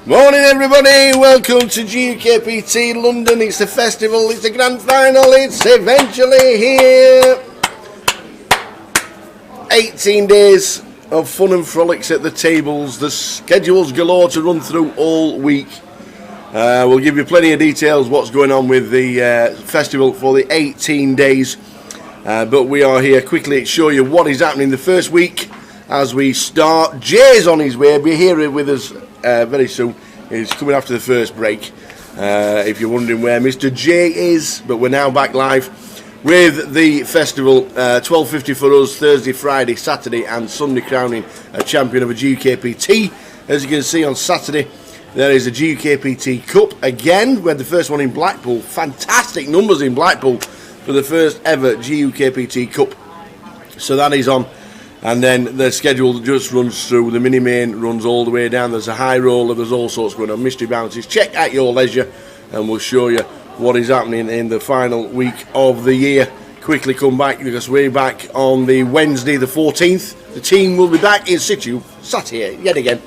Morning everybody, welcome to GUKPT London. It's the festival, it's the grand final, it's eventually here. 18 days of fun and frolics at the tables, the schedules galore to run through all week. We'll give you plenty of details what's going on with the festival for the 18 days. But we are here quickly to show you what is happening the first week as we start. Jay's on his way, be here with us very soon. He's coming after the first break. If you're wondering where Mr. J is, but we're now back live with the festival. 12:50 for us, Thursday, Friday, Saturday and Sunday, crowning a champion of a GUKPT. As you can see on Saturday, there is a GUKPT Cup again. We had the first one in Blackpool. Fantastic numbers in Blackpool for the first ever GUKPT Cup. So that is on. And then the schedule just runs through. The mini main runs all the way down. There's a high roller. There's all sorts going on. Mystery bounces. Check at your leisure, and we'll show you what is happening in the final week of the year. Quickly come back because we're back on the Wednesday, the 14th. The team will be back in situ, sat here yet again,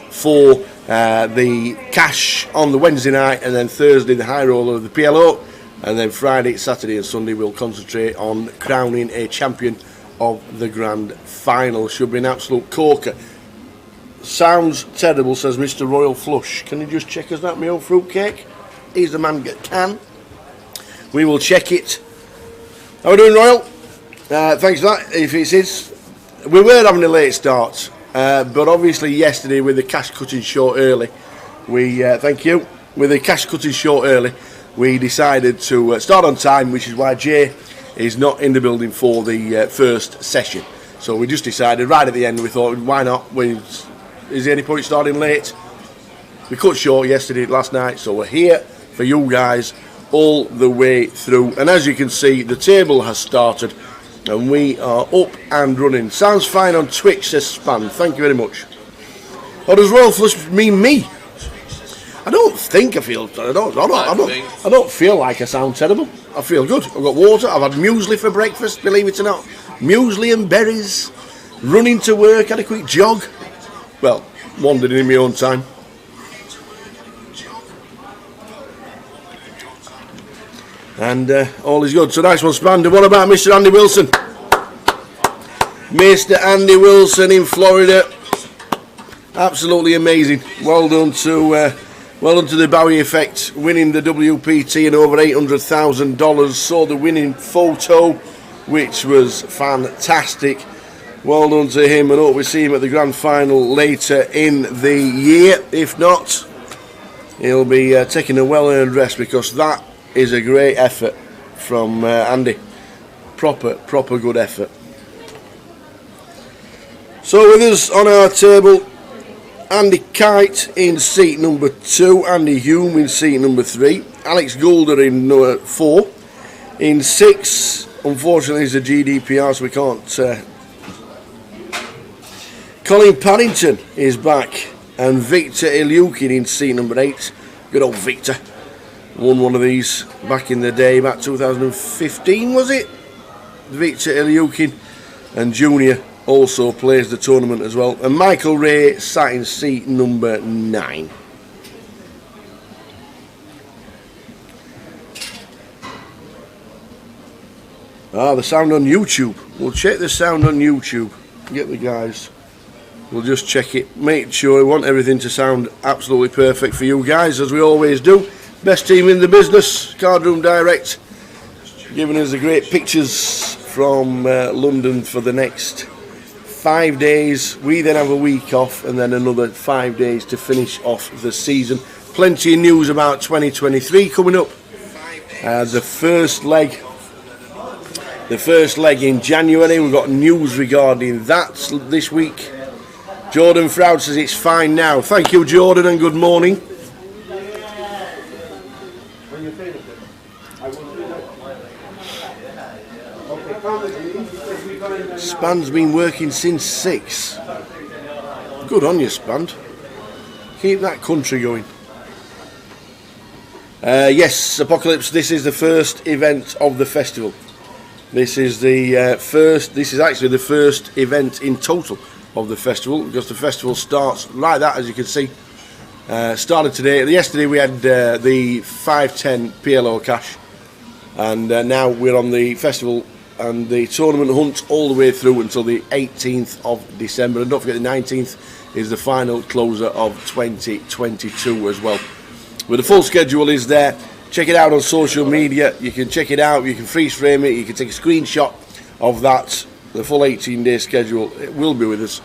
for the cash on the Wednesday night, and then Thursday the high roller of the PLO, and then Friday, Saturday, and Sunday we'll concentrate on crowning a champion of the grand final. Should be an absolute corker. Sounds terrible, says Mr. Royal Flush. Can you just check us that, my old fruitcake? He's the man that can. We will check it. How are we doing, Royal? Thanks for that. If it is, we were having a late start, but obviously yesterday with the cash cutting short early, we thank you. With the cash cutting short early, we decided to start on time, which is why Jay is not in the building for the first session. So we just decided right at the end, we thought, why not? Is there any point starting late? We cut short yesterday, last night, so we're here for you guys all the way through. And as you can see, the table has started and we are up and running. Sounds fine on Twitch, says Span. Thank you very much. Or does Royal Flush mean me? I don't think I feel. I don't feel like I sound terrible. I feel good. I've got water. I've had muesli for breakfast. Believe it or not, muesli and berries. Running to work. Had a quick jog. Well, wandered in my own time. And all is good. So nice one, Spander. What about Mr. Andy Wilson? Mr. Andy Wilson in Florida. Absolutely amazing. Well done to the Bowie Effect, winning the WPT and over $800,000. Saw the winning photo, which was fantastic. Well done to him, and hope we see him at the grand final later in the year. If not, he'll be taking a well-earned rest, because that is a great effort from Andy. Proper good effort. So with us on our table, Andy Kite in seat number 2, Andy Hume in seat number 3, Alex Goulder in number 4, in 6, unfortunately is a GDPR, so we can't. Colin Paddington is back, and Victor Ilyukin in seat number 8. Good old Victor, won one of these back in the day, about 2015 was it? Victor Ilyukin, and Junior also plays the tournament as well. And Michael Ray sat in seat number 9. The sound on YouTube. We'll check the sound on YouTube. Get the guys. We'll just check it. Make sure we want everything to sound absolutely perfect for you guys, as we always do. Best team in the business, Cardroom Direct, giving us the great pictures from London for the next 5 days. We then have a week off and then another 5 days to finish off the season. Plenty of news about 2023 coming up. The first leg in January. We've got news regarding that this week. Jordan Froud says it's fine now. Thank you, Jordan, and good morning. Span's been working since 6. Good on you, Span. Keep that country going. Yes, Apocalypse, this is the first event of the festival. This is actually the first event in total of the festival, because the festival starts like that, as you can see, Started today. Yesterday we had the 510 PLO cash, and now we're on the festival and the tournament hunt all the way through until the 18th of December. And don't forget, the 19th is the final closer of 2022 as well. But the full schedule is there. Check it out on social media. You can check it out. You can freeze frame it. You can take a screenshot of that. The full 18-day schedule. It will be with us,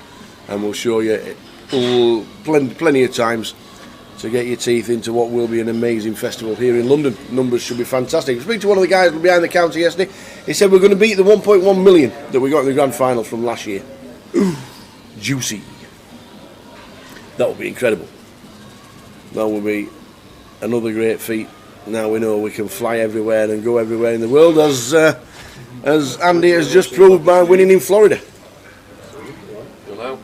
and we'll show you plenty of times to get your teeth into what will be an amazing festival here in London. Numbers should be fantastic. I spoke to one of the guys behind the counter yesterday. He said we're going to beat the 1.1 million that we got in the grand final from last year. Ooh, juicy. That would be incredible. That would be another great feat. Now we know we can fly everywhere and go everywhere in the world, as Andy has just proved by winning in Florida. Hello.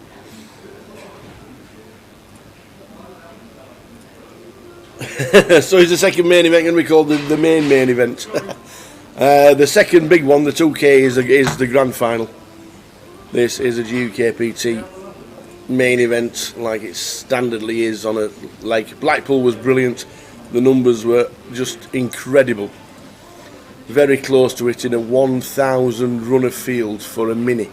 So is the second main event going to be called the main event? The second big one, the 2K, is the grand final. This is a GUKPT main event, like it standardly is on a. Like Blackpool was brilliant. The numbers were just incredible. Very close to it in a 1,000 runner field for a mini.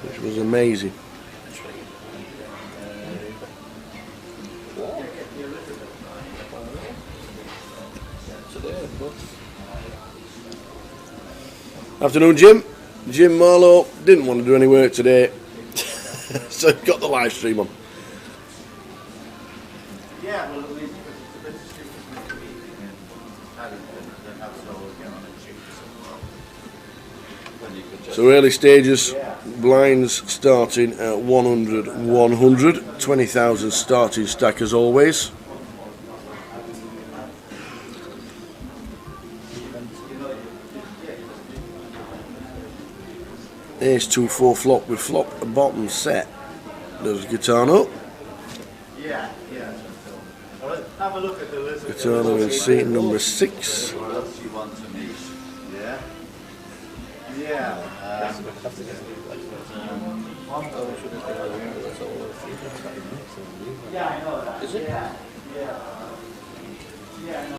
Which was amazing. Afternoon, Jim. Jim Marlowe didn't want to do any work today, so he got the live stream on. Yeah, well, at least it's a bit stupid for me and have someone get on and shoot. So early stages, blinds starting at 100, 100, 20,000 starting stack as always. Ace 2-4 flop with flop bottom set. There's Gitano. Yeah. Well, have a look at the list. Gitano in seat number 6. What else you want to meet? Yeah. Yeah. Yeah, I know that. Is it? Yeah. I know.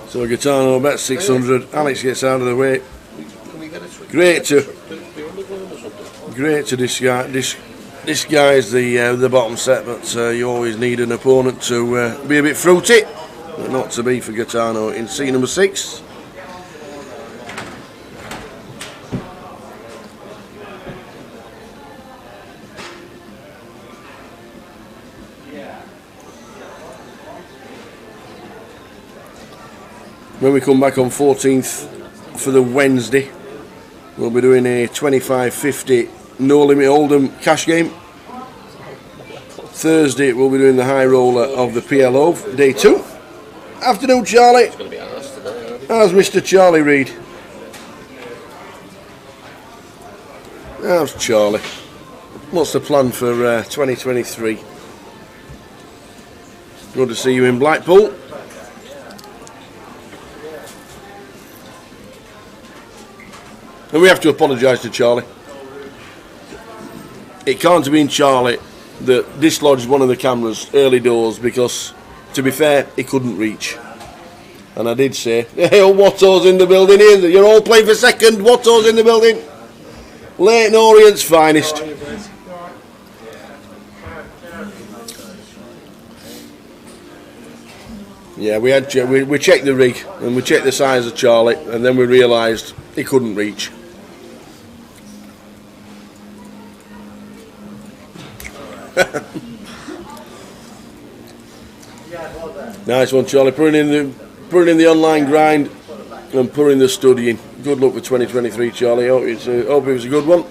So Gitano bet 600. Alex gets out of the way. Great to disguise the bottom set, but you always need an opponent to be a bit fruity, but not to be for Gitano in seat number 6. When we come back on 14th for the Wednesday, we'll be doing a 25.50 no limit hold'em cash game. Thursday we'll be doing the high roller of the PLO, day 2. Afternoon, Charlie. It's going to be asked today. How's Mr. Charlie Reid? How's Charlie? What's the plan for 2023? Good to see you in Blackpool. And we have to apologise to Charlie. It can't have been Charlie that dislodged one of the cameras early doors because, to be fair, he couldn't reach. And I did say, hey, Watto's in the building here. You're all playing for second. Watto's in the building. Leighton Orient's finest. Yeah, we checked the rig and we checked the size of Charlie, and then we realised he couldn't reach. Nice one, Charlie. Putting in the online grind and putting the studying. Good luck for 2023, Charlie. Hope it was a good one.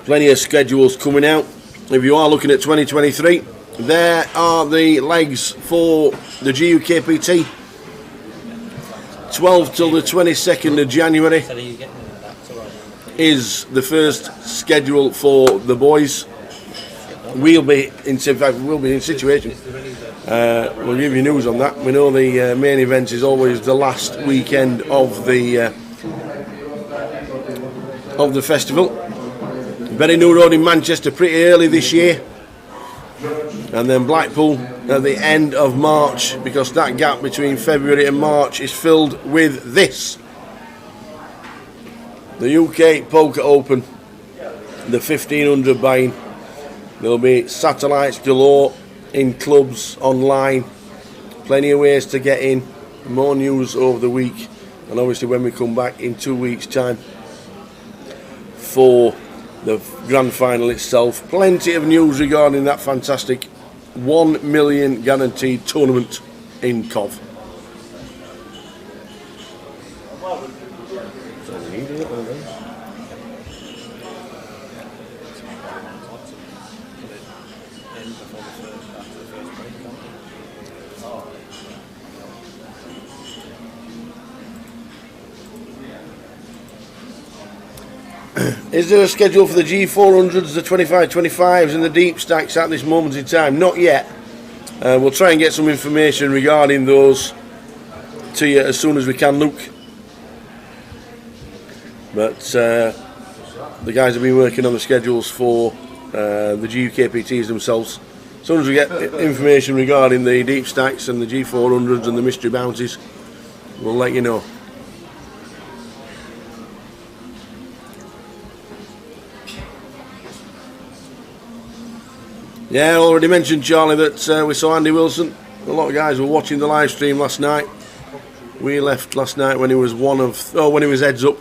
Plenty of schedules coming out. If you are looking at 2023, there are the legs for the GUKPT. 12 till the 22nd of January is the first schedule for the boys. We'll be in situation We'll give you news on that. We know the main event is always the last weekend of the festival. Berry New Road in Manchester pretty early this year, and then Blackpool at the end of March, because that gap between February and March is filled with this. The UK Poker Open, the 1500 buy-in. There'll be satellites galore in clubs, online, plenty of ways to get in, more news over the week, and obviously when we come back in 2 weeks' time for the grand final itself, plenty of news regarding that fantastic 1 million guaranteed tournament in Cov. Is there a schedule for the G400s, the 25-25s and the deep stacks at this moment in time? Not yet. We'll try and get some information regarding those to you as soon as we can, Luke. But the guys have been working on the schedules for the GUKPTs themselves. As soon as we get information regarding the deep stacks and the G400s and the mystery bounties, we'll let you know. Yeah, I already mentioned, Charlie, that we saw Andy Wilson. A lot of guys were watching the live stream last night. We left last night when he was when he was heads up,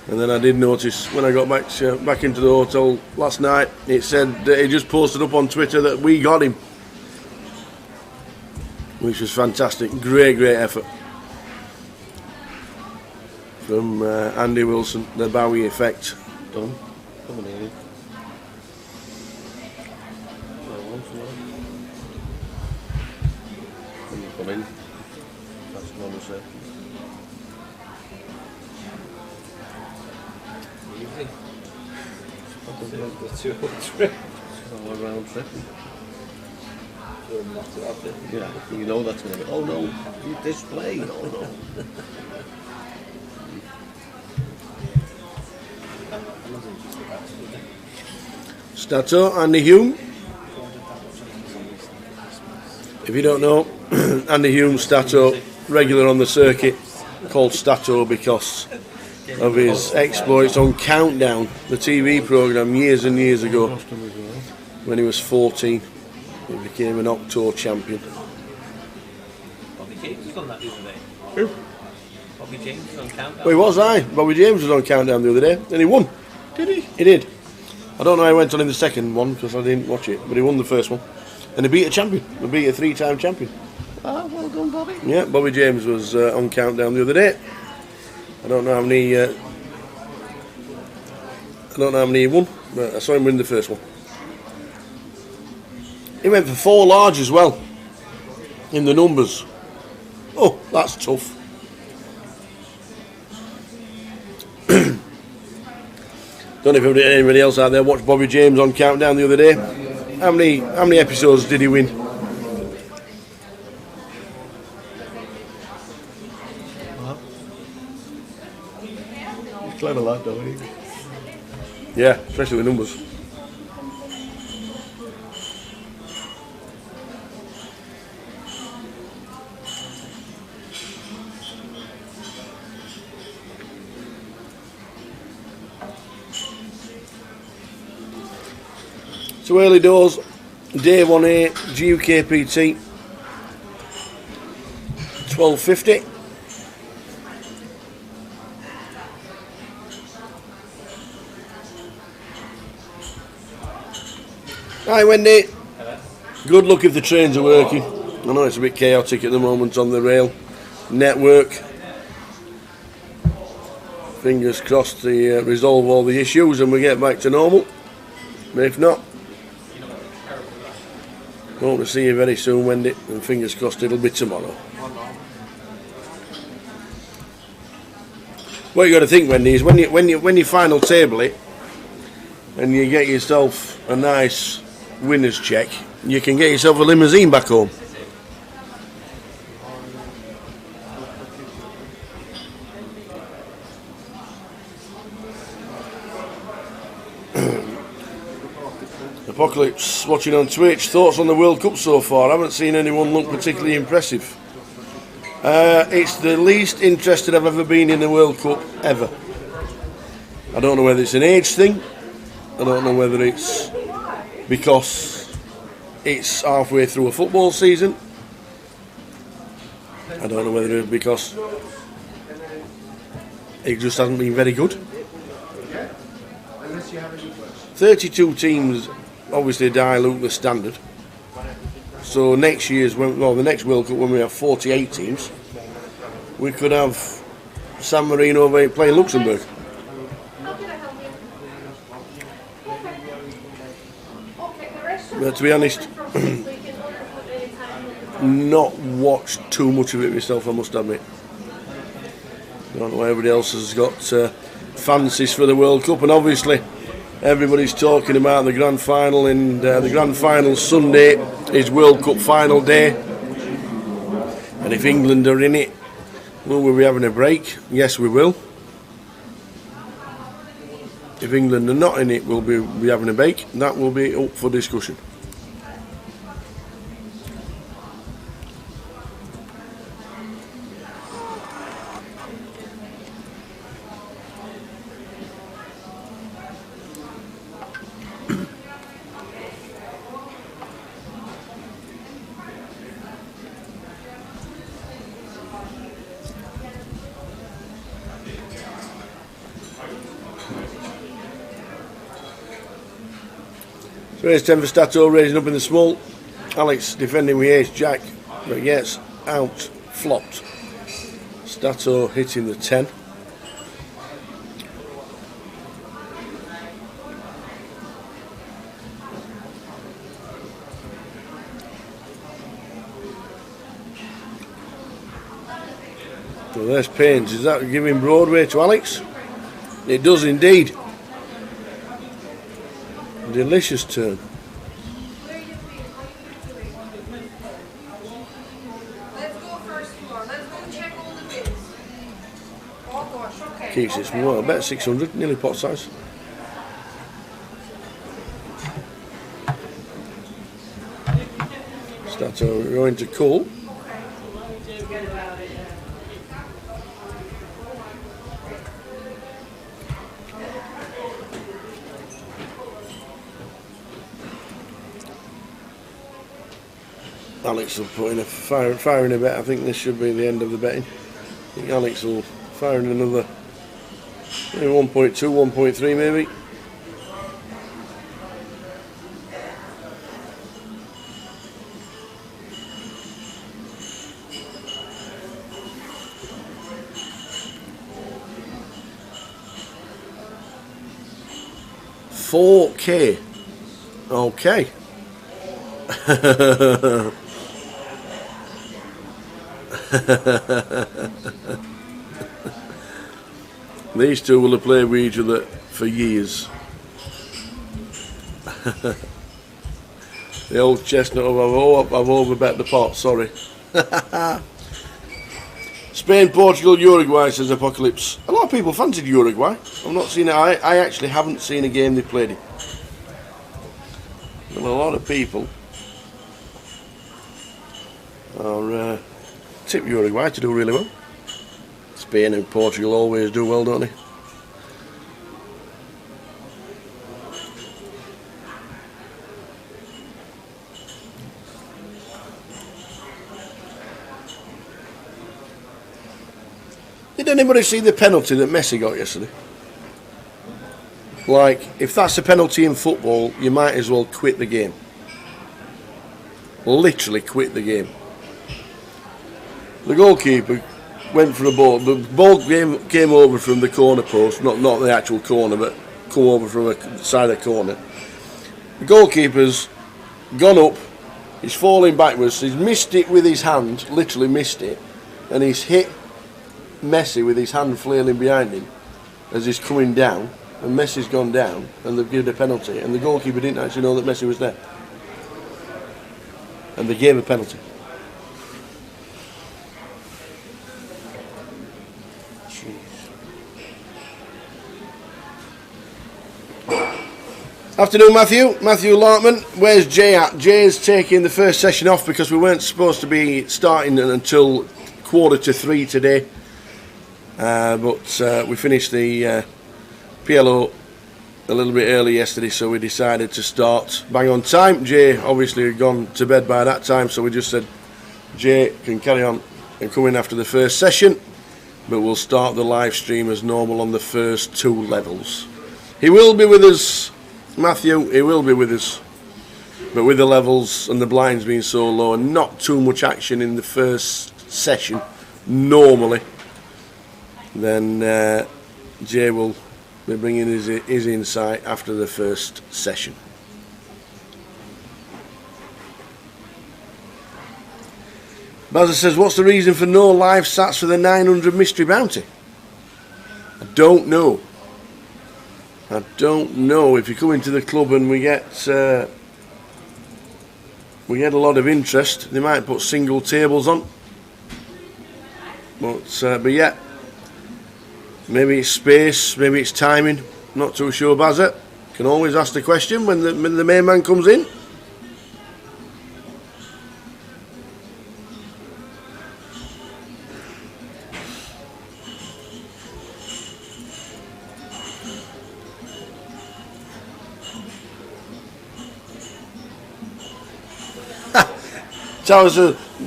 and then I did notice when I got back into the hotel last night, it said that he just posted up on Twitter that we got him, which was fantastic. Great effort from Andy Wilson. The Bowie effect done. Come on, Andy. Come in. That's another set. Easy. The 2 trip. All round trip. Yeah, you know that's going to be. Oh no, you display. Oh no. Stato, Andy Hume. If you don't know, Andy Hume, Stato, regular on the circuit, called Stato because of his exploits on Countdown, the TV programme years and years ago. When he was 14, he became an Octo champion. Bobby James was on that the other day. Who? Bobby James was on Countdown. Well, he was, aye. Bobby James was on Countdown the other day, and he won. Did he? He did. I don't know how he went on in the second one because I didn't watch it, but he won the first one. And he beat a champion. He beat a 3-time champion. Ah, well done, Bobby. Yeah, Bobby James was on Countdown the other day. I don't know how many he won, but I saw him win the first one. He went for 4 large as well in the numbers. Oh, that's tough. Don't know if anybody else out there watched Bobby James on Countdown the other day. How many episodes did he win? He's clever lad, though, isn't he? Yeah, especially the numbers. So early doors, day 1A, GUKPT, 1250. Hi Wendy. Hello. Good luck if the trains are working. I know it's a bit chaotic at the moment on the rail network. Fingers crossed they resolve all the issues and we get back to normal. But if not, hope to see you very soon, Wendy, and fingers crossed it'll be tomorrow. What you got to think, Wendy, is when you final table it and you get yourself a nice winner's check you can get yourself a limousine back home. Apocalypse watching on Twitch. Thoughts on the World Cup so far? I haven't seen anyone look particularly impressive. It's the least interested I've ever been in the World Cup ever. I don't know whether it's an age thing. I don't know whether it's because it's halfway through a football season. I don't know whether it's because it just hasn't been very good. 32 teams obviously dilute the standard. So next year's, the next World Cup when we have 48 teams, we could have San Marino playing Luxembourg. But to be honest, not watched too much of it myself, I must admit. I don't know why everybody else has got fancies for the World Cup, and obviously everybody's talking about the grand final, and the grand final Sunday is World Cup final day. And if England are in it, will we be having a break? Yes, we will. If England are not in it, we'll be having a break. That will be up for discussion. Raise 10 for Stato, raising up in the small. Alex defending with ace jack, but gets out flopped. Stato hitting the 10. So there's Pains. Is that giving Broadway to Alex? It does indeed. Delicious turn. Keeps it small. I bet 600, nearly pot size. Start going to call. Alex will put in a firing a bet. I think this should be the end of the betting. I think Alex will fire in another 1.2, 1.3 maybe. $4K. Okay. These two will have played with each other for years. The old chestnut of I've overbet the pot, sorry. Spain, Portugal, Uruguay, says Apocalypse. A lot of people fancied Uruguay. I've not seen it. I actually haven't seen a game they played in. And a lot of people are tip Uruguay to do really well. Spain and Portugal always do well, don't they? Did anybody see the penalty that Messi got yesterday? Like, if that's a penalty in football, you might as well quit the game. Literally quit the game. The goalkeeper went for a ball. The ball came over from the corner post, not the actual corner, but come over from the side of the corner. The goalkeeper's gone up, he's falling backwards, he's missed it with his hand, literally missed it, and he's hit Messi with his hand flailing behind him as he's coming down, and Messi's gone down, and they've given a penalty, and the goalkeeper didn't actually know that Messi was there. and they gave a penalty. Afternoon, Matthew. Matthew Larkman. Where's Jay at? Jay's taking the first session off because we weren't supposed to be starting until 2:45 today. But we finished the PLO a little bit early yesterday, so we decided to start bang on time. Jay obviously had gone to bed by that time, so we just said Jay can carry on and come in after the first session, but we'll start the live stream as normal on the first 2 levels. He will be with us, Matthew, he will be with us, but with the levels and the blinds being so low and not too much action in the first session normally, then Jay will be bringing his insight after the first session. Bazza says, what's the reason for no live sats for the 900 mystery bounty? I don't know. I don't know. If you come into the club and we get a lot of interest, they might put single tables on. But yeah, maybe it's space, maybe it's timing. Not too sure, Bazza. Can always ask the question when the main man comes in.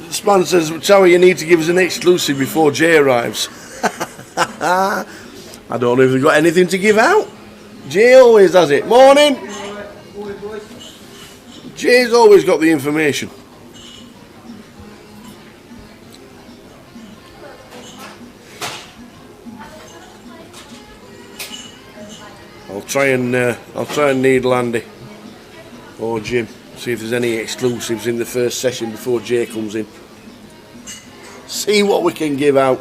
Span says, Tower, you need to give us an exclusive before Jay arrives. I don't know if they've got anything to give out. Jay always has it. Morning! Jay's always got the information. I'll try and needle Andy or Jim. See if there's any exclusives in the first session before Jay comes in. See what we can give out.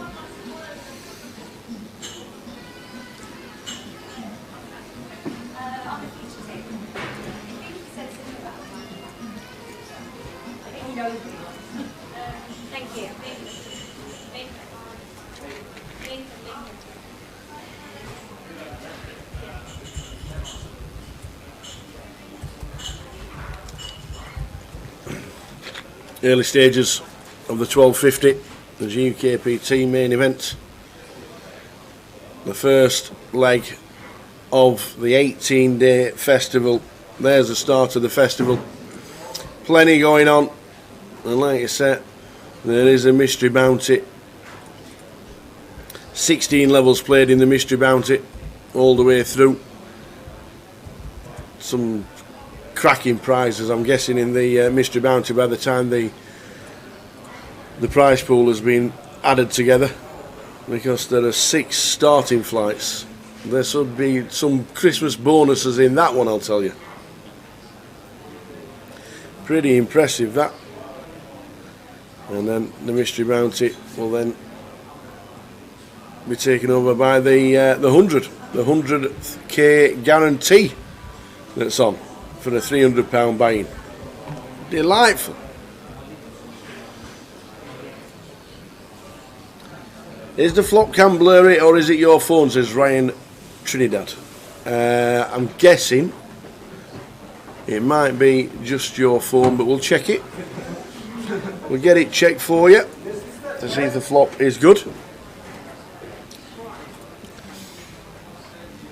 Thank you. Early stages of the 1250, the GUKPT main event. The first leg of the 18-day festival. There's the start of the festival. Plenty going on. And like I said, there is a mystery bounty. 16 levels played in the mystery bounty all the way through. Some cracking prizes, I'm guessing, in the mystery bounty by the time the prize pool has been added together, because there are 6 starting flights. There should be some Christmas bonuses in that one, I'll tell you. Pretty impressive, that. And then the mystery bounty will then be taken over by the 100k guarantee that's on for a £300 buy-in. Delightful. Is the flop cam blurry or is it your phone, says Ryan Trinidad. I'm guessing it might be just your phone, but we'll check it. We'll get it checked for you to see if the flop is good.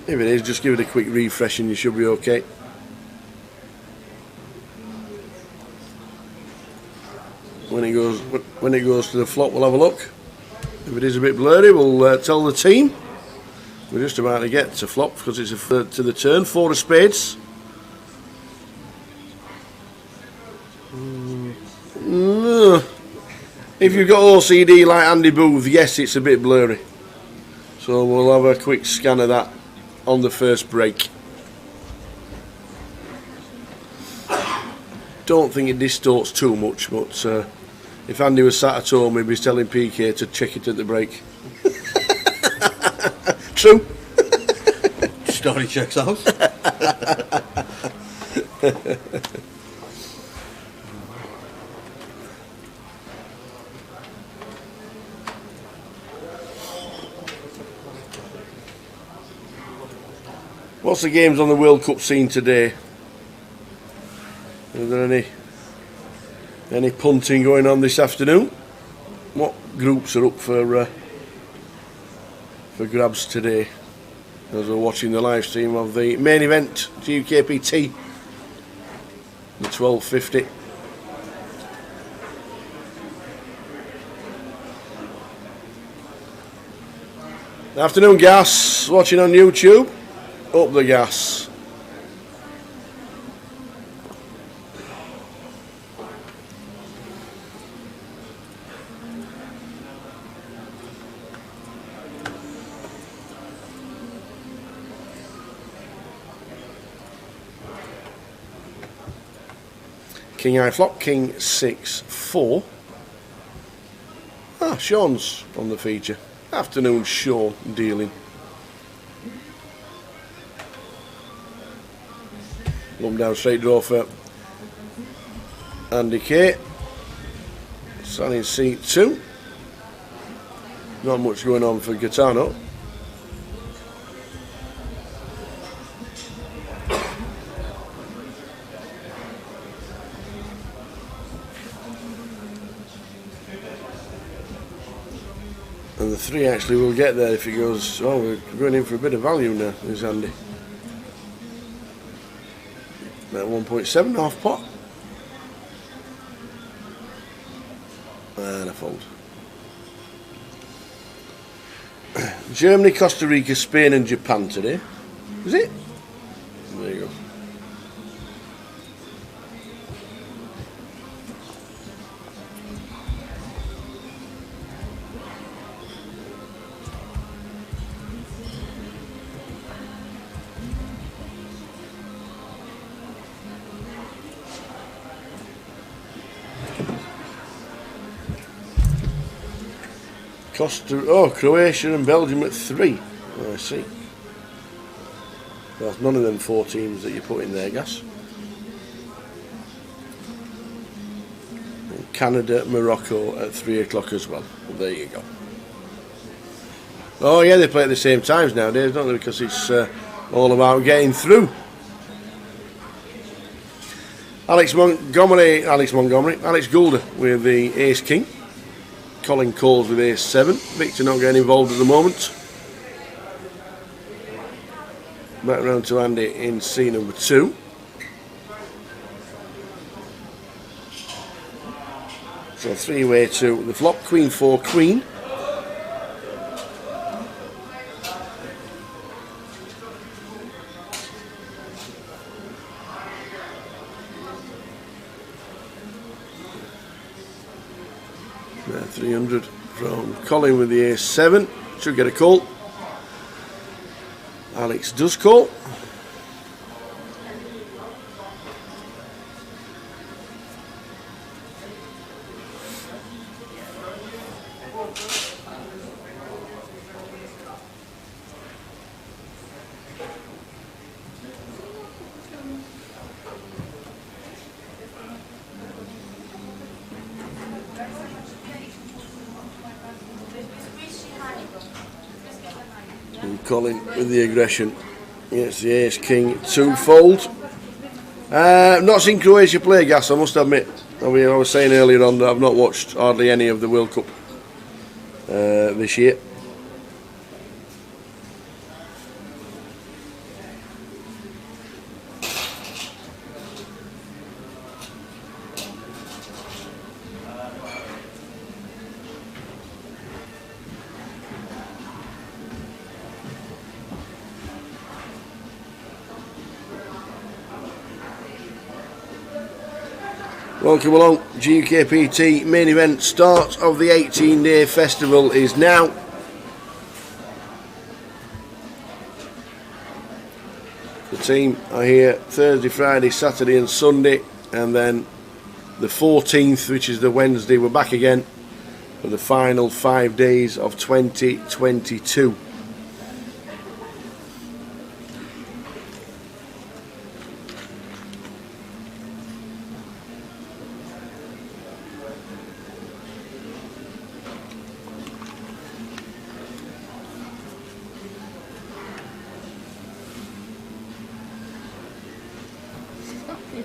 If it is, just give it a quick refresh and you should be okay. When it goes to the flop, we'll have a look. If it is a bit blurry, we'll tell the team. We're just about to get to flop because it's to the turn. 4 of spades. If you've got OCD like Andy Booth, yes, it's a bit blurry. So we'll have a quick scan of that on the first break. Don't think it distorts too much, but if Andy was sat at home, he'd be telling PK to check it at the break. True. Story checks out. What's the games on the World Cup scene today? Are there any punting going on this afternoon? What groups are up for grabs today? As we're watching the live stream of the main event, GUKPT, the 1250. Afternoon, Gas. Watching on YouTube. Up the gas. King high flop, King 6-4. Ah, Sean's on the feature. Afternoon, Sean dealing. Lump down straight draw for Andy K. Sun in C2. Not much going on for Gaetano. And the 3 actually will get there if he goes, oh, we're going in for a bit of value now, there's Andy. At 1.7 half pot. And a fold. Germany, Costa Rica, Spain and Japan today. Is it? There you go. Croatia and Belgium at 3. Oh, I see. That's none of them 4 teams that you put in there, Gas. And Canada, Morocco at 3 o'clock as well. Well, there you go. Oh yeah, they play at the same times nowadays, don't they? Because it's all about getting through. Alex Goulder with the Ace King. Colin Coles with Ace 7. Victor not getting involved at the moment. Back round to Andy in C number 2. So 3-way to the flop. Queen 4, Queen. There, 300 from Colin with the Ace 7. Should get a call. Alex does call. And Colin with the aggression. It's the Ace King 2-fold. Not seen Croatia play, Gas, I must admit. I was saying earlier on that I've not watched hardly any of the World Cup this year. Welcome along, GUKPT main event. Start of the 18-day festival is now. The team are here Thursday, Friday, Saturday and Sunday, and then the 14th, which is the Wednesday, we're back again for the final 5 days of 2022.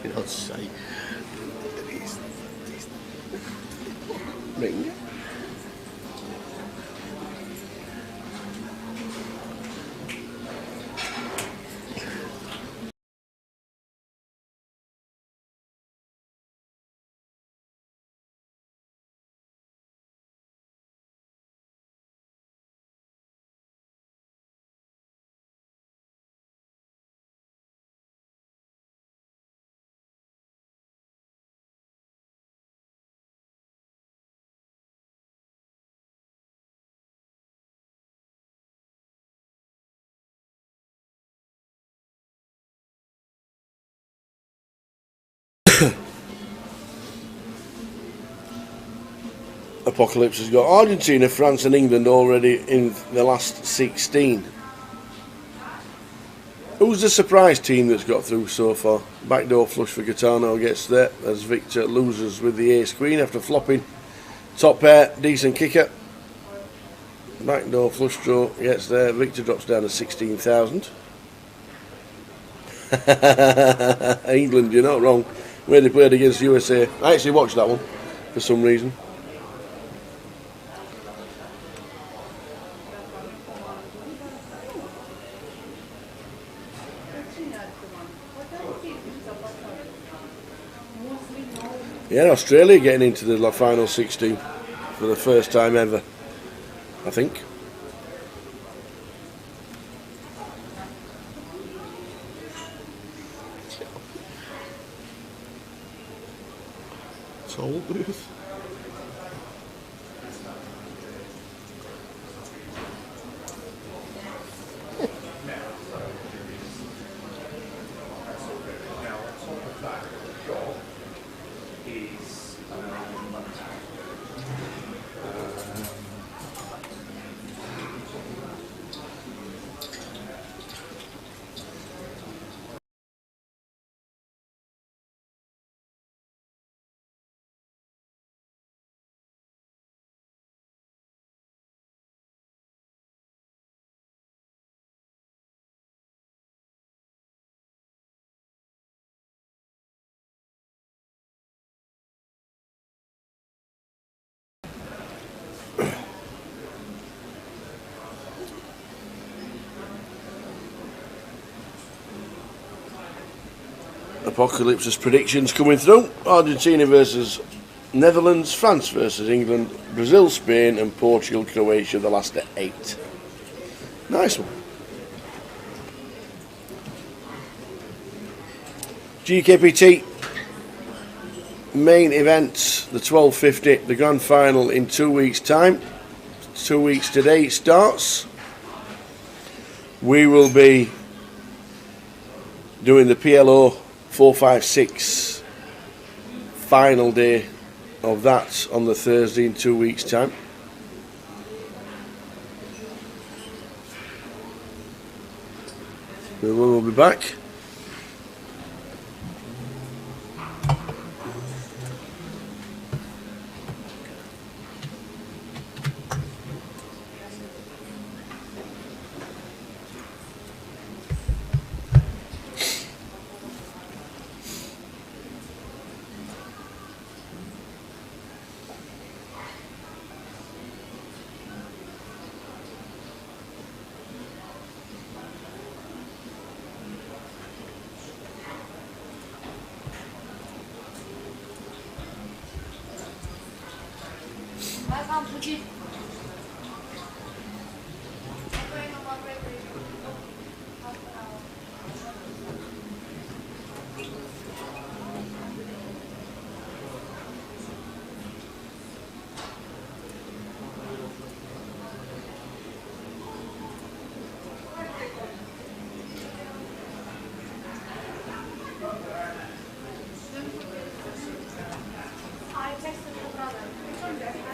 For God's sake. Ring. Apocalypse has got Argentina, France and England already in the last 16. Who's the surprise team that's got through so far? Backdoor flush for Gaetano gets there as Victor loses with the ace queen after flopping. Top pair, decent kicker. Backdoor flush draw gets there. Victor drops down to 16,000. England, you're not wrong. Where they played against USA. I actually watched that one for some reason. Yeah, Australia getting into the final 16 for the first time ever, I think. Toll booth. Apocalypse's predictions coming through. Argentina versus Netherlands, France versus England, Brazil, Spain and Portugal, Croatia, the last 8. Nice one. GUKPT main event, the 1250, the grand final in 2 weeks' time. 2 weeks today it starts. We will be doing the PLO 456 final day of that on the Thursday in 2 weeks' time. We will be back.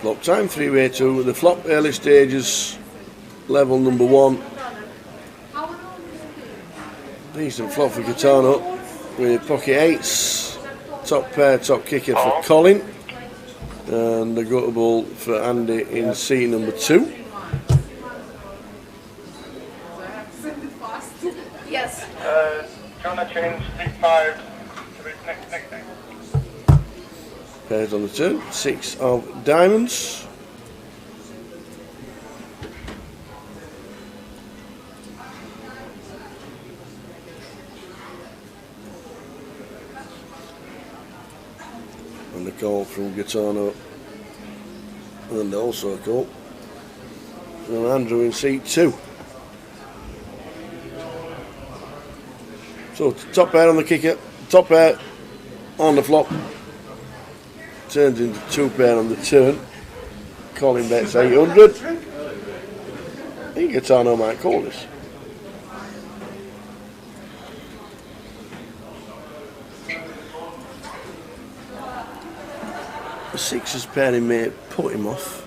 Flop time, 3-way 2. The flop early stages, level number 1. Decent flop for Gaetano with pocket 8s. Top pair, top kicker for Colin. And the gutter ball for Andy in C number 2. Yes. Trying to change 3-5, 3-5. Pairs on the turn. 6 of diamonds. And a call from Gaetano. And also a call from Andrew in seat 2. So top pair on the kicker, top pair on the flop. Turns into 2 pair on the turn. Colin bets 800. I think Gaetano might call this. The 6's pairing may put him off.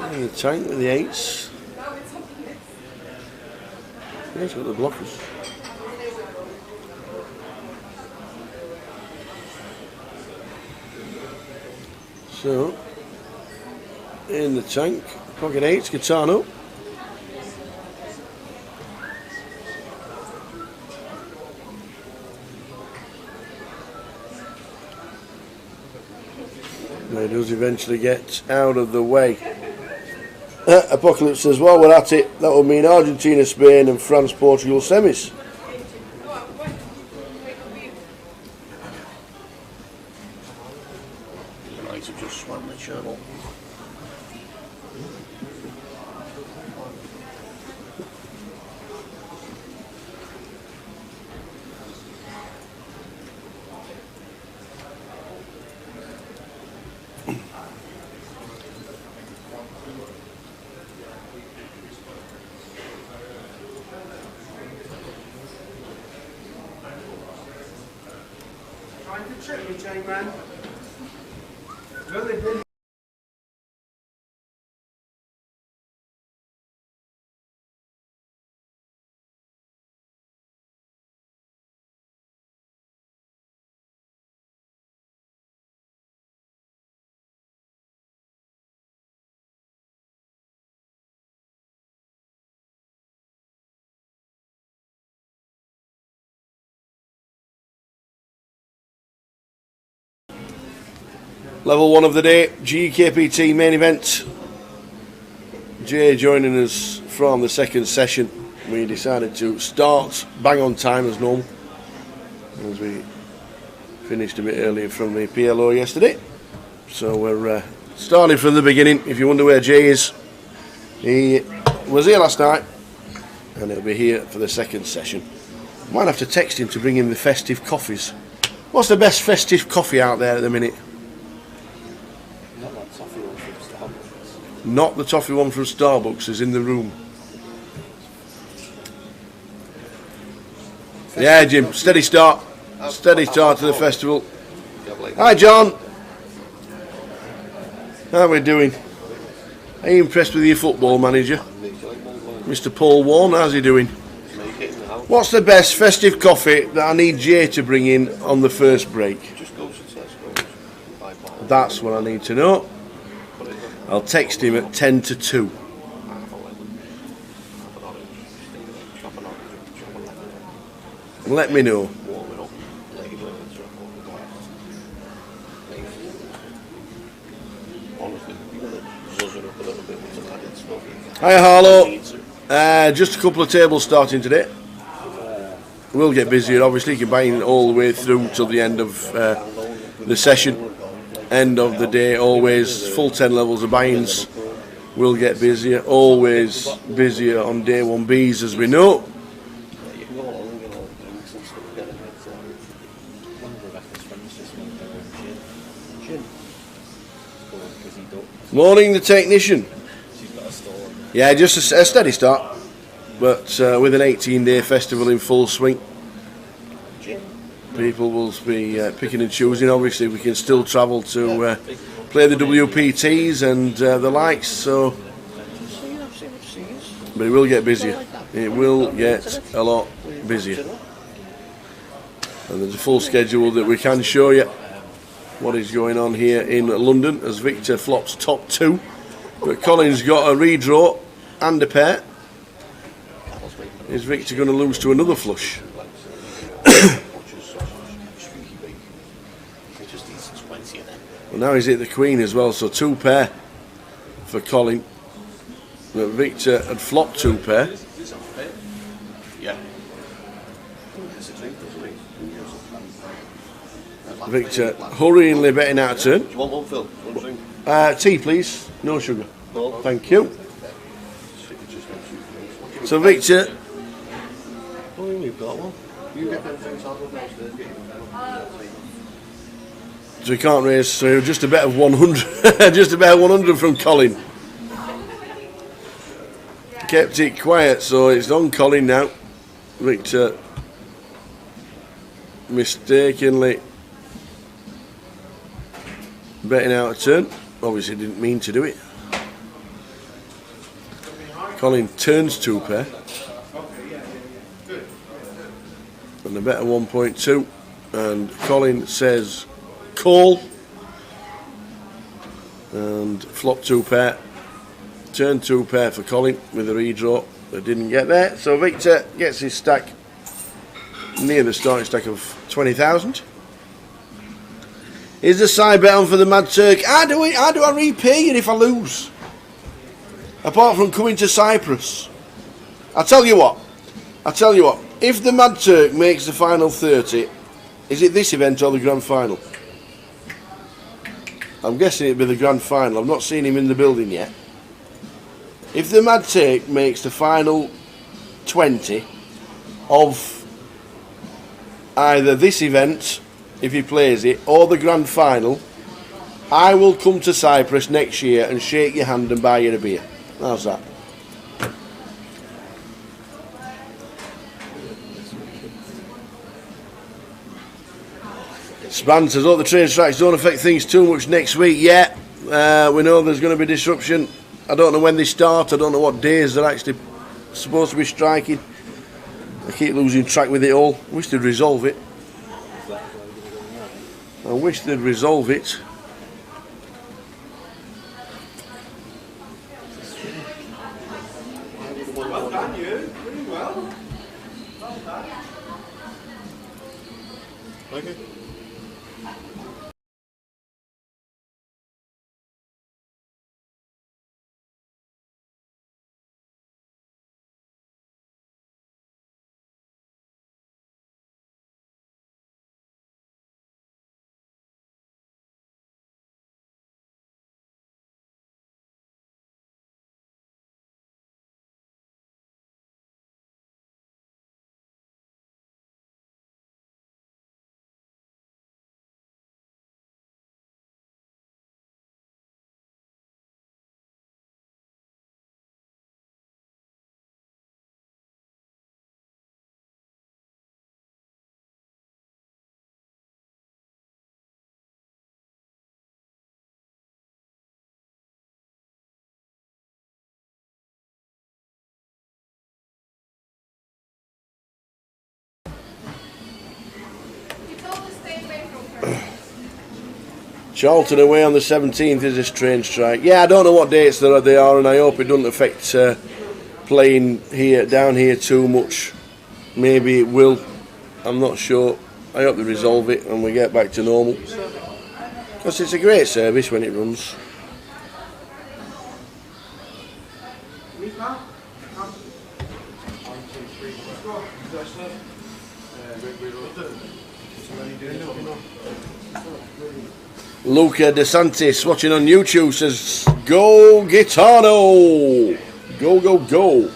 And the tank with the 8s. He's got the blockers. So, in the tank, pocket 8s, Gaetano. He does eventually get out of the way. Apocalypse says, while we're at it, that would mean Argentina, Spain and France, Portugal semis. I might have just swam the channel. Trying to trick me, J-Man. Well, they did. Level 1 of the day, GUKPT main event. Jay joining us from the second session. We decided to start bang on time as normal, as we finished a bit earlier from the PLO yesterday. So we're starting from the beginning. If you wonder where Jay is, he was here last night and he'll be here for the second session. Might have to text him to bring him the festive coffees. What's the best festive coffee out there at the minute? Not the toffee one from Starbucks is in the room. Yeah, Jim, steady start. Steady start to the festival. Hi, John. How are we doing? Are you impressed with your football manager? Mr. Paul Warren, how's he doing? What's the best festive coffee that I need Jay to bring in on the first break? That's what I need to know. I'll text him at 10 to 2. Let me know. Hi Harlow. Just a couple of tables starting today. We'll get busier, obviously. You can buy in all the way through till the end of the session. End of the day, always full 10 levels of buy-ins. We'll get busier, always busier on day 1Bs, as we know. Morning, the technician. Yeah, just a steady start, but with an 18-day festival in full swing. People will be picking and choosing. Obviously, we can still travel to play the WPTs and the likes. So, but it will get busier. it will get a lot busier. And there's a full schedule that we can show you what is going on here in London as Victor flops top 2. But Colin's got a redraw and a pair. Is Victor going to lose to another flush? Well, now he's hit the Queen as well, so 2 pair for Colin. But Victor had flopped 2 pair. Yeah. Victor hurriedly betting out of turn. Do you want one, Phil? One drink? Tea, please. No sugar. No. Thank you. So Victor, Oh, we've got one. You get them things out of downstairs. so he can't raise. So just a bet of 100. Just about 100 from Colin. Kept it quiet, so it's on Colin now. Victor mistakenly betting out of turn. Obviously didn't mean to do it. Colin turns 2 pair. And a bet of 1.2. And Colin says call. And flop 2 pair. Turn 2 pair for Colin with a redraw. That didn't get there. So Victor gets his stack near the starting stack of 20,000. Is the side bet on for the Mad Turk? How do I repay you if I lose? Apart from coming to Cyprus. I tell you what. If the Mad Turk makes the final 30, is it this event or the grand final? I'm guessing it'd be the grand final. I've not seen him in the building yet. If the Mad Turk makes the final 20 of either this event, if he plays it, or the grand final, I will come to Cyprus next year and shake your hand and buy you a beer. How's that? Span says, the train strikes don't affect things too much next week. Yeah, we know there's going to be disruption. I don't know when they start. I don't know what days they're actually supposed to be striking. I keep losing track with it all. I wish they'd resolve it. Well done, you. Pretty well. Well done. Okay. Charlton away on the 17th is a strange strike. Yeah, I don't know what dates they are, and I hope it doesn't affect playing here down here too much. Maybe it will. I'm not sure. I hope they resolve it and we get back to normal. Because it's a great service when it runs. Luca DeSantis watching on YouTube says, "Go Gitano! Go, go, go!"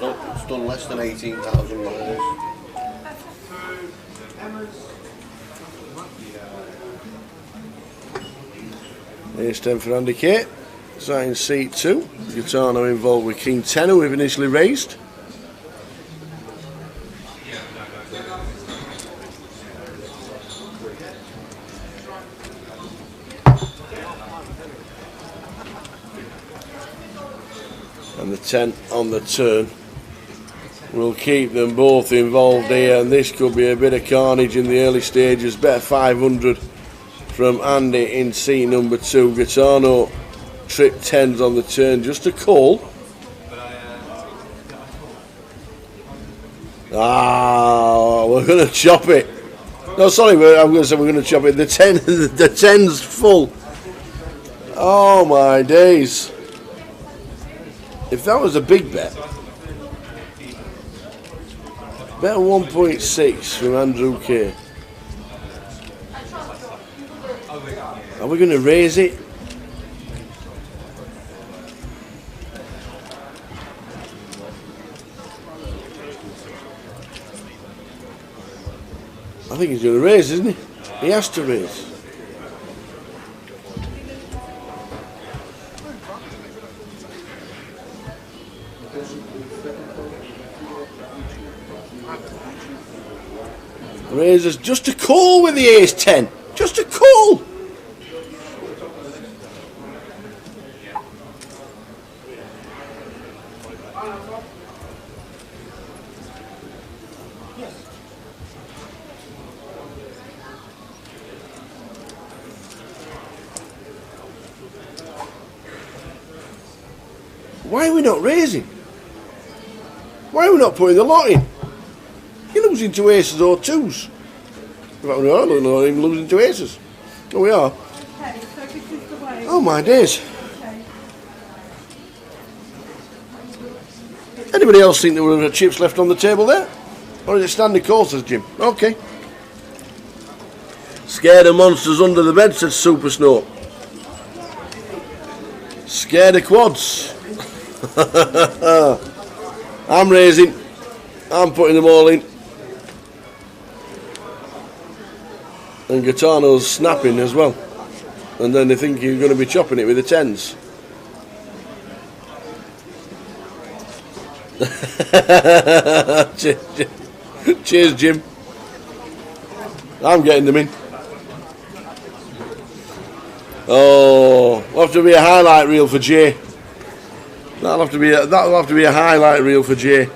No, it's done less than 18,000 miles. Ace 10 for Andy Kate. Starting seat 2. Gitano involved with King 10, who we've initially raised. And the 10 on the turn. We'll keep them both involved here, and this could be a bit of carnage in the early stages. Bet 500 from Andy in seat number 2. Gitano trip 10s on the turn, just a call. We're going to chop it. No, sorry, I'm going to say we're going to chop it. The 10's full. Oh my days. If that was a big bet, bet 1.6 from Andrew K. Are we going to raise it? I think he's going to raise, isn't he? He has to raise. Raises just a call with the ace 10. Just a call. Why are we not raising? Why are we not putting the lot in? You're losing to aces or 2s. In fact, we are not even losing to aces. Oh, we are. Okay, so this is the way. Oh my days. Okay. Anybody else think there were chips left on the table there? Or is it standing courses, Jim? Okay. Scared of monsters under the bed, said Super Snow. Scared of quads. I'm raising. I'm putting them all in. And Gitano's snapping as well. And then they think you're going to be chopping it with the 10s. Cheers, Jim. I'm getting them in. Oh, will have to be a highlight reel for Jay. That'll have to be a highlight reel for Jay.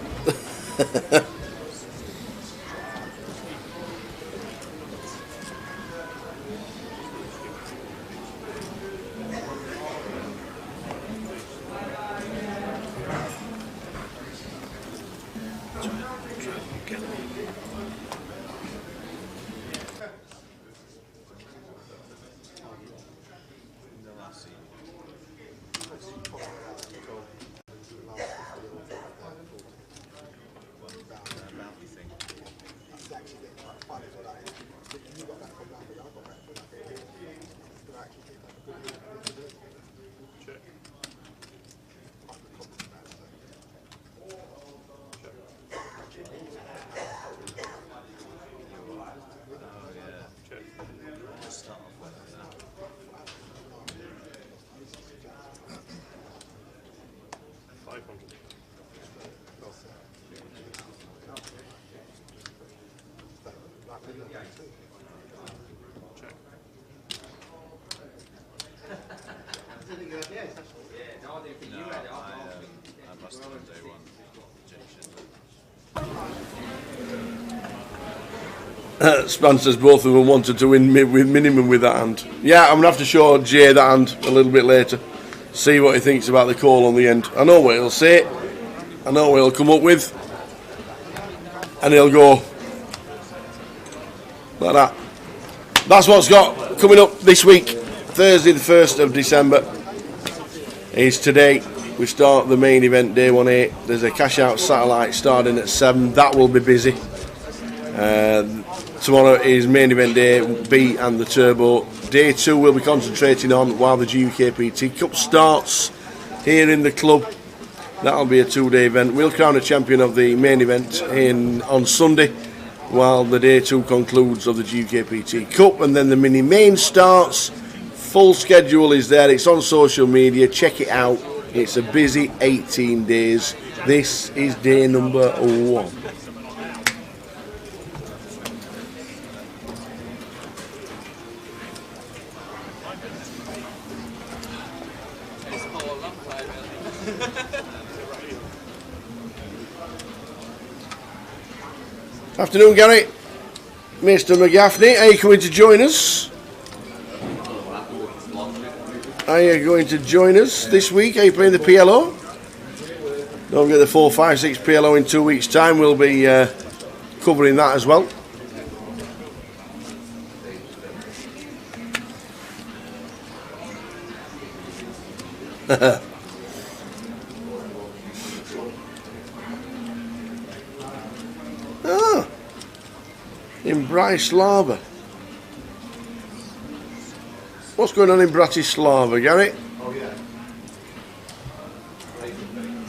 Span says both of them wanted to win with minimum with that hand. Yeah, I'm going to have to show Jay that hand a little bit later. See what he thinks about the call on the end. I know what he'll say. I know what he'll come up with. And he'll go like that. That's what's got coming up this week. Thursday the 1st of December is today. We start the main event, day 1-8. There's a cash out satellite starting at 7. That will be busy. Tomorrow is main event day B and the Turbo. Day 2 we'll be concentrating on while the GUKPT Cup starts here in the club. That'll be a 2-day event. We'll crown a champion of the main event on Sunday while the day 2 concludes of the GUKPT Cup, and then the mini main starts Full schedule is there. It's on social media. Check it out. It's a busy 18 days. This is day number 1. Afternoon, Gary. Mr. McGaffney, are you coming to join us? Are you going to join us this week? Are you playing the PLO? Don't forget the 4, 5, 6 PLO in 2 weeks' time. We'll be covering that as well. Ah, in Bratislava. What's going on in Bratislava, Gary? Oh yeah.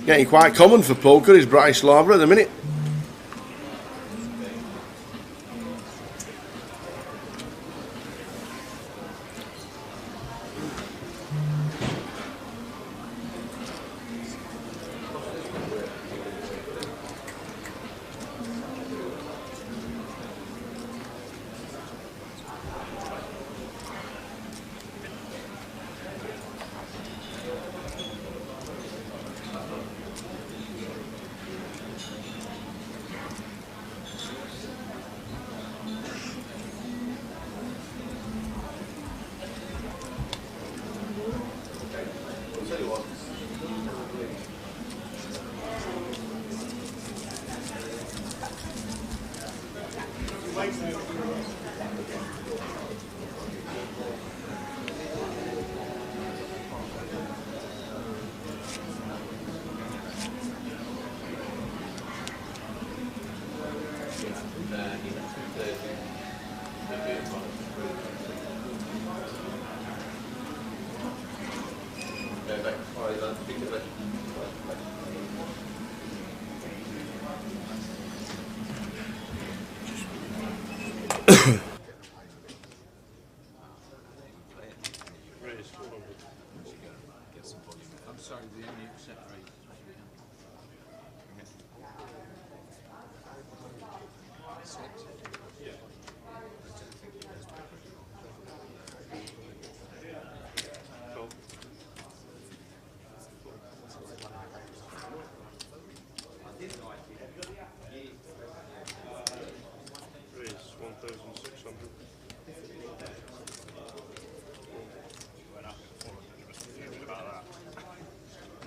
Getting quite common for poker is Bratislava at the minute.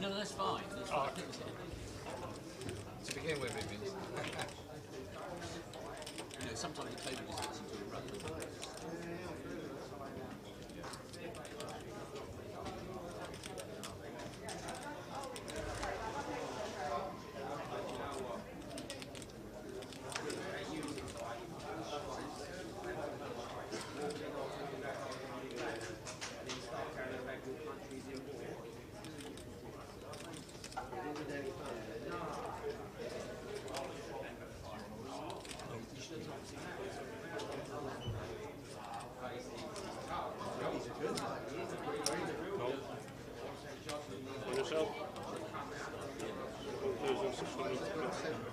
No, that's fine. That's fine. To begin with, it means. You know, sometimes you play with this listen to a run. On yourself? 1,600.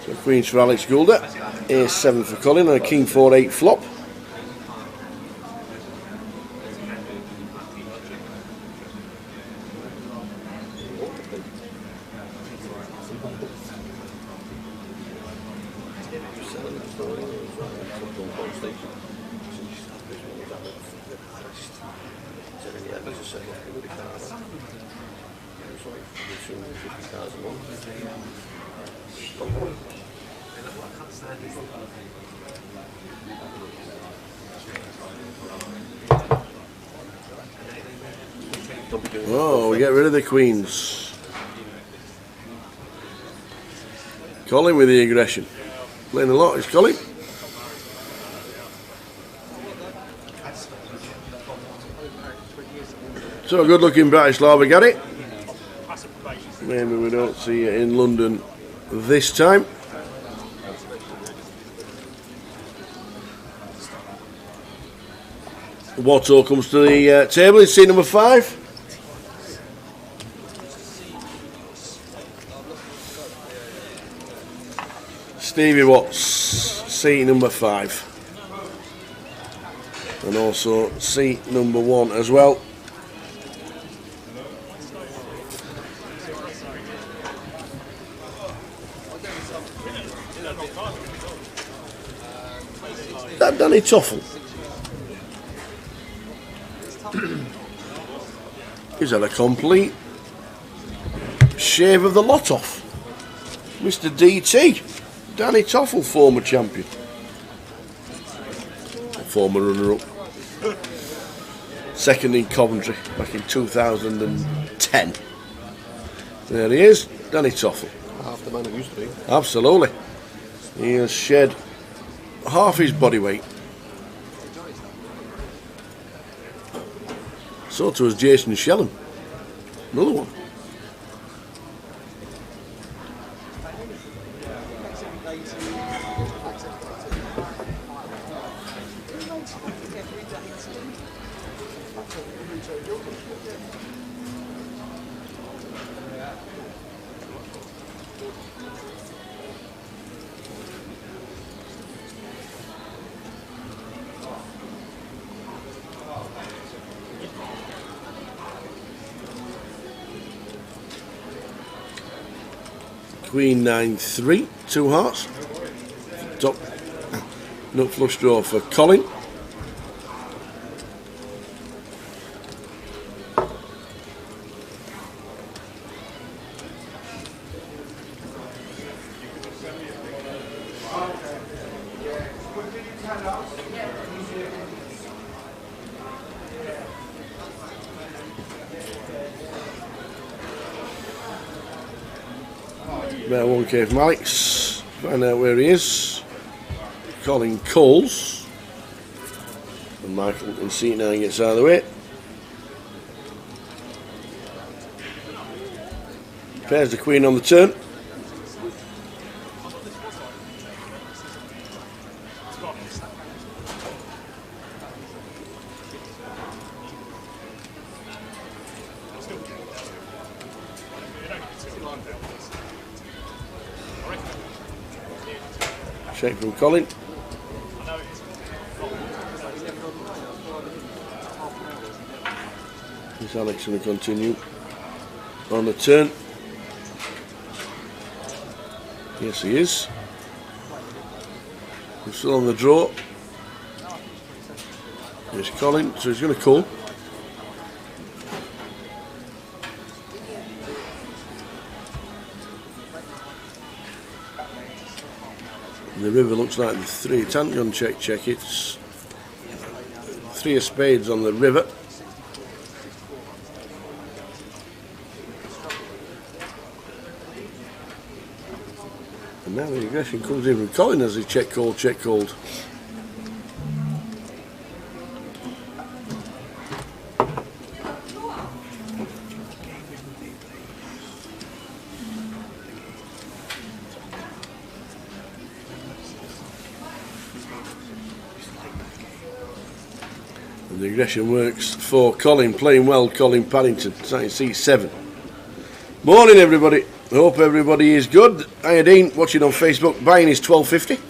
So Queens for Alex Goulder, Ace 7 for Colin, and a King 4-8 flop. Oh, we get rid of the queens. Colin with the aggression. Playing a lot, is Colin? So good looking Bratislava got it. Maybe we don't see it in London this time. Watto comes to the table in seat number 5. Stevie Watts, seat number 5. And also seat number 1 as well. That Danny Toffel. He's had a complete shave of the lot off. Mr. DT, Danny Toffel, former champion. Former runner-up. Second in Coventry back in 2010. There he is, Danny Toffel. Half the man it used to be. Absolutely. He has shed half his body weight. So too has Jason Shellham. Another one. Queen 9-3, 2 hearts. Top nut flush draw for Colin. About 1k from Alex. Find out where he is. Colin Coles. And Michael can see now he gets out of the way. Pairs the Queen on the turn. Check from Colin. Is Alex going to continue on the turn? Yes, he is. He's still on the draw. Here's Colin, so he's going to call. The river looks like the 3. It hasn't gone check. It's 3 of spades on the river. And now the aggression comes in from Colin as he check called. And the aggression works for Colin, playing well, Colin Paddington, starting seat 7. Morning everybody, hope everybody is good. Iodine, watching on Facebook, buying is $12.50.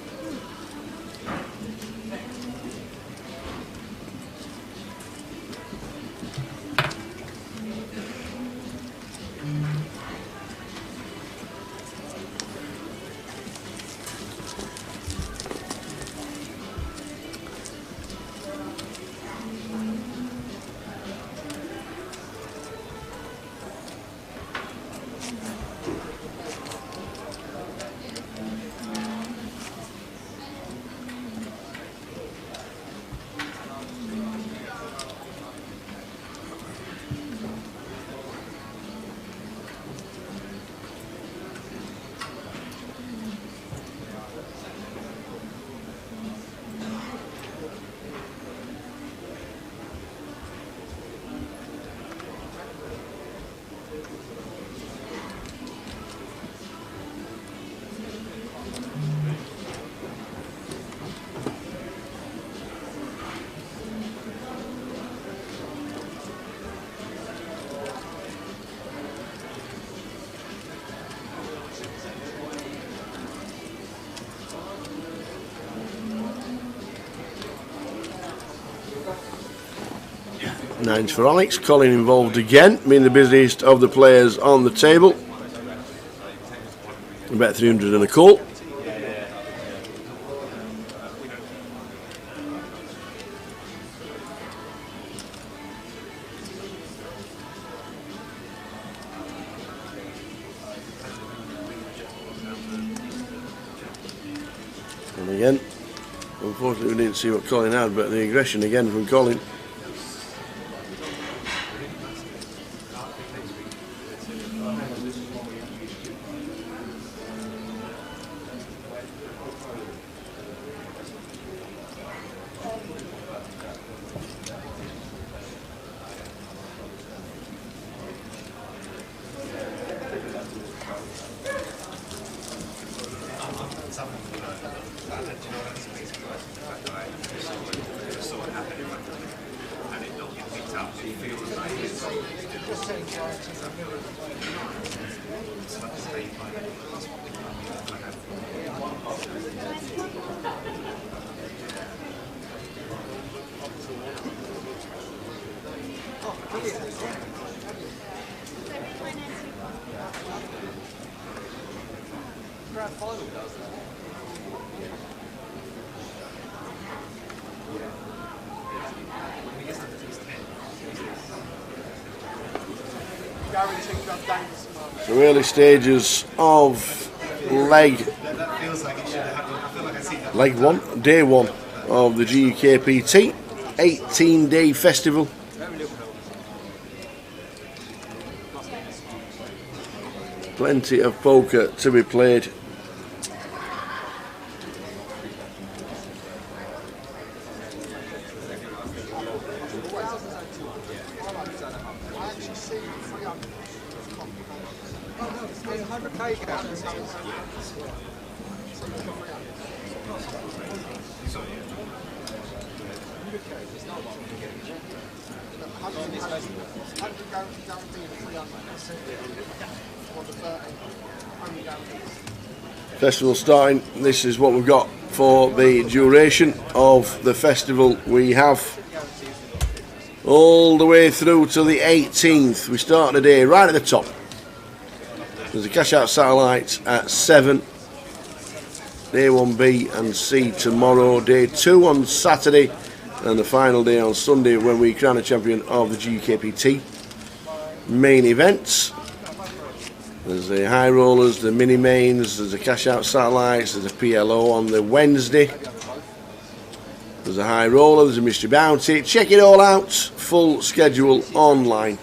Nines for Alex. Colin involved again, being the busiest of the players on the table. About 300 and a call. And again, unfortunately we didn't see what Colin had, but the aggression again from Colin. So early stages of leg 1, day 1 of the GUKPT 18-day festival. Plenty of poker to be played. Festival starting. This is what we've got for the duration of the festival. We have all the way through to the 18th. We start the day right at the top. There's a cash out satellite at 7. Day 1B and C tomorrow. Day 2 on Saturday. And the final day on Sunday when we crown the champion of the GUKPT. Main events. There's the high rollers, the mini mains, there's the cash out satellites, there's a PLO on the Wednesday. There's a high roller, there's a mystery bounty. Check it all out. Full schedule online.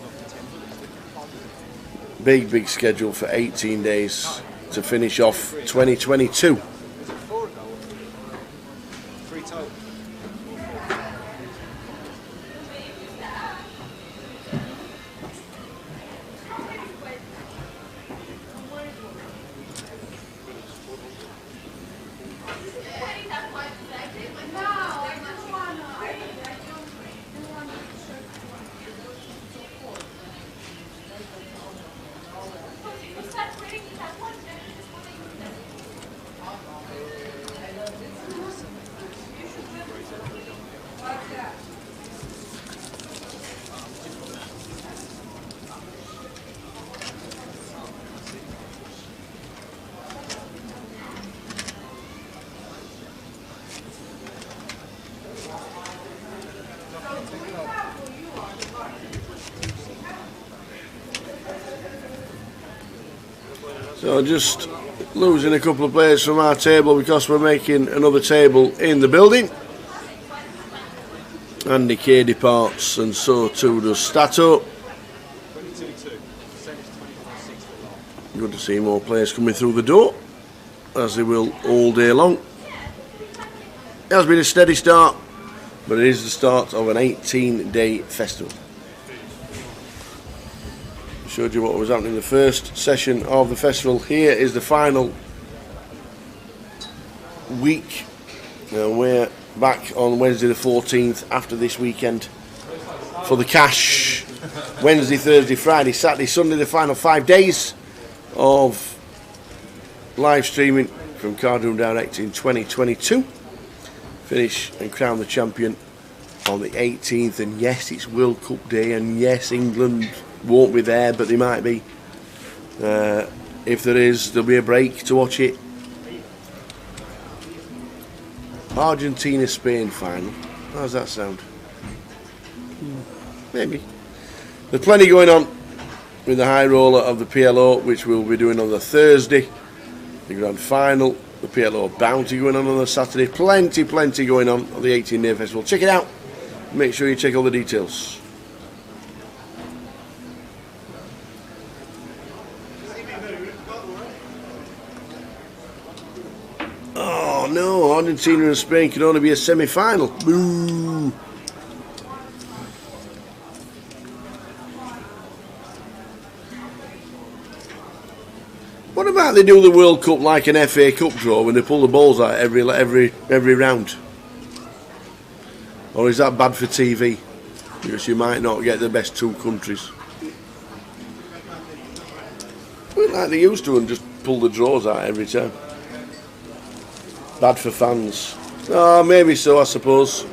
Big schedule for 18 days to finish off 2022. So just losing a couple of players from our table because we're making another table in the building. Andy K departs and so too does Stato. Good to see more players coming through the door, as they will all day long. It has been a steady start, but it is the start of an 18-day festival. Showed you what was happening in the first session of the festival. Here is the final week, and we're back on Wednesday the 14th after this weekend for the cash. Wednesday, Thursday, Friday, Saturday, Sunday, the final 5 days of live streaming from Card Room Direct in 2022. Finish and crown the champion on the 18th, and yes, it's World Cup Day, and yes, England won't be there, but they might be. If there is, there'll be a break to watch it. Argentina-Spain final. How does that sound? Maybe. There's plenty going on with the high roller of the PLO, which we'll be doing on the Thursday. The grand final, the PLO bounty going on the Saturday. Plenty going on the 18-day festival. Check it out. Make sure you check all the details. Oh no, Argentina and Spain can only be a semi-final. Boo! What about they do the World Cup like an FA Cup draw when they pull the balls out every round? Or is that bad for TV? Because you might not get the best two countries. Like they used to and just pull the draws out every time. Bad for fans. Oh, maybe so, I suppose.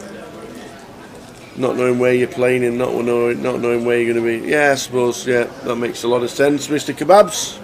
Not knowing where you're playing and not knowing where you're going to be. Yeah, I suppose, yeah, that makes a lot of sense, Mr. Kebabs.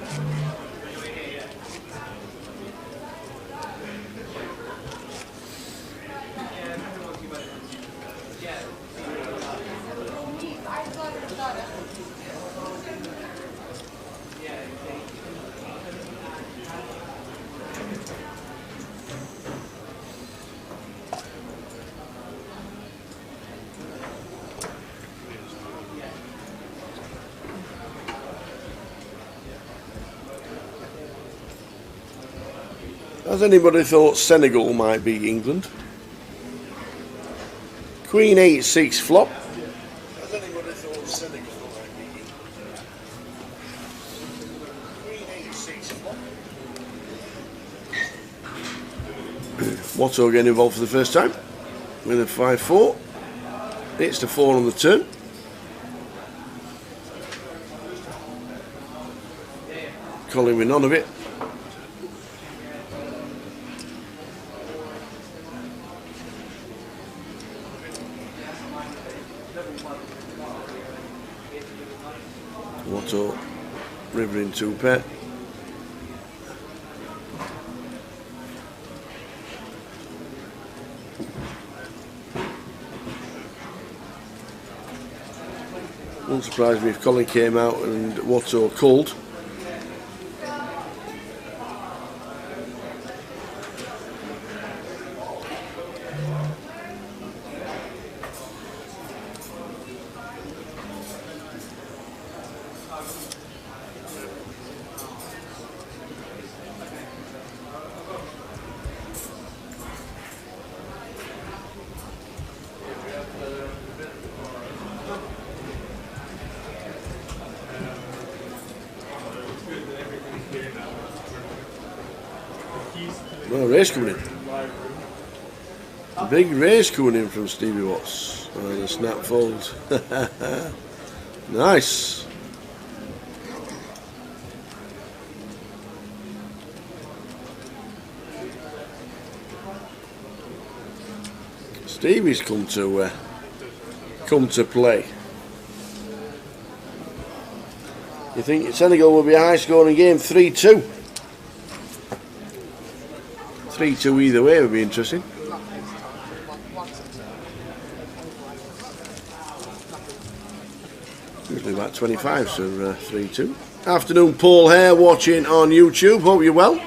Has anybody thought Senegal might beat England? Queen 8-6 flop. Has anybody thought Senegal might beat England? Queen 8-6 flop. Watto getting involved for the first time with a 5-4. It's the 4 on the turn. Colin with none of it. Watto, river in 2 pair. Wouldn't surprise me if Colin came out and Watto called. Well, a race coming in. A big race coming in from Stevie Watts. Oh, the snap fold. Nice. Stevie's come to play. You think Senegal will be a high scoring game? 3-2. 3-2 either way would be interesting. Usually about 25, so 3-2. Afternoon, Paul Hare watching on YouTube. Hope you're well.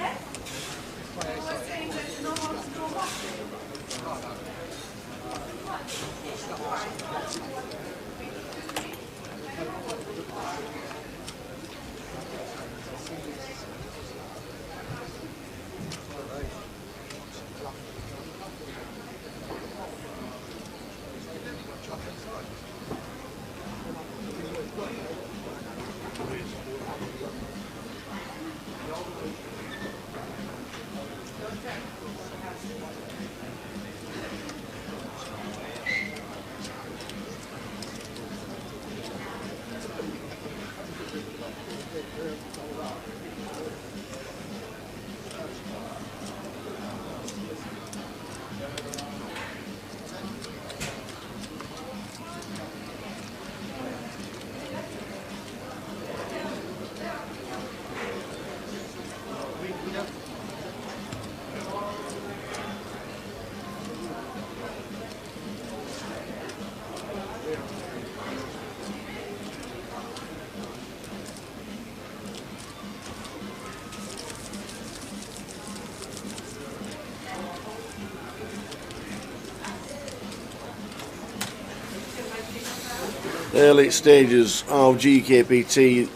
early stages of GUKPT,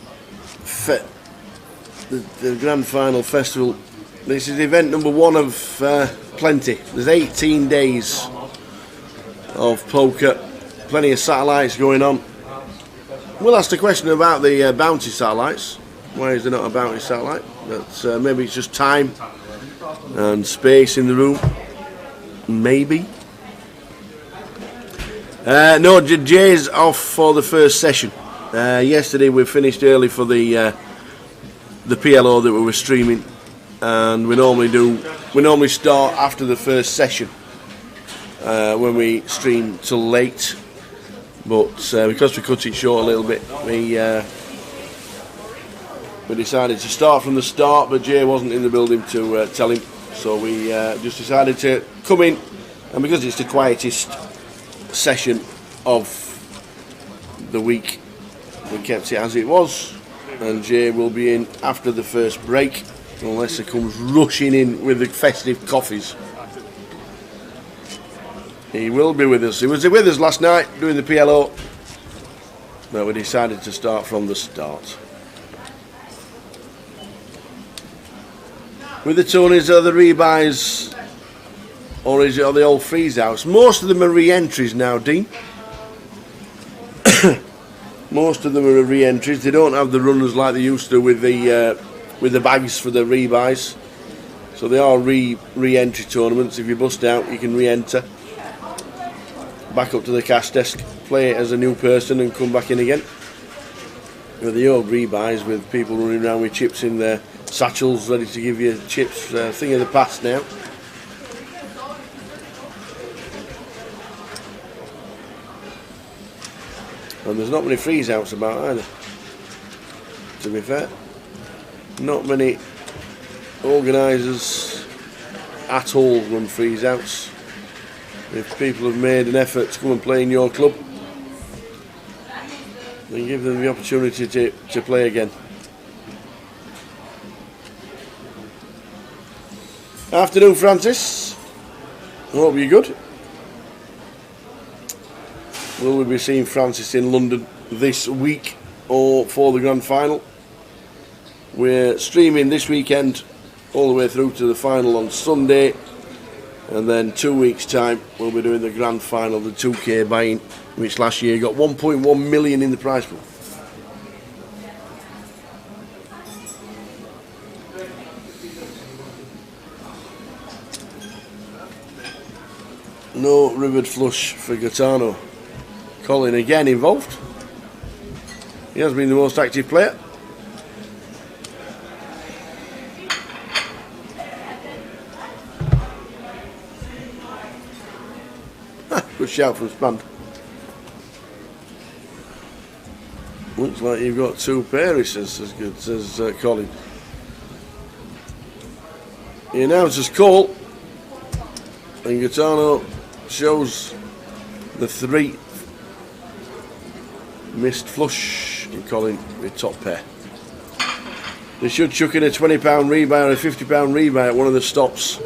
the Grand Final Festival. This is event number 1 of plenty. There's 18 days of poker, plenty of satellites going on. We'll ask the question about the bounty satellites. Why is there not a bounty satellite? That's, maybe it's just time and space in the room. Maybe. No, Jay's off for the first session. Yesterday we finished early for the PLO that we were streaming, and we normally start after the first session when we stream till late. But because we cut it short a little bit, we decided to start from the start, but Jay wasn't in the building to tell him, so we just decided to come in, and because it's the quietest session of the week, we kept it as it was, and Jay will be in after the first break, unless he comes rushing in with the festive coffees. He will be with us. He was with us last night doing the PLO, but we decided to start from the start. With the Tonys, are the rebuys, or are the old freeze outs? Most of them are re-entries now, Dean. Most of them are re-entries. They don't have the runners like they used to with the bags for the rebuys. So they are re-entry tournaments. If you bust out, you can re-enter. Back up to the cash desk, play it as a new person, and come back in again. With the old rebuys, with people running around with chips in their satchels ready to give you chips, thing of the past now. And there's not many freeze outs about either, to be fair. Not many organisers at all run freeze outs. If people have made an effort to come and play in your club, then give them the opportunity to play again. Afternoon, Francis. Hope you're good. Will we be seeing Francis in London this week or for the grand final? We're streaming this weekend all the way through to the final on Sunday, and then 2 weeks' time we'll be doing the grand final, the 2K buy-in, which last year got 1.1 million in the prize pool. No rivered flush for Gaetano. Colin again involved. He has been the most active player. Good shout from Spand. Looks like you've got 2 pair, he says Colin. He announces call, and Gaetano shows the 3 missed flush, and Colin with top pair. They should chuck in a £20 rebuy or a £50 rebuy at one of the stops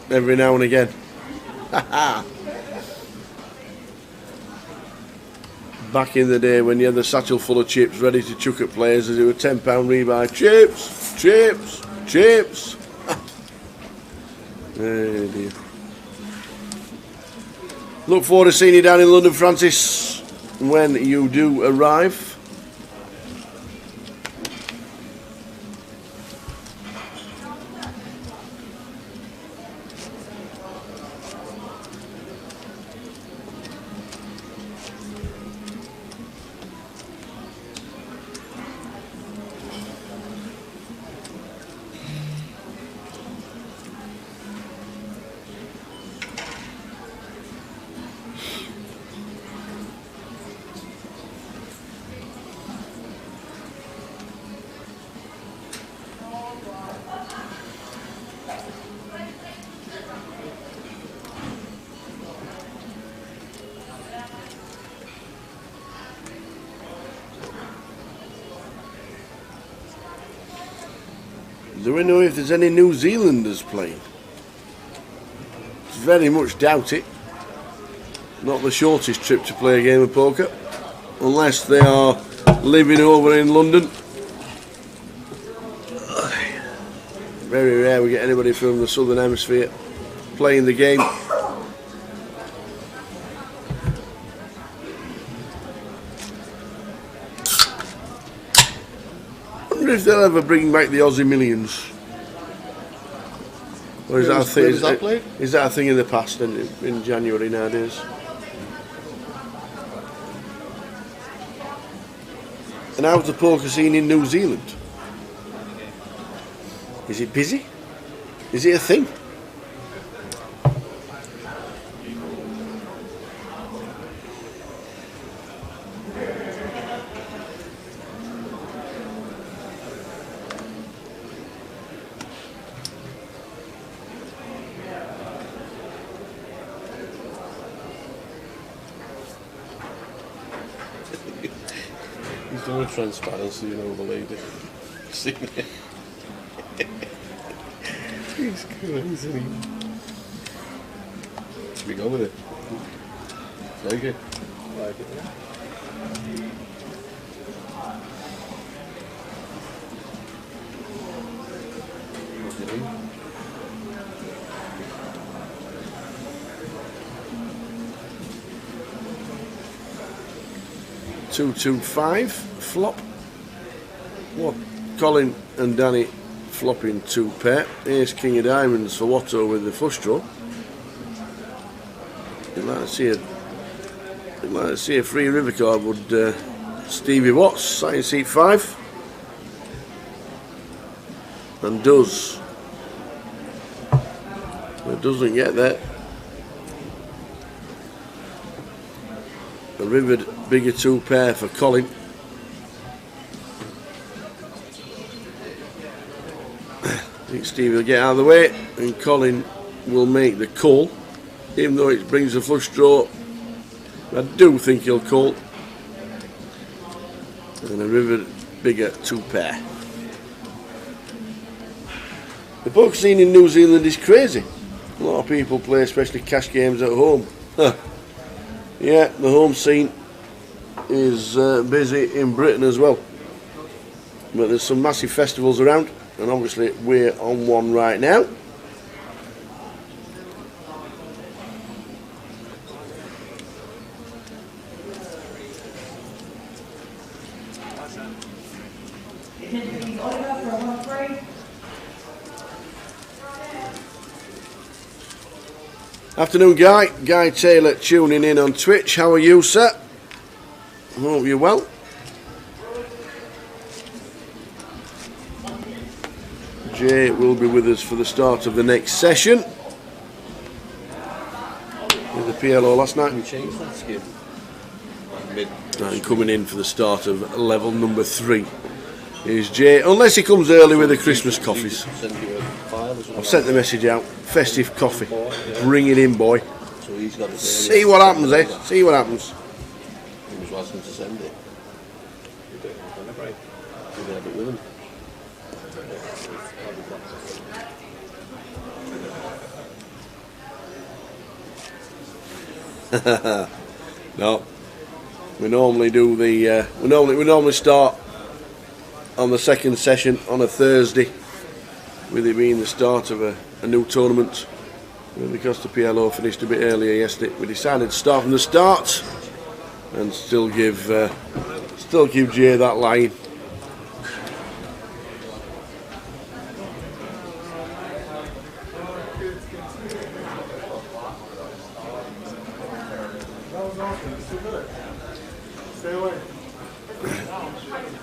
every now and again. Back in the day when you had the satchel full of chips ready to chuck at players, as it were £10 rebuy. Chips, chips, chips. Oh dear. Look forward to seeing you down in London, Francis, when you do arrive. Do we know if there's any New Zealanders playing? Very much doubt it. Not the shortest trip to play a game of poker. unless they are living over in London. Very rare we get anybody from the Southern Hemisphere playing the game. I wonder if they'll ever bring back the Aussie Millions. Or is that a thing? Is that a thing in the past in January nowadays? And how's the poker scene in New Zealand? Is it busy? Is it a thing? He's doing transparency, you know, the lady. See me? He's crazy. Should we go with it? Like it? Like it, yeah. Okay. 2-2-5 flop. What? Colin and Danny flopping 2 pair. Ace King of Diamonds for Watto with the flush draw. I'd like to see a free river card. Would Stevie Watts sitting seat 5 and does. It doesn't get there. A rivered bigger 2 pair for Colin. I think Stevie will get out of the way and Colin will make the call, even though it brings a flush draw. I do think he'll call. And a rivered bigger 2 pair. The poker scene in New Zealand is crazy. A lot of people play, especially cash games at home. Yeah, the home scene is busy in Britain as well. But there's some massive festivals around, and obviously we're on one right now. Afternoon, Guy Taylor tuning in on Twitch. How are you, sir? I hope you're well. Jay will be with us for the start of the next session. With the PLO last night. We changed that skin. Mid. And coming in for the start of level number 3 is Jay, unless he comes early with the Christmas coffees. I've sent the message out. Festive coffee. Bring it in, boy. So he's got to see what happens, eh? See what happens. He was asking to send it. You don't have a break. You can have it with him. No. We normally do the we normally start on the second session on a Thursday, with it being the start of a new tournament. And because the PLO finished a bit earlier yesterday, we decided to start from the start and still give Jay that line.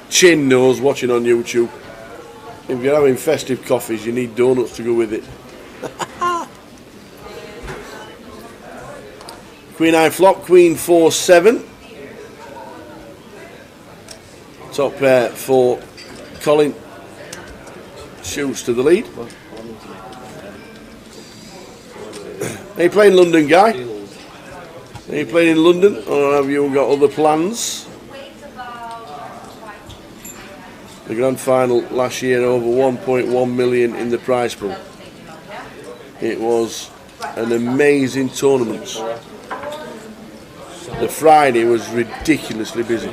Chin knows, watching on YouTube, if you're having festive coffees, you need donuts to go with it. Queen High flop, Queen 4-7. Top pair for Colin. Shoots to the lead. Are you playing London, Guy? Are you playing in London, or have you got other plans? The grand final last year, over 1.1 million in the prize pool. It was an amazing tournament. The Friday was ridiculously busy.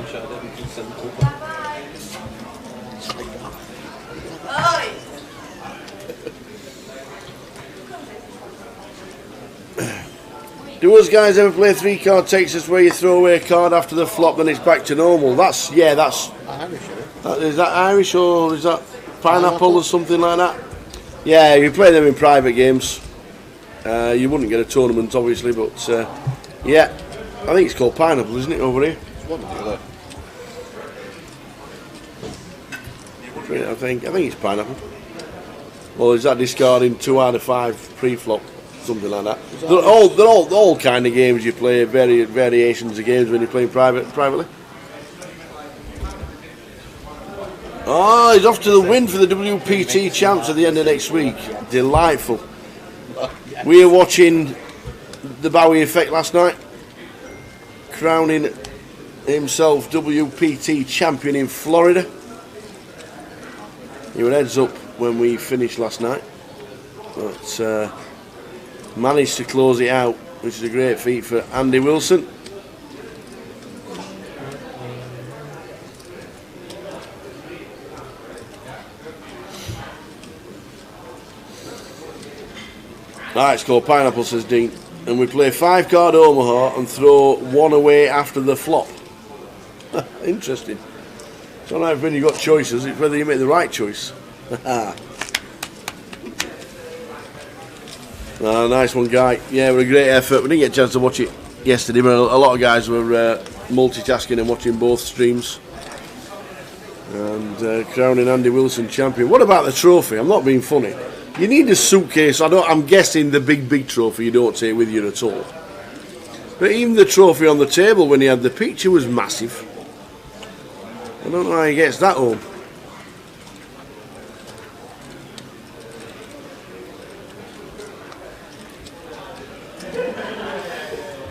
Do us guys ever play 3-card Texas where you throw away a card after the flop, then it's back to normal? That's Irish, is that Irish or is that pineapple or something like that? Yeah, you play them in private games. You wouldn't get a tournament, obviously, but yeah, I think it's called pineapple, isn't it, over here? It's one or the other. I think it's pineapple. Or is that discarding 2 out of 5 pre-flop, something like that? They're all kind of games you play, variations of games when you're playing privately. Oh, he's off to the win for the WPT champs at the end of next week. Delightful. We were watching the Bowie effect last night, crowning himself WPT champion in Florida. He was heads up when we finished last night, but managed to close it out, which is a great feat for Andy Wilson. Right, it's called pineapple, says Dean, and we play 5-card Omaha and throw 1 away after the flop. Interesting. It's not like when you've got choices, it's whether you make the right choice. Nice one, Guy. Yeah, it was a great effort. We didn't get a chance to watch it yesterday, but a lot of guys were multitasking and watching both streams. And crowning Andy Wilson champion. What about the trophy? I'm not being funny. You need a suitcase. I'm guessing the big trophy you don't take with you at all. But even the trophy on the table when he had the picture was massive. I don't know how he gets that home.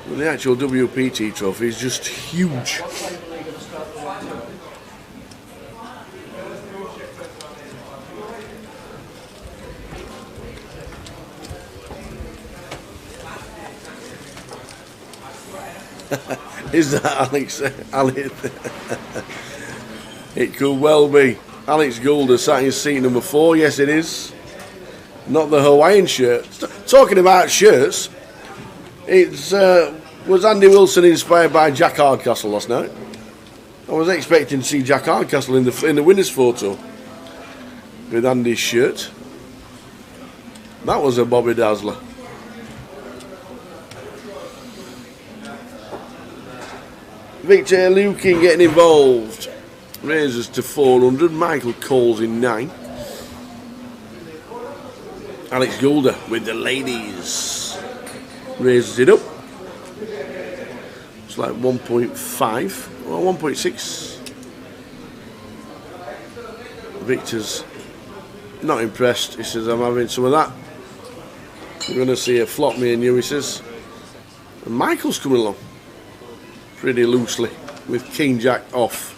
Well, the actual WPT trophy is just huge. Is that Alex? It could well be. Alex Goulder sat in seat number 4. Yes, it is. Not the Hawaiian shirt. Talking about shirts, was Andy Wilson inspired by Jack Hardcastle last night? I was expecting to see Jack Hardcastle in the winner's photo with Andy's shirt. That was a Bobby Dazzler. Victor Lukin getting involved. Raises to 400. Michael Coles in 9. Alex Goulder with the ladies. Raises it up. It's like 1.5 or 1.6. Victor's not impressed. He says, I'm having some of that. We're going to see a flop, me and you, he says. And Michael's coming along pretty loosely with King Jack off.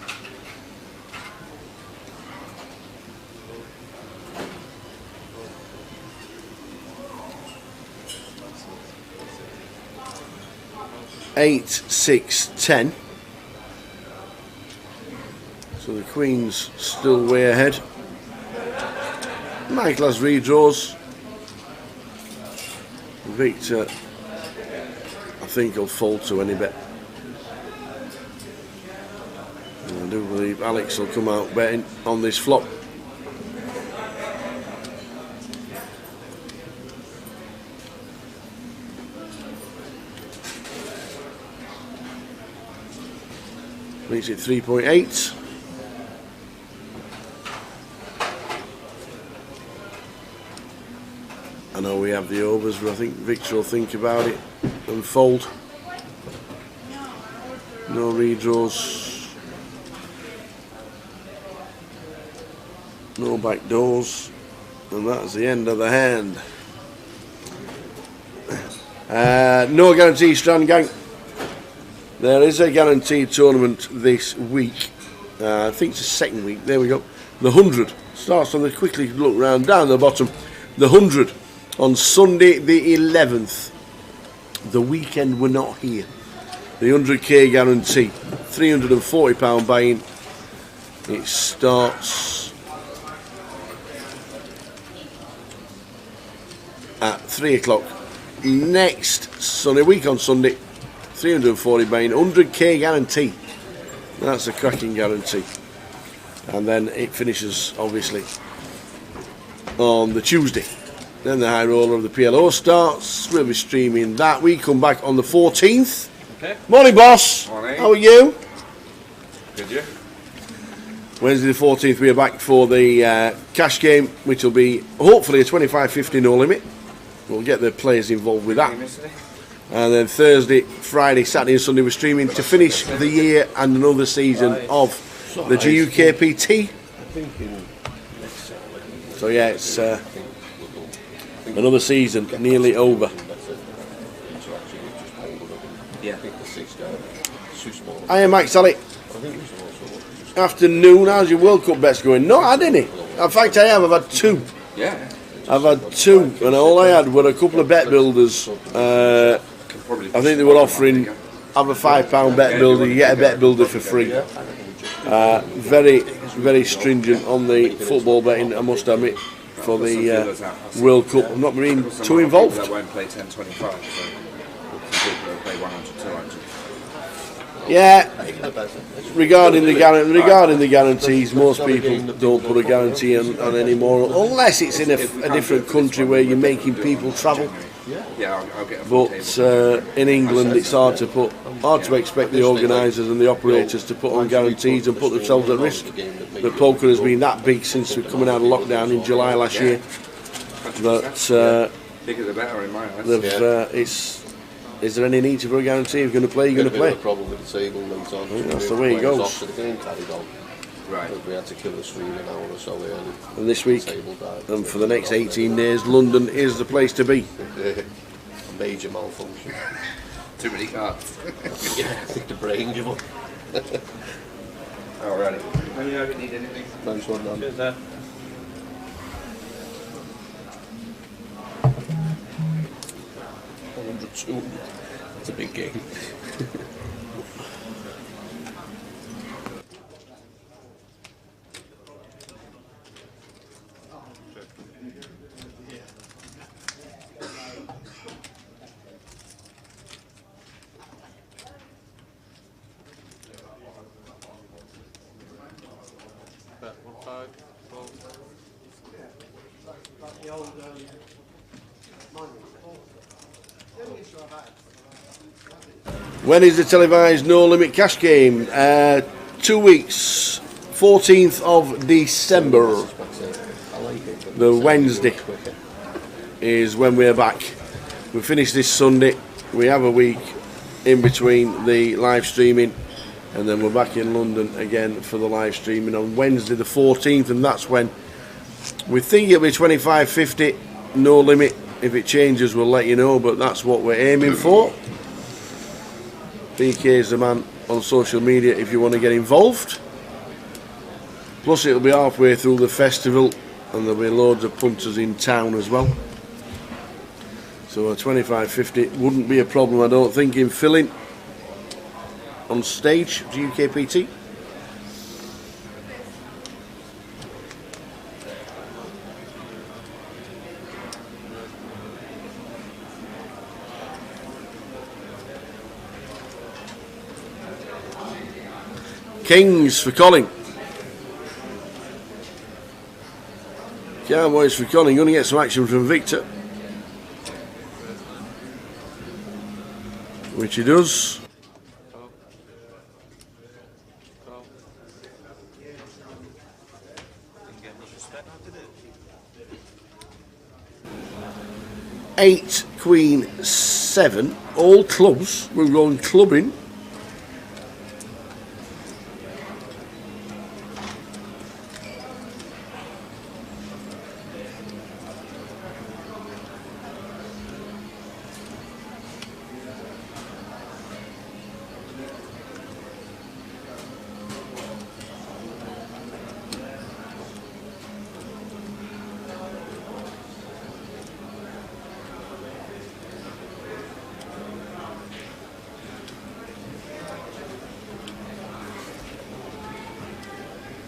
Eight, 6, 10. So the Queen's still way ahead. Michael has redraws. Victor, I think he'll fold to any bet. I do believe Alex will come out betting on this flop. Makes it 3.8. I know we have the overs, but I think Victor will think about it and fold. No redraws. No back doors, and that's the end of the hand. No guarantee, Strand Gang. There is a guaranteed tournament this week. I think it's the second week. There we go. The 100 starts on the quickly look round down the bottom. The 100 on Sunday the 11th. The weekend we're not here. the 100k guarantee. £340 buy-in. It starts at 3 o'clock next Sunday, week on Sunday. 340 buy-in, 100k guarantee. That's a cracking guarantee. And then it finishes obviously on the Tuesday. Then the high roller of the PLO starts. We'll be streaming that. We come back on the 14th. Okay. Morning, boss. Morning. How are you? Did you? Wednesday the 14th, we are back for the cash game, which will be hopefully a 25-50 no limit. We'll get the players involved with that. And then Thursday, Friday, Saturday and Sunday we're streaming to finish the year and another season of the GUKPT. So yeah, it's another season nearly over. Yeah. I am Mike Sally. Afternoon, how's your World Cup bets going? Not had any. In fact, I have. I've had two. Yeah. I've had two, and all I had were a couple of bet builders. I think they were offering, have a £5 bet builder, you get a bet builder for free. Very, very stringent on the football betting, I must admit, for the World Cup. I'm not being too involved. That won't play 10-25, so some people will play 100, 200. Yeah, regarding the guarantees, most people don't put a guarantee on anymore, unless it's in a different country where you're making people travel. Yeah, I'll get a full But table. in England, it's hard to expect the organisers and the operators to put on guarantees and put themselves at risk. The poker has been that big since we're coming out of lockdown in July last year that Bigger the better in my eyes. is there any need for a guarantee? If you're going to play, you're going to play. The problem with the table later on. That's the way it goes. After the game carried on. Right. But we had to kill the stream an hour or so early. And this week, Table died. and for the next 18 days, London is the place to be. A major malfunction. Too many cards. Yeah, I think the brain give up. Alrighty. Let me know if you need anything. Nice one, Dan. Cheers, 100, 200. It's a big game. When is the televised no limit cash game? 2 weeks, 14th of December, the Wednesday is when we're back. We finish this Sunday, we have a week in between the live streaming, and then we're back in London again for the live streaming on Wednesday the 14th, and that's when we think it'll be 25-50 no limit. If it changes, we'll let you know, but that's what we're aiming for. BK is the man on social media if you want to get involved. Plus it'll be halfway through the festival and there'll be loads of punters in town as well. So a 25-50 wouldn't be a problem, I don't think, in filling on stage, GUKPT. Kings for Colin. Cowboys for Colin. Going to get some action from Victor, which he does. Eight, Queen, 7. All clubs. We're going clubbing.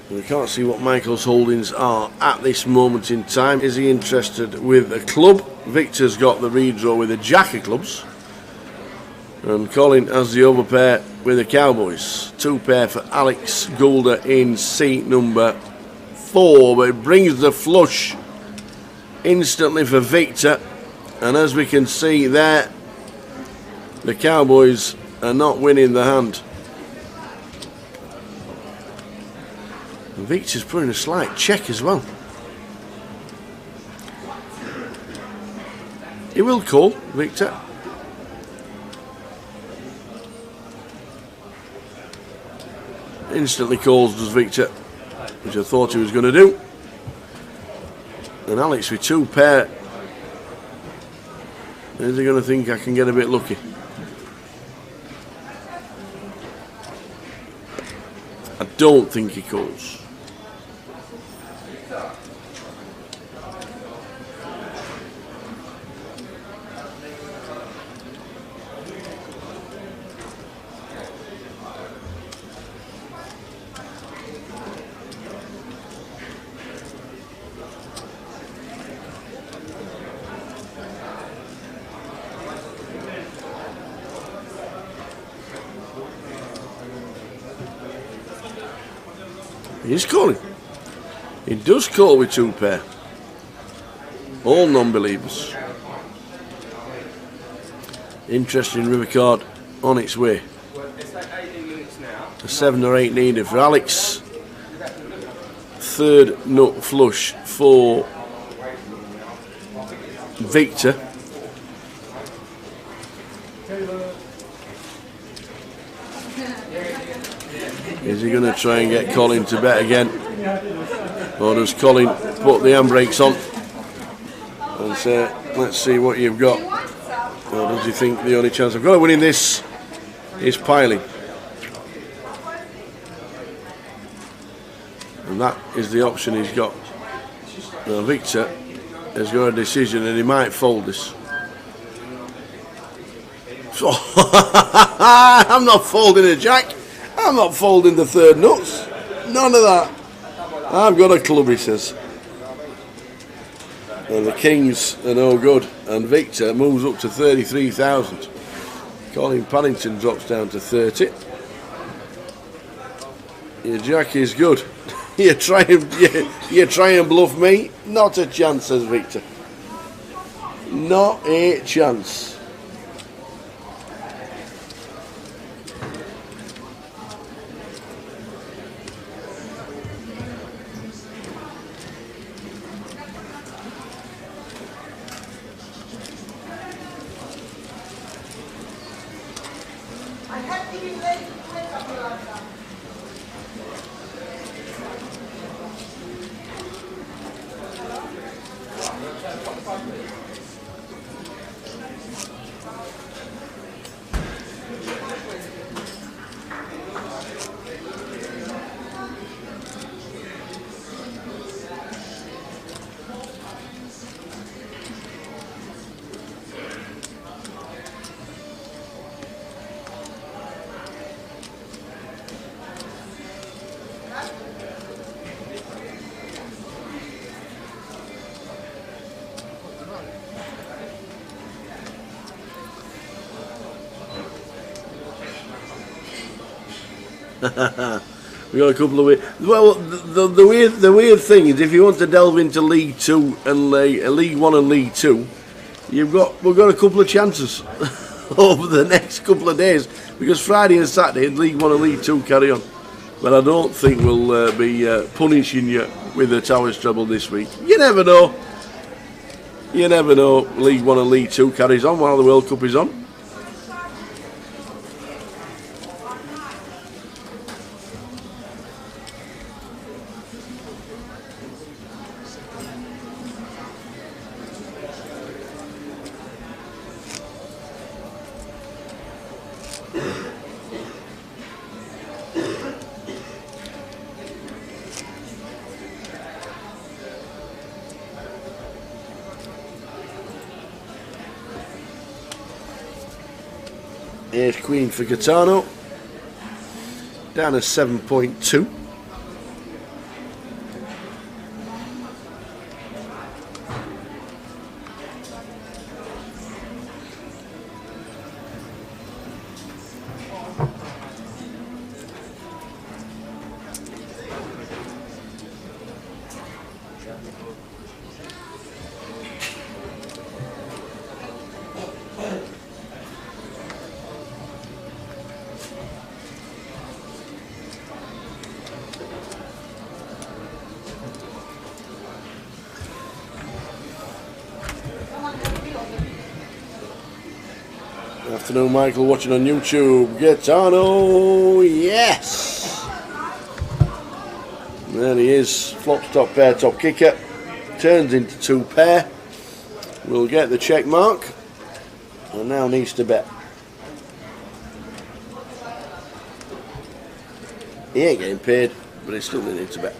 We can't see what Michael's holdings are at this moment in time. Is he interested with a club? Victor's got the redraw with a jack of clubs. And Colin has the overpair with the Cowboys. 2 pair for Alex Goulder in seat number 4. But it brings the flush instantly for Victor. And as we can see there, the Cowboys are not winning the hand. And Victor's putting a slight check as well. He will call, Victor. Instantly calls, does Victor, which I thought he was going to do. And Alex with 2 pair. Is he going to think I can get a bit lucky? I don't think he calls. He's calling. He does call with 2 pair. All non-believers. Interesting river card on its way. A 7 or 8 needed for Alex. 3rd nut flush for Victor. Is he going to try and get Colin to bet again? Or does Colin put the handbrakes on and say, let's see what you've got? Or does he think the only chance I've got of winning this is piling? And that is the option he's got. Now Victor has got a decision and he might fold this. I'm not folding a jack. I'm not folding the 3rd nuts. None of that. I've got a club, he says. And the kings are no good. And Victor moves up to 33,000. Colin Paddington drops down to 30. Your jack is good. you try and bluff me? Not a chance, says Victor. Not a chance. We got a couple of well, the weird thing is if you want to delve into League 2 and League 1 and League 2, we've got a couple of chances over the next couple of days, because Friday and Saturday League 1 and League 2 carry on. But I don't think we'll be punishing you with the Towers treble this week. You never know. You never know. League 1 and League 2 carries on while the World Cup is on. Ace Queen for Gaetano, down to 7.2. afternoon, Michael, watching on YouTube. Gaetano, yes! There he is, flops top pair, top kicker. Turns into 2 pair. We'll get the check mark. And now needs to bet. He ain't getting paid, but he still needs to bet.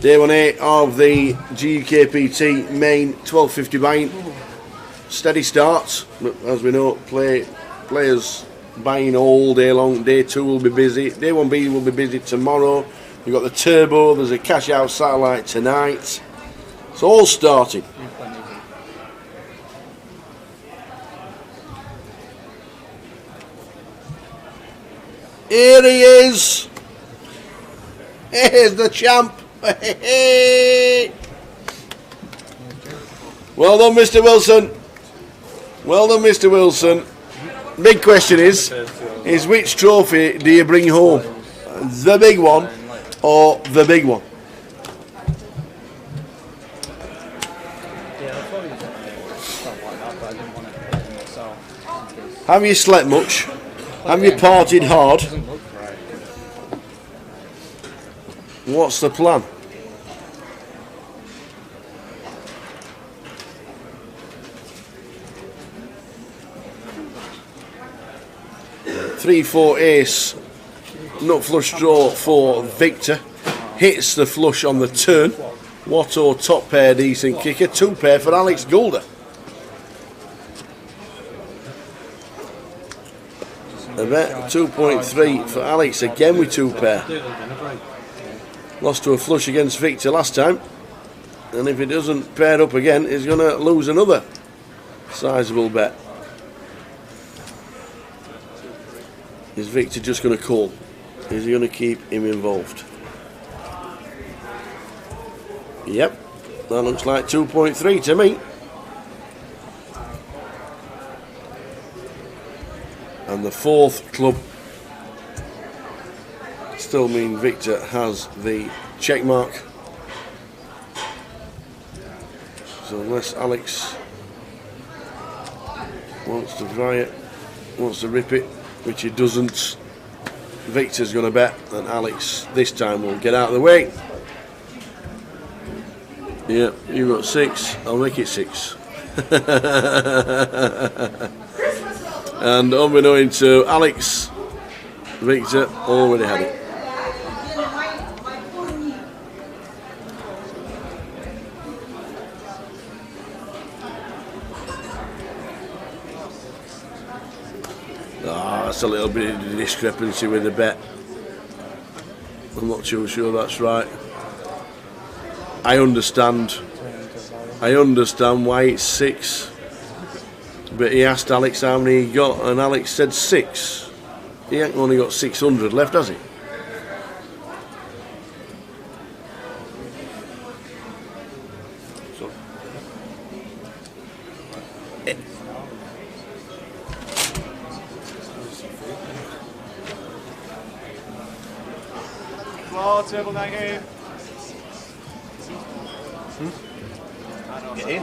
Day 1A of the GUKPT main 1250 buying. Steady starts, but as we know, players buying all day long. Day 2 will be busy. Day 1B will be busy tomorrow. You've got the turbo, there's a cash out satellite tonight. It's all starting. Here he is. Here's the champ. Well done, Mr. Wilson. Well done, Mr. Wilson. Big question is which trophy do you bring home? The big one or the big one? Have you slept much? Have you partied hard? What's the plan? Three, 4 ace, nut flush draw for Victor. Hits the flush on the turn. Watto top pair, decent kicker. 2 pair for Alex Goulder. I bet 2.3 for Alex again with 2 pair. Lost to a flush against Victor last time, and if he doesn't pair up again, he's going to lose another sizable bet. Is Victor just going to call? Is he going to keep him involved? Yep, that looks like 2.3 to me. And the 4th club still mean Victor has the check mark. So unless Alex wants to try it, wants to rip it, which he doesn't, Victor's going to bet, and Alex this time will get out of the way. Yeah, you got 6, I'll make it 6. And unbeknown to Alex, Victor already had it. That's a little bit of discrepancy with the bet. I'm not too sure that's right. I understand why it's 6, but he asked Alex how many he got, and Alex said 6. He ain't only got 600 left, has he? Table 9 game. Get in.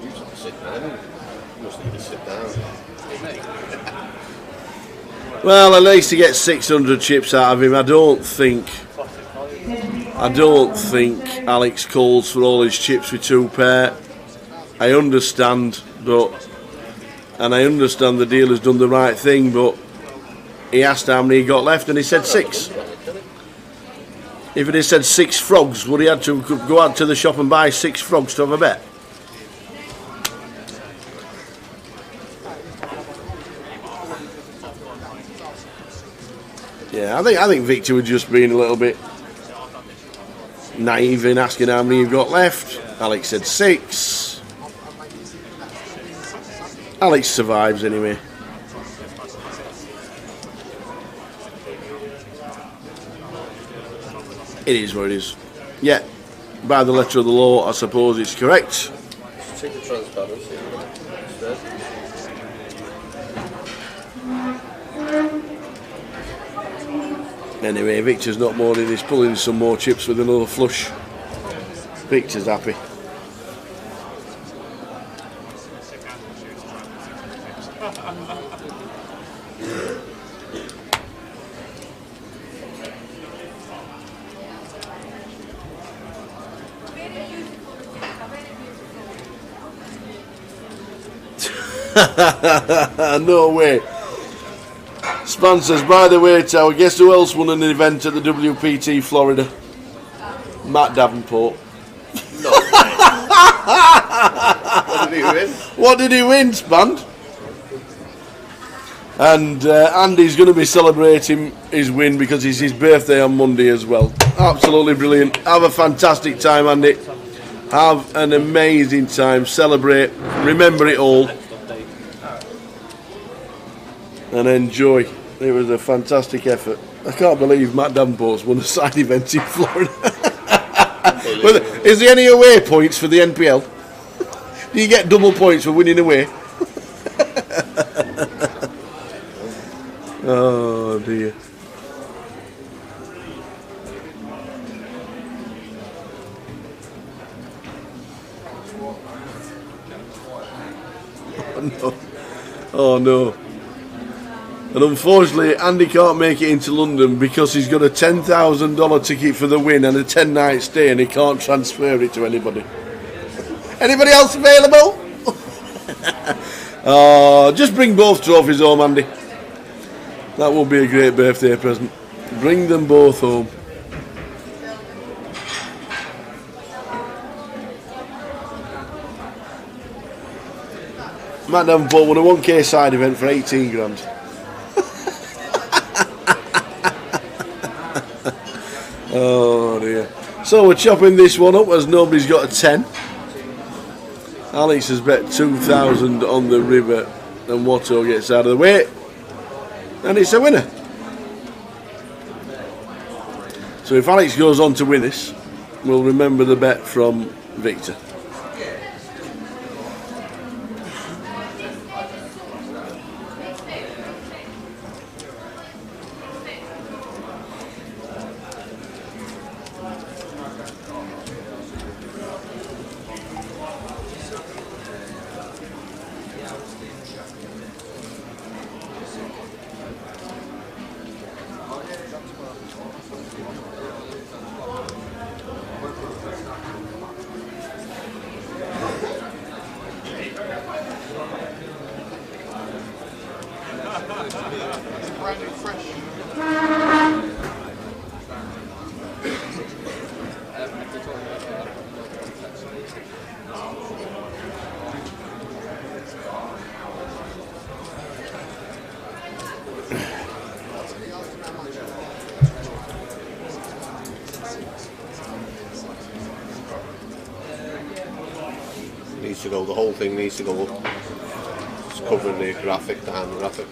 You just sit down. You must need to sit down. Well, at least he gets 600 chips out of him. I don't think Alex calls for all his chips with 2 pair. I understand, and I understand the dealer's done the right thing, but he asked how many he got left, and he said 6. If it had said 6 frogs, would he have to go out to the shop and buy 6 frogs to have a bet? Yeah, I think Victor was just being a little bit naive in asking how many you've got left. Alex said 6. Alex survives anyway. It is what it is. Yeah, by the letter of the law, I suppose it's correct. Take the transparency instead. Anyway, Victor's not moaning, he's pulling some more chips with another flush. Victor's happy. No way. Sponsors, by the way, Tower, guess who else won an event at the WPT Florida? Matt Davenport. No. What did he win? What did he win, Spand? And Andy's going to be celebrating his win because it's his birthday on Monday as well. Absolutely brilliant. Have a fantastic time, Andy. Have an amazing time. Celebrate. Remember it all. And enjoy. It was a fantastic effort. I can't believe Matt Davenport's won a side event in Florida. But is there any away points for the NPL? Do you get double points for winning away? Oh dear. Oh no. Oh no. And unfortunately, Andy can't make it into London because he's got a $10,000 ticket for the win and a 10-night stay, and he can't transfer it to anybody. Anybody else available? Oh, just bring both trophies home, Andy. That will be a great birthday present. Bring them both home. Matt Davenport won a 1K side event for 18 grand. Oh dear. So we're chopping this one up as nobody's got a 10. Alex has bet 2,000 on the river and Watto gets out of the way. And it's a winner. So if Alex goes on to win this, we'll remember the bet from Victor. Needs to go, the whole thing needs to go up. It's covering the graphic, the hand graphic.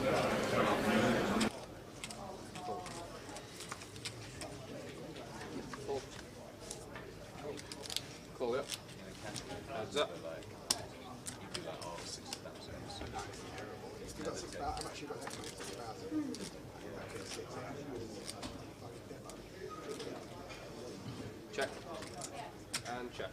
Cool, yeah. Heads up. Check. And check.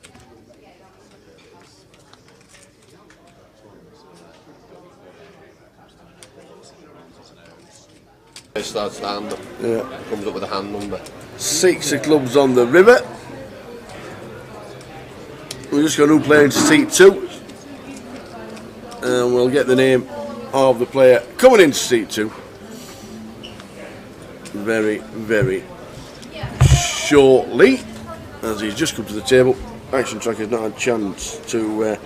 It starts the hand up. Yeah. It comes up with a hand number. 6 of clubs on the river. We're just going to play into seat 2. And we'll get the name of the player coming into seat 2. Very, very shortly. As he's just come to the table. Action Track has not had a chance to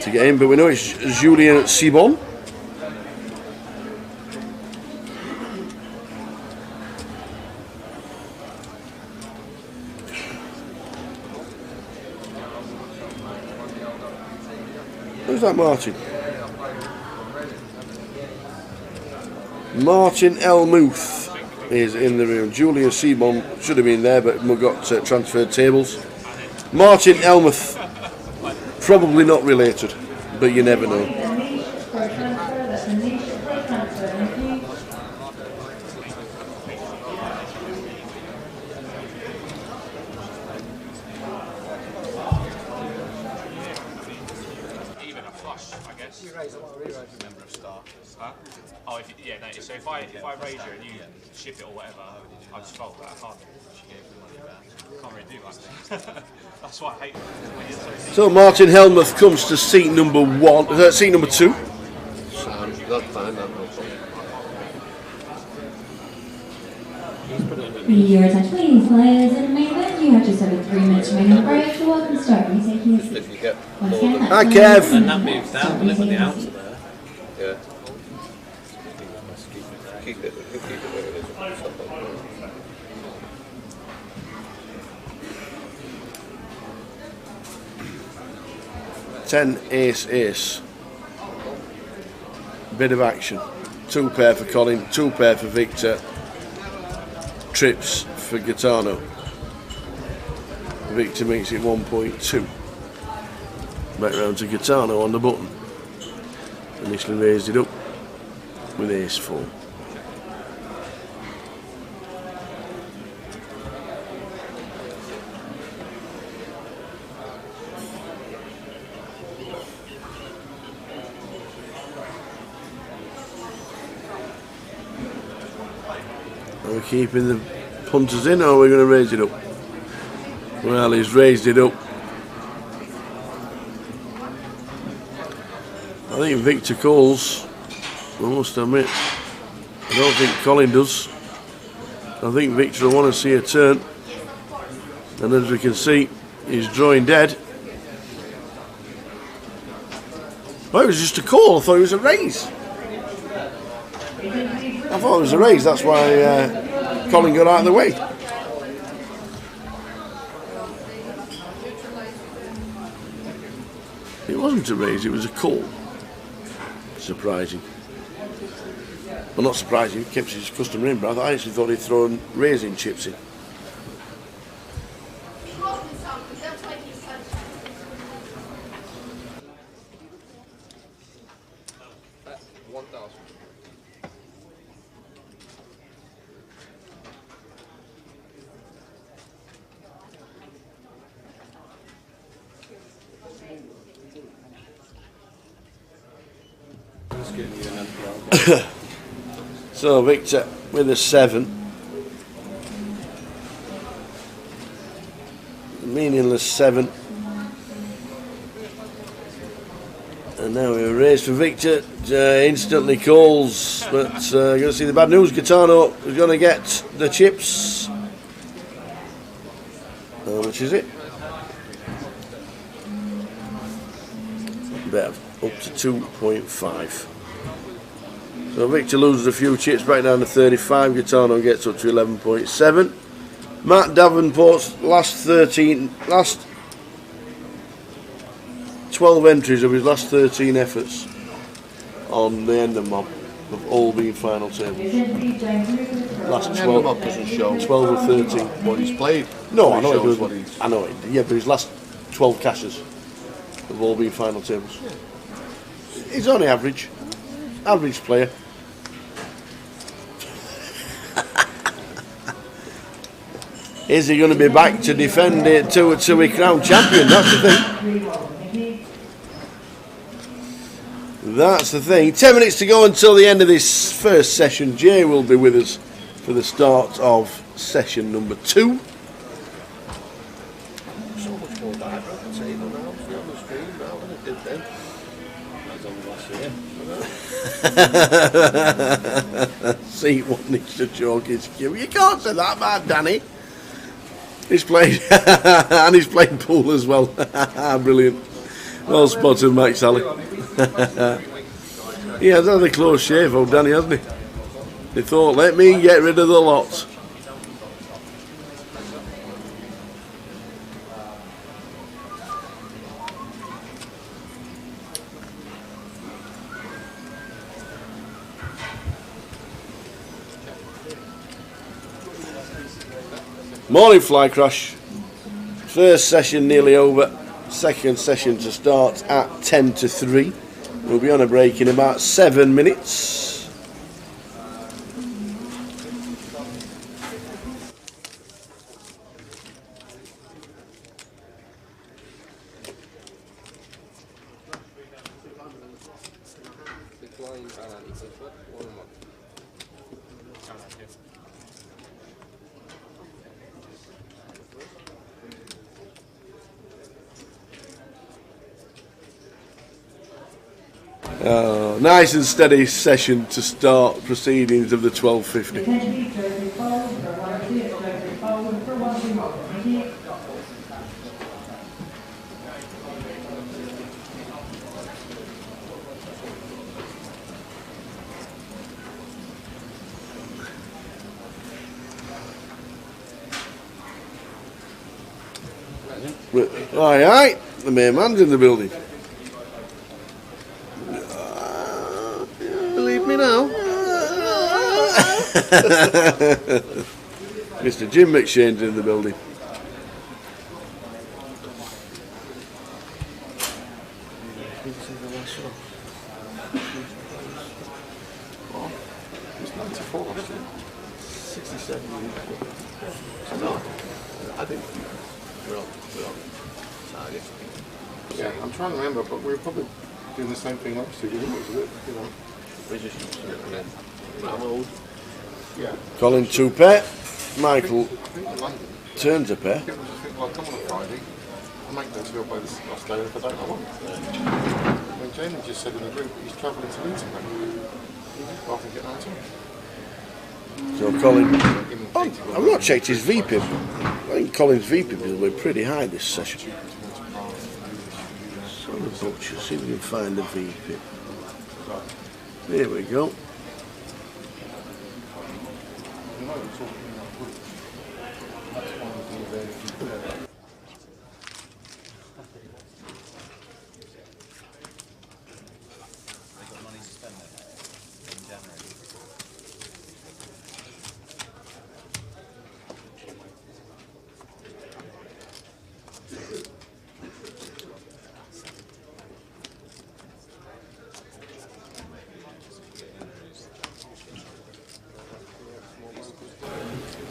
get in, but we know it's Julien Sibon. Who's that Martin? Martin Elmuth is in the room. Julian Seaborn should have been there, but we've got transferred tables. Martin Elmuth, probably not related, but you never know. Even a flush, I guess. Member of staff. Huh? Oh, if you, yeah, no, so if I raise you and you ship it or whatever, I just fold that. I can't really do that. That's why I hate it. So Martin Helmuth comes to seat number seat number 2. Sam, that's fine, that's no problem. Your attention please, ladies and gentlemen, you have just over 3 minutes remaining break. You're welcome to start retaking your seat. If you get Once again, Hi, that's Kev. And that moves down, doesn't it, when the outs are there? yeah. Keep it where it is. Stuff like that. 10 ace. Bit of action. 2 pair for Colin, 2 pair for Victor. Trips for Gaetano. Victor makes it 1.2. Back round to Gaetano on the button. Initially raised it up with ace 4. Are we keeping the punters in, or are we going to raise it up? Well, he's raised it up. I think Victor calls, I must admit. I don't think Colin does. I think Victor will want to see a turn. And as we can see, he's drawing dead. Well, it was just a call. I thought it was a raise. I thought it was a raise. That's why Colin got out of the way. It wasn't a raise, it was a call. Surprising. Well, not surprising, he kept his customer in, but I actually thought he'd thrown raising chips in. So Victor with a 7. Meaningless 7. And now we raise for Victor. Instantly calls, but you're going to see the bad news. Gaetano is going to get the chips. How much is it? About up to 2.5. So Victor loses a few chips back down to 35. Gaetano gets up to 11.7. Matt Davenport's last 12 entries of his last 13 efforts on the end of mob have all been final tables. Last 12 Mob doesn't show 12 or 13. what he's played. No, So I he know it shows doesn't. what he's. I know it. Yeah, but his last 12 cashes have all been final tables. He's only average player. Is he going to be back to defend it to a crown champion? That's the thing. That's the thing. 10 minutes to go until the end of this first session. Jay will be with us for the start of session number 2. So much more diver on the table now, on the screen now than it did then. That's on last year. See what needs to chalk his cue. You can't say that about Danny. He's played and he's played pool as well. Brilliant. Well spotted, Mike Sally. He has had a close shave, old Danny, hasn't he? He thought, let me get rid of the lot. Morning fly crash. First session nearly over. Second session to start at 10 to 3. We'll be on a break in about 7 minutes. Nice and steady session to start proceedings of the 1250. Aye, the main man's in the building. Believe me now. Mr. Jim McShane's in the building. It's 94, actually. 67. No, I think we're on target. Yeah, I'm trying to remember, but we were probably doing the same thing last year, didn't we? You know, we're just I'm old. Yeah. Colin 2 pair. Michael turns a pair. People just think, well, come on a Friday, I'll make them feel by this last day if I don't know what. When Jamie just said in the group he's travelling to Linton, rather than getting on to him. So Colin, I've not checked his VPIP. I think Colin's VPIP is way pretty high this session. So the butcher, see if we can find the VPIP. There we go.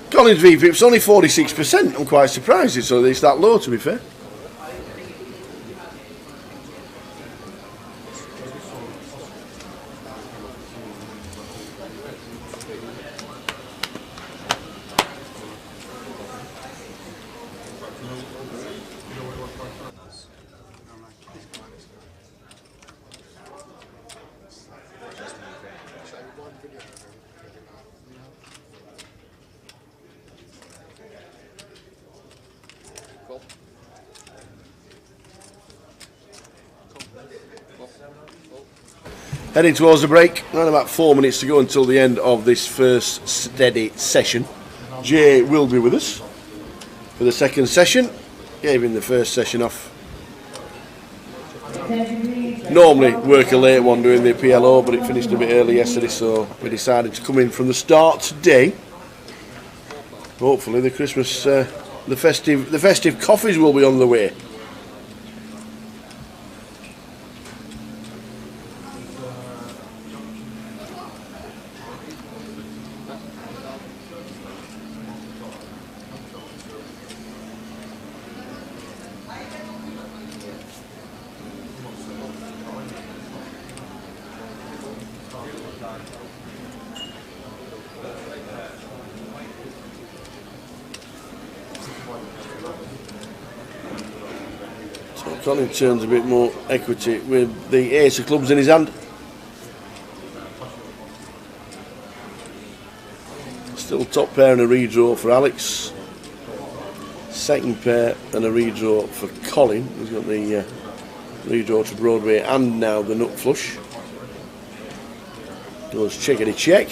Colin's VPIP's only 46%. I'm quite surprised it's that low, to be fair. Heading towards the break, around about 4 minutes to go until the end of this first steady session. Jay will be with us for the second session. Gave him the first session off. Normally work a late one doing the PLO, but it finished a bit early yesterday, so we decided to come in from the start today. Hopefully the Christmas, the festive coffees will be on the way. Colin turns a bit more equity with the ace of clubs in his hand. Still top pair and a redraw for Alex. Second pair and a redraw for Colin. He's got the redraw to Broadway and now the nut flush. Goes checkity check.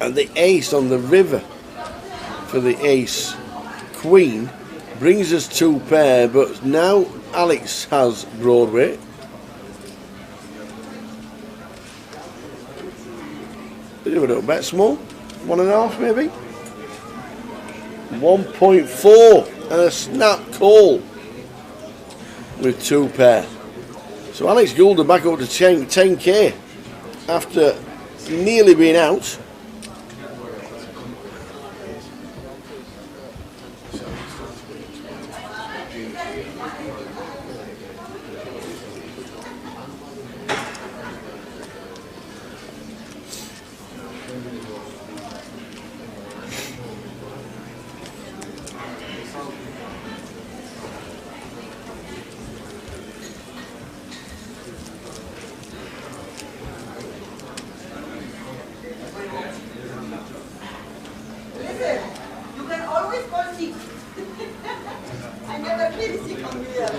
And the ace on the river for the ace queen. Brings us 2 pair, but now Alex has Broadway. Bit of a little bet small, 1.5 maybe. 1.4 and a snap call with 2 pair. So Alex Gould are back up to 10k after nearly being out. You can always call sick. I never feel sick on here.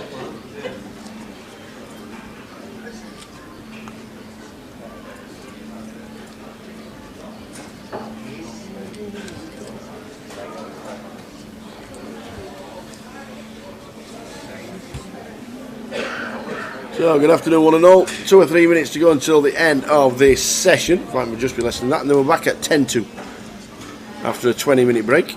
So good afternoon one and all. 2 or 3 minutes to go until the end of this session. In fact, we'll just be less than that, and then we're back at 10-2 after a 20-minute break.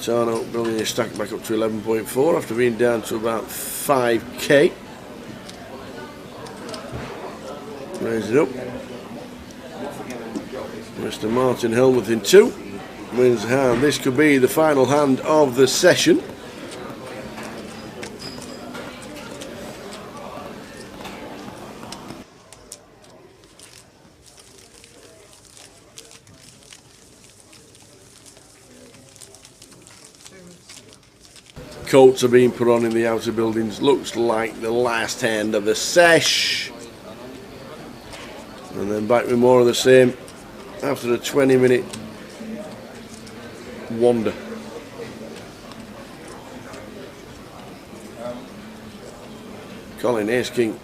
Tano building his stack back up to 11.4 after being down to about 5k. Raise it up. Mr. Martin Helmuth in 2. Wins hand. This could be the final hand of the session. Coats are being put on in the outer buildings. Looks like the last hand of the sesh. And then back with more of the same after a 20-minute wander. Colin Ace King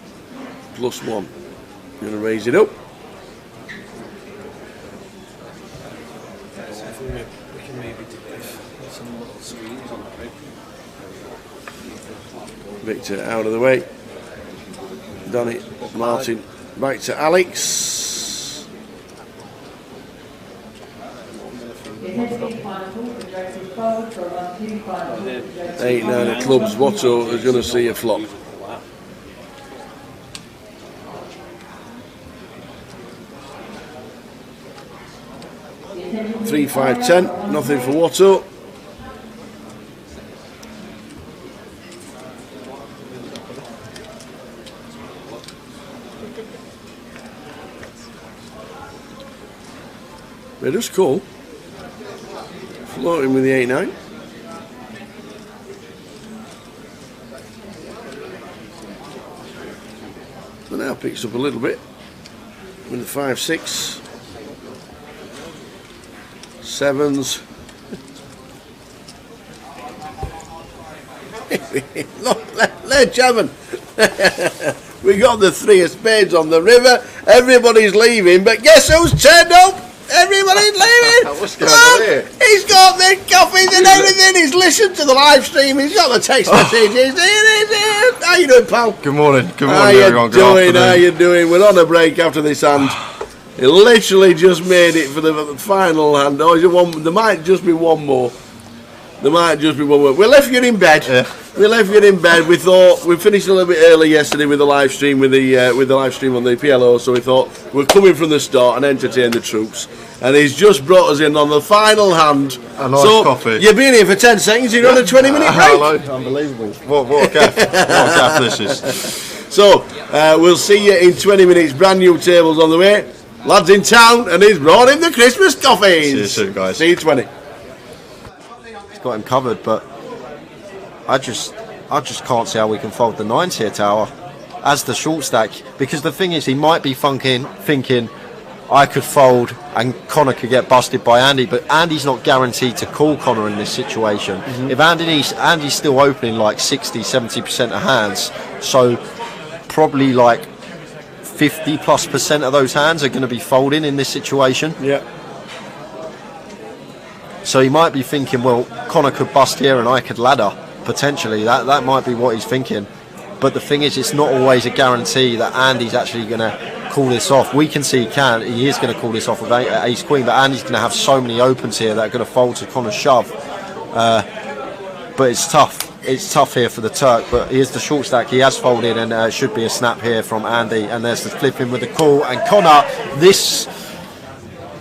+1. Going to raise it up. Victor out of the way. Donny Martin back to Alex. 8-9 of clubs. Watto is going to see a flop. 3-5-10. Nothing for Watto. It is cool. Floating with the 8-9. But now picks up a little bit with the 5-6. 7s. Look, let's jamming. We got the 3 of spades on the river. Everybody's leaving, but guess who's turned up? Everybody's leaving. What's going on here? He's got the coffees and everything. He's listened to the live stream. He's got the text messages. How you doing, pal? Good morning. Good How morning, you everyone. Good doing? afternoon. How you doing? We're on a break after this hand. He literally just made it for the final hand. Oh, is it one? There might just be one more. There might just be one more. We left you in bed. Yeah. We left you in bed. We thought we finished a little bit early yesterday with the live stream with the live stream on the PLO. So we thought we're coming from the start and entertain the troops. And he's just brought us in on the final hand. A nice so coffee. You've been here for 10 seconds. You're on a 20-minute break. Hello. Unbelievable. What a gaff. What a gaff this is. So we'll see you in 20 minutes. Brand new tables on the way. Lads in town, and he's brought in the Christmas coffees. See you soon, guys. See you 20. Got him covered, but I just can't see how we can fold the 9s here, Tower, as the short stack, because the thing is, he might be thinking I could fold and Connor could get busted by Andy, but Andy's not guaranteed to call Connor in this situation. If Andy's still opening like 60-70% of hands, so probably like 50+% of those hands are going to be folding in this situation. Yeah. So he might be thinking, well, Connor could bust here and I could ladder, potentially. That might be what he's thinking. But the thing is, it's not always a guarantee that Andy's actually going to call this off. We can see he is going to call this off with ace queen, but Andy's going to have so many opens here that are going to fold to Connor's shove. But it's tough. It's tough here for the Turk, but here's the short stack. He has folded, and it should be a snap here from Andy. And there's the flipping with the call. And Connor, this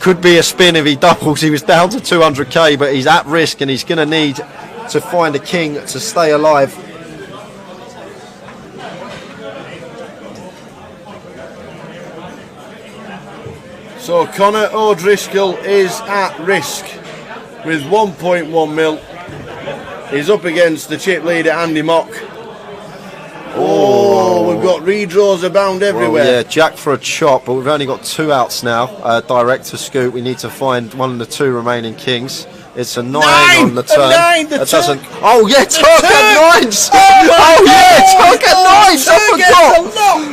could be a spin if he doubles. He was down to 200k, but he's at risk, and he's going to need to find a king to stay alive. So Connor O'Driscoll is at risk with 1.1 mil. He's up against the chip leader Andy Mock. Oh, we've got redraws abound everywhere. Well, yeah, Jack for a chop, but we've only got 2 outs now. Direct to scoop. We need to find one of the 2 remaining kings. It's a 9 on the turn. That doesn't. Oh yeah, Turk had 9s. Oh yeah, Turk had 9s.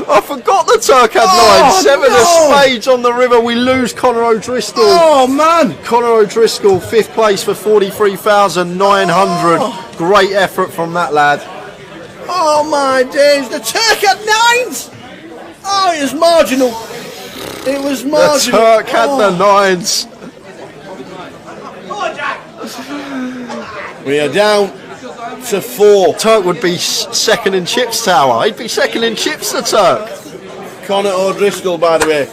I forgot the Turk had 9s. 7 of spades on the river. We lose Connor O'Driscoll. Oh man, Connor O'Driscoll, 5th place for 43,900. Great effort from that lad. oh my days, the Turk had 9s. Oh, it was marginal. It was marginal. The Turk had the 9s. We are down to 4. Turk would be second in chips tower. He'd be second in chips, the Turk. Connor O'Driscoll, by the way,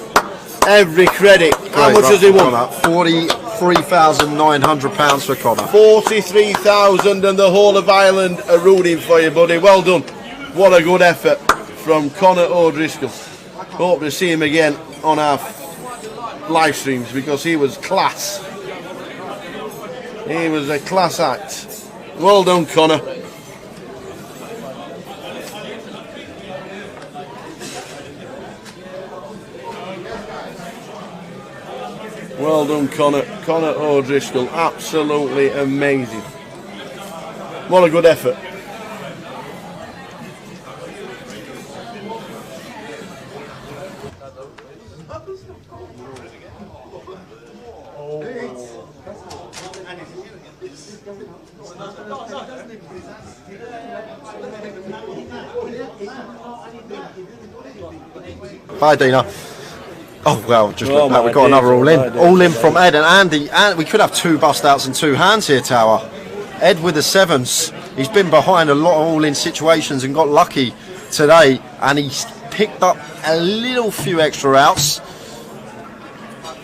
every credit. How much has he won? £43,900 for Connor. 43,000, and the whole of Ireland are rooting for you, buddy. Well done. What a good effort from Connor O'Driscoll. Hope to see him again on our live streams because he was class. He was a class act. Well done, Connor. Well done, Connor. Connor O'Driscoll, absolutely amazing. What a good effort. Bye, Dina. Oh well, just look back. We've got another all in from Ed and Andy. And we could have 2 bust outs and 2 hands here, Tower. Ed with the 7s. He's been behind a lot of all in situations and got lucky today. And he's picked up a little few extra outs.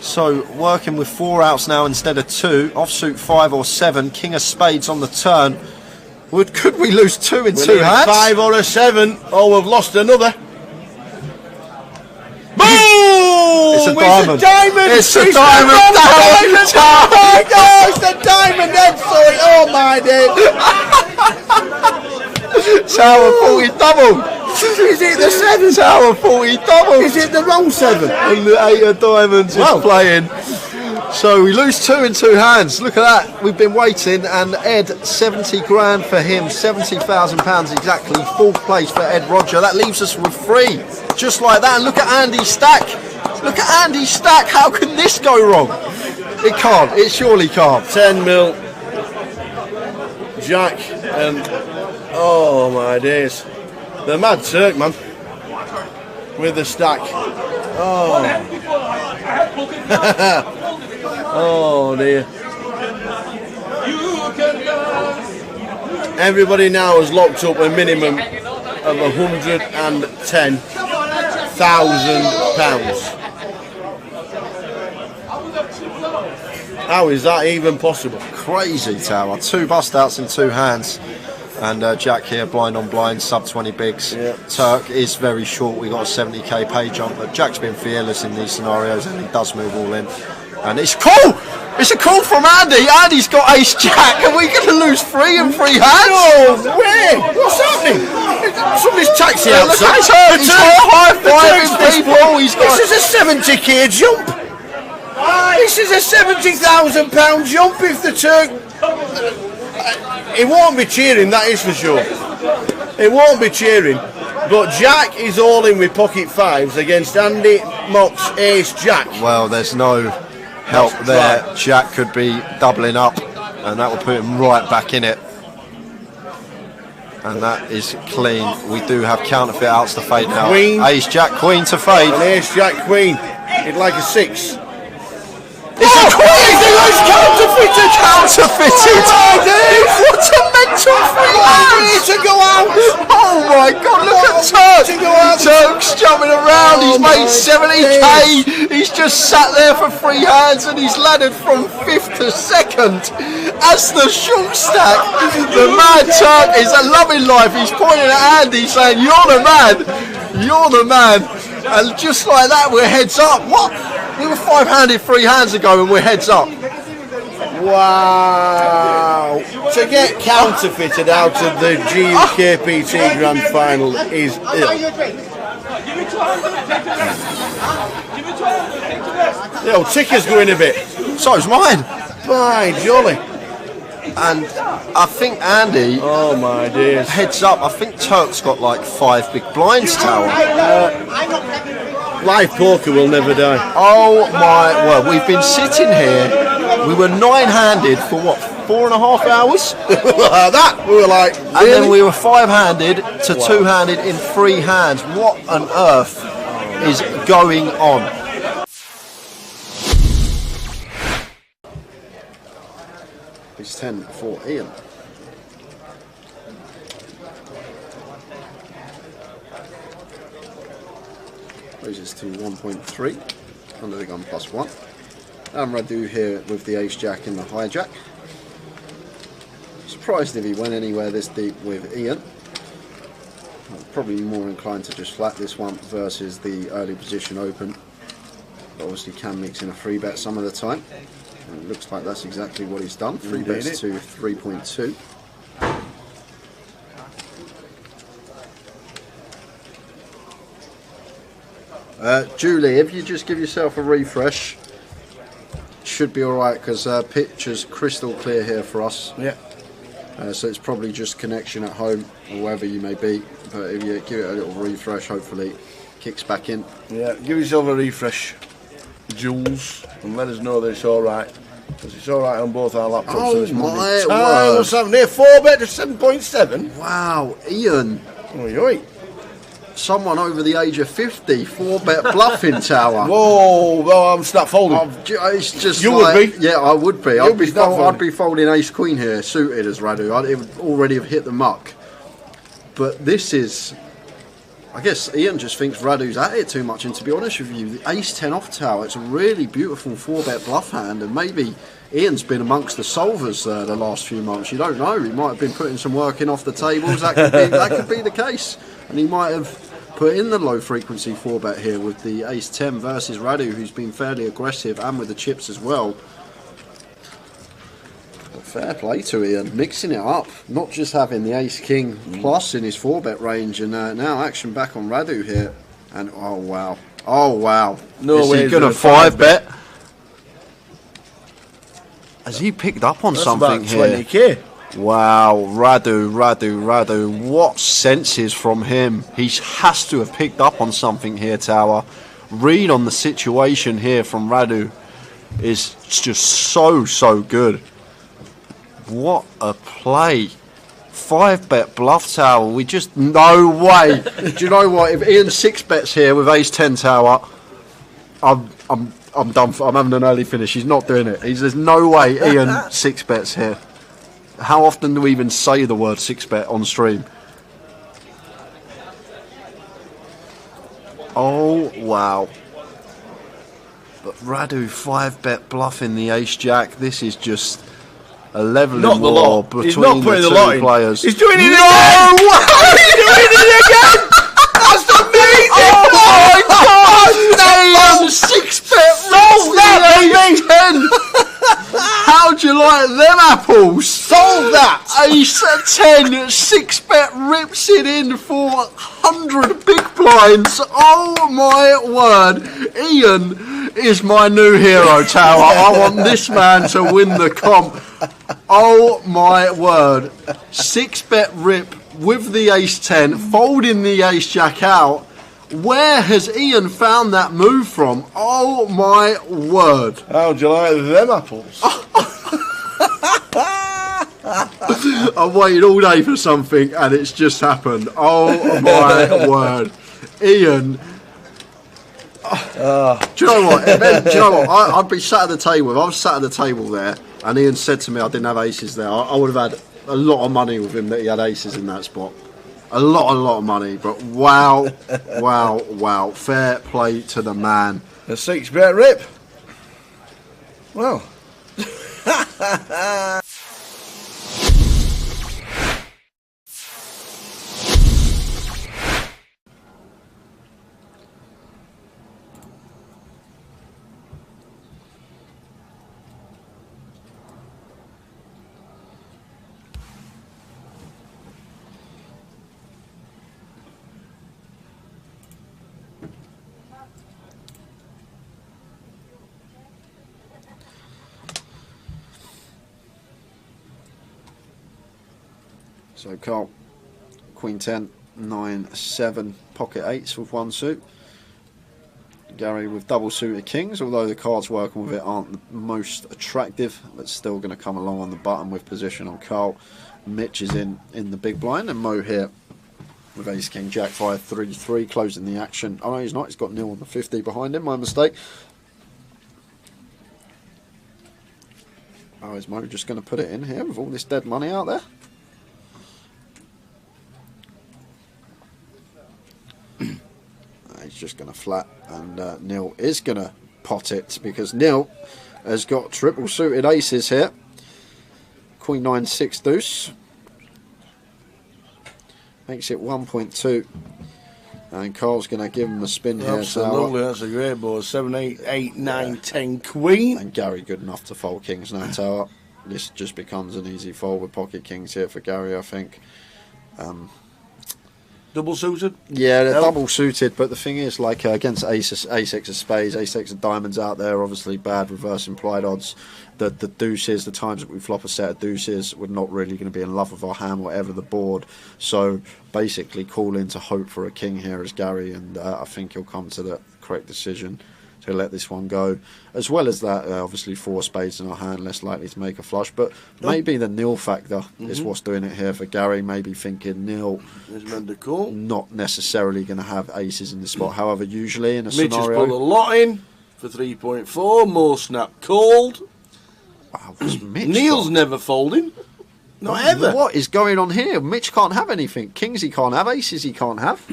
So working with 4 outs now instead of 2. Offsuit 5 or 7. King of spades on the turn. Could we lose 2 in 2 hands? 5 or a 7. Oh, we've lost another. It's a diamond. It's a diamond. Oh my God, it's a diamond head, sorry. Oh my days. Tower 40 double. Is it the 7? Tower 40 double. Is it the wrong 7? And the 8 of diamonds is playing. So we lose 2 in 2 hands. Look at that. We've been waiting, and Ed, 70 grand for him, £70,000 exactly. 4th place for Ed Roger. That leaves us with 3, just like that. And look at Andy's stack. Look at Andy's stack. How can this go wrong? It can't. It surely can't. 10 mil. Jack and oh my days. The Mad Turk, man. With the stack. Oh. Oh dear. Everybody now has locked up a minimum of £110,000. How is that even possible? Crazy, Tower. 2 bust outs in 2 hands. And Jack here, blind on blind, sub 20 bigs. Yeah. Turk is very short. We got a 70k pay jump, but Jack's been fearless in these scenarios, and he does move all in. And it's cool. It's a call from Andy. Andy's got ace jack. Are we going to lose 3 in 3 hands? No way! What's happening? Somebody's taxi outside. Look at Turk. He's high-fiving people. He's got. This is a 70k jump. This is a £70,000 jump if the Turk. He won't be cheering, that is for sure. He won't be cheering. But Jack is all in with pocket 5s against Andy Mock's ace jack. Well, there's no help there. Jack could be doubling up and that will put him right back in it. And that is clean. We do have counterfeit outs to fade now. Queen. Ace Jack Queen to fade. An Ace Jack Queen. He'd like a 6. It's a queen! It's counterfeited! Counterfeited! What a mental thing! To go out! Oh my god, look at Turk! Turk's jumping around, he's made 70k! He's just sat there for 3 hands and he's landed from 5th to 2nd. As the short stack, the man Turk is loving life. He's pointing at Andy saying, "You're the man! You're the man!" And just like that, we're heads up. What? We were 5-handed 3 hands ago and we're heads up. Wow! To get counterfeited out of the GUKPT Grand Final is ill. Yo, ticker's going a bit. So's mine. By jolly. And I think Andy, oh my dears, heads up. I think Turk's got like 5 big blinds tower. Live poker will never die. Oh my word, we've been sitting here, we were 9-handed for what, 4.5 hours? That, we were like, really? And then we were 5-handed to 2-handed in 3 hands. What on earth is going on? It's 10 for Ian. Raises to 1.3 under the gun +1. And Radu here with the Ace Jack in the hijack. Surprised if he went anywhere this deep with Ian. Probably more inclined to just flat this one versus the early position open. But obviously can mix in a 3-bet some of the time. And it looks like that's exactly what he's done. 3 bets to 3.2. Julie, if you just give yourself a refresh, should be alright because picture's crystal clear here for us. Yeah. So it's probably just connection at home or wherever you may be. But if you give it a little refresh, hopefully it kicks back in. Yeah, give yourself a refresh, Jules, and let us know that it's alright. Because it's alright on both our laptops. Oh so it's my Monday. word. What's happening here? 4-bet to 7.7. Wow, Ian. Oi, oi. Someone over the age of 50, 4-bet bluffing tower. Whoa, well, I'm snap folding. It's just You like, would be? Yeah, I would be. You'd be snap folding. I'd be folding ace queen here, suited as Radu. It would already have hit the muck. But this is, I guess Ian just thinks Radu's at it too much. And to be honest with you, the ace 10 off tower, it's a really beautiful 4-bet bluff hand. And maybe Ian's been amongst the solvers the last few months. You don't know. He might have been putting some work in off the tables. That could be the case. And he might have put in the low frequency 4-bet here with the ace 10 versus Radu, who's been fairly aggressive, and with the chips as well. But fair play to Ian, mixing it up, not just having the ace king plus in his 4-bet range, and now action back on Radu here. And oh wow, No is way. he gonna 5-bet? Has he picked up on That's something about here? 20k. Wow, Radu, what senses from him. He has to have picked up on something here, Tower. Read on the situation here from Radu is just so good. What a play. 5-bet bluff tower, we just, no way. Do you know what, if Ian 6-bets here with ace 10 tower, I'm done for, I'm having an early finish. He's not doing it. There's no way Ian 6-bets here. How often do we even say the word 6-bet on stream? Oh, wow. But Radu 5-bet bluffing the ace jack. This is just a leveling Not the war lot. between He's not the putting the two lot in. players. He's doing it no again! way! He's doing it again! That's amazing! Oh my god! Ian 6-bet roll that, baby! 10! How'd you like them apples? Solve that! Ace 10, 6-bet rips it in for 100 big blinds. Oh my word. Ian is my new hero, Tower. I want this man to win the comp. Oh my word. 6-bet rip with the ace 10, folding the ace jack out. Where has Ian found that move from? Oh my word. How'd you like them apples? I've waited all day for something, and it's just happened. Oh my word, Ian! Do you know what? Do you know what? I'd be sat at the table. If I was sat at the table there, and Ian said to me I didn't have aces there, I would have had a lot of money with him that he had aces in that spot. A lot of money. But wow, wow! Fair play to the man. A 6-bet rip. Well. So Carl, Queen 10, 9, 7, pocket 8s with 1 suit. Gary with double suited kings, although the cards working with it aren't the most attractive, but still going to come along on the button with position on Carl. Mitch is in the big blind, and Mo here with ace king jack 5 3-3 closing the action. Oh no, he's not, he's got nil on the 50 behind him, my mistake. Oh, is Mo just going to put it in here with all this dead money out there? He's just going to flat, and Neil is going to pot it because Neil has got triple suited aces here. Queen 9 6 deuce makes it 1.2, and Carl's going to give him a spin here. Absolutely, that's a great board. 7 8 8 9 10 queen, and Gary good enough to fold kings now tower. This just becomes an easy fold with pocket kings here for Gary, I think. Double suited? Yeah, they're double suited, but the thing is, like against ace of spades, ace X of diamonds out there, obviously bad reverse implied odds. The deuces, the times that we flop a set of deuces, we're not really going to be in love with our hand, whatever the board. So basically, call in to hope for a king here as Gary, and I think he'll come to the correct decision to let this one go. As well as that, obviously 4 spades in our hand, less likely to make a flush. But maybe the nil factor is what's doing it here for Gary. Maybe thinking nil is meant to call. Not necessarily going to have aces in the spot. However, usually in a Mitch scenario, has put a lot in for 3.4. More snap called. Wow, what's Mitch Neil's got? never folding. Not ever. What is going on here? Mitch can't have anything. Kings he can't have. Aces he can't have.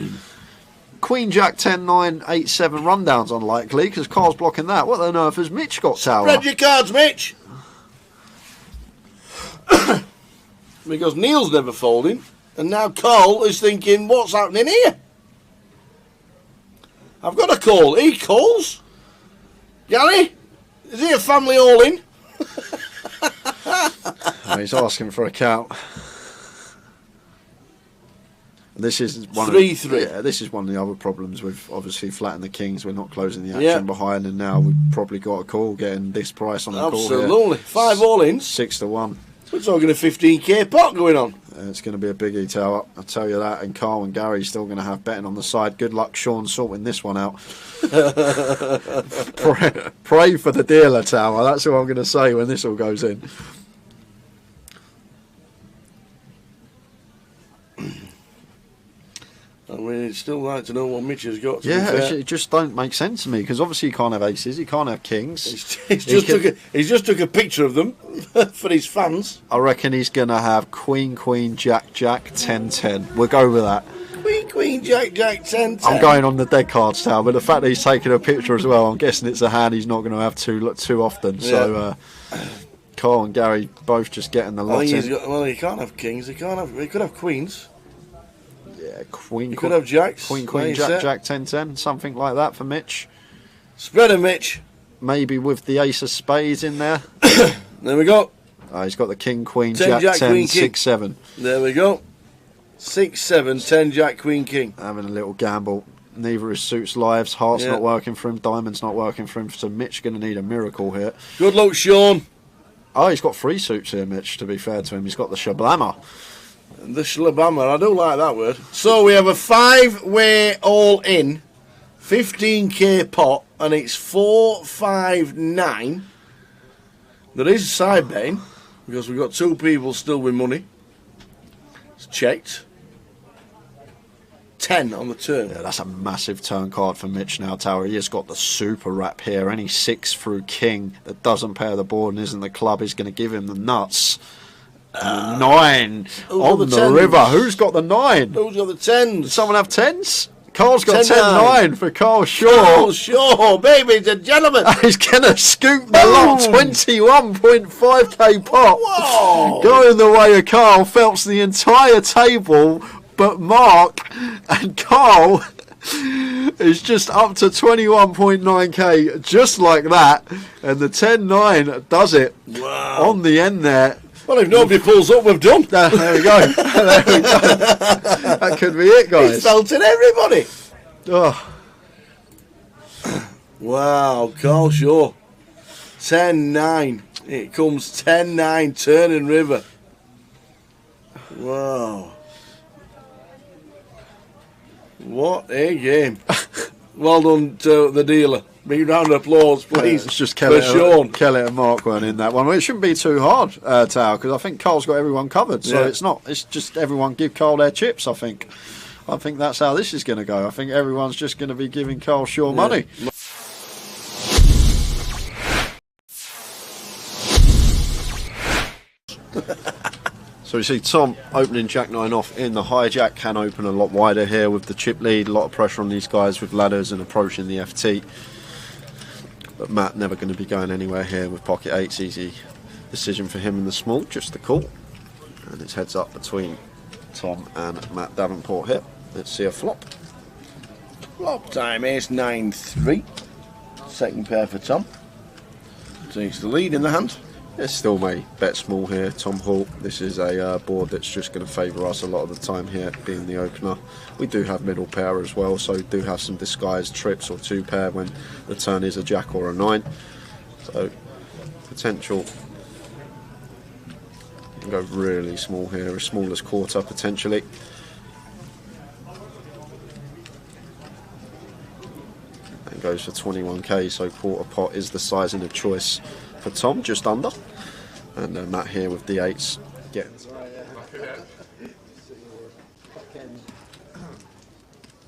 Queen Jack 10 9 8 7 rundowns unlikely because Carl's blocking that. What on earth has Mitch got tower? Spread your cards, Mitch. Because Neil's never folding, and now Carl is thinking, what's happening here? I've got a call. He calls. Gary, is he a family all in? Oh, he's asking for a count. This is one 3-3. Yeah, this is one of the other problems with obviously flatting the kings. We're not closing the action behind, and now we've probably got a call getting this price on the call here. Absolutely. 5 all in. 6 to 1. We're talking a 15k pot going on. It's going to be a biggie tower, I'll tell you that. And Carl and Gary still going to have betting on the side. Good luck, Sean, sorting this one out. Pray for the dealer tower. That's what I'm going to say when this all goes in. I mean, it's still like to know what Mitch has got. Yeah, it just don't make sense to me because obviously he can't have aces, he can't have kings. He's just took a picture of them for his fans. I reckon he's going to have Queen, Queen, Jack, Jack, 10, 10. We'll go with that. Queen, Queen, Jack, Jack, 10, 10. I'm going on the dead cards tower, but the fact that he's taking a picture as well, I'm guessing it's a hand he's not going to have too often. Yeah. So Carl and Gary both just getting the lot in. Well, he can't have kings. He could have queens. Yeah, Queen. He could have jacks. Queen, Jack, Jack, 10, 10. Something like that for Mitch. Spread him, Mitch. Maybe with the ace of spades in there. There we go. He's got the King, Queen, 10, Jack, 10, Queen, 6, 7. There we go. 6, 7, 10, Jack, Queen, King. Having a little gamble. Neither his suits lives. Heart's not working for him. Diamond's not working for him. So Mitch going to need a miracle here. Good luck, Sean. Oh, he's got 3 suits here, Mitch, to be fair to him. He's got the Shablammer. The Shlabama, I do like that word. So we have a 5-way all-in, 15k pot, and it's 4, 5, 9. There is a side betting, because we've got 2 people still with money. It's checked. 10 on the turn. Yeah, that's a massive turn card for Mitch now, Tower. He has got the super wrap here. Any 6 through king that doesn't pair the board and isn't the club is going to give him the nuts. And the 9 on the river. Who's got the 9? Who's got the 10s? Does someone have 10s? Carl's got 10-9 for Carl Shaw. Carl Shaw, baby and gentlemen. He's going to scoop the lot. 21.5k pot. Whoa. Going the way of Carl. Phelps the entire table. But Mark and Carl is just up to 21.9k, just like that. And the 10-9 does it. Wow. On the end there. Well, if nobody pulls up, we've done. There we go. There we go. That could be it, guys. He's felting everybody. Oh. Wow, Carl Shaw. 10-9. It comes 10-9, turn and river. Wow. What a game. Well done to the dealer. Big round of applause, please. It's just for Sean. Kelly and Mark weren't in that one. Well, it shouldn't be too hard, Tao, because I think Carl's got everyone covered. So Yeah. it's not. It's just everyone give Carl their chips, I think. I think that's how this is going to go. I think everyone's just going to be giving Carl Shaw money. So you see Tom opening Jack 9 off in the hijack, can open a lot wider here with the chip lead, a lot of pressure on these guys with ladders and approaching the FT. But Matt never going to be going anywhere here with pocket 8s, easy decision for him in the small, just the call. And it's heads up between Tom and Matt Davenport here. Let's see a flop. Flop time, ace 9-3. Second pair for Tom. Takes the lead in the hand. It's still may bet small here, Tom Hall. This is a board that's just going to favour us a lot of the time here, being the opener. We do have middle pair as well, so do have some disguised trips or 2 pair when the turn is a jack or a 9. So potential. You can go really small here, as small as quarter potentially. And goes for 21k, so quarter pot is the sizing of choice for Tom, just under. And Matt here with the 8s. Getting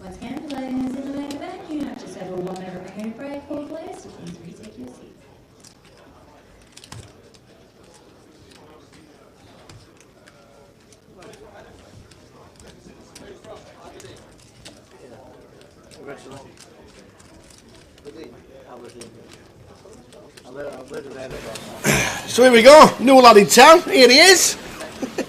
Once again, ladies in the main event, you have just over 1 minute remaining break for players, so please retake your seats. So here we go. New lad in town. Here he is.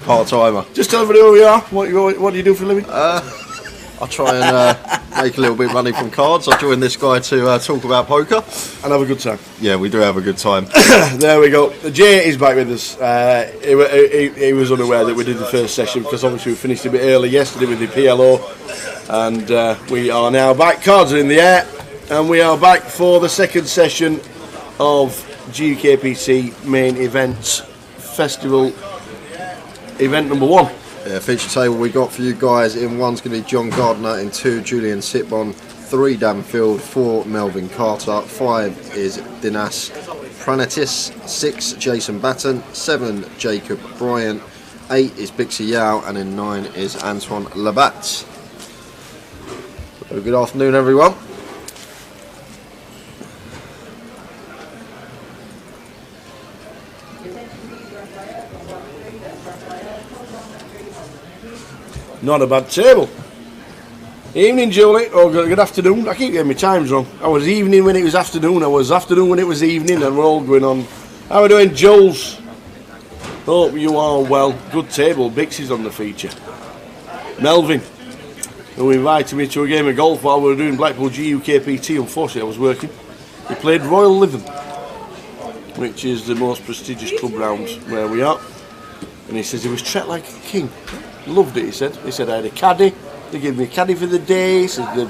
part-timer. Just tell everybody who you are. What do you do for a living? I try and make a little bit of money from cards. I joined this guy to talk about poker. And have a good time. Yeah, we do have a good time. There we go. Jay is back with us. He was unaware that we did the first session because obviously we finished a bit early yesterday with the PLO. And we are now back. Cards are in the air. And we are back for the second session of GUKPT main events festival event number 1. Yeah, feature table we got for you guys. In 1's going to be John Gardner, in 2 Julian Sitbon, 3 Dan Field, 4 Melvin Carter, 5 is Dinas Pranitis, 6 Jason Batten, 7 Jacob Bryant, 8 is Bixie Yao, and in 9 is Antoine Labat. So good afternoon everyone. Not a bad table. Evening, Julie. Oh, good afternoon. I keep getting my times wrong. I was evening when it was afternoon. I was afternoon when it was evening, and we're all going on. How are we doing, Jules? Hope you are well. Good table. Bixie's on the feature. Melvin, who invited me to a game of golf while we were doing Blackpool GUKPT. Unfortunately, I was working. He played Royal Lytham, which is the most prestigious club round where we are. And he says he was treated like a king. Loved it, he said. He said I had a caddy. They gave me a caddy for the day. He said they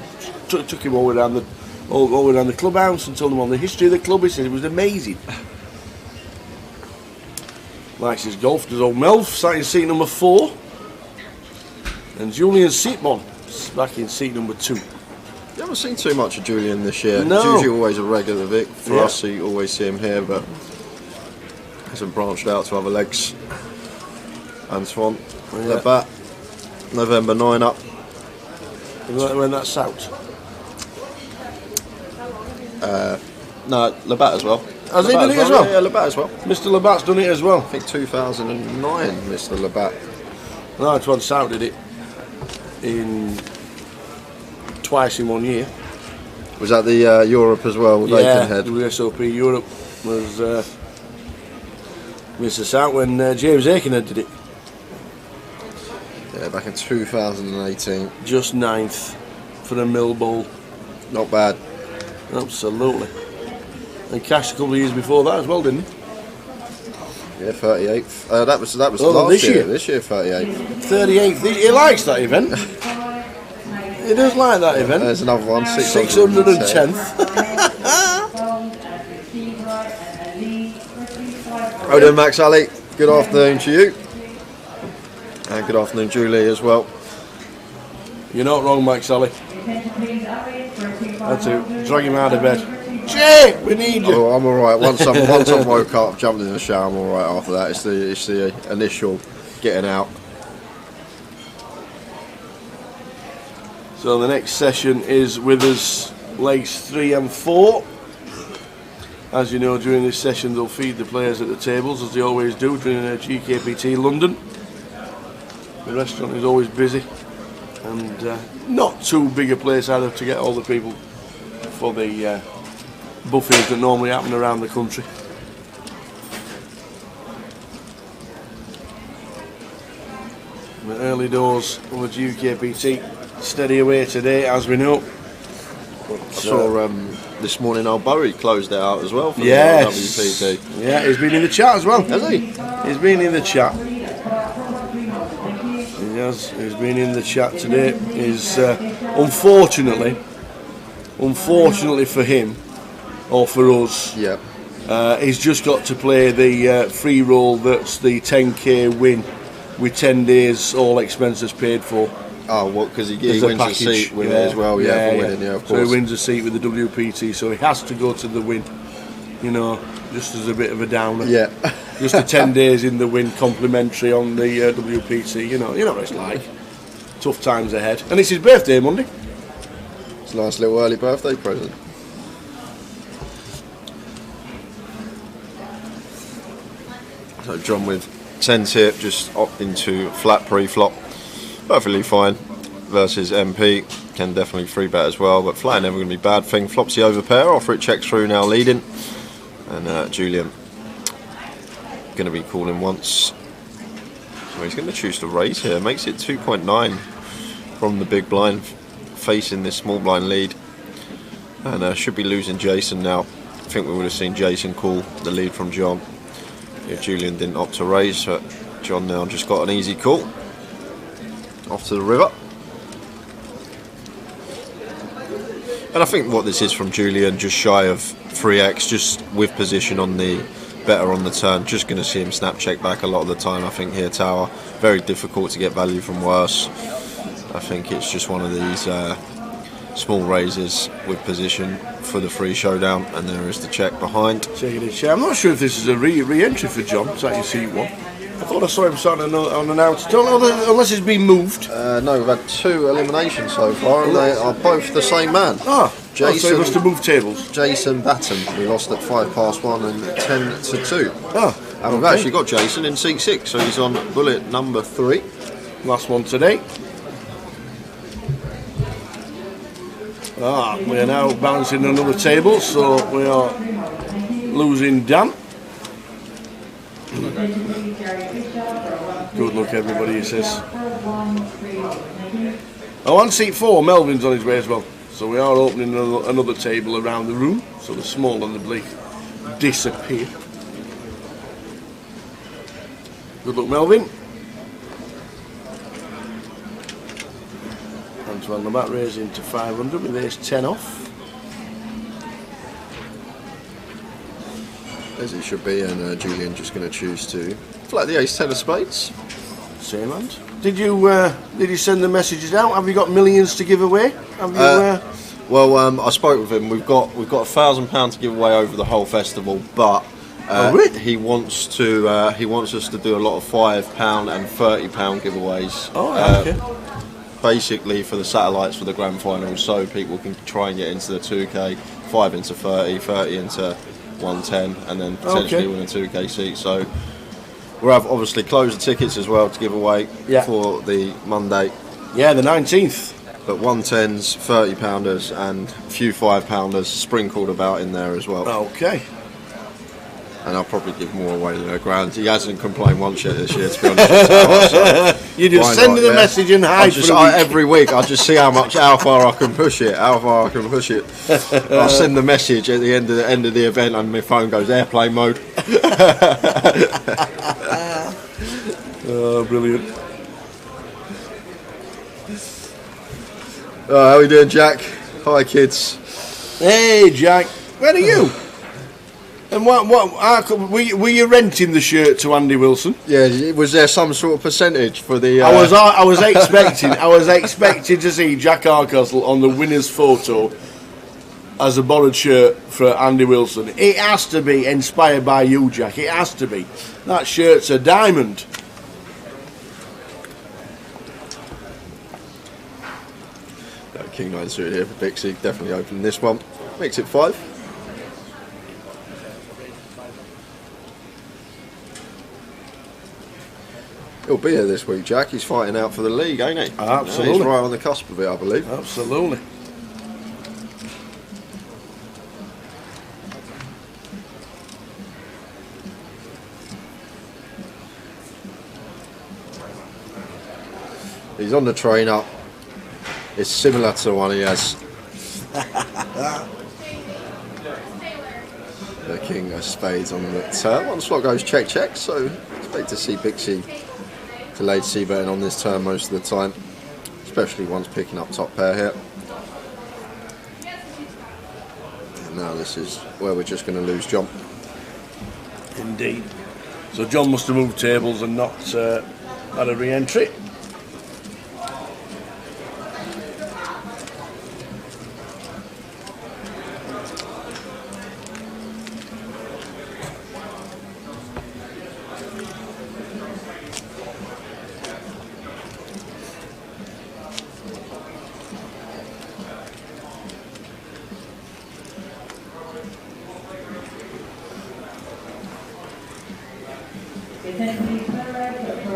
took him all around the clubhouse and told him all the history of the club. He said it was amazing. Likes his golf. There's old Melv sat in seat number 4. And Julian Sitbon back in seat number 2. You haven't seen too much of Julian this year. No. He's usually always a regular Vic. For Yeah. us, you always see him here, but hasn't branched out to other legs. Antoine, Yeah. Labat, November 9 up. When that's out. No, Labatt as well. Has he done it as well? Yeah, Labatt as well. Mr. Labatt's done it as well. I think 2009, Mr. Labatt. No, it's one South did it in twice in 1 year. Was that the Europe as well with Aikenhead? The WSOP Europe was Mr. South when James Aikenhead did it. Yeah, back in 2018. Just 9th for the Mill Bowl. Not bad. Absolutely. And cashed a couple of years before that as well, didn't he? Yeah, 38th. That was last this year. This year, 38th. 38th. He likes that event. He does like that event. There's another one. 610th. Oh, then Max Ali. Good afternoon to you. And good afternoon, Julie, as well. You're not wrong, Mike Sally. That's it. Drag him out of bed. Jay, we need you. Oh, I'm all right. Once I woke up, jumped in the shower, I'm all right after that. It's the initial getting out. So the next session is with us legs 3 and 4. As you know, during this session they'll feed the players at the tables, as they always do during GKPT London. The restaurant is always busy, and not too big a place either to get all the people for the buffets that normally happen around the country. The early doors of the GUKPT steady away today, as we know. I saw this morning old Bowie closed it out as well for yes. the WPT. Yeah, he's been in the chat as well. Has he? He's been in the chat. He's been in the chat today. He's unfortunately for him or for us, he's just got to play the free roll. That's the 10k win with 10 days all expenses paid for. Oh, what? Because he wins a seat with it as well. For winning, of course. So he wins a seat with the WPT. So he has to go to the win. You know, just as a bit of a downer. Yeah. Just the 10 days in the win, complimentary on the WPT. You know what it's like. Tough times ahead. And it's his birthday Monday. It's a nice little early birthday present. So John with 10 tip, just opting to flat pre-flop. Perfectly fine. Versus MP. Can definitely 3-bet as well, but flat never going to be a bad thing. Flops the over pair, offer it checks through, now leading. And Julian going to be calling once. So he's going to choose to raise here. Makes it 2.9 from the big blind, facing this small blind lead. And should be losing Jason now. I think we would have seen Jason call the lead from John if Julian didn't opt to raise. But John now just got an easy call. Off to the river. And I think what this is from Julian, just shy of 3x, just with position on the better on the turn. Just going to see him snap check back a lot of the time, I think, here, Tower. Very difficult to get value from worse. I think it's just one of these small raises with position for the free showdown, and there is the check behind. Taking his share. I'm not sure if this is a re-entry for John. It's actually seat 1. I thought I saw him starting on an out. Don't know unless it's been moved. No, we've had 2 eliminations so far, and they are both the same man. Jason, so he must have moved tables. Jason Batten, we lost at 1 and 10-2. And we've actually got Jason in seat 6, so he's on bullet number 3. Last one today. We are now bouncing another table, so we are losing Dan. Good luck, everybody, he says. On seat 4, Melvin's on his way as well. So we are opening another table around the room, so the small and the bleak disappear. Good luck, Melvin. Antoine Labatt raising to 500 with ace 10 off. As it should be, and Julian just going to choose to flat the ace 10 of spades. Same hand. Did you send the messages out? Have you got millions to give away? Have you? Well, I spoke with him. We've got £1,000 to give away over the whole festival, but really? he wants us to do a lot of £5 and £30 giveaways. Okay. basically for the satellites for the grand finals, so people can try and get into the 2K, 5 into 30, 30 into 110, and then potentially win a 2K seat. So we'll have obviously closed the tickets as well to give away for the Monday. Yeah, the 19th. But 110s, 30 pounders, and a few 5 pounders sprinkled about in there as well. Okay. And I'll probably give more away than a grand. He hasn't complained once yet this year, to be honest. So you just send him a message and hide for every week. I'll just see how far I can push it. I'll send the message at the end of the event, and my phone goes airplane mode. Oh, brilliant. How are we doing, Jack? Hi, kids. Hey, Jack. Where are you? And were you renting the shirt to Andy Wilson? Yeah. Was there some sort of percentage for the? I was expecting to see Jack Arcastle on the winner's photo as a borrowed shirt for Andy Wilson. It has to be inspired by you, Jack. It has to be. That shirt's a diamond. King 9 suit here for Bixie. Definitely opening this one. Makes it 5. He'll be here this week, Jack. He's fighting out for the league, ain't he? Absolutely. Yeah, he's right on the cusp of it, I believe. Absolutely. He's on the train up. It's similar to one he has. The King of Spades on the turn. One slot goes check, so expect to see Bixie delayed c-betting on this turn most of the time, especially once picking up top pair here. And now this is where we're just going to lose John. Indeed. So John must have moved tables and not had a re-entry.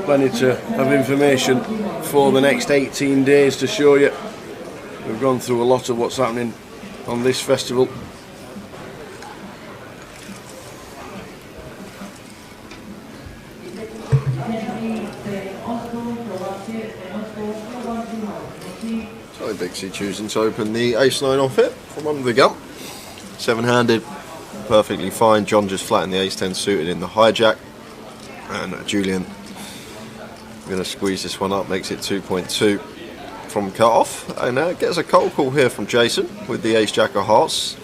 Plenty of information for the next 18 days to show you. We've gone through a lot of what's happening on this festival. So Bixie choosing to open the ace-9 off it from under the gun. 7-handed, perfectly fine. John just flattened the ace-10 suited in the hijack. And Julian going to squeeze this one up, makes it 2.2 from cut-off. And gets a cold call here from Jason with the ace-jack of hearts. I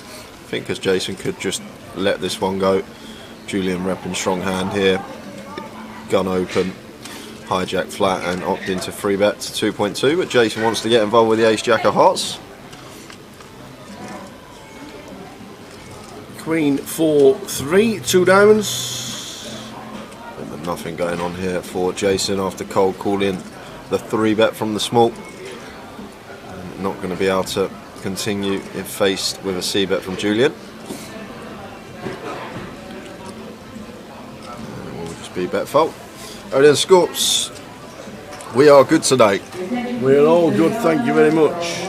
think because Jason could just let this one go. Julian repping strong hand here. Gun open, hijack flat, and opt into free bet to 2.2. But Jason wants to get involved with the ace-jack of hearts. Queen 4-3, 2 diamonds. And nothing going on here for Jason after cold calling the 3-bet from the small. And not going to be able to continue if faced with a c-bet from Julian. And it will just be bet fault. Oh, then Scorps, we are good today. We're all good, thank you very much.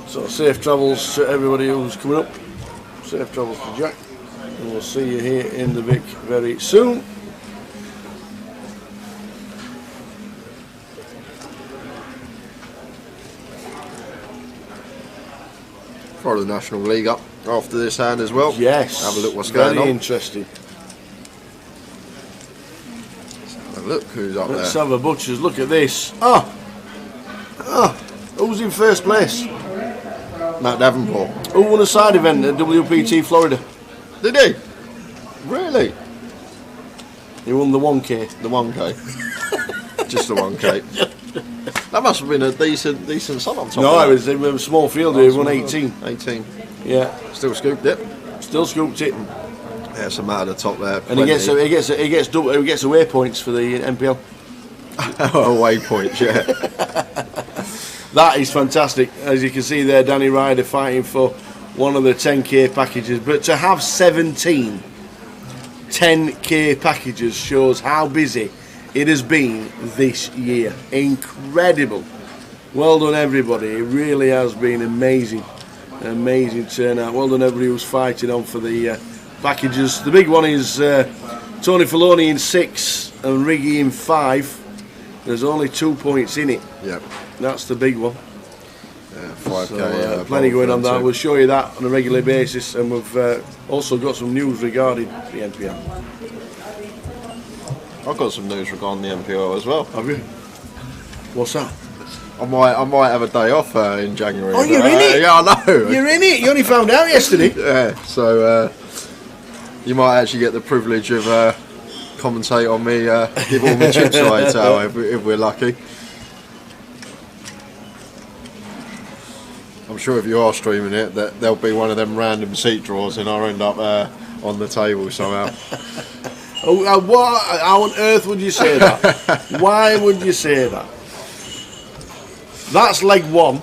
So safe travels to everybody who's coming up. Safe travels to Jack. And we'll see you here in the Vic very soon. For the National League up after this hand as well. Yes. Have a look what's going on. Very interesting. Look who's up Let's there. have a butcher's look at this. Who's in first place? Matt Davenport. Who won a side event at WPT Florida? Did he? Really? He won the 1K. The 1K. Just the 1K. That must have been a decent sun on top. No, of it was a small field. He won 18. 18. Yeah, Still scooped it. still scooped it, Yeah, some at the top there. and he gets away points for the NPL. away points. Yeah. That is fantastic. As you can see there, Danny Ryder fighting for one of the 10K packages. But to have 17 10K packages shows how busy it has been this year. Incredible. Well done, everybody. It really has been amazing. Amazing turnout. Well done, everybody who's fighting on for the packages. The big one is Tony Filoni in 6 and Riggy in 5. There's only 2 points in it. Yep. That's the big one. 5K. So, plenty going on there. We'll show you that on a regular basis, and we've also got some news regarding the NPL. I've got some news regarding the NPL as well. Have you? What's that? I might have a day off in January. Oh, you're in it? Yeah, I know. You're in it. You only found out yesterday. Yeah, so you might actually get the privilege of commentate on me give all my chips away tower if we're lucky. I'm sure if you are streaming it, that there'll be one of them random seat draws and I'll end up on the table somehow. How on earth would you say that? Why would you say that? That's leg 1.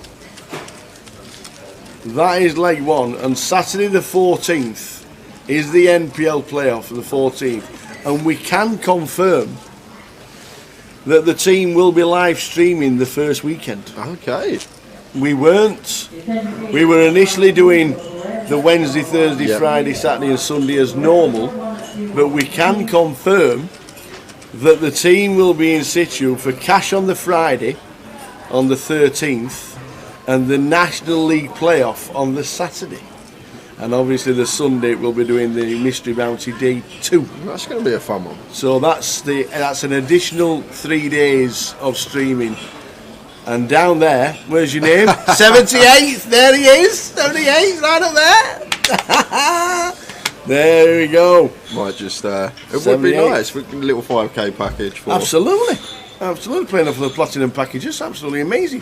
That is leg 1, and Saturday the 14th is the NPL playoff for the 14th, and we can confirm that the team will be live streaming the first weekend. Okay. We weren't. We were initially doing the Wednesday, Thursday, Friday, Saturday and Sunday as normal, but we can confirm that the team will be in situ for cash on the Friday on the 13th and the National League playoff on the Saturday. And obviously the Sunday we'll be doing the Mystery Bounty Day 2. That's going to be a fun one. So that's an additional 3 days of streaming. And down there, where's your name? 78th, there he is. 78th, right up there. There we go. Might just it would be nice with a little 5K package for Absolutely playing off the platinum packages. Absolutely amazing.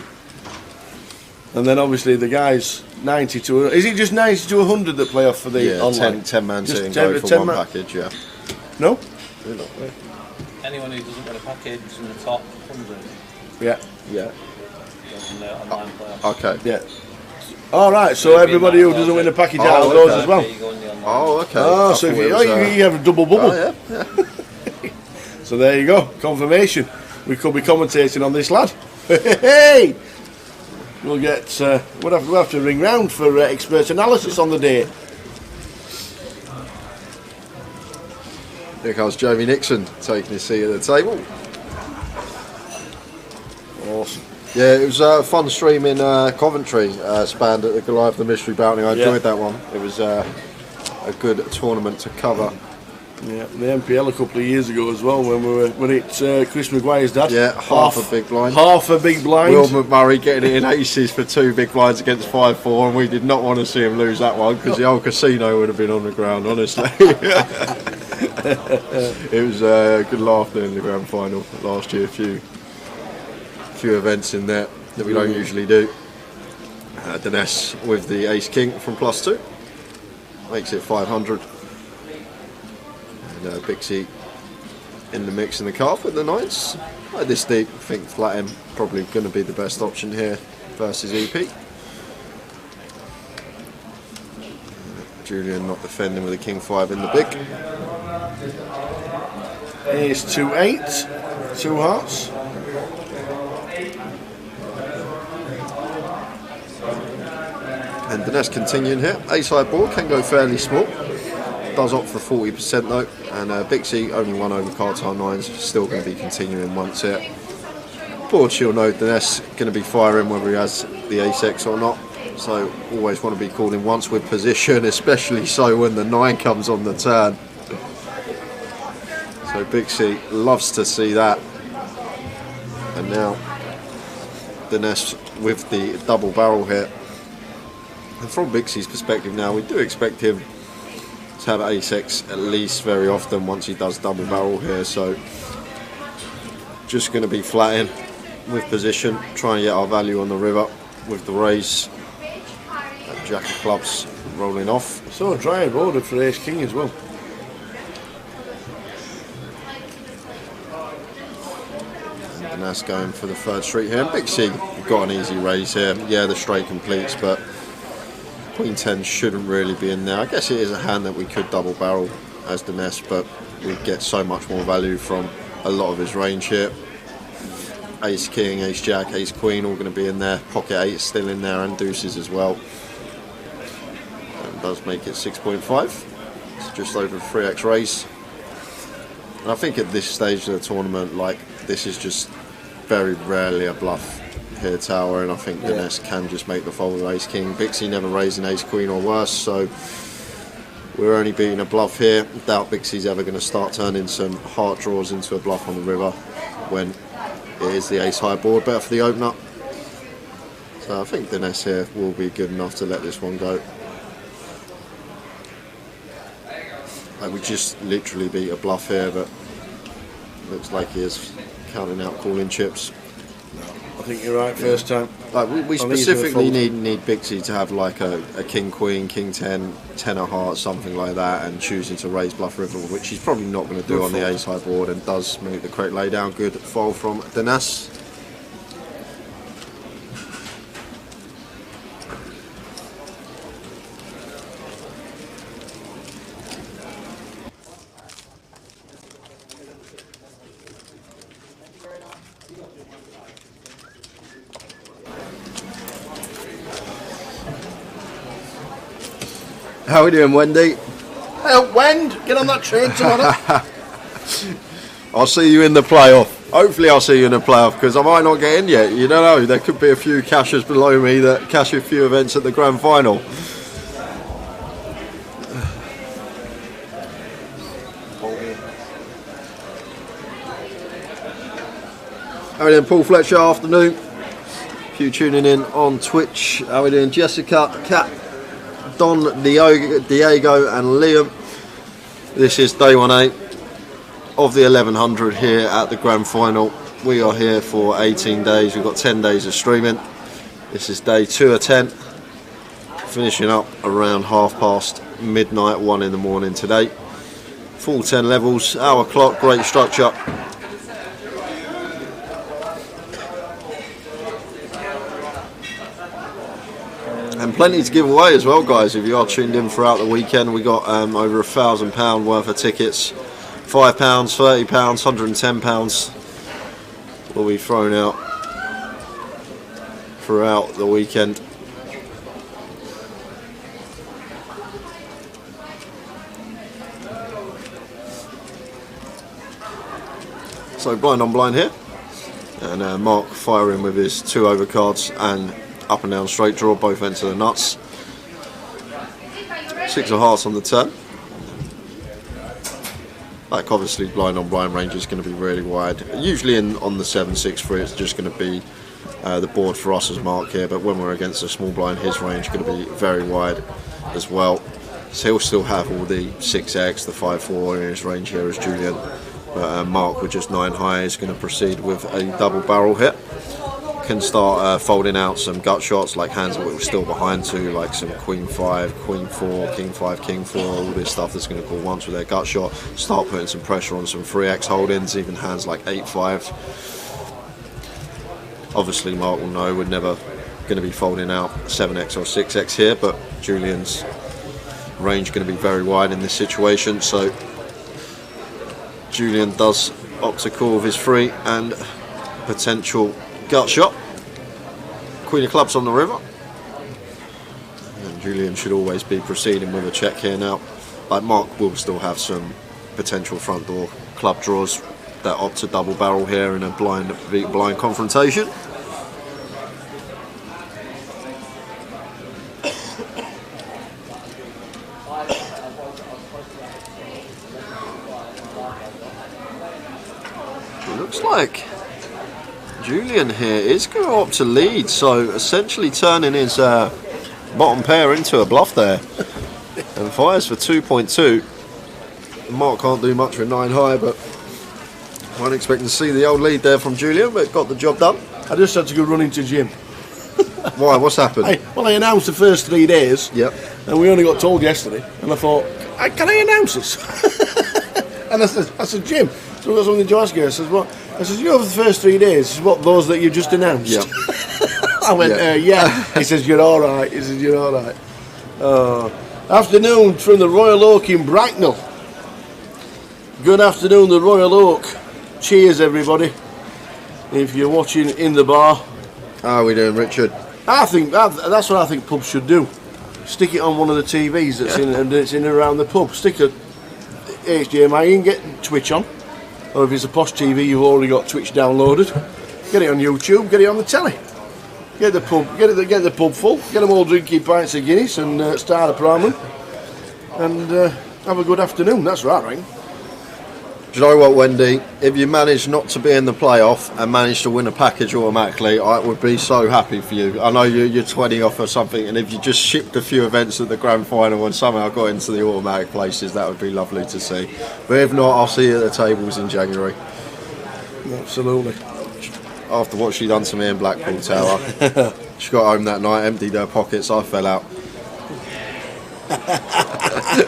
And then obviously the guys 90 to, is it just 90 to 100 that play off for the online? 10 man Just team 10 go for 10 one man. package, yeah. No? Anyone who doesn't win a package in the top 100 Yeah. goes in the online playoff. Okay. Yeah. All right. So everybody who doesn't win a package out of okay. those as well. You go in the online. Oh, okay. Oh, I so if thought you, it was, you have a double bubble. oh, yeah. So there you go. Confirmation. We could be commentating on this lad. Hey. We'll get. We'll have to ring round for expert analysis on the day. Here comes Jamie Nixon taking his seat at the table. Awesome. Yeah, it was fun streaming Coventry spanned at the Goliath the Mystery Bounty. I enjoyed that one. It was a good tournament to cover. Yeah, the NPL a couple of years ago as well when we hit Chris Maguire's dad. Yeah, half a big blind. Half a big blind. Will McMurray getting it in aces for 2 big blinds against 5-4, and we did not want to see him lose that one because the whole casino would have been on the ground, honestly. It was a good laugh there in the grand final last year. A few events in there that we don't usually do. Dines with the ace king from +2 makes it 500. And Bixie in the mix in the calf with the 9s. At this deep, I think flat M probably going to be the best option here versus EP. Julian not defending with a king 5 in the big. Here's 2-8, 2 hearts. And Dines continuing here. A-side board can go fairly small. Does opt for 40% though. And Bixie only 1 over Cartile 9s. Still going to be continuing once here. Board she'll know Dines going to be firing whether he has the ace-X or not. So always want to be calling once with position, especially so when the 9 comes on the turn. So Bixie loves to see that. And now Dinesh with the double barrel hit. And from Bixie's perspective now, we do expect him to have ace-X at least very often once he does double barrel here. So just going to be flat in with position, try and get our value on the river with the raise. Jack of clubs rolling off. So dry and ordered for ace king as well. And that's going for the third straight here. And Bixie got an easy raise here. Yeah, the straight completes, but queen 10 shouldn't really be in there. I guess it is a hand that we could double barrel as the nest, but we get so much more value from a lot of his range here. Ace king, ace jack, ace queen all going to be in there. Pocket 8 still in there, and deuces as well. And does make it 6.5. It's just over 3x raise. And I think at this stage of the tournament, like, this is just very rarely a bluff here tower, and I think the nest can just make the fold with ace king. Bixie never raised an ace queen or worse, so we're only beating a bluff here. Doubt Bixie's ever going to start turning some heart draws into a bluff on the river when it is the ace high board. Better for the opener. So I think the nest here will be good enough to let this one go. Like, we just literally beat a bluff here, but looks like he is counting out calling chips. I think you're right, first time. Like, we specifically need Bixie to have like a king queen, king 10, 10 of hearts, something like that, and choosing to raise bluff river, which he's probably not going to do on the ace high board, and does make the correct lay down. Good fold from Dinesh. How are we doing, Wendy? Hey, Wend, get on that train tomorrow. I'll see you in the playoff. Hopefully I'll see you in the playoff, because I might not get in yet. You don't know, there could be a few cashers below me that cash a few events at the grand final. How are we doing, Paul Fletcher? Afternoon. If you're tuning in on Twitch, how are we doing, Jessica, Kat, Don, Diego and Liam. This is day 1-8 of the 1100 here at the grand final. We are here for 18 days. We've got 10 days of streaming. This is day 2 of 10, finishing up around midnight, 1 in the morning today. Full 10 levels, hour clock, great structure. And plenty to give away as well, guys. If you are tuned in throughout the weekend, we got over £1,000 worth of tickets. £5, £30, £110 will be thrown out throughout the weekend. So blind on blind here, and Mark firing with his 2 overcards and up and down straight draw, both went to the nuts. 6 of hearts on the turn. Like, obviously blind on blind range is going to be really wide. Usually on the 7-6-3 it's just going to be the board for us as Mark here, but when we're against a small blind, his range is going to be very wide as well. So he'll still have all the 6x, the 5-4 in his range here as Julian. But Mark with just 9 high is going to proceed with a double barrel hit. Can start folding out some gut shots, like hands that we're still behind to, like some queen 5, queen 4, king 5, king 4, all this stuff that's going to call once with their gut shot. Start putting some pressure on some 3x holdings, even hands like 8-5. Obviously Mark will know we're never going to be folding out 7x or 6x here, but Julian's range going to be very wide in this situation, so Julian does opt to call with his 3 and potential gut shot. Queen of clubs on the river, and Julian should always be proceeding with a check here now. Like, Mark will still have some potential front door club draws that opt to double barrel here in a blind confrontation. It looks like Julian here is going to opt to lead, so essentially turning his bottom pair into a bluff there, and fires for 2.2. Mark can't do much with 9 high, but wasn't expecting to see the old lead there from Julian, but got the job done. I just had to go running to gym. Why? What's happened? Well, I announced the first 3 days. Yep. And we only got told yesterday, and I thought, can I announce this? And I said, Jim, so I've got something to ask you. I said, what? I said, you know, for the first 3 days, what, those that you just announced? Yep. I went, yeah. He says, you're all right. He says, you're all right. Afternoon from the Royal Oak in Bracknell. Good afternoon, the Royal Oak. Cheers, everybody. If you're watching in the bar. How are we doing, Richard? I think that's what I think pubs should do. Stick it on one of the TVs that's in and it's in and around the pub. Stick a HDMI in, get Twitch on, or if it's a posh TV, you've already got Twitch downloaded. Get it on YouTube, get it on the telly. Get the pub full. Get them all drinking pints of Guinness and start a pram and have a good afternoon. That's right, right? Do you know what, Wendy? If you manage not to be in the playoff and manage to win a package automatically, I would be so happy for you. I know you're 20 off or something, and if you just shipped a few events at the grand final and somehow got into the automatic places, that would be lovely to see. But if not, I'll see you at the tables in January. Absolutely. After what she done to me in Blackpool Tower, she got home that night, emptied her pockets, I fell out.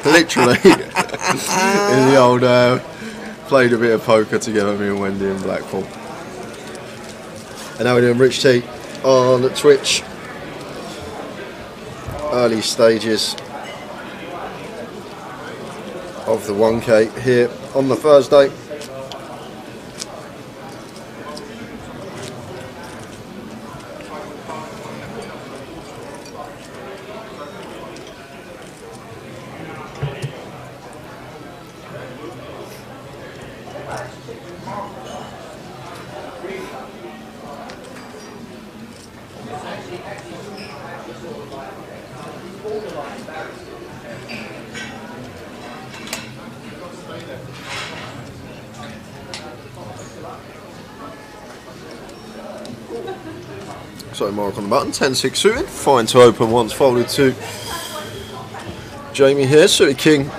Literally. In the old... played a bit of poker together, me and Wendy in Blackpool. And now we're doing Rich T on Twitch. Early stages of the 1K here on the Thursday. So mark on the button, 10-6 suited, fine to open once folded to Jamie here, suited king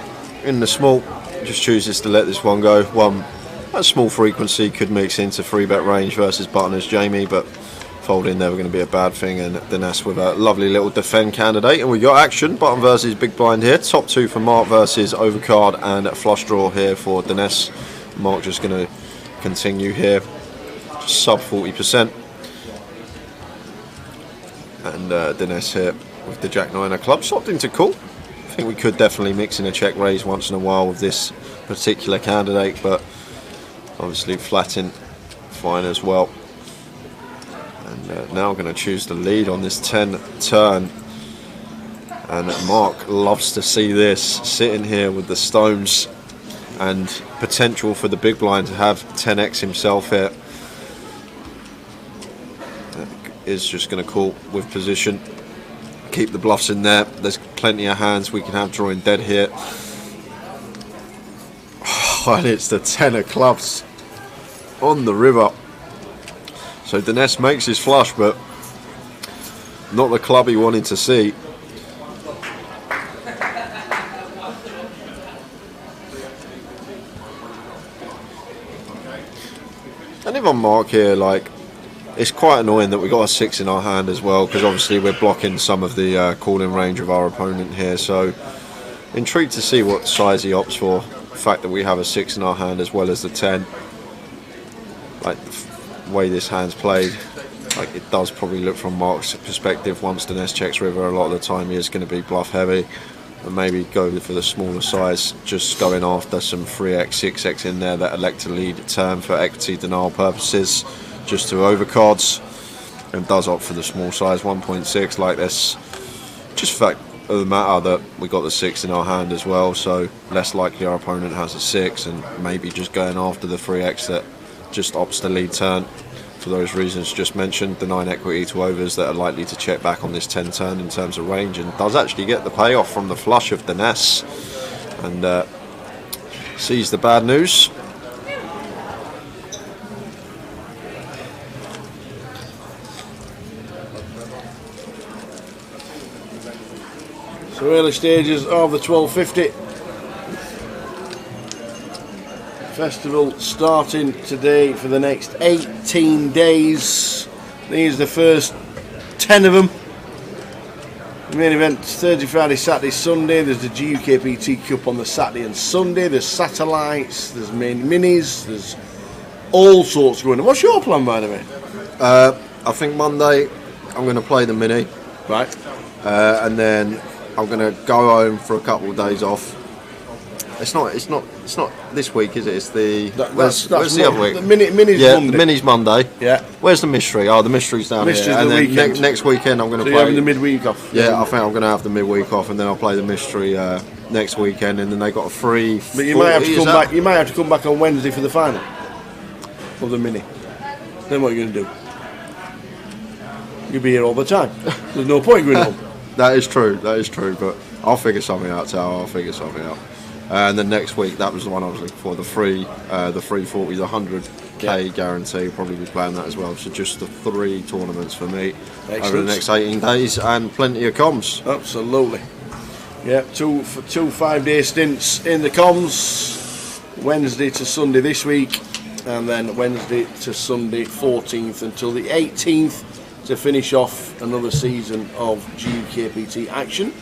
in the small, just chooses to let this one go. One at small frequency could mix into 3-bet range versus button as Jamie, but folding never going to be a bad thing, and Dinesh with a lovely little defend candidate. And we got action, button versus big blind here, top 2 for Mark versus overcard and flush draw here for Dinesh. Mark just going to continue here, just sub 40%. And Dinesh here with the Jack-9 of clubs, opting to call. I think we could definitely mix in a check raise once in a while with this particular candidate, but obviously flatting fine as well. And now going to choose the lead on this 10 turn. And Mark loves to see this, sitting here with the stones and potential for the big blind to have 10x himself here. Is just going to call with position, keep the bluffs in there. There's plenty of hands we can have drawing dead here. Oh, and it's the 10 of clubs on the river. So Dinesh makes his flush, but not the club he wanted to see. And if I'm Mark here, like, it's quite annoying that we got a 6 in our hand as well, because obviously we're blocking some of the calling range of our opponent here. So intrigued to see what size he opts for. The fact that we have a 6 in our hand as well as the 10. Like the way this hand's played, like it does probably look from Mark's perspective, once Dinesh checks river, a lot of the time he is going to be bluff heavy. And maybe go for the smaller size, just going after some 3x, 6x in there that elect to lead turn for equity denial purposes. Just to overcards, and does opt for the small size 1.6 like this. Just fact of the matter that we got the 6 in our hand as well, so less likely our opponent has a 6, and maybe just going after the 3x that just opts to lead turn for those reasons just mentioned. The 9 equity to overs that are likely to check back on this 10 turn in terms of range, and does actually get the payoff from the flush of Dinesh, and sees the bad news. So early stages of the 1250. Festival starting today for the next 18 days. These are the first 10 of them. The main event Thursday, Friday, Saturday, Sunday. There's the GUKPT Cup on the Saturday and Sunday. There's satellites, there's main minis, there's all sorts going on. What's your plan, by the way? I think Monday I'm going to play the mini, Right. and then I'm going to go home for a couple of days off. It's not this week, is it? It's the where's the other week? The mini's Yeah, Monday. the mini's Monday. Yeah. Where's the mystery? Oh, the mystery's down Mystery's here. the And then weekend. next weekend I'm going So to you're having play. the midweek off? Yeah, I think I'm going to have the midweek off, and then I'll play the mystery next weekend, and then they got a free. But you might have to 40, come is that? back. You might have to come back on Wednesday for the final of the mini. Then what are you going to do? You'll be here all the time. There's no point going home. That is true. But I'll figure something out, Tal. I'll figure something out. And then next week, that was the one I was looking for. The 340, the 100k guarantee. Probably be playing that as well. So just the 3 tournaments for me over the Excellent. next 18 days, and plenty of comms. Absolutely. Yeah, two 5-day stints in the comms. Wednesday to Sunday this week, and then Wednesday to Sunday 14th until the 18th to finish off another season of GUKPT action.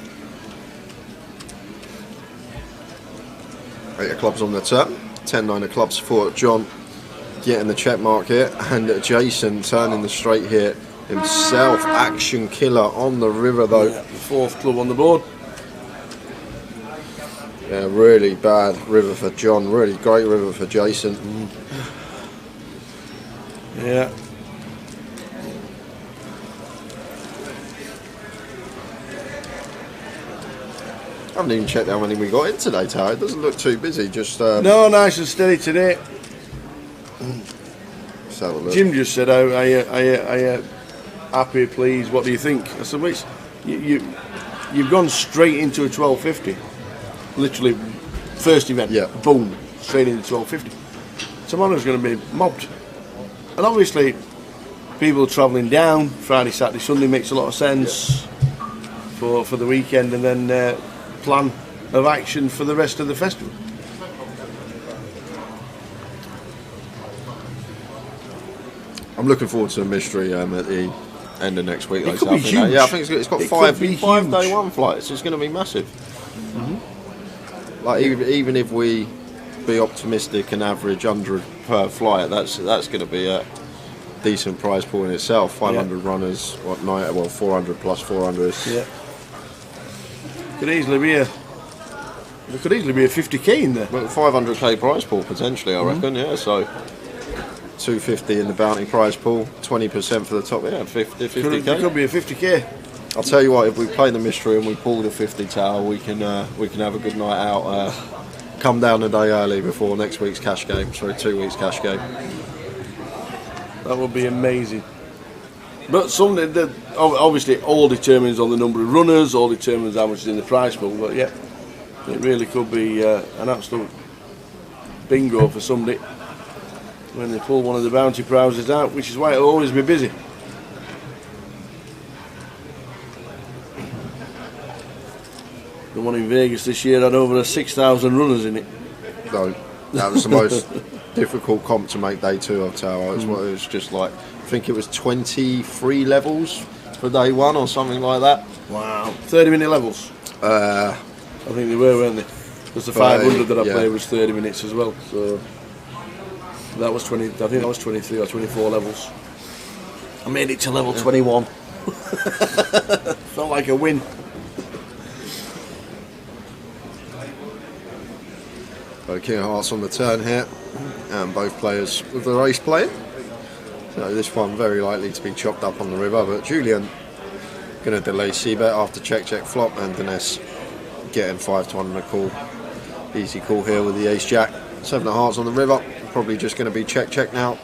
8 of clubs on the turn. 10-9 of clubs for John getting the check mark here, and Jason turning the straight here himself. Action killer on the river though. Yeah, the 4th club on the board. Yeah, really bad river for John. Really great river for Jason. Yeah. I haven't even checked how many we got in today, Tara. It doesn't look too busy. Just No, nice and steady today. let's have a look. Jim just said, "Are you happy, please? What do you think?" I said, well, you've gone straight into a 1250. Literally, first event, Yeah. boom, straight into 1250. Tomorrow's going to be mobbed. And obviously, people travelling down, Friday, Saturday, Sunday makes a lot of sense for the weekend, and then plan of action for the rest of the festival. I'm looking forward to the mystery at the end of next week. It like could I be think huge. Yeah, I think it's got It five could be 5-day huge. one flights. It's going to be massive. Like even if we be optimistic and average 100 per flight, that's going to be a decent prize pool in itself. 500 runners, 400 plus 400. Yeah. Could easily be a 50k in there. Well, 500k prize pool potentially, I reckon. Yeah, so 250 in the bounty prize pool, 20% for the top. Yeah, 50k. Could be a 50k. I'll tell you what, if we play the mystery and we pull the 50 tower, we can have a good night out. Come down a day early before next week's cash game. Sorry, 2 weeks cash game. That would be amazing. But something that obviously all determines on the number of runners, all determines how much is in the prize pool. But yeah, it really could be an absolute bingo for somebody when they pull one of the bounty prizes out, which is why it'll always be busy. The one in Vegas this year had over 6,000 runners in it. So that was the most difficult comp to make day 2 of Tower. It was just like, I think it was 23 levels for day 1 or something like that. Wow. 30-minute levels. I think they were, weren't they? Because the 500 that I played was 30 minutes as well. So that was 20. I think that was 23 or 24 levels. I made it to level 21. Felt like a win. King of Hearts on the turn here, and both players with the race playing. So this one very likely to be chopped up on the river, but Julian going to delay C-bet after check flop, and Dinesh getting 5-1 on the call. Easy call here with the ace jack. 7 of hearts on the river, probably just going to be check now.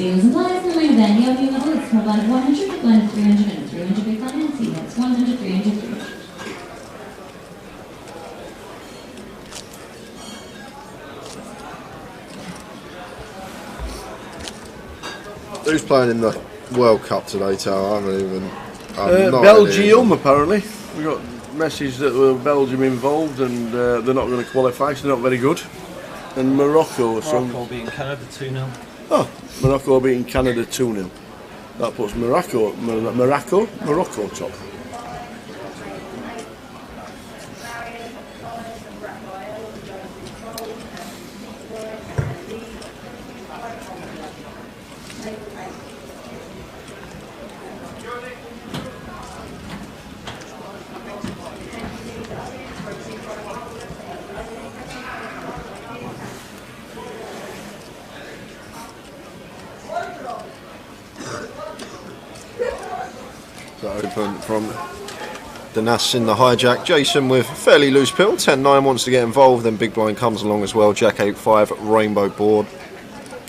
Seals and pliers in the main event. You have your level. It's small blind of 100, big blind of 300, and a 300 big blind empty. That's 100, 300, 300. Who's playing in the World Cup today, Tower? I haven't even. Belgium, apparently. We got a message that Belgium involved and they're not going to qualify, so they're not very good. And Morocco. Morocco beating Canada 2-0. Oh, Morocco beating Canada 2-0. That puts Morocco top. Open from Danas in the hijack. Jason with fairly loose pill. 10-9 wants to get involved. Then big blind comes along as well. Jack 8-5 rainbow board.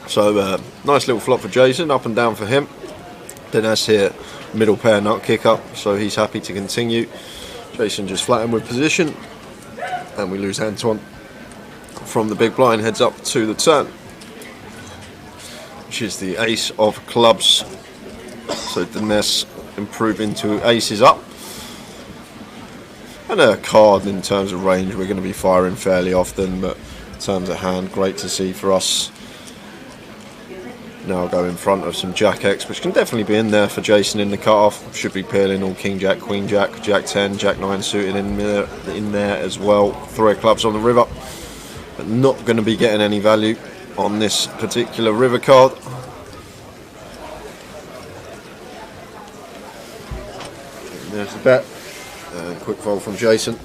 So nice little flop for Jason. Up and down for him. Danas here middle pair nut kick up. So he's happy to continue. Jason just flattened with position. And we lose Antoine from the big blind. Heads up to the turn, which is the ace of clubs. So Danas improving to aces up, and a card in terms of range we're going to be firing fairly often, but in terms of hand, great to see for us. Now go in front of some Jack X, which can definitely be in there for Jason in the cut-off. Should be peeling all King Jack, Queen Jack, Jack 10, Jack 9 suited in there as well. 3 of clubs on the river, but not going to be getting any value on this particular river card. There's the bet. Quick fold from Jason.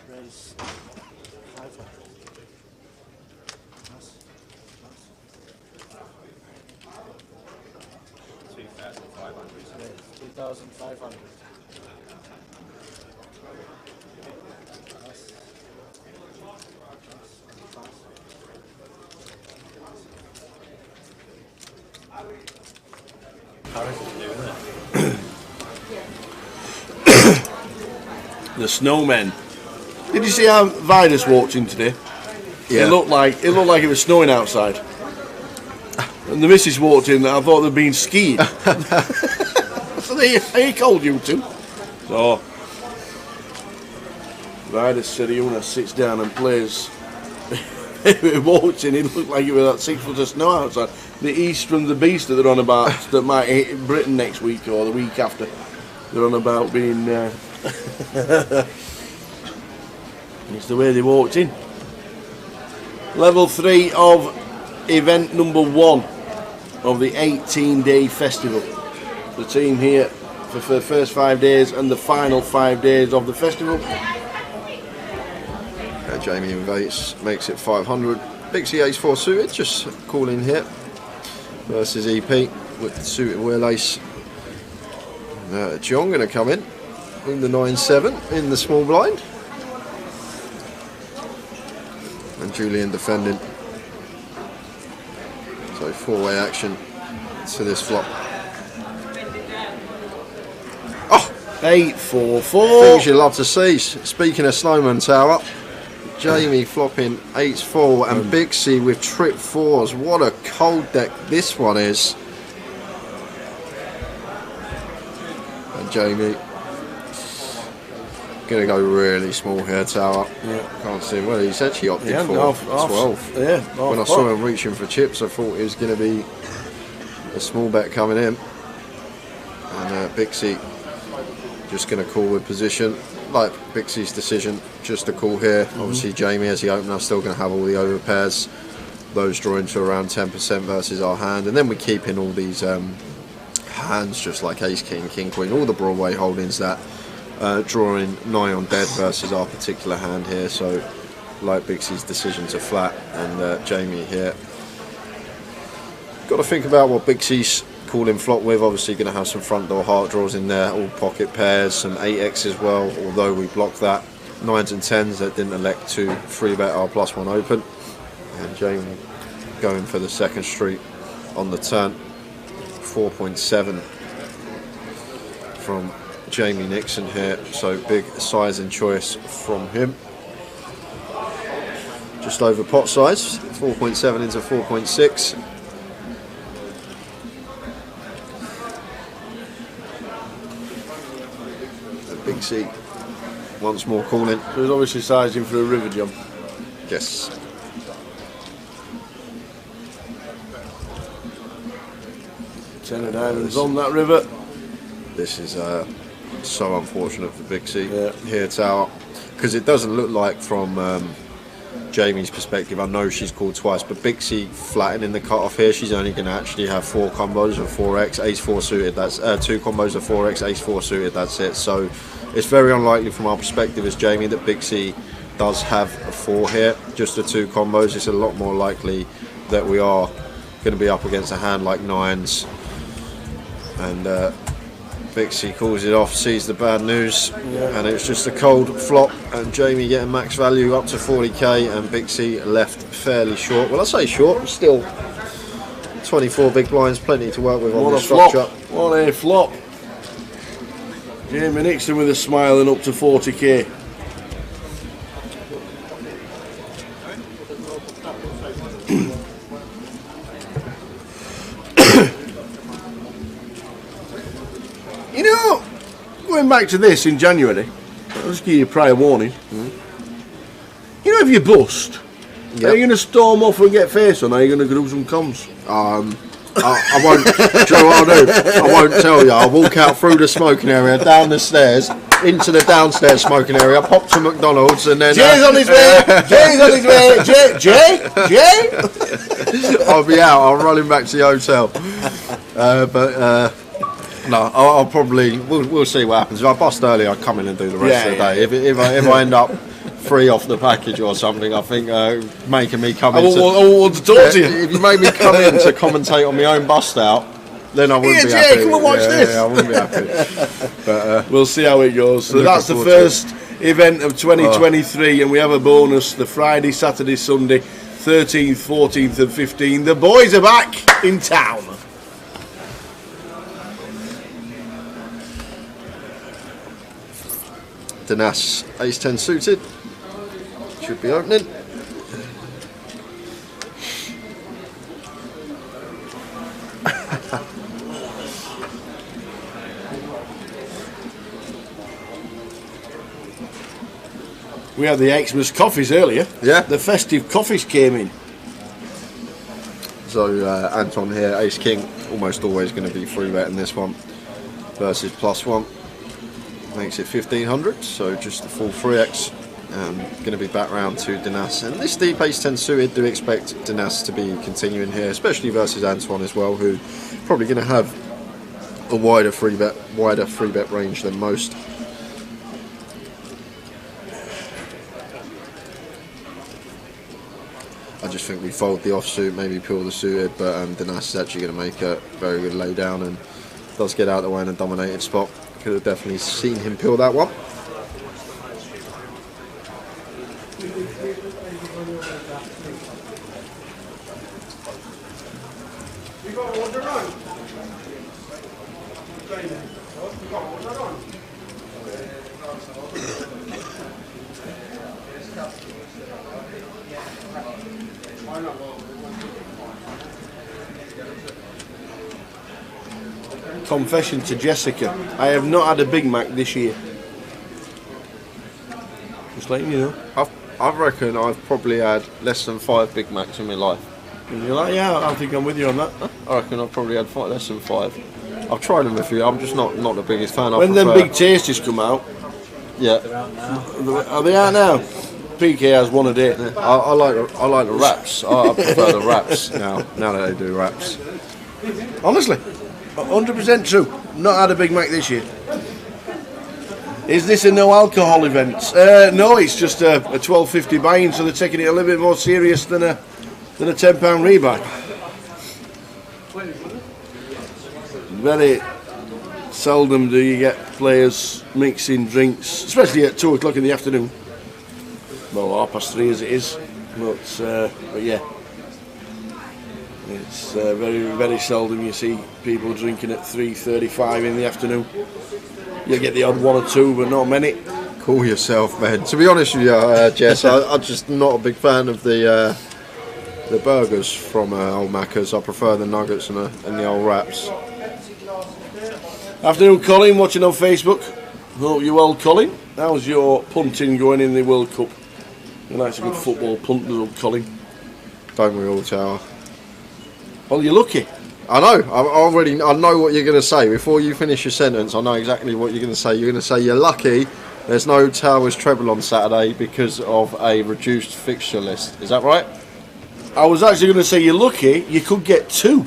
Raise 500. 2,500. The snowmen. Did you see how Vidus walked in today? Yeah. It looked like it was snowing outside. And the missus walked in, I thought they'd been skiing. So they called you two. So Vidus Seriuna sits down and plays. He walked in, it looked like it was 6 foot of snow outside. The East from the Beast that they're on about, that might hit Britain next week or the week after. They're on about being... it's the way they walked in. Level 3 of event number 1 of the 18-day festival. The team here for the first 5 days and the final 5 days of the festival. Jamie invites, makes it 500. Bixie ace 4 suited, just calling here versus EP with the suited wheel ace. John going to come in the 9-7 in the small blind, and Julian defending. So 4-way action to this flop. Oh, 8-4-4. Things you love to see. Speaking of snowman tower, Jamie flopping 8-4 and Bixie with trip 4s. What a cold deck this one is. And Jamie gonna go really small here, tower. Yeah. Can't see him. Well, he's actually opted for half, 12. Yeah, when I saw him reaching for chips, I thought it was going to be a small bet coming in. And Bixie just going to call with position, like Bixie's decision, just a call here. Obviously Jamie as the opener still going to have all the over pairs, those drawing to around 10% versus our hand, and then we keep in all these hands just like ace king, king queen, all the Broadway holdings that drawing nigh on dead versus our particular hand here. So like Bixie's decision to flat, and Jamie here got to think about what Bixie's calling flop with. Obviously going to have some front door heart draws in there, all pocket pairs, some 8x as well, although we blocked that. 9s and 10s that didn't elect to 3-bet our +1 open, and Jamie going for the second street on the turn. 4.7 from Jamie Nixon here, so big size and choice from him. Just over pot size, 4.7 into 4.6. Big C once more calling. So he's obviously sizing for a river jump. Yes. Ten of diamonds on that river. This is so unfortunate for Big C Yeah. here, Tower, because it doesn't look like from Jamie's perspective. I know she's called twice, but Big C flattening the cut off here. She's only going to actually have 4 combos of 4x, ace 4 suited. That's 2 combos of 4x, ace 4 suited. That's it. So it's very unlikely from our perspective as Jamie that Big C does have a 4 here. Just the 2 combos. It's a lot more likely that we are going to be up against a hand like 9s. And Bixie calls it off, sees the bad news, and it's just a cold flop, and Jamie getting max value up to 40k, and Bixie left fairly short. Well, I say short, still 24 big blinds, plenty to work with on the structure. What a flop. Jamie Nixon with a smile and up to 40k. You know, going back to this in January, I'll just give you a prior warning. You know, if you bust, are you going to storm off and get face on, or are you going to do some comms? I won't. Do you know what I'll do? I won't tell you. I'll walk out through the smoking area, down the stairs, into the downstairs smoking area, pop to McDonald's, and then Jay's on his way. Jay's on his way. Jay. I'll be out. I'll run him back to the hotel. No, I'll probably. We'll see what happens. If I bust early, I'll come in and do the rest of the day. If I end up free off the package or something, I think making me come in. I want to talk to you. If you make me come in to commentate on my own bust out, then I wouldn't be happy. Jay, come and watch this. Yeah, I wouldn't be happy. But we'll see how it goes. So that's the first event of 2023, and we have a bonus the Friday, Saturday, Sunday, 13th, 14th, and 15th. The boys are back in town. Danas, ace 10 suited, should be opening. We had the Xmas coffees earlier. Yeah. The festive coffees came in. So Anton here, ace king, almost always going to be 3-betting this one versus +1. Makes it 1500, so just the full 3x. Going to be back round to Danas, and this deep ace 10 suited, do expect Danas to be continuing here, especially versus Antoine as well, who probably going to have a wider free bet range than most. I just think we fold the offsuit, maybe peel the suited, but Danas is actually going to make a very good lay down and does get out of the way in a dominated spot. Could have definitely seen him peel that one. Confession to Jessica, I have not had a Big Mac this year. Just letting you know. I reckon I've probably had less than 5 Big Macs in my life. And you're like, yeah, I think I'm with you on that. I reckon I've probably had less than 5. I've tried them a few. I'm just not the biggest fan. When them big tasties come out, yeah, are they out now? PK has one a day. I like the wraps. I prefer the wraps now that they do wraps. Honestly, 100% true. Not had a Big Mac this year. Is this a no alcohol event? No, it's just a £12.50 buy-in, so they're taking it a little bit more serious than a £10 rebuy. Very seldom do you get players mixing drinks, especially at 2 o'clock in the afternoon. Well, 3:30 as it is, but yeah, it's very, very seldom you see people drinking at 3:35 in the afternoon. You get the odd one or two, but not many. Call yourself, man. To be honest with you, Jess, I'm just not a big fan of the burgers from Old Macca's. I prefer the nuggets and the old wraps. Afternoon, Colin, watching on Facebook. Hope you're well, Colin. How's your punting going in the World Cup? You like a good football punt, little Colin. Don't we all, Tower? Well, you're lucky. I know. I know what you're going to say. Before you finish your sentence, I know exactly what you're going to say. You're going to say you're lucky there's no Towers treble on Saturday because of a reduced fixture list. Is that right? I was actually going to say you're lucky you could get 2.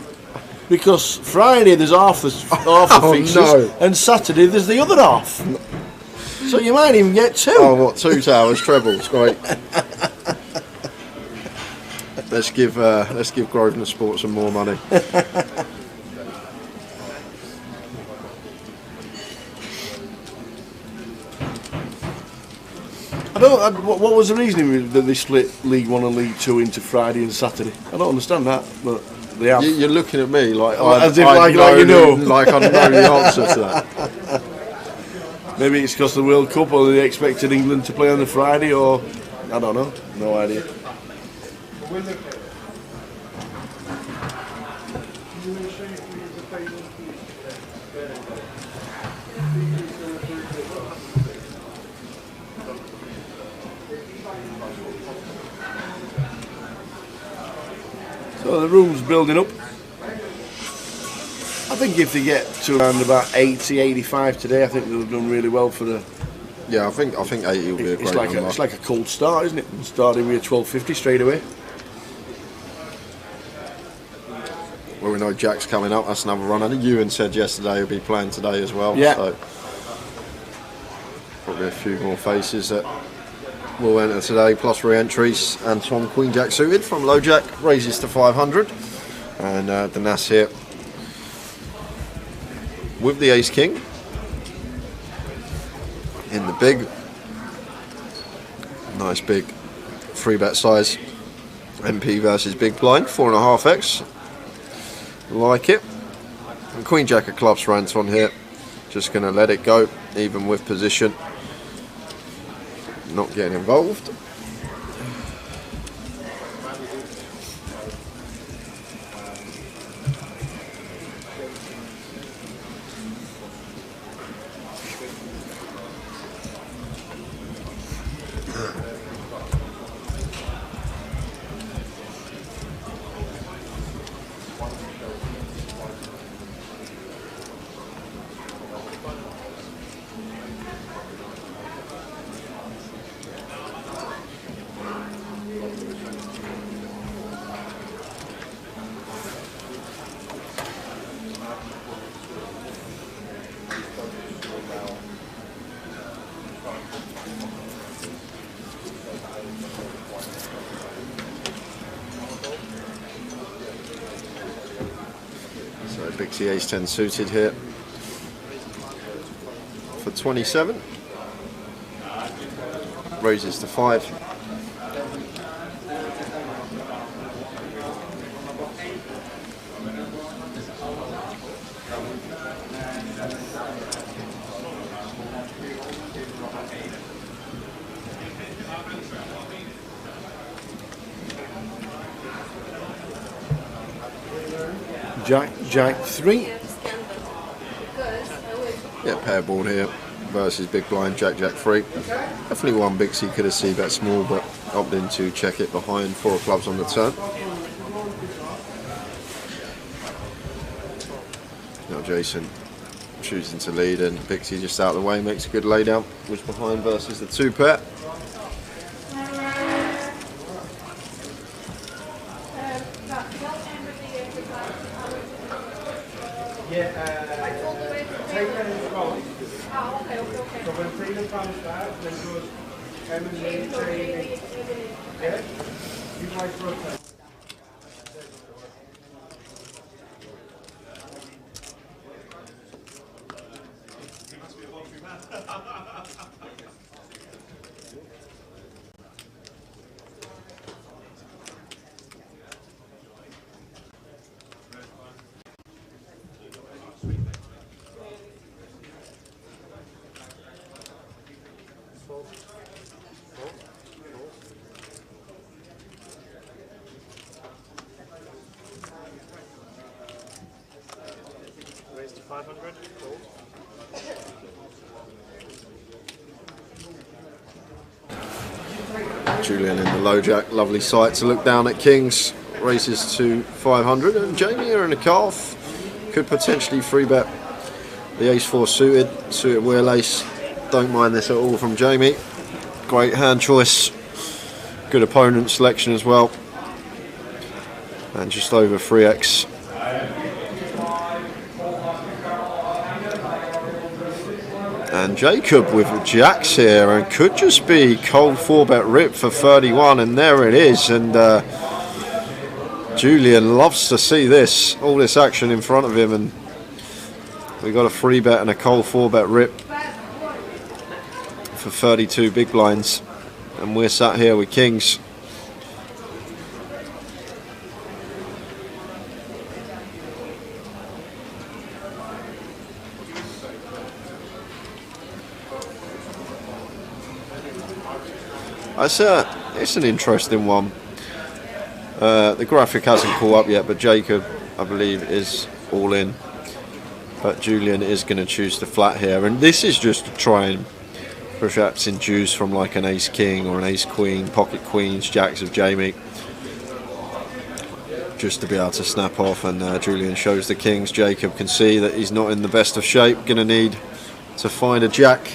Because Friday there's half the fixtures, no. And Saturday there's the other half. So you might even get 2. Oh, what? 2 Towers trebles? Great. Let's give Grosvenor Sport some more money. What was the reasoning that they split League 1 and League 2 into Friday and Saturday? I don't understand that, but they have. You're looking at me like as if like you know, like I know the answer to that. Maybe it's because of the World Cup, or they expected England to play on the Friday, or I don't know. No idea. So the room's building up. I think if they get to around about 80, 85 today, I think they've done really well for the. Yeah, I think 80 will be a great number. It's like a cold start, isn't it? Starting with a 12.50 straight away. Well, we know Jack's coming up. That's another runner. Ewan said yesterday he'll be playing today as well. Yeah. So probably a few more faces that will enter today, plus re-entries. Antoine Queen Jack suited from Low Jack raises to 500, and the Nas here with the Ace King in the big, nice big 3-bet size MP versus big blind 4.5x. Like it. And Queen Jack of clubs for Anton here. Just going to let it go, even with position. Not getting involved. Bixie Ace 10 suited here for 27. Raises to 5. Jack 3. Yeah, pair board here versus big blind Jack 3. Definitely one Bixie could have seen that small, but opted in to check it behind 4 of clubs on the turn. Now Jason choosing to lead, and Pixie just out of the way makes a good laydown. Was behind versus the 2 pair. Raise to 500. Cool. Julian in the low jack, lovely sight to look down at kings. Raises to 500, and Jamie here in the calf could potentially 3-bet the ace-4 suited wheel ace. Don't mind this at all from Jamie. Great hand choice, good opponent selection as well, and just over 3x. And Jacob with jacks here, and could just be cold 4-bet rip for 31, and there it is. And Julian loves to see this, all this action in front of him, and we got a 3-bet and a cold 4-bet rip for 32 big blinds, and we're sat here with kings. It's an interesting one. The graphic hasn't caught up yet, but Jacob, I believe, is all in. But Julian is going to choose the flat here, and this is just to try and perhaps induce from like an ace king or an ace queen, pocket queens, jacks of Jamie, just to be able to snap off. And Julian shows the kings. Jacob can see that he's not in the best of shape, going to need to find a jack.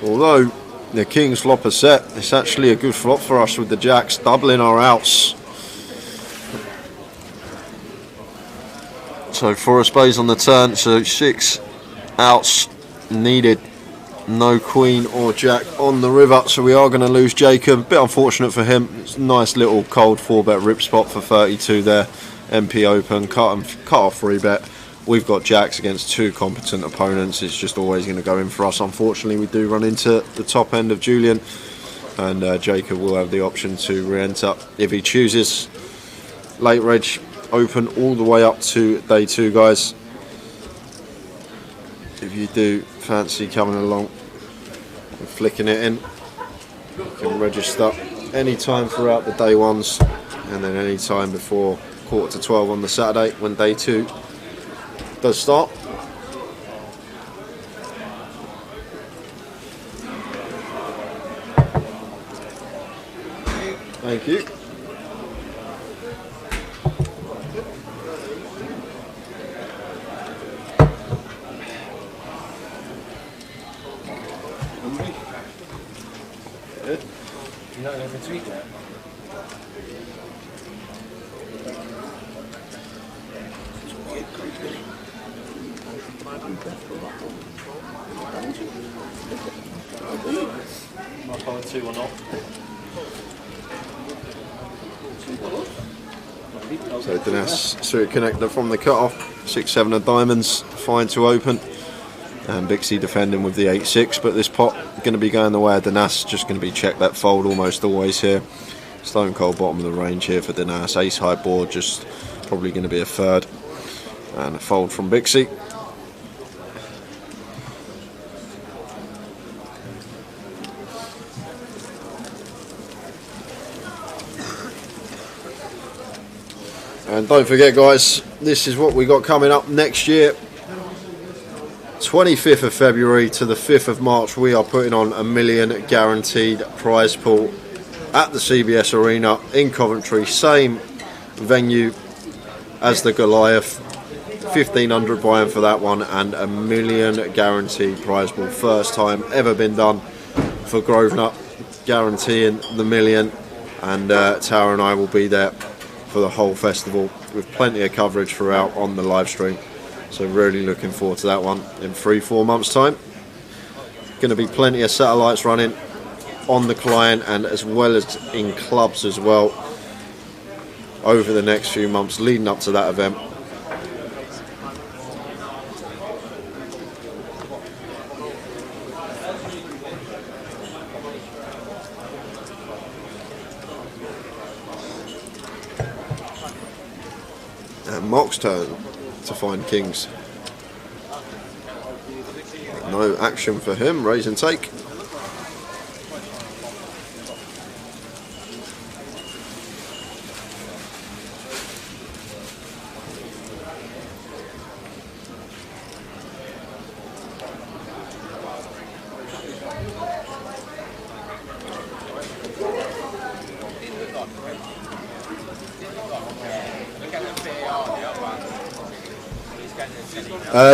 Although the king's flop is set, it's actually a good flop for us with the jacks, doubling our outs. So 4 spades on the turn, so 6 outs needed. No queen or jack on the river, so we are going to lose Jacob. A bit unfortunate for him. It's a nice little cold 4-bet rip spot for 32 there. MP open, cut off 3-bet. We've got jacks against 2 competent opponents. It's just always going to go in for us. Unfortunately, we do run into the top end of Julian, and Jacob will have the option to re-enter if he chooses. Late reg open all the way up to day 2, guys. If you do fancy coming along and flicking it in, you can register any time throughout the day 1s, and then any time before 11:45 on the Saturday when day 2 does start. Thank you. Good. You're not going to tweet that? Am I calling 2 or not? So Dinas suited connector from the cut-off, 6-7 of diamonds, fine to open, and Bixie defending with the 8-6, but this pot going to be going the way of Dinas, just going to be check that fold almost always here. Stone cold bottom of the range here for Dinas, ace high board, just probably going to be a third, and a fold from Bixie. And don't forget, guys, this is what we got coming up next year. 25th of February to the 5th of March, we are putting on $1 million guaranteed prize pool at the CBS Arena in Coventry. Same venue as the Goliath. 1,500 buy-in for that one, and $1 million guaranteed prize pool. First time ever been done for Grosvenor, guaranteeing the $1 million. And Tower and I will be there for the whole festival with plenty of coverage throughout on the live stream. So really looking forward to that one in 3-4 months time. Going to be plenty of satellites running on the client and as well as in clubs as well over the next few months leading up to that event. And Mark's turn to find kings. No action for him, raise and take.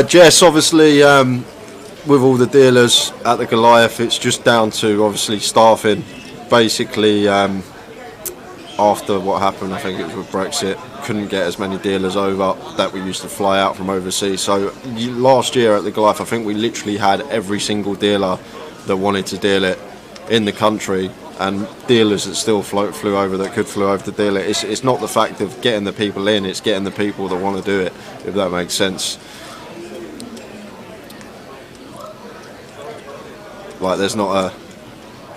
Jess, obviously, with all the dealers at the Goliath, it's just down to obviously staffing. Basically, after what happened, I think it was with Brexit, couldn't get as many dealers over that we used to fly out from overseas. So last year at the Goliath, I think we literally had every single dealer that wanted to deal it in the country, and dealers that still flew over that could flew over to deal it. It's not the fact of getting the people in, it's getting the people that want to do it, if that makes sense. Like, there's not a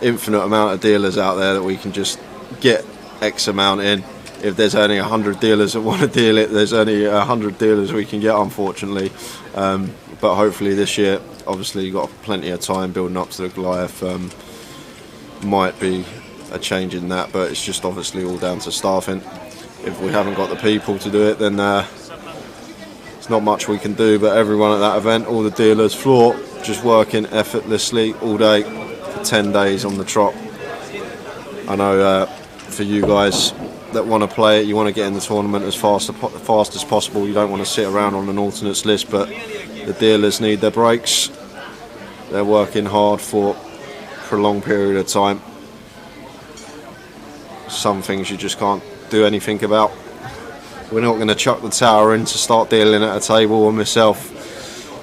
infinite amount of dealers out there that we can just get X amount in. If there's only 100 dealers that want to deal it, there's only 100 dealers we can get, unfortunately. But hopefully this year, obviously you've got plenty of time building up to the Goliath. Might be a change in that, but it's just obviously all down to staffing. If we haven't got the people to do it, then there's not much we can do. But everyone at that event, all the dealers, floor, just working effortlessly all day for 10 days on the trot. I know for you guys that want to play it, you want to get in the tournament as fast as possible. You don't want to sit around on an alternates list, but the dealers need their breaks. They're working hard for a long period of time. Some things you just can't do anything about. We're not going to chuck the tower in to start dealing at a table or myself.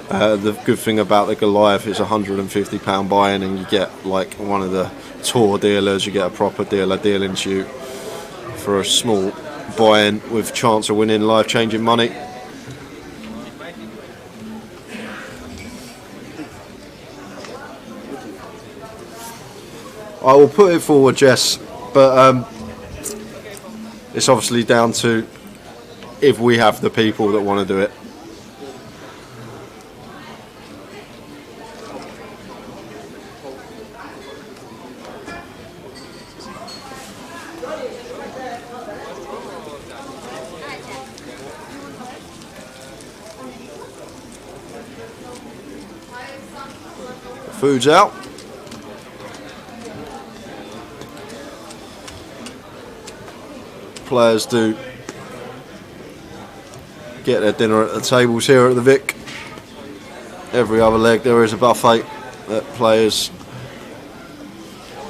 The good thing about the Goliath is £150 buy-in, and you get like one of the tour dealers, you get a proper dealer dealing to you for a small buy-in with chance of winning life-changing money. I will put it forward, Jess, but it's obviously down to if we have the people that want to do it. Food's out. Players do get their dinner at the tables here at the Vic. Every other leg there is a buffet that players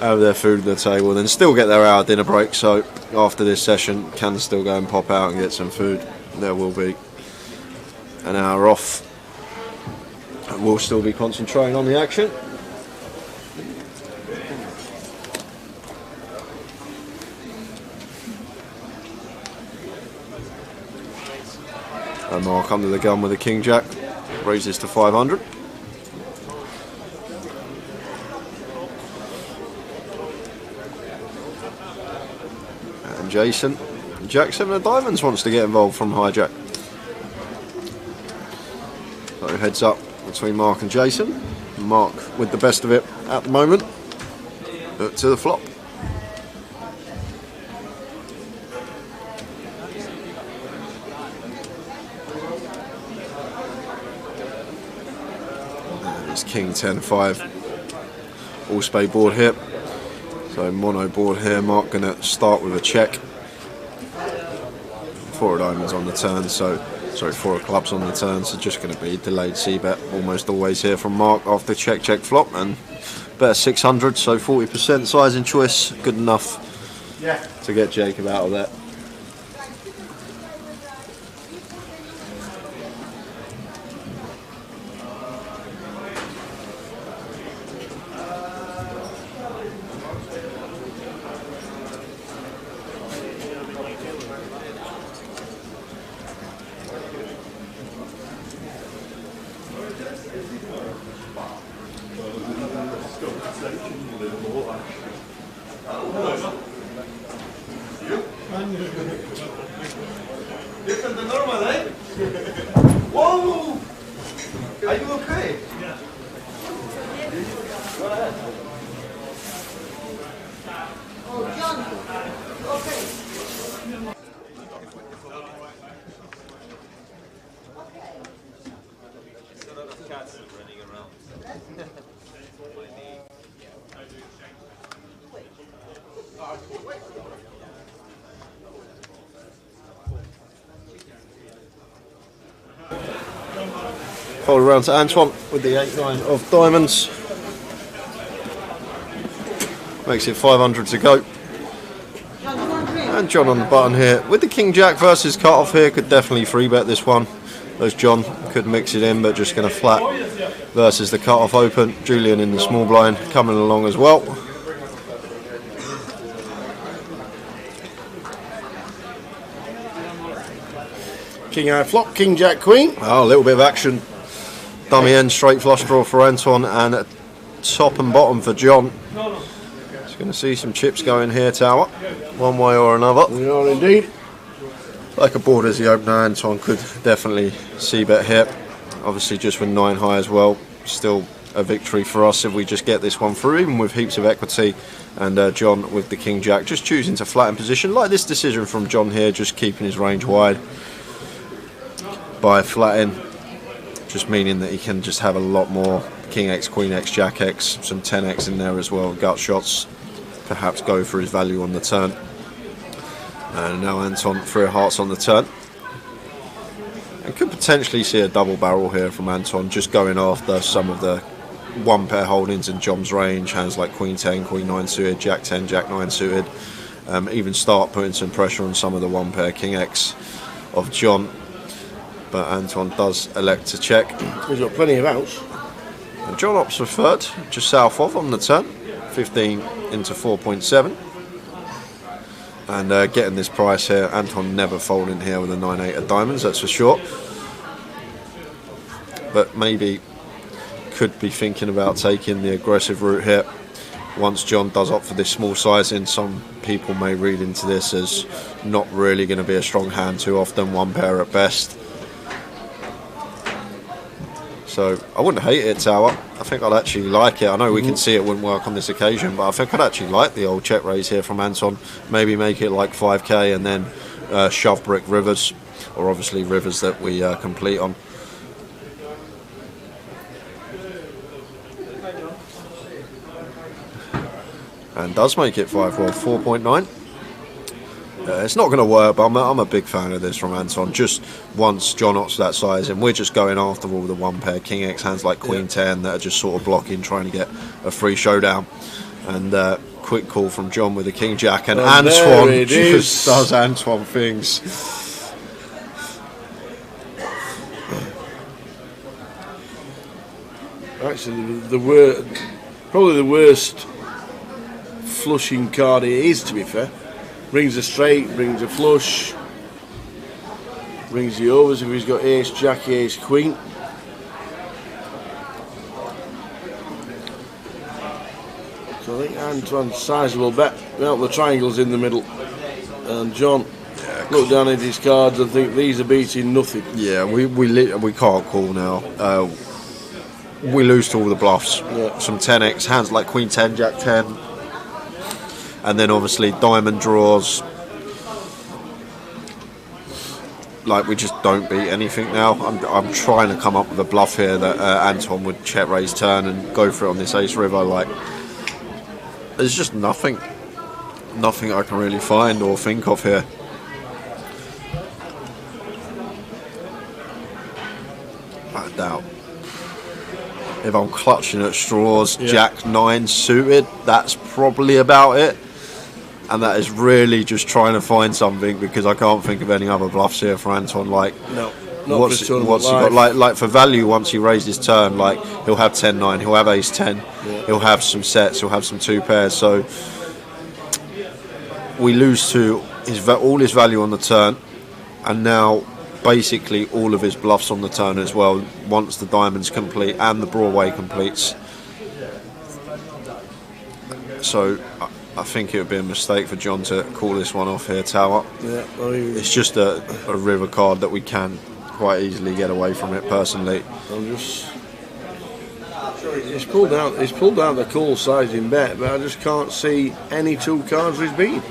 have their food at the table, then still get their hour dinner break. So after this session, can still go and pop out and get some food. There will be an hour off. We'll still be concentrating on the action. And Mark under the gun with a King Jack, raises to 500. And Jason, Jack 7 of diamonds wants to get involved from hijack. So heads up between Mark and Jason. Mark with the best of it at the moment, but to the flop. It's King 10-5. All spade board here. So mono board here. Mark going to start with a check. 4 of diamonds on the turn, so sorry, 4 of clubs on the turn, so just going to be delayed c-bet almost always here from Mark after check flop, and bet 600, so 40% size and choice, good enough to get Jacob out of that. Different than normal, eh? Whoa! Are you okay? Yeah. Go ahead. Oh, John. Okay. Fold around to Antoine with the 8-9 of diamonds. Makes it 500 to go. And John on the button here. With the King Jack versus cut off here, could definitely free bet this one. As John could mix it in, but just going to flat versus the cut off open. Julian in the small blind coming along as well. King high flop, King Jack Queen. Oh, a little bit of action. Dummy end, straight flush draw for Anton, and top and bottom for John. Just going to see some chips going here, Tower, one way or another. We are indeed. Like a board as the opener, Anton could definitely c-bet here. Obviously just with 9 high as well. Still a victory for us if we just get this one through, even with heaps of equity. And John with the King Jack just choosing to flatten position. Like this decision from John here, just keeping his range wide by flatting. Just meaning that he can just have a lot more King X, Queen X, Jack X, some 10X in there as well, gut shots, perhaps go for his value on the turn. And now Anton, 3 of hearts on the turn. And could potentially see a double barrel here from Anton, just going after some of the 1 pair holdings in John's range, hands like Queen 10, Queen 9 suited, Jack 10, Jack 9 suited. Even start putting some pressure on some of the 1 pair King X of John. But Anton does elect to check. He's got plenty of outs. And John opts for third, just south of on the turn, 15 into 4.7. And getting this price here, Anton never folding here with a 9-8 of diamonds, that's for sure. But maybe could be thinking about taking the aggressive route here. Once John does opt for this small sizing, some people may read into this as not really going to be a strong hand too often, 1 pair at best. So I wouldn't hate it, Tower. I think I'd actually like it. I know we can see it wouldn't work on this occasion, but I think I'd actually like the old check raise here from Anton. Maybe make it like 5k and then shove brick rivers, or obviously rivers that we complete on. And does make it 5, well, 4.9. It's not going to work, but I'm a big fan of this from Anton. Just once John opts that size, and we're just going after all the 1 pair King X hands like Queen 10 that are just sort of blocking, trying to get a free showdown. And quick call from John with the King Jack, and Antoine just does Antoine things. Actually, probably the worst flushing card it is, to be fair. Brings a straight, brings a flush, brings the overs if he's got ace, jack, ace, queen. So I think Antoine's sizable bet. Well, the triangle's in the middle, and John look down at his cards and think these are beating nothing. Yeah, we can't call now. We lose to all the bluffs. Yeah. Some 10x hands like Queen 10, Jack 10. And then obviously diamond draws. like we just don't beat anything now. I'm trying to come up with a bluff here that Anton would check raise turn and go for it on this ace river. Like, there's just nothing I can really find or think of here. I doubt. If I'm clutching at straws, Jack 9 suited, that's probably about it. And that is really just trying to find something, because I can't think of any other bluffs here for Anton. Like, no, not what's he got? Like for value, once he raised his turn, like he'll have 10-9, he'll have ace 10, he'll have some sets, he'll have some 2 pairs. So we lose to all his value on the turn, and now basically all of his bluffs on the turn as well, once the diamonds complete and the Broadway completes. So I think it would be a mistake for John to call this one off here, Tower. Yeah, I mean, it's just a river card that we can quite easily get away from it, personally. He's pulled out the call sizing bet, but I just can't see any 2 cards he's beat.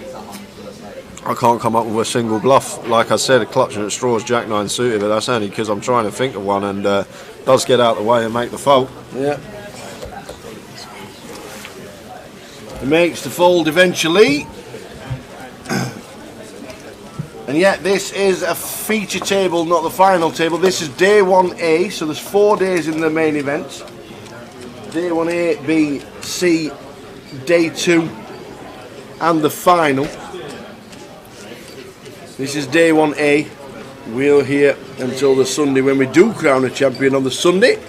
I can't come up with a single bluff. Like I said, clutching at straws, Jack 9 suited, but that's only because I'm trying to think of one, and does get out of the way and make the fold. Yeah. He makes the fold eventually. And yet this is a feature table, not the final table. This is day 1A, so there's 4 days in the main event. Day 1A, B, C, day 2, and the final. This is day 1A. We're here until the Sunday when we do crown a champion on the Sunday.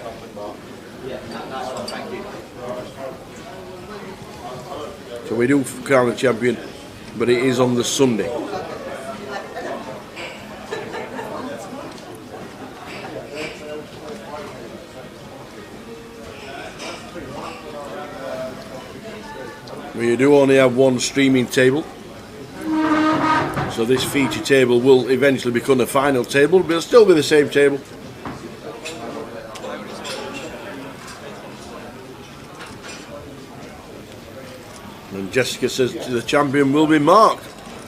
So we do crown a champion, but it is on the Sunday. We do only have 1 streaming table. So this feature table will eventually become a final table, but it'll still be the same table. And Jessica says the champion will be Mark,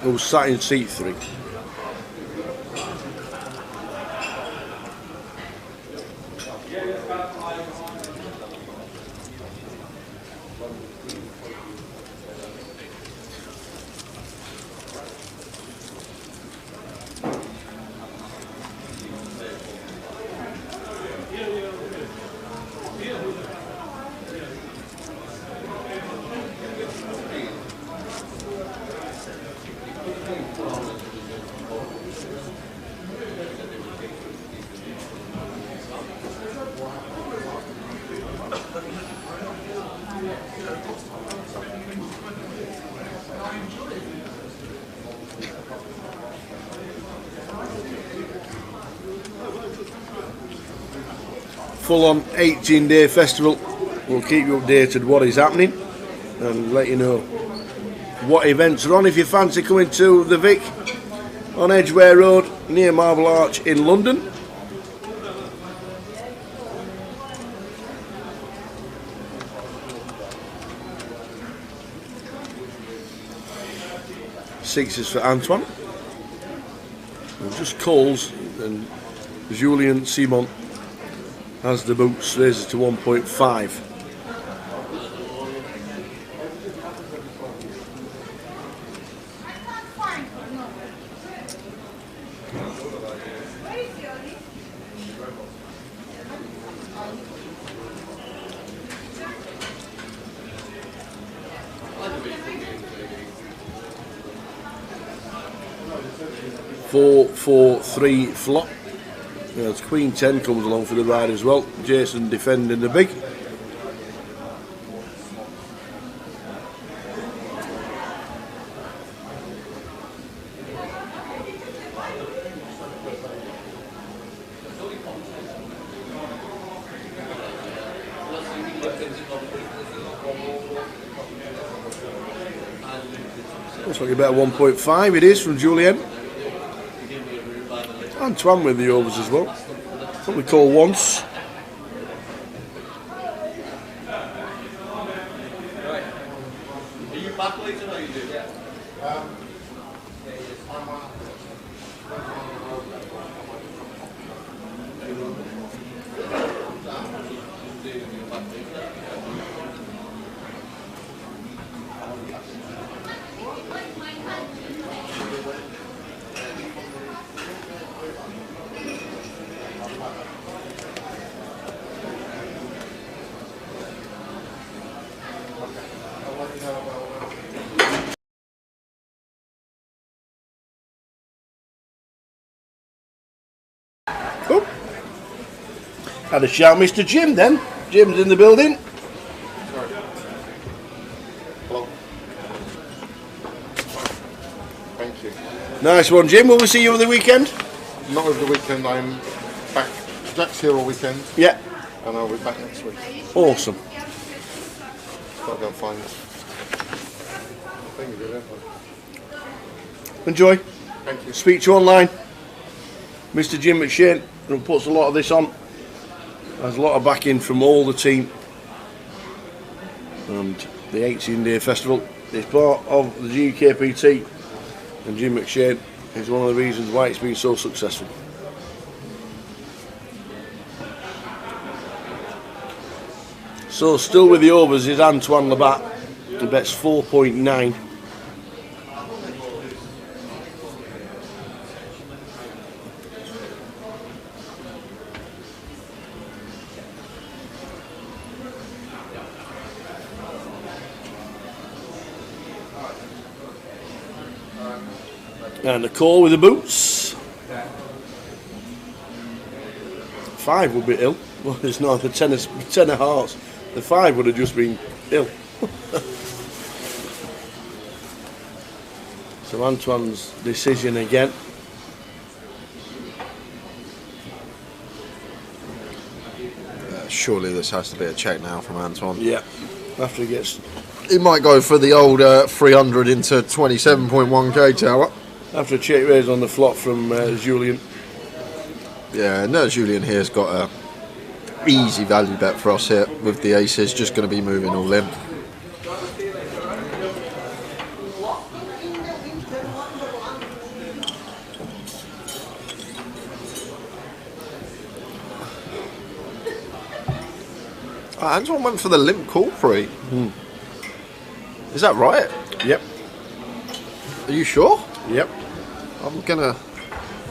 who sat in seat 3. Full on 18-day festival. We'll keep you updated what is happening and let you know what events are on. If you fancy coming to the Vic on Edgware Road near Marble Arch in London, sixes for Antoine, and just calls, and Julien Simon has the boots, raises to 1.5. Four, 4, 3 flop. It's Queen 10 comes along for the ride as well. Jason defending the big. Looks like about 1.5 it is from Julien. Antoine with the overs as well. Probably call once. Are you back later or you do? Oh. Had a shout, Mr. Jim then. Jim's in the building. Hello. Thank you. Nice one, Jim. Will we see you over the weekend? Not over the weekend, I'm back. Jack's here all weekend, Yeah. and I'll be back next week. Awesome. Gotta go and find it. Thank you, Julian. Enjoy. Thank you. Speak to you online. Mr. Jim McShane, who puts a lot of this on. There's a lot of backing from all the team. And the 18-day festival is part of the GUKPT. And Jim McShane is one of the reasons why it's been so successful. So still with the overs is Antoine Labatt. He bets 4.9. And the call with the boots. 5 would be ill. Well, there's no the ten of hearts. The 5 would have just been ill. So Antoine's decision again. Surely this has to be a check now from Antoine. Yeah. After he gets. He might go for the old 300 into 27.1k tower. After a check raise on the flop from Julian. Yeah, no, Julian here's got a easy value bet for us here with the aces, just going to be moving all in. Antoine went for the limp call pre. Is that right? Yep. Are you sure? Yep. I'm gonna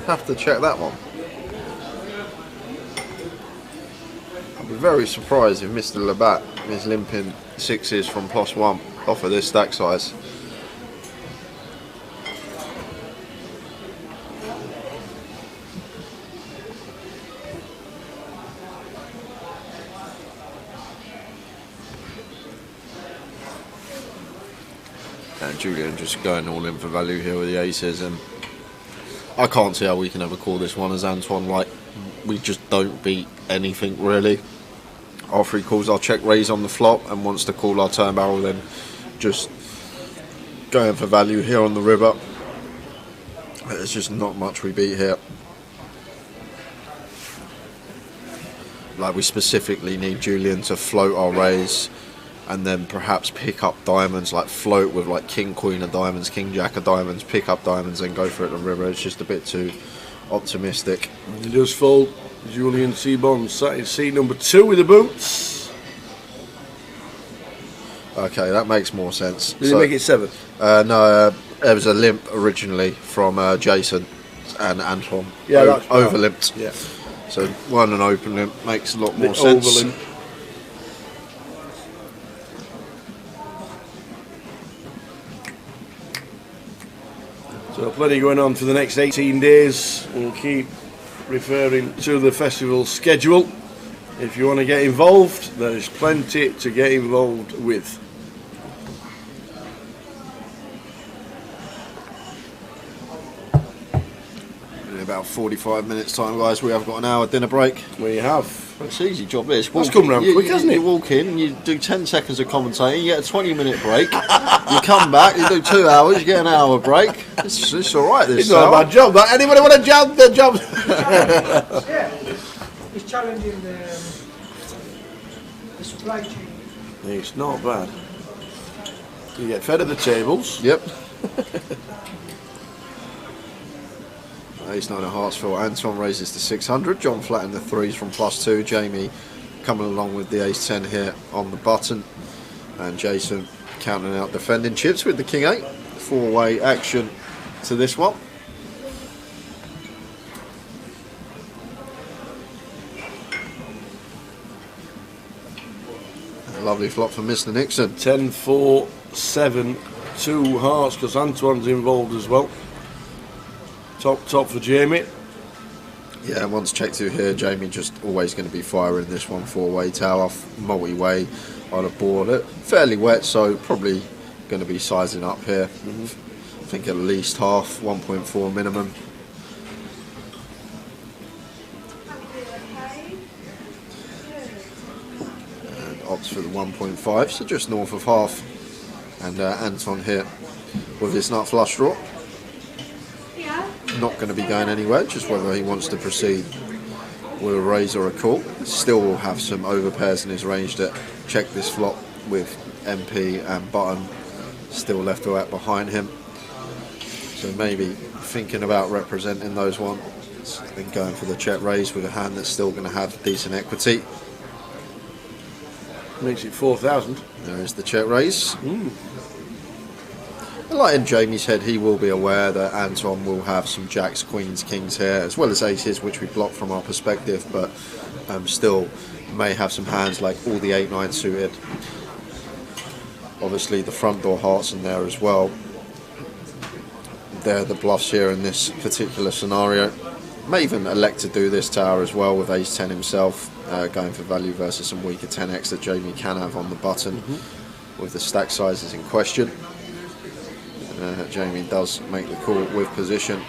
have to check that one. I'd be very surprised if Mr. Labatt is limping sixes from +1 off of this stack size. And Julian just going all in for value here with the aces, and I can't see how we can ever call this one as Antoine. Like, we just don't beat anything really. After he calls our check raise on the flop and wants to call our turn barrel, then just going for value here on the river. There's just not much we beat here. Like, we specifically need Julian to float our raise and then perhaps pick up diamonds, like float with like king, queen of diamonds, king, jack of diamonds, pick up diamonds and go for it on the river. It's just a bit too optimistic. He does fold. Julian Seaborn sat in seat number 2 with the boots. Okay, that makes more sense. Did he make it 7? No, there was a limp originally from Jason and Antoine. Yeah, that's over limped. Yeah. So one and open limp makes a lot more The sense. over limp. So plenty going on for the next 18 days. We'll keep referring to the festival schedule. If you want to get involved, there is plenty to get involved with. In about 45 minutes time, guys, we have got an hour dinner break. We have. It's an easy job this. That's come round quick, hasn't it? You walk in, you do 10 seconds of commentating, you get a 20-minute break. You come back, you do 2 hours, you get an hour break. It's all right. This It's not a bad job. That anybody want a job? The job. Yeah, it's challenging the supply chain. It's not bad. You get fed at the tables. Yep. Ace 9 of hearts for Antoine raises to 600. John flattened the threes from +2. Jamie coming along with the ace-10 here on the button, and Jason counting out defending chips with the king-8. Four-way action to this one. A lovely flop for Mr. Nixon. 10, 4, 7, 2 hearts, because Antoine's involved as well. Top for Jamie. Yeah, once checked through here, Jamie just always going to be firing this one. Four-way tower, multi-way on a board. Fairly wet, so probably going to be sizing up here. I think at least half, 1.4 minimum. And opts for the 1.5, so just north of half. And Anton here with his nut flush draw. Not going to be going anywhere, just whether he wants to proceed with a raise or a call. Still will have some overpairs in his range that check this flop with MP and button still left or out behind him. So maybe thinking about representing those ones and going for the check raise with a hand that's still going to have decent equity. Makes it 4,000. There is the check raise. Like in Jamie's head, he will be aware that Anton will have some jacks, queens, kings here, as well as aces, which we block from our perspective, but still may have some hands like all the 8-9 suited. Obviously the front door hearts in there as well. They're the bluffs here in this particular scenario. May even elect to do this tower as well with ace-10 himself, going for value versus some weaker 10x that Jamie can have on the button with the stack sizes in question. Jamie does make the call with position.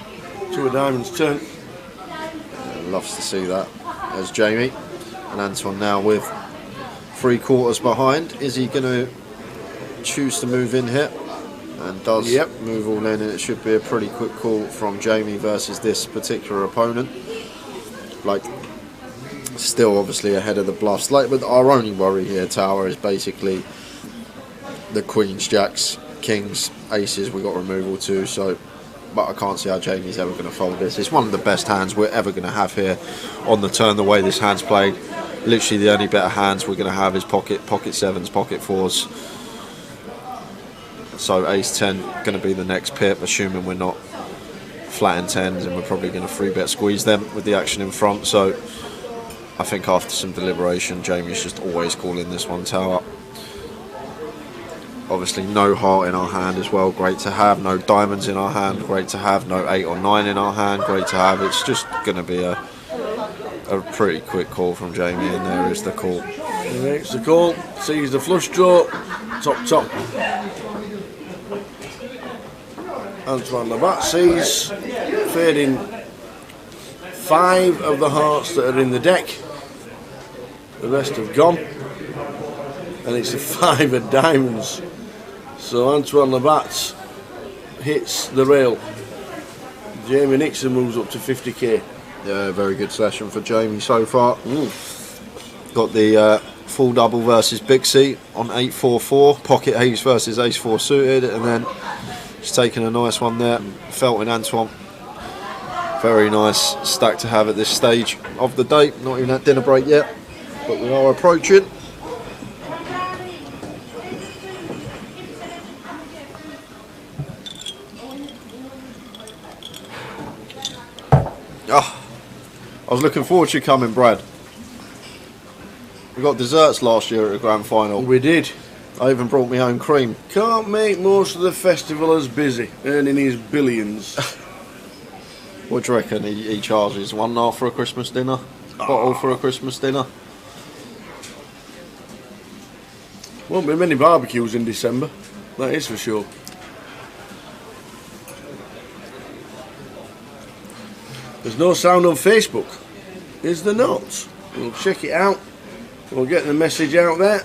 To a diamond's turn. Loves to see that as Jamie. And Anton now with 3/4 behind. Is he going to choose to move in here? And does move all in, and it should be a pretty quick call from Jamie versus this particular opponent. Like, still obviously ahead of the bluffs. But our only worry here, Tower, is basically the queens, jacks, kings, aces we got removal to, so but I can't see how Jamie's ever going to fold this. It's one of the best hands we're ever going to have here on the turn, the way this hand's played. Literally the only better hands we're going to have is pocket sevens, pocket fours. So ace-10 going to be the next pip, assuming we're not flat in tens, and we're probably going to 3-bet squeeze them with the action in front. So I think after some deliberation, Jamie's just always calling this one tower. Obviously no heart in our hand as well, great to have. No diamonds in our hand, great to have. No 8 or 9 in our hand, great to have. It's just going to be a pretty quick call from Jamie, and there is the call. He makes the call, sees the flush draw, top. Antoine Labatt sees, fading 5 of the hearts that are in the deck. The rest have gone. And it's a 5 of diamonds. So Antoine Labatt hits the rail. Jamie Nixon moves up to 50k. Yeah, very good session for Jamie so far. Got the full double versus Big C on 8-4-4, pocket ace versus ace-4 suited, and then he's taken a nice one there, Felton Antoine. Very nice stack to have at this stage of the day. Not even at dinner break yet, but we are approaching. I was looking forward to you coming, Brad. We got desserts last year at the grand final. We did. I even brought my own cream. Can't make most of the festival as busy, earning his billions. What do you reckon he charges? 1.5 for a Christmas dinner? Bottle for a Christmas dinner? Won't be many barbecues in December, that is for sure. There's no sound on Facebook, is there not? We'll check it out, we'll get the message out there.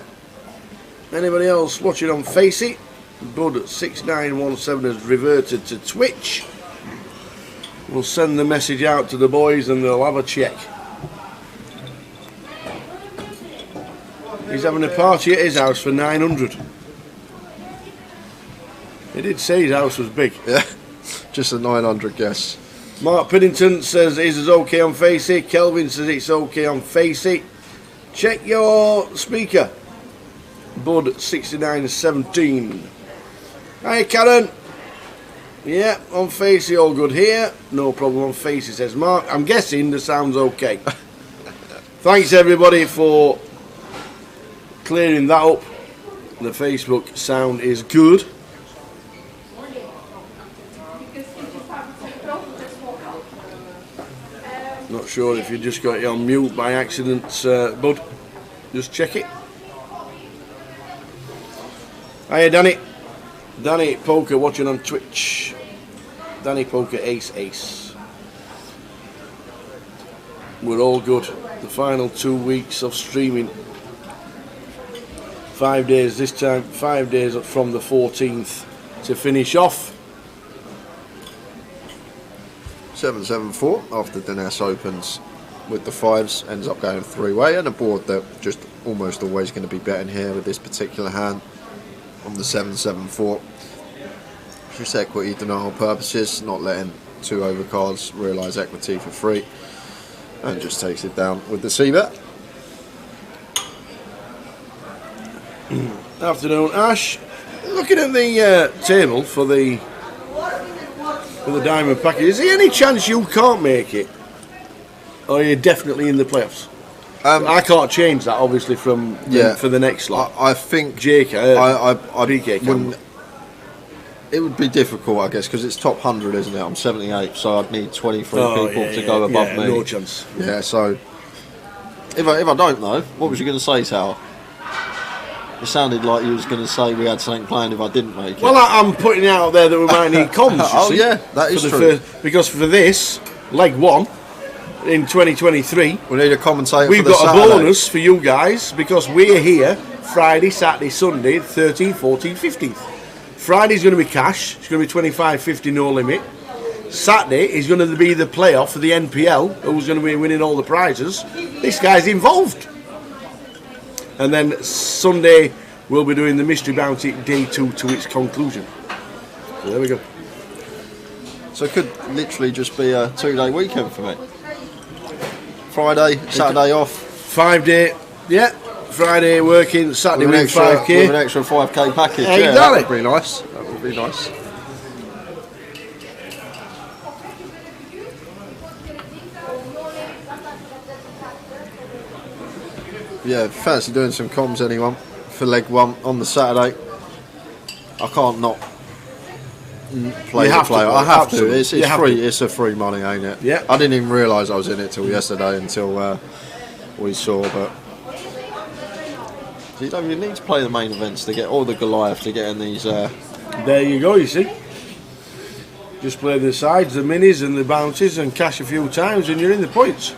Anybody else watching on Facey? Bud at 6917 has reverted to Twitch. We'll send the message out to the boys and they'll have a check. He's having a party at his house for 900. He did say his house was big. Yeah, just a 900 guess. Mark Piddington says is okay on Facey. Kelvin says it's okay on Facey. Check your speaker. Bud 6917. Hi Karen. Yeah, on Facey all good here. No problem on Facey, says Mark. I'm guessing the sound's okay. Thanks everybody for clearing that up. The Facebook sound is good. Not sure if you just got it on mute by accident, Bud. Just check it. Hiya Danny. Danny Poker watching on Twitch. Danny Poker Ace. We're all good. The final 2 weeks of streaming. 5 days this time. 5 days from the 14th to finish off. 774 after Dinesh opens with the fives, ends up going three-way, and a board that just almost always going to be betting here with this particular hand on the 774. Just equity denial purposes, not letting two overcards realise equity for free, and just takes it down with the c-bet. Afternoon, Ash. Looking at the table for the diamond package, is there any chance you can't make it? Or are you definitely in the playoffs? I can't change that, obviously, from for the next slot. I think BK wouldn't. It would be difficult, I guess, because it's top 100, isn't it? I'm 78, so I'd need 23 people to go above me. No chance. Yeah, so if I don't know, what was you going to say, Tower? It sounded like you was going to say we had something planned if I didn't make it. Well, I'm putting it out there that we might need comms. Oh, see, yeah, that is true. Because for this, leg one, in 2023, we need a commentator. We've for the got Saturday. a bonus for you guys because we're here Friday, Saturday, Sunday, 13th, 14th, 15th. Friday's going to be cash. It's going to be 25.50 no limit. Saturday is going to be the playoff for the NPL. Who's going to be winning all the prizes? This guy's involved. And then Sunday we'll be doing the mystery bounty day 2 to its conclusion. So there we go. So it could literally just be a 2-day weekend for me. Friday, Saturday off. 5 day, yeah. Friday working, Saturday with 5k. With an extra 5k package. Hey, yeah, that would be nice. That would be nice. Yeah, fancy doing some comms, anyone, for leg one on the Saturday. I can't not play the player. I have to. It's free. It's a free money, ain't it? Yeah. I didn't even realise I was in it till yesterday until we saw. But you don't even need to play the main events to get all the Goliath to get in these. There you go. You see. Just play the sides, the minis, and the bounties, and cash a few times, and you're in the points.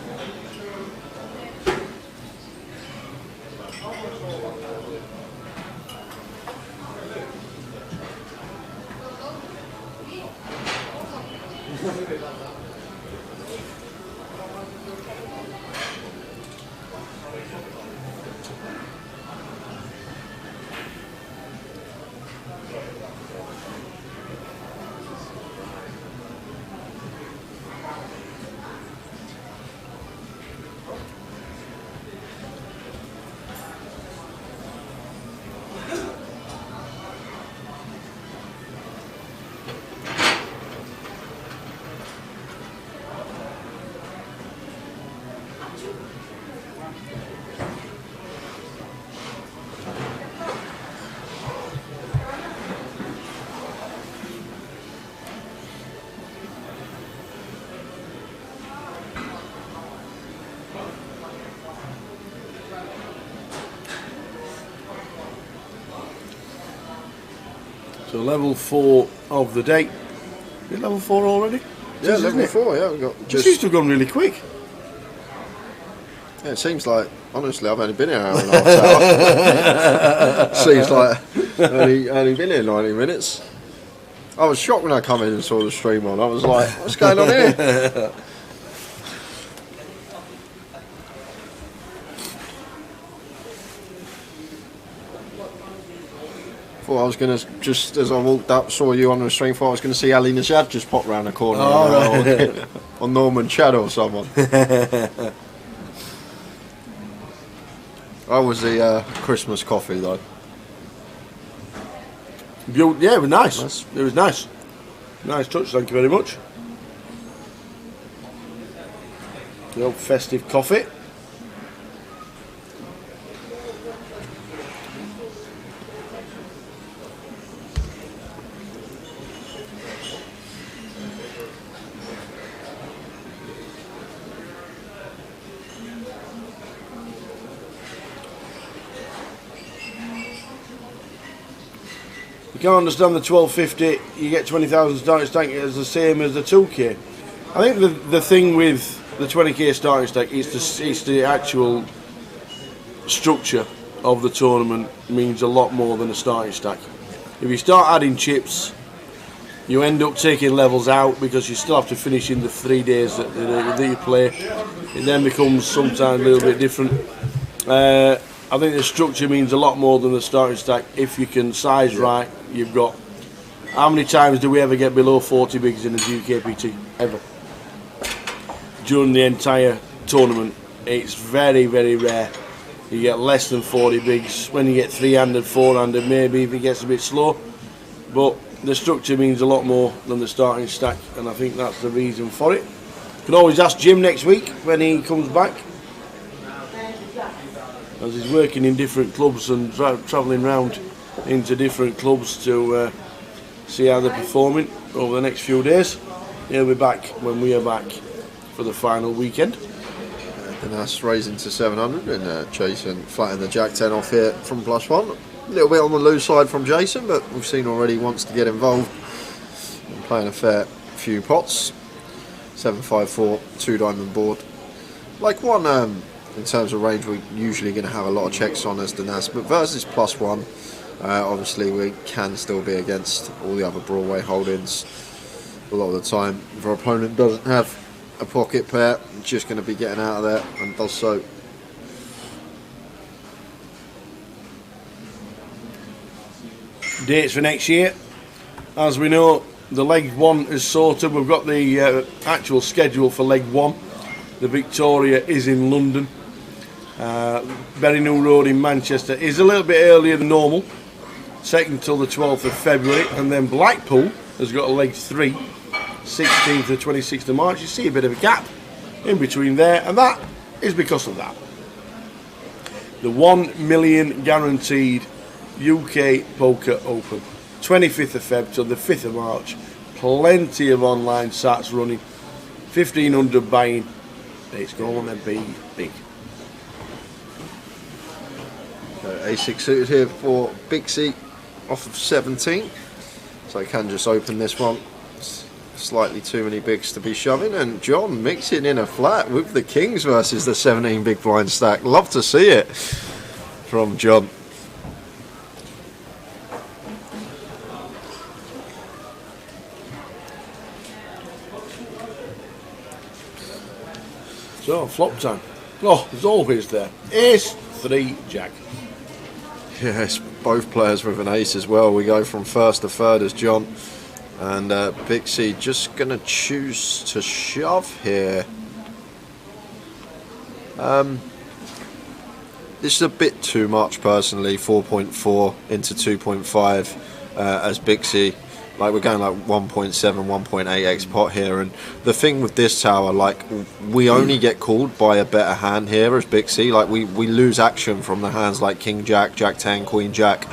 So level 4 of the day. Is it level 4 already? Yeah, level 4. Yeah, we've got. It seems to have gone really quick. Yeah, it seems like, honestly, I've only been here an hour and a half. Seems like only been here 90 minutes. I was shocked when I come in and saw the stream on. I was like, what's going on here? Thought I was going to, just as I walked up, saw you on the stream, thought I was going to see Ali Najad just pop round the corner or Norman Chad or someone. How was the Christmas coffee though? Yeah, it was nice. It was nice. Nice touch, thank you very much. The old festive coffee. You can't understand the 1250, you get 20,000 starting stack as the same as the 2k. I think the thing with the 20k starting stack is the actual structure of the tournament means a lot more than a starting stack. If you start adding chips, you end up taking levels out because you still have to finish in the 3 days that you play. It then becomes sometimes a little bit different. I think the structure means a lot more than the starting stack. If you can size right, you've got... How many times do we ever get below 40 bigs in the GUKPT? Ever. During the entire tournament, it's very, very rare. You get less than 40 bigs. When you get 3-handed, 4-handed, maybe if it gets a bit slow. But the structure means a lot more than the starting stack, and I think that's the reason for it. You can always ask Jim next week when he comes back, as he's working in different clubs and travelling round into different clubs to see how they're performing over the next few days. He'll be back when we are back for the final weekend. And that's raising to 700 and Jason flattening the Jack 10 off here from +1. A little bit on the loose side from Jason, but we've seen already he wants to get involved and playing a fair few pots. 7-5-4, 2-diamond board. Like one, in terms of range, we're usually going to have a lot of checks on as Danas, but versus +1, obviously we can still be against all the other Broadway holdings a lot of the time. If our opponent doesn't have a pocket pair, it's just going to be getting out of there and does so. Dates for next year. As we know, the leg 1 is sorted. We've got the actual schedule for leg 1. The Victoria is in London. Berrynew Road in Manchester is a little bit earlier than normal, taken till the 12th of February, and then Blackpool has got a leg 3, 16th to 26th of March. You see a bit of a gap in between there, and that is because of that. The 1 million guaranteed UK Poker Open, 25th of Feb till the 5th of March. Plenty of online sats running, 1,500 buying. It's going to be big. A6 suited here for Bixie off of 17, so I can just open this one. Slightly too many bigs to be shoving, and John mixing in a flat with the Kings versus the 17 big blind stack. Love to see it from John. So, flop time. Oh, there's always there. Ace 3 Jack. Yes, both players with an ace as well. We go from first to third as John. And Bixie just going to choose to shove here. This is a bit too much personally, 4.4 into 2.5 as Bixie. Like we're going like 1.7, 1.8x pot here, and the thing with this tower, like we only get called by a better hand here as Bixie. Like we lose action from the hands like King Jack, Jack 10, Queen Jack.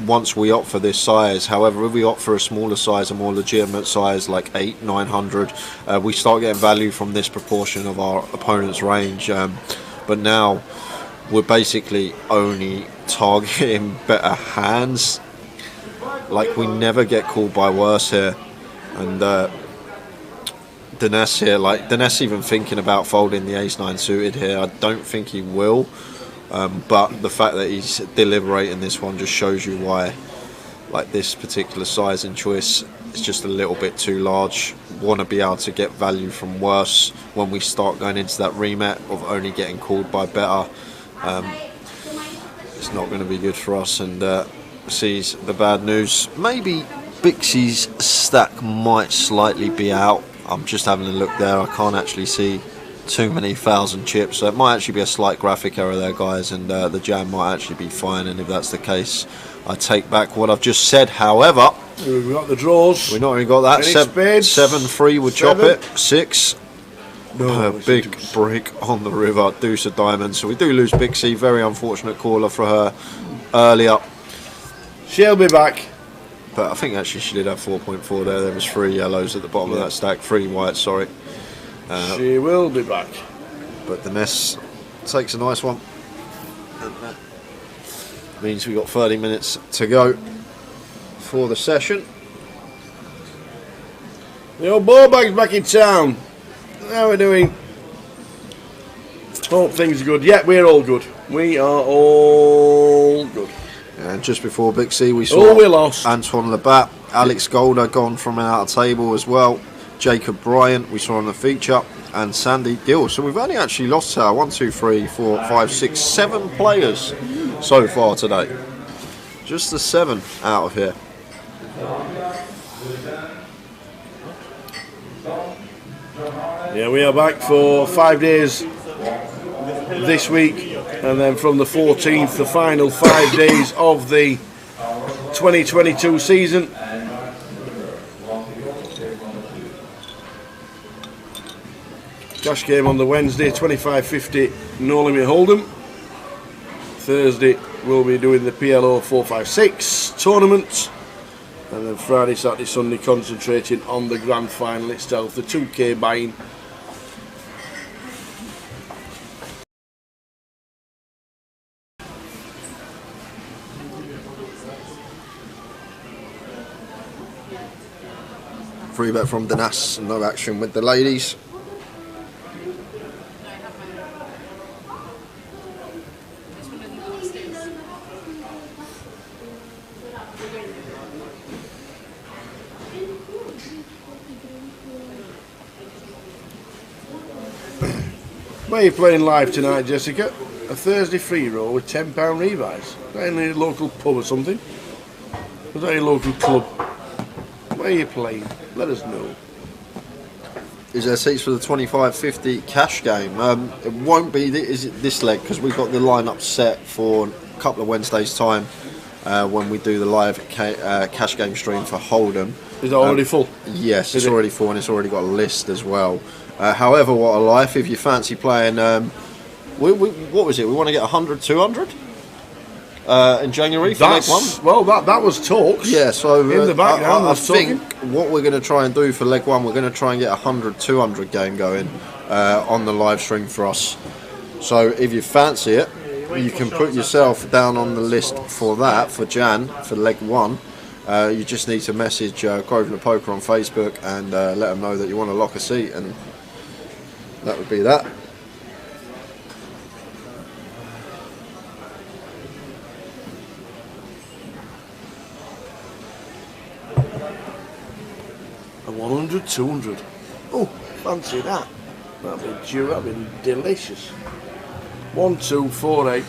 Once we opt for this size. However, if we opt for a smaller size, a more legitimate size like 800, 900, we start getting value from this proportion of our opponent's range. But now we're basically only targeting better hands. Like we never get called by worse here. And Danes here, like Danes even thinking about folding the ace-9 suited here. I don't think he will. But the fact that he's deliberating this one just shows you why, like this particular size and choice is just a little bit too large. Want to be able to get value from worse when we start going into that remat of only getting called by better. It's not going to be good for us, and sees the bad news. Maybe Bixie's stack might slightly be out. I'm just having a look there. I can't actually see too many thousand chips, so it might actually be a slight graphic error there, guys, and the jam might actually be fine. And if that's the case, I take back what I've just said. However, we've got the draws. We've not even got that. 7-3 would chop it. 6. No, Big break on the river. Deuce of diamonds. So we do lose Big C. Very unfortunate caller for her earlier. She'll be back. But I think actually she did have 4.4 there. There was 3 yellows at the bottom of that stack. 3 whites, sorry. She will be back. But the mess takes a nice one. And that means we've got 30 minutes to go for the session. The old ball bag's back in town. How are we doing? Hope things are good. Yeah, we're all good. We are all good. And just before Big C, we saw we lost Antoine Labat, Alex Golder gone from an out of table as well. Jacob Bryant, we saw on the feature, and Sandy Gill. So we've only actually lost 1, 2, 3, 4, 5, 6, 7 players so far today. Just the 7 out of here. Yeah, we are back for 5 days this week, and then from the 14th, the final 5 days of the 2022 season. Cash game on the Wednesday, 25.50 No Limit Hold'em. Thursday we'll be doing the PLO 456 tournament, and then Friday, Saturday, Sunday concentrating on the grand final itself, the 2K buying. Free bet from Danas, no action with the ladies. Where are you playing live tonight, Jessica? A Thursday free roll with £10 rebuys. Is that in a local pub or something? Is that a local club? Where are you playing? Let us know. Is there seats for the 25.50 cash game? It won't be this leg because we've got the lineup set for a couple of Wednesdays' time when we do the live cash game stream for Hold'em. Is it already full? Yes, it's already full, and it's already got a list as well. However, what a life if you fancy playing. What was it? We want to get 100, 200 in January for leg 1. Well, that was talks. Yeah, so in the background, I think what we're going to try and do for leg 1, we're going to try and get 100, 200 game going on the live stream for us. So if you fancy it, you can put yourself down on the list for that for Jan for leg 1. You just need to message Grosvenor Poker on Facebook and let them know that you want to lock a seat, and that would be that. A 100, 200. Oh, fancy that. That'd be delicious. 1, 2, 4, 8.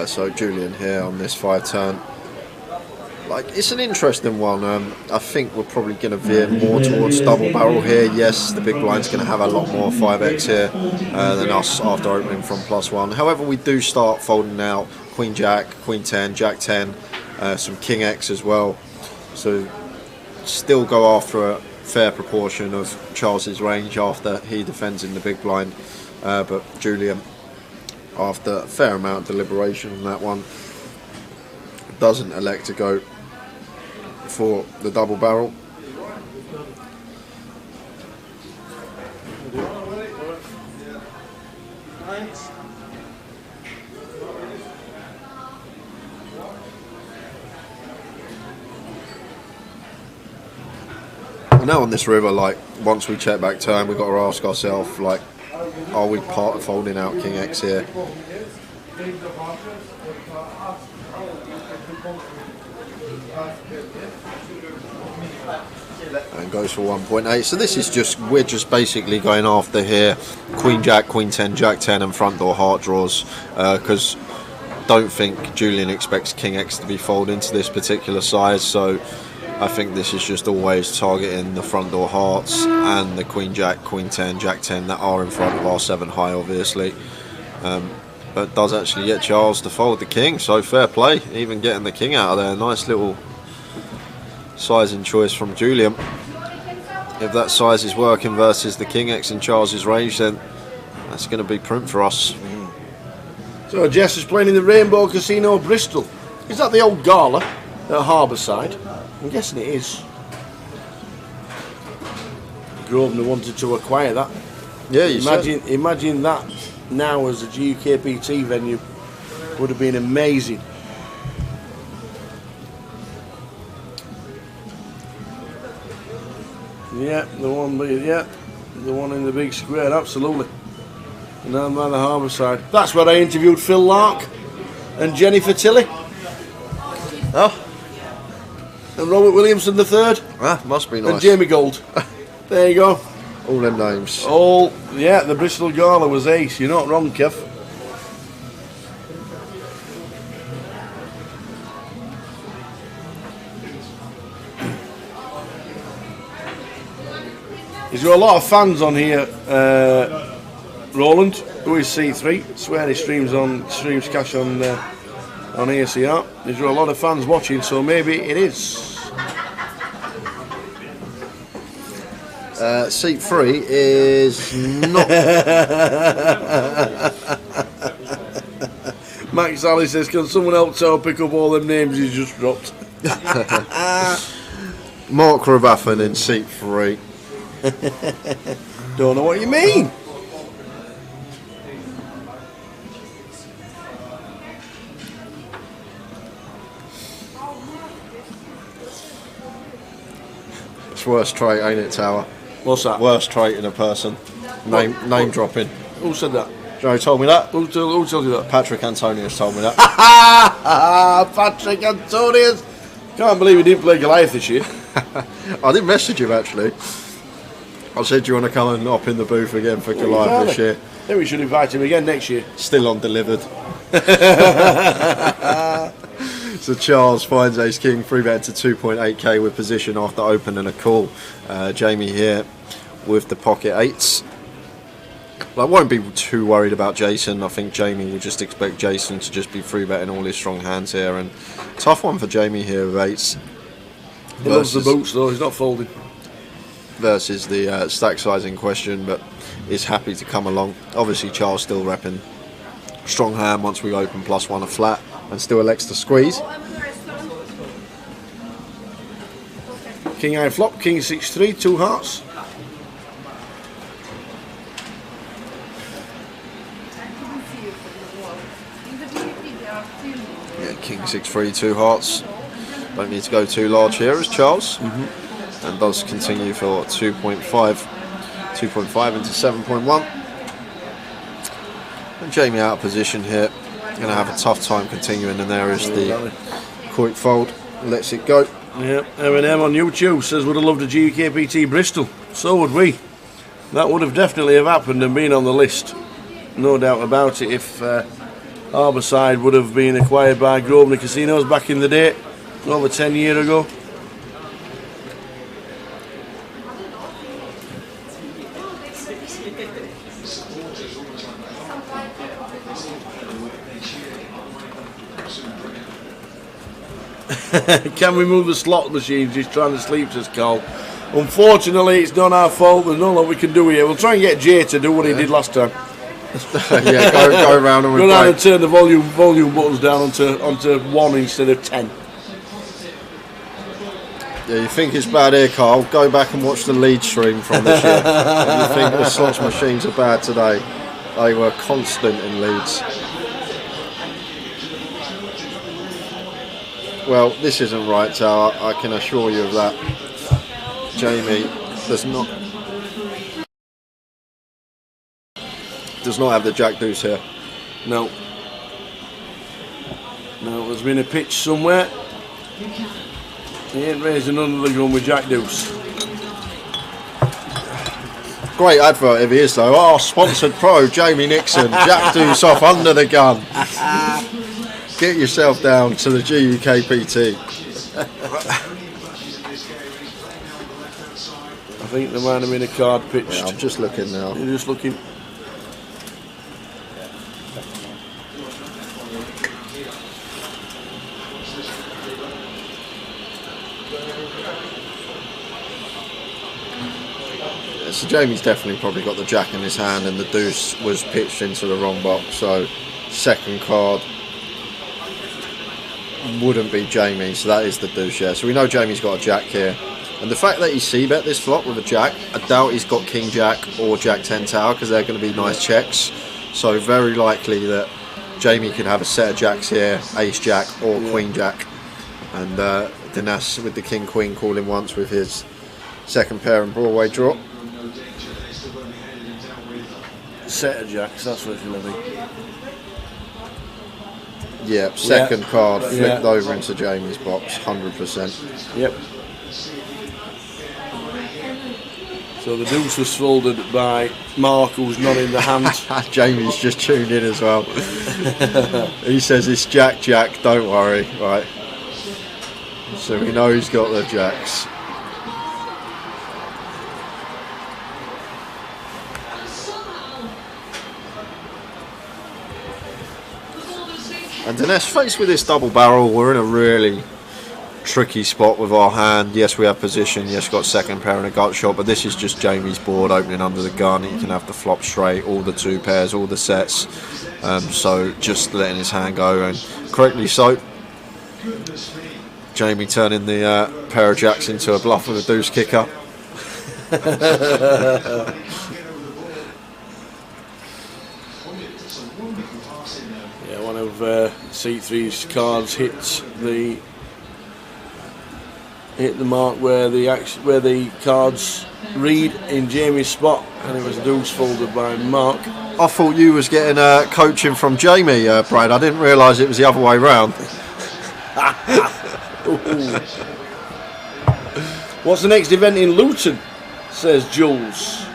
So Julian here on this 5-turn. Like, it's an interesting one. I think we're probably going to veer more towards double barrel here. Yes, the big blind's going to have a lot more 5x here than us after opening from +1. However, we do start folding out Queen Jack, Queen 10, Jack 10, some King X as well. So still go after a fair proportion of Charles's range after he defends in the big blind. But Julian, after a fair amount of deliberation on that one, doesn't elect to go for the double barrel. Now on this river, like, once we check back turn, we've got to ask ourselves, like, are we part of folding out King X here? And goes for 1.8. So this is just, we're just basically going after here Queen Jack, Queen 10, Jack 10 and front door heart draws, because don't think Julian expects King X to be folded into this particular size, so I think this is just always targeting the front door hearts and the Queen Jack, Queen 10, Jack 10 that are in front of our 7 high, obviously. But does actually get Charles to fold the King, so fair play, even getting the King out of there. Nice little sizing choice from Julian. If that size is working versus the King X in Charles's range, then that's going to be print for us. So Jess is playing in the Rainbow Casino, Bristol. Is that the old gala at Harbourside? I'm guessing it is. Grosvenor wanted to acquire that. Yeah, you imagine that now as a GUKPT venue. Would have been amazing. Yeah, the one in the big square, absolutely. And down by the Harbourside. That's where I interviewed Phil Lark and Jennifer Tilley. Oh. And Robert Williamson III. Ah, must be nice. And Jamie Gold. There you go. All them names. Yeah, the Bristol Gala was ace. You're not wrong, Kev. Is there a lot of fans on here, Roland, who is C3? Swear he streams cash on ACR. Is there a lot of fans watching? So maybe it is. Seat 3 is not. Max Alley says, can someone else pick up all them names he's just dropped? Mark Rabaffin in seat 3. Don't know what you mean. It's worst trait, ain't it, Tower? What's that? Worst trait in a person. Name dropping. Who said that? Joe told me that. Who told you that? Patrick Antonius told me that. Patrick Antonius. Can't believe he didn't play Goliath this year. I did message him actually. I said, do you want to come and hop in the booth again for Goliath this year? I think we should invite him again next year. Still undelivered. So Charles finds Ace King, 3-bet to 2.8k with position after open and a call. Jamie here with the pocket 8s. I won't be too worried about Jason. I think Jamie will just expect Jason to just be 3-betting all his strong hands here. And tough one for Jamie here with 8s. He loves the boots though, he's not folding. Versus the stack size in question, but is happy to come along. Obviously Charles still repping strong hand once we open +1 a flat and still elects to squeeze. King high flop, King 6-3, 2 hearts. Yeah, King 6-3, 2 hearts. Don't need to go too large here as Charles. And does continue for 2.5 into 7.1. And Jamie out of position here. Going to have a tough time continuing, and there is the quick fold. Lets it go. Yeah, M&M on YouTube says would have loved a GUKPT Bristol. So would we. That would have definitely have happened and been on the list. No doubt about it if Harbourside would have been acquired by Grosvenor Casinos back in the day, over 10 years ago. Can we move the slot machine? Just trying to sleep, says Carl. Unfortunately, it's not our fault. There's nothing we can do here. We'll try and get Jay to do what he did last time. Yeah, go around and go down and turn the volume buttons down onto 1 instead of 10. Yeah, you think it's bad here, Carl? Go back and watch the lead stream from this year. If you think the slots machines are bad today, they were constant in leads. Well, this isn't right, Tower. I can assure you of that. Jamie does not have the jack deuce here. No. No, there's been a pitch somewhere. He ain't raising another gun with Jack Deuce. Great advert if he is though. Oh, sponsored pro, Jamie Nixon, Jack Deuce off under the gun. Get yourself down to the GUKPT. I think there might have been a card pitched. Yeah, I'm just looking now. You're just looking. So Jamie's definitely probably got the jack in his hand and the deuce was pitched into the wrong box, so second card wouldn't be Jamie, so that is the deuce, yeah. So we know Jamie's got a jack here. And the fact that he c-bet this flop with a jack, I doubt he's got king jack or jack 10 tower because they're going to be nice checks. So very likely that Jamie could have a set of jacks here, ace jack or queen jack. And Dinesh with the king queen calling once with his second pair and Broadway draw. Set of jacks, that's what it's going to be. Yep, second card flipped over into Jamie's box, 100%. Yep. So the deuce was folded by Mark, who's not in the hand. Jamie's just tuned in as well. He says it's jack, jack, don't worry. Right. So we know he's got the jacks. And Dinesh, faced with this double barrel, we're in a really tricky spot with our hand. Yes, we have position. Yes, got second pair and a gut shot, but this is just Jamie's board opening under the gun. He can have the flop straight, all the two pairs, all the sets. So just letting his hand go, and correctly so. Jamie turning the pair of jacks into a bluff with a deuce kicker. One of C3's cards hit the mark where the cards read in Jamie's spot, and it was deuce folded by Mark. I thought you was getting coaching from Jamie, Brad. I didn't realise it was the other way round. What's the next event in Luton? Says Jules.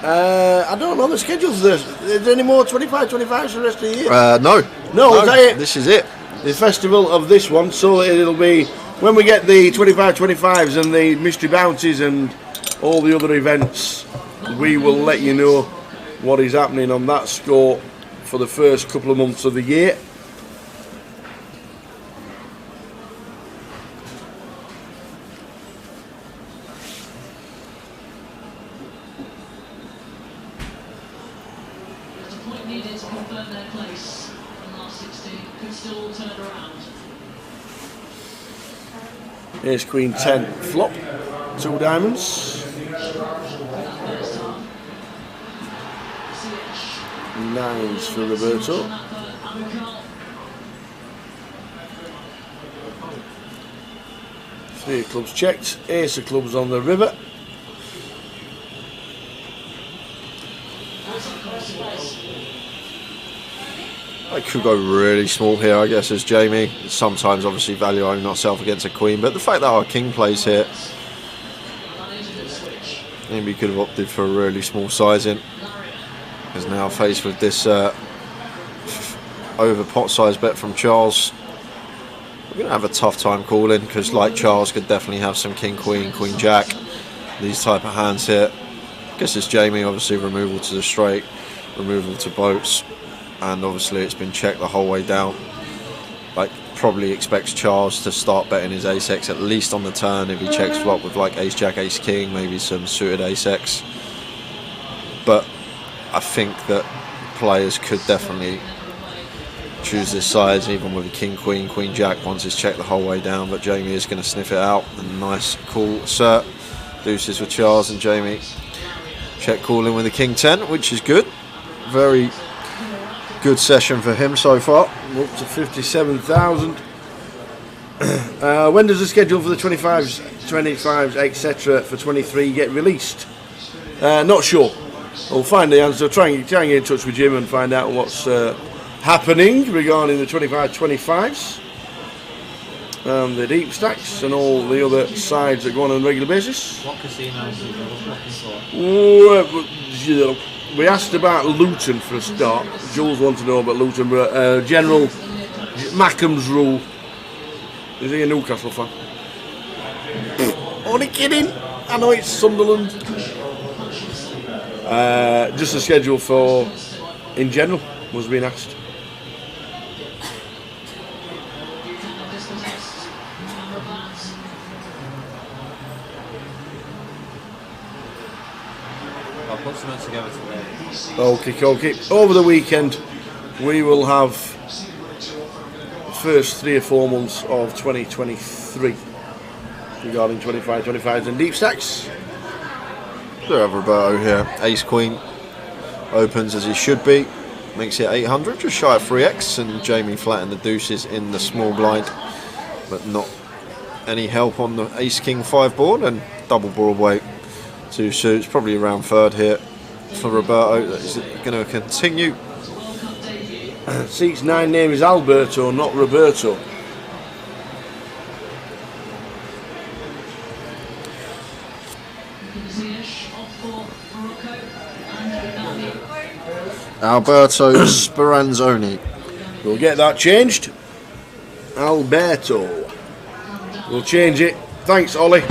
I don't know the schedule for this. Is there any more 25-25s for the rest of the year? No, is that it? This is it. The festival of this one, so it'll be when we get the 25-25s and the mystery bounties and all the other events, we will let you know what is happening on that score for the first couple of months of the year. Here's Queen 10 flop, 2 diamonds, 9s for Roberto, three of clubs checked, ace of clubs on the river. I could go really small here, I guess, as Jamie. Sometimes, obviously, valuing ourselves against a queen, but the fact that our king plays here, maybe we could have opted for a really small sizing. Is now faced with this over pot size bet from Charles. We're going to have a tough time calling because, like Charles, could definitely have some king, queen, queen, jack. These type of hands here. I guess it's Jamie, obviously, removal to the straight, removal to boats. And obviously it's been checked the whole way down. Like, probably expects Charles to start betting his ace-x at least on the turn if he checks flop with like ace-jack, ace-king, maybe some suited ace-x. But I think that players could definitely choose this size even with a king, queen, queen, jack once it's checked the whole way down. But Jamie is going to sniff it out. And nice, cool cert. Deuces with Charles and Jamie. Check calling with a king 10, which is good. Very good session for him so far. Up to 57,000. When does the schedule for the 25s, etc. for 23 get released? Not sure. We'll find the answer. Try and get in touch with Jim and find out what's happening regarding the 25-25s. and the deep stacks and all the other sides that go on a regular basis. What casinos are you looking for? We asked about Luton for a start. Jules wanted to know about Luton, but General Mackham's rule. Is he a Newcastle fan? Only kidding. I know it's Sunderland. Just the schedule for in general was being asked. I'll put something together today. Okay. Over the weekend, we will have the first 3 or 4 months of 2023 regarding 25s and deep stacks. Do have Roberto here. Ace Queen opens as he should be. Makes it 800, just shy of 3x, and Jamie flattened the deuces in the small blind, but not any help on the Ace King 5 board, and double Broadway 2 suits, probably around third here for Roberto. That is going to continue. Seat's 9 name is Alberto, not Roberto. Alberto Speranzoni. We'll get that changed. Alberto. We'll change it. Thanks, Ollie.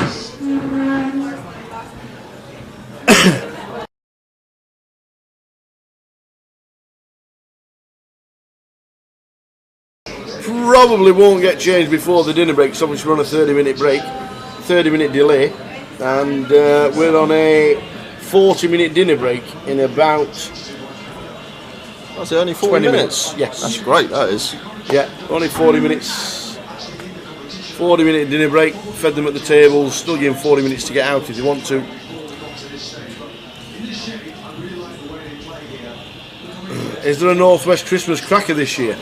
Probably won't get changed before the dinner break, so we're on a 30-minute break, 30-minute delay, and we're on a 40-minute dinner break in about. That's only 40 minutes. Yes, that's great. That is. Yeah, only 40 minutes. 40-minute dinner break. Fed them at the tables. Still give them 40 minutes to get out if they want to. Is there a Northwest Christmas cracker this year?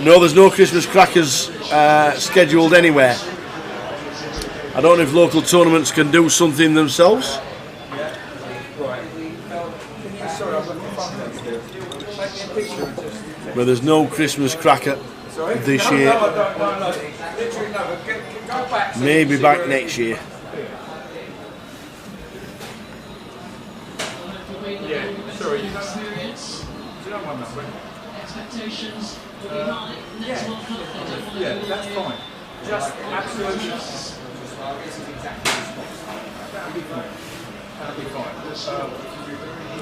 No, there's no Christmas crackers scheduled anywhere. I don't know if local tournaments can do something themselves. But there's no Christmas cracker this year. Maybe back next year. Expectations will be high. Next World Cup they Yeah, that's fine. Just absolutely. That'll be fine.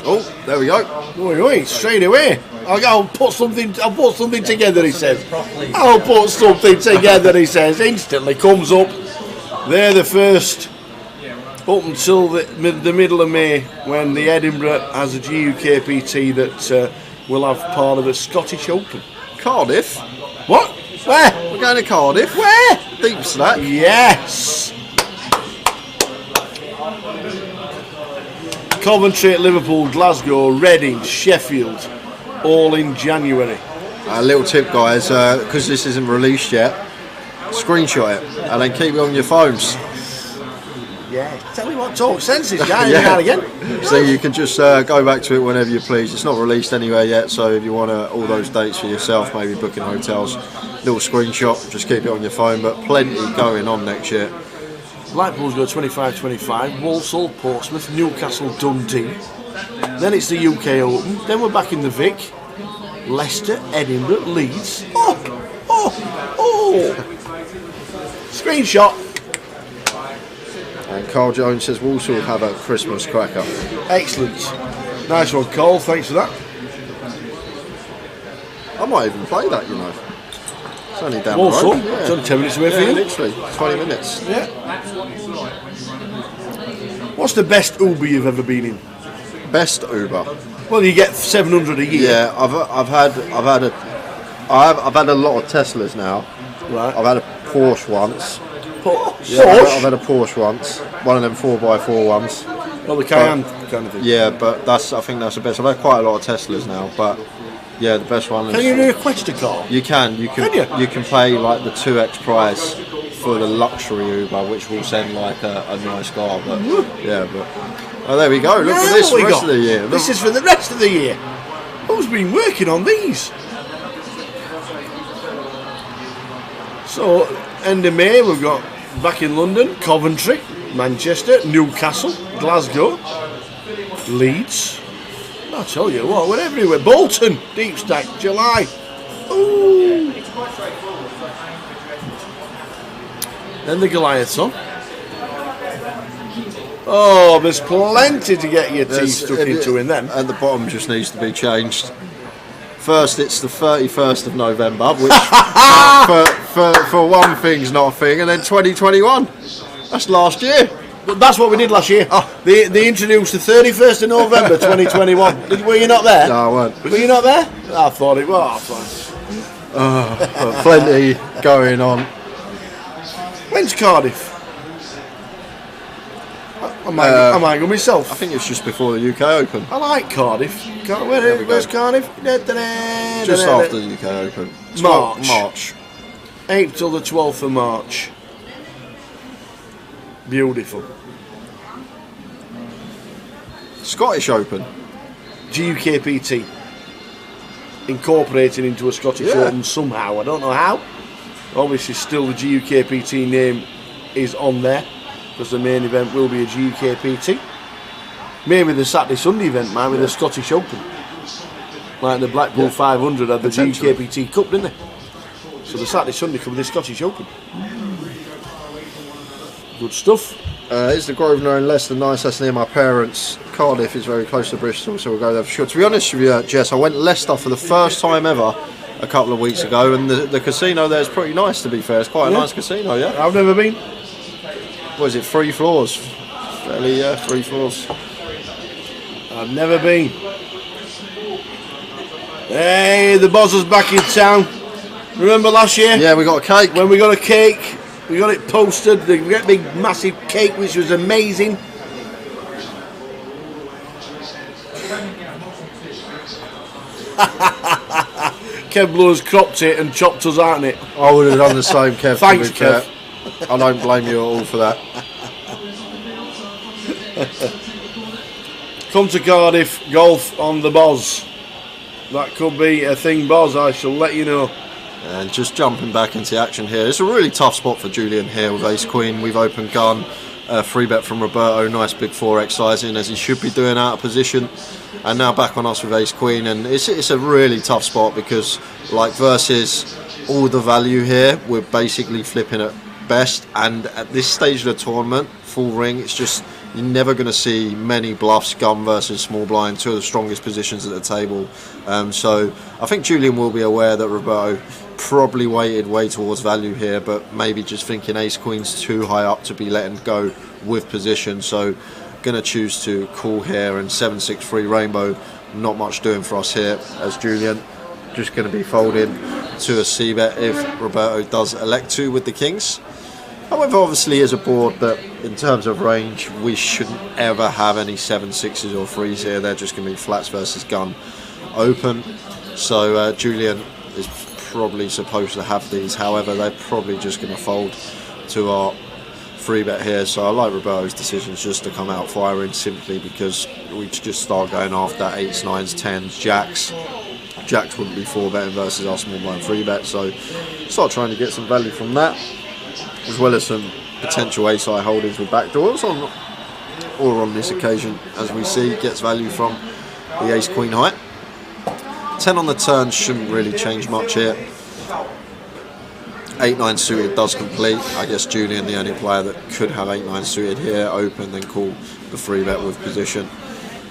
Oh, there we go. Oi, straight away. I'll put something together, he says. I'll put something together, he says. Instantly comes up. They're the first up until the middle of May, when the Edinburgh has a GUKPT that will have part of a Scottish Open. Cardiff? What? Where? We're going to Cardiff. Where? Deep Slack. Yes. Coventry, at Liverpool, Glasgow, Reading, Sheffield, all in January. A little tip, guys, because this isn't released yet, screenshot it and then keep it on your phones. Yeah, tell me what talk sense this guy yeah. Again. So you can just go back to it whenever you please. It's not released anywhere yet, so if you want all those dates for yourself, maybe booking hotels, little screenshot, just keep it on your phone, but plenty going on next year. Blackpool's got 25-25, Walsall, Portsmouth, Newcastle, Dundee. Then it's the UK Open. Then we're back in the Vic. Leicester, Edinburgh, Leeds. Oh! Screenshot. And Carl Jones says we'll also have a Christmas cracker. Excellent. Nice one, Cole. Thanks for that. I might even play that, you know. It's only down Walsall. the road. Yeah. It's only 10 minutes away from you. Literally, 20 minutes. Yeah. What's the best Uber you've ever been in? Best Uber? Well, you get 700 a year. Yeah, I've had a lot of Teslas now. Right. I've had a Porsche once. Porsche? Yeah, I've had a Porsche once. One of them 4x4 ones. Well, the Cayenne kind of thing. Yeah, but I think that's the best. I've had quite a lot of Teslas now, but yeah, the best one is. Can you request a car? You can. You can pay like the 2x price for the luxury Uber, which will send like a nice car. But yeah, oh, there we go. Look for this for the rest of the year. This is for the rest of the year. Who's been working on these? So End of May, we've got back in London, Coventry, Manchester, Newcastle, Glasgow, Leeds. I tell you what, we're everywhere. Bolton, deep stack, July. Ooh. Then the Goliaths on. Oh, there's plenty to get your teeth stuck into in them. And the bottom just needs to be changed. First, it's the 31st of November, which for one thing's not a thing, and then 2021. That's last year. But that's what we did last year. They introduced the 31st of November 2021. Were you not there? No, I weren't. Were you not there? I thought it was. But plenty going on. When's Cardiff? I might go myself. I think it's just before the UK Open. I like Cardiff. Where's Cardiff? Just after the UK Open. March. 8th till the 12th of March. Beautiful. Scottish Open. GUKPT. Incorporated into a Scottish Open somehow. I don't know how. Obviously still the GUKPT name is on there, because the main event will be a GUKPT. Maybe the Saturday Sunday event might be the Scottish Open. Like the Blackpool 500 had the GUKPT Cup, didn't they? So the Saturday Sunday could be the Scottish Open. Good stuff. Is the Grosvenor in Leicester nice? That's near my parents. Cardiff is very close to Bristol, so we'll go there for sure. To be honest with you, Jess, I went Leicester for the first time ever a couple of weeks ago, and the casino there is pretty nice, to be fair. It's quite a nice casino, yeah? I've never been. What is it, 3 floors? Fairly, 3 floors. I've never been. Hey, the boss is back in town. Remember last year? Yeah, we got a cake. When we got a cake, we got it posted. The great big massive cake, which was amazing. Kev Blows cropped it and chopped us out in it. I would have done the same, Kev. Thanks, Kev. I don't blame you at all for that. Come to Cardiff, golf on the Boz. That could be a thing, Boz. I shall let you know. And just jumping back into action here, it's a really tough spot for Julian here with Ace Queen. We've opened gun, free bet from Roberto, nice big 4x sizing as he should be doing out of position, and now back on us with Ace Queen. And it's a really tough spot because, like, versus all the value here, we're basically flipping at best, and at this stage of the tournament, full ring, it's just, you're never going to see many bluffs, gun versus small blind, two of the strongest positions at the table. So I think Julian will be aware that Roberto probably weighted way towards value here, but maybe just thinking Ace Queen's too high up to be letting go with position. So going to choose to call here, and 7-6-3 rainbow, not much doing for us here as Julian just going to be folding to a c-bet if Roberto does elect to with the kings. However, obviously as a board that in terms of range, we shouldn't ever have any 7-6s or 3s here. They're just going to be flats versus gun open. So Julian is probably supposed to have these. However, they're probably just going to fold to our free bet here. So I like Roberto's decisions just to come out firing, simply because we just start going after 8s, 9s, 10s, jacks. Jacks wouldn't be 4-betting versus our small blind free bet. So start trying to get some value from that, as well as some potential ace-high holdings with backdoors on this occasion, as we see, gets value from the ace-queen high. 10 on the turn shouldn't really change much here. 8-9 suited does complete. I guess Julian, the only player that could have 8-9 suited here, open, then call the free bet with position.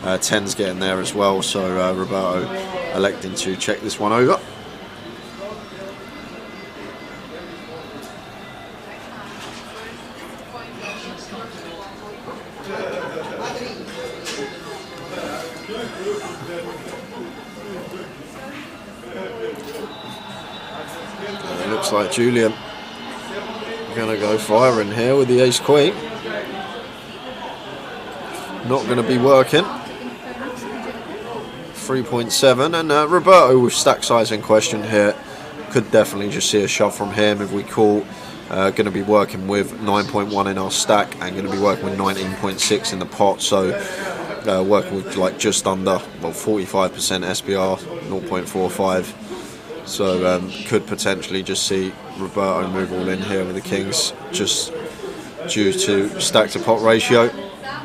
10's getting there as well, so Roberto electing to check this one over. It looks like Julian going to go firing here with the ace queen. Not going to be working. 3.7, and Roberto with stack size in question here could definitely just see a shove from him if we call. Going to be working with 9.1 in our stack and going to be working with 19.6 in the pot, so working with like just under 45% SPR, 0.45 So could potentially just see Roberto move all in here with the kings, just due to stack to pot ratio.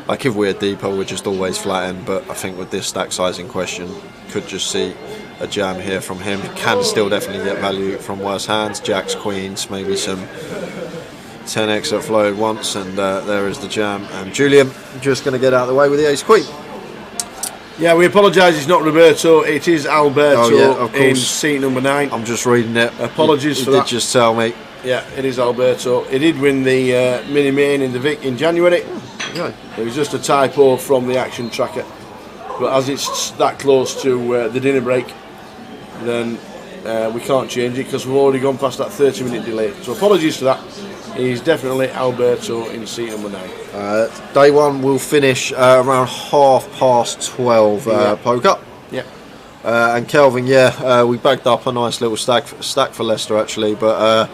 Like if we're deeper, we're just always flat in, but I think with this stack size in question, could just see a jam here from him. Can still definitely get value from worse hands, jacks, queens, maybe some 10x that floated once, and there is the jam. And Julian just going to get out of the way with the ace queen. Yeah, we apologise, it's not Roberto, it is Alberto. Oh, yeah, of course. In seat number 9. I'm just reading it. Apologies for that. He did just tell me. Yeah, it is Alberto. He did win the mini main in the Vic in January. Yeah. It was just a typo from the action tracker. But as it's that close to the dinner break, then we can't change it because we've already gone past that 30-minute delay. So apologies for that. He's definitely Alberto in seat number 9. Day 1 will finish around 12:30 poker. Yeah. And Kelvin, we bagged up a nice little stack for Leicester actually, but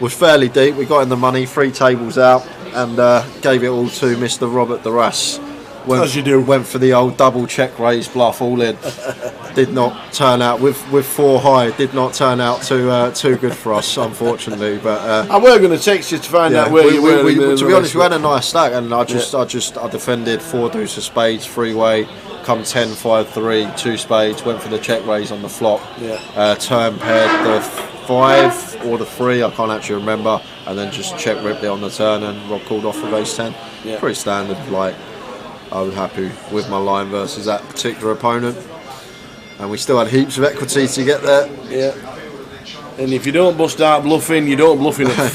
was fairly deep. We got in the money, 3 tables out, and gave it all to Mr. Robert Duras. As you do. Went for the old double check raise bluff all in. Did not turn out with 4 high. Did not turn out too good for us, unfortunately. But I were going to text you to find out where you were. To be honest, we had a nice stack, and I defended 4 deuce of spades, 3-way, come 10-5-3, 2 spades. Went for the check raise on the flop. Yeah. Turn paired the 5 or the 3, I can't actually remember, and then just check ripped it on the turn, and Rob called off with ace 10. Yeah. Pretty standard. Like, I was happy with my line versus that particular opponent, and we still had heaps of equity to get there. Yeah. And if you don't bust out bluffing, you don't bluff enough.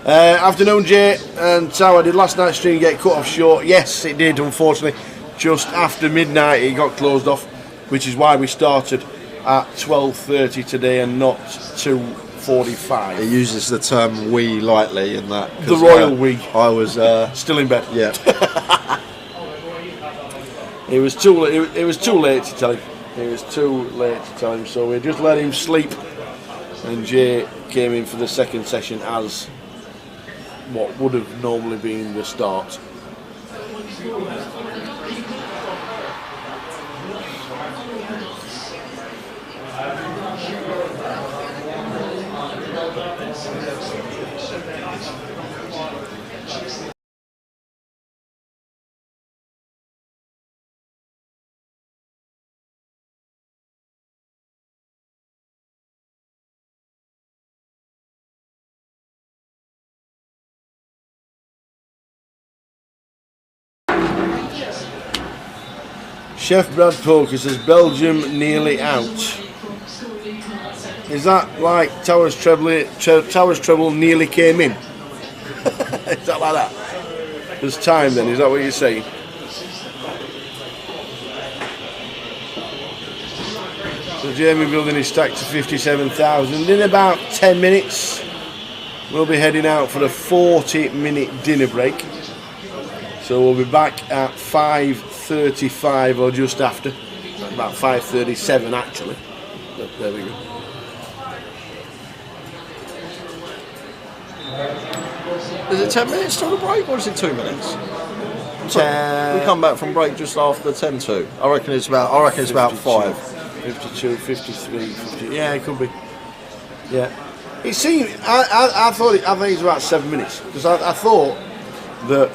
Afternoon, Jay and Tower. Did last night's stream get cut off short? Yes, it did, unfortunately. Just after midnight, it got closed off, which is why we started at 12:30 today and not 2:45. He uses the term "we" lightly in that. The royal we. I was still in bed. Yeah. It was too late to tell him. It was too late to tell him. So we just let him sleep, and Jay came in for the second session as what would have normally been the start. Chef Brad Poker says Belgium nearly out. Is that like Towers Treble nearly came in? Is that like that? There's time then, is that what you're saying? So Jamie building his stack to 57,000. In about 10 minutes, we'll be heading out for a 40-minute dinner break. So we'll be back at 5:35 or just after. About 5:37 actually. But there we go. Is it 10 minutes till the break, or is it 2 minutes? We come back from break just after 10:02. I reckon it's about 5. 52, 53, 50. Yeah, it could be. Yeah. It seemed. I think it's about 7 minutes because I thought that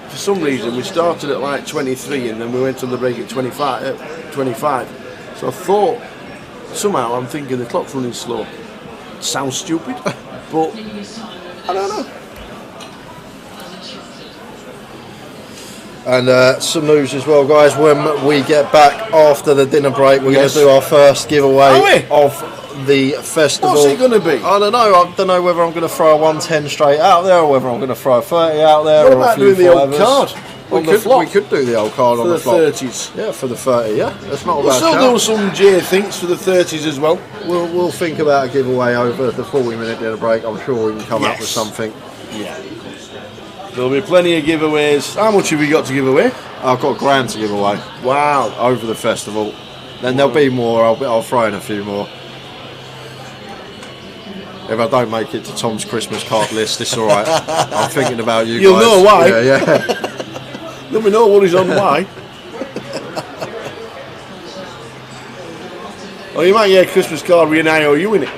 for some reason we started at like 23 and then we went to the break at 25. So I thought somehow I'm thinking the clock's running slow. Sounds stupid, but I don't know. And some news as well, guys. When we get back after the dinner break, we're going to do our first giveaway of the festival. What's it going to be? I don't know. I don't know whether I'm going to throw a 110 straight out there, or whether I'm going to throw a 30 out there. What or about a few doing the old fivers. card? We could do the old card on the flop. 30s. Yeah, for the 30. Yeah, that's not a We'll bad still shout. do some J thinks for the 30s as well. We'll think about a giveaway over the 40-minute dinner break. I'm sure we can come up with something. Yeah. There'll be plenty of giveaways. How much have you got to give away? I've got £1,000 to give away. Wow. Over the festival. Then there'll be more. I'll throw in a few more. If I don't make it to Tom's Christmas card list, it's all right. I'm thinking about you guys. You'll know why. Yeah. Let me know what he's on why. Or you might get a Christmas card with an IOU in it.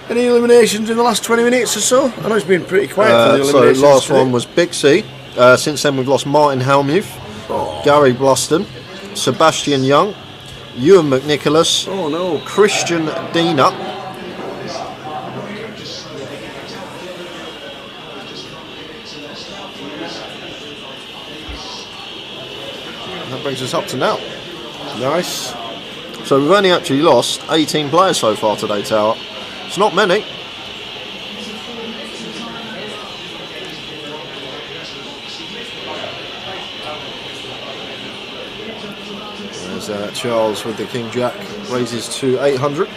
Any eliminations in the last 20 minutes or so? I know it's been pretty quiet for the So eliminations. last today. one was Big C. Since then we've lost Martin Helmuth, Gary Bluston, Sebastian Young, Ewan McNicholas, Oh no. Christian Dina, that brings us up to now. Nice. So we've only actually lost 18 players so far today, Tower. It's not many. There's Charles with the King Jack, raises to 800.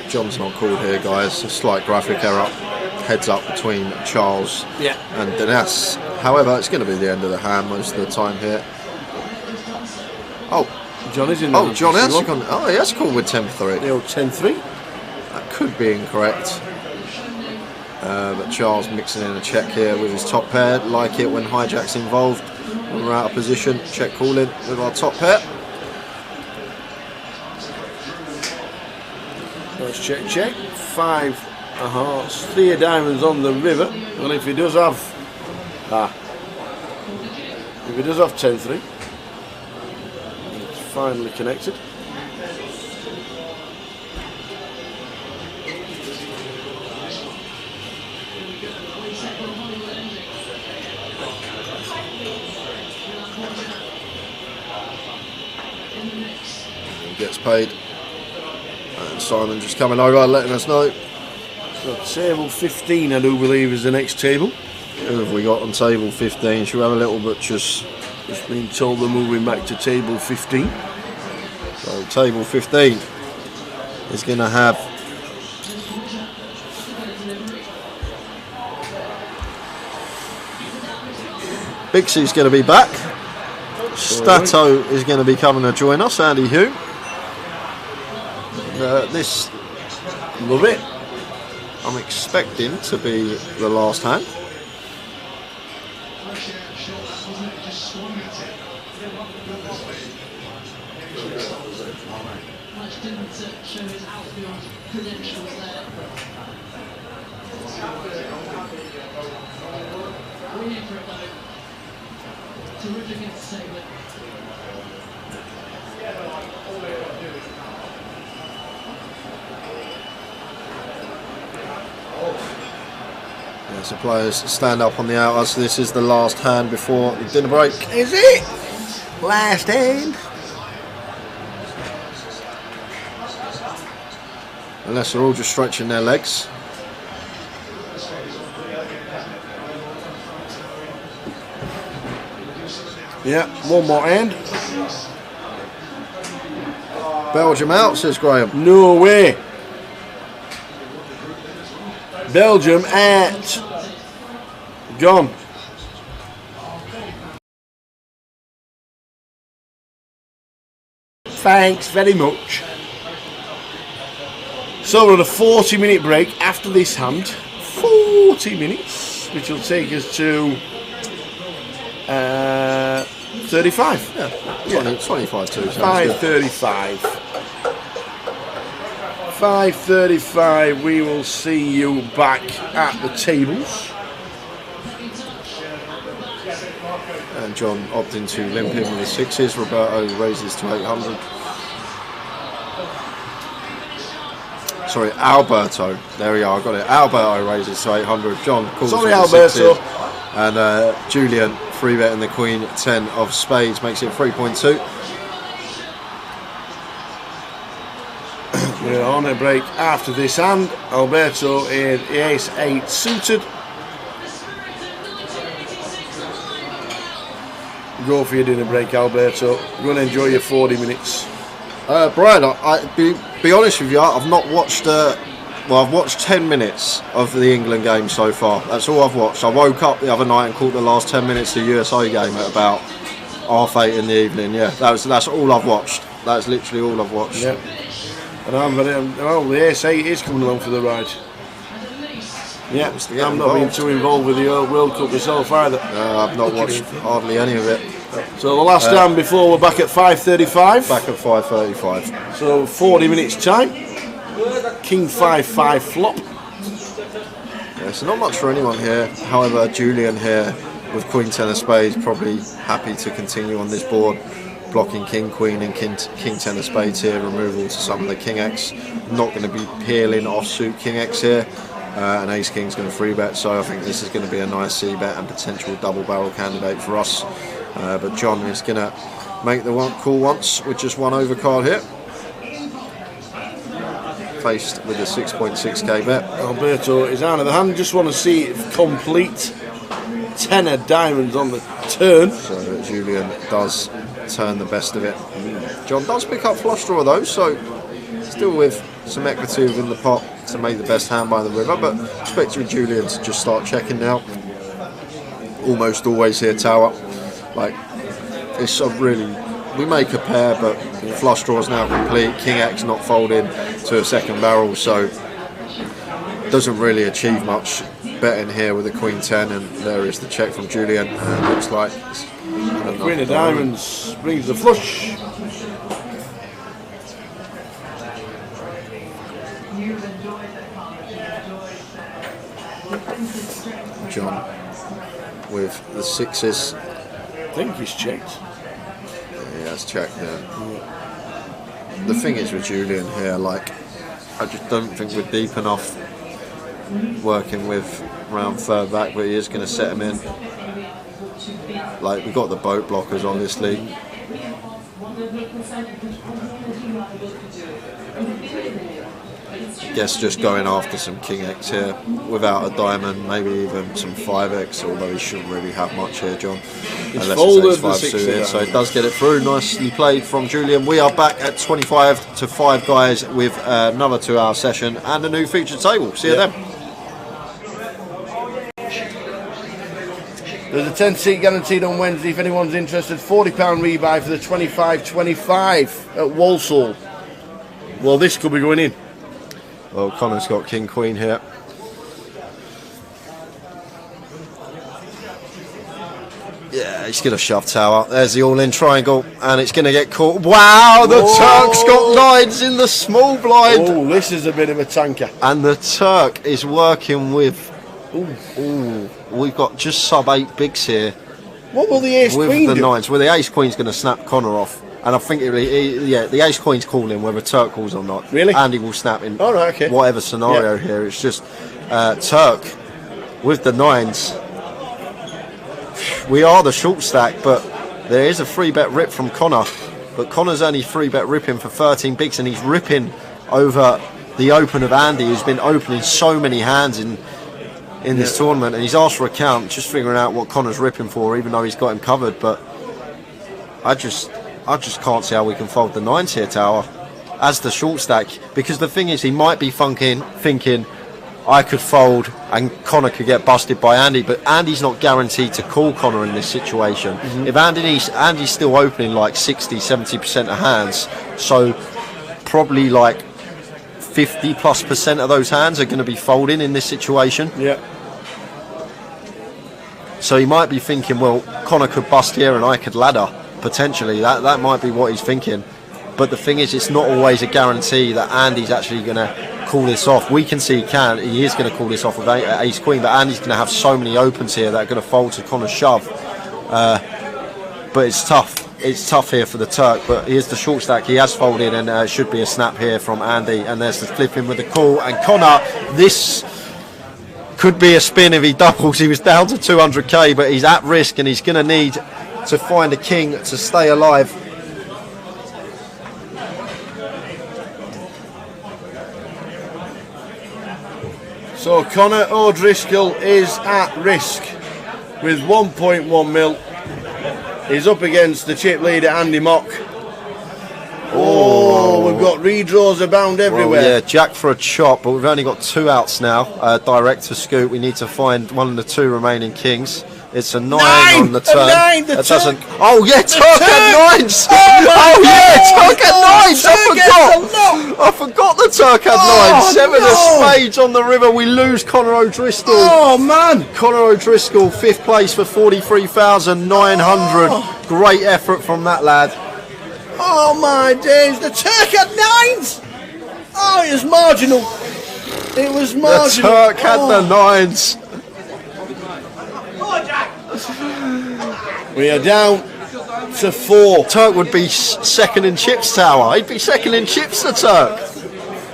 John's not called here, guys. A slight graphic error. Heads up between Charles and Denas. However, it's going to be the end of the hand most of the time here. Oh, John is in. Oh, John has gone. Oh, he has called with 10-3. The old 10-3. That could be incorrect. But Charles mixing in a check here with his top pair. Like it when hijack's involved. When we're out of position, check calling with our top pair. Let's check. 5 of hearts, 3 of diamonds on the river. And if he does have 10-3, it's finally connected. He gets paid. And Simon just coming over, letting us know. So table 15, I do believe, is the next table. Who have we got on table 15? Should we have a little butcher's? Just been told they're moving back to table 15. So table 15 is going to have Bixie's going to be back. Stato is going to be coming to join us. Andy Hugh. This, love it. I'm expecting to be the last hand. So players stand up on the outer. So this is the last hand before the dinner break. Is it? Last hand. Unless they're all just stretching their legs. Yeah, one more hand. Belgium out, says Graham. No way. Belgium at gone. Thanks very much. So we're on a 40-minute break after this hand. 40 minutes, which will take us to 35. Yeah, 25 too. 5:35. 5:35. We will see you back at the tables. And John opting to limp in with the sixes. Roberto raises to 800. Sorry, Alberto. There we are. I got it. Alberto raises to 800. John calls Sorry, with the Alberto. sixes. And Julian free betting the Queen 10 of spades makes it 3.2. We're on a break after this hand. Alberto in ace 8 suited. go for your dinner break, Alberto. Go and enjoy your 40 minutes. Brian, be honest with you, I've not watched. I've watched 10 minutes of the England game so far. That's all I've watched. I woke up the other night and caught the last 10 minutes of the USA game at about 8:30 in the evening. Yeah, that's all I've watched. That's literally all I've watched. Yeah. And the S8 is coming along for the ride. Yeah, I'm not being too involved with the World Cup myself either. I've not watched hardly any of it. So the last time before we're back at 5:35. Back at 5:35. So 40 minutes time. King 5-5 flop. Yeah, so not much for anyone here. However, Julian here with Queen 10 of Spades probably happy to continue on this board, blocking King Queen and King 10 of Spades here. Removal to some of the King X. Not going to be peeling offsuit King X here. And Ace King's going to free bet, so I think this is going to be a nice C bet and potential double barrel candidate for us. But John is going to make the call once with just one overcard here. Faced with a 6.6k bet. Alberto is out of the hand. Just want to see if complete 10 of diamonds on the turn. So Julian does turn the best of it. John does pick up flush draw though, so still with some equity within the pot to make the best hand by the river, but expecting Julian to just start checking now. Almost always here tower. Like, it's a really, we make a pair, but flush draw is now complete. King X not folding to a second barrel, so doesn't really achieve much betting here with the Queen 10, and there is the check from Julian, and it looks like Queen of diamonds brings the flush. John with the sixes. I think he's checked. Yeah, he has checked there. The thing is with Julian here, like, I just don't think we're deep enough working with round third back, but he is going to set him in. Like, we've got the boat blockers, obviously. I guess just going after some King X here without a diamond, maybe even some 5X, although he shouldn't really have much here, John. Unless it's Ace 5 suited, so it does get it through. Nicely played from Julian. We are back at 25 to 5 guys with another 2-hour session and a new featured table. See you then. There's a 10-seat guaranteed on Wednesday if anyone's interested. £40 rebuy for the 25-25 at Walsall. Well, this could be going in. Well, Connor's got King Queen here. Yeah, he's going to shove tower. There's the all-in triangle, and it's going to get caught. Wow, the Turk's got nines in the small blind. Oh, this is a bit of a tanker. And the Turk is working with... Ooh, we've got just sub-8 bigs here. What will the ace queen with the do? nines? Well, the ace queen's going to snap Connor off. And I think, the ace queen's calling whether Turk calls or not. Really? Andy will snap in okay. whatever scenario here. It's just Turk with the nines. We are the short stack, but there is a free bet rip from Connor. But Connor's only free bet ripping for 13 bigs, and he's ripping over the open of Andy, who's been opening so many hands in this tournament. And he's asked for a count, just figuring out what Connor's ripping for, even though he's got him covered. But I just can't see how we can fold the nines here, tower, as the short stack, because the thing is, he might be thinking I could fold and Connor could get busted by Andy, but Andy's not guaranteed to call Connor in this situation. If Andy's still opening like 60-70% of hands, so probably like 50+% of those hands are going to be folding in this situation. Yeah. So he might be thinking, well, Connor could bust here and I could ladder. Potentially, that might be what he's thinking. But the thing is, it's not always a guarantee that Andy's actually going to call this off. We can see he is going to call this off with ace queen, but Andy's going to have so many opens here that are going to fold to Connor's shove. But it's tough. It's tough here for the Turk, but here's the short stack. He has folded, and it should be a snap here from Andy. And there's the flipping with the call. And Connor, this could be a spin if he doubles. He was down to 200k, but he's at risk, and he's going to need to find a king to stay alive. So Connor O'Driscoll is at risk with 1.1 mil. He's up against the chip leader Andy Mock. Oh, we've got redraws abound everywhere. Well, yeah, Jack for a chop, but we've only got 2 outs now. Direct to scoop. We need to find one of the 2 remaining kings. It's a 9 on the turn. That doesn't. Oh yeah, Turk had 9s. Oh yeah, Turk had 9s. I forgot the Turk had 9s. 7 of spades on the river. We lose Conor O'Driscoll. Oh man, Conor O'Driscoll, 5th place for 43,900. Great effort from that lad. oh my days, the Turk had 9s. Oh, it was marginal. It was marginal. The Turk had the 9s. We are down to 4. Turk would be second in chips tower. He'd be second in chips, the Turk.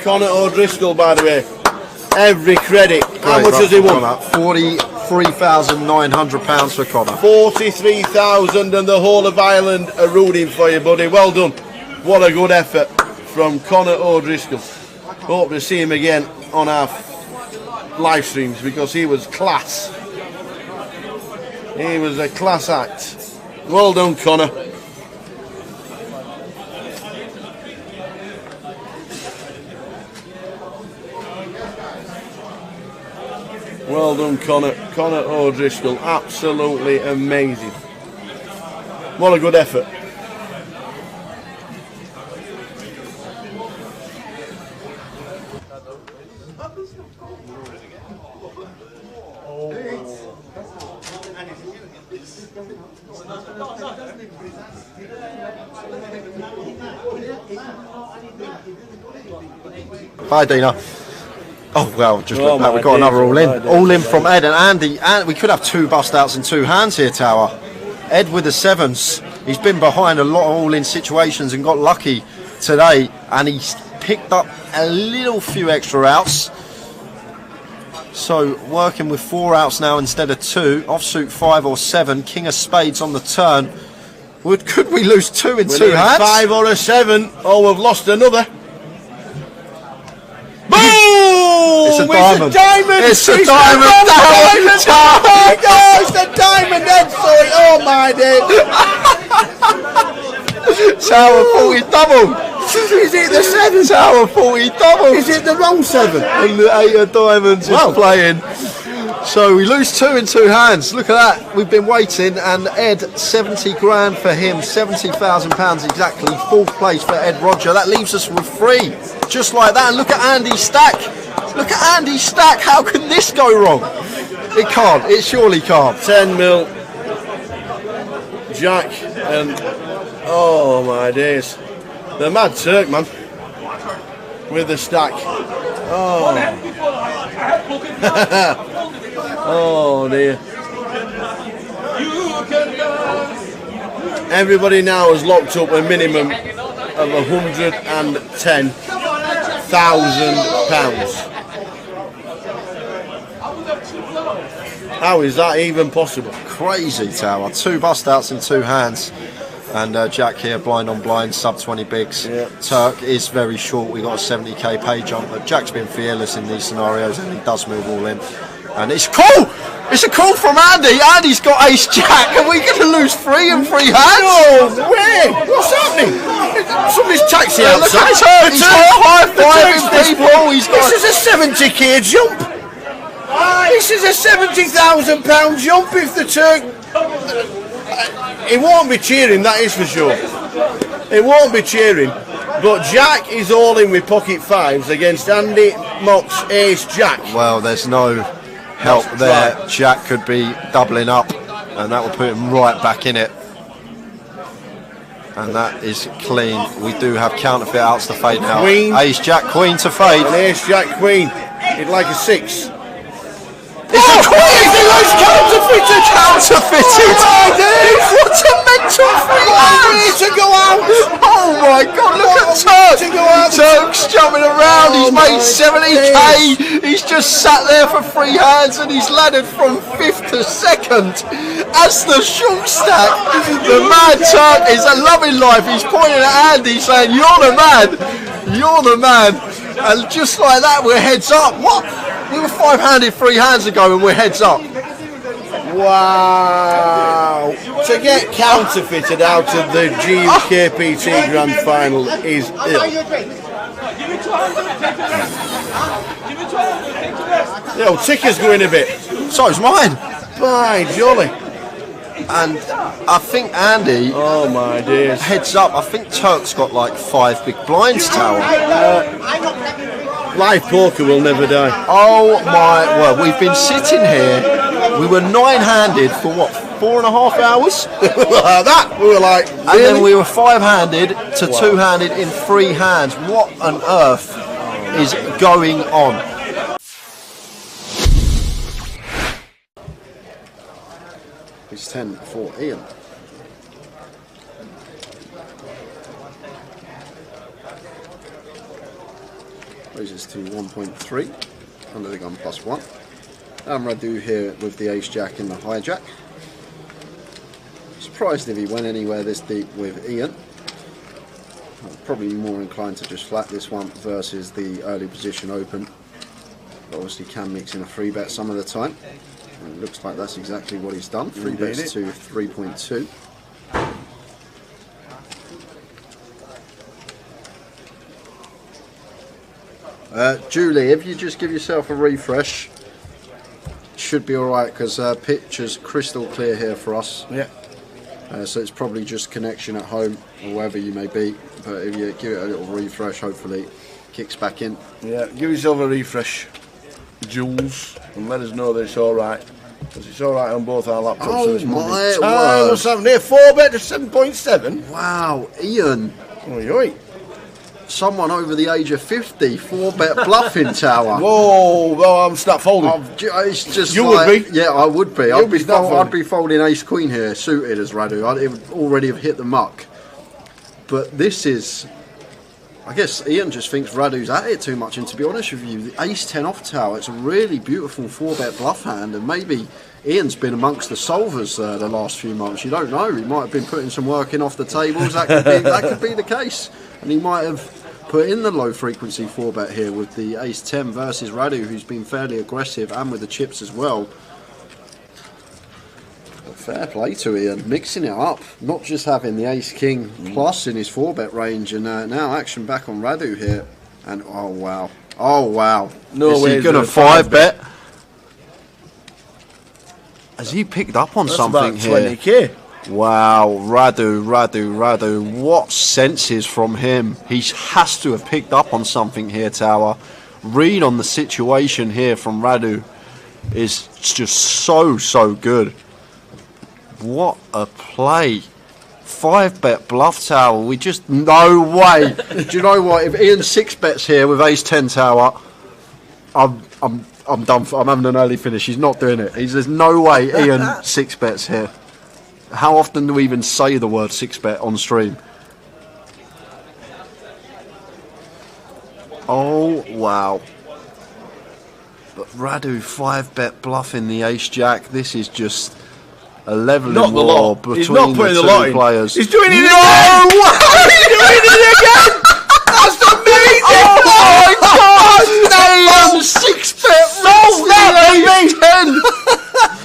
Conor O'Driscoll, by the way, every credit. How much has he won? £43,900 for Conor. 43,000, and the whole of Ireland are rooting for you, buddy. Well done. What a good effort from Conor O'Driscoll. Hope to see him again on our live streams because he was class. He was a class act. Well done, Conor. Well done, Conor. Conor O'Driscoll, absolutely amazing. What a good effort. Hi, Dina. Oh, well, just look back. We've got another all-in. All-in from Ed and Andy. And we could have 2 bust-outs in 2 hands here, Tower. Ed with the 7s. He's been behind a lot of all-in situations and got lucky today. And he's picked up a little few extra outs. So, working with 4 outs now instead of 2. Offsuit 5 or 7. King of spades on the turn. Could we lose 2 in 2 hands? 5 or a 7. Oh, we've lost another. Boom! It's a diamond. It's a diamond. Oh my God, it's the diamond head, sorry. Oh my days. Tower 40 double. Is it the 7? Tower 40 double. Is it the wrong 7? And the 8 of diamonds is playing. So we lose 2 in 2 hands. Look at that. We've been waiting, and Ed, 70 grand for him, £70,000 exactly. 4th place for Ed Roger. That leaves us with 3, just like that. And look at Andy's stack. Look at Andy's stack. How can this go wrong? It can't. It surely can't. 10 mil. Jack and oh my days, the Mad Turk, man, with the stack. Oh. Oh dear. Everybody now has locked up a minimum of £110,000. How is that even possible? Crazy, Tower. 2 bust outs in 2 hands. And Jack here, blind on blind, sub 20 bigs. Yeah. Turk is very short. We got a 70k pay jump, but Jack's been fearless in these scenarios, and he does move all in. And it's cool. It's a call from Andy. Andy's got ace jack. Are we going to lose 3 in 3 hands? No way! What's happening? Somebody's taxi outside. Look at Turk. He's high-fiving people. This is a 70k jump. This is a £70,000 jump if the Turk. He won't be cheering, that is for sure. He won't be cheering. But Jack is all in with pocket 5s against Andy Mock's ace jack. Well, there's no help there. Jack could be doubling up, and that will put him right back in it. And that is clean. We do have counterfeit outs to fade now. Queen. Ace jack queen to fade. An ace jack queen. He'd like a 6. It's a queen! He was counterfeited! Counterfeited! What a mental free to go out! Oh my God, look at Turk! Turk's jumping around, he's made 70k! He's just sat there for 3 hands and he's laddered from 5th to 2nd as the short stack. The mad Turk is a loving life. He's pointing at Andy saying, "You're the man! You're the man!" And just like that, we're heads up. What? We were 5-handed 3 hands ago and we're heads up. Wow! To get counterfeited out of the GUKPT Grand Final is ill. Yo, ticker's going a bit. So's mine. By jolly. And I think Andy, oh my days, heads up, I think Turk's got like 5 big blinds tower. Live poker will never die. Oh my word, we've been sitting here, we were 9-handed for what, 4.5 hours? Like that, we were like, really? And then we were 5-handed to 2-handed in 3 hands. What on earth is going on? It's 10 for Ian. Raises to 1.3 under the gun +1. And Radu here with the ace jack in the hijack. Surprised if he went anywhere this deep with Ian. Probably more inclined to just flat this one versus the early position open. But obviously can mix in a 3-bet some of the time. And it looks like that's exactly what he's done. 3 bets to 3.2. Julie, if you just give yourself a refresh, should be alright because picture's crystal clear here for us. Yeah. So it's probably just connection at home or wherever you may be. But if you give it a little refresh, hopefully it kicks back in. Yeah, give yourself a refresh, Jules, and let us know that it's alright. Because it's alright on both our laptops. Oh so it's my word. word. 4-bet to 7.7. Wow, Ian. Oi, oi. Someone over the age of 50, 4-bet bluffing tower. Whoa, well, I'm start folding. It's just you like, would be. Yeah, I would be. You'd be I'd be folding ace queen here, suited as Radu. It would already have hit the muck. But this is, I guess Ian just thinks Radu's at it too much. And to be honest with you, the ace 10 off tower, it's a really beautiful 4-bet bluff hand. And maybe Ian's been amongst the solvers the last few months. You don't know. He might have been putting some work in off the tables. That could be the case. And he might have put in the low frequency 4-bet here with the ace 10 versus Radu, who's been fairly aggressive, and with the chips as well. But fair play to Ian, mixing it up, not just having the ace king plus in his 4-bet range, and now action back on Radu here. And oh wow, No way. Is he gonna 5-bet? Has he picked up on something about here? 20k. Wow, Radu, what senses from him. He has to have picked up on something here, Tower. Read on the situation here from Radu is just so good. What a play. 5-bet bluff tower, we just, no way. Do you know what, if Ian 6-bets here with ace 10 tower, I'm done for, I'm having an early finish. He's not doing it. There's no way Ian 6-bets here. How often do we even say the word 6-bet on stream? Oh, wow. But Radu 5-bet bluffing the ace-jack. This is just a levelling war between the two players. He's doing it again! He's doing it again! That's amazing! Oh my God! Ian 6-bet solve that, baby! 10!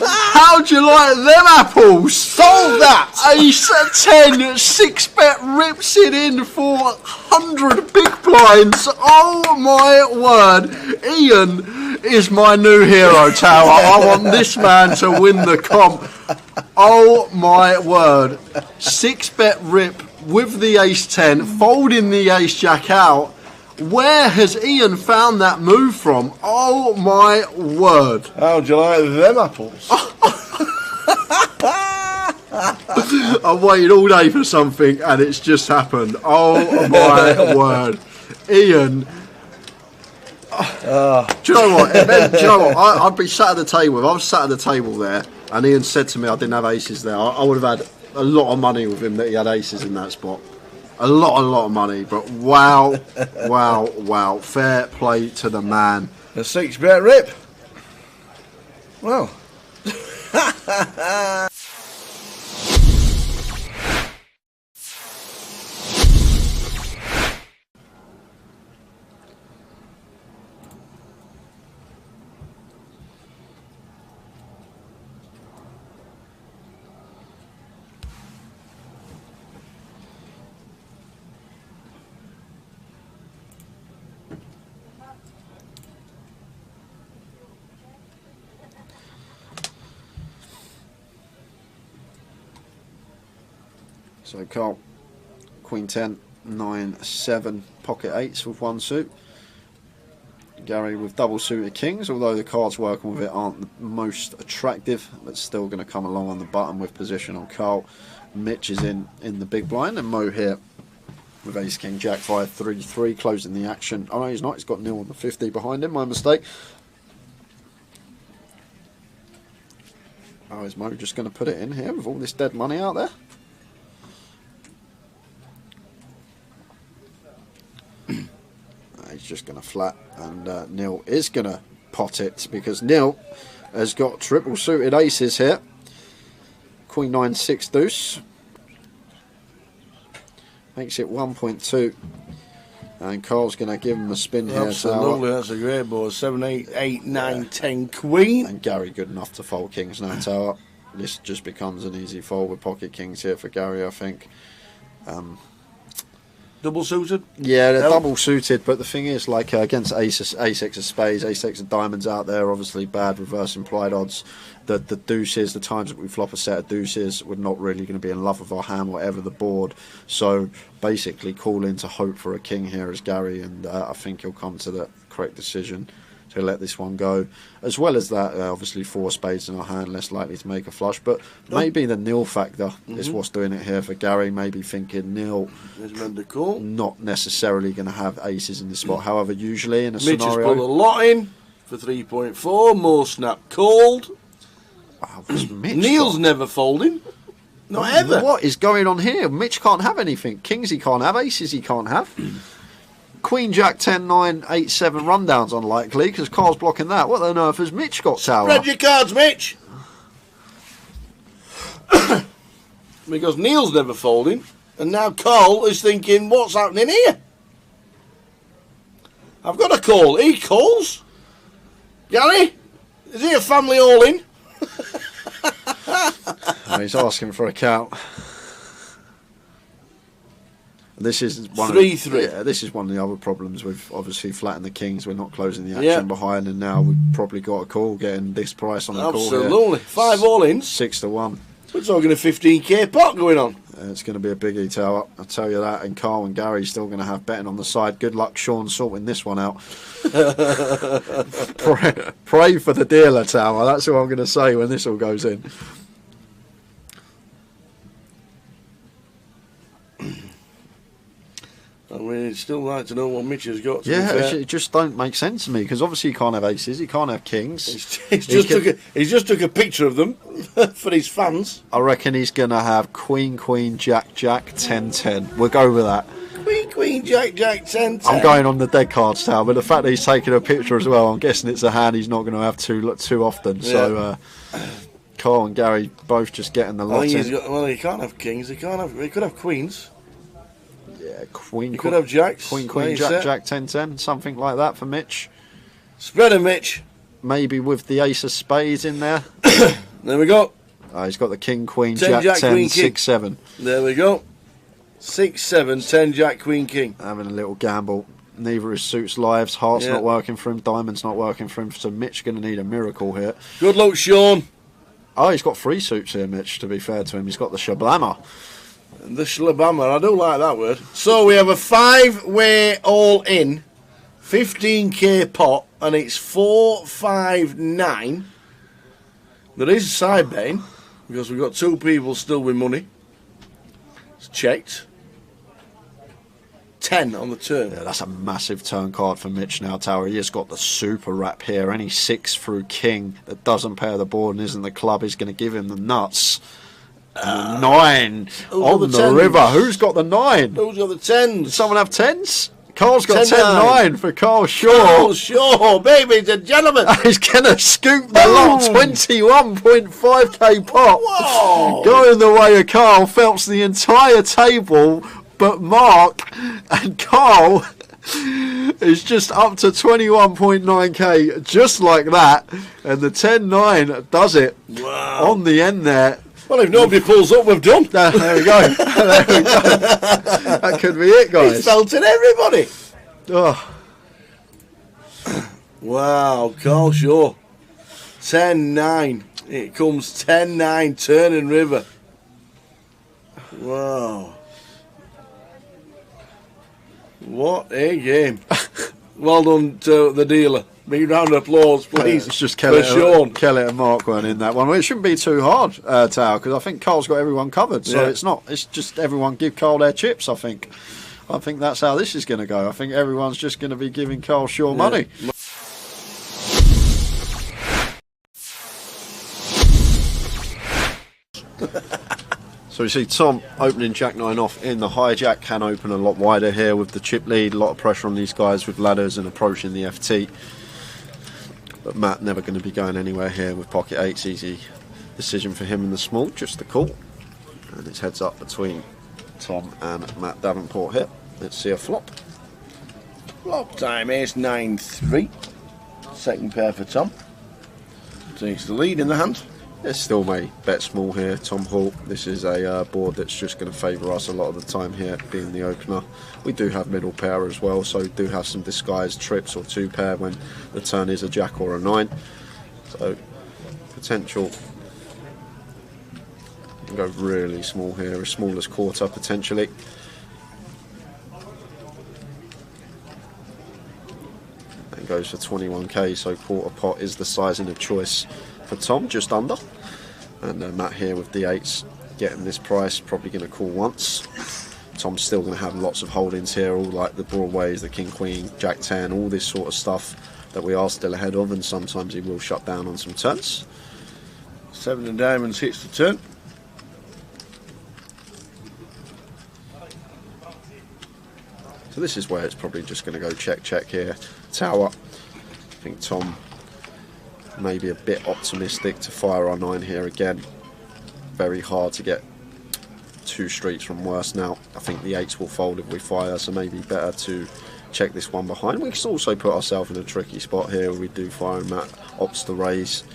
How'd you like them apples? Solve that! Ace 10, 6-bet rips it in for 100 big blinds. Oh my word. Ian is my new hero, Tower. I want this man to win the comp. Oh my word. 6-bet rip with the ace 10, folding the ace jack out. Where has Ian found that move from? Oh my word. How'd you like them apples? I've waited all day for something and it's just happened. Oh my word. Ian. Do you know what? I'd be sat at the table. If I was sat at the table there and Ian said to me I didn't have aces there, I would have had a lot of money with him that he had aces in that spot. A lot of money. But wow. Fair play to the man. A 6-bet rip. Well. So Carl, Queen 10, 9, 7, pocket 8s with 1 suit. Gary with double suited kings, although the cards working with it aren't the most attractive, but still going to come along on the button with position on Carl. Mitch is in the big blind, and Mo here with ace king jack 5 3 3 closing the action. Oh no, he's not, he's got nil on the 50 behind him, my mistake. Oh, is Mo just going to put it in here with all this dead money out there? He's just going to flat, and Neil is going to pot it because Neil has got triple suited aces here. Queen 9 6 deuce makes it 1.2, and Carl's going to give him a spin here. Absolutely, that's a great board. 7 8 8 9 10 queen, and Gary good enough to fold kings now tower. This just becomes an easy fold with pocket kings here for Gary, I think. Double suited? Yeah, they're double suited, but the thing is, like against ace X of spades, ace X of diamonds out there, obviously bad reverse implied odds. The deuces, the times that we flop a set of deuces, we're not really going to be in love with our hand, whatever the board. So basically, call in to hope for a king here as Gary, and I think he'll come to the correct decision to let this one go. As well as that, obviously 4 spades in our hand, less likely to make a flush. But maybe the nil factor is what's doing it here for Gary. Maybe thinking nil, not necessarily going to have aces in this spot. However, usually in a Mitch scenario, has put a lot in for 3.4. More snap called. Neil's never folding. Not ever. What is going on here? Mitch can't have anything. Kings he can't have. Aces he can't have. Queen Jack 10 9 8 7 rundown's unlikely because Carl's blocking that. What on earth has Mitch got tower? Spread your cards, Mitch. Because Neil's never folding, and now Carl is thinking, what's happening here? I've got a call. He calls. Gary, is he a family all-in? He's asking for a count. This is one 3-3. Yeah, this is one of the other problems with obviously flattening the kings. We're not closing the action behind, and now we've probably got a call getting this price on the call. Absolutely. 5 all-ins. 6 to 1. We're talking a 15k pot going on. It's going to be a biggie tower, I'll tell you that. And Carl and Gary still going to have betting on the side. Good luck, Sean, sorting this one out. pray for the dealer tower. That's what I'm going to say when this all goes in. I mean, I'd still like to know what Mitch has got. Yeah, it just don't make sense to me because obviously he can't have aces, he can't have kings. He's just took a picture of them for his fans. I reckon he's going to have Queen, Queen, Jack, Jack, 10, 10. We'll go with that. Queen, Queen, Jack, Jack, 10, 10. I'm going on the dead cards tower, but the fact that he's taking a picture as well, I'm guessing it's a hand he's not going to have too often. Yeah. So Carl and Gary both just getting the lot in. Well, he can't have kings. He could have queens. Yeah, Queen. You could have jacks. Queen, Queen, Jack, Jack, 10, 10. Something like that for Mitch. Spread him, Mitch. Maybe with the ace of spades in there. There we go. He's got the King, Queen, Jack, 10, Queen, 6, 7. There we go. 6, 7, 10, Jack, Queen, King. Having a little gamble. Neither his suits lives. Heart's not working for him. Diamond's not working for him. So Mitch going to need a miracle here. Good luck, Sean. Oh, he's got 3 suits here, Mitch, to be fair to him. He's got the Shablammer. The Shlabama, I do like that word. So we have a 5-way all-in, 15k pot, and it's 4, 5, 9. There is a side betting because we've got 2 people still with money. It's checked. 10 on the turn. Yeah, that's a massive turn card for Mitch now, Tower. He has got the super wrap here. Any 6 through king that doesn't pair the board and isn't the club is going to give him the nuts. 9 on the river. Who's got the 9? Who's got the 10s? Did someone have 10s? Carl's got 10-9 for Carl Shaw. Carl Shaw, baby and gentlemen. He's going to scoop the lot. 21.5k pot. Whoa. Going the way of Carl. Phelps the entire table, but Mark and Carl is just up to 21.9k, just like that. And the 10-9 does it. Wow. On the end there. Well, if nobody pulls up, we've done. There we go. There we go. That could be it, guys. It's felting everybody. Oh. Wow, Carl Shaw. 10-9. It comes 10-9, turning river. Wow. What a game. Well done to the dealer. Big round of applause, please. It's just for Sean. Kelly and Mark weren't in that one. Well, it shouldn't be too hard, Tao, because I think Carl's got everyone covered. So Yeah. it's not. It's just everyone give Carl their chips, I think. I think that's how this is going to go. I think everyone's just going to be giving Carl sure money. So you see Tom opening Jack 9 off in the hijack, can open a lot wider here with the chip lead, a lot of pressure on these guys with ladders and approaching the FT. But Matt never going to be going anywhere here with pocket 8s, easy decision for him in the small, just the call. And it's heads up between Tom and Matt Davenport here. Let's see a flop. Flop time, ace 9-3. Second pair for Tom. Takes the lead in the hand. It's still may bet small here, Tom Hall. This is a board that's just going to favour us a lot of the time here, being the opener. We do have middle pair as well, so we do have some disguised trips or 2 pair when the turn is a jack or a 9. So potential. You can go really small here, as small as quarter potentially. And goes for 21k, so quarter pot is the sizing of choice for Tom, just under. And Matt here with the 8s, getting this price, probably going to call once. Tom's still going to have lots of holdings here, all like the broadways, the king queen, jack 10, all this sort of stuff that we are still ahead of, and sometimes he will shut down on some turns. 7 of diamonds hits the turn. So this is where it's probably just going to go check, check here. Tower. I think Tom maybe a bit optimistic to fire our 9 here again. Very hard to get 2 streets from worse now. I think the 8s will fold if we fire, so maybe better to check this one behind. We can also put ourselves in a tricky spot here where we do fire and Matt opts to raise.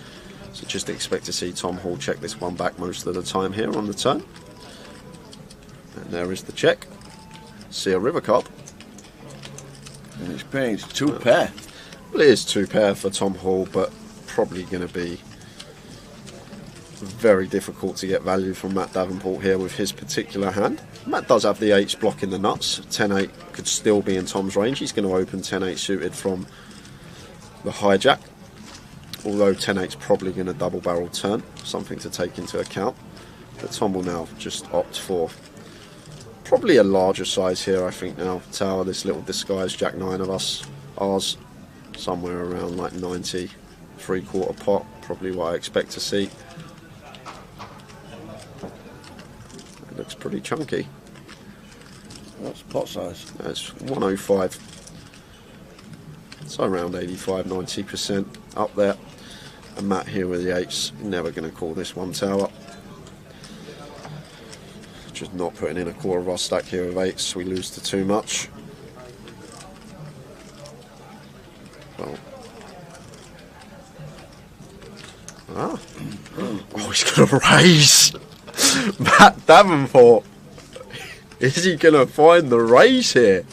So just expect to see Tom Hall check this one back most of the time here on the turn. And there is the check. See a river card. And it's paying 2 pair. Well, it is 2 pair for Tom Hall, but probably going to be very difficult to get value from Matt Davenport here with his particular hand. Matt does have the 8s blocking the nuts. 10-8 could still be in Tom's range. He's going to open 10-8 suited from the hijack, although 10-8's probably going to double barrel turn, something to take into account. But Tom will now just opt for probably a larger size here, I think now. Tower, this little disguised jack 9 of us, ours somewhere around like 90, 3/4 pot, probably what I expect to see. It looks pretty chunky. What's pot size? It's 105. So around 85-90% up there. And Matt here with the 8s, never going to call this one, Tower. Just not putting in a quarter of our stack here with 8s, we lose to too much. Well. Ah. Oh, he's going to raise. Matt Davenport. Is he going to find the raise here?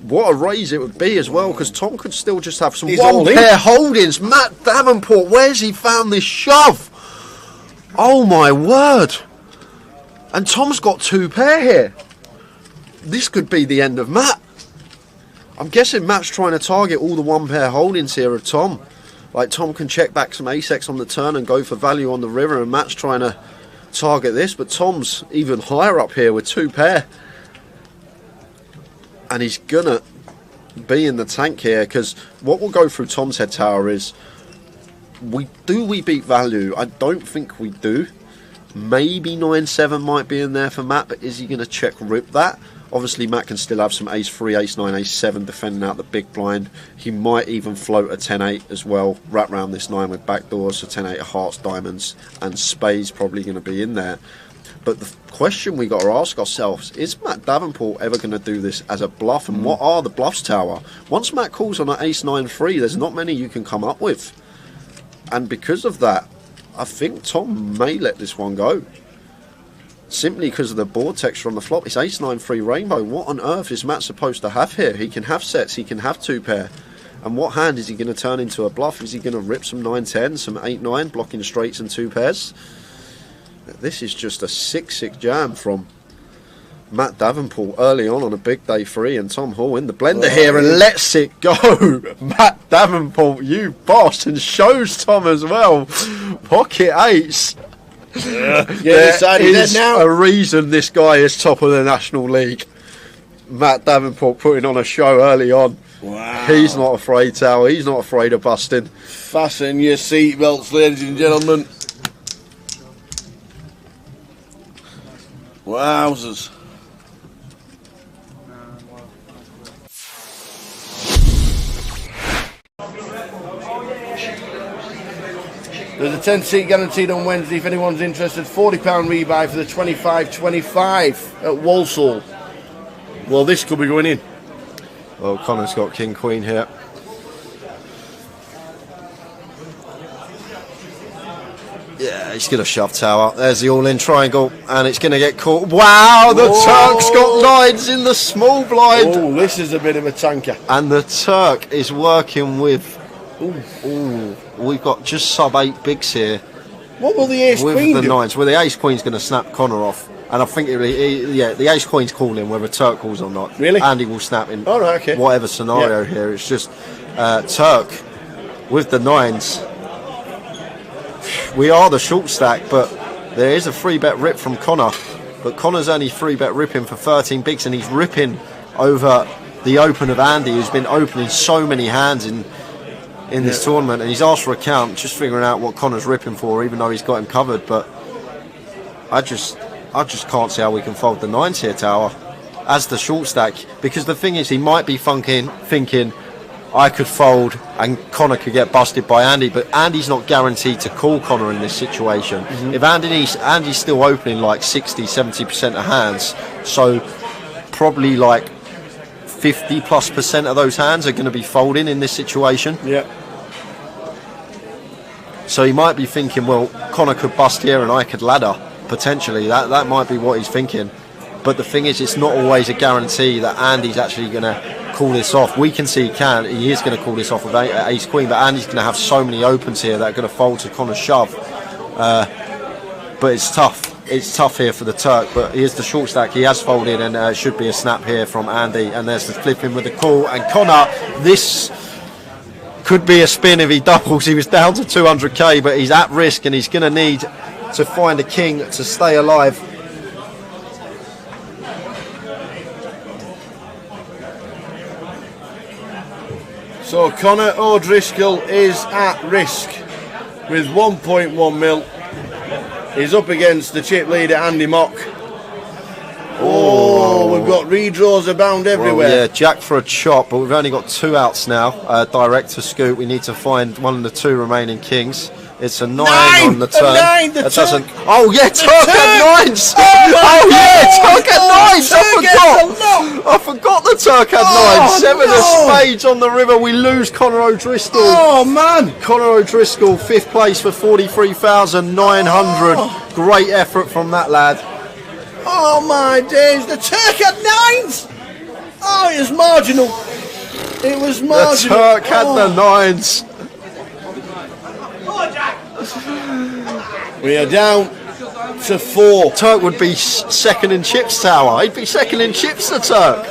What a raise it would be as well, because Tom could still just have some one pair holdings. Matt Davenport, where's he found this shove? Oh my word. And Tom's got 2 pair here. This could be the end of Matt. I'm guessing Matt's trying to target all the 1 pair holdings here of Tom. Like Tom can check back some ace-x on the turn and go for value on the river, and Matt's trying to target this, but Tom's even higher up here with 2 pair. And he's gonna be in the tank here, because what will go through Tom's head, Tower, is we beat value? I don't think we do. Maybe 9-7 might be in there for Matt, but is he going to check rip that? Obviously Matt can still have some ace-3, ace-9, ace-7 defending out the big blind. He might even float a 10-8 as well, wrap round this 9 with backdoors, so 10-8 of hearts, diamonds and spades probably going to be in there. But the question we got to ask ourselves, is Matt Davenport ever going to do this as a bluff, and what are the bluffs, Tower? Once Matt calls on an ace-9-3, there's not many you can come up with. And because of that, I think Tom may let this one go. Simply because of the board texture on the flop. It's ace-9-3 rainbow. What on earth is Matt supposed to have here? He can have sets, he can have 2 pair. And what hand is he going to turn into a bluff? Is he going to rip some 9-10, some 8-9, blocking straights and 2 pairs? This is just a 6-6 jam from Matt Davenport early on a big day 3, and Tom Hall in the blender here and lets it go. Matt Davenport, you boss, and shows Tom as well. Pocket 8s. There is a reason this guy is top of the National League. Matt Davenport putting on a show early on. Wow. He's not afraid, Tower. He's not afraid of busting. Fasten your seatbelts, ladies and gentlemen. Wowzers. There's a 10-seat guaranteed on Wednesday if anyone's interested. £40 rebuy for the 25-25 at Walsall. Well, this could be going in. Well, Connor's got King Queen here. Yeah, he's going to shove Tower. There's the all-in triangle, and it's going to get caught. Wow, the Turk's got lines in the small blind. Oh, this is a bit of a tanker. And the Turk is working with... Ooh, we've got just sub-8 bigs here. What will the ace queen with the do? 9s? Well, the ace queen's going to snap Connor off. And I think, the ace queen's calling whether Turk calls or not. Really? Andy will snap in okay. whatever scenario here. It's just Turk with the 9s. We are the short stack, but there is a 3-bet rip from Connor. But Connor's only 3-bet ripping for 13 bigs, and he's ripping over the open of Andy, who's been opening so many hands in this tournament. And he's asked for a count, just figuring out what Connor's ripping for, even though he's got him covered. But I just can't see how we can fold the 9s here, Tower, as the short stack. Because the thing is, he might be thinking, I could fold and Connor could get busted by Andy, but Andy's not guaranteed to call Connor in this situation. If Andy's still opening like 60-70% of hands, so probably like 50+% of those hands are going to be folding in this situation. Yeah. So he might be thinking, well, Connor could bust here and I could ladder, potentially. That might be what he's thinking. But the thing is, it's not always a guarantee that Andy's actually going to call this off. We can see he is going to call this off with ace queen, but Andy's going to have so many opens here that are going to fold to Connor's shove. But it's tough. It's tough here for the Turk, but here's the short stack. He has folded, and it should be a snap here from Andy. And there's the flipping with the call. And Connor, this could be a spin if he doubles. He was down to 200k, but he's at risk, and he's going to need to find a king to stay alive. So Connor O'Driscoll is at risk with 1.1 mil. He's up against the chip leader Andy Mock. Oh, we've got redraws abound everywhere. Well, yeah, jack for a chop, but we've only got 2 outs now. Direct to scoop. We need to find one of the 2 remaining kings. It's a 9 on the turn. That doesn't. Oh yeah, Turk had 9s. Oh yeah, Turk had 9s. I forgot the Turk had 9s. 7 of spades on the river. We lose Connor O'Driscoll. Oh man, Connor O'Driscoll, 5th place for 43,900. Great effort from that lad. oh my days, the Turk had 9s. Oh, it was marginal. It was marginal. The Turk had the 9s. We are down to 4. Turk would be second in chips, Tower. He'd be second in chips, the Turk.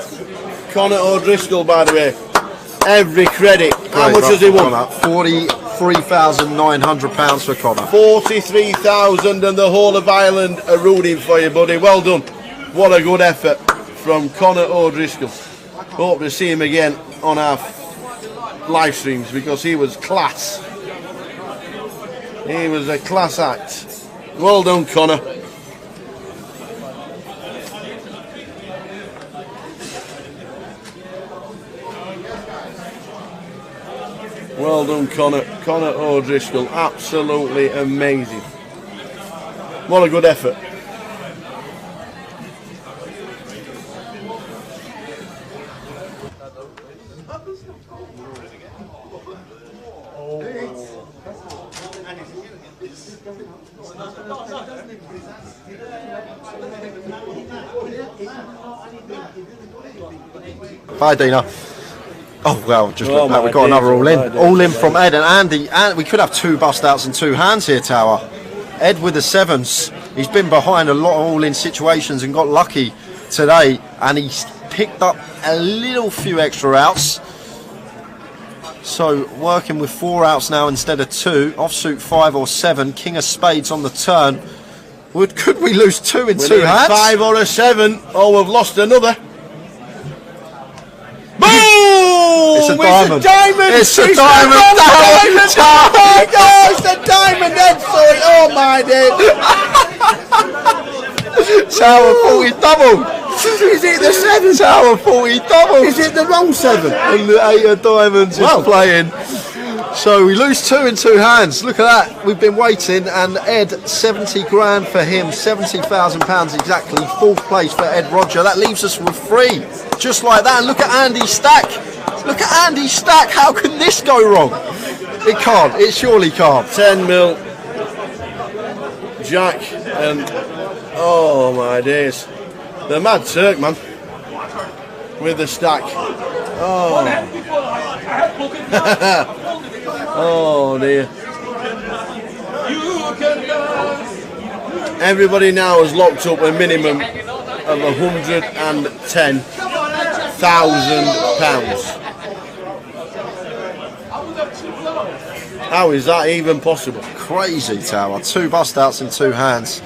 Connor O'Driscoll, by the way, every credit. How much has he won? £43,900 for Connor. 43,000, and the whole of Ireland are rooting for you, buddy. Well done. What a good effort from Connor O'Driscoll. Hope to see him again on our live streams, because he was class. He was a class act. Well done, Connor. Well done, Connor. Connor O'Driscoll, absolutely amazing. What a good effort. Hi, Dina. Oh, well, just look back. We've got another all-in. All-in from Ed and Andy. And we could have 2 bust outs and 2 hands here, Tower. Ed with the 7s. He's been behind a lot of all-in situations and got lucky today, and he's picked up a little few extra outs. So working with 4 outs now instead of 2, offsuit 5 or 7, king of spades on the turn. Could we lose 2 in 2 hands? 5 or a 7. Oh, we've lost another. Boom! It's a diamond. It's a diamond. Oh, it's a diamond head, sorry. Oh my days. Tower 40 double. Is it the 7? Tower 40 double. Is it the wrong 7? And the 8 of diamonds is playing. So we lose 2 in 2 hands. Look at that. We've been waiting, and Ed, 70 grand for him, £70,000 exactly. 4th place for Ed Roger. That leaves us with 3, just like that. And look at Andy's stack. Look at Andy's stack. How can this go wrong? It can't. It surely can't. 10 mil. Jack and oh my days. The Mad Turk, man. With the stack. Oh. Oh dear. Everybody now has locked up a minimum of £110,000. How is that even possible? Crazy, Tower. 2 bust outs in 2 hands.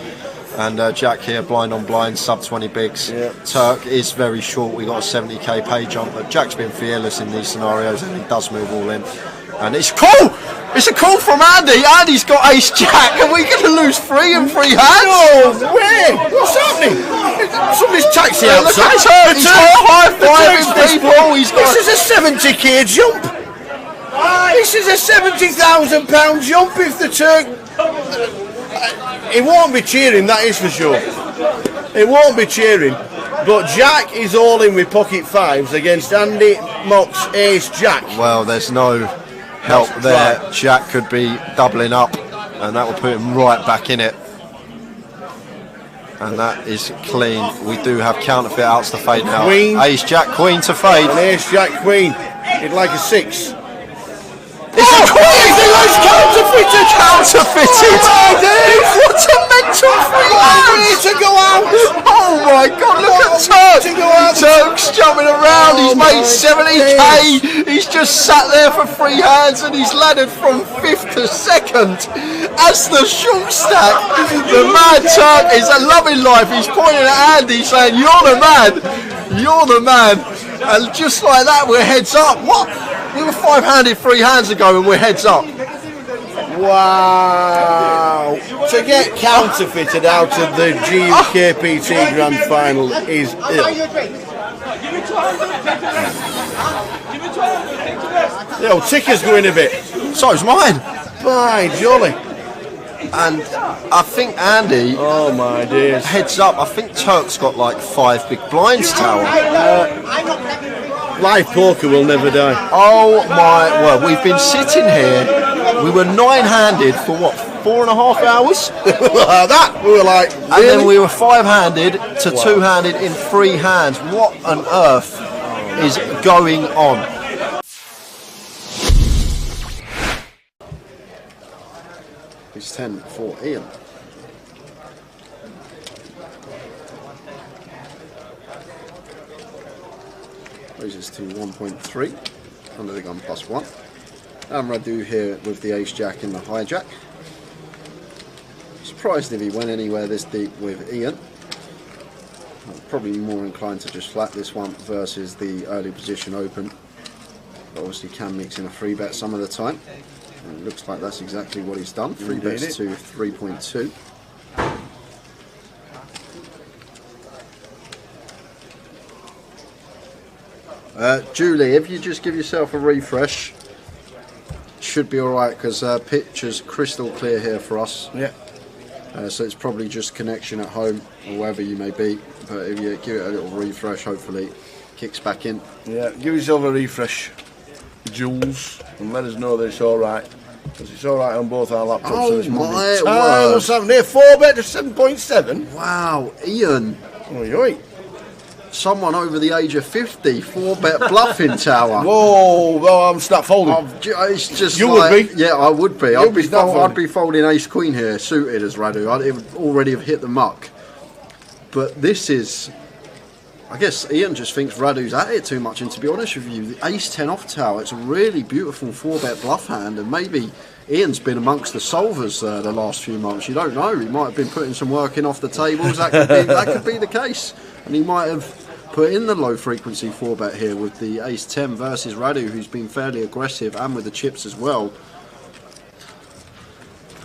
And Jack here, blind on blind, sub 20 bigs. Yeah. Turk is very short. We got a 70k pay jump, but Jack's been fearless in these scenarios, and he does move all in. And it's cool. It's a call from Andy. Andy's got ace jack. Are we going to lose 3 in 3 hands? No way! What's happening? Somebody's taxi outside. Look at Turk. He's got high-fiving people. This is a 70k jump. This is a £70,000 jump if the Turk. He won't be cheering, that is for sure. He won't be cheering. But Jack is all in with pocket 5s against Andy Mock's ace jack. Well, there's no help there. Jack could be doubling up, and that will put him right back in it. And that is clean. We do have counterfeit outs to fade now. Queen. Ace jack queen to fade. An ace jack queen. He'd like a 6. It's a queen! It's counterfeited! Counterfeited! What a mental free hand! To go out! Oh my god, look at Turk! Turk's jumping around, he's made 70k! He's just sat there for 3 hands, and he's laddered from 5th to 2nd as the short stack. The mad Turk is a loving life. He's pointing at Andy saying, "You're the man! You're the man!" And just like that, we're heads up. What? We were 5-handed 3 hands ago, and we're heads up. Wow! To get counterfeited out of the GUKPT Grand Final is ill. Yo, ticker's going a bit. So's mine. By jolly. And I think Andy, oh my days, heads up. I think Turk's got like 5 big blinds, Tower. Live poker will never die. Oh my, well, we've been sitting here. We were 9-handed for what, 4.5 hours? That we were like, really? And then we were 5-handed to 2-handed in 3 hands. What on earth is going on? It's 10 for Ian. Raises to 1.3 under the gun +1. And Radu here with the ace jack in the hijack. Surprised if he went anywhere this deep with Ian. I'm probably more inclined to just flat this one versus the early position open. But obviously can mix in a 3-bet some of the time. And it looks like that's exactly what he's done. 3 bets to 3.2. Julie, if you just give yourself a refresh, should be alright, because picture's crystal clear here for us. Yeah. So it's probably just connection at home or wherever you may be. But if you give it a little refresh, hopefully it kicks back in. Yeah, give yourself a refresh, Jules, and let us know that it's alright. Because it's alright on both our laptops. Oh so it's my word. What's word. happening here? 4-bet to 7.7. Wow, Ian. Oh, yoy. someone over the age of 50, 4-bet bluffing tower. Whoa, well, I'm start folding. It's just You like, would be? Yeah, I would be. You'd be start folding. I'd be folding ace queen here, suited as Radu. It would already have hit the muck. But this is, I guess Ian just thinks Radu's at it too much. And to be honest with you, the ace 10 off tower, it's a really beautiful 4-bet bluff hand, and maybe Ian's been amongst the solvers the last few months. You don't know. He might have been putting some work in off the tables. That could be the case. And he might have put in the low frequency 4-bet here with the ace 10 versus Radu, who's been fairly aggressive, and with the chips as well.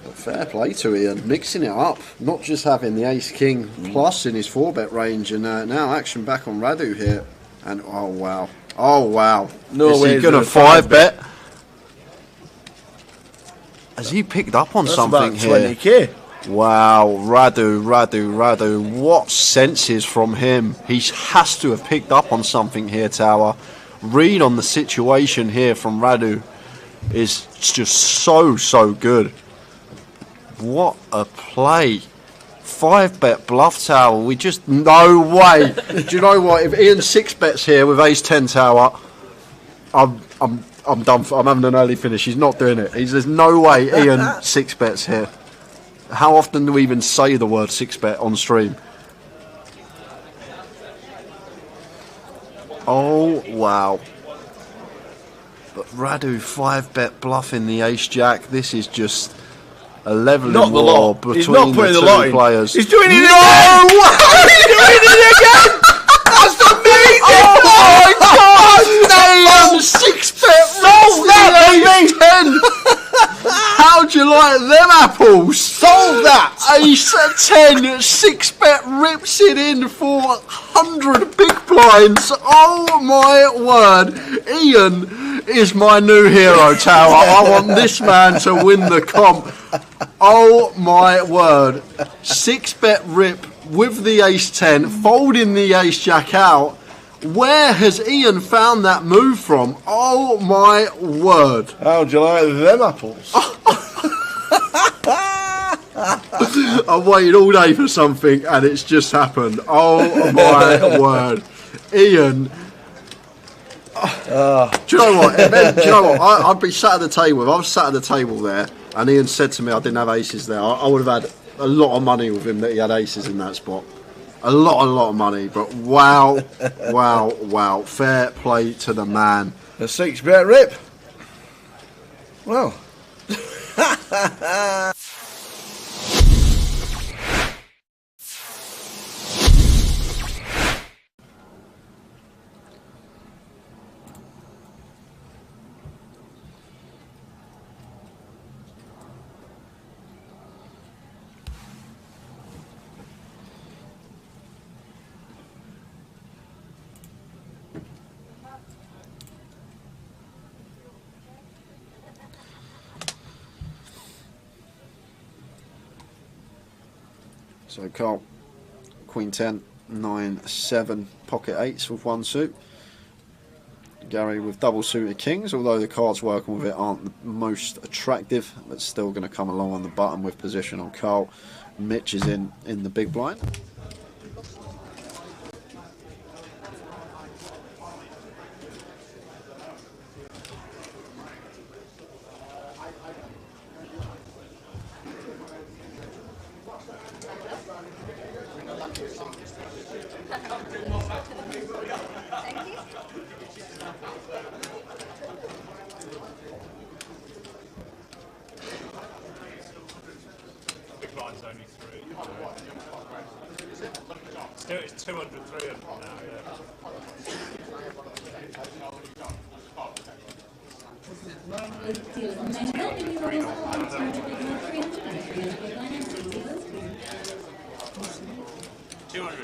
But fair play to Ian, mixing it up, not just having the ace king plus in his 4-bet range, and now action back on Radu here. And oh wow, No way. Is he gonna 5-bet? Has he picked up on something about here? 20k. Wow, Radu, what senses from him. He has to have picked up on something here, Tower. Read on the situation here from Radu is just so good. What a play. 5-bet bluff tower, we just, no way. Do you know what, if Ian 6-bets here with ace 10 tower, I'm done for, I'm having an early finish. He's not doing it. There's no way Ian 6-bets here. How often do we even say the word 6-bet on stream? Oh wow. But Radu 5-bet bluffing the ace jack. This is just a leveling Not the war lot. between He's not the putting the two lot in. players. He's doing it No again! way! He's doing it again! That's amazing! Oh my god! Ian 6-bet Solve that, baby! 10. How'd you like them apples? Solve that! Ace 10, 6-bet rips it in for 100 big blinds. Oh my word. Ian is my new hero, Tower. I want this man to win the comp. Oh my word. 6-bet rip with the ace 10, folding the ace jack out. Where has Ian found that move from? Oh my word. How'd you like them apples? I've waited all day for something and it's just happened. Oh my word. Ian. Do you know what? Do you know what? I'd be sat at the table. If I was sat at the table there and Ian said to me I didn't have aces there, I would have had a lot of money with him that he had aces in that spot. A lot of money. But wow. Fair play to the man. A 6-bet rip. Well. So Carl, Queen 10, 9, 7, pocket 8s with one suit. Gary with double suited kings, although the cards working with it aren't the most attractive, but still going to come along on the button with position on Carl. Mitch is in the big blind. Big blind's only 3. Still, it's 200, 300 now, yeah. 200.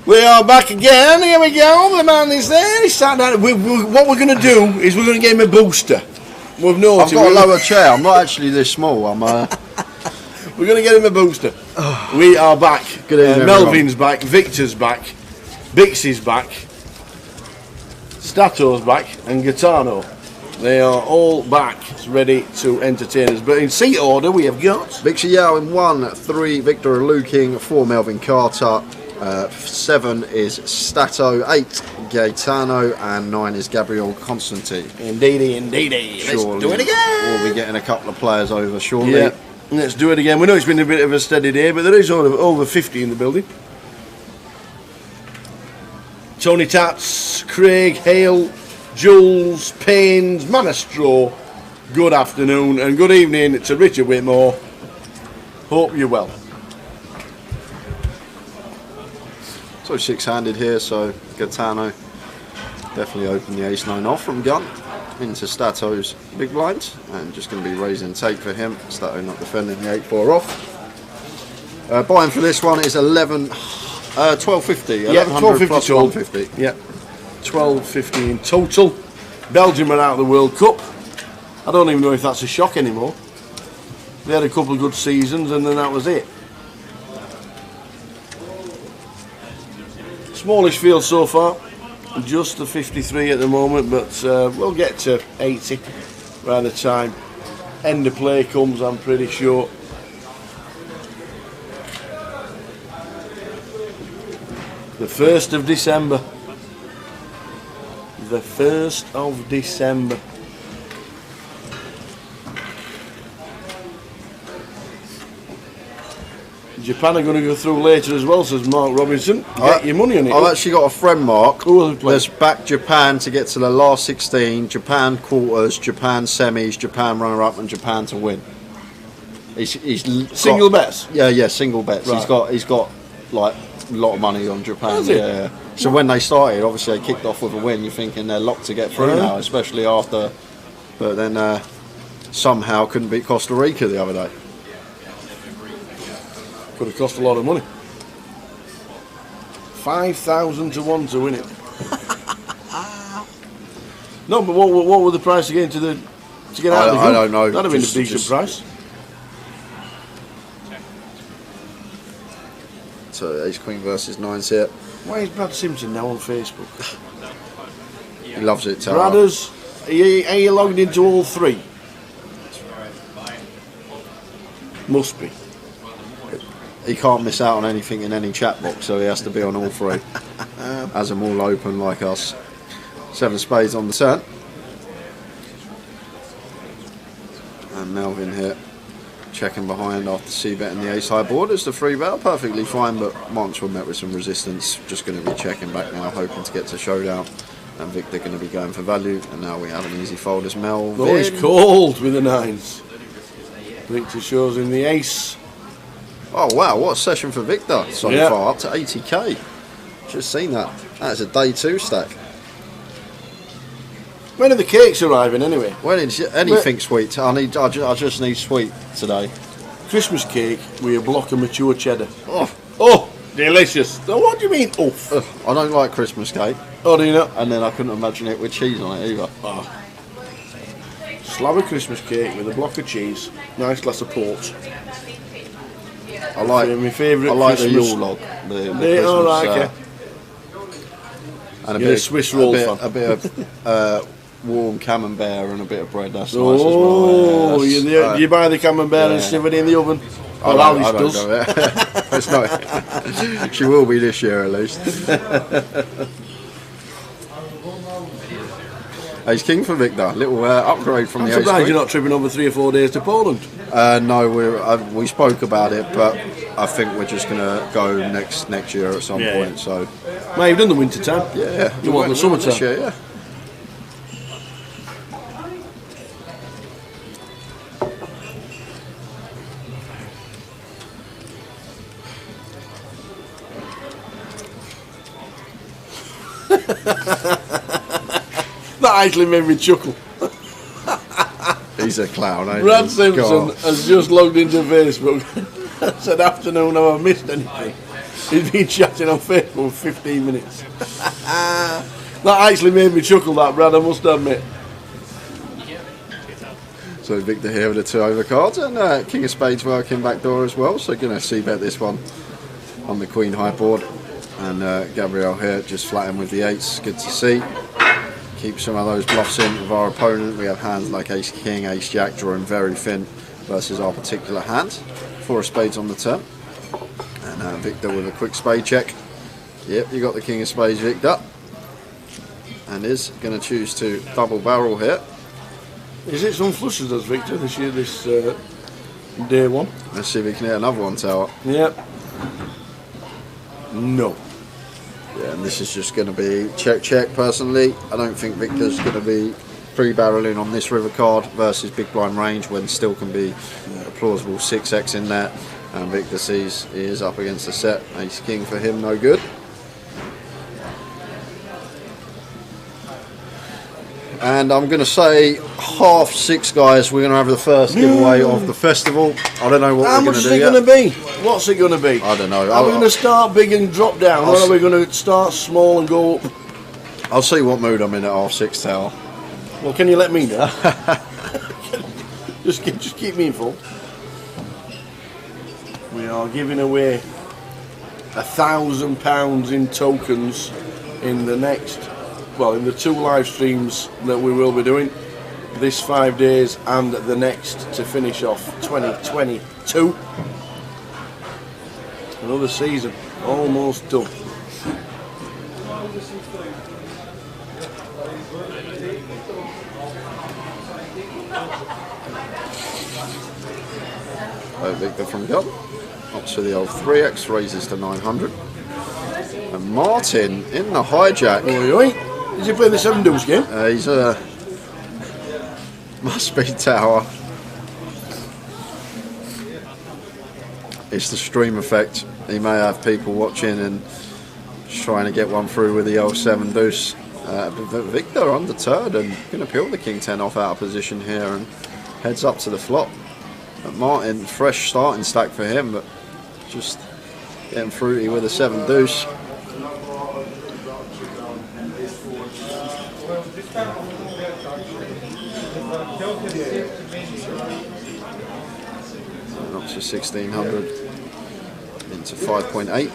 We are back again. Here we go. The man is there. He's sat down. What we're going to do is we're going to give him a booster. We've noticed. I've got a lower chair. I'm not actually this small. I'm. We're going to get him a booster. We are back. Good evening, Melvin's back. Victor's back. Bixie's back. Stato's back. And Gaetano. They are all back, ready to entertain us. But in seat order, we have got Bixie Yao in 1, 3 Victor Luking, 4 Melvin Carter, 7 is Stato, 8 Gaetano, and 9 is Gabriel Constantine. Indeedy. Let's do it again. We'll be getting a couple of players over shortly. Yeah, let's do it again. We know it's been a bit of a steady day, but there is over 50 in the building. Tony Tats, Craig, Hale, Jules, Paines, Manastro, good afternoon and good evening to Richard Whitmore. Hope you're well. So 6-handed here, so Gaetano definitely opened the ace-9 off from gun into Stato's big blind, and just going to be raising take for him. Stato not defending the 8-4 off. Buying for this one is 1250. Yeah, 1250 plus total. 150. Yeah, 1250 in total. Belgium are out of the World Cup. I don't even know if that's a shock anymore. They had a couple of good seasons and then that was it. Smallish field so far, just the 53 at the moment, but we'll get to 80 by the time end of play comes, I'm pretty sure. The 1st of December. The 1st of December. Japan are going to go through later as well, says Mark Robinson. Get your money on it. I've actually got a friend, Mark. Who has played? There's back Japan to get to the last 16, Japan quarters, Japan semis, Japan runner-up, and Japan to win. He's Single bets? Yeah, single bets. Right. He's got like a lot of money on Japan. Has he? Yeah. So when they started, obviously they kicked off with a win. You're thinking they're locked to get through now, especially after. But then somehow couldn't beat Costa Rica the other day. Could have cost a lot of money. 5,000 to 1 to win it. No, but what were the price again to get out of the group? I don't know. That'd have been a decent price. So Ace Queen versus 9s here. Why is Brad Simpson now on Facebook? He loves it. Tara. Bradders, are you logged into all 3? Must be. He can't miss out on anything in any chat box, so he has to be on all 3. Has them all open like us. 7 spades on the turn. And Melvin here checking behind after c-betting the ace high board. It's the 3-bet, perfectly fine, but Montreux met with some resistance. Just going to be checking back now, hoping to get to showdown. And Victor going to be going for value. And now we have an easy fold as Melvin. Oh, he's cold with the 9s. Victor shows him the ace. Oh wow, what a session for Victor so far, up to 80k. Just seen that. That's a day 2 stack. When are the cakes arriving anyway? When is anything sweet? I just need sweet today. Christmas cake with a block of mature cheddar. Oh, delicious. So what do you mean, oof? I don't like Christmas cake. Oh, do you not? And then I couldn't imagine it with cheese on it either. Oh. Slab of Christmas cake with a block of cheese, nice glass of port. I like my favourite. I like Christmas. the Yule log. The Christmas, all right, okay. And a bit of Swiss roll a bit of warm camembert and a bit of bread. That's nice as well. Yeah, you buy the camembert and sieve it in the oven. Well, Alice does. It's not. She will be this year at least. Ace King for Victor. Little upgrade from I'm the Ace surprised Queen. you're not tripping over 3 or 4 days to Poland. No, we spoke about it, but I think we're just going to go next year at some point. So, well, you've done the winter time. Yeah, you want the summer this time. year, yeah. That actually made me chuckle. He's a clown, ain't Brad he? Simpson has just logged into Facebook. Said, afternoon, have I missed anything? He's been chatting on Facebook for 15 minutes. That actually made me chuckle, that, Brad, I must admit. So Victor here with the 2 overcards, and King of Spades working back door as well, so going to c-bet this one on the Queen high board. And Gabriel here just flatting with the 8s, good to see. Keep some of those bluffs in with our opponent. We have hands like Ace King, Ace Jack drawing very thin versus our particular hand. 4 of Spades on the turn. And Victor with a quick spade check. Yep, you got the King of Spades, Victor. And is going to choose to double barrel here. Is it some flushes, does Victor, this year, this day one? Let's see if we can hit another one, Tower. Yep. No. Yeah, and this is just going to be check. Personally, I don't think Victor's going to be free-barreling on this river card versus big blind range when still can be a plausible 6x in there. And Victor sees he is up against the set. Ace King for him, no good. And I'm going to say 6:30, guys. We're going to have the first giveaway of the festival. I don't know what we're going to do yet. How much is it going to be? What's it going to be? I don't know. Are we going to start big and drop down, or are we going to start small and go up? I'll see what mood I'm in at 6:30, Tower. Well, can you let me know? just keep me informed. We are giving away £1,000 in tokens in the next. Well, in the 2 live streams that we will be doing this 5 days and the next to finish off 2022. Another season almost done. Victor from gun up to the old 3x, raises to 900. And Martin in the hijack. Is he playing the 7 deuce game? He's must be Tower. It's the stream effect. He may have people watching and just trying to get one through with the old 7 deuce. But Victor undeterred and going to peel the King 10 off out of position here and heads up to the flop. But Martin, fresh starting stack for him, but just getting fruity with a 7 deuce. Up to 1600 into 5.8.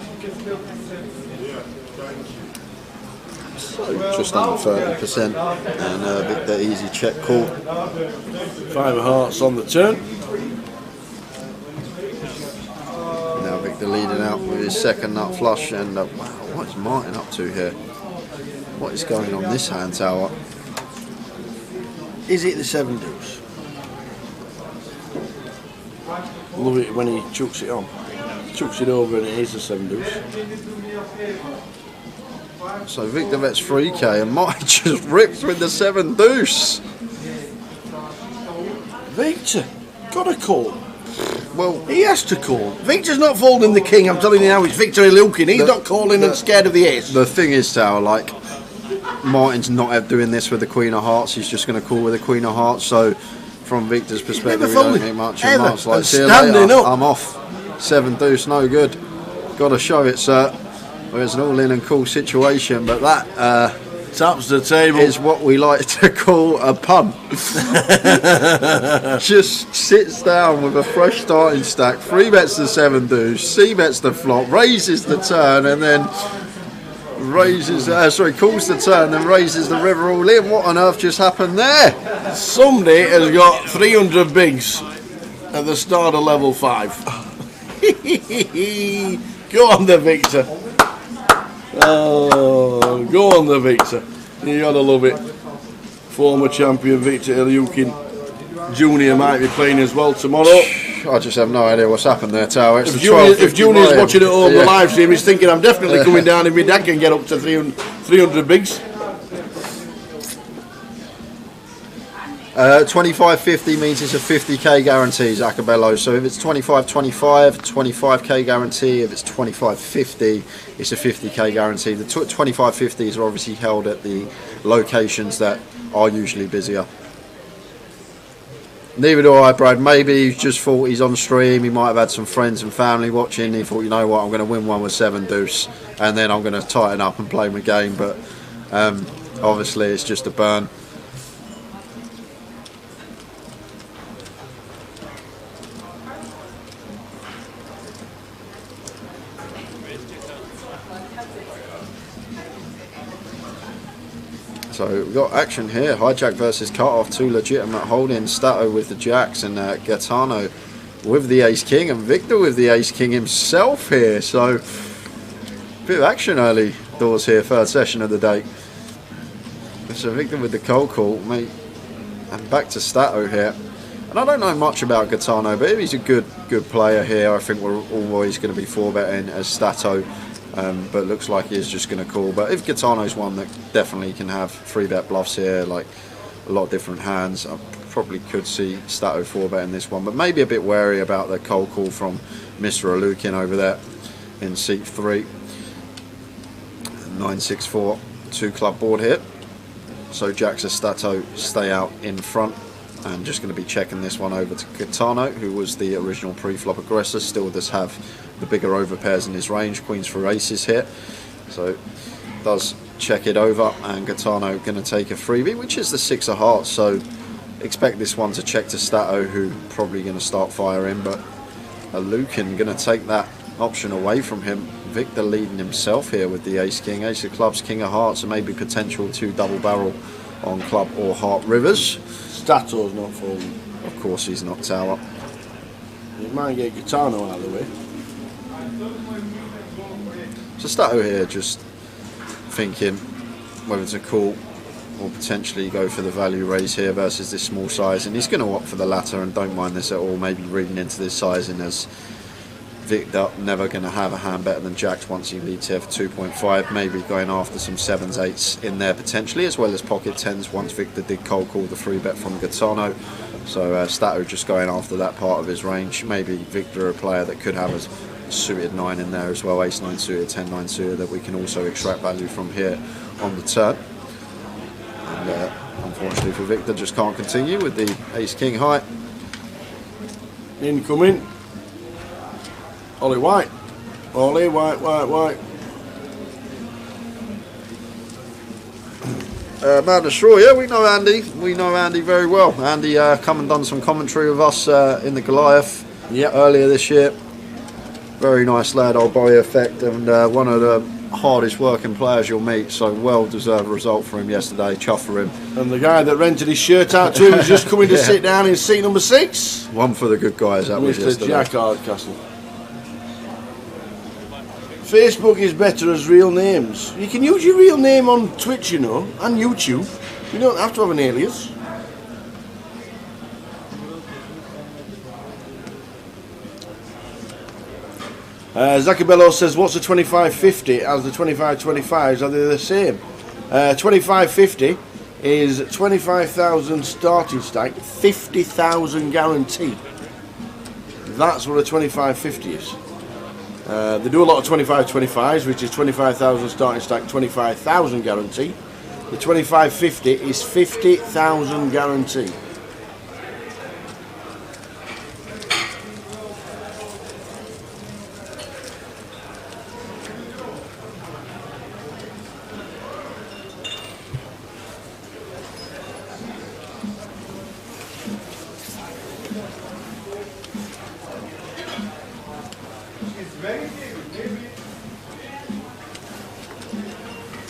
So just under 30%, and Victor easy check call. 5 of hearts on the turn. Now Victor leading out with his second nut flush, and wow, what is Martin up to here? What is going on this hand, Tower? Is it the 7 deuce? Love it when he chucks it on. Chucks it over and it is the 7 deuce. So Victor bets 3k and Martin just rips with the 7 deuce. Victor, got a call. Well, he has to call. Victor's not folding the king, I'm telling you now, it's Victor Ilyukin. He's not calling and scared of the ace. The thing is, Tower, like, Martin's not doing this with the Queen of Hearts, he's just going to call with the Queen of Hearts, so from Victor's perspective, we don't need much. And Mark's like, see you later, I'm off. 7 deuce, no good. Got to show it, sir. Well, it's an all-in and cool situation, but that taps the table. Is what we like to call a punt. Just sits down with a fresh starting stack, 3 bets the 7 deuce, C bets the flop, raises the turn, and then calls the turn, then raises the river all in. What on earth just happened there? Somebody has got 300 bigs at the start of level 5. Go on there, Victor. Oh, go on there, Victor. You gotta love it. Former champion Victor Ilyukin Junior might be playing as well tomorrow. I just have no idea what's happened there, Tower. If Junior's watching it over the live stream, he's thinking I'm definitely coming down in my deck and get up to 300 bigs. 25.50 means it's a 50k guarantee, Zacabello. So if it's 25.25, 25k guarantee. If it's 25.50, it's a 50k guarantee. The 25.50s are obviously held at the locations that are usually busier. Neither do I, Brad. Maybe he just thought he's on stream. He might have had some friends and family watching. He thought, you know what, I'm going to win one with 7 deuce, and then I'm going to tighten up and play my game. But obviously, it's just a burn. So we've got action here. Hijack versus Cut-Off, two legitimate holdings. Stato with the jacks and Gaetano with the ace king, and Victor with the ace king himself here. So bit of action early doors here, third session of the day. So Victor with the cold call, mate, and back to Stato here. And I don't know much about Gaetano, but if he's a good player here, I think we're always going to be 4-betting as Stato. But looks like he is just going to call. But if Gaetano's one that definitely can have 3-bet bluffs here, like a lot of different hands, I probably could see Stato 4-betting this one. But maybe a bit wary about the cold call from Mr. Alukin over there in seat 3. 9-6-4, 2-club board here. So Jacks and Stato stay out in front. And just going to be checking this one over to Gaetano, who was the original pre-flop aggressor. Still does have the bigger overpairs in his range, queens for aces here. So does check it over, and Gaetano going to take a freebie, which is the 6 of hearts. So expect this one to check to Stato, who probably going to start firing, but Alukin going to take that option away from him. Victor leading himself here with the ace king, ace of clubs, king of hearts, and maybe potential 2 double barrel on club or heart rivers. Stato's not falling. Of course he's not tower. You might get Gaetano out of the way. So Stato here just thinking whether to call or potentially go for the value raise here versus this small size, and he's going to opt for the latter, and don't mind this at all, maybe reading into this sizing as Victor never going to have a hand better than Jacks once he leads here for 2.5, maybe going after some 7s, 8s in there potentially, as well as pocket 10s once Victor did cold call the 3-bet from Gaetano. So Stato just going after that part of his range. Maybe Victor a player that could have a suited 9 in there as well, ace 9 suited, 10 9 suited, that we can also extract value from here on the turn. And unfortunately for Victor, just can't continue with the ace king high. Incoming. Ollie White. Ollie White. Madness Straw, yeah, we know Andy. We know Andy very well. Andy come and done some commentary with us in the Goliath earlier this year. Very nice lad, old body effect, and one of the hardest working players you'll meet. So well deserved result for him yesterday. Chuff for him. And the guy that rented his shirt out to him is just coming to sit down in seat number 6. One for the good guys. That was Mr. yesterday. Jack Hardcastle. Facebook is better as real names. You can use your real name on Twitch, you know, and YouTube. You don't have to have an alias. Zacabello says, what's the 2550 as the 2525s? Are they the same? 2550 is 25,000 starting stack, 50,000 guarantee. That's what a 2550 is. They do a lot of 25-25s, which is 25,000 starting stack, 25,000 guarantee. The 2550 is 50,000 guarantee.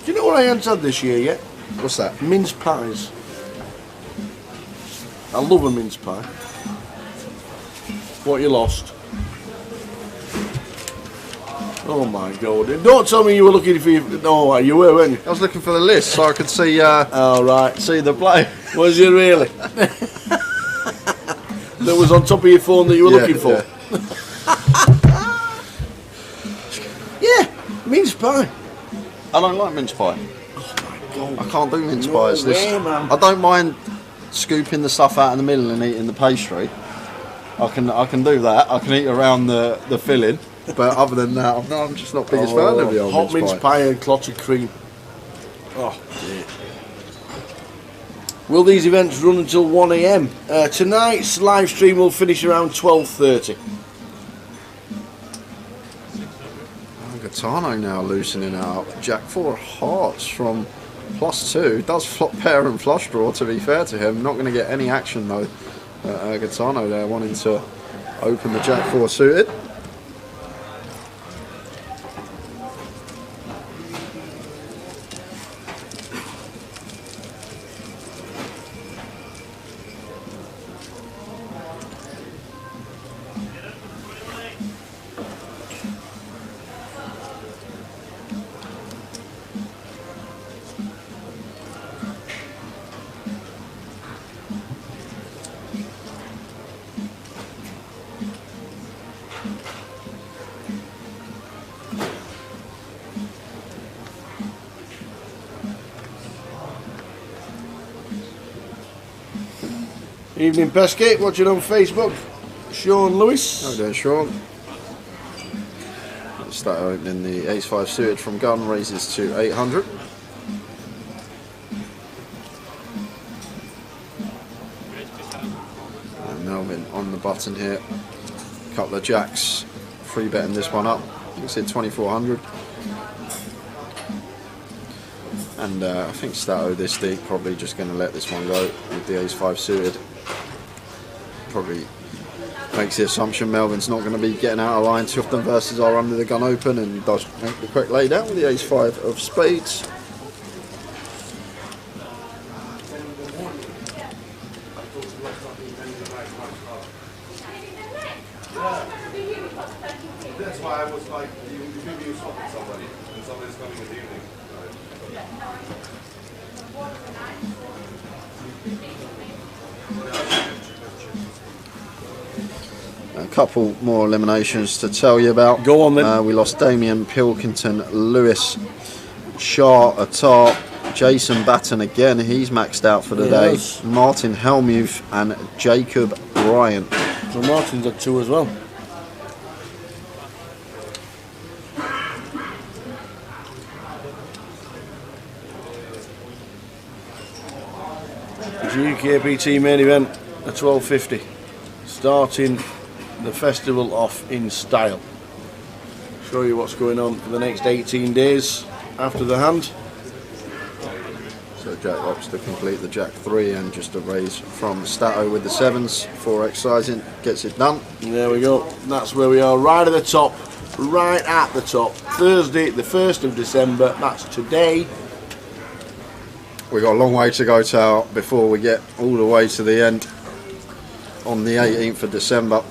Do you know what I haven't had this year yet? What's that? Mince pies. I love a mince pie. What you lost? Oh my god. Don't tell me you were looking for your... No, you were, weren't you? I was looking for the list so I could see oh, right. see the play. Was you really? That was on top of your phone that you were looking for? Yeah, mince pie. I don't like mince pie. Oh my god. I can't do mince No pies. way, man. I don't mind scooping the stuff out in the middle and eating the pastry. I can do that. I can eat around the filling. But other than that, I'm just not biggest fan of the old hot mince mince pie and clotted cream. Oh dear. Will these events run until 1 AM? Tonight's live stream will finish around 12:30. Gaetano now loosening out. Jack 4 hearts from +2. Does flop pair and flush draw, to be fair to him. Not going to get any action though. Gaetano there wanting to open the Jack 4 suited. Evening Pescate, watching on Facebook. Sean Lewis. How you doing, Sean? Start opening the ace-5 suited from gun, raises to 800. And Melvin on the button here. Couple of jacks, free betting this one up. You can see 2400. And I think Stato this deep probably just going to let this one go with the ace-5 suited. Probably makes the assumption Melvin's not going to be getting out of line too often versus our under the gun open, and does make the correct lay down with the ace-5 of spades. That's why I was like, maybe you talking to somebody, and somebody's coming this evening. A couple more eliminations to tell you about. Go on then. We lost Damien Pilkington, Lewis, Shah, Attar, Jason Batten again, he's maxed out for the day. Martin Helmuth and Jacob Bryant. So Martin's at 2 as well. GUKPT main event at 12:50, starting the festival off in style. Show you what's going on for the next 18 days after the hand. So Jack opts to complete the Jack 3 and just a raise from Stato with the 7s, 4x sizing, gets it done. There we go, that's where we are, right at the top, right at the top. Thursday the 1st of December, that's today. We've got a long way to go, Tower, before we get all the way to the end on the 18th of December.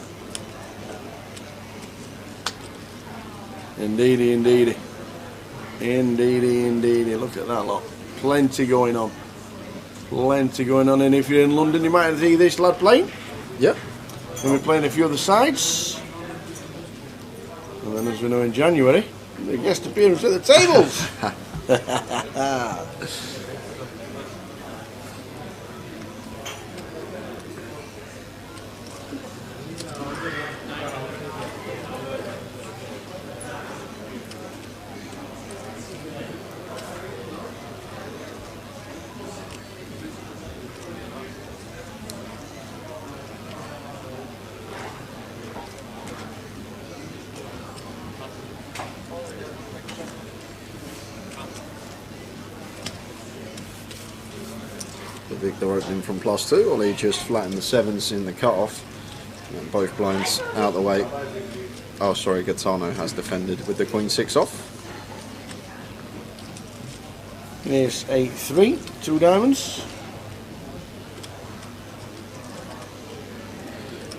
Indeedy, indeedy. Indeedy, indeedy. Look at that lot. Plenty going on. Plenty going on. And if you're in London, you might see this lad playing. Yep. And we're playing a few other sides. And then, as we know, in January, the guest appearance at the tables. Victor opening from +2, Ollie just flattened the 7s in the cut-off. And both blinds out the way. Oh, sorry, Gaetano has defended with the Queen 6 off. Here's 8-3, 2 diamonds.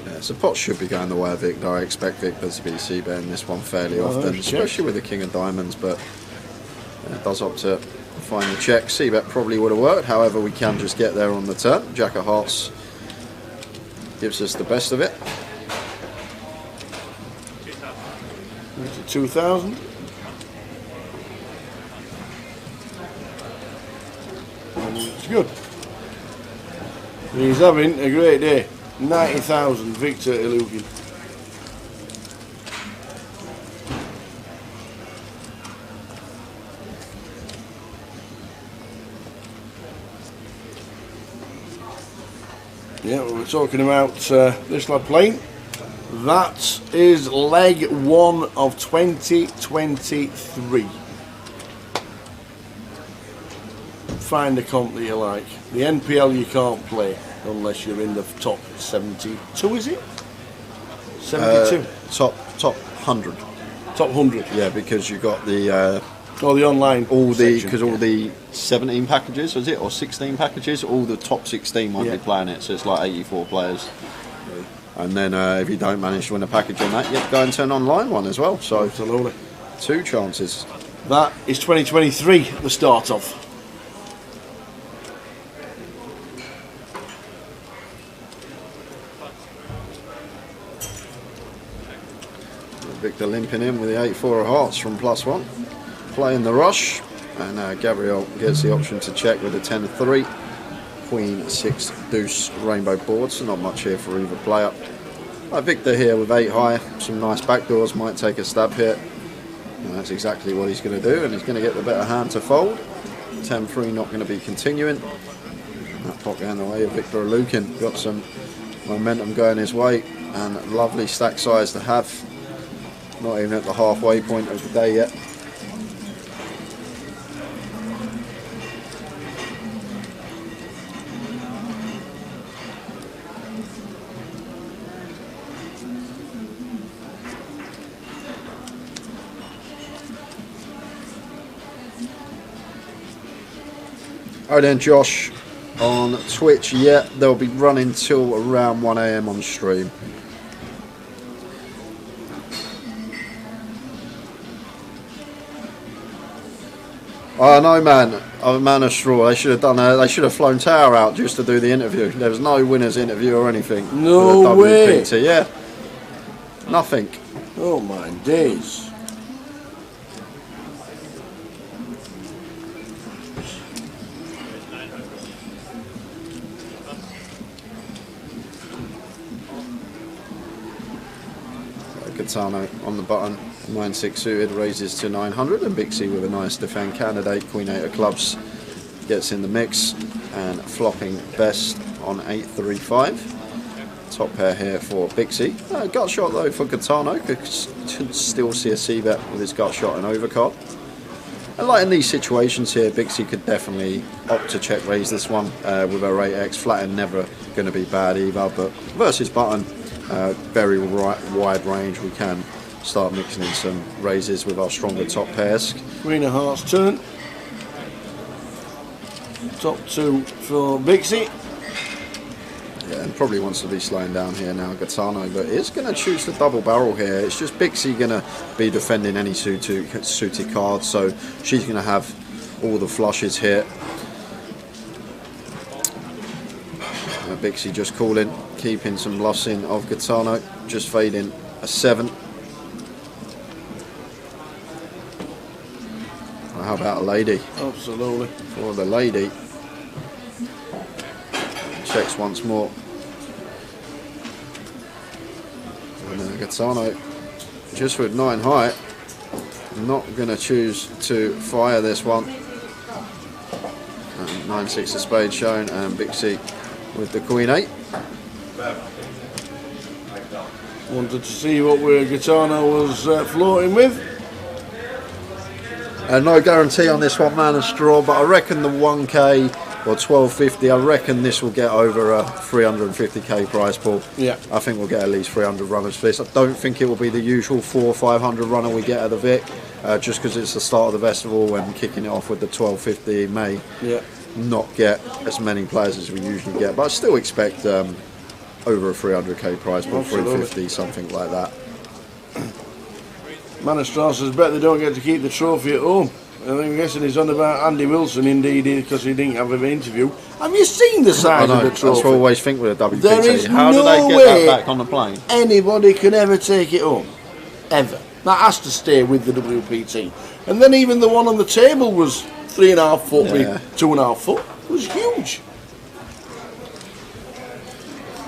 Yeah, so pots should be going the way of Victor. I expect Victor to be c-betting this one fairly often, especially with the King of Diamonds, but it does opt to find the check. C-bet probably would have worked, however we can just get there on the turn. Jack of Hearts gives us the best of it. 2,000. It's good. He's having a great day. 90,000, Victor Ilukin. Yeah, we were talking about this lad playing. That is leg 1 of 2023. Find a comp that you like. The NPL you can't play unless you're in the top 72, is it? 72? Top 100. Top 100? Yeah, because you got the... the online because all the 17 packages, was it, or 16 packages, all the top 16 might be playing it, so it's like 84 players. And then if you don't manage to win a package on that, you have to go into an online one as well. So absolutely, 2 chances. That is 2023, the start of. Victor limping in with the 8-4 of hearts from +1. Playing the rush, and Gabriel gets the option to check with a 10-3. Queen 6 Deuce rainbow board, so not much here for either player. Victor here with 8 high, some nice backdoors, might take a stab here. And that's exactly what he's going to do, and he's going to get the better hand to fold. 10-3 not going to be continuing. And that pot going the way of Victor Lukin. Got some momentum going his way, and lovely stack size to have. Not even at the halfway point of the day yet. Alright then, Josh, on Twitch, yeah, they'll be running till around 1 AM on stream. Oh no, man, I'm a man of straw. They should have done. They should have flown Tower out just to do the interview. There was no winners interview or anything. No way. Yeah, nothing. Oh my days. Gaetano on the button, 9-6 suited, raises to 900, and Bixie with a nice defend candidate, Queen 8 of clubs, gets in the mix, and flopping best on 8-3-5. Top pair here for Bixie. Gut shot though for Gaetano, could still see a C-bet with his gut shot and overcard. And like in these situations here, Bixie could definitely opt to check raise this one with her 8x. Flat and never going to be bad either, but versus button, very wide range. We can start mixing in some raises with our stronger top pairs. Queen of Hearts turn. Top 2 for Bixie. Yeah, and probably wants to be slowing down here now, Gaetano, but is going to choose the double barrel here. It's just Bixie going to be defending any suited cards, so she's going to have all the flushes here. Bixie just calling, keeping some bluffs in of Gaetano, just fading a 7. Well, how about a lady? Absolutely. For the lady. Checks once more. And Gaetano, just with 9 high, not going to choose to fire this one. 9-6 of spades shown, and Bixie with the Queen 8. Wanted to see what Gaetano was floating with. No guarantee on this one, man of straw, but I reckon the 1k or 1250, I reckon this will get over a 350k prize pool. Yeah. I think we'll get at least 300 runners for this. I don't think it will be the usual 400 or 500 runner we get at the Vic, just because it's the start of the festival and kicking it off with the 1250 in May. Yeah. Not get as many players as we usually get, but I still expect over a 300k prize pool, 350, something like that. Man of Straw says, bet they don't get to keep the trophy at home. I'm guessing he's on about Andy Wilson, indeed, because he didn't have an interview. Have you seen the size of the trophy? That's what I always think with a WPT. There is How do they get that back on the plane? Anybody can ever take it home. Ever. That has to stay with the WPT. And then even the one on the table was 3.5 foot, Yeah. 2.5 foot. It was huge.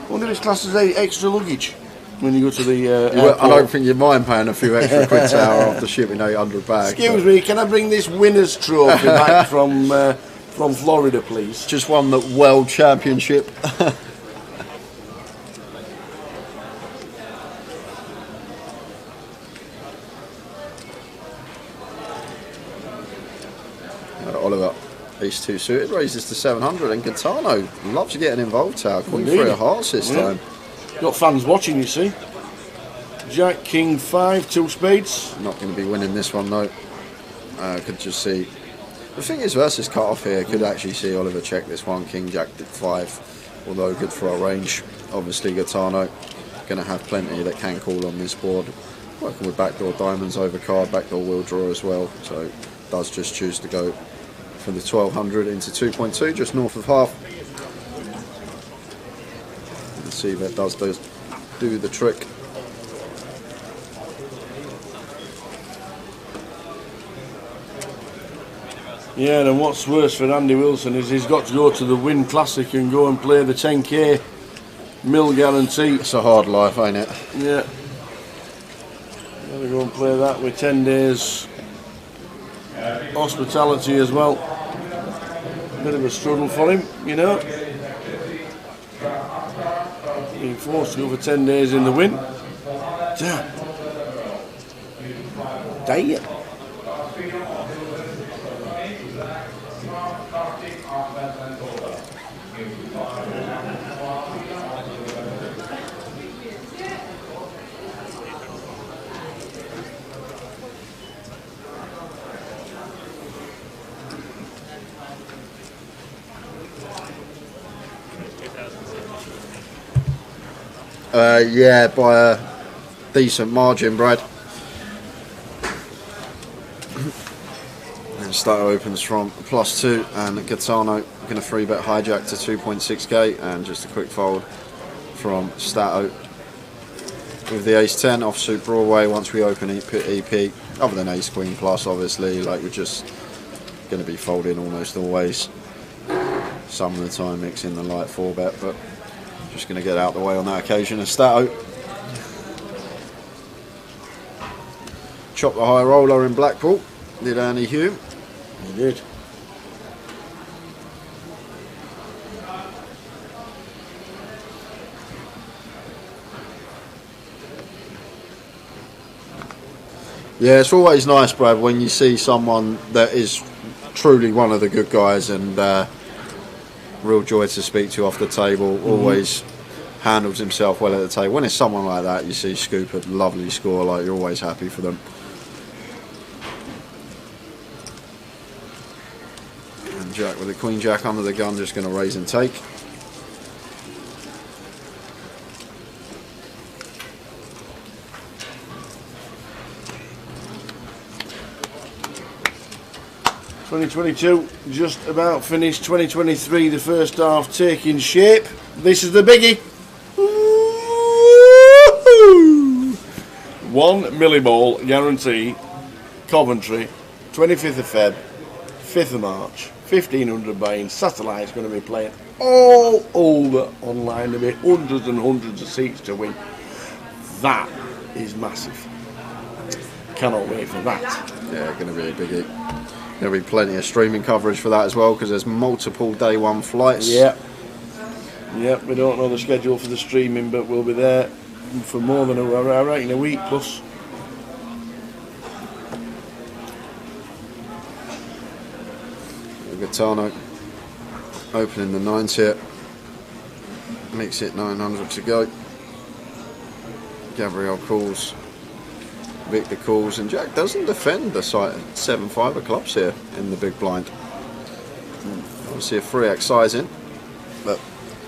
I wonder if it's classed as extra luggage when you go to the airport. I don't think you mind paying a few extra quid to hour after shipping 800 bags. Excuse me, can I bring this winner's trophy back from Florida, please? Just won the World Championship. Oliver, these 2 suited, raises to 700, and Gaetano loves getting involved. Queen 3 of hearts this time. Got fans watching, you see. Jack, King 5, 2 spades. Not going to be winning this one though. Could just see. The thing is, versus cut off here, could actually see Oliver check this one. King Jack 5, although good for our range. Obviously, Gaetano going to have plenty that can call on this board. Working with backdoor diamonds over card, backdoor wheel draw as well. So does just choose to go for the 1200 into 2.2, just north of half. Let's see if that does do the trick. Yeah, and what's worse for Andy Wilson is he's got to go to the Win Classic and go and play the 10k mil guarantee. It's a hard life, ain't it? Yeah. Gotta go and play that with 10 days hospitality as well. Bit of a struggle for him, you know. Being forced to go for 10 days in the Win. Damn. Damn. Yeah, by a decent margin, Brad. And Stato opens from +2, and Gaetano going to 3-bet hijack to 2.6k, and just a quick fold from Stato with the ace-10 offsuit Broadway. Once we open EP, other than ace-queen plus, obviously, like we're just going to be folding almost always. Some of the time mixing the light 4-bet, but just going to get out the way on that occasion. And Stato chopped the high roller in Blackpool, did Andy Hume. He did. Yeah, it's always nice, Brad, when you see someone that is truly one of the good guys, and real joy to speak to off the table. Always handles himself well at the table. When it's someone like that, you see Scoop a lovely score, like you're always happy for them. And Jack with the Queen Jack under the gun, just going to raise and take. '22 just about finished. 2023, the first half taking shape. This is the biggie. 1 milliball guarantee. Coventry, 25th of Feb, 5th of March, 1500 buy-in. Satellite's going to be playing all over online. There'll be hundreds and hundreds of seats to win. That is massive. Cannot wait for that. Yeah, going to be a biggie. There'll be plenty of streaming coverage for that as well, because there's multiple day one flights. Yeah. Yep, we don't know the schedule for the streaming, but we'll be there for more than I reckon a week plus. Gaetano opening the 9s here. Makes it 900 to go. Gabriel calls. Victor calls, and Jack doesn't defend the site 7-5 of clubs here in the big blind. Obviously a 3x sizing, but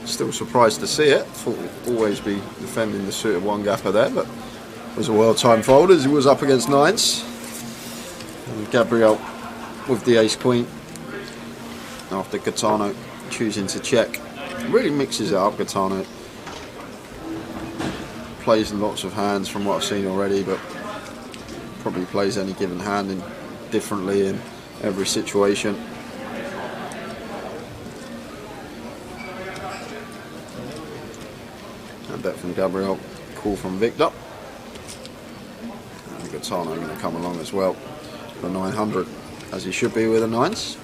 still surprised to see it. Thought we'd always be defending the suit of one gapper there, but it was a well-timed fold as he was up against 9s. And Gabriel with the ace-queen after Gaetano choosing to check. Really mixes it up, Gaetano. Plays lots of hands from what I've seen already, but probably plays any given hand in differently in every situation. And bet from Gabriel, call from Victor. And Gaetano going to come along as well for 900, as he should be with the 9s.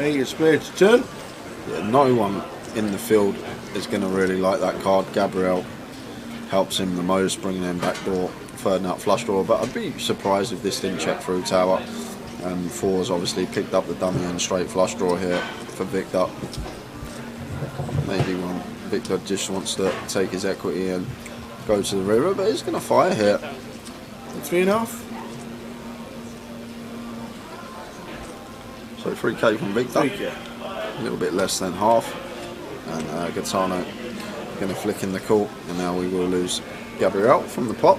Eight of spades to turn. Yeah, no one in the field is going to really like that card. Gabriel helps him the most, bringing him backdoor, third nut flush draw. But I'd be surprised if this didn't check through tower. And fours obviously picked up the dummy and straight flush draw here for Victor. Maybe when Victor just wants to take his equity and go to the river, but he's going to fire here. 3.5. So 3k from Victor. 3k. A little bit less than half. And Gaetano going to flick in the call, and now we will lose Gabriel from the pot.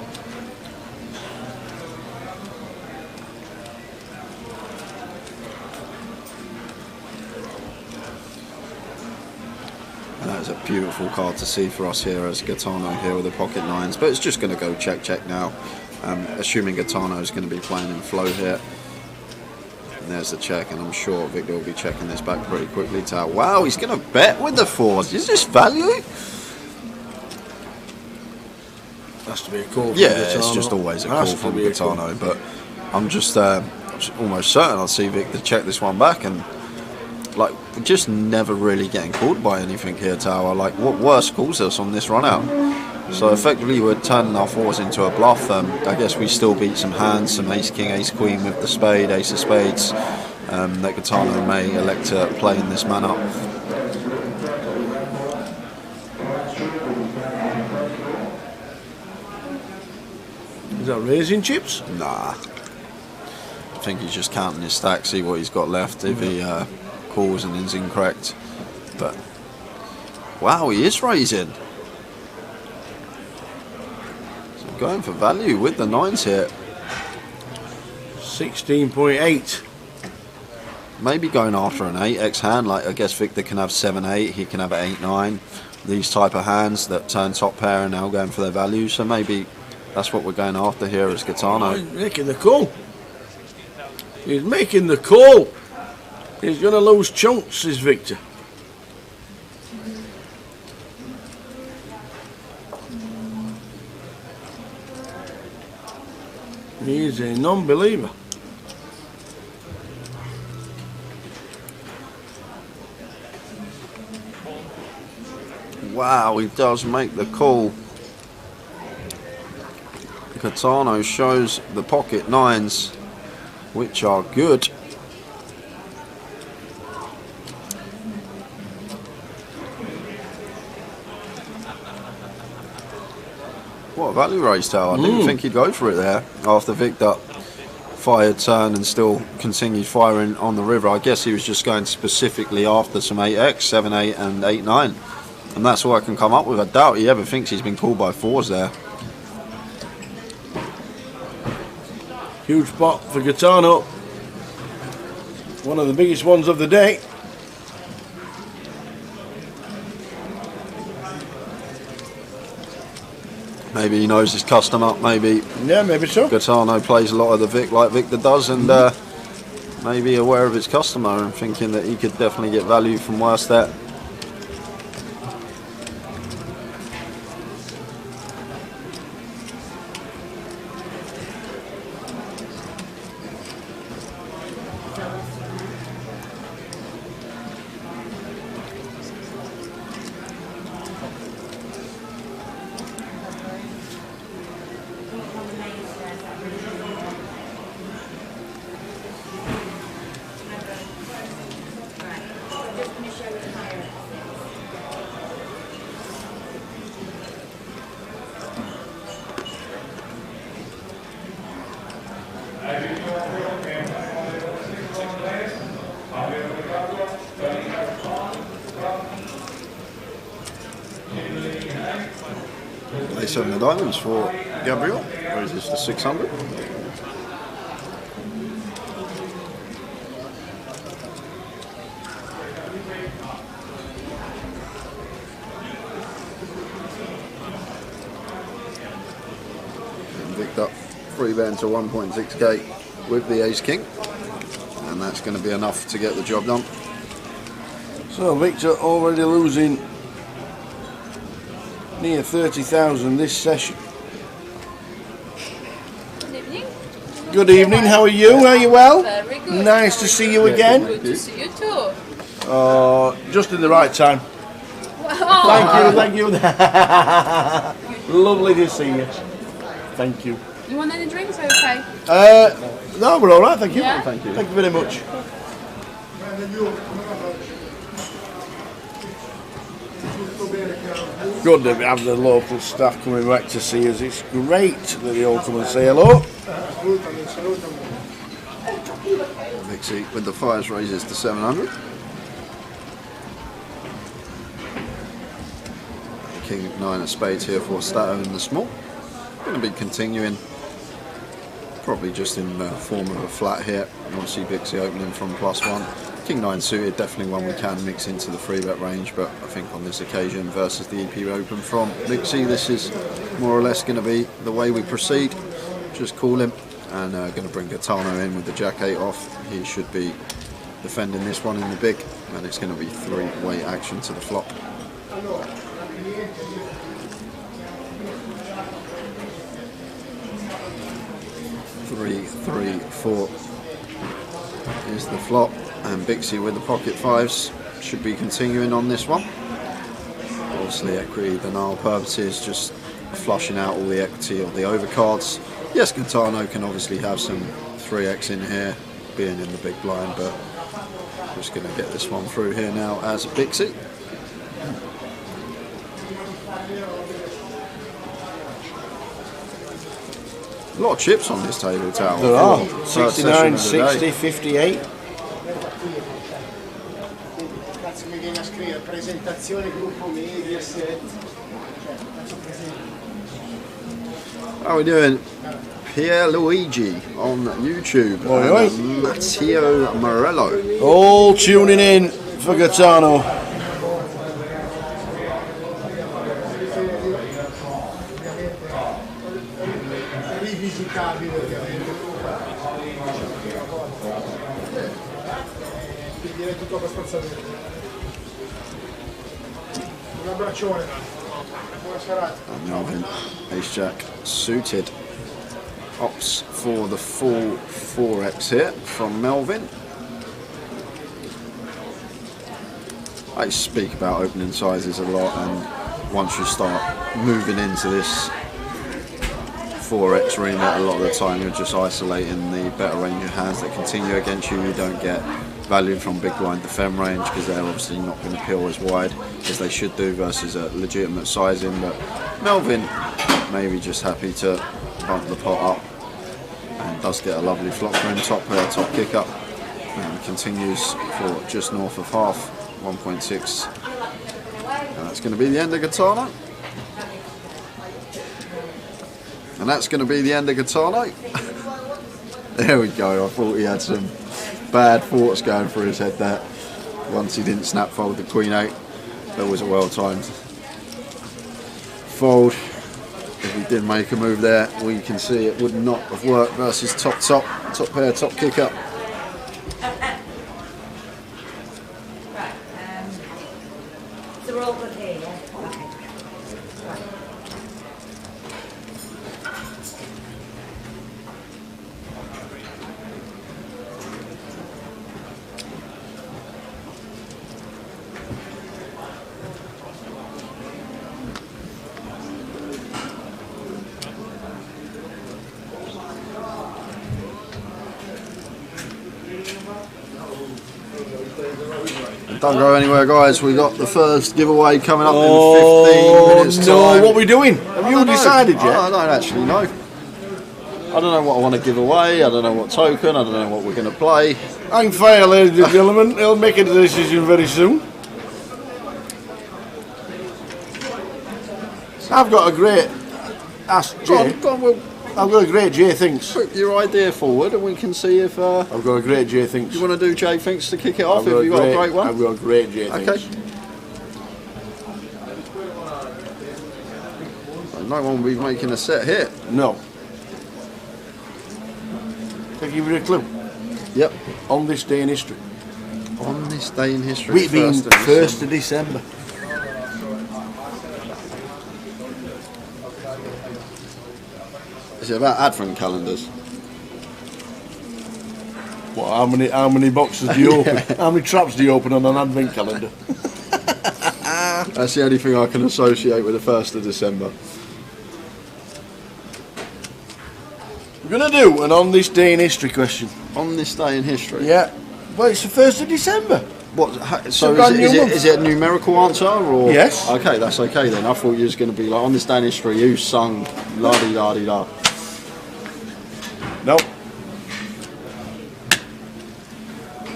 That's a beautiful card to see for us here as Gaetano here with the pocket nines, but it's just going to go check now. Assuming Gaetano is going to be playing in flow here. And there's the check, and I'm sure Victor will be checking this back pretty quickly. Wow, he's going to bet with the fours. Is this value? Has to be a call. Yeah, it's just always a call from Gaetano, but I'm just almost certain I'll see Victor check this one back, and like we're just never really getting called by anything here, Tower. Like, what worse calls us on this run out? So effectively we're turning our fours into a bluff. I guess we still beat some hands, some ace king, ace queen with the spade, ace of spades, that Gaetano may elect to play in this manner. Is that raising chips? Nah. I think he's just counting his stack, see what he's got left if he calls and is incorrect. But wow, he is raising. So going for value with the nines here. 16.8. Maybe going after an 8x hand. Like, I guess Victor can have 7-8, he can have 8-9. These type of hands that turn top pair are now going for their value. So maybe that's what we're going after here as Gaetano. He's making the call. He's making the call. He's going to lose chunks, is Victor. He is a non-believer. Wow, he does make the call. Gaetano shows the pocket nines, which are good. What a value raise, Tower. I didn't think he'd go for it there after Victor fired turn and still continued firing on the river. I guess he was just going specifically after some 8x, 7-8 and 8-9. And that's all I can come up with. I doubt he ever thinks he's been called by fours there. Huge spot for Gaetano. One of the biggest ones of the day. Maybe he knows his customer, maybe. Yeah, maybe so. Gaetano plays a lot of the Vic like Victor does, and maybe aware of his customer and thinking that he could definitely get value from worse there. Ace 7 of diamonds for Gabriel. Or is this the 600? And Victor free bet to 1.6k with the ace king, and that's going to be enough to get the job done. So Victor already losing near 30,000 this session. Good evening. Good evening, how are you? Are you well? Very good. Nice to see you again. Good to see you too. Just in the right time. Oh. Thank you. Lovely to see you. Thank you. You want any drinks? Are you okay? No, we're all right, thank you. Yeah? Thank you very much. Good to have the local staff coming back to see us. It's great that they all come and say hello. Vixie with the fires raises to 700. King 9 of spades here for Stato in the small. Going to be continuing, probably just in the form of a flat here. Obviously Vixie opening from +1. King 9 suited, definitely one we can mix into the 3-bet range, but I think on this occasion versus the EP Open from Mixie, this is more or less going to be the way we proceed. Just call him, and going to bring Gaetano in with the Jack 8 off. He should be defending this one in the big, and it's going to be 3-way action to the flop. 3, 3, 4 is the flop, and Bixie with the pocket 5s should be continuing on this one. Obviously equity denial purposes, just flushing out all the equity of the overcards. Yes, Gaetano can obviously have some 3x in here, being in the big blind, but just going to get this one through here now as a Bixie. A lot of chips on this table, Tal. There are. 69, 60, 58. How are we doing? Pierluigi on YouTube. Oi, oi. Matteo Morello. All tuning in for Gaetano. And Melvin, Ace Jack suited. Opts for the full 4x here from Melvin. I speak about opening sizes a lot, and once you start moving into this 4x remit, a lot of the time you're just isolating the better range of hands that continue against you. You don't get value from big blind defend range because they're obviously not going to peel as wide as they should do versus a legitimate sizing. But Melvin maybe just happy to bump the pot up, and does get a lovely flop for him, top pair, top kick up, and continues for just north of half, 1.6, and that's going to be the end of Gaetano. And that's going to be the end of Gaetano. There we go. I thought he had some bad thoughts going through his head there. Once he didn't snap fold the Queen 8, that was a well timed fold. If he did make a move there, we can see it would not have worked versus top pair, top kick up. Right, so we're all good here, yeah? Okay. Right. Don't go anywhere, guys. We got the first giveaway coming up in 15 minutes time. No, what are we doing? Have you decided yet? I don't actually know. I don't know what I want to give away. I don't know what token. I don't know what we're going to play. Hang fire, ladies and gentlemen. He'll make a decision very soon. I've got a great Ask Jay. Go on, well, I've got a great Jay Thinks. put your idea forward and we can see if I've got a great Jay Thinks. you want to do Jay Thinks to kick it off. I've Have you got a great one? I've got a great Jay Okay. Thinks. No one will be making a set here. No. Can I give you a clue? Yep. On this day in history. On this day in history. We've been 1st of 1st of December. Is it about advent calendars? What? How many boxes do you open? How many traps do you open on an advent calendar? That's the only thing I can associate with the 1st of December. We're going to do an on this day in history question. On this day in history? Yeah. Well, it's the 1st of December. What? So brand new month. is it a numerical answer or? Yes. Okay, that's okay then. I thought you was going to be like on this day in history. Who sung la di da di da? No.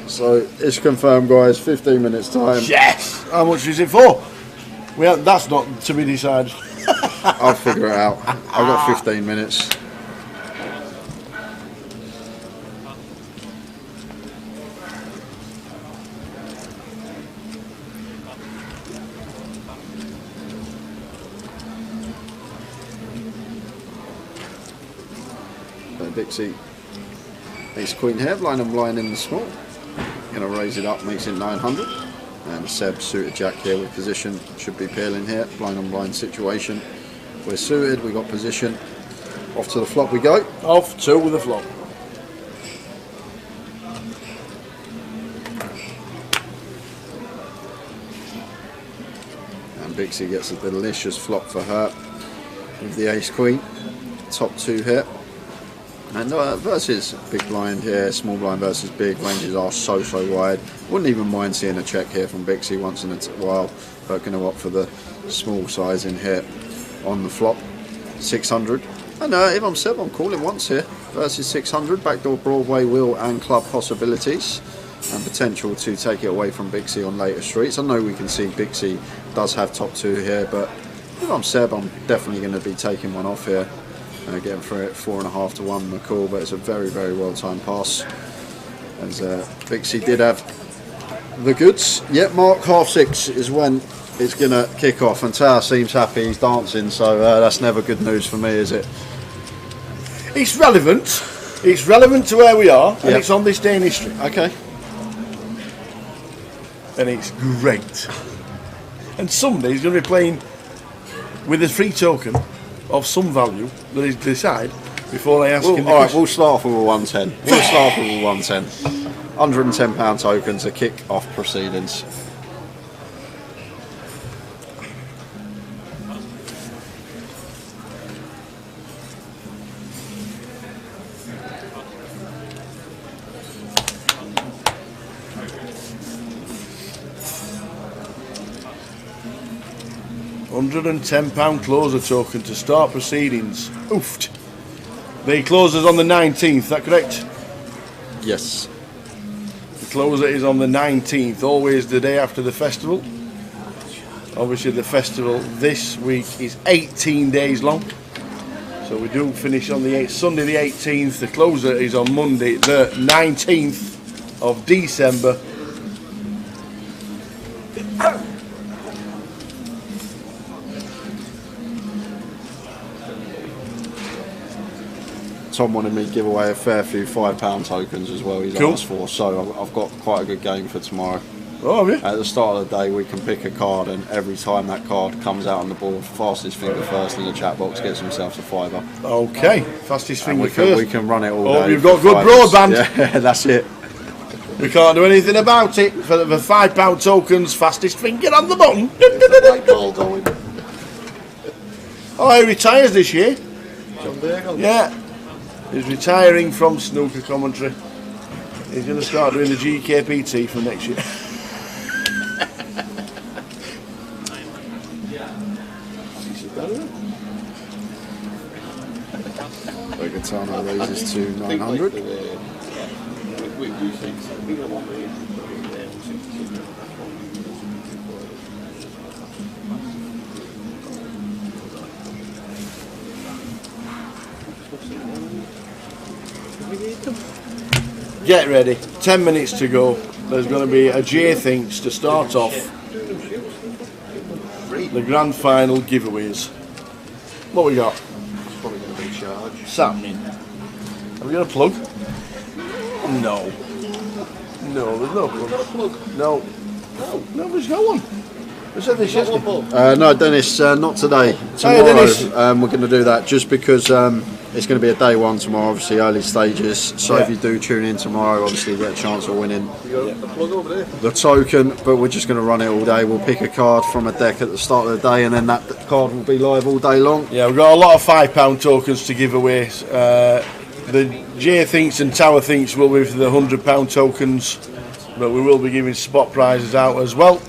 So it's confirmed, guys. 15 minutes time. Yes. How much is it for? That's not to be decided. I'll figure it out. I've got 15 minutes. Dixie ace queen here, blind and blind in the small. Gonna raise it up, makes it 900. And Seb suited jack here with position, should be peeling here, blind on blind situation. We're suited, we got position. Off to the flop we go. Off to the flop. And Bixie gets a delicious flop for her with the ace queen. Top two here. And versus big blind here, small blind versus big, ranges are so wide. Wouldn't even mind seeing a check here from Bixie once in a while, but going to opt for the small size in here on the flop. 600. And if I'm Seb, I'm calling once here. Versus 600, backdoor Broadway wheel and club possibilities. And potential to take it away from Bixie on later streets. I know we can see Bixie does have top two here, but if I'm Seb, I'm definitely going to be taking one off here. Getting through it 4.5 to 1 McCall, but it's a very well timed pass. As Bixie did have the goods. Yep, Mark, 6:30 is when it's going to kick off, and Tower seems happy, he's dancing, so that's never good news for me, is it? It's relevant. It's relevant to where we are, and it's on this day in history. Okay. And it's great. And somebody is going to be playing with a free token of some value that is decide before I ask him. Alright, we'll start off with a 110. We'll start off with a 110. £110 token to kick off proceedings. £110 closer token to start proceedings. Oofed. The closer's on the 19th, is that correct? Yes. The closer is on the 19th, always the day after the festival. Obviously the festival this week is 18 days long. So we do finish on the Sunday the 18th. The closer is on Monday the 19th of December. Tom wanted me to give away a fair few £5 tokens as well, he's asked for, so I've got quite a good game for tomorrow. Oh, have you? At the start of the day we can pick a card, and every time that card comes out on the board, fastest finger first in the chat box gets himself a £5. Okay, fastest finger first. We can run it all day. Oh, you've got good broadband. Yeah, that's it. We can't do anything about it. For the £5 tokens, fastest finger on the button. Oh, he retires this year. Yeah. He's retiring from snooker commentary. He's going to start doing the GUKPT from next year. Gatano raises to 900. Get ready, 10 minutes to go. There's going to be a J Thinks to start off the grand final giveaways. What we got? It's probably going to be charged. Something. Have we got a plug? No. No, there's no plug. No. Nobody's got one. We said this yesterday. No, Dennis, not today. Tomorrow, we're going to do that just because it's going to be a day one tomorrow, obviously early stages. So if you do tune in tomorrow, obviously you get a chance of winning the token. But we're just going to run it all day. We'll pick a card from a deck at the start of the day, and then that card will be live all day long. Yeah, we've got a lot of £5 tokens to give away. The J Thinks and Tower Thinks will be for the £100 tokens, but we will be giving spot prizes out as well.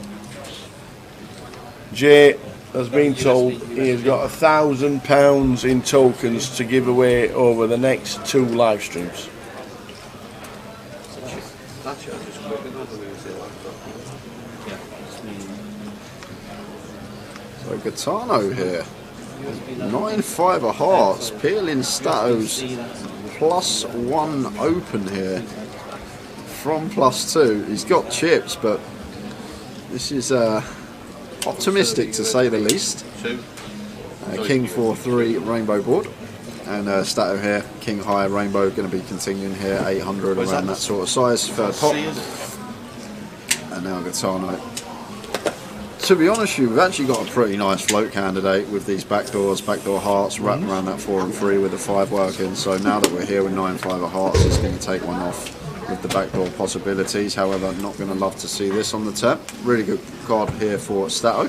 Jay has been told he has got £1,000 in tokens to give away over the next 2 live streams. So Gatano here, 9-5 of hearts, peeling Statos, +1 open here from +2. He's got chips, but this is optimistic to say the least. King 4-3 rainbow board. And Stato here, King High Rainbow, going to be continuing here, 800 around that sort of size for pop. And now Gitano. To be honest with you, we've actually got a pretty nice float candidate with these backdoor hearts wrapped around that 4 and 3 with the 5 working. So now that we're here with 9-5 of hearts, it's going to take one off with the backdoor possibilities. However, not going to love to see this on the tap. Really good card here for Stato.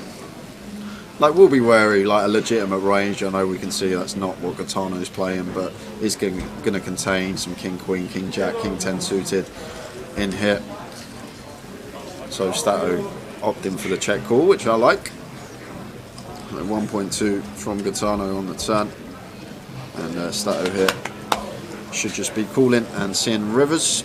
Like, we'll be wary, like a legitimate range. I know we can see that's not what Gitano's playing, but it's going to contain some King Queen, King Jack, King 10 suited in here. So Stato opting for the check call, which I like. 1.2 from Gitano on the turn, and Stato here should just be calling and seeing rivers.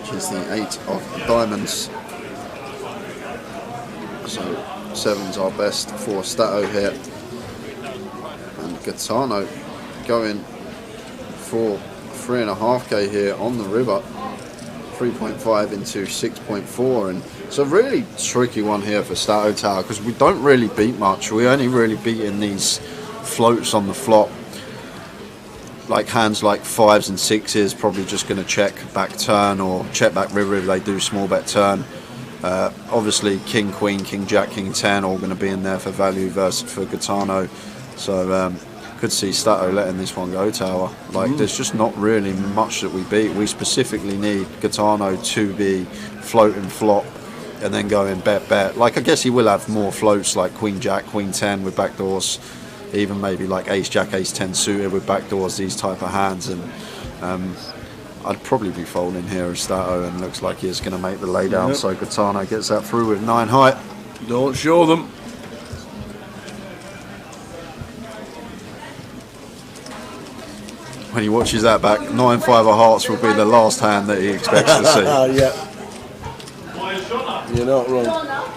Which is the 8 of diamonds. So 7's our best for Stato here. And Gitano going for 3.5k here on the river, 3.5 into 6.4, and it's a really tricky one here for Stato Tower because we don't really beat much. We only really beat in these floats on the flop, like hands like 5s and 6s, probably just going to check back turn or check back river if they do small bet turn. Obviously King Queen, King Jack, King 10 all going to be in there for value versus for Gitano. So could see Stato letting this one go, Tower. Like, there's just not really much that we beat. We specifically need Gitano to be float and flop and then go in bet. Like, I guess he will have more floats like Queen Jack, Queen 10 with backdoors, even maybe like Ace Jack, Ace 10 suited with backdoors, these type of hands. And I'd probably be folding here as Stato, and looks like he's going to make the laydown. So Gitano gets that through with 9 high. Don't show them. When he watches that back, 9-5 of hearts will be the last hand that he expects to see. Yeah. You're not wrong.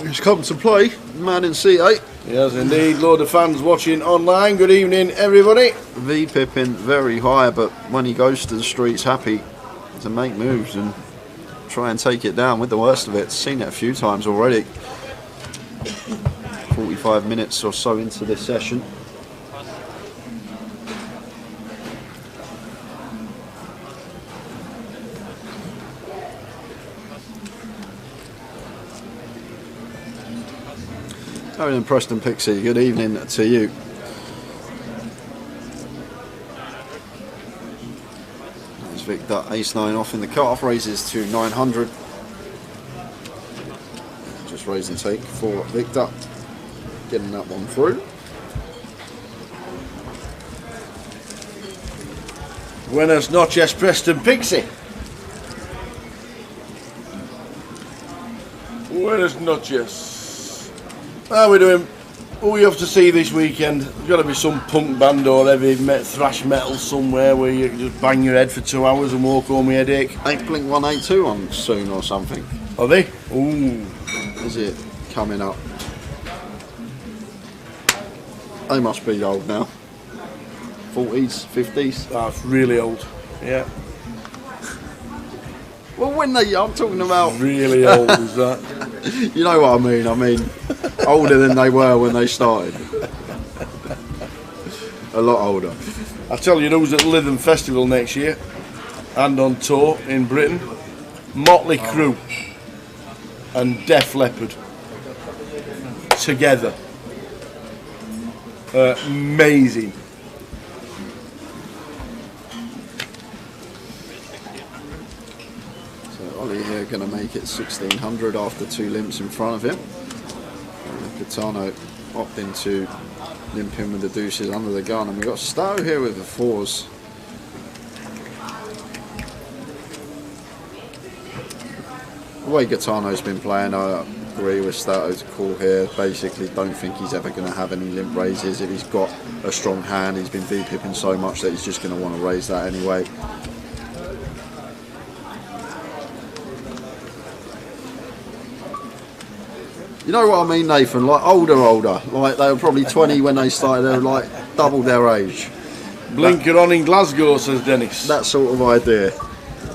He's come to play, man in C8. Yes, indeed. Load of fans watching online. Good evening, everybody. V pipping very high, but when he goes to the streets, happy to make moves and try and take it down with the worst of it. Seen it a few times already. 45 minutes or so into this session. Owen and Preston Pixie, good evening to you. There's Victor, ace-9 off in the cut-off, raises to 900. Just raise and take for Victor, getting that one through. Buenas noches, Preston Pixie. Buenas noches. How are we doing? What we have to see this weekend? There's got to be some punk band or heavy thrash metal somewhere where you can just bang your head for 2 hours and walk home with a headache. Ain't Blink 182 on soon or something? Are they? Ooh. Is it coming up? They must be old now. 40s, 50s? That's really old. Yeah. Well, when they, I'm talking about... Really old is that? You know what I mean? I mean, older than they were when they started. A lot older. I tell you who's at the Lytham Festival next year and on tour in Britain. Motley Crue and Def Leppard together. Amazing. Ollie here going to make it 1600 after 2 limps in front of him. Gitano opting to limp him with the deuces under the gun, and we've got Stato here with the 4s. The way Gitano's been playing, I agree with Stato to call here. Basically, don't think he's ever going to have any limp raises. If he's got a strong hand, he's been V-pipping so much that he's just going to want to raise that anyway. You know what I mean, Nathan? Like older. Like they were probably 20 when they started. They were like double their age. Blinker on in Glasgow, says Dennis. That sort of idea.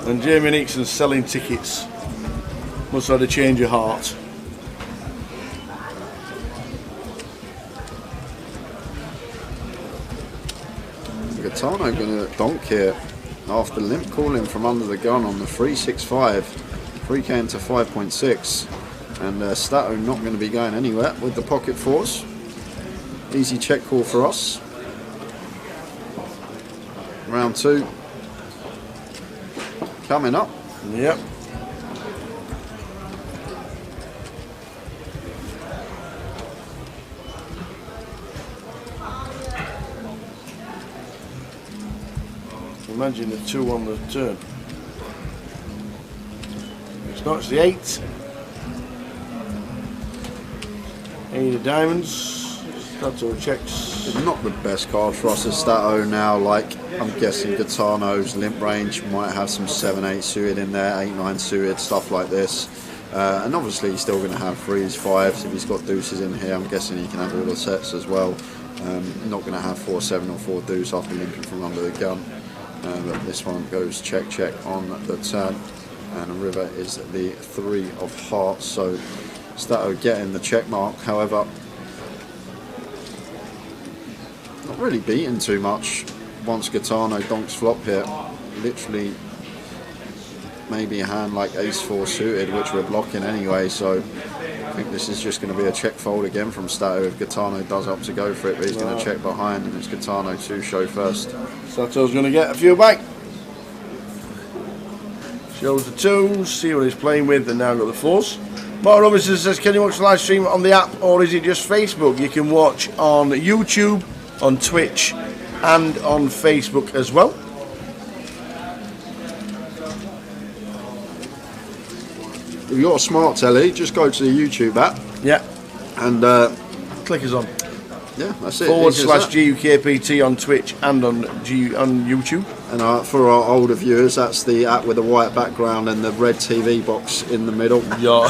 And Jamie Nixon's selling tickets. Must have had a change of heart. Gaetano going to donk here after limp calling from under the gun on the 3.65. 3K into 5.6. And Stato not going to be going anywhere with the pocket fours. Easy check call for us. Round 2 coming up. Yep. Imagine the 2 on the turn. It's not, it's the 8. 8 of diamonds. Stato checks. Not the best card for us as Stato now. Like, I'm guessing Gaetano's limp range might have some 7-8 suited in there, 8-9 suited, stuff like this. And obviously he's still going to have 3s, 5s. If he's got deuces in here, I'm guessing he can have all the sets as well. Not going to have 4-7 or 4 deuce after limping from under the gun. But this one goes check on the turn, and the river is the 3 of hearts. So Stato getting the check mark. However, not really beaten too much once Gaetano donks flop here. Literally maybe a hand like ace-4 suited, which we're blocking anyway, so I think this is just going to be a check fold again from Stato if Gaetano does opt to go for it, but he's going to check behind, and it's Gaetano to show first. Stato's going to get a few back. Shows the 2s, see what he's playing with, and now got the 4s. Mark Robinson says, can you watch the live stream on the app, or is it just Facebook? You can watch on YouTube, on Twitch, and on Facebook as well. If you've got a smart telly, just go to the YouTube app. Yeah. And clickers on. Yeah, that's it. /GUKPT on Twitch and on YouTube. And for our older viewers, that's the app with the white background and the red TV box in the middle. Yeah.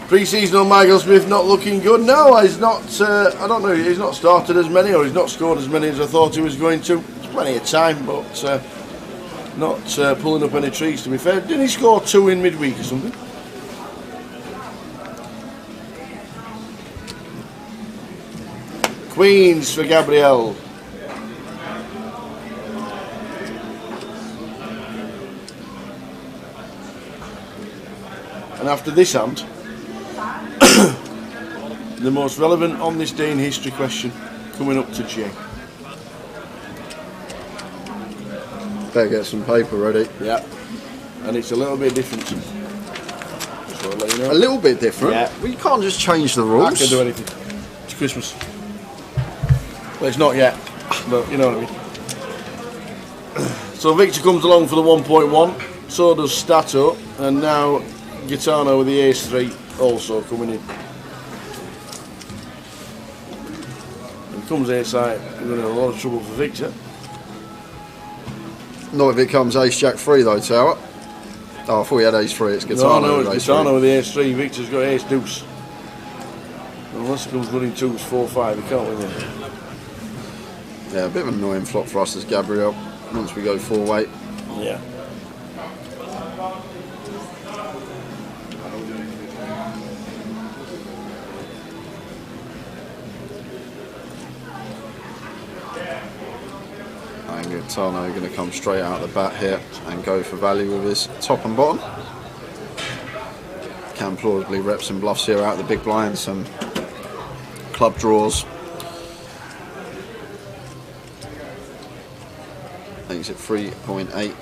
Pre-seasonal Michael Smith not looking good. No, he's not. I don't know. He's not started as many, or he's not scored as many as I thought he was going to. There's plenty of time, but not pulling up any trees. To be fair, didn't he score 2 in midweek or something? Queens for Gabriel. And after this hand, the most relevant on this day in history question coming up to Jay. Better get some paper ready. Yeah. And it's a little bit different. Just want to let you know. A little bit different? Yeah. Well, you can't just change the rules. I can do anything. It's Christmas. Well, it's not yet, but you know what I mean. So Victor comes along for the 1.1, so does Stato, and now Gaetano with the ace-3 also coming in. And comes ace-high, we're in a lot of trouble for Victor. Not if it comes ace-jack-3 though, Tower. Oh, I thought he had ace-3, it's Gaetano. No, it's Gaetano with the ace-3, Victor's got ace-deuce. Unless it comes running 2s, 4-5, he can't win it. Yeah, a bit of an annoying flop for us as Gabriel once we go 4-weight. Yeah. And Gaetano going to come straight out the bat here and go for value with his top and bottom. Can plausibly rep some bluffs here out of the big blind, some club draws. I think it's at 3.8,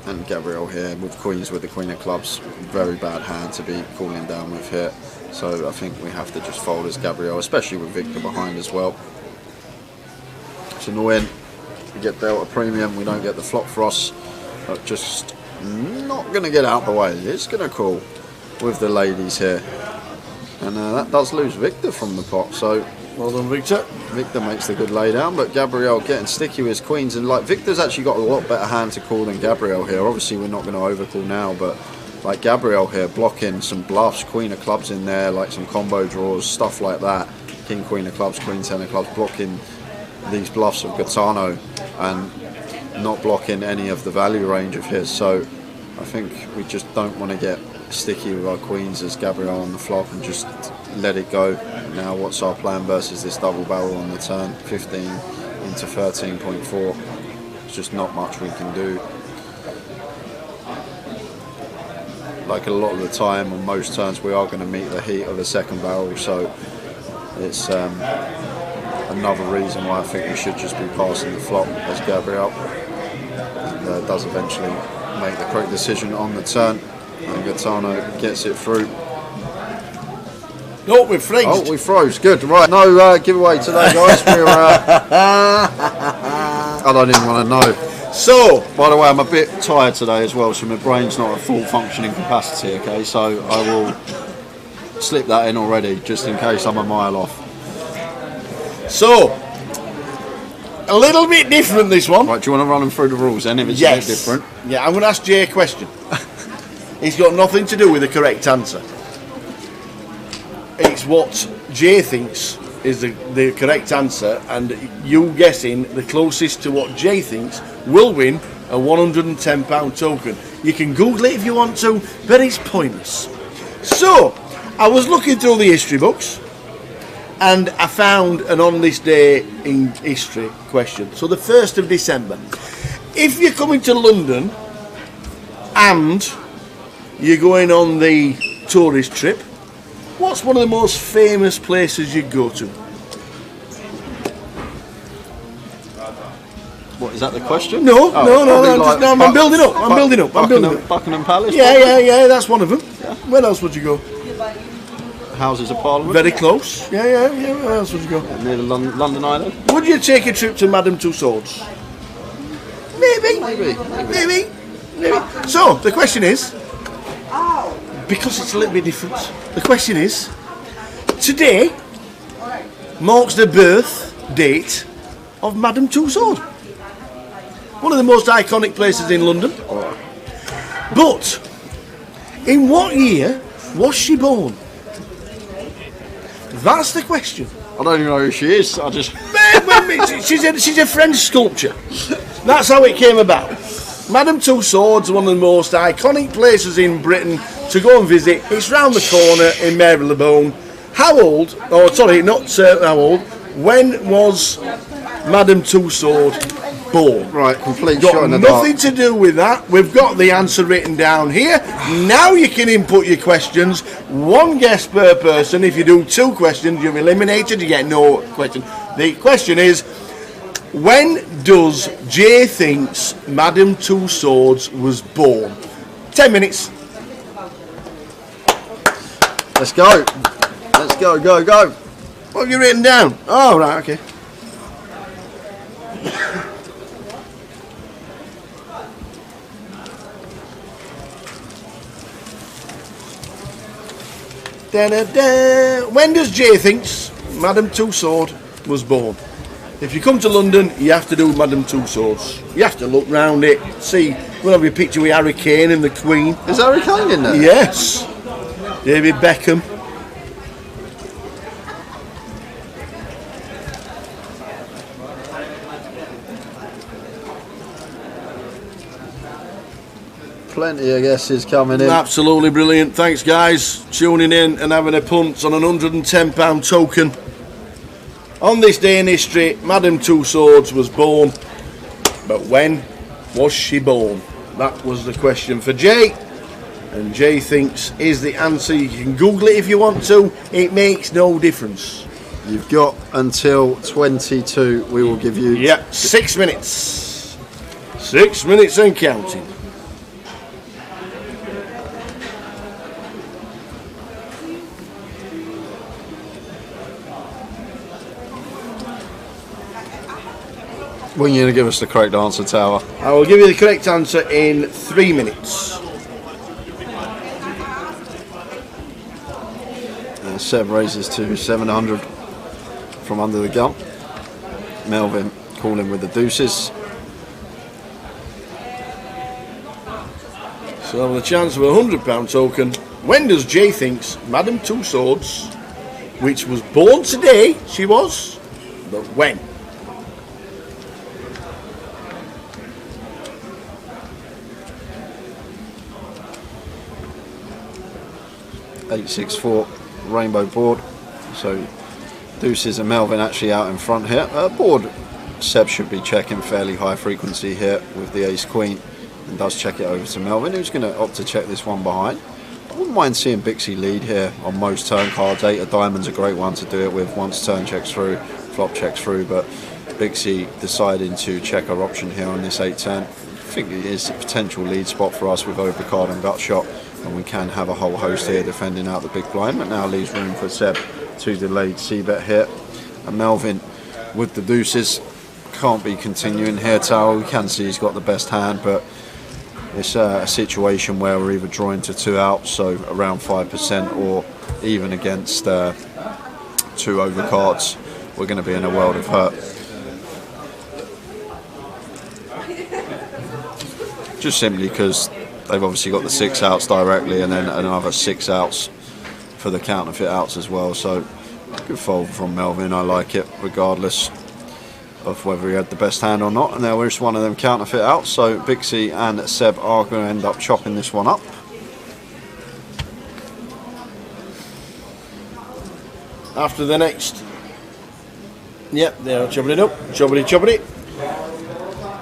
and Gabriel here with queens with the queen of clubs. Very bad hand to be calling down with here, so I think we have to just fold as Gabriel, especially with Victor behind as well. It's annoying. We get Delta Premium, we don't get the flop for us, but just not going to get out the way. It's going to call with the ladies here, and that does lose Victor from the pot, so well done, Victor. Victor makes the good lay down, but Gabriel getting sticky with his queens, and like Victor's actually got a lot better hand to call than Gabriel here. Obviously we're not going to overcall now, but like Gabriel here, blocking some bluffs, queen of clubs in there, like some combo draws, stuff like that. King, queen of clubs, queen, ten of clubs, blocking these bluffs of Gaetano and not blocking any of the value range of his. So I think we just don't want to get sticky with our queens as Gabriel on the flop and just let it go. Now what's our plan versus this double barrel on the turn? 15 into 13.4. It's just not much we can do. Like a lot of the time on most turns we are going to meet the heat of a second barrel, so it's another reason why I think we should just be passing the flop as Gabriel does eventually make the correct decision on the turn, and Gaetano gets it through. Oh, we've froze. Oh, we froze. Good. Right. No giveaway today, guys. We're. I don't even want to know. So, by the way, I'm a bit tired today as well, so my brain's not at full functioning capacity. Okay, so I will slip that in already, just in case I'm a mile off. So, a little bit different this one. Right. Do you want to run them through the rules then? If it's yes. a bit different. Yeah, I'm going to ask Jay a question. It's got nothing to do with the correct answer. It's what Jay thinks is the correct answer, and you guessing the closest to what Jay thinks will win a £110 token. You can Google it if you want to, but it's pointless. So, I was looking through the history books, and I found an on this day in history question. So the 1st of December. If you're coming to London and you're going on the tourist trip, what's one of the most famous places you go to? What, is that the question? No, oh, no, I'm building up. I'm building up. Buckingham Palace? Yeah, that's one of them. Yeah. Where else would you go? Houses of Parliament. Very close. Yeah. Where else would you go? Near the London Island. Would you take a trip to Madame Tussauds? Maybe. So, the question is, because it's a little bit different, the question is, today marks the birth date of Madame Tussauds. One of the most iconic places in London. But, in what year was she born? That's the question. I don't even know who she is. I just... she's a French sculpture. That's how it came about. Madame Tussauds, one of the most iconic places in Britain to go and visit. It's round the corner in Marylebone. How old? Oh, sorry, not how old. When was Madame Tussauds born? Right, complete shot in the dark. Nothing to do with that. We've got the answer written down here. Now you can input your questions. One guess per person. If you do 2 questions, you're eliminated. You get no question. The question is, when does Jay thinks Madame Tussauds was born? 10 minutes. Let's go. Let's go. What have you written down? Oh, right, okay. When does Jay thinks Madame Tussauds was born? If you come to London, you have to do Madame Tussauds. You have to look round it, see. We'll have a picture with Harry Kane and the Queen. Is Harry Kane in there? Yes. David Beckham. Plenty of guesses coming in. Absolutely brilliant. Thanks, guys, tuning in and having a punt on an £110 token. On this day in history, Madame Tussauds was born, but when was she born? That was the question for Jay, and Jay thinks is the answer. You can Google it if you want to. It makes no difference. You've got until 22. We will give you 6 minutes. 6 minutes and counting. When are you going to give us the correct answer, Tower? I will give you the correct answer in 3 minutes. Seb raises to 700 from under the gun. Melvin calling with the deuces. So the chance of a £100 token. When does Jay thinks Madam Two Swords, which was born today, she was, but when? .864 rainbow board. So Deuces and Melvin actually out in front here. Board Seb should be checking fairly high frequency here with the ace queen, and does check it over to Melvin, who's going to opt to check this one behind. I wouldn't mind seeing Bixie lead here on most turn cards. 8 of diamonds a great one to do it with once turn checks through, flop checks through, but Bixie deciding to check her option here on this 8-10. I think it is a potential lead spot for us with overcard and gut shot, and we can have a whole host here defending out the big blind, but now leaves room for Seb to delayed c-bet here. And Melvin with the deuces can't be continuing here, Tower. We can see he's got the best hand, but it's a situation where we're either drawing to 2 outs, so around 5%, or even against 2 overcards, we're going to be in a world of hurt. Just simply because they've obviously got the 6 outs directly, and then another 6 outs for the counterfeit outs as well. So good fold from Melvin. I like it regardless of whether he had the best hand or not. And there was one of them counterfeit outs, so Bixie and Seb are going to end up chopping this one up. After the next, yep, they're chopping it up, chopping it.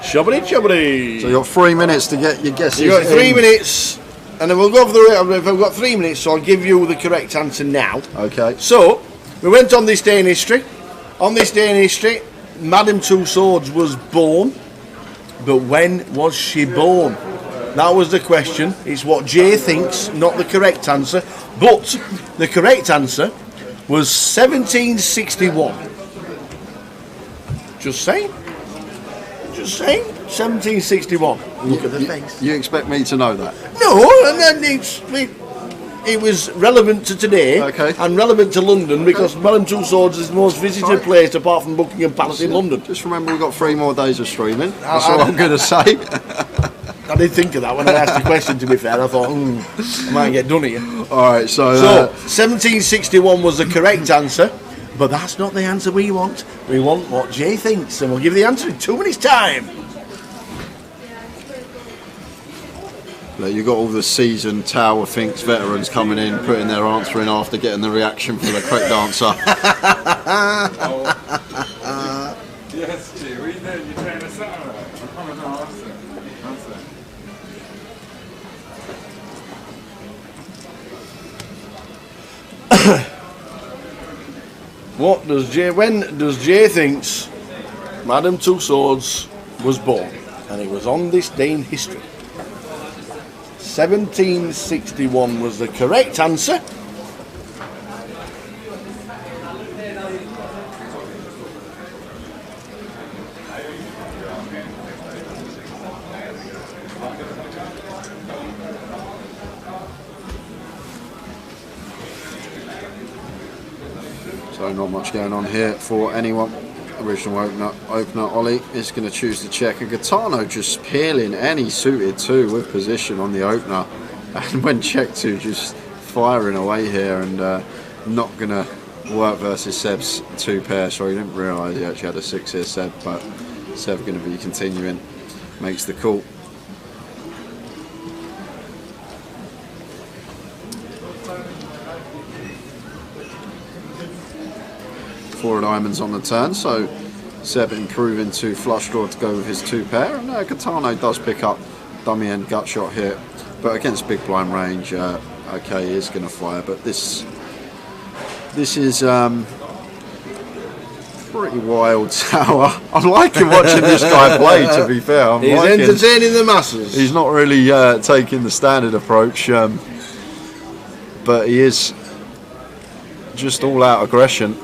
So you've got 3 minutes to get your guesses. You've got 3 minutes, and then we'll go through it. If I've got 3 minutes, so I'll give you the correct answer now. Okay. So, we went on this day in history. On this day in history, Madam Two Swords was born, but when was she born? That was the question. It's what Jay thinks, not the correct answer. But the correct answer was 1761. Just saying. 1761. Look at the face. You expect me to know that? No, and then it was relevant to today, okay, and relevant to London, because Madam Two Swords is the most visited place apart from Buckingham Palace in London. Just remember, we've got 3 more days of streaming. That's all I'm going to say. I did think of that when I asked the question, to be fair. I thought, I might get done here. Alright, so 1761 was the correct answer. But that's not the answer we want. We want what Jay thinks, and we'll give you the answer in 2 minutes' time. Look, you've got all the seasoned Tower Thinks veterans coming in, putting their answer in after getting the reaction for the correct answer. Yes, Jay, what are you doing? You're trying to set her up. I'm coming now, answer. When does Jay thinks Madam Two Swords was born? And it was on this day in history. 1761 was the correct answer. So not much going on here for anyone. Original opener Ollie is going to choose to check, and Gaetano just peeling any suited 2 with position on the opener, and when checked to just firing away here, and not going to work versus Seb's 2 pair. Sorry, he didn't realise he actually had a 6 here, Seb, but Seb going to be continuing, makes the call. Four diamonds on the turn, so Seb improving to flush draw to go with his 2 pair, and Gaetano does pick up dummy end gut shot here, but against big blind range, okay, he is going to fire, but this is pretty wild Tower. I'm liking watching this guy play, to be fair. He's entertaining the masses. He's not really taking the standard approach, but he is just all out aggression.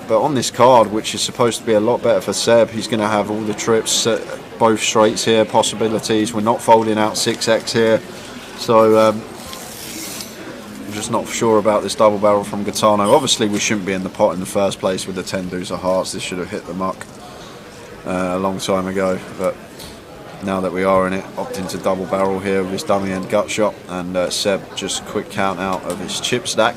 But on this card, which is supposed to be a lot better for Seb, he's going to have all the trips, both straights here, possibilities. We're not folding out 6x here, so I'm just not sure about this double barrel from Gaetano. Obviously, we shouldn't be in the pot in the first place with the 10 deuce of hearts. This should have hit the muck a long time ago. But now that we are in it, opting to double barrel here with his dummy and gut shot, and Seb just a quick count out of his chip stack.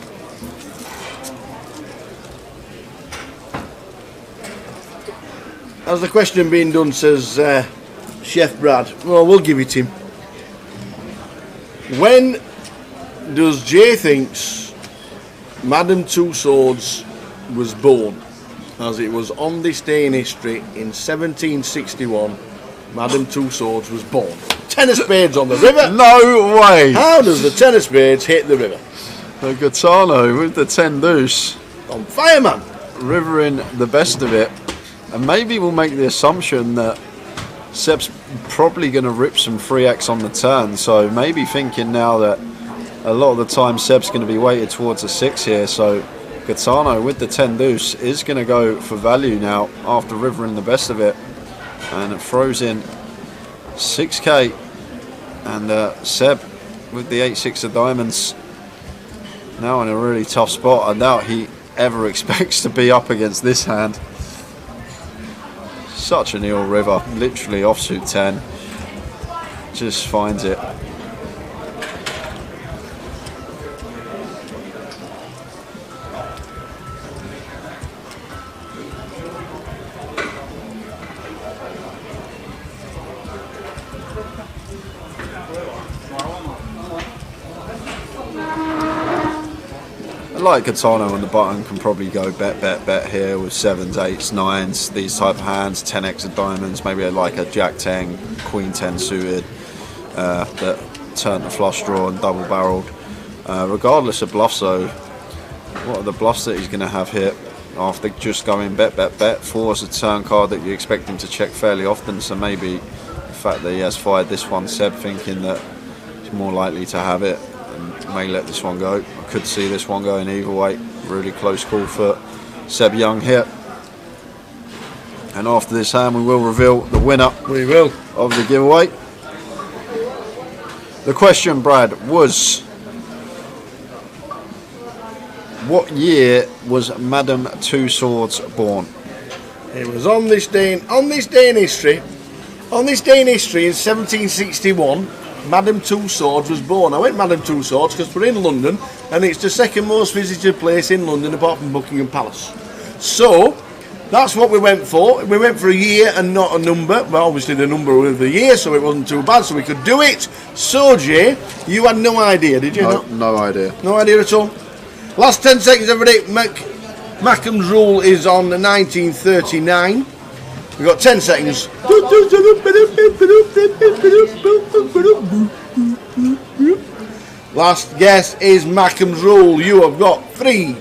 As the question being done, says Chef Brad, well, we'll give it him. When does Jay thinks Madam Two Swords was born? As it was on this day in history in 1761, Madam Two Swords was born. Ten of spades on the river. No way! How does the ten of spades hit the river? The Gaetano with the 10 deuce. On fire, man. Rivering the best of it. And maybe we'll make the assumption that Seb's probably going to rip some 3x on the turn. So maybe thinking now that a lot of the time Seb's going to be weighted towards a 6 here. So Gaetano with the 10 deuce is going to go for value now after rivering the best of it. And it throws in 6k. And Seb with the 8-6 of diamonds now in a really tough spot. I doubt he ever expects to be up against this hand. Such an ill river, literally offsuit 10, just finds it. Like Gaetano on the button can probably go bet here with 7s, 8s, 9s, these type of hands, 10x of diamonds, maybe like a Jack 10, Queen 10 suited that turn the flush draw and double barreled. Regardless of bluffs though, what are the bluffs that he's going to have here after just going bet? 4 is a turn card that you expect him to check fairly often, so maybe the fact that he has fired this one, Seb thinking that he's more likely to have it and may let this one go. I could see this one going either way. Really close call for Seb Young here. And after this hand we will reveal the winner of the giveaway. The question, Brad, was what year was Madam Two Swords born? It was on this day in history. On this day in history in 1761, Madam Two Swords was born. I went Madam Two Swords because we're in London and it's the second most visited place in London apart from Buckingham Palace. So that's what we went for. We went for a year and not a number. Well, obviously the number was the year, so it wasn't too bad, so we could do it. So Jay, you had no idea, did you? No idea. No idea at all. Last 10 seconds, everybody. Mackham's rule is on 1939. We've got 10 seconds. Last guess is Mackham's rule. You have got 3,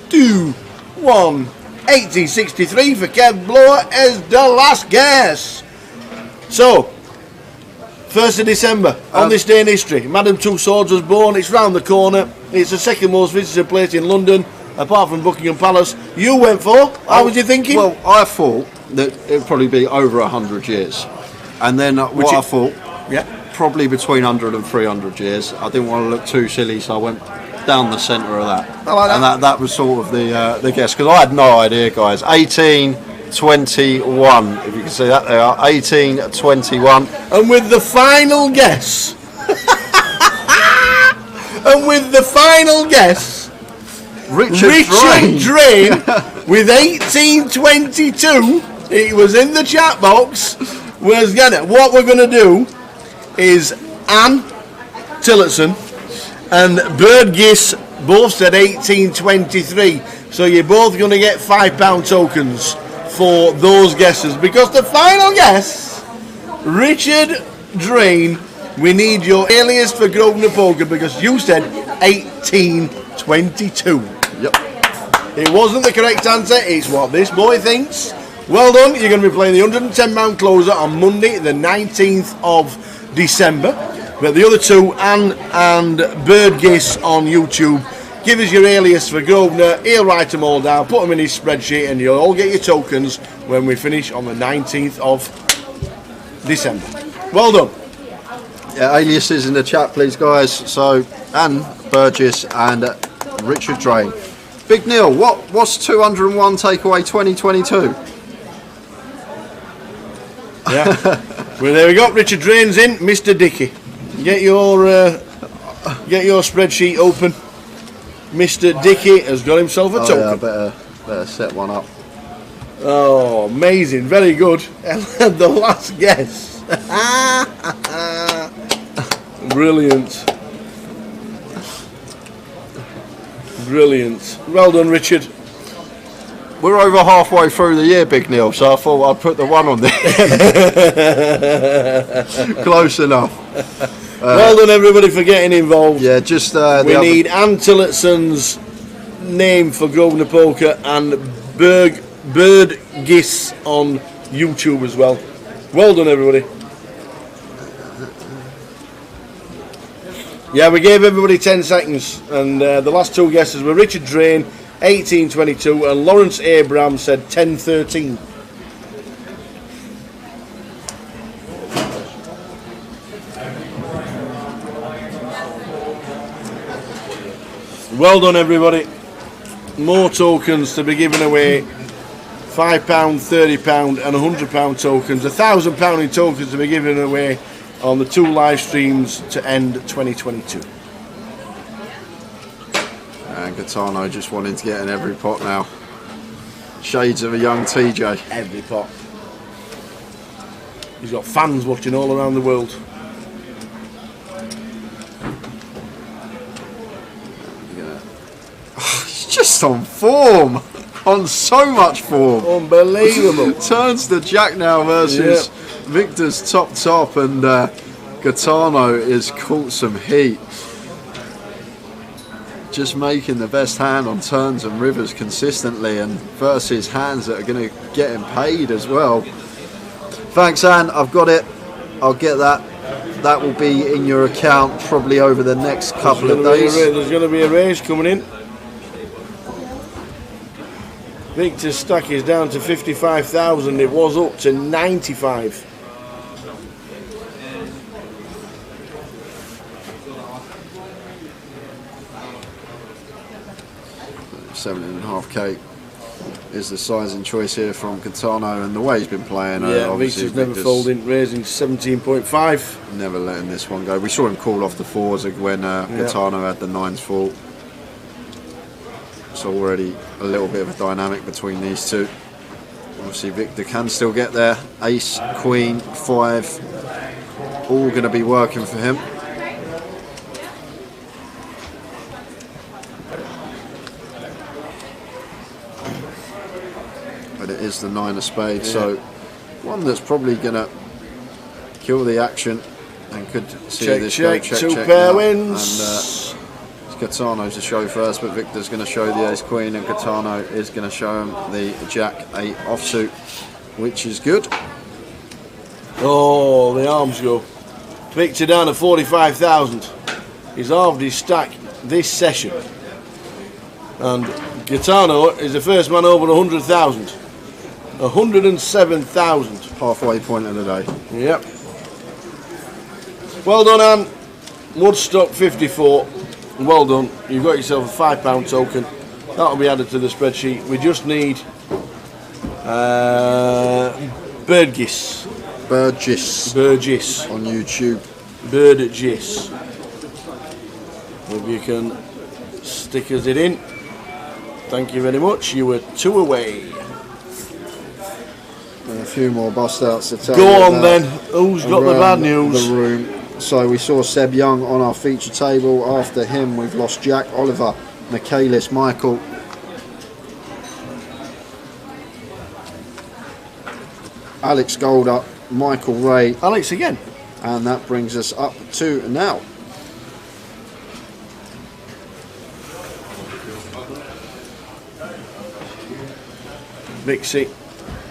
2, 1. 1863 for Kev Blower as the last guess. So, 1st of December, on this day in history, Madam Two Swords was born. It's round the corner. It's the second most visited place in London, apart from Buckingham Palace. You went for? How was you thinking? Well, I thought that it would probably be over 100 years. And then I thought, probably between 100 and 300 years. I didn't want to look too silly, so I went down the centre of that. I like that. And that was sort of the guess, because I had no idea, guys. 1821, if you can see that there, 1821. And with the final guess, Richard Drain with 1822, it was in the chat box, was gonna, what we're going to do is Anne Tillotson and Bird Giss both said 1823, so you're both going to get £5 tokens for those guesses, because the final guess, Richard Drain, we need your alias for Grosvenor Poker, because you said 1822. Yep. It wasn't the correct answer, it's what this boy thinks. Well done, you're going to be playing the £110 closer on Monday the 19th of December. But the other two, Anne and Bird Giss on YouTube, give us your alias for Grosvenor, he'll write them all down, put them in his spreadsheet, and you'll all get your tokens when we finish on the 19th of December. Well done. Yeah, aliases in the chat, please, guys. So, Anne Burgess and Richard Drain. Big Neil, what's 201 takeaway 2022? Yeah. Well, there we go. Richard Drain's in. Mr. Dickey, get your spreadsheet open. Mr. Dickey has got himself a token. Yeah, better set one up. Oh, amazing! Very good. The last guess. Brilliant. Brilliant. Well done, Richard. We're over halfway through the year, Big Neil, so I thought I'd put the one on there. Close enough. Well done, everybody, for getting involved. Yeah, just we need Ann Tillotson's name for Grosvenor Poker and Bird Giss on YouTube as well. Well done, everybody. Yeah, we gave everybody 10 seconds, and the last two guesses were Richard Drain, 1822, and Lawrence Abraham said 1013. Well done, everybody. More tokens to be given away. £5, £30 and £100 tokens. £1,000 in tokens to be given away on the 2 live streams to end 2022. And Gaetano just wanting to get in every pot now. Shades of a young TJ. Every pot. He's got fans watching all around the world. He's just on form. On so much form. Unbelievable. Turns the Jack now versus Victor's top, and Gaetano is caught some heat. Just making the best hand on turns and rivers consistently, and versus hands that are going to get him paid as well. Thanks, Anne. I've got it. I'll get that. That will be in your account probably over the next couple of days. There's going to be a raise coming in. Victor's stack is down to 55,000. It was up to 95. £7.5k is the sizing choice here from Gaetano, and the way he's been playing. Yeah, Victor's never folding, raising 17.5. Never letting this one go. We saw him call off the 4s when Gaetano had the 9s full. It's already a little bit of a dynamic between these two. Obviously Victor can still get there. Ace, Queen, 5, all going to be working for him. But it is the 9 of spades, so one that's probably going to kill the action and could see this go check, 2 check pair now. wins. And Gaetano to show first, but Victor's going to show the Ace Queen, and Gaetano is going to show him the Jack 8 offsuit, which is good. Oh, the arms go. Victor down to 45,000. He's halved his stack this session. And Gaetano is the first man over 100,000. 107,000. Halfway point of the day. Yep. Well done, Anne. Woodstock 54. Well done. You've got yourself a £5 token. That'll be added to the spreadsheet. We just need Burgess on YouTube. Burgess. If you can stick us it in. Thank you very much. You were 2 away. And a few more bust outs to tell Go you on then. Who's got the bad news? The room. So we saw Seb Young on our feature table. After him, we've lost Jack Oliver, Michaelis Michael, Alex Golder, Michael Ray. Alex again. And that brings us up to now. Vixie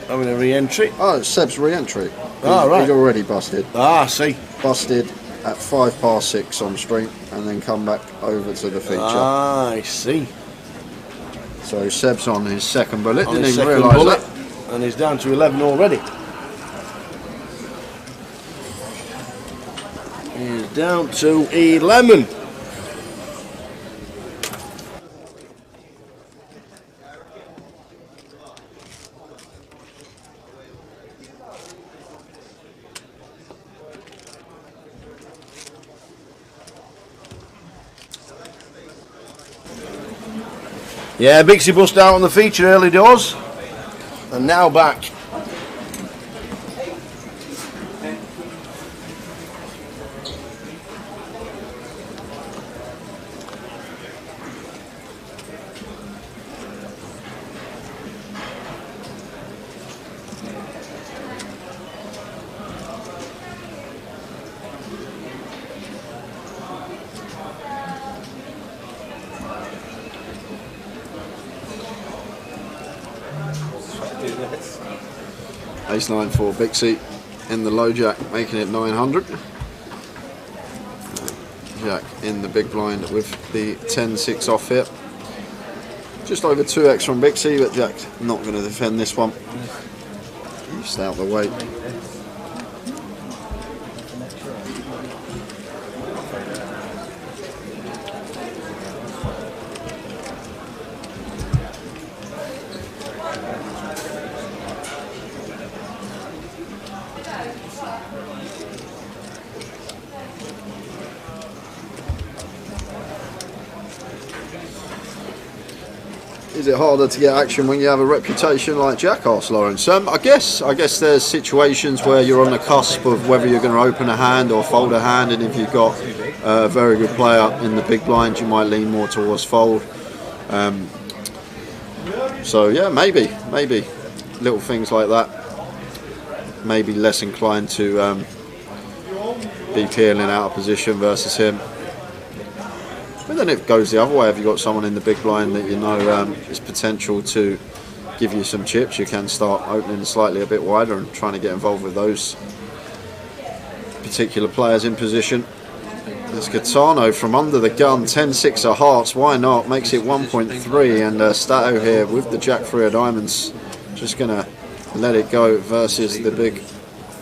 having a re-entry. Oh, it's Seb's re-entry. Right. He'd already busted. See. Busted at 6:05 on stream, and then come back over to the feature. I see. So Seb's on his second bullet. On Didn't his even second realise bullet, that. and he's down to 11 already. He's down to 11. Yeah, Bixie bust out on the feature early doors, and now back. Ace 9 for Bixie in the low jack, making it 900. Jack in the big blind with the 10-6 off here. Just over 2x from Bixie, but Jack's not going to defend this one. Just out the way. Is it harder to get action when you have a reputation like Jack? Asked Lawrence. I guess there's situations where you're on the cusp of whether you're going to open a hand or fold a hand, and if you've got a very good player in the big blind, you might lean more towards fold. So yeah, maybe little things like that. Maybe less inclined to be peeling out of position versus him. But then it goes the other way. If you've got someone in the big blind that you know is potential to give you some chips, you can start opening slightly a bit wider and trying to get involved with those particular players in position. There's Gaetano from under the gun, 10-6 of hearts, why not? Makes it 1.3, and Stato here with the Jack 3 of diamonds, just going to let it go versus the big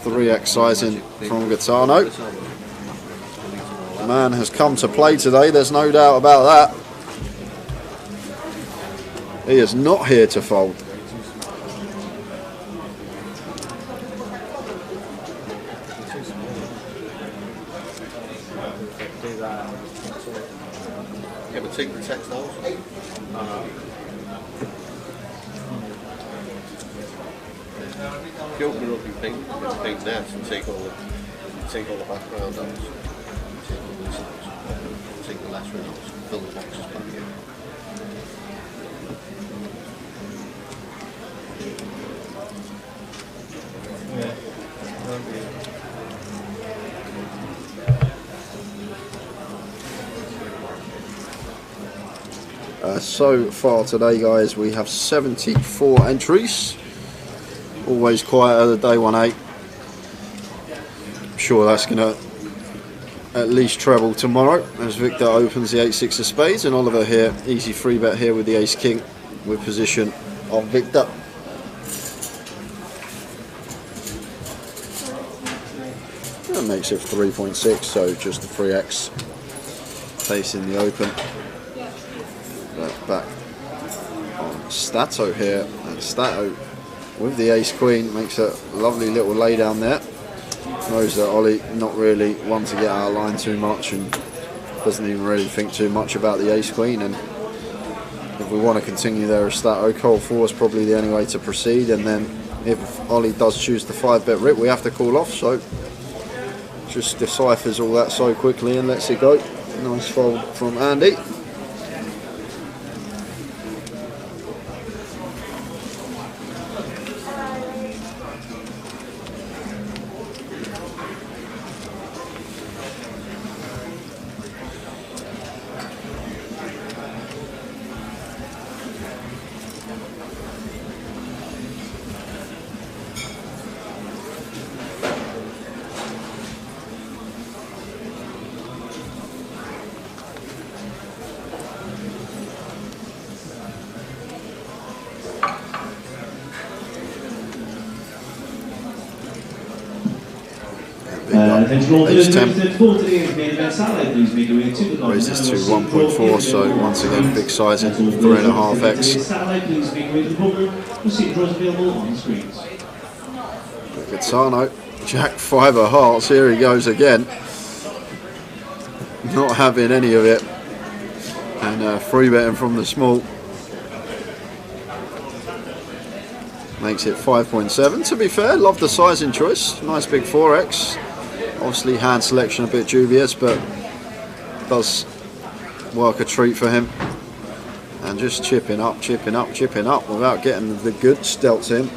3x sizing from Gaetano. Man has come to play today, there's no doubt about that. He is not here to fold. Yeah, but take the text out. If you open it up in pink nets and take all the background out. Take the last round, fill the boxes back in. So far today, guys, we have 74 entries. Always quiet at the day 1-8. I'm sure that's going to at least treble tomorrow as Victor opens the 8-6 of spades, and Oliver here, easy free bet here with the ace king with position on Victor. That makes it 3.6, so just the 3x facing the open. Back on Stato here, and Stato with the ace queen makes a lovely little lay down there. Knows that Ollie not really one to get out of line too much, and doesn't even really think too much about the ace queen. And if we want to continue there, Stato call 4 is probably the only way to proceed. And then if Ollie does choose the 5-bet rip, we have to call off. So just deciphers all that so quickly and lets it go. Nice fold from Andy. Ace 10 raises to 1.4, so once again big sizing, 3.5x. Gaetano, Jack 5 of hearts, here he goes again. Not having any of it, and free betting from the small. makes it 5.7. To be fair, love the sizing choice. Nice big 4x. Obviously hand selection a bit dubious, but does work a treat for him. And just chipping up without getting the good stelts in.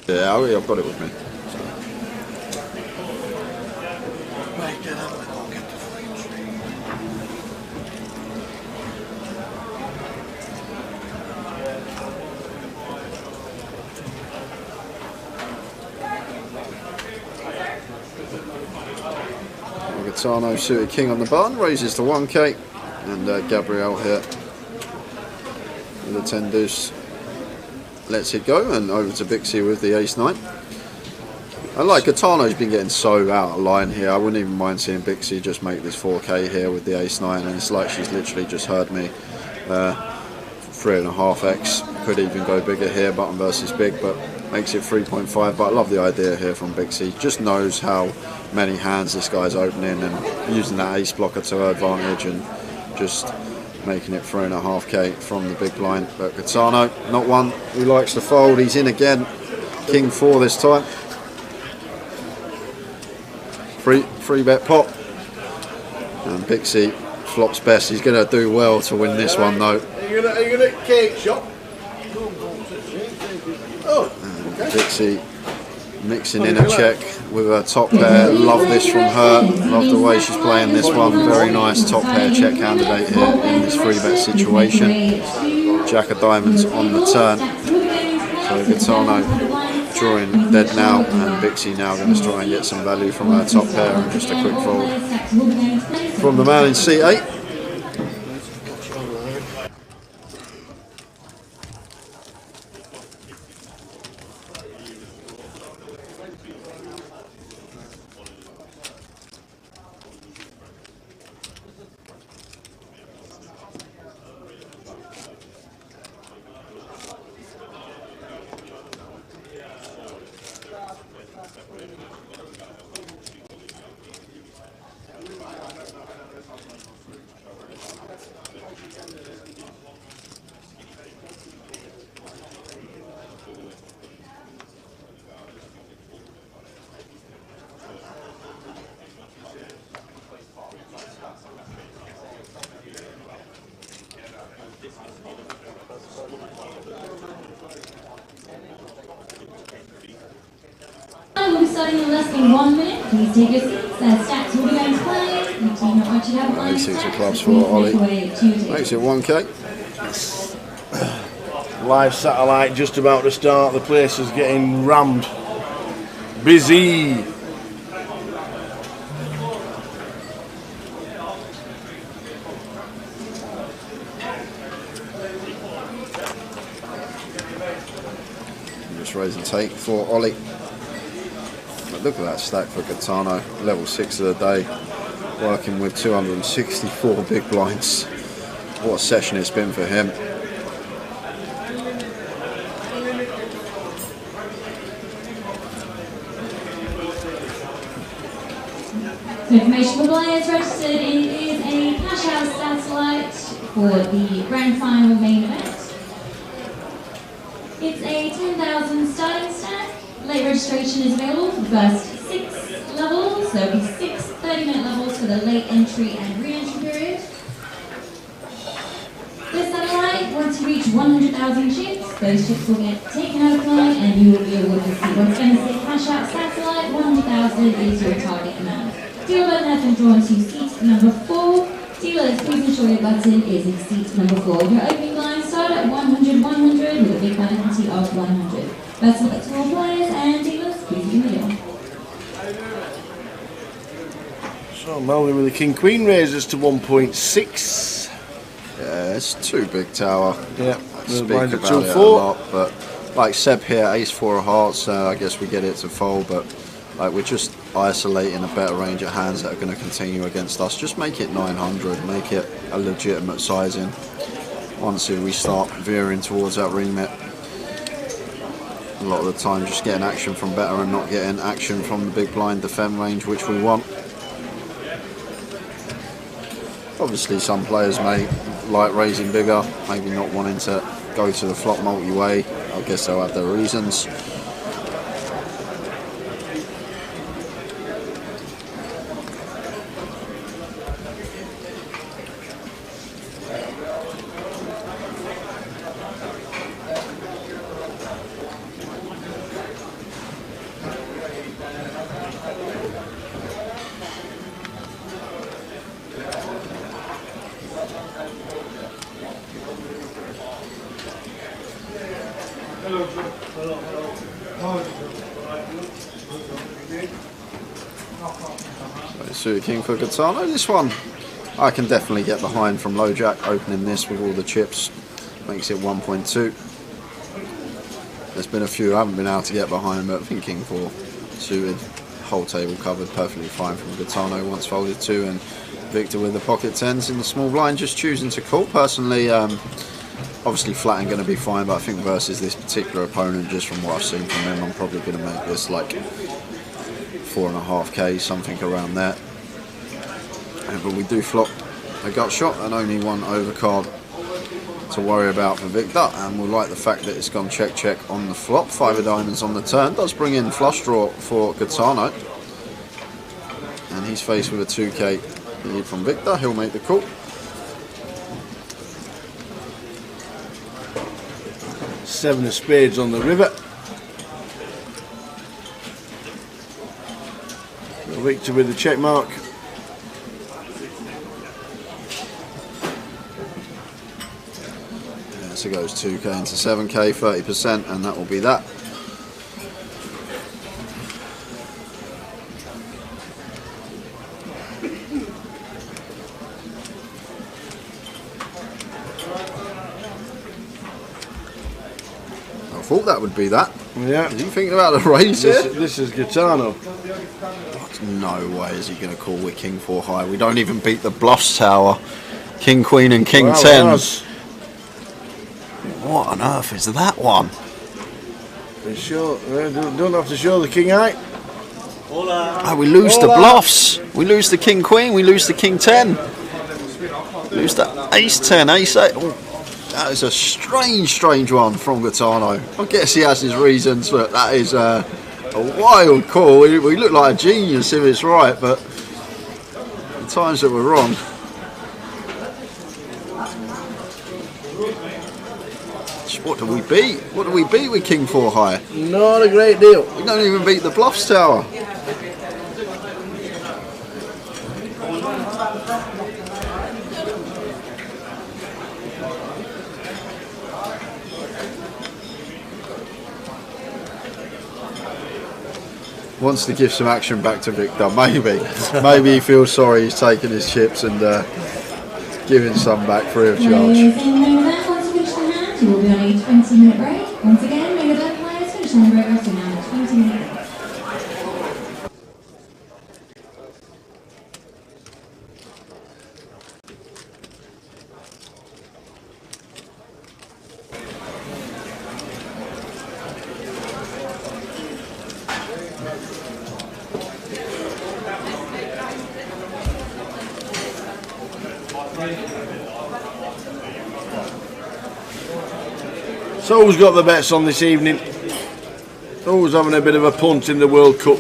Yeah, I've got it with me. Gaetano suited king on the button, raises to 1k, and Gabriel here with a 10 deuce lets it go, and over to Bixie with the ace-9. And like Gaetano's been getting so out of line here, I wouldn't even mind seeing Bixie just make this 4k here with the ace-9, and it's like she's literally just heard me. 3.5x, could even go bigger here, button versus big, but makes it 3.5. But I love the idea here from Bixie. Just knows how many hands this guy's opening and using that ace blocker to her advantage, and just making it 3.5k from the big blind. But Gaetano, not one who likes to fold. He's in again, king 4 this time. Free bet pot, and Bixie flops best. He's going to do well to win this one though. Are you gonna cake shop? Oh, okay. Bixie mixing in a check with her top pair. Love this from her. Love the way she's playing this one. Very nice top pair check candidate here in this 3-bet situation. Jack of diamonds on the turn. So Gaetano drawing dead now, and Bixie now going to try and get some value from her top pair, and just a quick fold from the man in C8. We'll be starting in less than 1 minute. Please take your seats. Stacks will be going to play. The team that wants you to have one. 6 of clubs for Ollie. Makes it 1k. live satellite just about to start. The place is getting rammed. Busy. Just raise and take for Ollie. But look at that stack for Gaetano, level 6 of the day, working with 264 big blinds. What a session it's been for him. So information for players registered, it is a cash out satellite for the grand final main event. It's a 10,000 starting stack. Late registration is available for the first 6 levels, so it'll be 6 30-minute levels for the late entry and re-entry period. This satellite, once you reach 100,000 chips, those chips will get taken out of play and you will be able to see once again it's a cash out satellite. 100,000 is your target amount. Dealer button has been drawn to seat number 4. Dealers, please ensure your button is in seat number 4. Your opening line start at 100, 100 with a big penalty of 100. Best of luck to all players and dealers, please give me a deal. So Oh, Melvin with the King Queen raises to 1.6. Yeah, it's too big tower. Yeah, I the speak blinds at about it a 2-4. lot, but like Seb here, ace 4 of hearts, I guess we get it to fold, but like we're just isolating a better range of hands that are going to continue against us. Just make it 900, make it a legitimate sizing. Once we start veering towards that remit, a lot of the time just getting action from better and not getting action from the big blind defend range, which we want. Obviously some players may like raising bigger, maybe not wanting to go to the flop multi-way. I guess they'll have their reasons. Suited king for Gaetano. This one I can definitely get behind from low jack. Opening this with all the chips makes it 1.2. There's been a few I haven't been able to get behind, but I think king 4 suited, whole table covered perfectly fine from Gaetano once folded 2, and Victor with the pocket 10s in the small blind just choosing to call. Personally, obviously flat ain't going to be fine, but I think versus this particular opponent, just from what I've seen from him, I'm probably going to make this like 4.5k, something around that. But we do flop a gut shot and only one overcard to worry about for Victor, and we'll like the fact that it's gone check check on the flop. 5 of diamonds on the turn does bring in flush draw for Gaetano, and he's faced with a 2k lead from Victor. He'll make the call. Seven of spades on the river. Victor with the check mark. Yeah, so goes 2k into 7k, 30%, and that will be that. I thought that would be that. Yeah. Is he thinking about the raise here? This is Gaetano. No way is he going to call with king 4 high. We don't even beat the bluffs tower. King queen and king 10. What on earth is that one? Don't have to show the king high. Oh, we lose the bluffs. We lose the king queen. We lose the king 10. Lose the ace 10, ace 8. Oh, that is a strange one from Gaetano. I guess he has his reasons, but that is a wild call. We look like a genius if it's right, but the times that we're wrong. What do we beat? What do we beat with king 4 high? Not a great deal. We don't even beat the bluffs tower. Wants to give some action back to Victor, maybe. Maybe he feels sorry he's taking his chips and giving some back free of charge. Once you finish the hand, you will be on a 20-minute break. Once again, may the both players finish on the break after now, 20 minutes. So who's got the bets on this evening? Who's having a bit of a punt in the World Cup?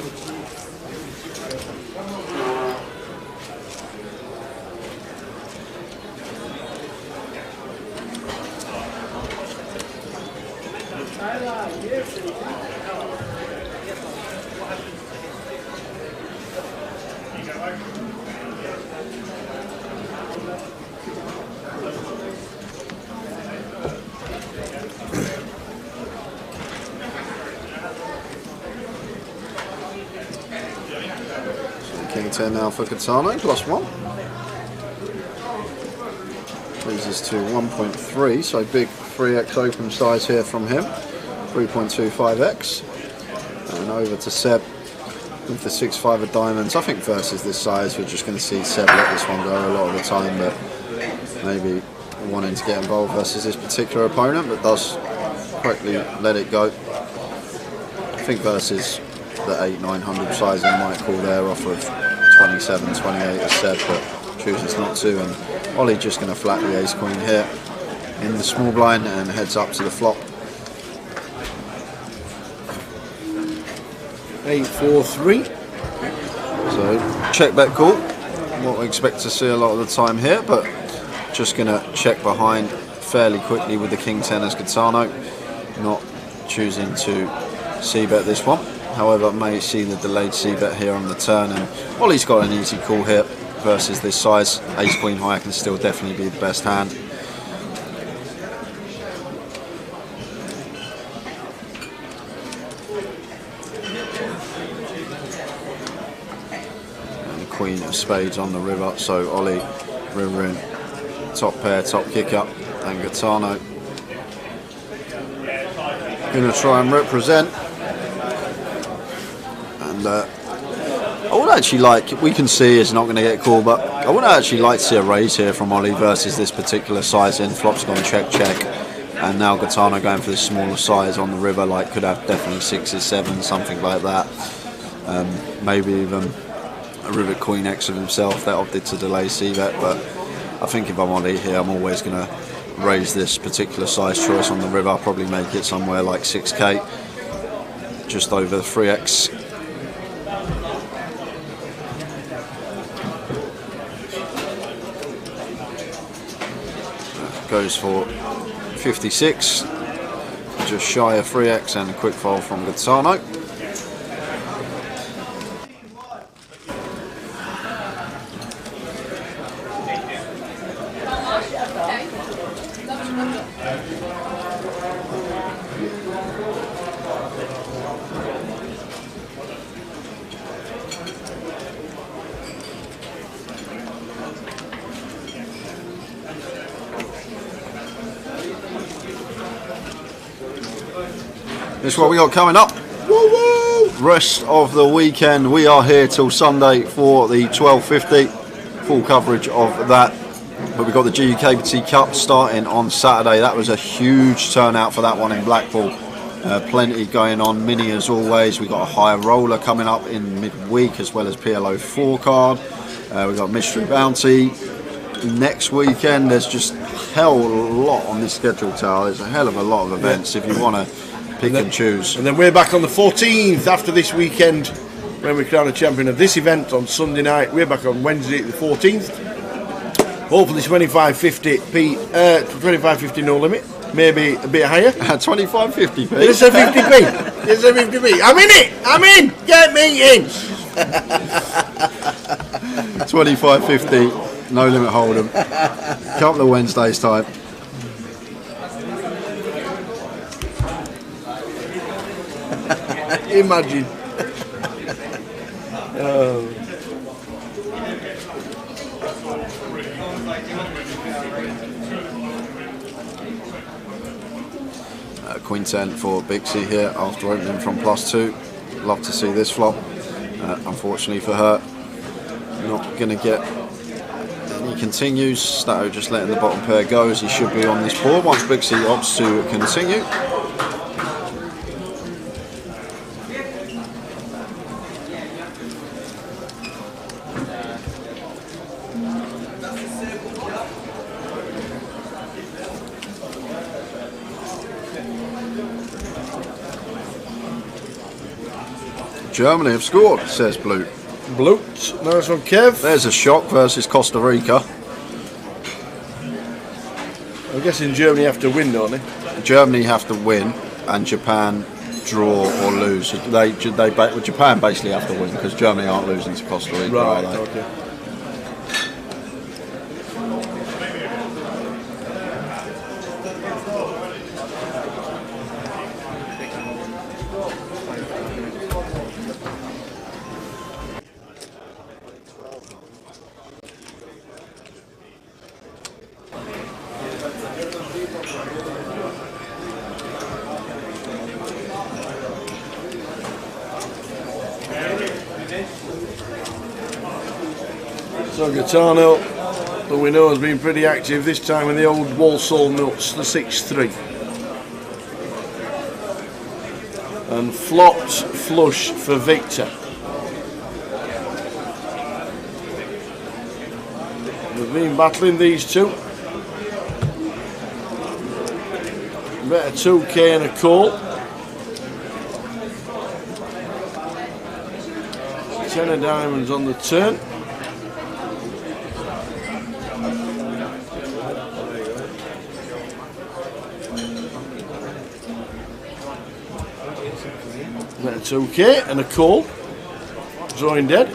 King 10 now for Katano, +1. Leads us to 1.3, so big 3x open size here from him. 3.25x. And over to Seb with the 6-5 of diamonds. I think versus this size, we're just going to see Seb let this one go a lot of the time, but maybe wanting to get involved versus this particular opponent, but does quickly let it go. I think versus the 800-900 size, I might call there off of 27-28 as Seb, but chooses not to. And Ollie just going to flat the ace queen here in the small blind and heads up to the flop. 8-4-3. So check bet call. What we expect to see a lot of the time here, but just going to check behind fairly quickly with the King 10 as Katano. Not choosing to c-bet this one. However, may see the delayed c-bet here on the turn, and Ollie's got an easy call here versus this size. Ace Queen high can still definitely be the best hand. And the Queen of Spades on the river, so Ollie river in, top pair, top kick up, and Katano going to try and represent. And I would actually like, we can see it's not going to get called, but I would actually like to see a raise here from Ollie versus this particular size in. Flop's gone check, and now Katano going for this smaller size on the river, like could have definitely 6s, 7s, something like that. Maybe even a river Queen X of himself that opted to delay c-bet, but I think if I'm Ollie here, I'm always going to raise this particular size choice on the river. I'll probably make it somewhere like 6k, just over 3x. Goes for 56, just shy of 3x, and a quick fold from Katano. This is what we got coming up. Woo-woo! Rest of the weekend, we are here till Sunday for the 1250. Full coverage of that. But we've got the GUKPT Cup starting on Saturday. That was a huge turnout for that one in Blackpool. Plenty going on, mini as always. We've got a high roller coming up in midweek, as well as PLO 4 card. We've got Mystery Bounty. Next weekend, there's just a hell of a lot on this schedule, Tal. There's a hell of a lot of events if you want to pick and choose. And then we're back on the 14th after this weekend when we crown a champion of this event on Sunday night. We're back on Wednesday the 14th. Hopefully 25.50 no limit. Maybe a bit higher. 25.50p. It's a 50p. It's a 50p. I'm in it. I'm in. Get me in. 25.50. No limit hold'em. Couple of Wednesdays time. Imagine. Oh. Queen 10 for Bixie here after opening from +2. Love to see this flop. Unfortunately for her, not going to get any continues. Stato just letting the bottom pair go as he should be on this board once Bixie opts to continue. Germany have scored, says Blue. Blue, nice one, Kev. There's a shock versus Costa Rica. I'm guessing Germany have to win, don't they? Germany have to win, and Japan draw or lose. Japan basically have to win because Germany aren't losing to Costa Rica. Right. Are they? Okay. So Gaetano, that we know has been pretty active this time with the old Walsall nuts, the 6-3. And flopped flush for Victor. We've been battling these two. Better 2K and a call. 10 of diamonds on the turn. Better 2K and a call. Drawing dead.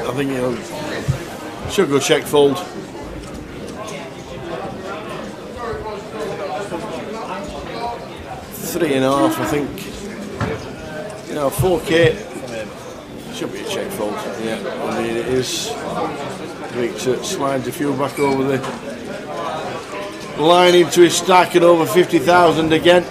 I think he'll should go check fold. 3.5, I think. No, 4K. Should be a check fold. Yeah, indeed it is. Victor slides a few back over the line into his stack and over 50,000 again.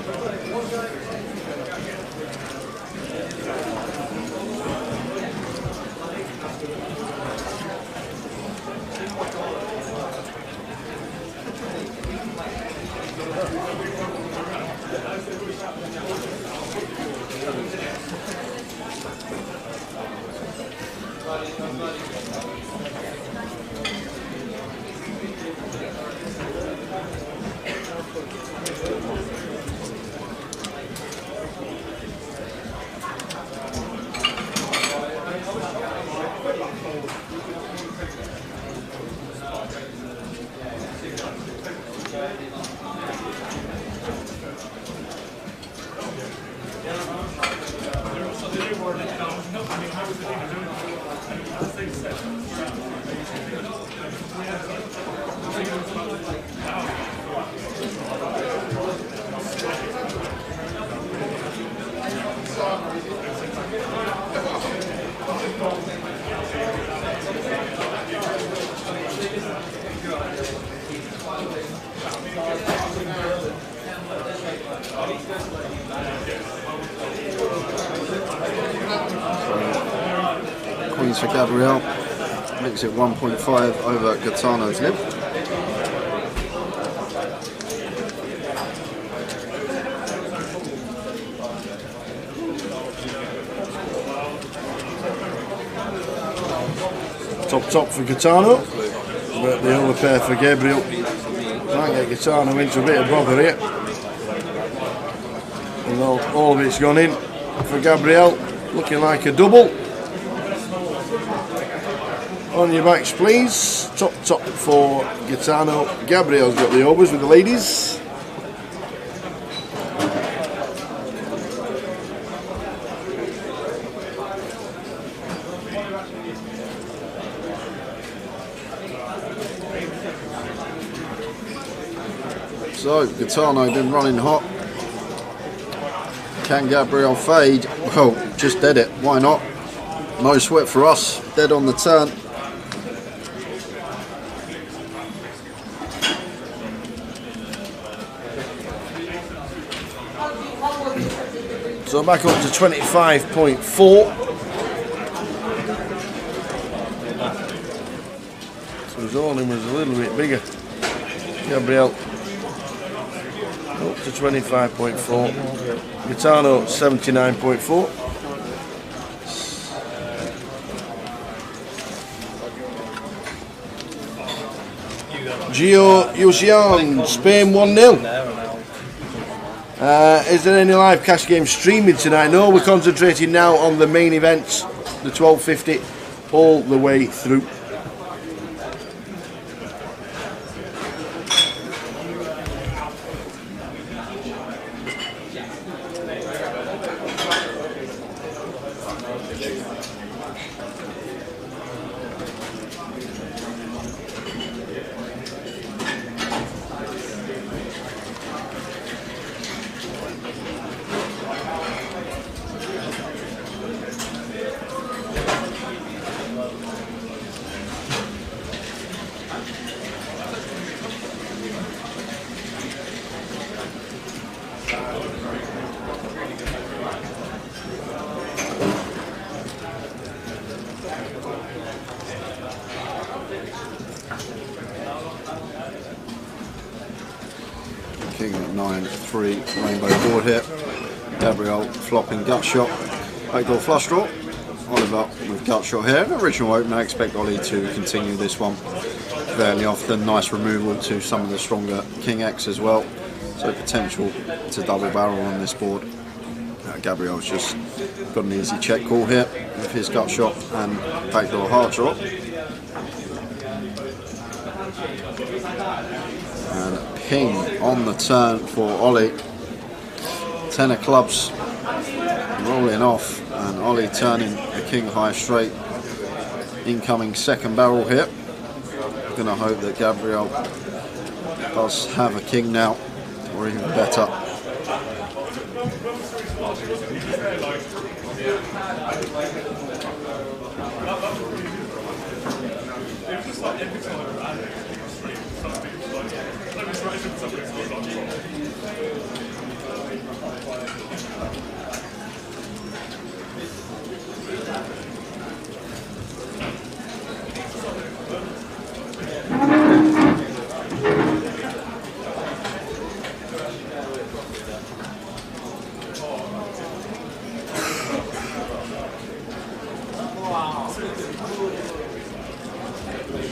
Queens for Gabriel. Makes it 1.5 over Gaetano's nib. Top for Gaetano, but the other pair for Gabriel. Might get Gaetano into a bit of bother here. And all of it's gone in for Gabriel, looking like a double. On your backs, please. Top for Gaetano. Gabriel's got the overs with the ladies. So, Gaetano been running hot. Can Gabriel fade? Well, just dead it. Why not? No sweat for us. Dead on the turn. So back up to 25.4. So his all-in was a little bit bigger. Gabriel up to 25.4. Gaetano 79.4. Gio Yuxian, Spain 1-0. Is there any live cash game streaming tonight? No, we're concentrating now on the main events, the 1250 all the way through. King at 9-3, rainbow board here. Gabriel flopping gut shot, backdoor flush draw. Oliver with gut shot here. Original open, I expect Ollie to continue this one fairly often. Nice removal to some of the stronger King X as well. So potential to double barrel on this board. Gabriel's just got an easy check call here with his gut shot and backdoor heart draw. And ping on the turn for Ollie. 10 of clubs rolling off, and Ollie turning the king high straight. Incoming second barrel here. Gonna hope that Gabriel does have a king now, or even better.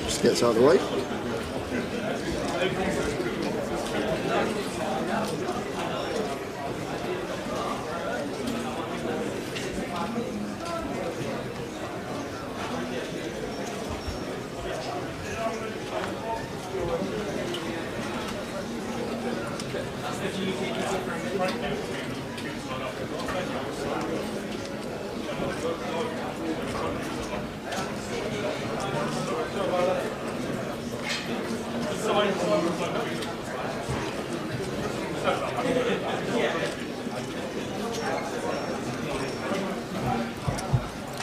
Just gets out of the way.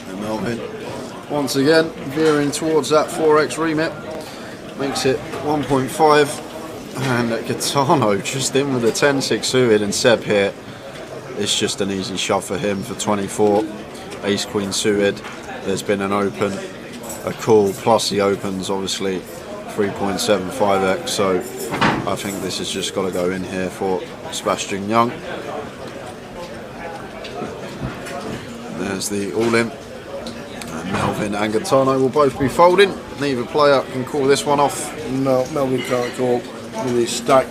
And Melvin once again veering towards that 4x remit, makes it 1.5. And Gaetano just in with a 10-6 suited, and Seb here, it's just an easy shove for him for 24. Ace Queen suited, there's been an open, a call, plus the opens obviously 3.75x, so I think this has just got to go in here for Sebastian Young. There's the all-in, and Melvin and Gaetano will both be folding. Neither player can call this one off. No, Melvin can't call with his stack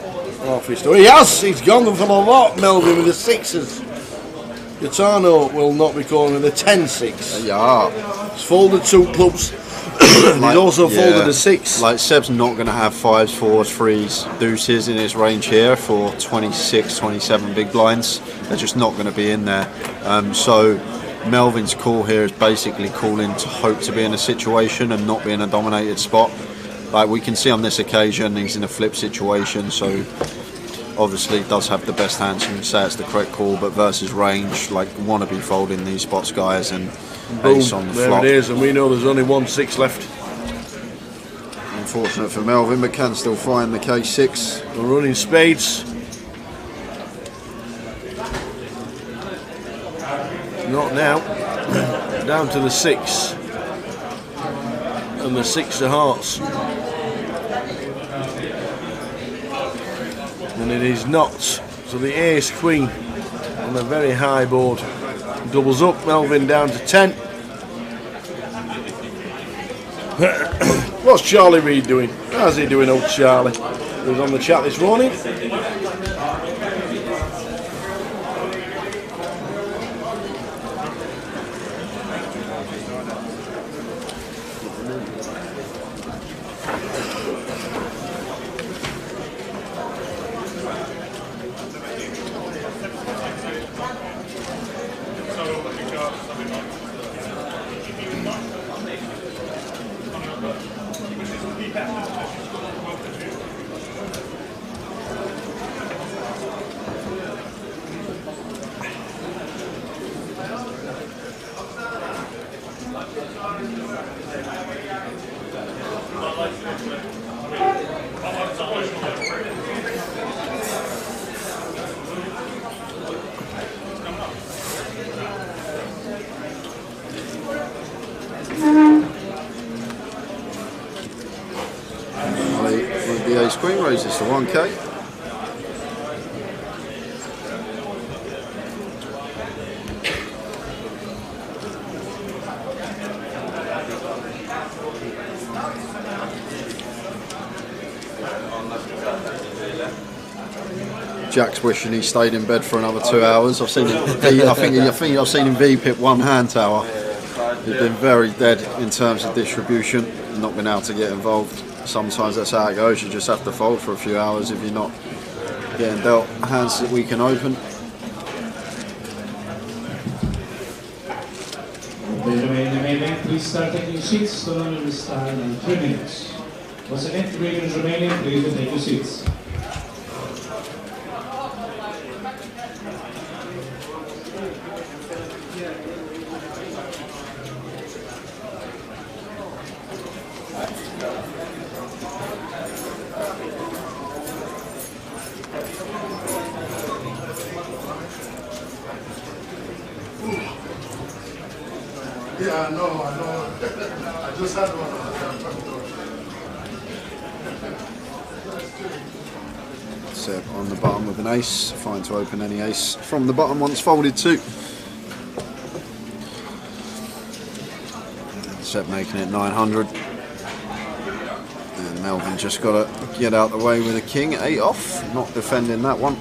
off his door. He has! He's gone for the lot, Melvin, with the sixes. Gaetano will not be calling with a 10-6. Yeah. He's folded 2 clubs. He's also folded a 6. Like, Seb's not going to have 5s, 4s, 3s, deuces in his range here for 26, 27 big blinds. They're just not going to be in there. So Melvin's call here is basically calling to hope to be in a situation and not be in a dominated spot. Like we can see on this occasion, he's in a flip situation, so obviously does have the best hands. You can say it's the correct call, but versus range, like, want to be folding these spots, guys, and boom, ace on the there flop. it is, and we know there's only 1 6 left. Unfortunate for Melvin, but can still find the K6. We're running spades. Not now. Down to the 6. And the 6 of hearts. And it is not. So the ace queen on a very high board doubles up. Melvin down to 10. What's Charlie Reid doing? How's he doing, old Charlie? He was on the chat this morning. The ace queen raises to 1k. Jack's wishing he stayed in bed for another 2 hours. I've seen him. I think I've seen him V-pip one hand tower. He's been very dead in terms of distribution, not been able to get involved. Sometimes that's how it goes. You just have to fold for a few hours if you're not getting dealt hands that we can open. Remaining, please start taking your seats. Tournament will start in 3 minutes. Once again, 3 minutes remaining, please take your seats. Yeah, I know. I just had one. Seb on the bottom with an ace, fine to open any ace from the bottom once folded too. Seb making it 900. And Melvin just got to get out the way with a king, 8 off, not defending that one.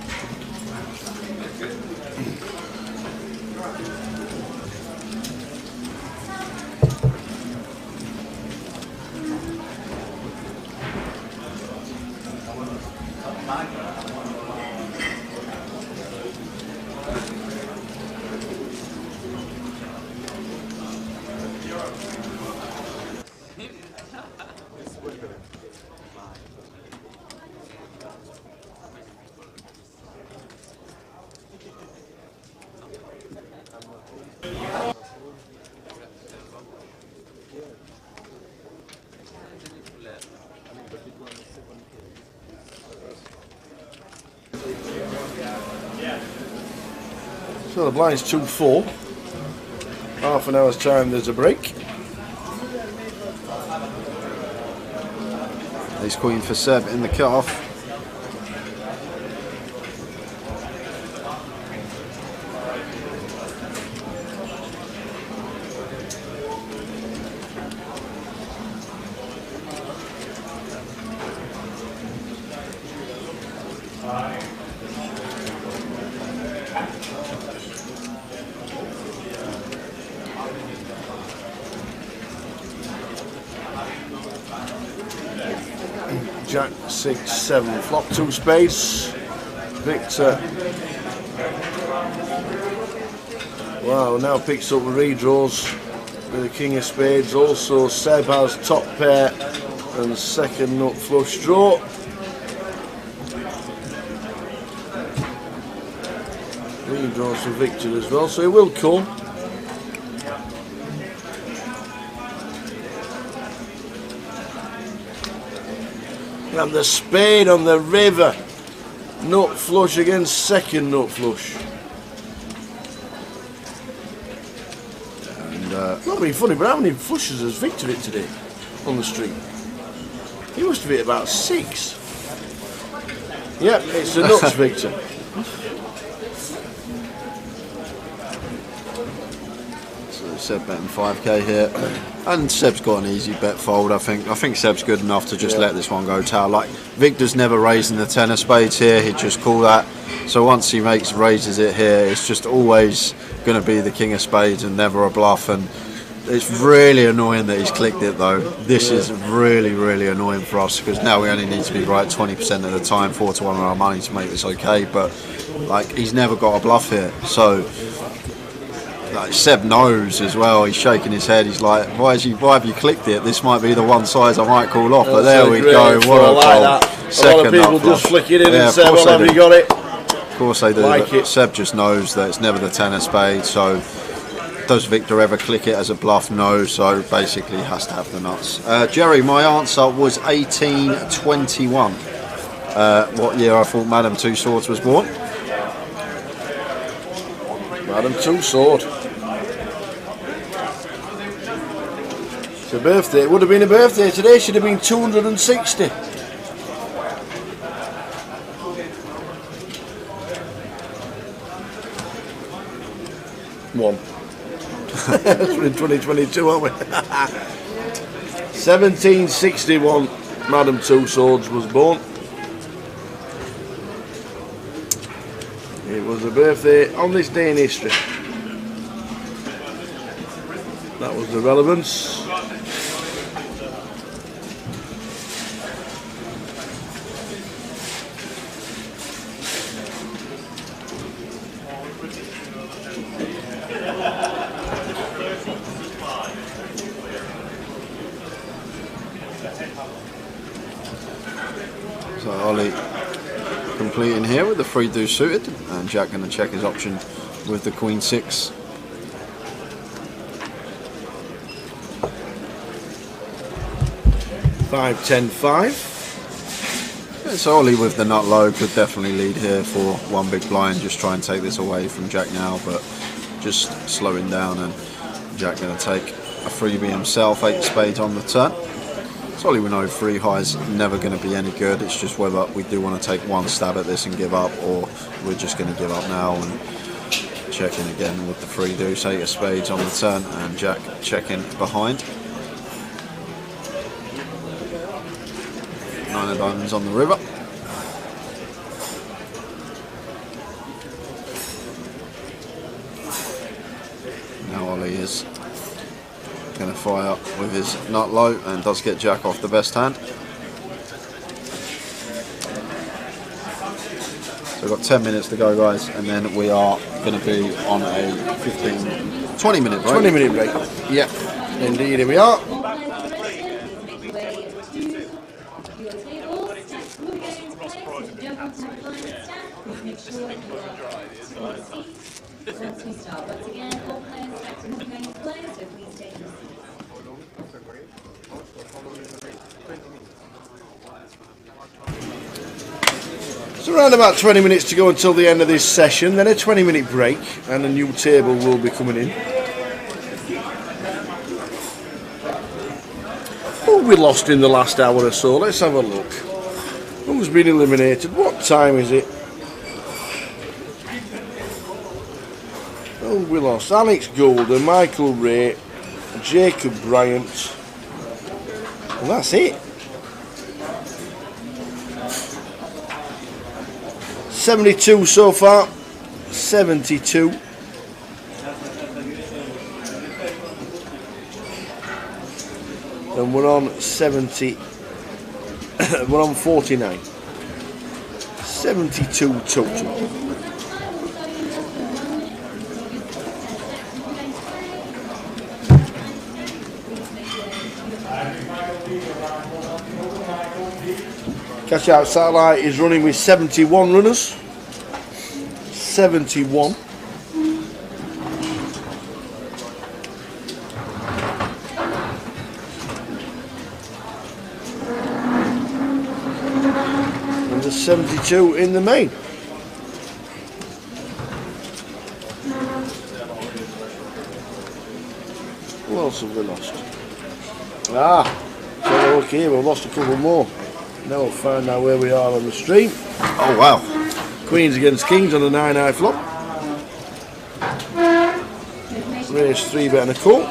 So the blind's 2-4. Half an hour's time, there's a break. Ace queen for Seb in the cut-off. Jack 6-7, flop 2 spades. Victor. Wow, now picks up the redraws with the king of spades. Also, Seb has top pair and second nut flush draw. Redraws for Victor as well, so he will come. And the spade on the river. Nut flush against second nut flush. And not being funny, but how many flushes has Victor hit today on the street? He must have hit about 6. Yep, it's the nuts, Victor. So Seb betting 5k here. And Seb's got an easy bet fold, I think. I think Seb's good enough to just let this one go tower. Like, Victor's never raising the 10 of spades here, he'd just call that. So once he raises it here, it's just always going to be the king of spades and never a bluff. And it's really annoying that he's clicked it though. This is really, really annoying for us because now we only need to be right 20% of the time, 4-1 on our money to make this okay. But like, he's never got a bluff here. So like, Seb knows as well. He's shaking his head. He's like, why have you clicked it? This might be the one size I might call off. But there we go. What a like fold. A lot of people just flick it in and say, well, have you got it? Of course they do. Like it. Seb just knows that it's never the 10 of spades. So does Victor ever click it as a bluff? No. So basically he has to have the nuts. Jerry, my answer was 1821. What year I thought Madame Two Swords was born? Madame Two Sword. It's a birthday. It would have been a birthday today. Should have been 260. One. We're in 2022, aren't we? 1761. Madame Two Swords was born. It was a birthday on this day in history. That was the relevance. So Ollie completing here with the 3-2 suited, and Jack going to check his option with the Queen 6. Five, 10, 5. So Ollie with the nut low could definitely lead here for one big blind. Just try and take this away from Jack now, but just slowing down, and Jack going to take a freebie himself, 8 spades on the turn. So Ollie, we know 3 highs never going to be any good. It's just whether we do want to take one stab at this and give up, or we're just going to give up now and checking again with the 3 deuce, 8 of spades on the turn, and Jack checking behind. 9 of diamonds on the river. Now Ollie is going to fire with his nut low and does get Jack off the best hand. So we've got 10 minutes to go, guys, and then we are going to be on a 20 minute break. 20 minute break. Yeah, indeed, here we are. So around about 20 minutes to go until the end of this session, then a 20-minute break, and a new table will be coming in. Who we lost in the last hour or so? Let's have a look. Who's been eliminated? What time is it? Who we lost? Alex Golden, Michael Ray, Jacob Bryant, and that's it. 72 so far. 72. And we're on 70. We're on 49. 72 total. Cash Out Satellite is running with 71 runners. 71. And there's 72 in the main. Who else have we lost? So okay, we've lost a couple more. Now we'll find out where we are on the stream. Oh wow. Queens against Kings on a 9-high flop. Race 3-bet and a call.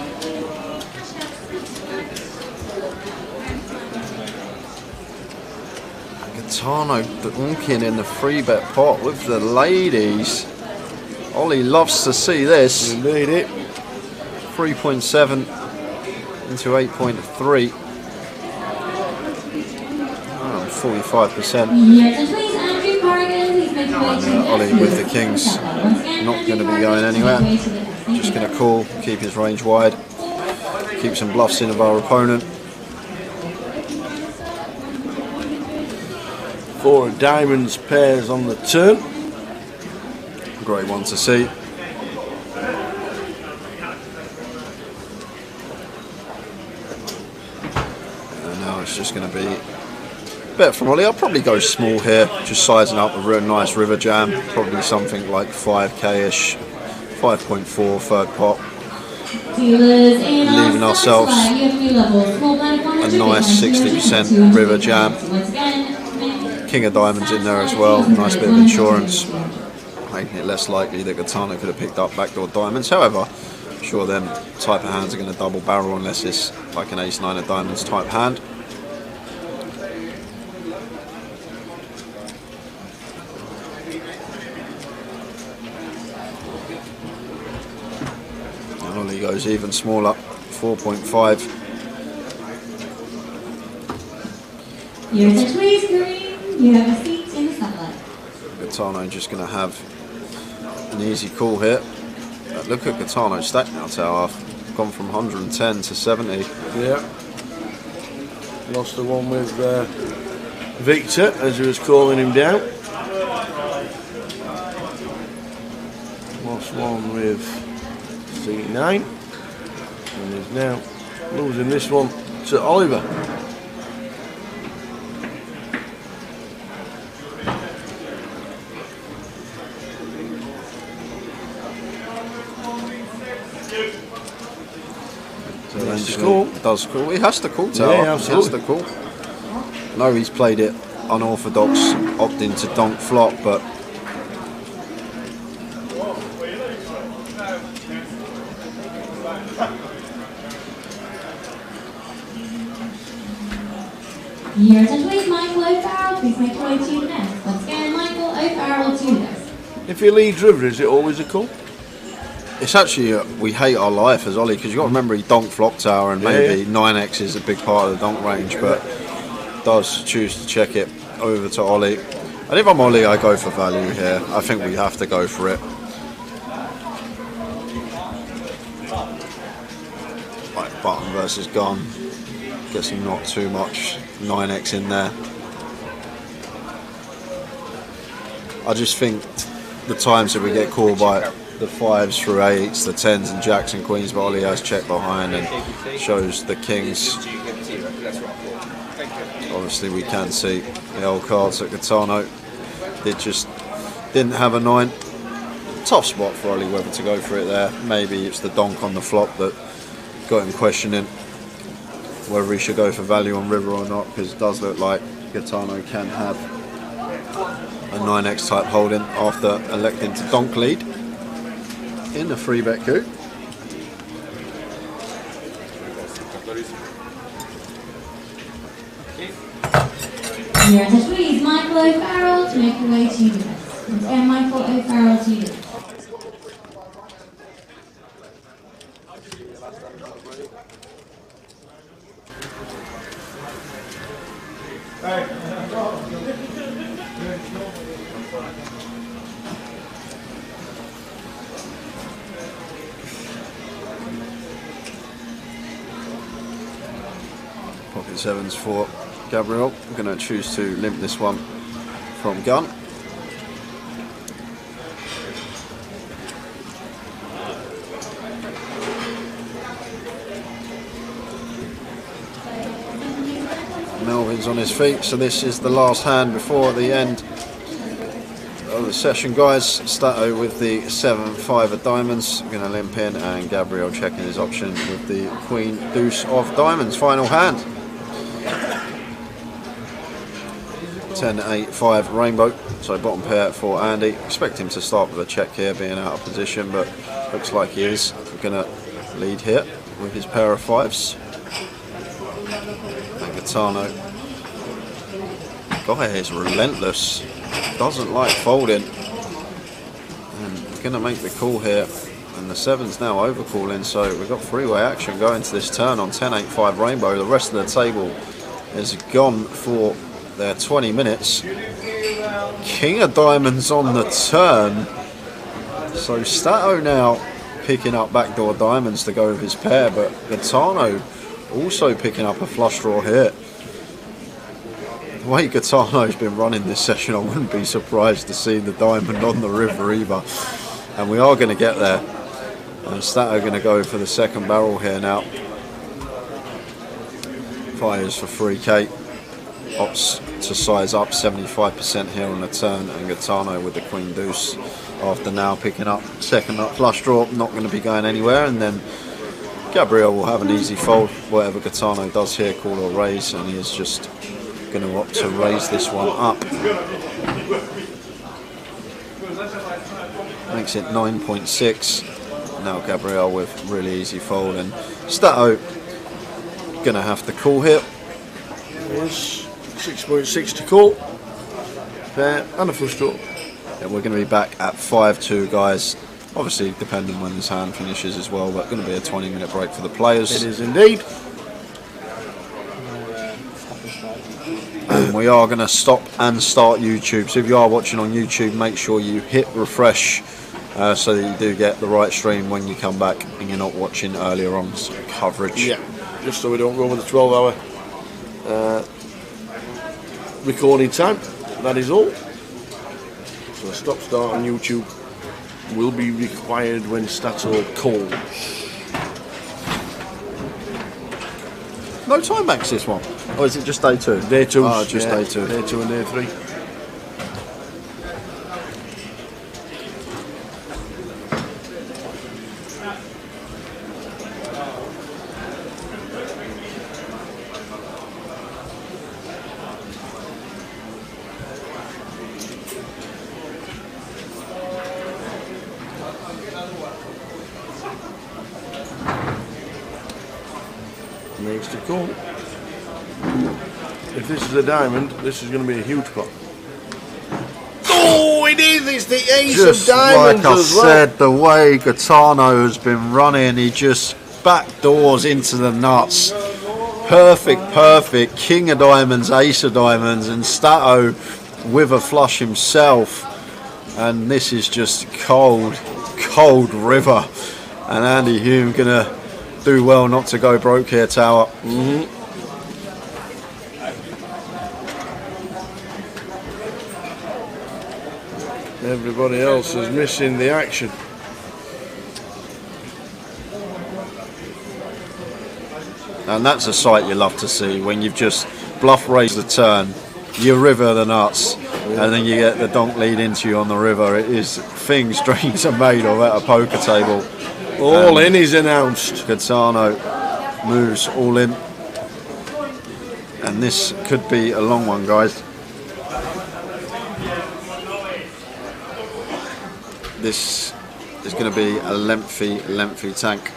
Gaetano donking in the 3-bet pot with the ladies. Ollie loves to see this. Indeed it. 3.7 into 8.3. 45%. Yes, and please, Andrew Corrigan, please make your way to Ollie with the Kings, not going to be going anywhere. Just going to call, keep his range wide, keep some bluffs in of our opponent. 4 of diamonds pairs on the turn. Great one to see. And now it's just going to be bet from Ollie. I'll probably go small here, just sizing up a real nice river jam, probably something like 5k-ish, 5.4 third pot, leaving ourselves a nice 60% river jam. King of diamonds in there as well, nice bit of insurance, making it less likely that Gaetano could have picked up backdoor diamonds. However, I'm sure them type of hands are going to double barrel unless it's like an ace-9 of diamonds type hand. he goes even smaller, 4.5. Your attention please, green. You have a seat in the satellite. Gaetano just going to have an easy call here. Look at Gaetano's stack now, Tower. Gone from 110 to 70. Yeah. Lost the one with Victor, as he was calling him down. Lost one with C9. And he's now losing this one to Oliver. Does call. He has to call, Tower. Yeah, he absolutely. has to call. No, he's played it unorthodox, opting to donk flop, but Your attention please, Michael O'Farrell. Please make your way to the nest. Once again, Michael O'Farrell to the nest. If he leads river, is it always a call? it's actually we hate our life as Ollie, because you've got to remember he donked flop tower, and maybe 9x is a big part of the donk range, but does choose to check it over to Ollie. And if I'm Ollie, I go for value here. I think we have to go for it. Like button versus gun, gets him not too much 9x in there. I just think the times that we get called by the 5s through 8s, the 10s and jacks and queens, but Ollie has checked behind and shows the kings. Obviously we can see the old cards that Gaetano didn't have a 9. Tough spot for Ollie whether to go for it there. Maybe it's the donk on the flop that got him questioning whether he should go for value on river or not, because it does look like Gaetano can have a 9x type holding after electing to donk lead in the 3-bet coup. Your attention please, Michael O'Farrell to make your way to the nest. Once again, Michael O'Farrell to the nest. Pocket 7s for Gabriel. I'm going to choose to limp this one from gun. Melvin's on his feet, so this is the last hand before the end of the session, guys. Stato with the 7-5 of diamonds, going to limp in, and Gabriel checking his option with the Queen Deuce of diamonds. Final hand. 10-8-5 rainbow, so bottom pair for Andy. Expect him to start with a check here, being out of position, but looks like he is going to lead here with his pair of 5s. And Gaetano, guy is relentless, doesn't like folding, and going to make the call here. And the 7's now overcalling, so we've got three-way action going to this turn on 10-8-5 rainbow. The rest of the table is gone for their 20 minutes. King of diamonds on the turn, so Stato now picking up backdoor diamonds to go with his pair, but Gaetano also picking up a flush draw here. The way Gaetano's been running this session, I wouldn't be surprised to see the diamond on the river either, and we are going to get there. And Stato going to go for the second barrel here now. Fires for 3k. Opts to size up 75% here on the turn, and Gaetano with the Queen Deuce after now picking up second up flush draw, not going to be going anywhere, and then Gabriel will have an easy fold whatever Gaetano does here, call or raise, and he is just going to opt to raise this one up. Makes it 9.6. Now Gabriel with really easy fold, and Stato going to have to call here. Yes. 6.6 to call. Pair and a flush draw. And we're going to be back at 5-2, guys. Obviously, depending when this hand finishes as well, but going to be a 20-minute break for the players. It is indeed. And we are going to stop and start YouTube. So if you are watching on YouTube, make sure you hit refresh so that you do get the right stream when you come back and you're not watching earlier on coverage. Yeah, just so we don't go over the 12-hour recording time. That is all. So a stop start on YouTube will be required when Stato calls. No time backs this one? Or is it just day 2? Day 2. Oh, just day 2. Day 2 and day 3. Needs to call. If this is a diamond, this is going to be a huge pot. Oh, it is! It's the ace Just of diamonds like I as well. said, the way Gaetano has been running, he just backdoors into the nuts. Perfect. King of diamonds, ace of diamonds, and Stato with a flush himself. And this is just cold river. And Andy Hume gonna do well not to go broke here, Tower. Everybody else is missing the action. And that's a sight you love to see when you've just bluff raised the turn, you river the nuts, and then you get the donk lead into you on the river. It is things dreams are made of at a poker table. All in is announced. Gaetano moves all in. And this could be a long one, guys. This is going to be a lengthy tank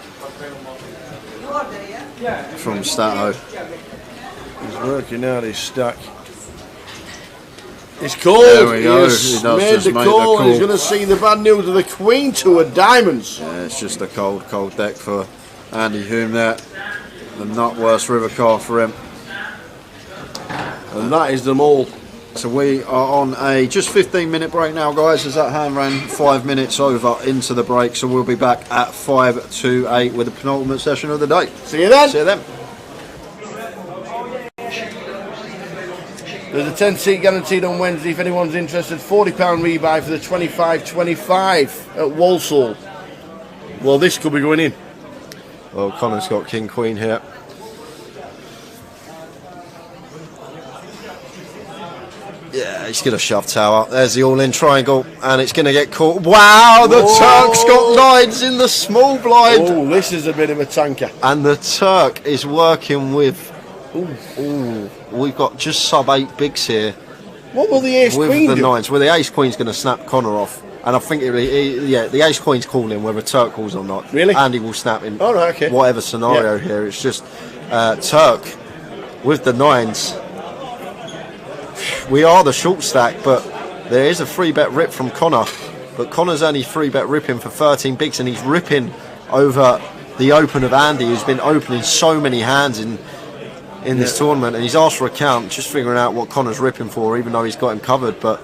from Stato. He's working out his stack. It's called. There we go. He's He does made just the make the call. call. He's going to see the bad news of the Queen two of diamonds. Yeah, it's just a cold deck for Andy Hume there. The nut worst river card for him. And that is them all. So we are on a just 15-minute break now, guys, as that hand ran 5 minutes over into the break. So we'll be back at 5 to 8 with the penultimate session of the day. See you then. See you then. There's a 10-seat guaranteed on Wednesday if anyone's interested. £40 rebuy for the 25-25 at Walsall. Well, this could be going in. Well, Connor's got King Queen here. Yeah, he's going to shove Tower. There's the all-in triangle, and it's going to get caught. Wow, the Turk's got lines in the small blind. Oh, this is a bit of a tanker. And the Turk is working with... Ooh, we've got just sub-8 bigs here. What will the ace-queen do? With the nines. Well, the ace-queen's going to snap Connor off. And I think, the ace-queen's calling whether Turk calls or not. Really? Andy will snap in okay. whatever scenario here. It's just Turk with the nines. We are the short stack, but there is a 3-bet rip from Connor. But Connor's only 3-bet ripping for 13 bigs, and he's ripping over the open of Andy, who's been opening so many hands in this tournament. And he's asked for a count, just figuring out what Connor's ripping for, even though he's got him covered. But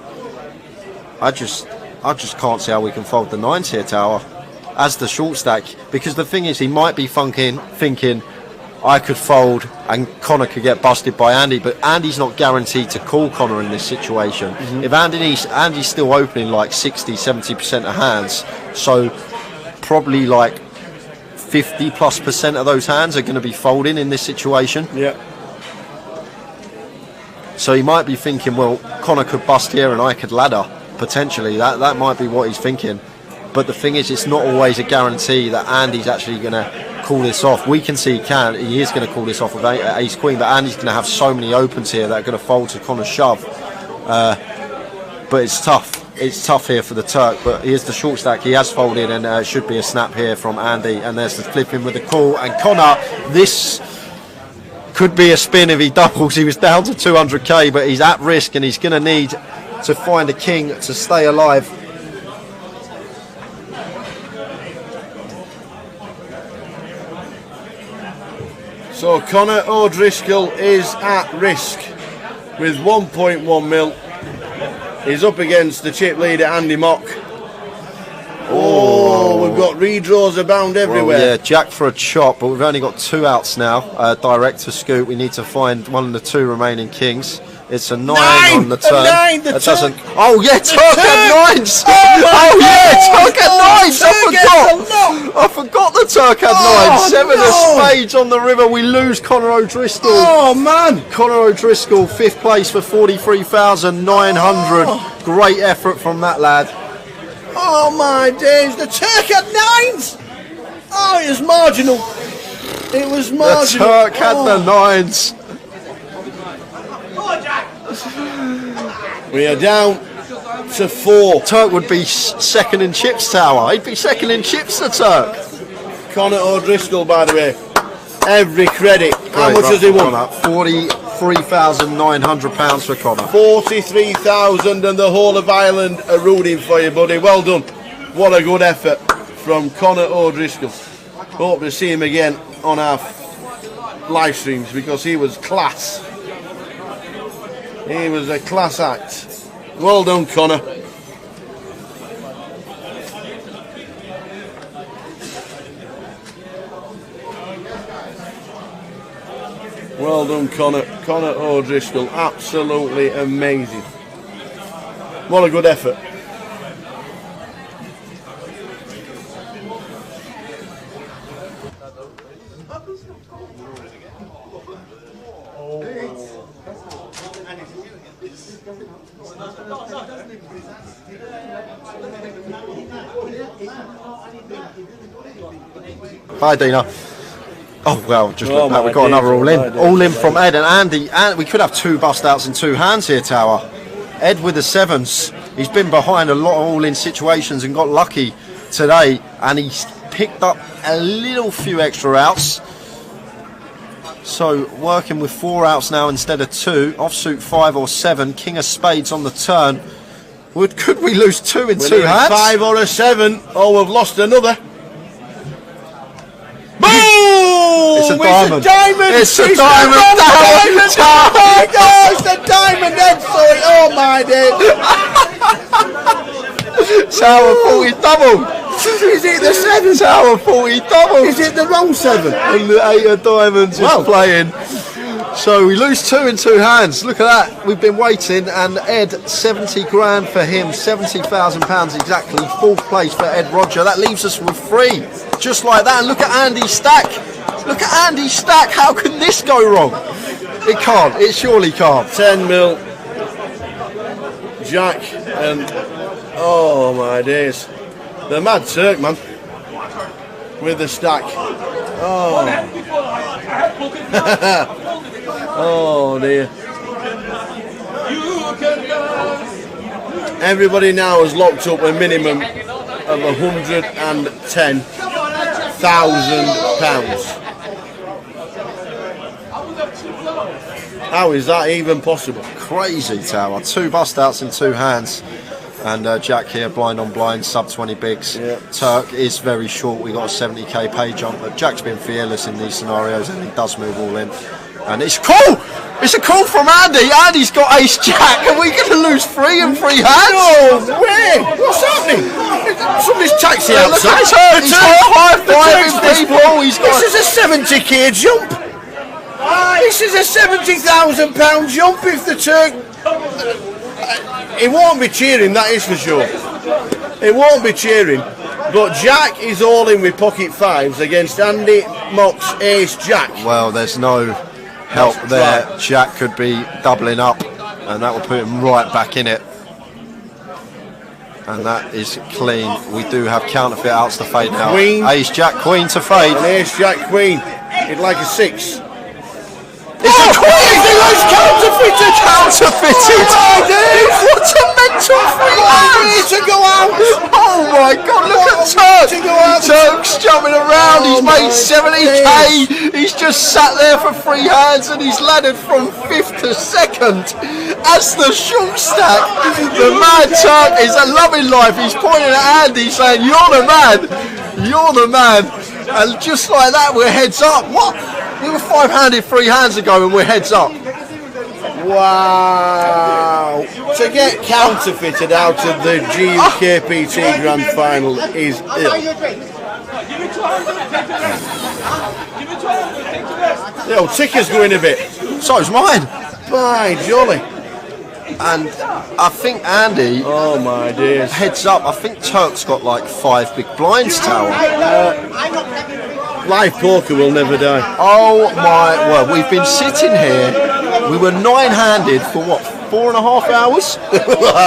I just can't see how we can fold the nines here, Tower, as the short stack. Because the thing is, he might be thinking, I could fold and Connor could get busted by Andy, but Andy's not guaranteed to call Connor in this situation. If Andy's still opening like 60-70% of hands, so probably like 50+% of those hands are going to be folding in this situation. Yeah. So he might be thinking, well, Connor could bust here and I could ladder, potentially. That might be what he's thinking. But the thing is, it's not always a guarantee that Andy's actually going to call this off. We can see he is going to call this off with ace queen, but Andy's going to have so many opens here that are going to fold to Connor's shove. But it's tough. It's tough here for the Turk, but here's the short stack. He has folded, and it should be a snap here from Andy. And there's the flipping with the call. And Connor, this could be a spin if he doubles. He was down to 200k, but he's at risk, and he's going to need to find a king to stay alive. So Connor O'Driscoll is at risk with 1.1 mil. He's up against the chip leader Andy Mock. Oh, we've got redraws abound everywhere. Well, yeah, Jack for a chop, but we've only got 2 outs now. Direct to scoop. We need to find one of the 2 remaining kings. It's a 9 on the turn. That doesn't. Oh yeah, Turk had 9s. Oh yeah, Turk had 9s. I forgot the Turk had 9s. 7 of spades on the river. We lose Connor O'Driscoll. Oh man, Connor O'Driscoll, 5th place for 43,900. Great effort from that lad. oh my days, the Turk had 9s. Oh, it was marginal. It was marginal. The Turk had the 9s. We are down to 4. Turk would be second in chips tower. He'd be second in chips, the Turk. Connor O'Driscoll, by the way, every credit. How much has he won? £43,900 for Connor. 43,000, and the whole of Ireland are rooting for you, buddy. Well done. What a good effort from Connor O'Driscoll. Hope to see him again on our live streams because he was class. He was a class act. Well done, Connor. Well done, Connor. Connor O'Driscoll, absolutely amazing. What a good effort. Hi, Dina. Oh, well, just look back. We've got another all in. All in from Ed and Andy. And we could have 2 bust outs in 2 hands here, Tower. Ed with the 7s. He's been behind a lot of all in situations and got lucky today. And he's picked up a little few extra outs. So working with 4 outs now instead of 2. Offsuit 5 or 7. King of spades on the turn. Could we lose 2 in 2 hands? 5 or a 7. Oh, we've lost another. It's a diamond. It's a diamond. Oh my gosh, the diamond Ed saw it. Oh my days. Tower 40 double. Is it the 7? Tower 40 double. Is it the wrong 7? And the 8 of diamonds is playing. So we lose 2 in 2 hands. Look at that. We've been waiting, and Ed, 70 grand for him, £70,000 exactly. 4th place for Ed Roger. That leaves us with 3. Just like that. And look at Andy's stack. Look at Andy's stack. How can this go wrong? It can't. It surely can't. 10 mil. Jack and oh my days. The Mad Turk, man. With the stack. Oh. Oh dear. Everybody now has locked up a minimum of £110,000. How is that even possible? Crazy, Tower. 2 bust outs in 2 hands. And Jack here, blind on blind, sub 20 bigs. Yeah. Turk is very short. We got a 70k pay jump, but Jack's been fearless in these scenarios, and he does move all in. And it's cool. It's a call from Andy. Andy's got ace jack. Are we going to lose 3 in 3 hands? No way! What's happening? Somebody's taxi outside. Look at Turk. He's high-fiving people. He's got. This is a 70k jump. This is a £70,000 jump if the Turk. He won't be cheering, that is for sure. He won't be cheering. But Jack is all in with pocket 5s against Andy Mock's ace jack. Well, there's no help there. Jack could be doubling up, and that will put him right back in it. And that is clean. We do have counterfeit outs to fade now. Queen. Ace jack queen to fade. An ace jack queen. He'd like a 6. It's a queen! It's counterfeited! Counterfeited! Oh, what a mental freelance! To go out! Oh my god, look at Turk! Turk's jumping around, he's made 70k! He's just sat there for 3 hands and he's laddered from 5th to 2nd as the short stack. The mad Turk is loving life. He's pointing at Andy saying, "You're the man! You're the man!" And just like that, we're heads up. What? We were 5-handed 3 hands ago and we're heads up. Wow! To get counterfeited out of the GUKPT Grand Final is ill. Yo, ticker's going a bit. So's mine. By jolly. And I think Andy, oh my dears, heads up, I think Turk's got like 5 big blinds tower. Live poker will never die. Oh my word, we've been sitting here, we were 9-handed for what, 4.5 hours?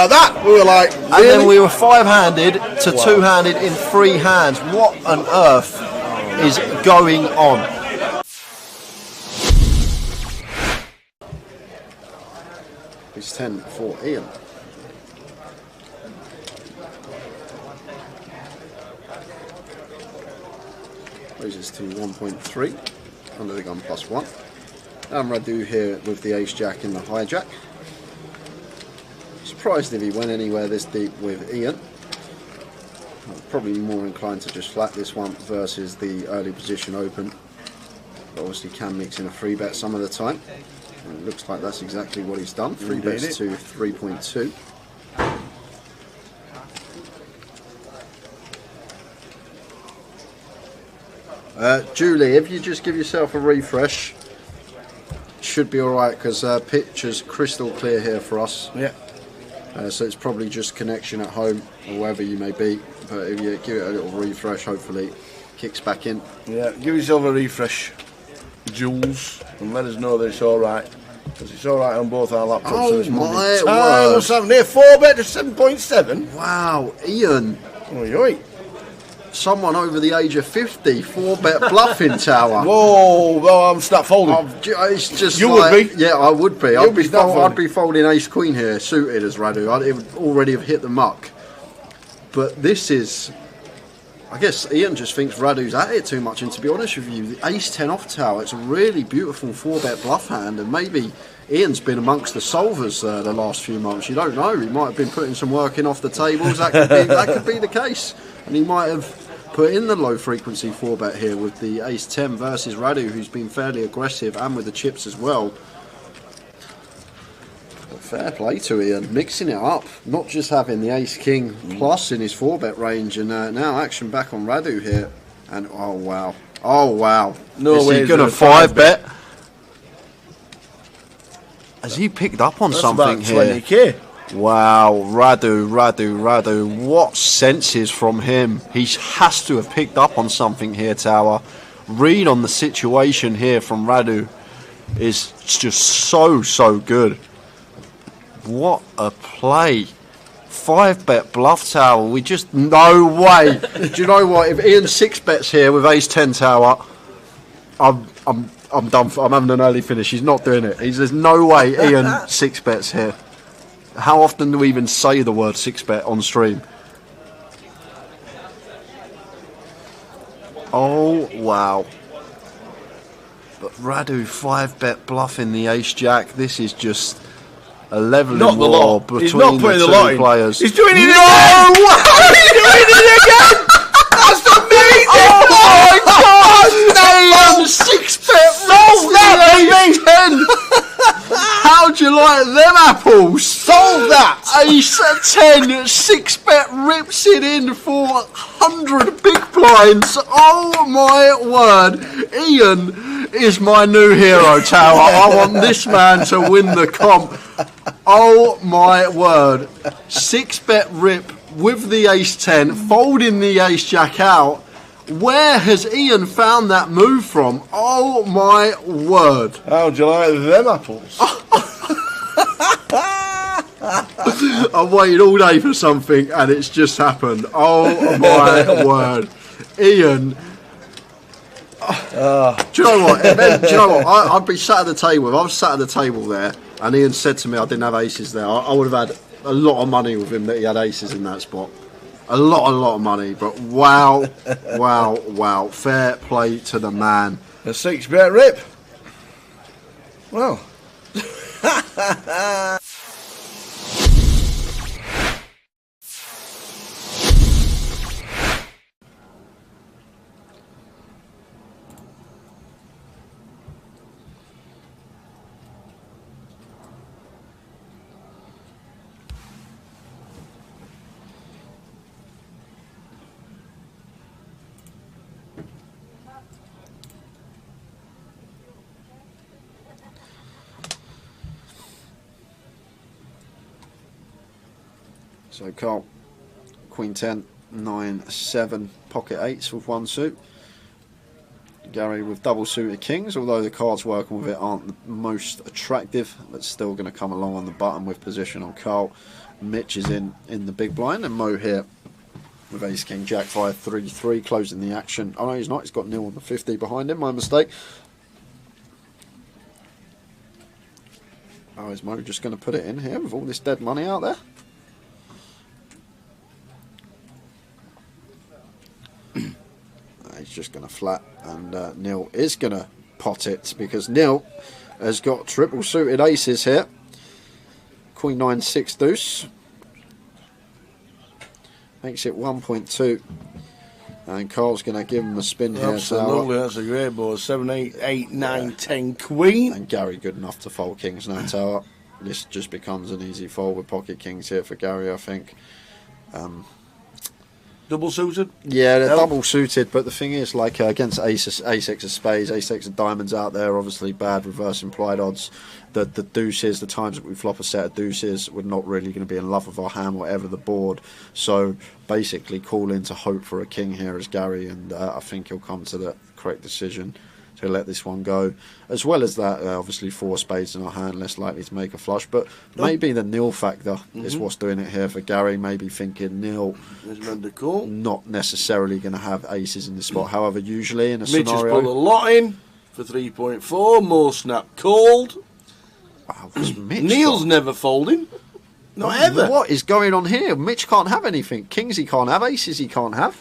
That, we were like, really? And then we were 5-handed to 2-handed in 3 hands. What on earth is going on? It's 10 for Ian. Raises to 1.3 under the gun +1. And Radu here with the ace jack in the hijack. Surprised if he went anywhere this deep with Ian. Probably more inclined to just flat this one versus the early position open. But obviously can mix in a 3-bet some of the time. And it looks like that's exactly what he's done. 3 bets to 3.2. Julie, if you just give yourself a refresh, should be alright because picture's crystal clear here for us. Yeah. So it's probably just connection at home or wherever you may be. But if you give it a little refresh, hopefully it kicks back in. Yeah, give yourself a refresh, Jules, and let us know that it's alright. Because it's alright on both our laptops. Oh so it's my word. What's happening here? 4-bet to 7.7. Wow, Ian. Oi, oi. Someone over the age of 50, 4-bet bluffing tower. Whoa, well, I'm snap folding. It's just you like, would be. Yeah, I would be. You'd be I'd be folding ace queen here, suited as Radu. It would already have hit the muck. But this is, I guess Ian just thinks Radu's at it too much. And to be honest with you, the ace 10 off tower, it's a really beautiful 4-bet bluff hand. And maybe Ian's been amongst the solvers the last few months. You don't know. He might have been putting some work in off the tables. That could be the case. And he might have put in the low frequency 4-bet here with the ace 10 versus Radu, who's been fairly aggressive, and with the chips as well. But fair play to Ian, mixing it up, not just having the ace king plus in his 4-bet range, and now action back on Radu here. And oh wow, No way, is he gonna 5-bet? Has he picked up on something here? 20k. Wow, Radu, what senses from him. He has to have picked up on something here, Tower. Read on the situation here from Radu is just so good. What a play. 5-bet bluff Tower, we just, no way. Do you know what, if Ian 6-bets here with ace 10 Tower, I'm done for, I'm having an early finish. He's not doing it. There's no way Ian 6-bets here. How often do we even say the word 6-bet on stream? Oh, wow. But Radu 5-bet bluffing the ace-jack. This is just a leveling war between He's not putting the lot two players. He's doing it again! He's doing it again! That's amazing! Oh my God! 6-bet roll that, baby! 10! How'd you like them apples? Solve that! Ace 10, 6-bet rips it in for 100 big blinds. Oh my word. Ian is my new hero, Tower. I want this man to win the comp. Oh my word. 6-bet rip with the ace 10, folding the ace jack out. Where has Ian found that move from? Oh my word. How'd you like them apples? I've waited all day for something and it's just happened. Oh my word. Ian. Do you know what? I'd be sat at the table. If I was sat at the table there and Ian said to me I didn't have aces there, I would have had a lot of money with him that he had aces in that spot. A lot of money, but wow. Fair play to the man. A 6-bet rip. Well. So Carl, Queen 10, 9, 7, pocket 8s with 1 suit. Gary with double suited kings, although the cards working with it aren't the most attractive, but still going to come along on the button with position on Carl. Mitch is in the big blind, and Mo here with ace king jack 5 3 3 closing the action. Oh no, he's not, he's got nil on the 50 behind him, my mistake. Oh, is Mo just going to put it in here with all this dead money out there? He's just going to flat, and Neil is going to pot it because Neil has got triple suited aces here. Queen 9 6 deuce makes it 1.2, and Carl's going to give him a spin here. Absolutely, that's a great board. 7 8 8 9 10 queen, and Gary good enough to fold kings now tower. This just becomes an easy fold with pocket kings here for Gary, I think. Double suited? Yeah, they're double suited, but the thing is, like against ace X of spades, ace X of diamonds out there, obviously bad reverse implied odds. The deuces, the times that we flop a set of deuces, we're not really going to be in love with our hand, whatever the board. So basically, call in to hope for a king here as Gary, and I think he'll come to the correct decision to let this one go. As well as that, obviously 4 spades in our hand, less likely to make a flush. But maybe the nil factor is what's doing it here for Gary. Maybe thinking nil, not necessarily going to have aces in this spot. However, usually in a Mitch scenario, has put a lot in for 3.4. More snap called. Wow, what's Mitch Neil's got? never folding. Not ever. What is going on here? Mitch can't have anything. Kings he can't have. Aces he can't have.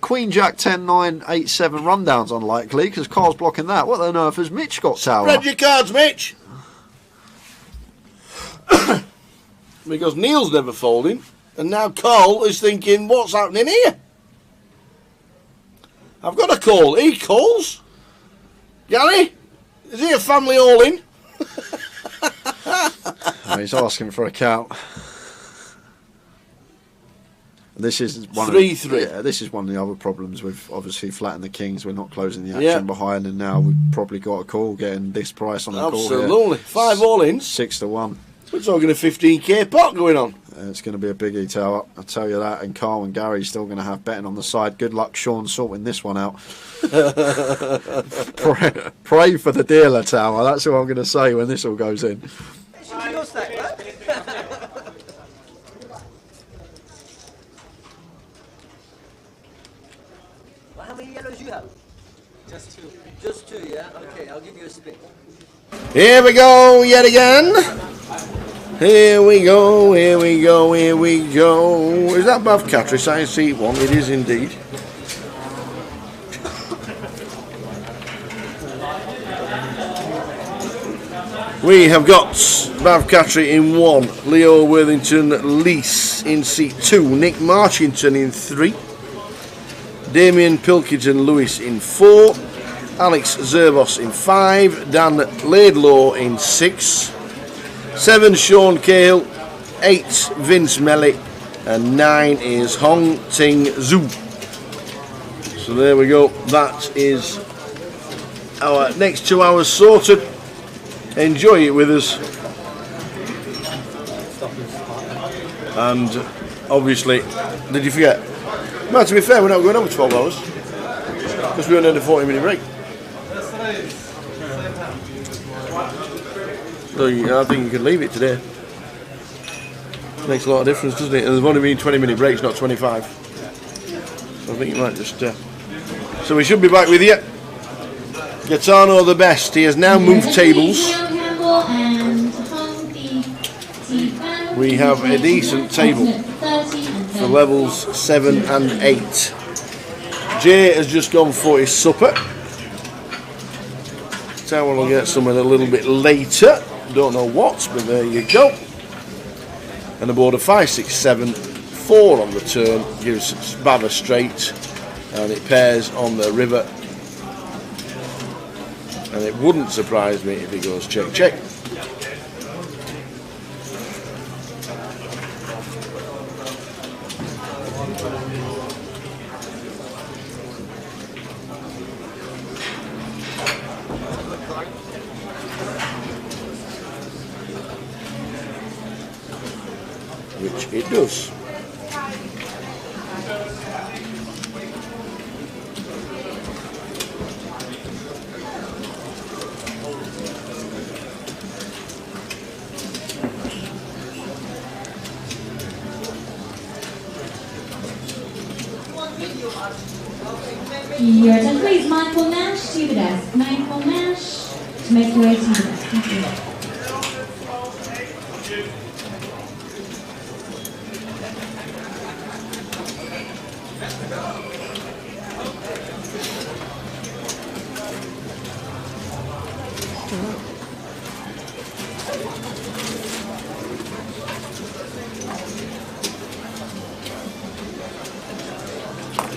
Queen Jack 10 9 8 7 rundowns unlikely because Carl's blocking that. What on earth has Mitch got tower? Spread your cards, Mitch. Because Neil's never folding, and now Carl is thinking, what's happening here? I've got a call. He calls. Gary, is he a family all in? Oh, he's asking for a count. This is one 3-3. Yeah, this is one of the other problems with obviously flattening the kings. We're not closing the action behind, and now we've probably got a call getting this price on a call here. Absolutely. 5 all ins. 6 to 1. We're talking a 15k pot going on. It's going to be a biggie tower, I'll tell you that. And Carl and Gary still going to have betting on the side. Good luck, Sean, sorting this one out. Pray for the dealer tower. That's all I'm going to say when this all goes in. How many yellows you have? Just 2. Just 2, yeah? Okay, I'll give you a spin. Here we go yet again. Here we go, here we go, here we go. Is that Bath Cattery size seat 1? It is indeed. We have got Bath Cattery in 1, Leo Worthington Lease in seat 2, Nick Marchington in 3, Damien Pilkington Lewis in 4, Alex Zerbos in 5, Dan Laidlaw in 6, 7 Sean Cahill, 8 Vince Melly, and 9 is Hong Ting Zhu. So there we go, that is our next 2 hours sorted. Enjoy it with us. And obviously, did you forget? Well, to be fair, we're not going over 12 hours because we only had a 40-minute break. So I think you can leave it today. Makes a lot of difference, doesn't it? And there's only been 20-minute breaks, not 25. So I think you might just... So we should be back with you. Gaetano the best. He has now moved tables. We have a decent table for levels 7 and 8. Jay has just gone for his supper. Tower will get something a little bit later. Don't know what, but there you go. And a board of 5, 6, 7, 4 on the turn gives Bav a straight, and it pairs on the river. And it wouldn't surprise me if he goes check, check. which it does. Your attention please, Michael Nash to the desk. Michael Nash to make your way to the desk. Thank you.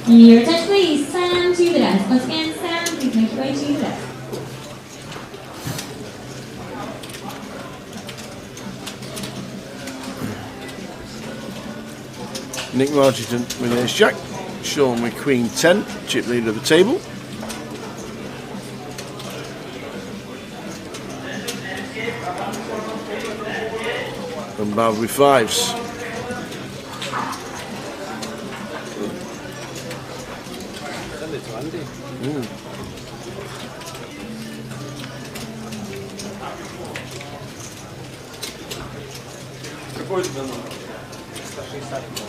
Your attention please, Sam to the desk. Once again, Sam, please make your way to the desk. Nick Marchington with ace jack, Sean with queen 10, chip leader of the table. And Bav with fives. Send it to Andy. Especially second.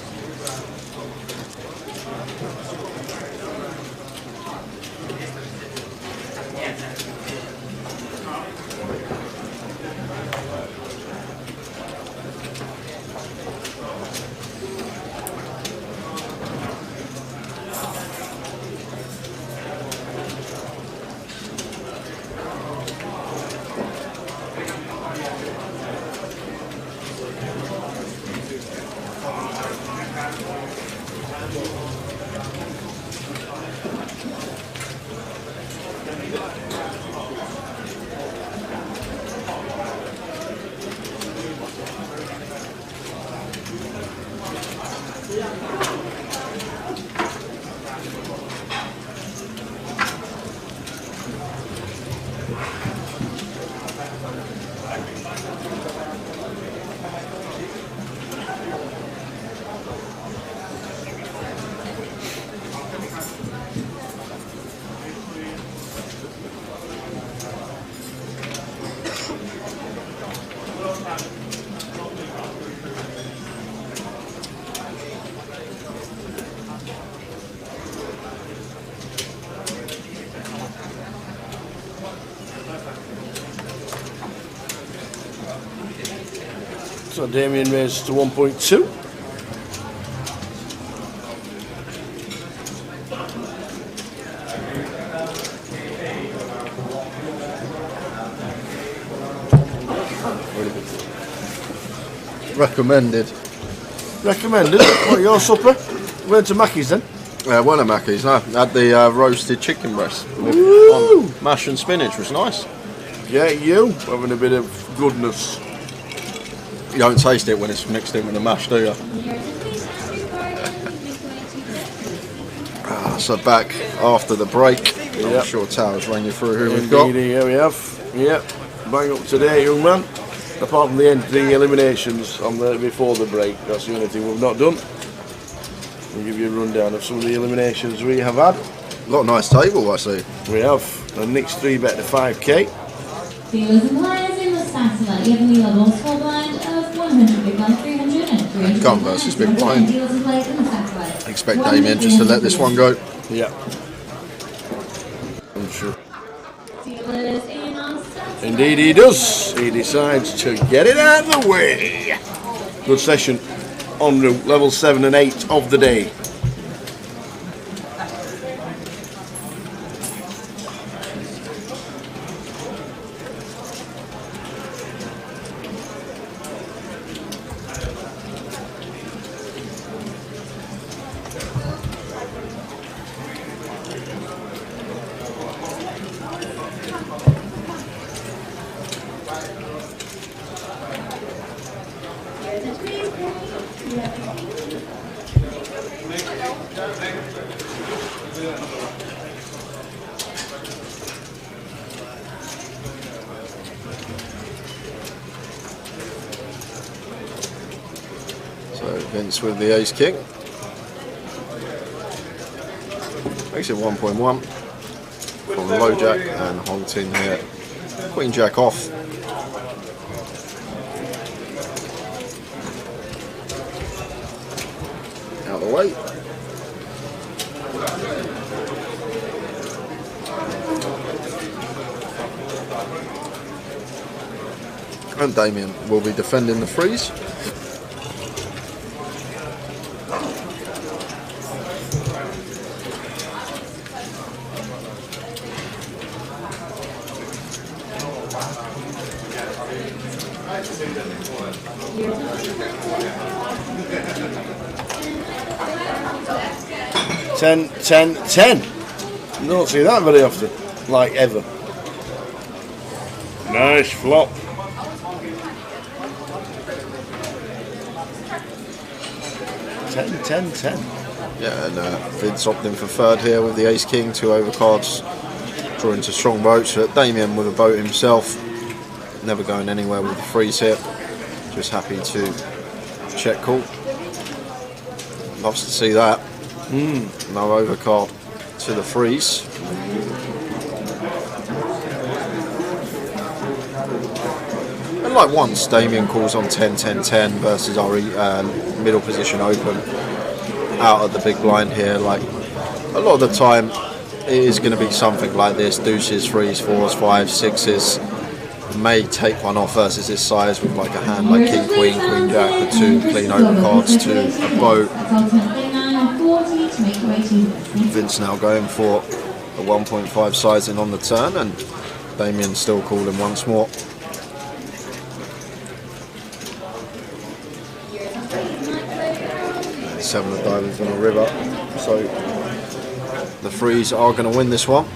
So Damien raises to 1.2. Recommended. Recommended. What, your supper? Went to Mackey's then? One of Mackey's, no. Had the roasted chicken breast with on mash and spinach, was nice. Yeah, you having a bit of goodness. You don't taste it when it's mixed in with the mash, do you? So back after the break. Yep. I'm sure Towers ran you through who we've got. Indeed, here we have. Yep, bang up to date, young man. Apart from the eliminations on the before the break, that's the only thing we've not done. We'll give you a rundown of some of the eliminations we have had. A lot of nice table, I see. We have. And Nick's 3-bet to 5k. Dealers and players in the satellite evenly level score blind of 100, big blind 300 and 300. Gun versus big blind. Dealers and players in the satellite. Expect Damien just to let this one go. Yeah. I'm sure. Dealers in on satellite. Indeed he does. He decides to get it out of the way. Good session en route, level 7 and 8 of the day. So Vince with the ace king. Makes it 1.1 from low jack, and Hong Ting here. Queen jack off. Out of the way. And Damien will be defending the freeze. Ten, 10, 10. You don't see that very often, like ever. Nice flop. 10, 10, 10. Yeah, and Vince opting for third here with the ace king, 2 overcards, drawing to strong boats. But Damien with a boat himself, never going anywhere with the freeze here. Just happy to check call. Loves to see that. No overcard to the freeze. And like once Damien calls on 10, 10, 10 versus our middle position open out of the big blind here, like a lot of the time it is going to be something like this: deuces, threes, fours, fives, sixes. May take one off versus his size with like a hand like king, queen, queen jack, the 2 clean overcards to a boat. Vince now going for a 1.5 sizing on the turn, and Damien still calling once more. And 7 of diamonds on the river, so the threes are going to win this one.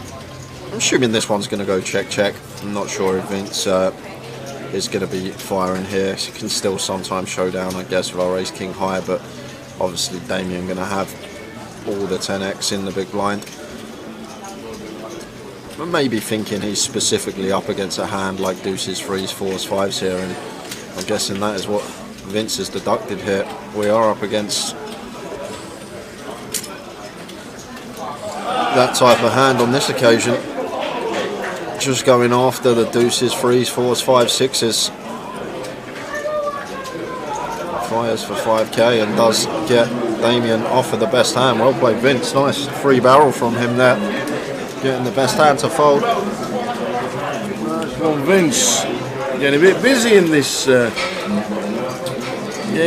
I'm assuming this one's going to go check check. I'm not sure if Vince is going to be firing here. He can still sometimes show down, I guess, with our ace king high, but obviously Damien going to have all the 10x in the big blind. But maybe thinking he's specifically up against a hand like deuces, threes, fours, fives here, and I'm guessing that is what Vince has deducted here. We are up against that type of hand on this occasion. Just going after the deuces, threes, fours, fives, sixes. Fires for 5k and does get Damien off of the best hand. Well played, Vince. Nice free barrel from him there. Getting the best hand to fold. Nice one, Vince. Getting a bit busy in this. Getting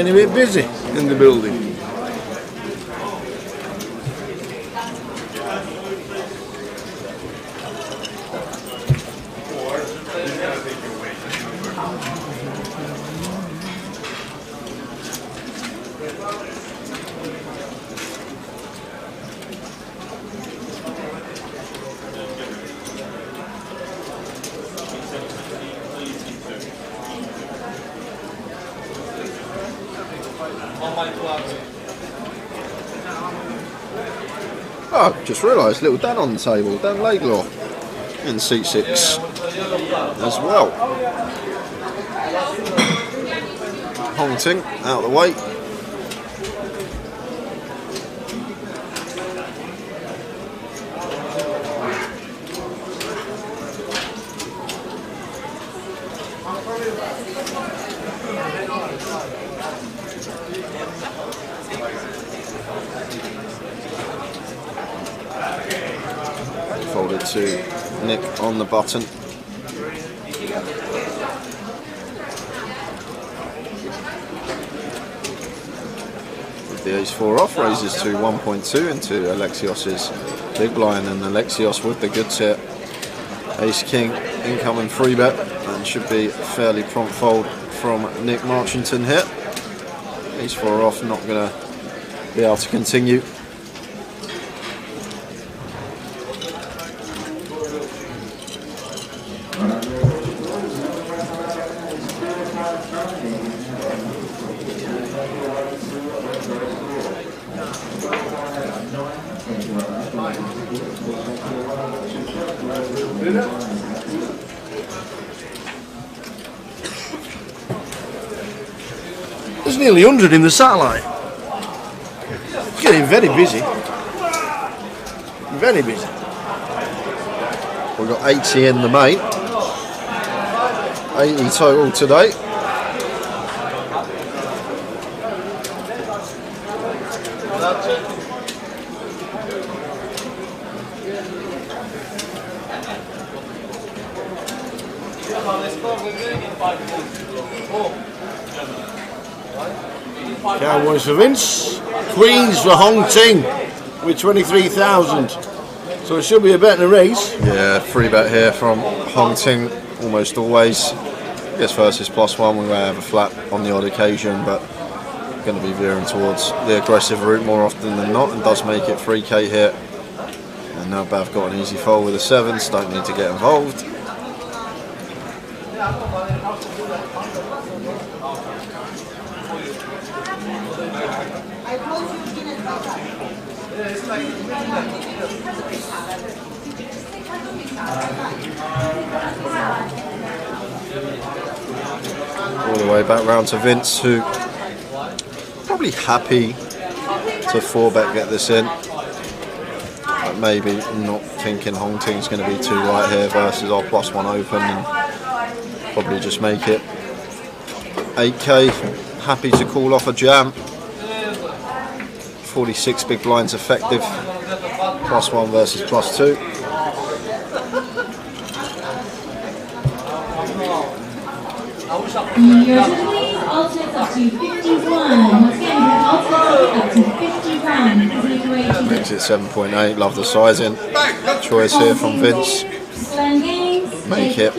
a bit busy in the building. Oh, just realised, little Dan on the table, Dan Laidlaw in seat 6 as well. Hong Ting out of the way. Folded to Nick on the button. With the ace-4 off, raises to 1.2 into Alexios's big blind, and Alexios with the goods here. Ace-king, incoming free bet, and should be a fairly prompt fold from Nick Marchington here. Ace-4 off, not going to be able to continue. There's nearly 100 in the satellite. It's getting very busy. Very busy. We've got 80 in the main. 80 total today. Cowboys for Vince. Queens for Hong Ting with 23,000. So it should be a better race. Yeah, free bet here from Hong Ting almost always. I guess versus +1 we may have a flat on the odd occasion, but going to be veering towards the aggressive route more often than not, and does make it 3k here. And now Bav got an easy fold with the 7s, don't need to get involved. All the way back round to Vince, who probably happy to 4-bet get this in, but maybe not thinking Hong Ting's going to be too right here versus our +1 open, and probably just make it 8k. Happy to call off a jam. 46 big blinds effective. +1 versus +2. Your please alternates up to 51. Once again, alternates up to 51. Makes it 7.8. Love the sizing. Choice here from Vince. Make it.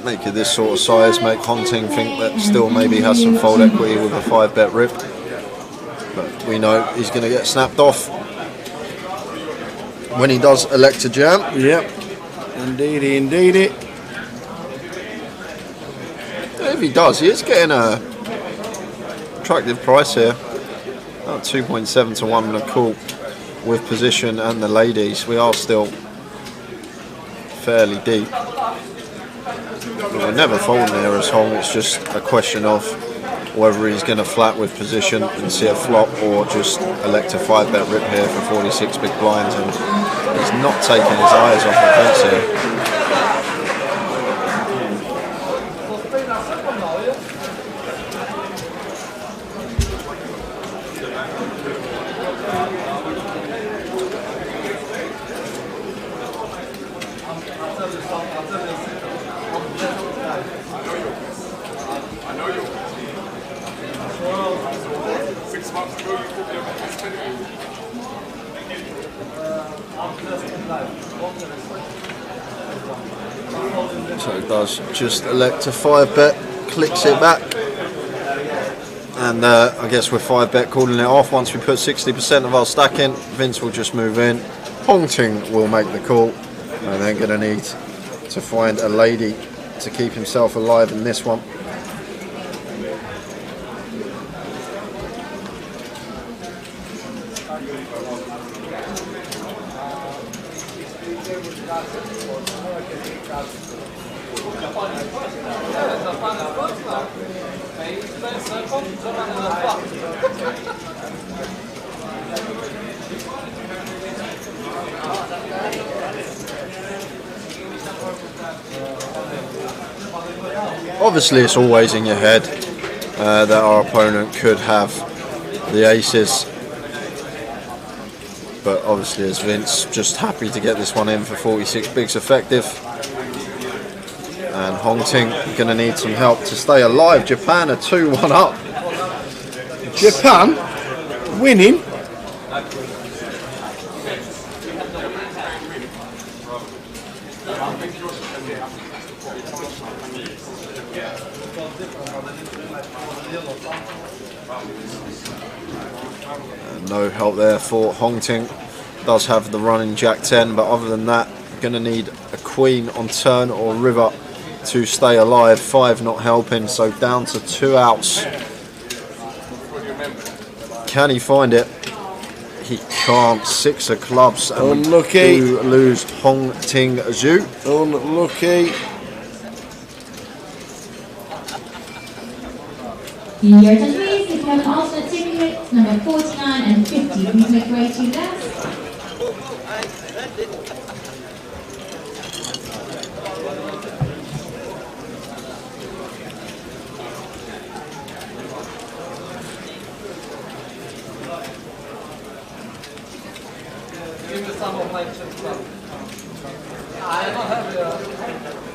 Make it this sort of size. Make Hong Ting think that still maybe has some fold equity with a 5-bet rip. But we know he's going to get snapped off when he does elect to jam. Yep. Indeedy, indeedy. If he does, he is getting a attractive price here. About 2.7 to 1 and a call with position and the ladies. We are still fairly deep. But we're never folding there as Hong. It's just a question of whether he's going to flat with position and see a flop, or just elect a 5-bet rip here for 46 big blinds, and he's not taking his eyes off the fence here. So it does just elect a 5-bet, clicks it back, and I guess we're 5-bet calling it off. Once we put 60% of our stack in, Vince will just move in. Hong Ting will make the call, and then going to need to find a lady to keep himself alive in this one. Obviously it's always in your head that our opponent could have the aces, but obviously as Vince, just happy to get this one in for 46 bigs effective. And Hong Ting going to need some help to stay alive. Japan are 2-1 up. Japan winning. No help there for Hong Ting. Does have the run in Jack 10, but other than that, going to need a queen on turn or river to stay alive. 5 not helping, so down to 2 outs. Can he find it? He can't. 6 of clubs, and unlucky. We do lose Hong Ting Zhu. Unlucky. Your attention please, if you have an alternate ticket, number 49 and 50, please make your way to the desk.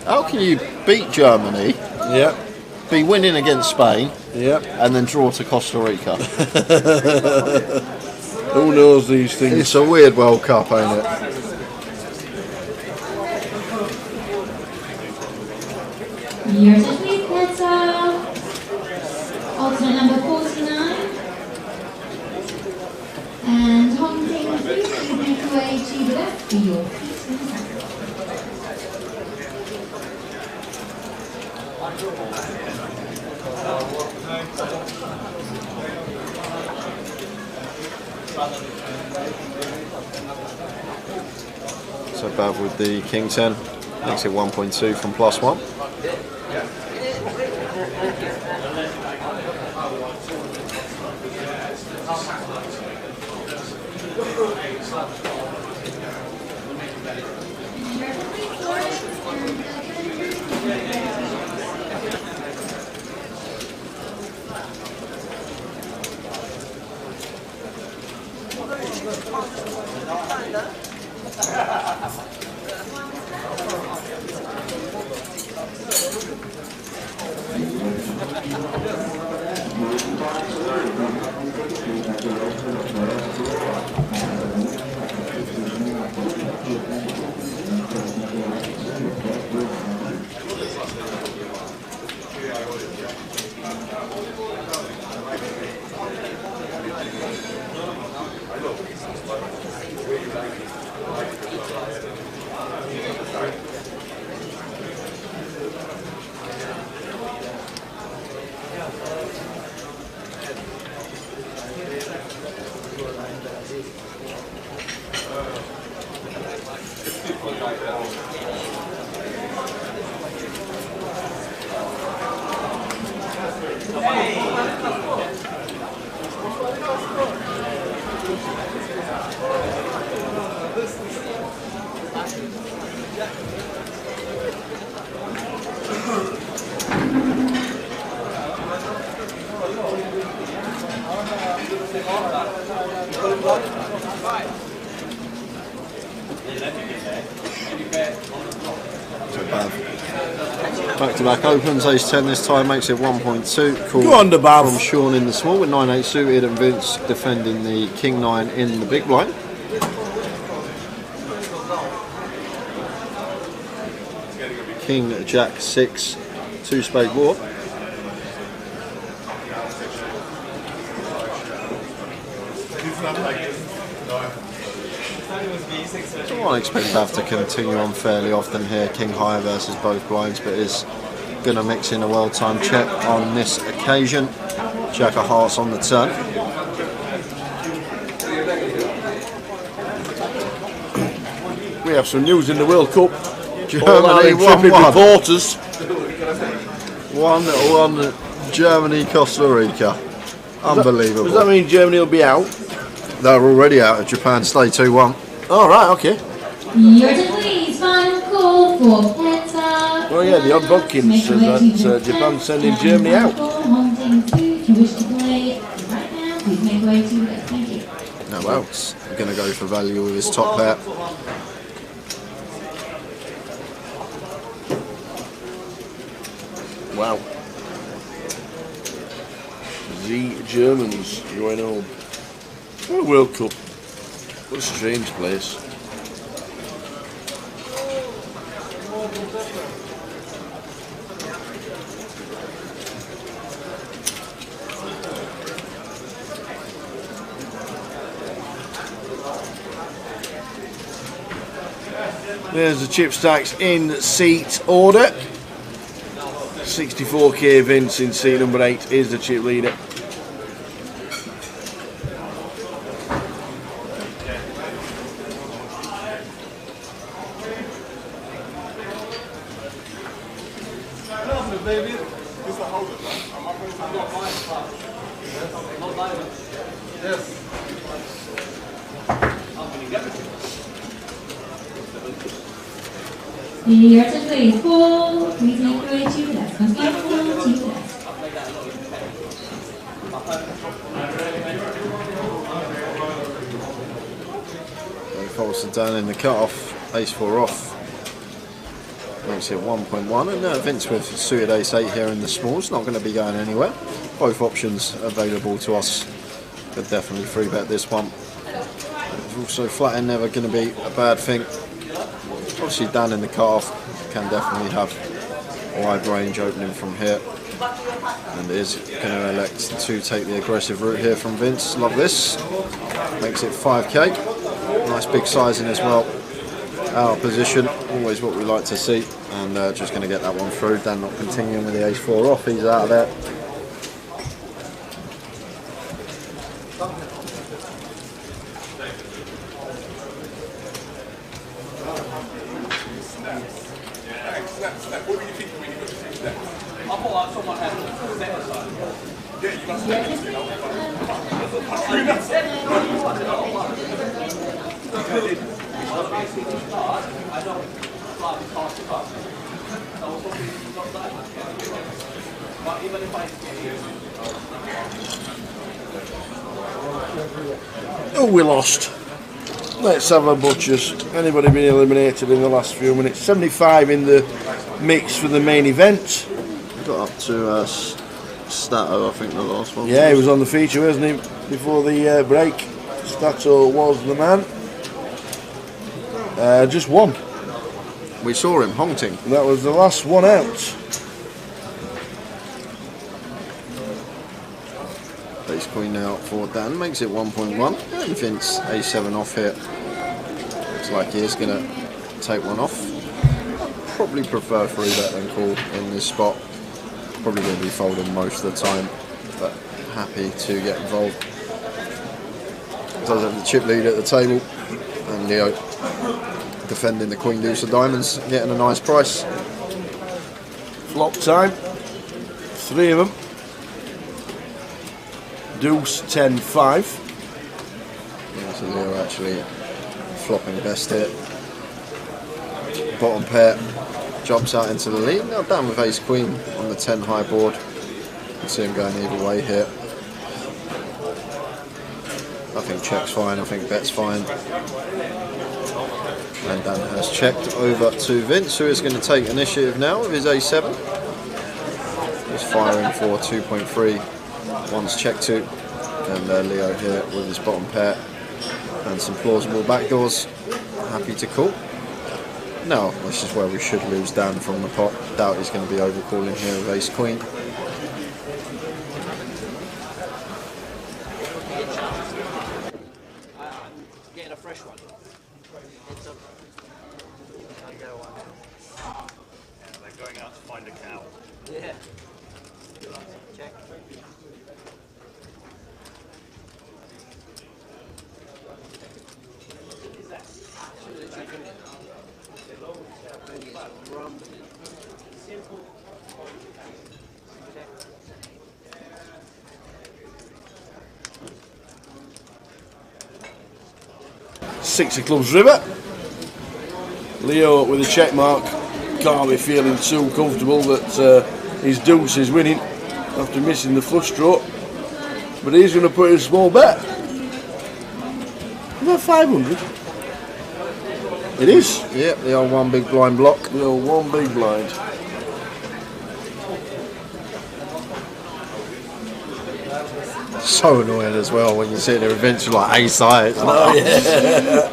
How can you beat Germany, Yeah. be winning against Spain, Yeah. and then draw to Costa Rica? Who knows these things? It's a weird World Cup, ain't it? Your attention please, that's alternate number 49. And Hong Kong, please make your way to the left for your seats in the center. So Bav with the King 10, makes it 1.2 from +1. Back-to-back opens, ace 10 this time, makes it 1.2. Call Go on, the Bav. from Sean in the small with 9-8 suited and Vince defending the King 9 in the big blind. King Jack 6, 2-spade board. So I expect Bav to continue on fairly often here, King high versus both blinds, but is going to mix in a well-timed check on this occasion. Jack of hearts on the turn. We have some news in the World Cup. Germany intrepid 1-1. reporters. 1-1 Germany, Costa Rica. Unbelievable. Does that mean Germany will be out? They're already out of Japan, stay 2-1. All right, okay. Your turn, please. Final call for Peta. Oh yeah, the odd Bodkins says that Japan's sending Germany out. Hong Kong 2, if you wish to play right now, please make your way to the left. Thank you. No, well, I'm going to go for value with his top pair. Wow. The Germans going home. What a World Cup. What a strange place. There's the chip stacks in seat order. 64k Vince in seat number 8 is the chip leader. Your attention please. 4, we take away 2 left. Once again, 4, 2 left. Colson down in the cut-off, ace-4 off. Makes it 1.1, and Vince with suited ace-8 here in the smalls, not going to be going anywhere. Both options available to us. Could definitely 3-bet this one. Also flat end never going to be a bad thing. Obviously down in the cut-off, can definitely have a wide range opening from here. And is going to elect to take the aggressive route here from Vince. Love this. Makes it 5k. Nice big sizing as well. Out of position, always what we like to see. And just going to get that one through. Dan not continuing with the ace-4 off, he's out of there. Oh, we lost. Let's have a butchers. Anybody been eliminated in the last few minutes? 75 in the mix for the main event. Got up to Stato, I think, the last one. Yeah, he was on the feature, wasn't he, before the break. Stato was the man. Just one. We saw him hunting. That was the last one out. Ace Queen now for Dan, makes it 1.1. And Vince A7 off here. Looks like he is going to take one off. Probably prefer 3-bet than call in this spot. Probably going to be folding most of the time, but happy to get involved. Does have the chip lead at the table, and Leo defending the Queen Deuce of Diamonds, getting a nice price. Flop time. 3 of them. Deuce, 10, 5. Yeah, so Leo actually flopping best here. Bottom pair jumps out into the lead. Now down with ace queen on the 10 high board. You can see him going either way here. I think check's fine, I think bet's fine. And Dan has checked over to Vince, who is going to take initiative now with his a7. He's firing for 2.3. One's check 2. And Leo here with his bottom pair. And some plausible backdoors. Happy to call. No, this is where we should lose Dan from the pot. Doubt he's going to be overcalling here with ace queen. Getting a fresh one. They're going out to find a cow. Yeah. Check. Six of clubs river. Leo with a check mark. Can't be feeling too comfortable that his deuce is winning after missing the flush draw. But he's going to put in a small bet. About 500. It is. Yep, the old one big blind block. The old one big blind. So annoying as well when you see the events like ace high. It's like, Oh, yeah.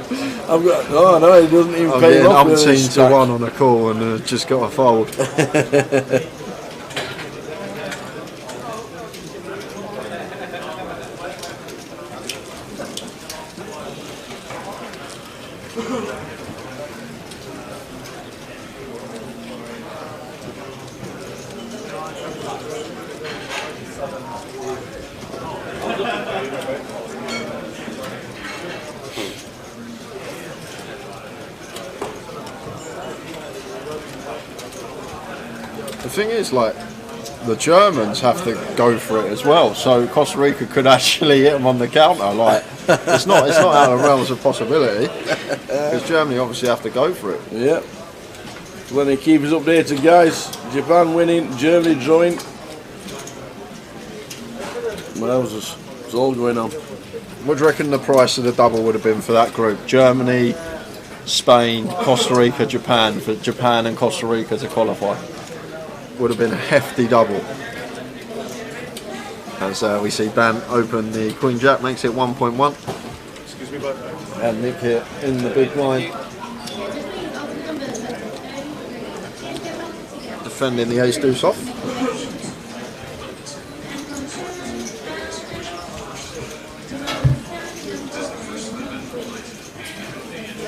I've got, oh no, he doesn't even I'm pay getting off. umpteen to 1 on a call and just got a fold. The thing is, like, the Germans have to go for it as well. So Costa Rica could actually hit them on the counter. Like it's not out of the realms of possibility because Germany obviously have to go for it. Yeah. Plenty of keepers updated, guys. Japan winning, Germany drawing. Wowzers, it's all going on. What do you reckon the price of the double would have been for that group? Germany, Spain, Costa Rica, Japan. For Japan and Costa Rica to qualify. Would have been a hefty double. As we see Dan open the Queen Jack, makes it 1.1. Excuse me, bud. And Nick here in the big blind. Defending the ace deuce off.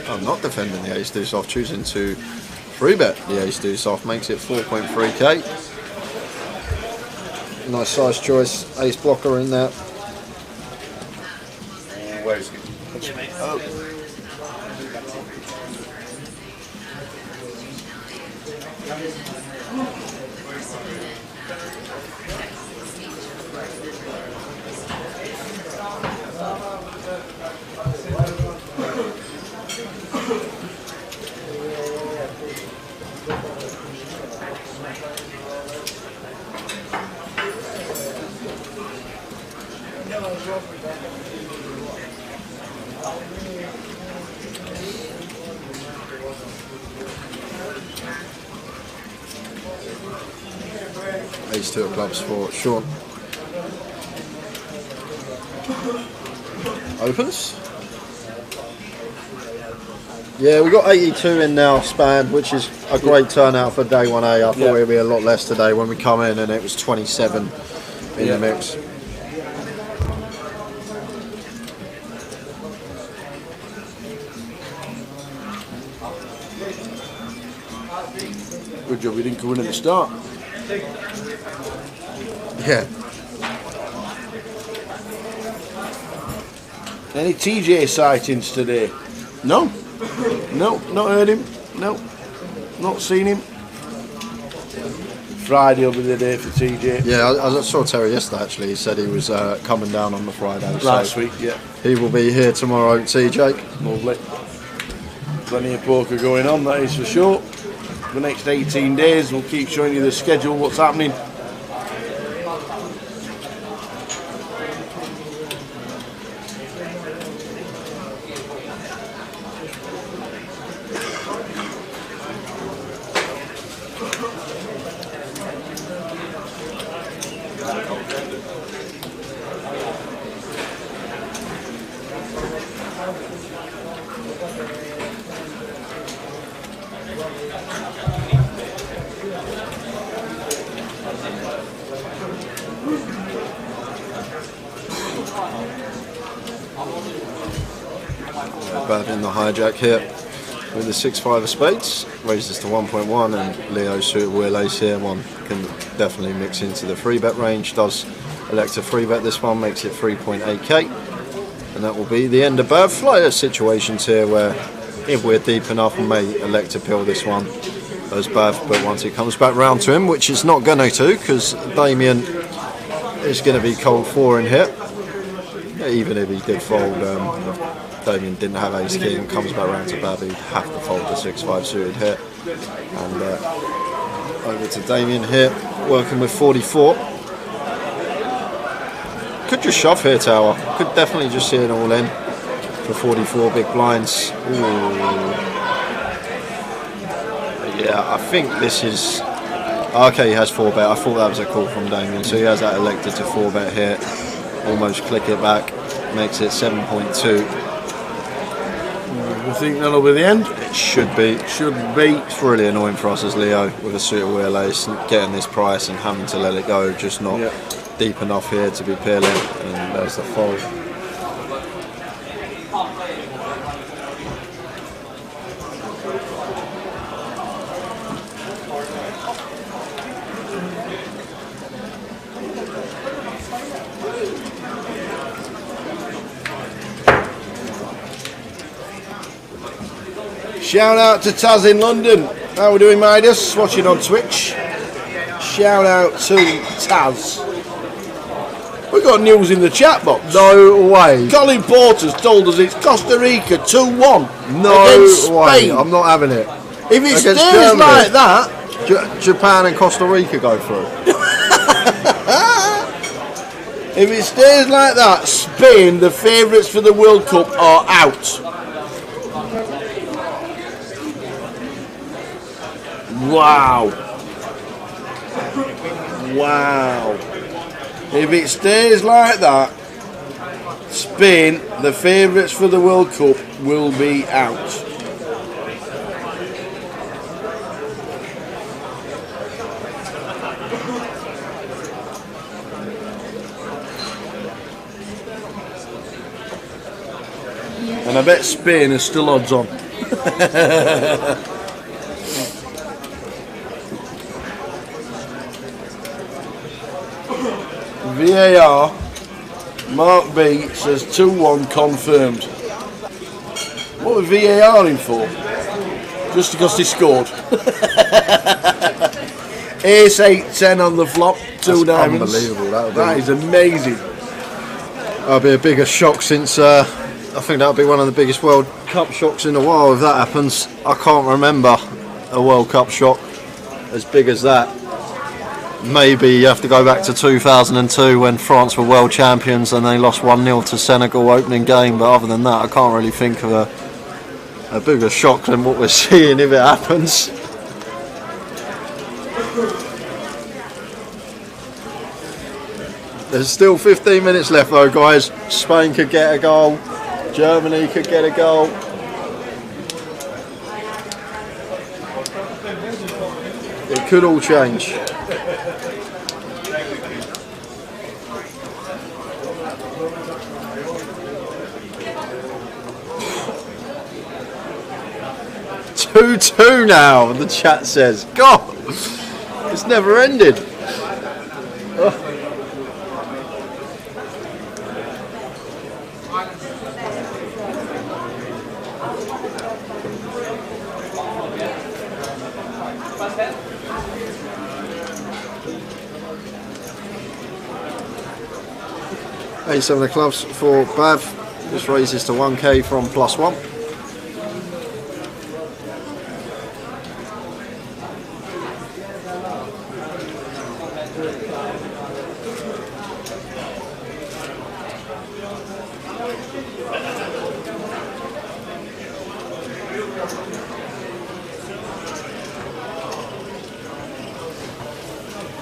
I'm not defending the ace deuce off, choosing to 3-bet the ace deuce off, makes it 4.3k. Nice size choice, ace blocker in there. Where is he? Oh. Ace two of clubs for Sean. Opens. Yeah, we got 82 in now, Span, which is a great turnout for day 1A. I thought it would be a lot less today when we come in and it was 27 in the mix. Good job we didn't come in at the start. Yeah. Any TJ sightings today? No. No, not heard him. No. Not seen him. Friday will be the day for TJ. Yeah, I saw Terry yesterday actually. He said he was coming down on the Friday. Last week, yeah. He will be here tomorrow, TJ. Lovely. Plenty of poker going on, that is for sure. The next 18 days we'll keep showing you the schedule, what's happening. Bad in the hijack here with the 6-5 of spades, raises to 1.1, and Leo suited wheel ace here. One can definitely mix into the 3-bet range. Does elect to 3-bet this one, makes it 3.8k, and that will be the end of Bav. Flyer situations here where if we're deep enough we may elect to pill this one as Bav, but once it comes back round to him, which it's not going to because Damien is going to be cold 4 in here. Even if he did fold, Damien didn't have ace king and comes back round to Bav, he'd have to fold the 6-5 suited here. And over to Damien here, working with 44. Could just shove here, Tower. Could definitely just see it all in for 44 big blinds. Ooh. Yeah, I think this is... Okay, he has 4-bet. I thought that was a call from Damien, so he has that elected to 4-bet here. Almost click it back, makes it 7.2. You think that'll be the end? It should be. Should be. It's really annoying for us as Leo with a suited wheel ace, getting this price and having to let it go, just not deep enough here to be peeling, and there's the fold. Shout out to Taz in London. How are we doing, Midas? Watching on Twitch. shout out to Taz. We got news in the chat box. No way. Colin Porter's told us it's Costa Rica 2-1 No against way. Spain. I'm not having it. If it stays Against Germany. like that, Japan and Costa Rica go through. if it stays like that, Spain, the favourites for the World Cup, are out. Wow. Wow. If it stays like that, Spain, the favourites for the World Cup, will be out. And I bet Spain is still odds on. VAR, Mark B says 2-1 confirmed. What was VAR in for? Just because they scored. Ace 8-10 on the flop, two diamonds. Unbelievable, that is amazing. That'll be a bigger shock since I think that'll be one of the biggest World Cup shocks in a while if that happens. I can't remember a World Cup shock as big as that. Maybe you have to go back to 2002 when France were world champions and they lost 1-0 to Senegal opening game, but other than that I can't really think of a bigger shock than what we're seeing if it happens. There's still 15 minutes left though, guys. Spain could get a goal, Germany could get a goal. It could all change. Two now, the chat says. God, it's never ended. Oh. Ace of the clubs for Bav. This raises to 1k from +1.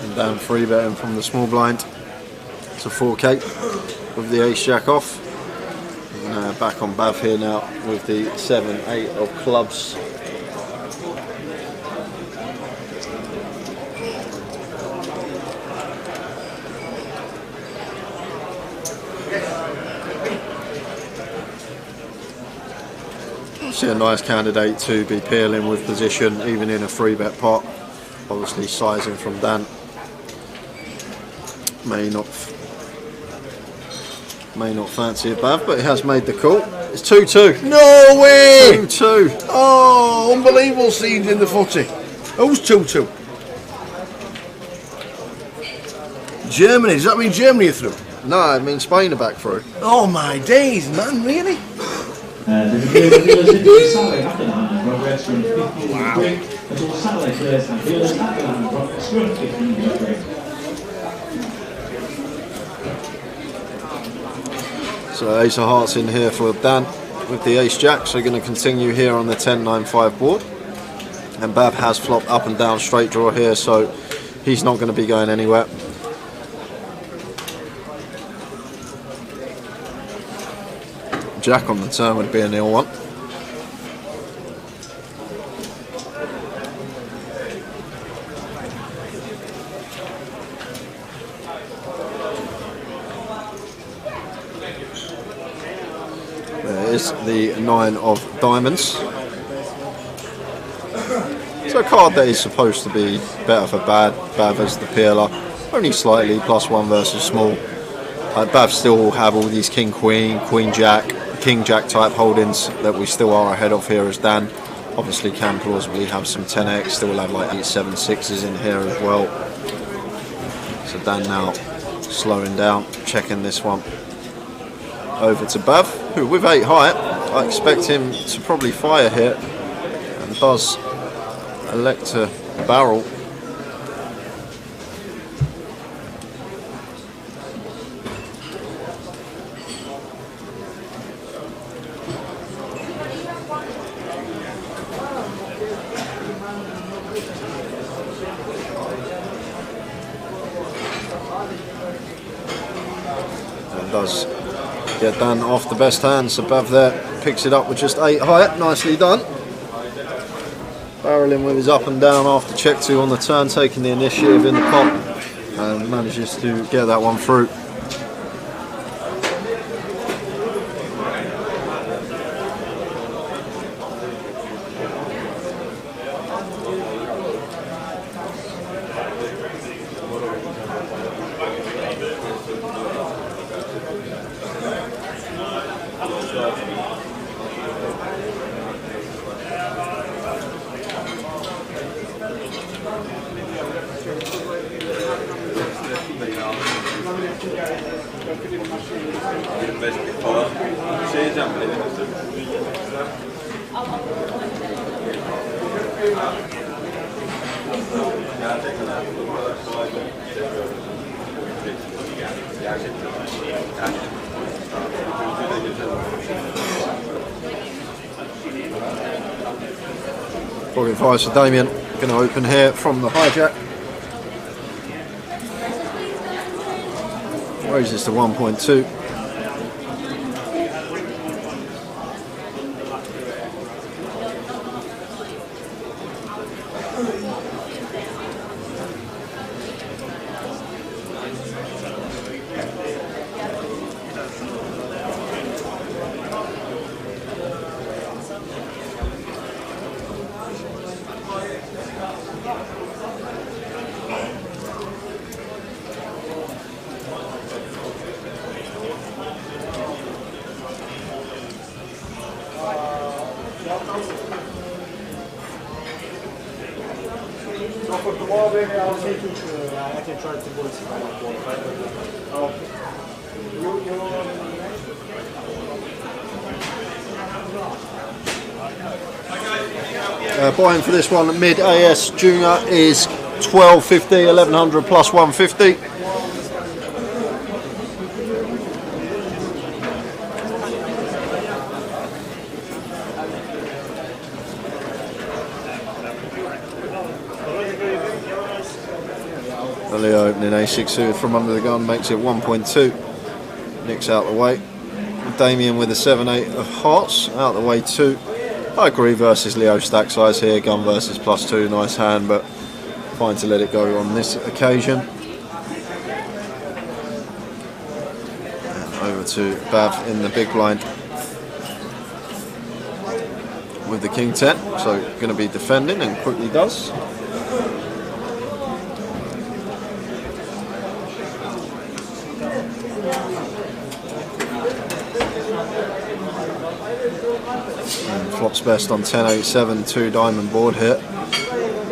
And down 3 betting from the small blind to 4k with the ace jack off. And back on Bav here now with the 7-8 of clubs. See a nice candidate to be peeling with position even in a 3-bet pot. Obviously sizing from Dan. May not fancy a Bav, but he has made the call. It's 2-2. No way! 2-2. Oh, unbelievable scenes in the footy. Who's 2-2? Germany. Does that mean Germany are through? No, I mean Spain are back through. Oh my days, man, really? So ace of hearts in here for Dan with the ace jack. So going to continue here on the 10-9-5 board. And Bav has flopped up and down straight draw here, so he's not going to be going anywhere. Jack on the turn would be a nil one. There is the 9 of diamonds. It's a card that is supposed to be better for Bav as the peeler. Only slightly, +1 versus small. Bav still will have all these king queen, queen jack, king jack type holdings that we still are ahead of here as Dan. Obviously can plausibly have some 10x, still have like 8, 7, 6s in here as well. So Dan now slowing down, checking this one over to Bav, who with 8 height, I expect him to probably fire here, and does elect to barrel. And does get done off the best hand, so Bav there picks it up with just 8 height, nicely done. Barreling with his up and down after check 2 on the turn, taking the initiative in the pot, and manages to get that one through. Booking 5 for Damien, going to open here from the hijack. Raises to 1.2. Buying for this one, mid AS Junior is 1250, 1100 plus 150. Leo opening A6 suited from under the gun makes it 1.2. Nick's out the way. Damien with a 7-8 of hearts out the way 2. I agree versus Leo stack size here, gun versus +2, nice hand, but fine to let it go on this occasion. And over to Bav in the big blind with the King 10, so going to be defending and quickly does. Flops best on 10-8-7, 2 diamond board here.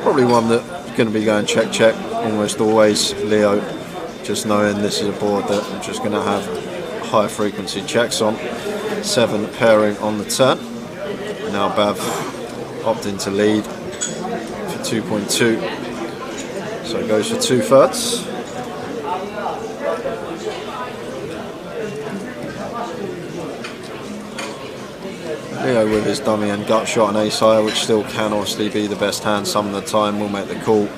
Probably one that's going to be going check check almost always. Leo just knowing this is a board that I'm just going to have high frequency checks on. 7 pairing on the turn. Now Bav opting to lead for 2.2, so it goes for 2/3. Leo with his dummy and gut shot and ace higher, which still can obviously be the best hand some of the time. We'll make the call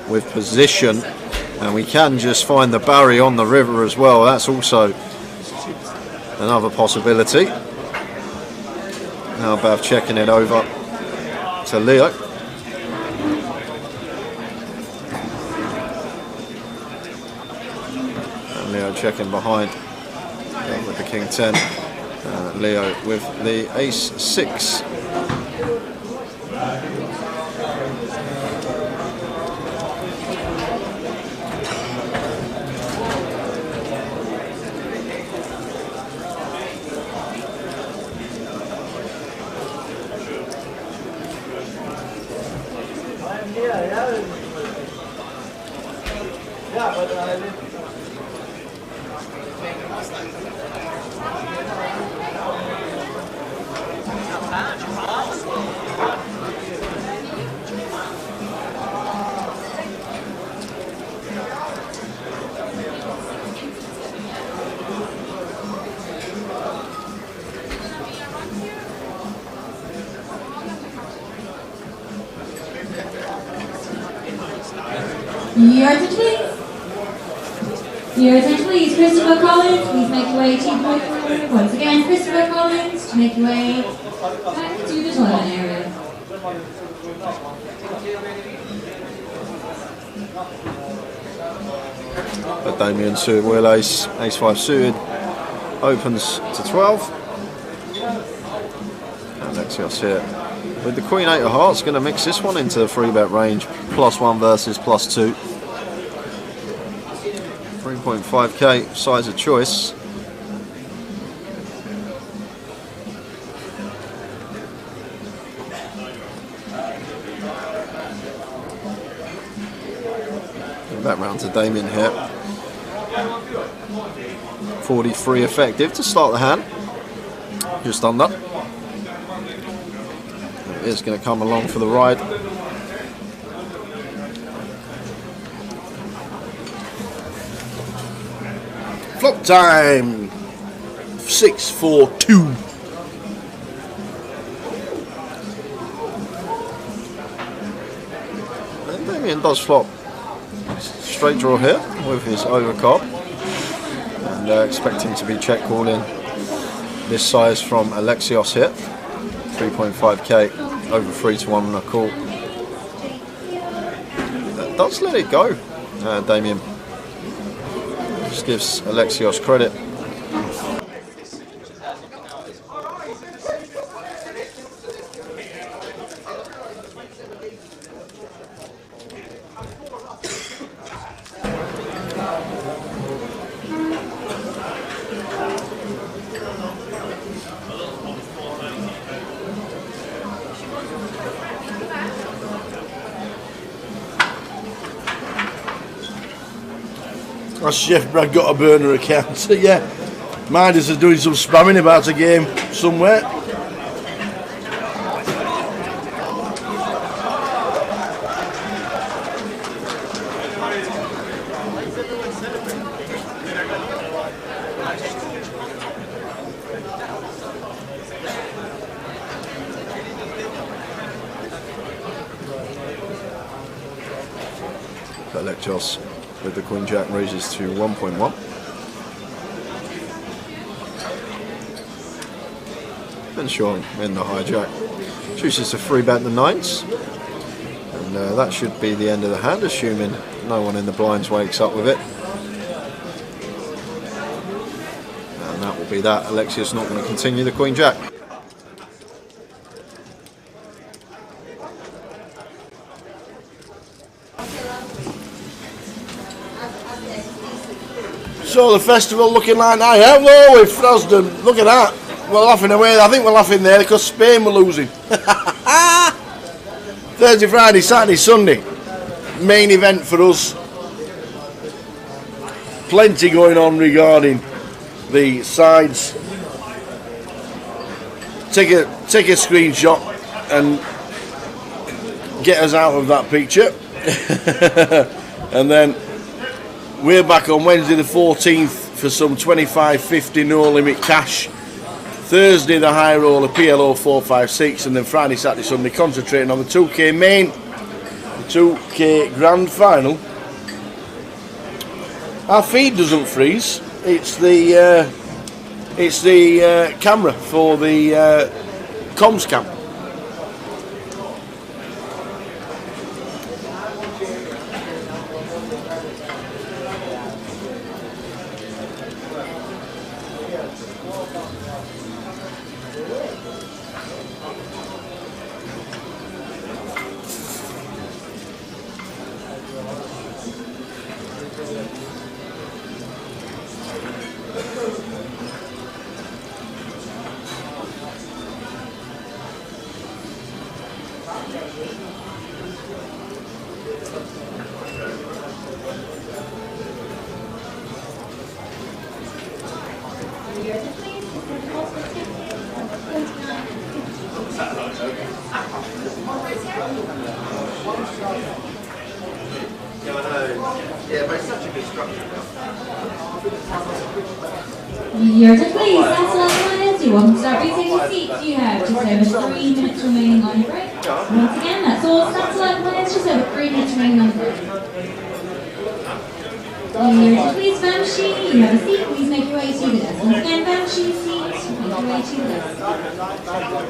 with position, and we can just find the Barry on the river as well. That's also another possibility. Now Bav checking it over to Leo. And Leo checking behind with the King 10. Leo with the Ace 6. Yeah, but Your attention please. Your attention please. Christopher Collins, please make your way to the point. Once again, Christopher Collins, to make your way back to the toilet area. But Damien suited wheel ace, ace 5 suited, opens to 12. And Alexios here with the queen 8 of hearts, going to mix this one into the 3-bet range, +1 versus +2. 3.5k, size of choice. Back round to Damien here. 43 effective to start the hand. Just under. It is going to come along for the ride. Flop time. 6-4-2. And Damien does flop straight draw here with his overcard, and expecting to be check calling this size from Alexios here. 3.5k over 3-1 on a call. That does let it go. Damien just gives Alexios credit. That's Chef Brad got a burner account. So yeah, Midas is doing some spamming about a game somewhere. Alexios with the Queen Jack raises to 1.1. And Sean in the hijack chooses to 3-bet the 9s, and that should be the end of the hand, assuming no one in the blinds wakes up with it. And that will be that. Alexios not going to continue the Queen Jack. So the festival looking like that. Hello, with Fosden. Look at that. We're laughing away. I think we're laughing there because Spain were losing. Thursday, Friday, Saturday, Sunday. Main event for us. Plenty going on regarding the sides. Take a screenshot and get us out of that picture. And then we're back on Wednesday the 14th for some 25.50 no limit cash. Thursday the high roller PLO 456, and then Friday, Saturday, Sunday concentrating on the 2K main, the 2K grand final. Our feed doesn't freeze. It's the camera for the comms cam. Yeah, but it's such a good structure now. Your turn, please. That's the last one. You want to start retaking seats. You have just over 3 minutes remaining on your break. Once again, that's all. Satellite players, just over 3 minutes remaining on the break. Please, Banshee, you have a seat. Please make your way to the desk. Once again, Banshee seat, make your way to the desk.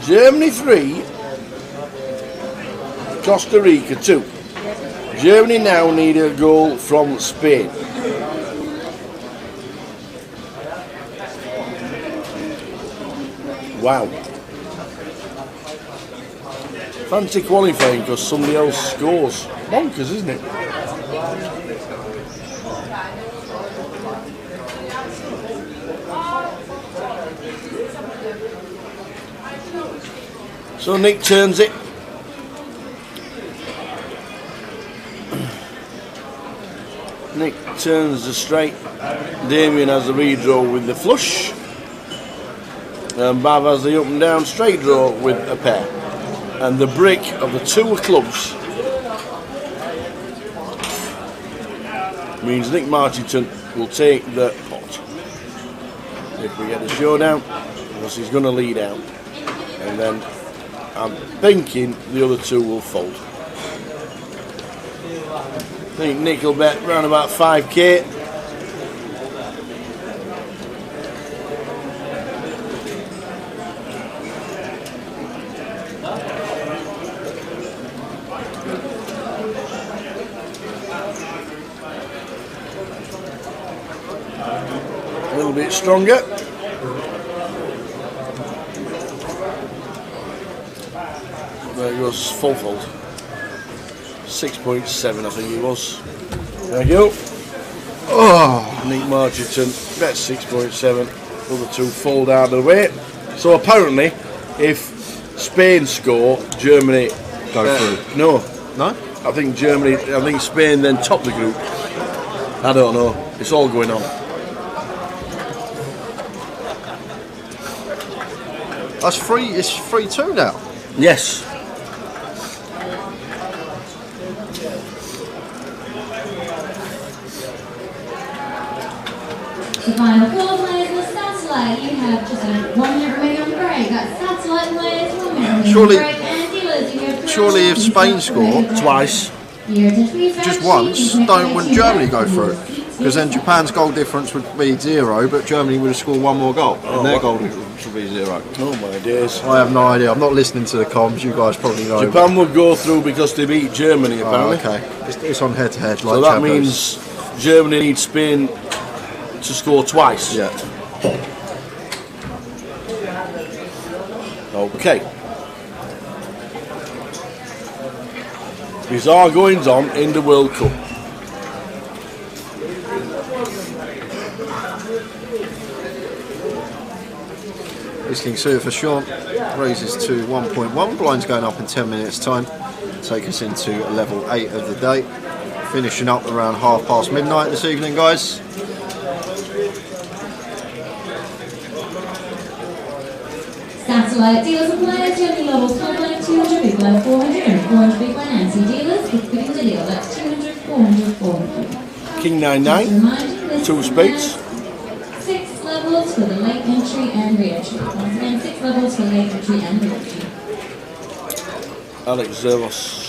Germany 3, Costa Rica 2. Germany now need a goal from Spain. Wow. Fancy qualifying because somebody else scores. Bonkers, isn't it? So Nick turns it. Nick turns the straight. Damien has the redraw with the flush. And Bav has the up and down straight draw with a pair. And the brick of the two clubs means Nick Marchington will take the pot. If we get a showdown, because he's going to lead out. And then I'm thinking the other two will fold. I think Nick will bet around about 5k. A little bit stronger. There it goes, full fold. 6.7 I think it was. There you go. Oh, Nick Marchington bet 6.7. Other two fold out of the way. So apparently, if Spain score, Germany Go through. No, No? I think Spain then top the group. I don't know. It's all going on. That's free. It's 3-2 now. Yes. The final call players was Satellite. You have just 1 minute remaining on the break. That's Satellite players, 1 minute remaining Surely- on the break. And dealers, you have Surely if Spain score Twice. just once, wouldn't Germany go through? Because then Japan's goal difference would be 0, but Germany would have scored one more goal, and their goal difference would be 0. Oh my days. I have no idea. I'm not listening to the comms. You guys probably know. Japan will go through because they beat Germany Oh, apparently. okay. It's on head-to-head. So that means Germany needs Spain to score twice. Yeah. Okay. These are goings on in the World Cup. Listening suited for Sean raises to 1.1. Blinds going up in 10 minutes time. Take us into level 8 of the day. Finishing up around midnight this evening, guys. Satellite dealers and players, Germany levels 400, 200, big blind 400, and 400 big blind anti dealers. With fitting the deal, that's 200, 400, 400. King 9-9, 2 spades. 6 levels for the late entry and re-entry. Once again, 6 levels for late entry and re-entry. Alex Zervos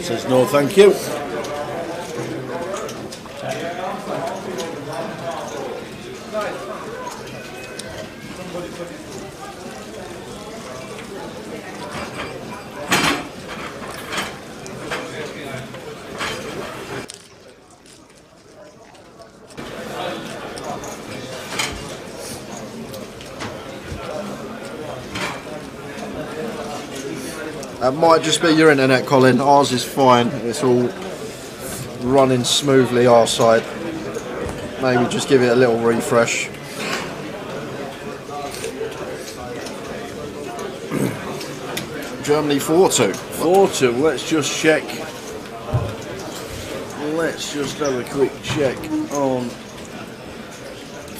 says no thank you. That might just be your internet, Colin. Ours is fine. It's all running smoothly our side. Maybe just give it a little refresh. Germany 4-2. 4-2, let's just check. Let's just have a quick check on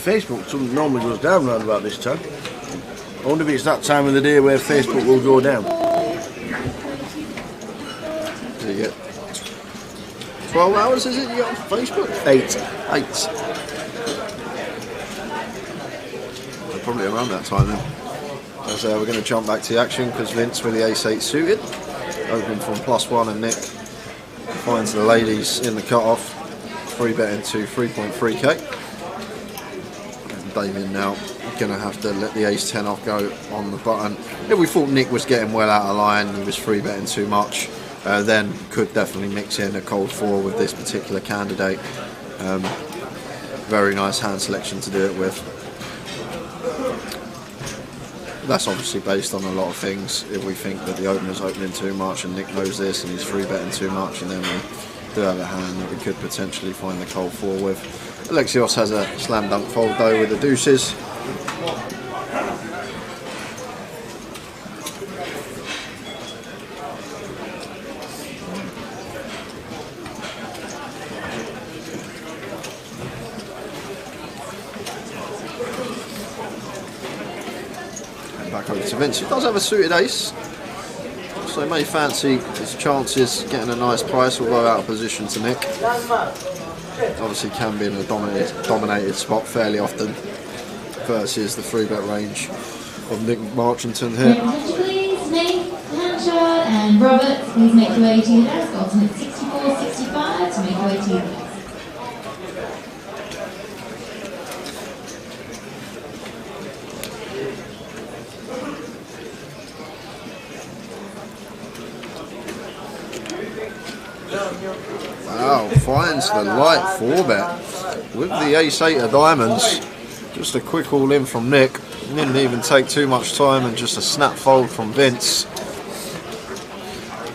Facebook. Something normally goes down around about this time. I wonder if it's that time of the day where Facebook will go down. Do you get 12 hours, is it, you got on Facebook? 8. Probably around that time then. As we're going to jump back to the action because Vince with the ace-8 suited. opening from +1, and Nick finds the ladies in the cut-off. 3-betting to 3.3k. And Damien now going to have to let the ace-10 off go on the button. If we thought Nick was getting well out of line, he was 3-betting too much, then could definitely mix in a cold 4 with this particular candidate. Very nice hand selection to do it with. That's obviously based on a lot of things. If we think that the opener's opening too much and Nick knows this and he's 3-betting too much, and then we do have a hand that we could potentially find the cold 4 with. Alexios has a slam dunk fold though with the deuces. And back over to Vince, who does have a suited ace. So may fancy his chances getting a nice price, although out of position to Nick. Obviously can be in a dominated spot fairly often versus the 3-bet range of Nick Marchington here. Please, Nate, Hanshaw and Robert, please make your way to the desk. Alternate 64-65 to make your way to the desk. Wow, finds the light 4-bet with the ace-8 of diamonds. Just a quick all in from Nick. Didn't even take too much time, and just a snap fold from Vince.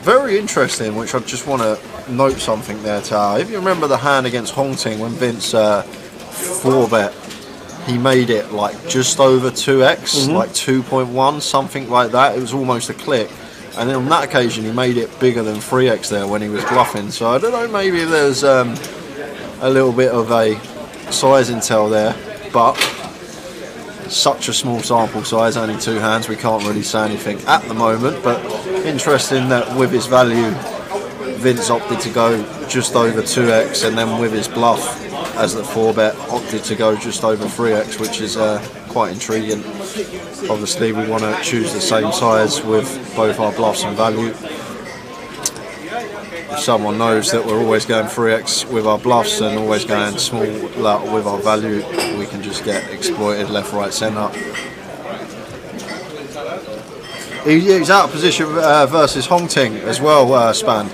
Very interesting, which I just want to note something there, Tao. If you remember the hand against Hongting when Vince 4-bet, he made it like just over 2x, like 2.1, something like that. It was almost a click. And then on that occasion, he made it bigger than 3x there when he was bluffing. So I don't know, maybe there's a little bit of a size intel there, but such a small sample size, only 2 hands, we can't really say anything at the moment. But interesting that with his value, Vince opted to go just over 2x, and then with his bluff as the 4-bet, opted to go just over 3x, which is quite intriguing. Obviously we want to choose the same size with both our bluffs and value. If someone knows that we're always going 3x with our bluffs and always going small with our value, we can just get exploited left, right, centre. He's out of position versus Hongting as well, Span.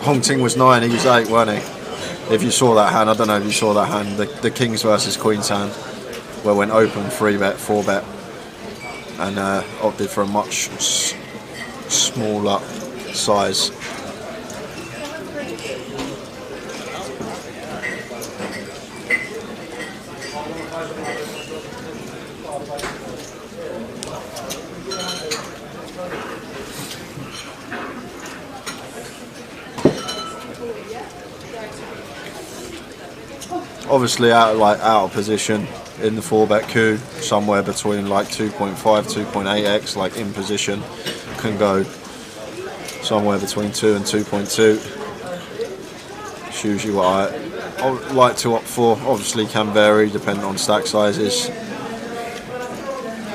Hongting was 9, he was 8, weren't he? If you saw that hand, I don't know if you saw that hand, the Kings versus Queens hand, where went open 3-bet, 4-bet, and opted for a much smaller size. Obviously out of position in the 4-bet coup, somewhere between like 2.5, 2.8x, like in position, can go somewhere between 2 and 2.2. It's usually what I like to opt for. Obviously can vary depending on stack sizes.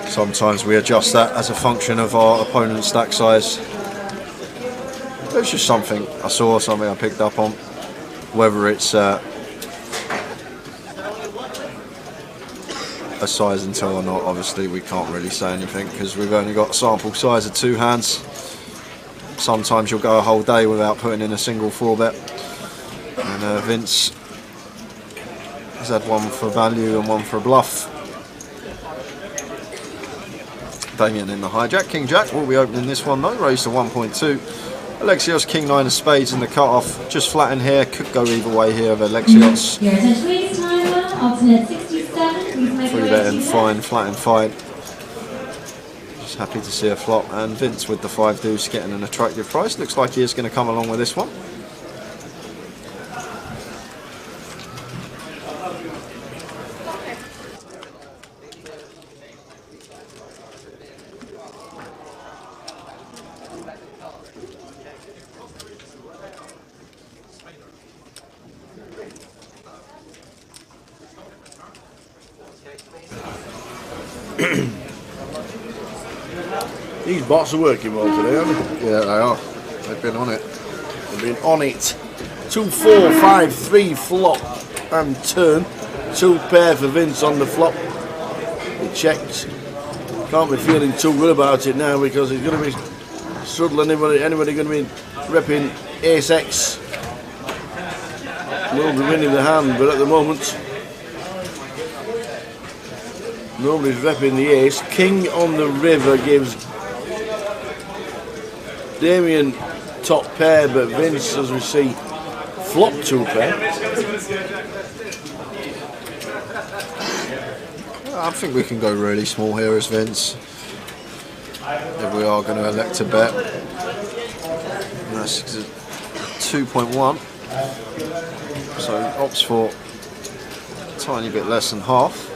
Sometimes we adjust that as a function of our opponent's stack size. It's just something I saw, something I picked up on. Whether it's a size intel or not, obviously we can't really say anything because we've only got a sample size of 2 hands. Sometimes you'll go a whole day without putting in a single 4-bet, and Vince has had one for value and one for a bluff. Damien in the hijack, King Jack will be opening this one though, raised to 1.2. Alexios King 9 of spades in the cut-off, just flat in here, could go either way here of Alexios. Your attention please, timer, alternate 67, please make your way 3-bet to and the fine, flat and fine. Just happy to see a flop, and Vince with the 5 deuce getting an attractive price. Looks like he is going to come along with this one. These bots are working well today, aren't they? Yeah, they are. They've been on it. They've been on it. 2, 4, 5, 3 flop and turn. 2 pair for Vince on the flop. He checked. Can't be feeling too good about it now because he's going to be struggling. Anybody going to be repping Ace X will be winning the hand, but at the moment nobody's repping the ace. King on the river gives Damien top pair, but Vince, as we see, flop 2 pair. I think we can go really small here as Vince. If we are going to elect to bet. And that's 2.1. So opts for a tiny bit less than half.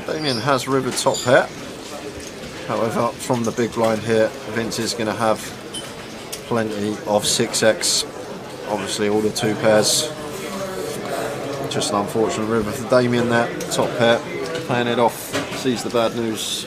Damien has river top pair. However, from the big blind here, Vince is going to have plenty of 6x. Obviously, all the 2 pairs. Just an unfortunate river for Damien there. Top pair, playing it off, sees the bad news.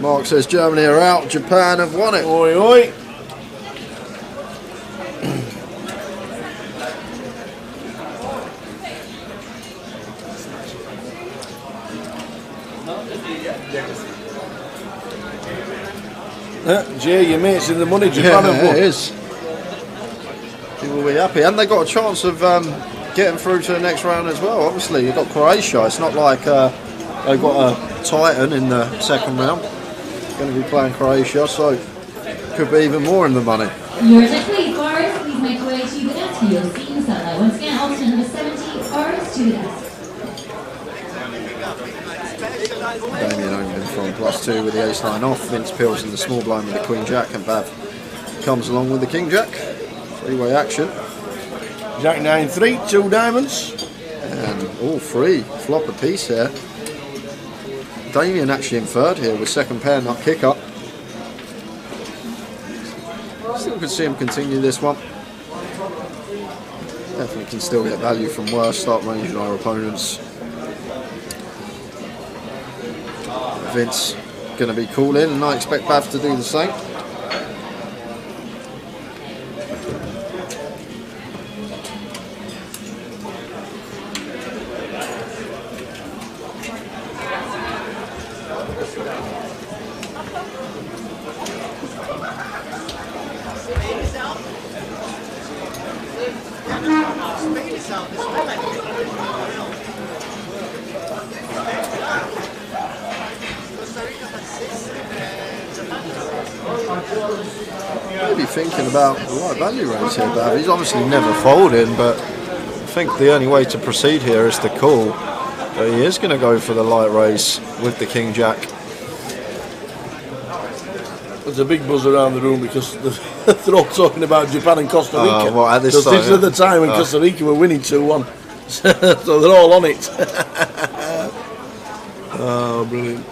Mark says Germany are out, Japan have won it. Oi, oi. Jay, your mate's in the money, Japan have won. It is. People will be happy. And they got a chance of getting through to the next round as well. Obviously, you've got Croatia. It's not like they've got a Titan in the second round. Going to be playing Croatia, so could be even more in the money. Yours are please, Boris. Please make way to the desk for your seat in satellite. Once again, alternate number 70, Boris, to the desk. Damien opening from +2 with the ace-9 off. Vince Pills in the small blind with the Queen Jack, and Bav comes along with the King Jack. 3-way action. Jack 9-3, 2 diamonds. And all 3 flop a piece here. Damien actually in third here with second pair, not kick up. Still could see him continue this one. Definitely can still get value from worse start range than our opponents. Vince going to be cool in, and I expect Bav to do the same. Maybe thinking about the right value range here, Bav. He's obviously never folding, but I think the only way to proceed here is to call. But he is going to go for the light raise with the King Jack. There's a big buzz around the room because they're all talking about Japan and Costa Rica. Well, at this because time, this is the time when Costa Rica were winning 2-1. So they're all on it. Oh, brilliant.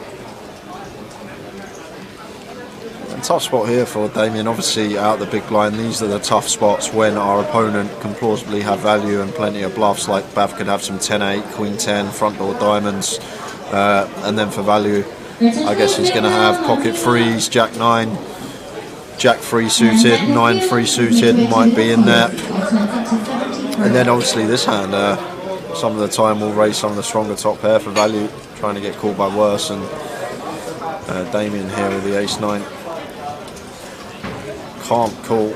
And tough spot here for Damien. Obviously, out the big blind, these are the tough spots when our opponent can plausibly have value and plenty of bluffs. Like Bav could have some 10-8, Queen 10, front door diamonds, and then for value, I guess he's going to have pocket threes, Jack 9, Jack 3 suited, 9 3 suited might be in there. And then obviously this hand, some of the time will raise some of the stronger top pair for value, trying to get called by worse. And Damien here with the ace 9 can't call,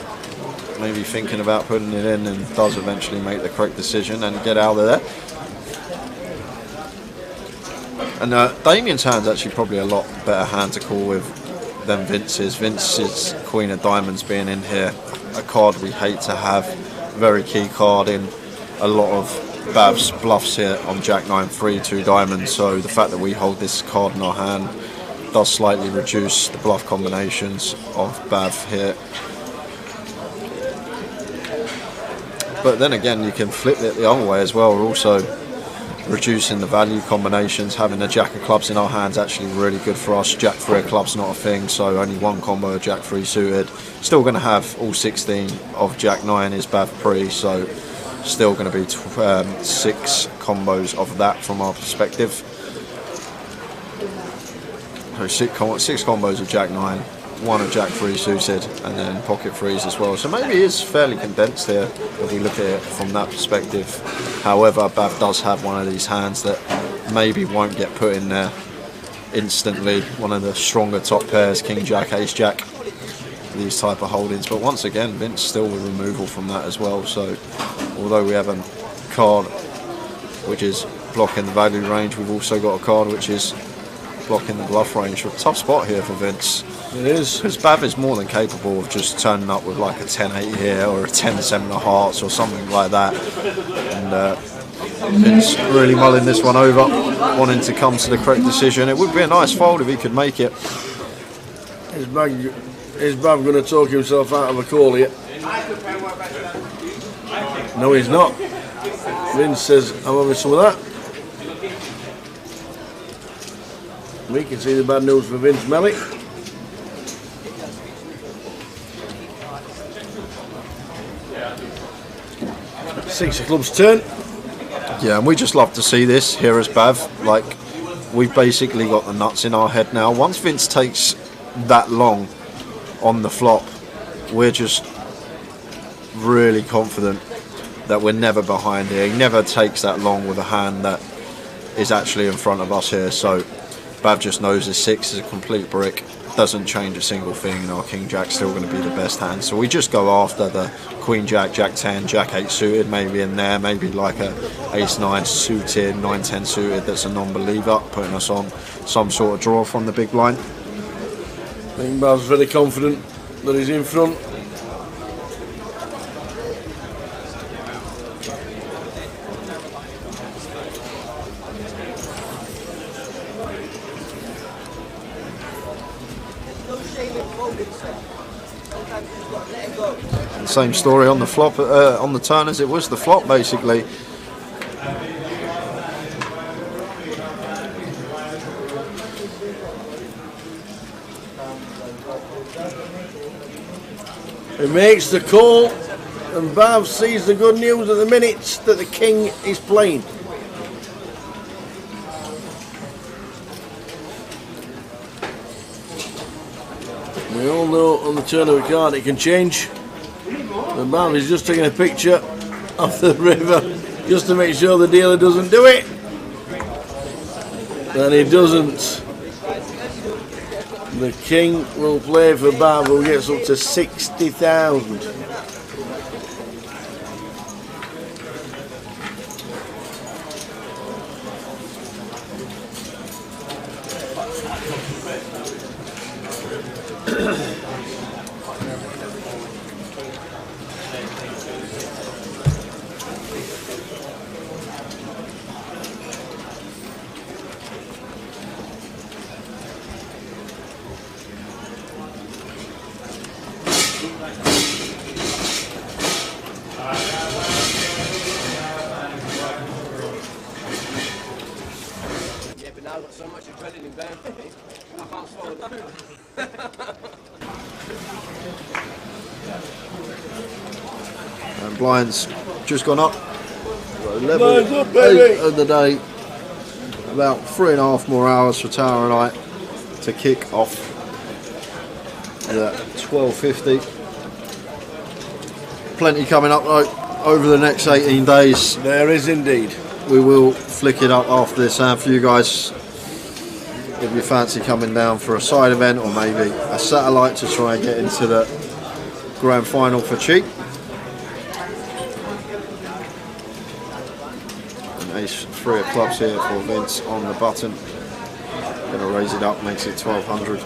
maybe thinking about putting it in, and does eventually make the correct decision and get out of there. And Damien's hand's actually probably a lot better hand to call with than Vince's. Vince's Queen of Diamonds being in here, a card we hate to have, very key card in a lot of Bav's bluffs here on Jack 9 3-2 diamonds. So the fact that we hold this card in our hand does slightly reduce the bluff combinations of Bav here. But then again, you can flip it the other way as well. We're also reducing the value combinations. Having a Jack of clubs in our hands actually really good for us. Jack 3 of clubs not a thing, so only one combo of Jack 3 suited. Still going to have all 16 of Jack 9 is Bav pre, so still going to be 6 combos of that from our perspective. So 6 combos of Jack 9, 1 of Jack 3 suited, and then pocket threes as well. So maybe it is fairly condensed here if we look at it from that perspective. However, Bav does have one of these hands that maybe won't get put in there instantly. One of the stronger top pairs, King Jack, Ace Jack, these type of holdings. But once again, Vince still with removal from that as well. So although we have a card which is blocking the value range, we've also got a card which is blocking the bluff range. A tough spot here for Vince. It is. Because Bav is more than capable of just turning up with like a 10-8 here or a 10-7 of hearts or something like that. And Vince really mulling this one over, wanting to come to the correct decision. It would be a nice fold if he could make it. Is Bav going to talk himself out of a call here? No, he's not. Vince says, I'm having some of that. We can see the bad news for Vince Melly. Six of clubs turn. Yeah, and we just love to see this here as Bav. Like, we've basically got the nuts in our head now. Once Vince takes that long on the flop, we're just really confident that we're never behind here. He never takes that long with a hand that is actually in front of us here. So Bav just knows his 6 is a complete brick, doesn't change a single thing, and our King Jack's still going to be the best hand. So we just go after the Queen Jack, Jack 10, Jack 8 suited, maybe in there, maybe like a Ace 9 suited, 9 10 suited that's a non-believer, putting us on some sort of draw from the big blind. I think Bav's very confident that he's in front. And same story on the flop, on the turn as it was the flop basically. He makes the call, and Bav sees the good news at the minute that the king is playing. We all know on the turn of a card it can change. And Bav is just taking a picture of the river just to make sure the dealer doesn't do it. And he doesn't. The king will play for Bav, who gets up to 60,000. And blinds just gone up. Level Blinds up, baby. 8 of the day. About 3.5 more hours for Tower and I to kick off the 12.50. Plenty coming up though over the next 18 days. There is indeed. We will flick it up after this hand for you guys. If you fancy coming down for a side event or maybe a satellite to try and get into the grand final for cheap. An Ace 3 of clubs here for Vince on the button. Gonna raise it up, makes it 1200.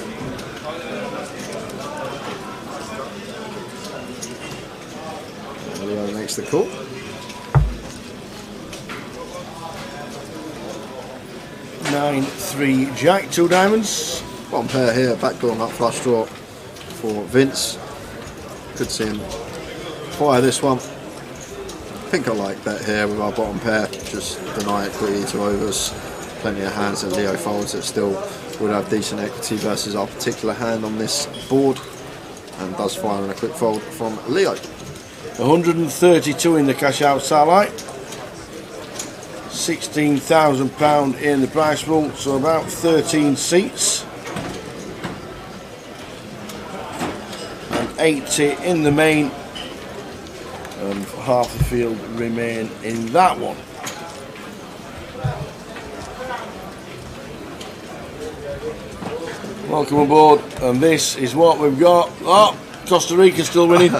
Leo makes the call. 9-3 Jack, 2 diamonds. Bottom pair here, backdoor nut flush draw for Vince. Could see him fire this one. I think I like bet here with our bottom pair. Just deny equity to overs. Plenty of hands that Leo folds that still would have decent equity versus our particular hand on this board. And does fire on a quick fold from Leo. 132 in the cash out starlight. £16,000 in the prize pool, so about 13 seats. And 80 in the main. And half the field remain in that one. Welcome aboard, and this is what we've got. Oh, Costa Rica still winning.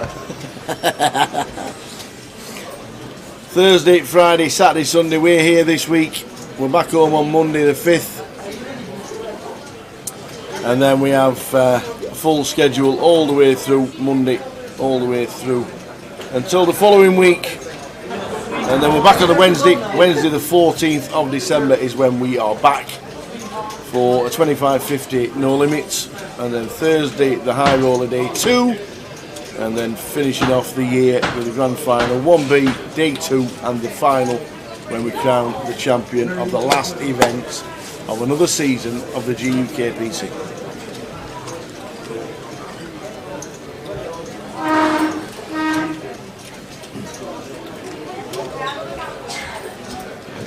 Thursday, Friday, Saturday, Sunday, we're here this week. We're back home on Monday the 5th. And then we have a full schedule all the way through Monday, all the way through until the following week. And then we're back on the Wednesday. Wednesday the 14th of December is when we are back for a 25.50 no limits. And then Thursday the High Roller Day 2. And then finishing off the year with the grand final 1B, day 2, and the final when we crown the champion of the last event of another season of the GUKPT.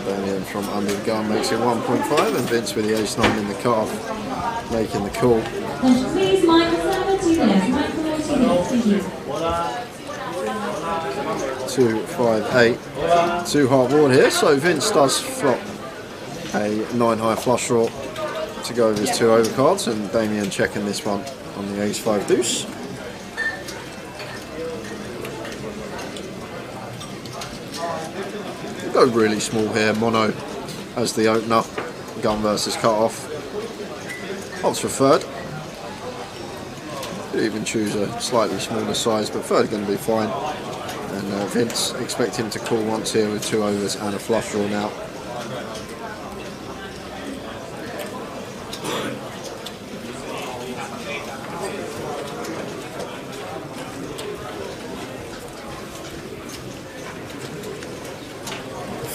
Damian from under the gun makes it 1.5, and Vince with the ace-9 in the cutoff making the call. Please, Michael, 2, 5, 8. 2 heart board here, so Vince does flop a 9 high flush draw to go with his 2 overcards, and Damien checking this one on the ace 5 deuce. We'll go really small here, mono as the opener, gun versus cut off. Odds for third. Could even choose a slightly smaller size, but third going to be fine. And Vince expect him to call once here with 2 overs and a flush draw now.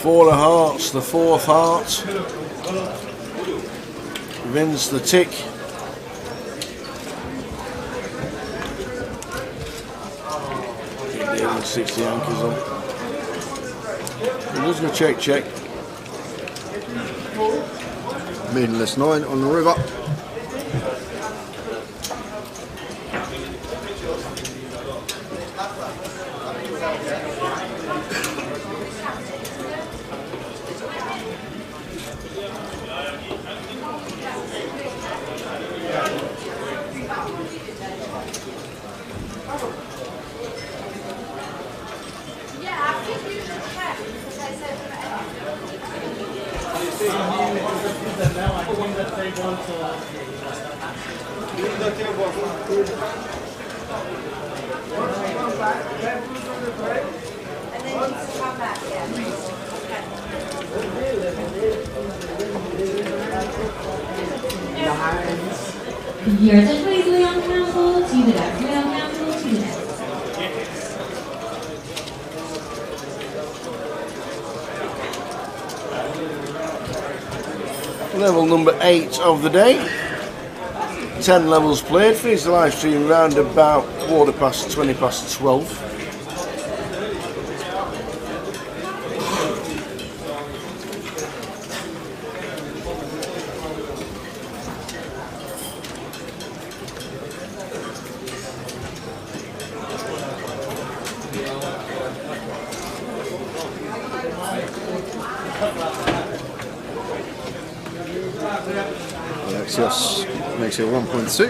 Four of hearts, the 4th heart. Vince the tick. With 60 anchors on. We're just going to check. Meaningless 9 on the river. Your attention please, Leon Campbell to the deck. Leon Campbell to the deck. Level number 8 of the day. 10 levels played. Finish the live stream round about 12:15. Alexios makes it 1.2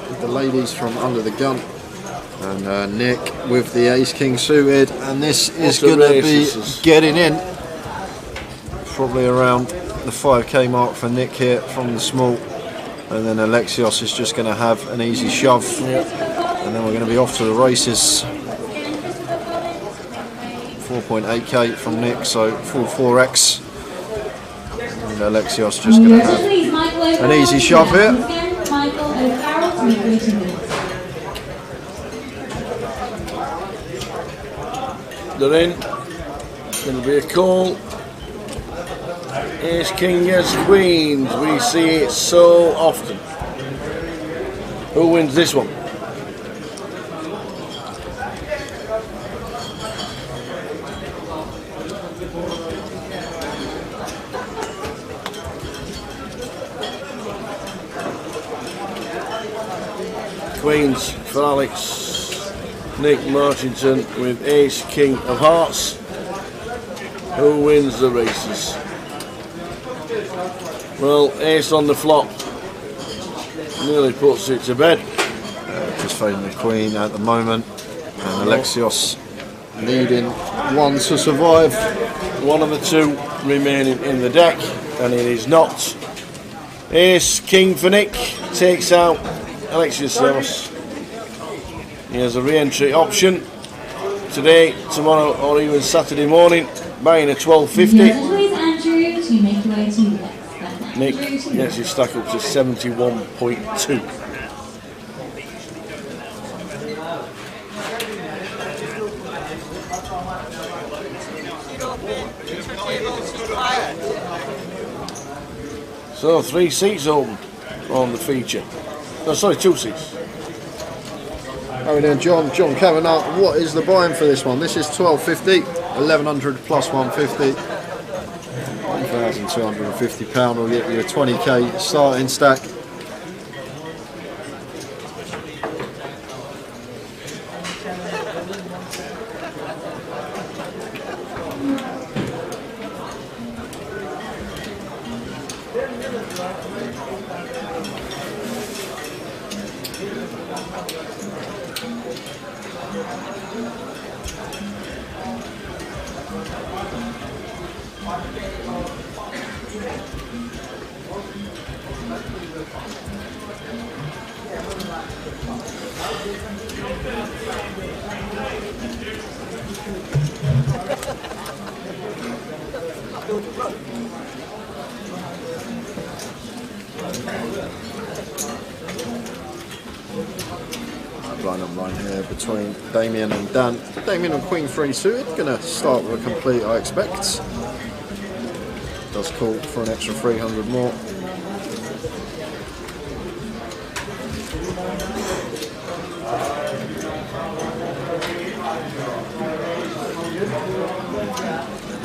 with the ladies from under the gun, and Nick with the ace king suited, and this is going to be getting in probably around the 5k mark for Nick here from the small, and then Alexios is just going to have an easy shove, and then we're going to be off to the races. 4.8k from Nick, so full 4x, and Alexios just going to have an easy shove here. They're in. Going to be a call. Ace King as Queens. We see it so often. Who wins this one? Queens for Alex. Nick Marchington with Ace King of Hearts. Who wins the races? Well, Ace on the flop nearly puts it to bed. Just fading the Queen at the moment, and Alexios needing one to survive. One of the two remaining in the deck, and it is not. Ace King for Nick takes out Alexios. He has a re-entry option today, tomorrow, or even Saturday morning, buying a 12.50. Nick gets his stack up to 71.2. So 3 seats open on the feature. No, sorry, 2 seats. How are we doing, John? John Kavanagh, what is the buy-in for this one? This is 12.50, 1100 plus 150. £1,250 will get you a 20k starting stack. Line here between Damien and Dan. Damien and Queen 3 suited, gonna start with a complete, I expect. Does call for an extra 300 more.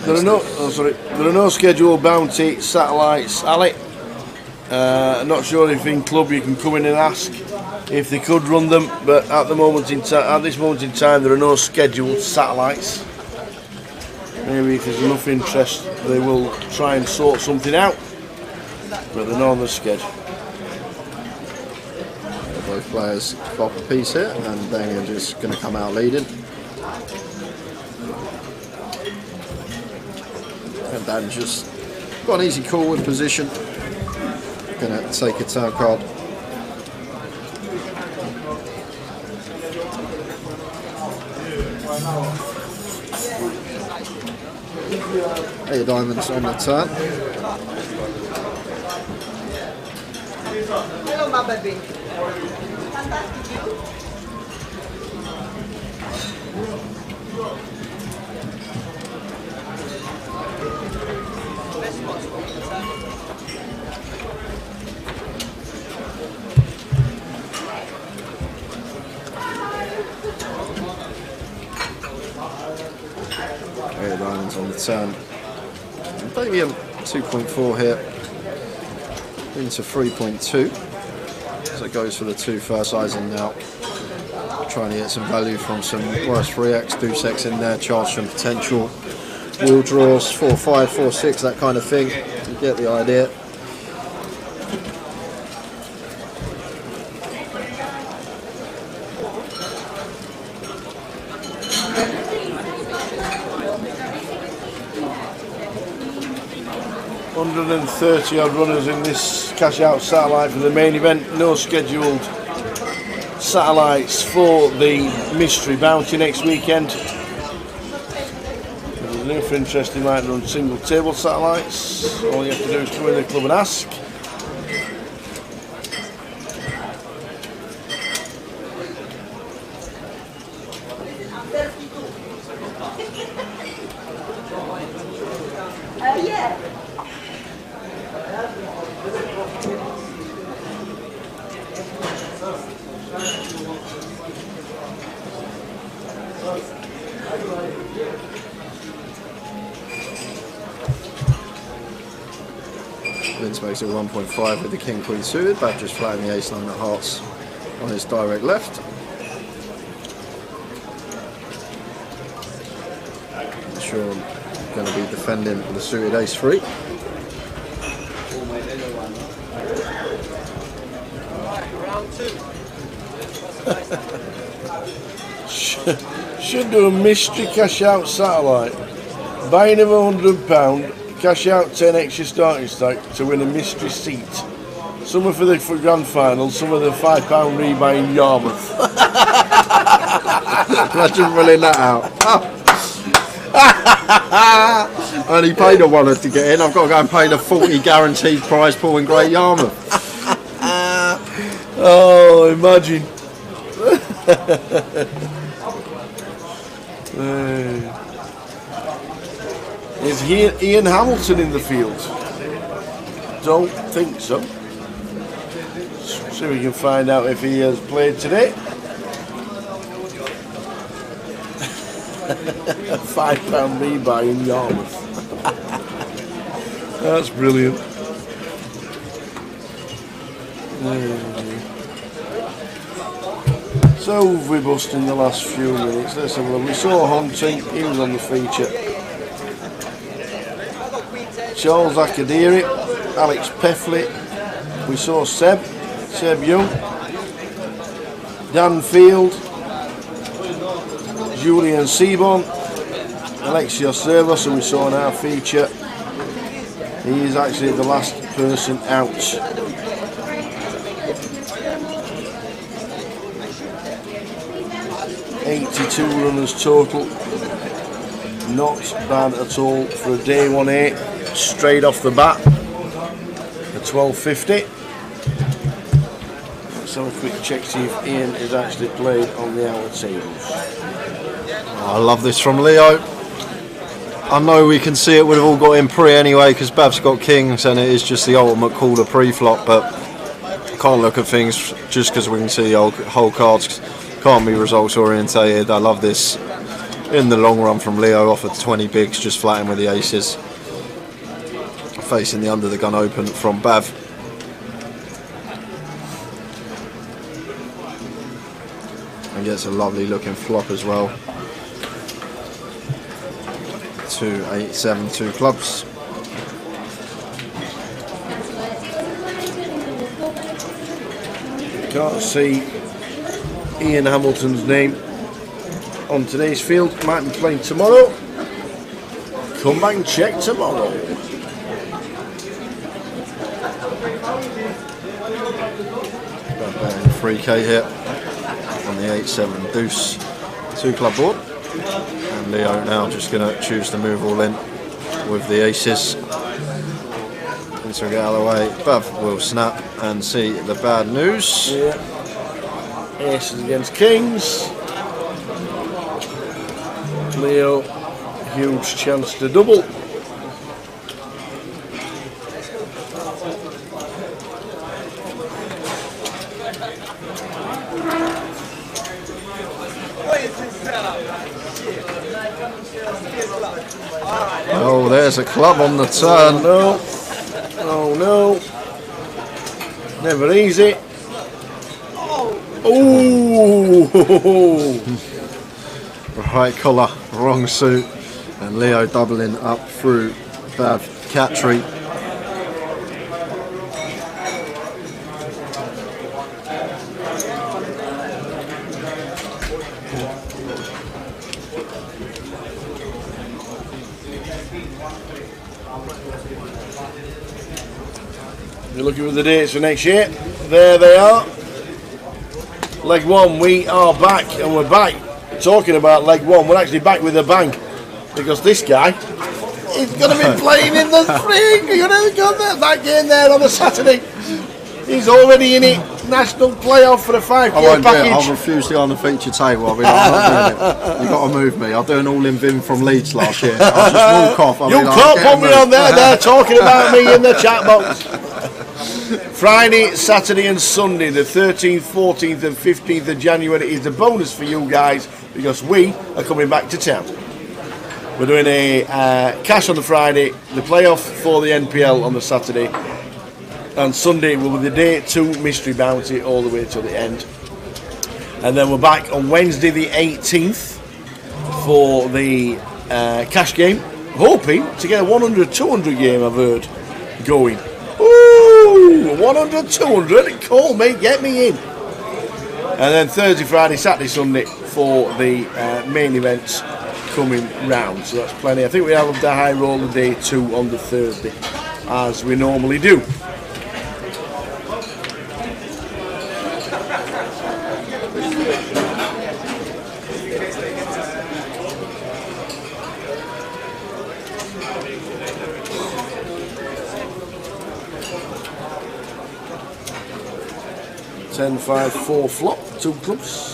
There are no scheduled bounty satellites, Ali. Not sure if in club you can come in and ask if they could run them, but at this moment in time, there are no scheduled satellites. Maybe if there's enough interest, they will try and sort something out, but they're not on the schedule. Both players flop a piece here, and Damien just going to come out leading. And Dan just got an easy call with position. Going to take a turn card. Eight of diamonds on the turn. Hello, my baby. Fantastic you. Eight of diamonds on the turn. Damien 2.4 here into 3.2. So it goes for the 2 first sizing now. Trying to get some value from some worse 3x, deuce x in there, charge some potential. Wheel draws, 4-5, 4-6, that kind of thing. You get the idea. 130 odd runners in this cash out satellite for the main event. No scheduled satellites for the mystery bounty next weekend. If you're interested, you might run single table satellites. All you have to do is come in the club and ask. Yeah. Vince makes it 1.5 with the king queen suited. Bav just flattening the ace 9 of hearts on his direct left. Sean going to be defending the suited ace 3. Round 2. Should do a mystery cash out satellite. Buying of £100, cash out 10 extra starting stack to win a mystery seat. Some are for the grand final, some are the £5 rebuy in Yarmouth. Imagine running that out. I only paid a $1 to get in. I've got to go and pay the 40 guaranteed prize pool in Great Yarmouth. Oh, imagine. Is Ian Hamilton in the field? Don't think so. See if we can find out if he has played today. A £5 rebuy in Yarmouth. That's brilliant. So we bust in the last few minutes. Let's have a look. We saw Hunting, he was on the feature. Charles Akadiri, Alex Peffley. We saw Seb Young, Dan Field, Julian Seaborn, Alexio Servos, and we saw in our feature. He is actually the last person out. $82 runners total. Not bad at all for a day 1-8. Straight off the bat. A 12.50. Let's have a quick check, see if Ian has actually played on the hour tables. I love this from Leo. I know we can see it would have all got in pre anyway because Bav's got kings and it is just the ultimate caller pre-flop, but I can't look at things just because we can see the whole cards. Can't be results orientated. I love this in the long run from Leo. Offered 20 bigs, just flatting with the aces. Facing the under the gun open from Bav. And gets a lovely looking flop as well. 2, 8, 7, 2 clubs. Can't see Ian Hamilton's name on today's field. Might be playing tomorrow. Come back and check tomorrow. About 3k here on the 8-7 deuce 2 club board. And Leo now just going to choose to move all in with the aces. And so get out of the way. Bav will snap and see the bad news. Yeah. Aces against kings. Leo, huge chance to double. Oh, there's a club on the turn. No. Oh no. Never easy. Oh! Right collar, wrong suit. And Leo doubling up through Bav Catry. You're looking for the dates for next year. There they are. Leg 1, we are back, and we're back. Talking about leg 1, we're actually back with a bang, because this guy is going to be playing in the spring. You're going to go that game there on a Saturday. He's already in it. National playoff for a 5K package. I'll refuse to go on the feature table. I'm not doing it. You've got to move me. I'll do an all-in Vim from Leeds last year. I'll just walk off. You can't put me on there. They're talking about me in the chat box. Friday, Saturday and Sunday, the 13th, 14th and 15th of January is the bonus for you guys, because we are coming back to town. We're doing a cash on the Friday, the playoff for the NPL on the Saturday, and Sunday will be the day 2 mystery bounty all the way to the end. And then we're back on Wednesday the 18th for the cash game, hoping to get a 100-200 game, I've heard, going. Ooh, 100, 200, call me, get me in. And then Thursday, Friday, Saturday, Sunday for the main events coming round. So that's plenty. I think we have the high roller day 2 on the Thursday, as we normally do. Ten, 5, 4 flop, 2 clubs.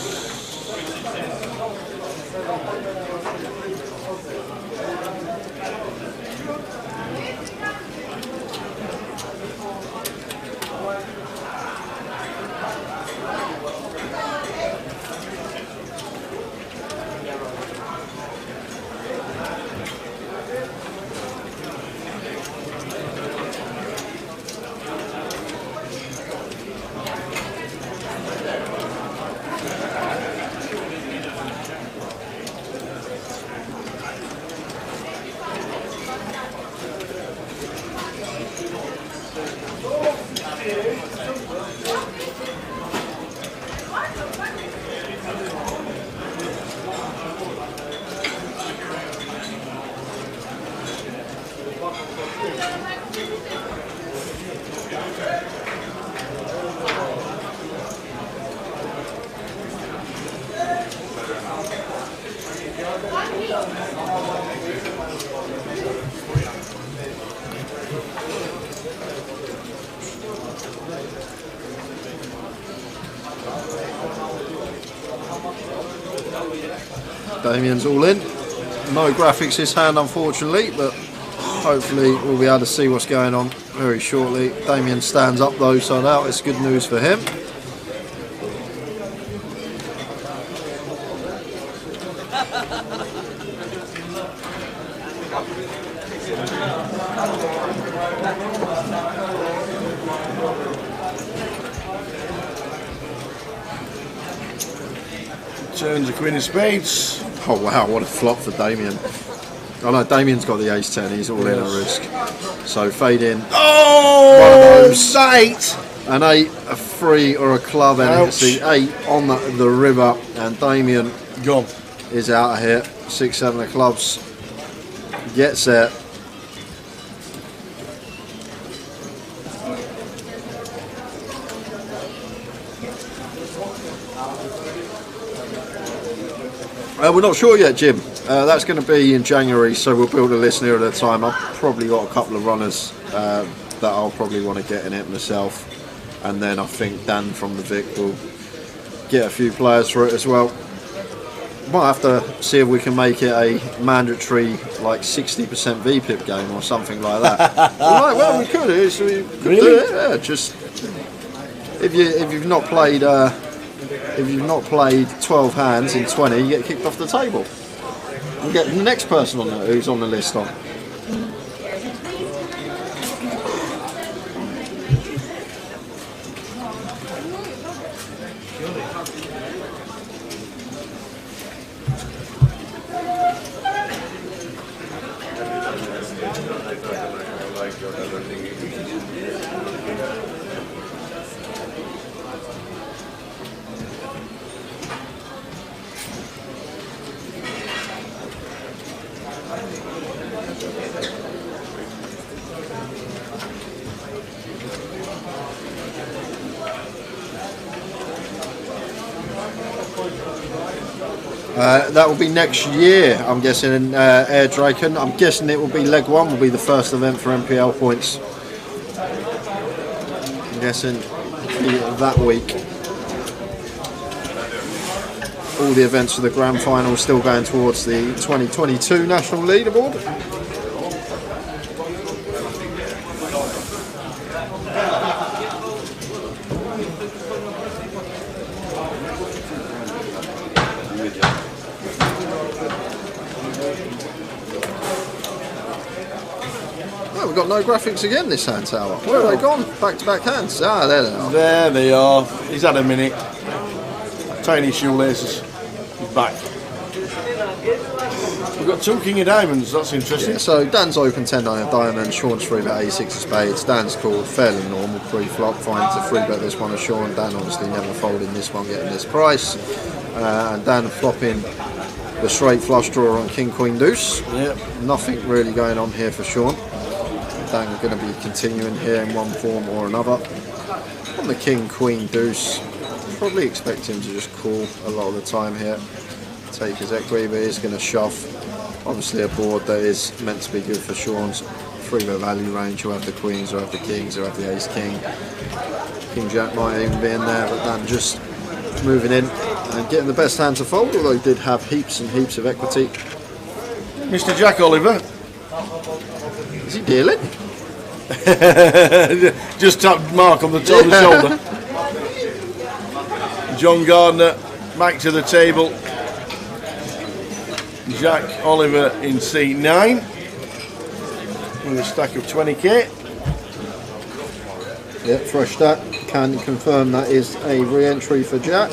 Damien's all in. No graphics this hand, unfortunately, but hopefully we'll be able to see what's going on very shortly. Damien stands up though, so now it's good news for him. Turns the Queen of Spades. Oh wow, what a flop for Damien. Oh no, Damien's got the ace 10, he's all in at risk. So fade in. Oh, one of those. Sight! An 8, a 3 or a club, and it's the 8 on the river, and Damien gone is out of here. 6, 7 of clubs. Gets there. We're not sure yet, Jim. That's going to be in January, so we'll build a list nearer the time. I've probably got a couple of runners that I'll probably want to get in it myself, and then I think Dan from the Vic will get a few players for it as well. Might have to see if we can make it a mandatory, like 60% VPIP game or something like that. Right, well, we could. We could Really? do it. Yeah, just if you've not played. If you've not played 12 hands in 20, you get kicked off the table. And get the next person on who's on the list on. That will be next year, I'm guessing, in Air Draken. I'm guessing it will be leg 1, will be the first event for MPL points. I'm guessing that week. All the events for the grand final still going towards the 2022 national leaderboard. Oh, we've got no graphics again this hand tower. Where have they gone? Back-to-back hands. Ah, there they are. There they are. He's had a minute. Tiny shoelaces. He's back. We've got 2 King of Diamonds. That's interesting. Yeah, so Dan's open 10-9 of diamonds. Sean's 3-bet A6 of spades. Dan's called fairly normal pre-flop. Fine to 3-bet this one of Sean. Dan obviously never folding this one, getting this price. And Dan flopping the straight flush draw on King Queen Deuce. Yep. Nothing really going on here for Sean. Dan are going to be continuing here in one form or another. On the King Queen Deuce, probably expect him to just call a lot of the time here. Take his equity, but he's going to shove. Obviously a board that is meant to be good for Sean's 3-bet value range. He'll have the queens, he'll have the kings, he'll have the ace king. King Jack might even be in there, but Dan just moving in and getting the best hand to fold, although he did have heaps and heaps of equity. Mr. Jack Oliver. Is he dealing? Just tapped Mark on the top of the shoulder. John Gardner back to the table. Jack Oliver in C9 with a stack of 20k. Yep, fresh stack. Can confirm that is a re-entry for Jack.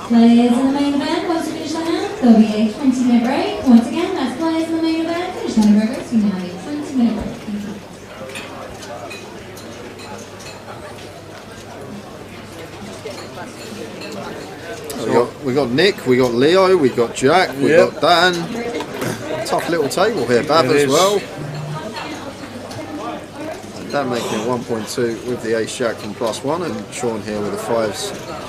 Players in the main event, once you finish the hand, there'll be a 20-minute break. Once again, that's players in the main event, finish the hand progress, you now have a 20-minute break. Thank you. We got Nick, we got Leo, we got Jack, we got Dan. Tough little table here, Bab as well. And Dan making it 1.2 with the ace jack from +1, and Sean here with the 5s.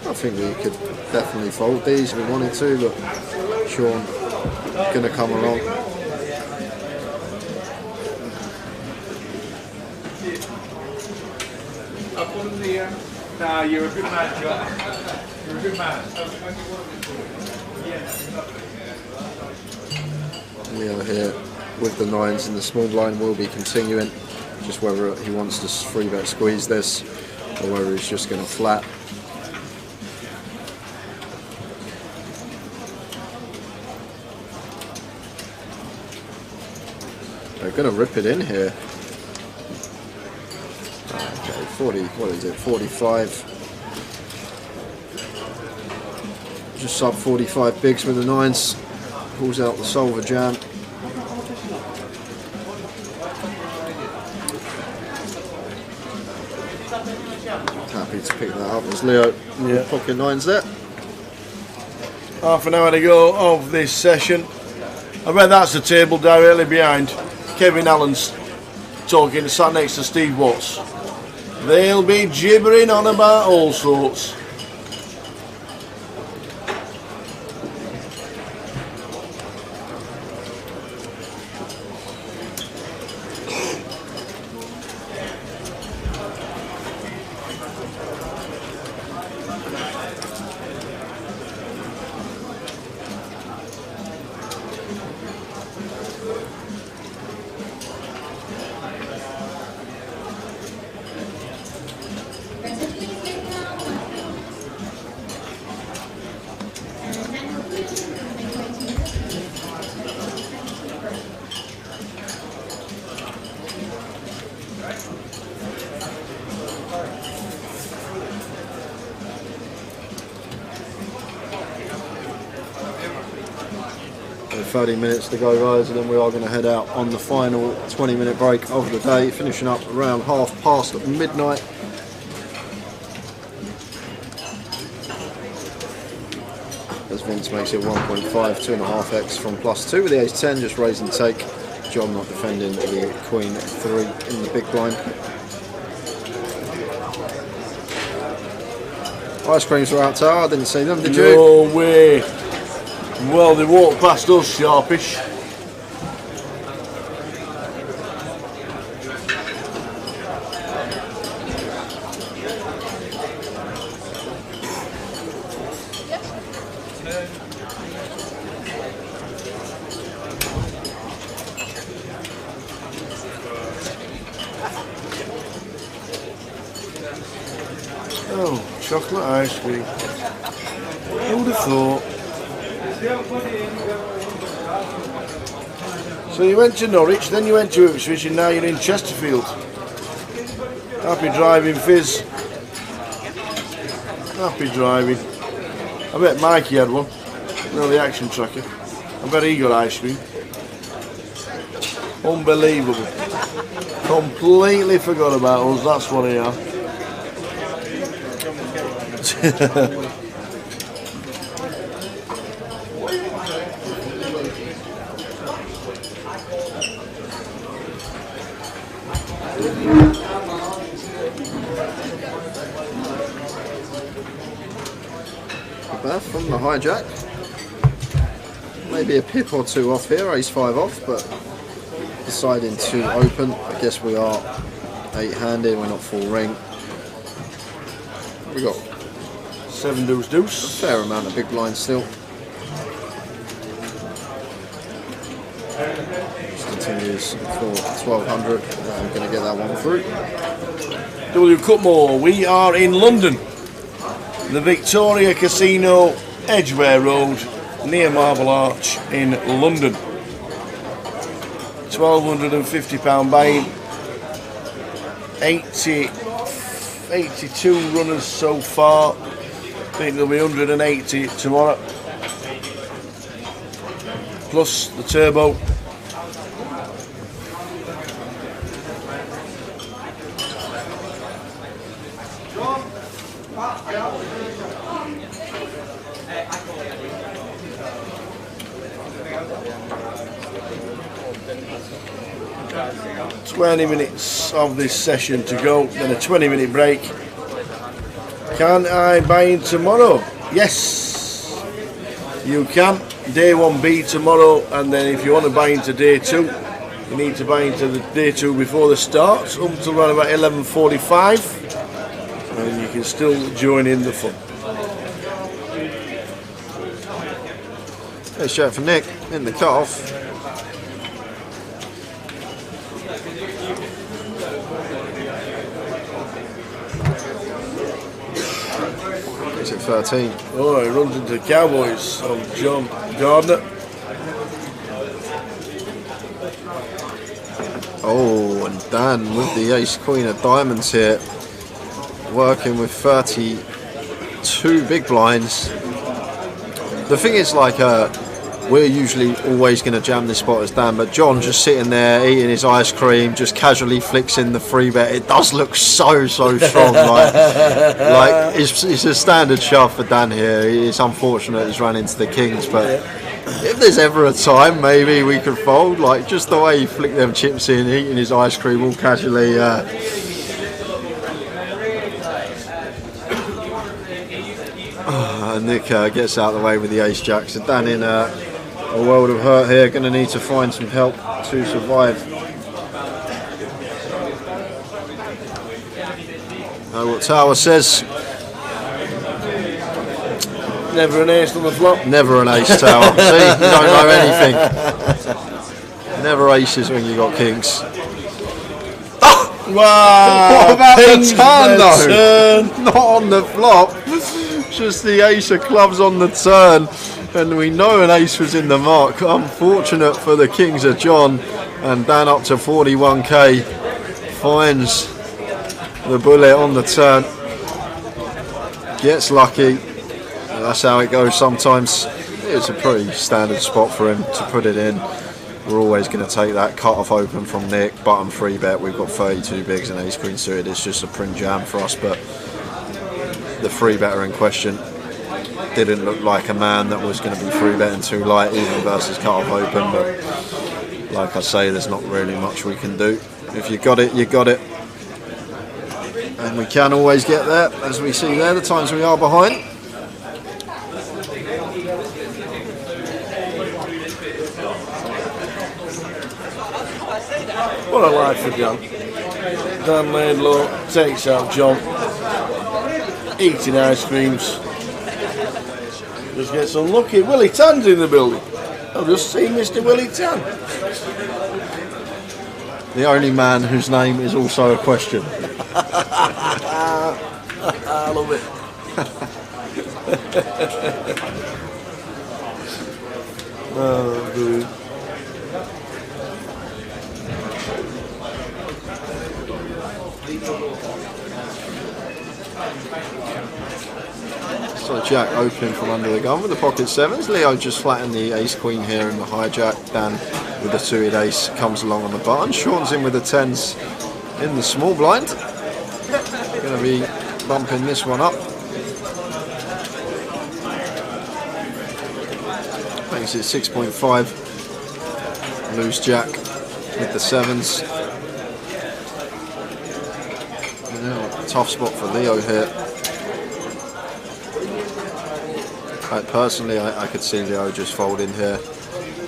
I think we could definitely fold these if we wanted to, but Sean going to come along. Nah, you're a good man, John. You're a good man. Leo here with the 9s, and the small blind will be continuing. Just whether he wants to 3-bet squeeze this or whether he's just going to flat. They're going to rip it in here. Okay, 40, what is it, 45. Just sub 45 bigs with the 9s. Pulls out the solver jam. Happy to pick that up as Leo pocket 9s there. Half an hour to go of this session. I bet that's the table directly behind Kevin Allen's talking, sat next to Steve Watts. They'll be gibbering on about all sorts. So 30 minutes to go, guys, and then we are going to head out on the final 20-minute break of the day, finishing up around midnight. as Vince makes it 1.5, 2.5x from +2 with the ace-10, just raise and take. John not defending the queen 3 in the big blind. Ice creams were out tower, I didn't see them, did you? No way. Well, they walked past us, sharpish. Oh, chocolate ice cream. Who would have thought? So you went to Norwich, then you went to Ipswich, and now you're in Chesterfield. Happy driving, Fizz. Happy driving. I bet Mikey had one. No, the action tracker. I bet he got ice cream. Unbelievable. Completely forgot about us, that's what he are. Beth from the hijack. Maybe a pip or two off here, ace-5 off, but deciding to open. I guess we are 8-handed, we're not full ring. We got 7 deuce deuce. A fair amount of big blinds still. Just continues for 1200. I'm going to get that one through. GUKPT, we are in London. The Victoria Casino, Edgware Road, near Marble Arch in London. £1,250 buy-in. 82 runners so far. I think there'll be 180 tomorrow. Plus the turbo. "20 minutes of this session to go, then a 20-minute break. Can I buy in tomorrow?" Yes, you can. Day 1B tomorrow, and then if you want to buy into day 2, you need to buy into the day 2 before the start, up until around about 11:45, and you can still join in the fun. There's shot for Nick in the cut-off. It's at 13. Oh, he runs into the Cowboys of John Gardner. Oh, and Dan with the ace queen of diamonds here, working with 32 big blinds. The thing is, like, we're usually always going to jam this spot as Dan, but John just sitting there eating his ice cream, just casually flicks in the free bet. It does look so strong. like it's a standard shove for Dan here. It's unfortunate he's run into the kings, but if there's ever a time maybe we could fold, like just the way he flicked them chips in, eating his ice cream all casually. Nick gets out of the way with the ace jack, so Dan in a world of hurt here, going to need to find some help to survive. Know what Tower says? Never an ace on the flop. Never an ace, Tower. See, you don't know anything. Never aces when you got kings. Wow! What about the turn though? Turn. Not on the flop. Just the ace of clubs on the turn, and we know an ace was in the mark. Unfortunate for the kings of John, and Dan up to 41k finds the bullet on the turn, gets lucky. That's how it goes sometimes. It's a pretty standard spot for him to put it in. We're always going to take that cut off open from Nick. Button free bet, we've got 32 bigs and ace queen suited. It's just a print jam for us, but the free better in question didn't look like a man that was going to be free betting too light even versus cut-off open, but like I say, there's not really much we can do. If you got it, you got it. And we can always get there, as we see there, the times we are behind. What a life for John. Dan Laidlaw takes out John, eating ice creams. Just gets unlucky. Willie Tan's in the building. I've just seen Mr. Willie Tan. The only man whose name is also a question. I love it. Oh, dude. So Jack opening from under the gun with the pocket sevens. Leo just flattened the ace queen here in the hijack. Dan with the suited ace comes along on the button. Sean's in with the tens in the small blind. Going to be bumping this one up. Makes it 6.5. Loose Jack with the sevens. Tough spot for Leo here. Personally, I could see Leo just folding here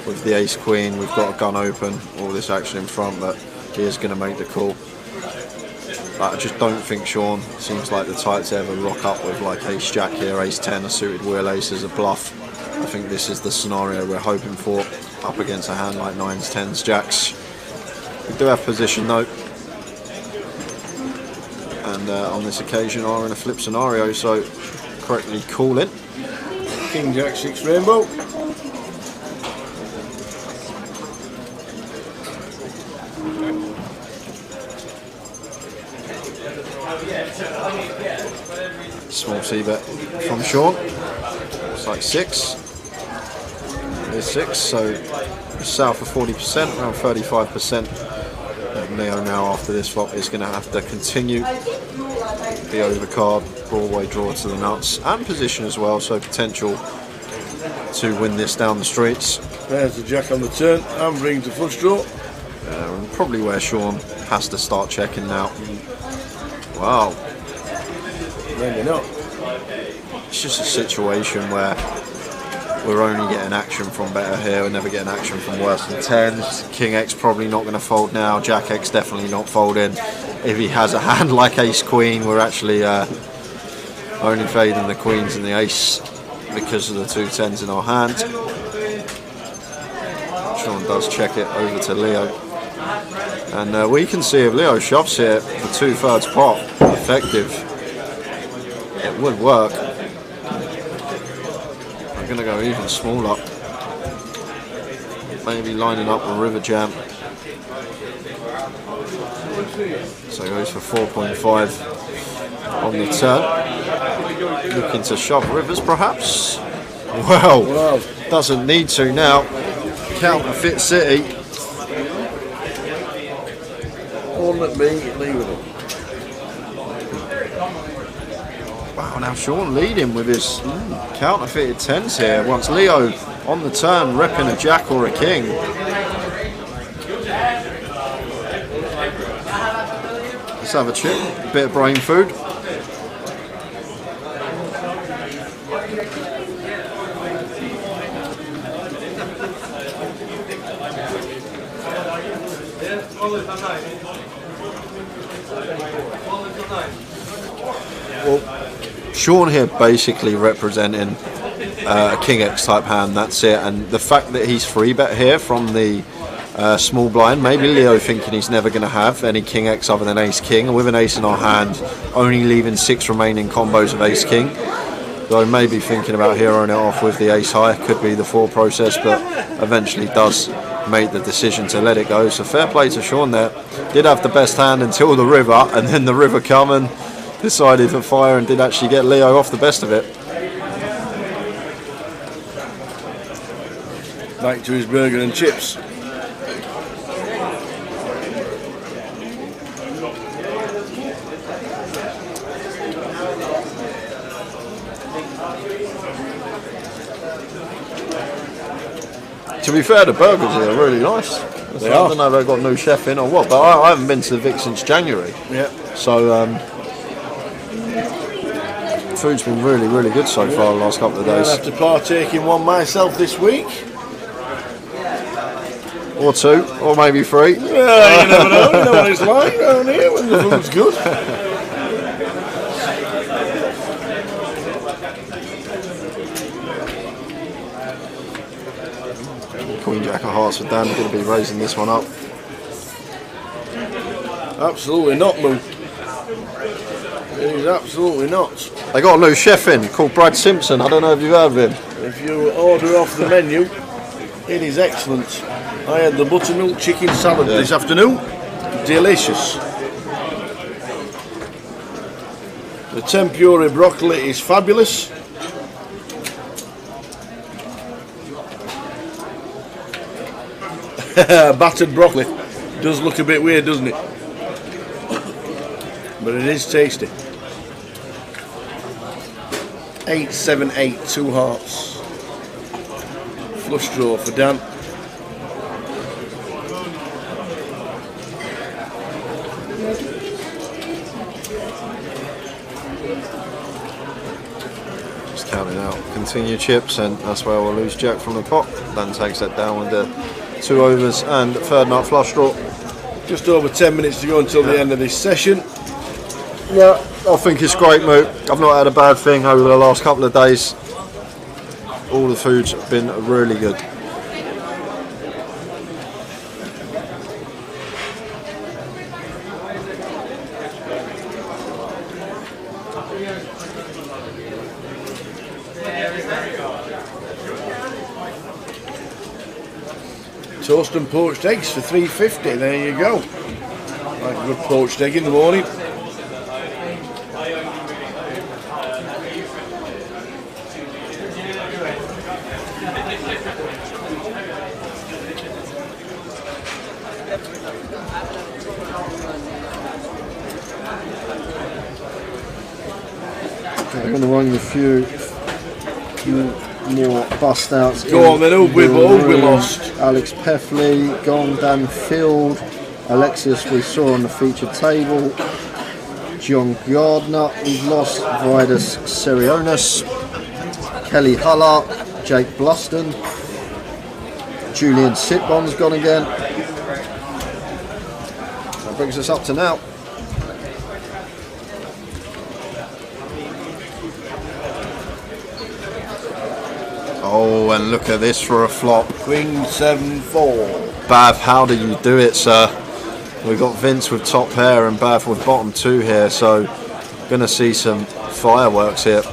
with the ace queen. We've got a gun open, all this action in front, but he is going to make the call. But I just don't think Sean seems like the type to ever rock up with like ace jack here, ace 10, a suited wheel ace as a bluff. I think this is the scenario we're hoping for up against a hand like nines, tens, jacks. We do have position though, and on this occasion are in a flip scenario, so correctly calling. King Jack 6 rainbow. Small c-bet from Sean. It's like 6. There's 6, so south of 40%, around 35%. And Leo now after this flop is going to have to continue the overcard, Broadway draw to the nuts, and position as well, so potential to win this down the streets. There's the jack on the turn, and brings the flush draw. And probably where Sean has to start checking now. Wow. Maybe not. It's just a situation where we're only getting action from better here, we're never getting action from worse than tens. King X probably not going to fold now, Jack X definitely not folding. If he has a hand like ace queen, we're actually only fading the queens and the ace because of the 2 tens in our hand. Sean does check it over to Leo, and we can see if Leo shoves here for 2/3 pot effective, it would work. I'm going to go even smaller, maybe lining up a river jam. So goes for 4.5 on the turn. Looking to shove rivers perhaps. Well, doesn't need to now. Counterfeit City. One at me, leave it. Wow, now Sean leading with his counterfeited tens here. Once Leo on the turn repping a jack or a king. Let's have a chip, a bit of brain food. Well, Sean here basically representing a King X type hand, that's it, and the fact that he's free bet here from the small blind, maybe Leo thinking he's never going to have any King X other than Ace King, and with an ace in our hand, only leaving 6 remaining combos of Ace King. So maybe thinking about heroing it off with the Ace High, could be the 4 process, but eventually does make the decision to let it go. So fair play to Sean there. Did have the best hand until the river, and then the river come and decided to fire and did actually get Leo off the best of it. Back to his burger and chips. To be fair, the burgers are really nice. They I are. don't know if they've got a new chef in or what, but I haven't been to the Vic since January. Yeah. So food's been really, really good so far the last couple of days. I'll have to partake in one myself this week. Or two, or maybe three. Yeah, you never know. You know what it's like around here when the food's good. Queen Jack of Hearts for Dan, going to be raising this one up. Absolutely not, Moo. It is absolutely not. They got a new chef in called Brad Simpson. I don't know if you've heard of him. If you order off the menu, it is excellent. I had the buttermilk chicken salad this afternoon. Delicious. The tempura broccoli is fabulous. Battered broccoli does look a bit weird, doesn't it? But it is tasty. 878, 2 hearts. Flush draw for Dan. Just counting out. Continue chips, and that's where we'll lose Jack from the pot. Dan takes that down with the 2 overs and third nut flush draw. Just over 10 minutes to go until the end of this session. Yeah, I think it's great, mate. I've not had a bad thing over the last couple of days. All the food's been really good. Toast and poached eggs for $3.50. There you go. Like a good poached egg in the morning. I'm going to run you a few more bust outs. Go on then, who we lost? Alex Peffley, gone. Dan Field, Alexis we saw on the featured table. John Gardner we've lost. Vidas Serionis, Kelly Hullart, Jake Bluston, Julian Sitbon's gone again. That brings us up to now. Oh, and look at this for a flop. Queen 7-4. Bav, how do you do it, sir? We've got Vince with top pair and Bav with bottom 2 here, so gonna see some fireworks here.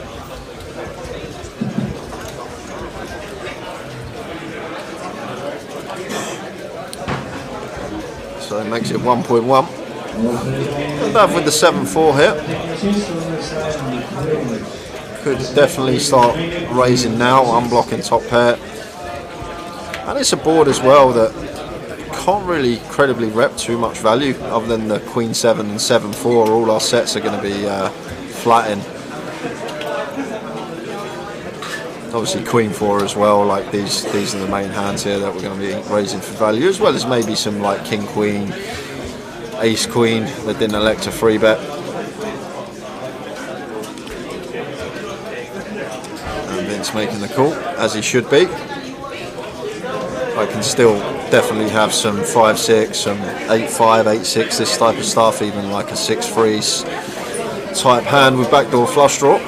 So it makes it 1.1. And Bav with the 7-4 here. Could definitely start raising now, unblocking top pair. And it's a board as well that can't really credibly rep too much value other than the Queen 7 and 7-4. All our sets are going to be flatting. Obviously Queen 4 as well, like these are the main hands here that we're going to be raising for value, as well as maybe some like King Queen, Ace Queen that didn't elect a free bet. Making the call as he should be. I can still definitely have some 5-6, some 8-5, 8-6, this type of stuff, even like a 6-3 type hand with backdoor flush draw.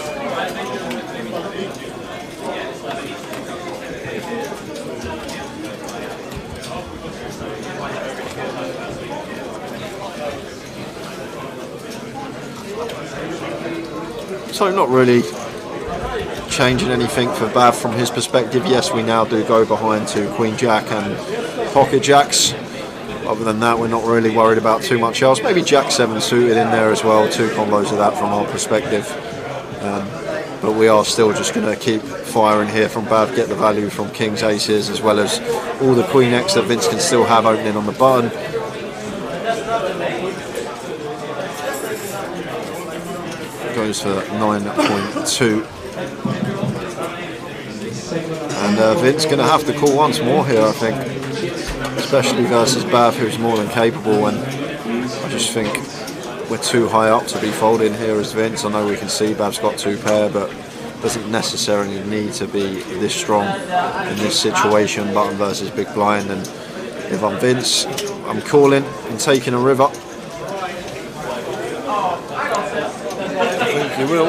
So not really changing anything for Bav from his perspective. Yes, we now do go behind to Queen Jack and Pocket Jacks. Other than that, we're not really worried about too much else. Maybe Jack 7 suited in there as well, 2 combos of that from our perspective. But we are still just going to keep firing here from Bav, get the value from King's Aces, as well as all the Queen X that Vince can still have opening on the button. Goes for 9.2. And Vince going to have to call once more here, I think, especially versus Bav, who's more than capable. And I just think we're too high up to be folding here as Vince. I know we can see Bav's got 2 pair, but doesn't necessarily need to be this strong in this situation, button versus big blind. And if I'm Vince, I'm calling and taking a river. I think he will.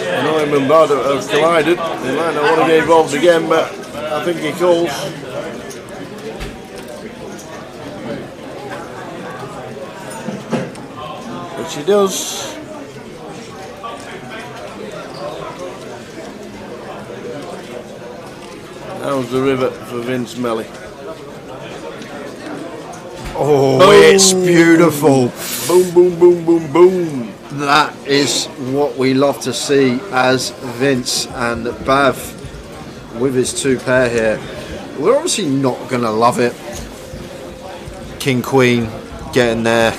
I know him and Bad have collided. He might not want to get involved again, but I think he calls. Which he does. How's the river for Vince Melly? Oh, boom. It's beautiful. Boom, boom, boom, boom, boom. That is what we love to see as Vince and Bav with his 2 pair here. We're obviously not going to love it. King, Queen getting there.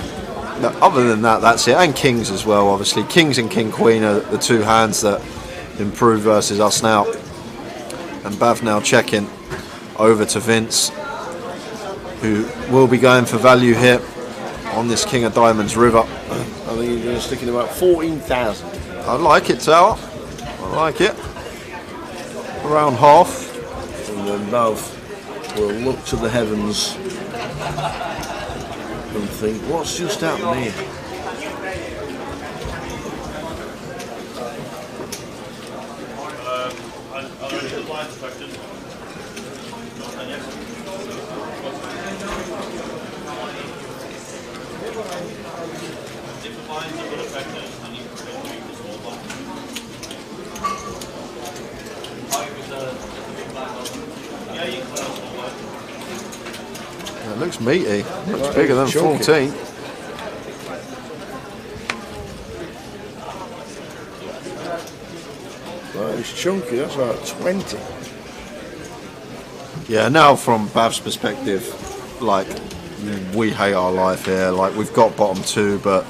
But other than that, that's it. And Kings as well, obviously. Kings and King, Queen are the 2 hands that improve versus us now. And Bav now checking over to Vince, who will be going for value here on this King of Diamonds river. I think he's going to stick in about 14,000. I like it, Tower. I like it. Around half. And then Bav will look to the heavens and think, what's just happened here? It looks meaty. Looks Right, bigger than chunky. 14. Right, it's chunky, that's about 20. Yeah, now from Bav's perspective, like, we hate our life here. Like, we've got bottom 2, but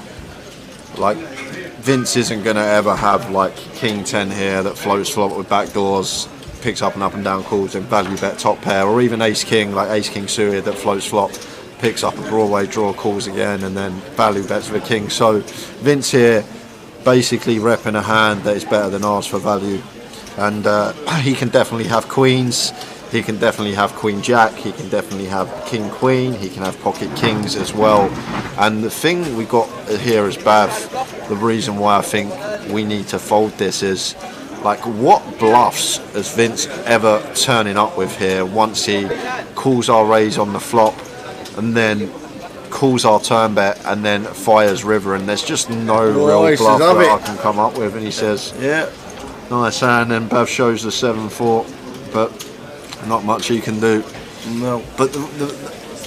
like, Vince isn't going to ever have like King 10 here that floats flop with backdoors, picks up and down calls and value bet top pair, or even Ace King, like Ace King suited that floats flop, picks up a Broadway draw calls again and then value bets with a King. So Vince here basically repping a hand that is better than ours for value. And he can definitely have Queens, he can definitely have Queen Jack, he can definitely have King Queen, he can have pocket Kings as well. And the thing we got here is Bav, the reason why I think we need to fold this is, like, what bluffs is Vince ever turning up with here once he calls our raise on the flop and then calls our turn bet and then fires river, and there's just no real bluff that I can come up with. And he says, yeah, nice hand, and Bav shows the 7-4, but not much he can do. No. But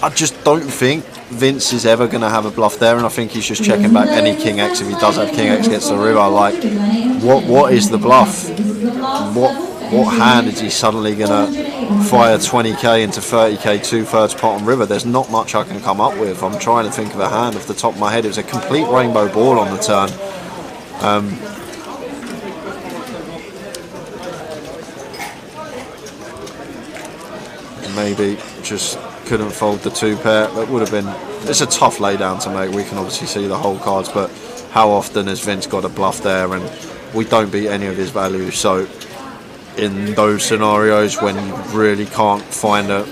I just don't think Vince is ever going to have a bluff there, and I think he's just checking back any King X if he does have King X against the river. Like, what is the bluff? What hand is he suddenly going to fire 20k into 30k 2/3 pot on river? There's not much I can come up with. I'm trying to think of a hand off the top of my head. It was a complete rainbow board on the turn. Maybe just couldn't fold the 2 pair. That would have been, it's a tough laydown to make. We can obviously see the whole cards, but how often has Vince got a bluff there? And we don't beat any of his values. So in those scenarios when you really can't find a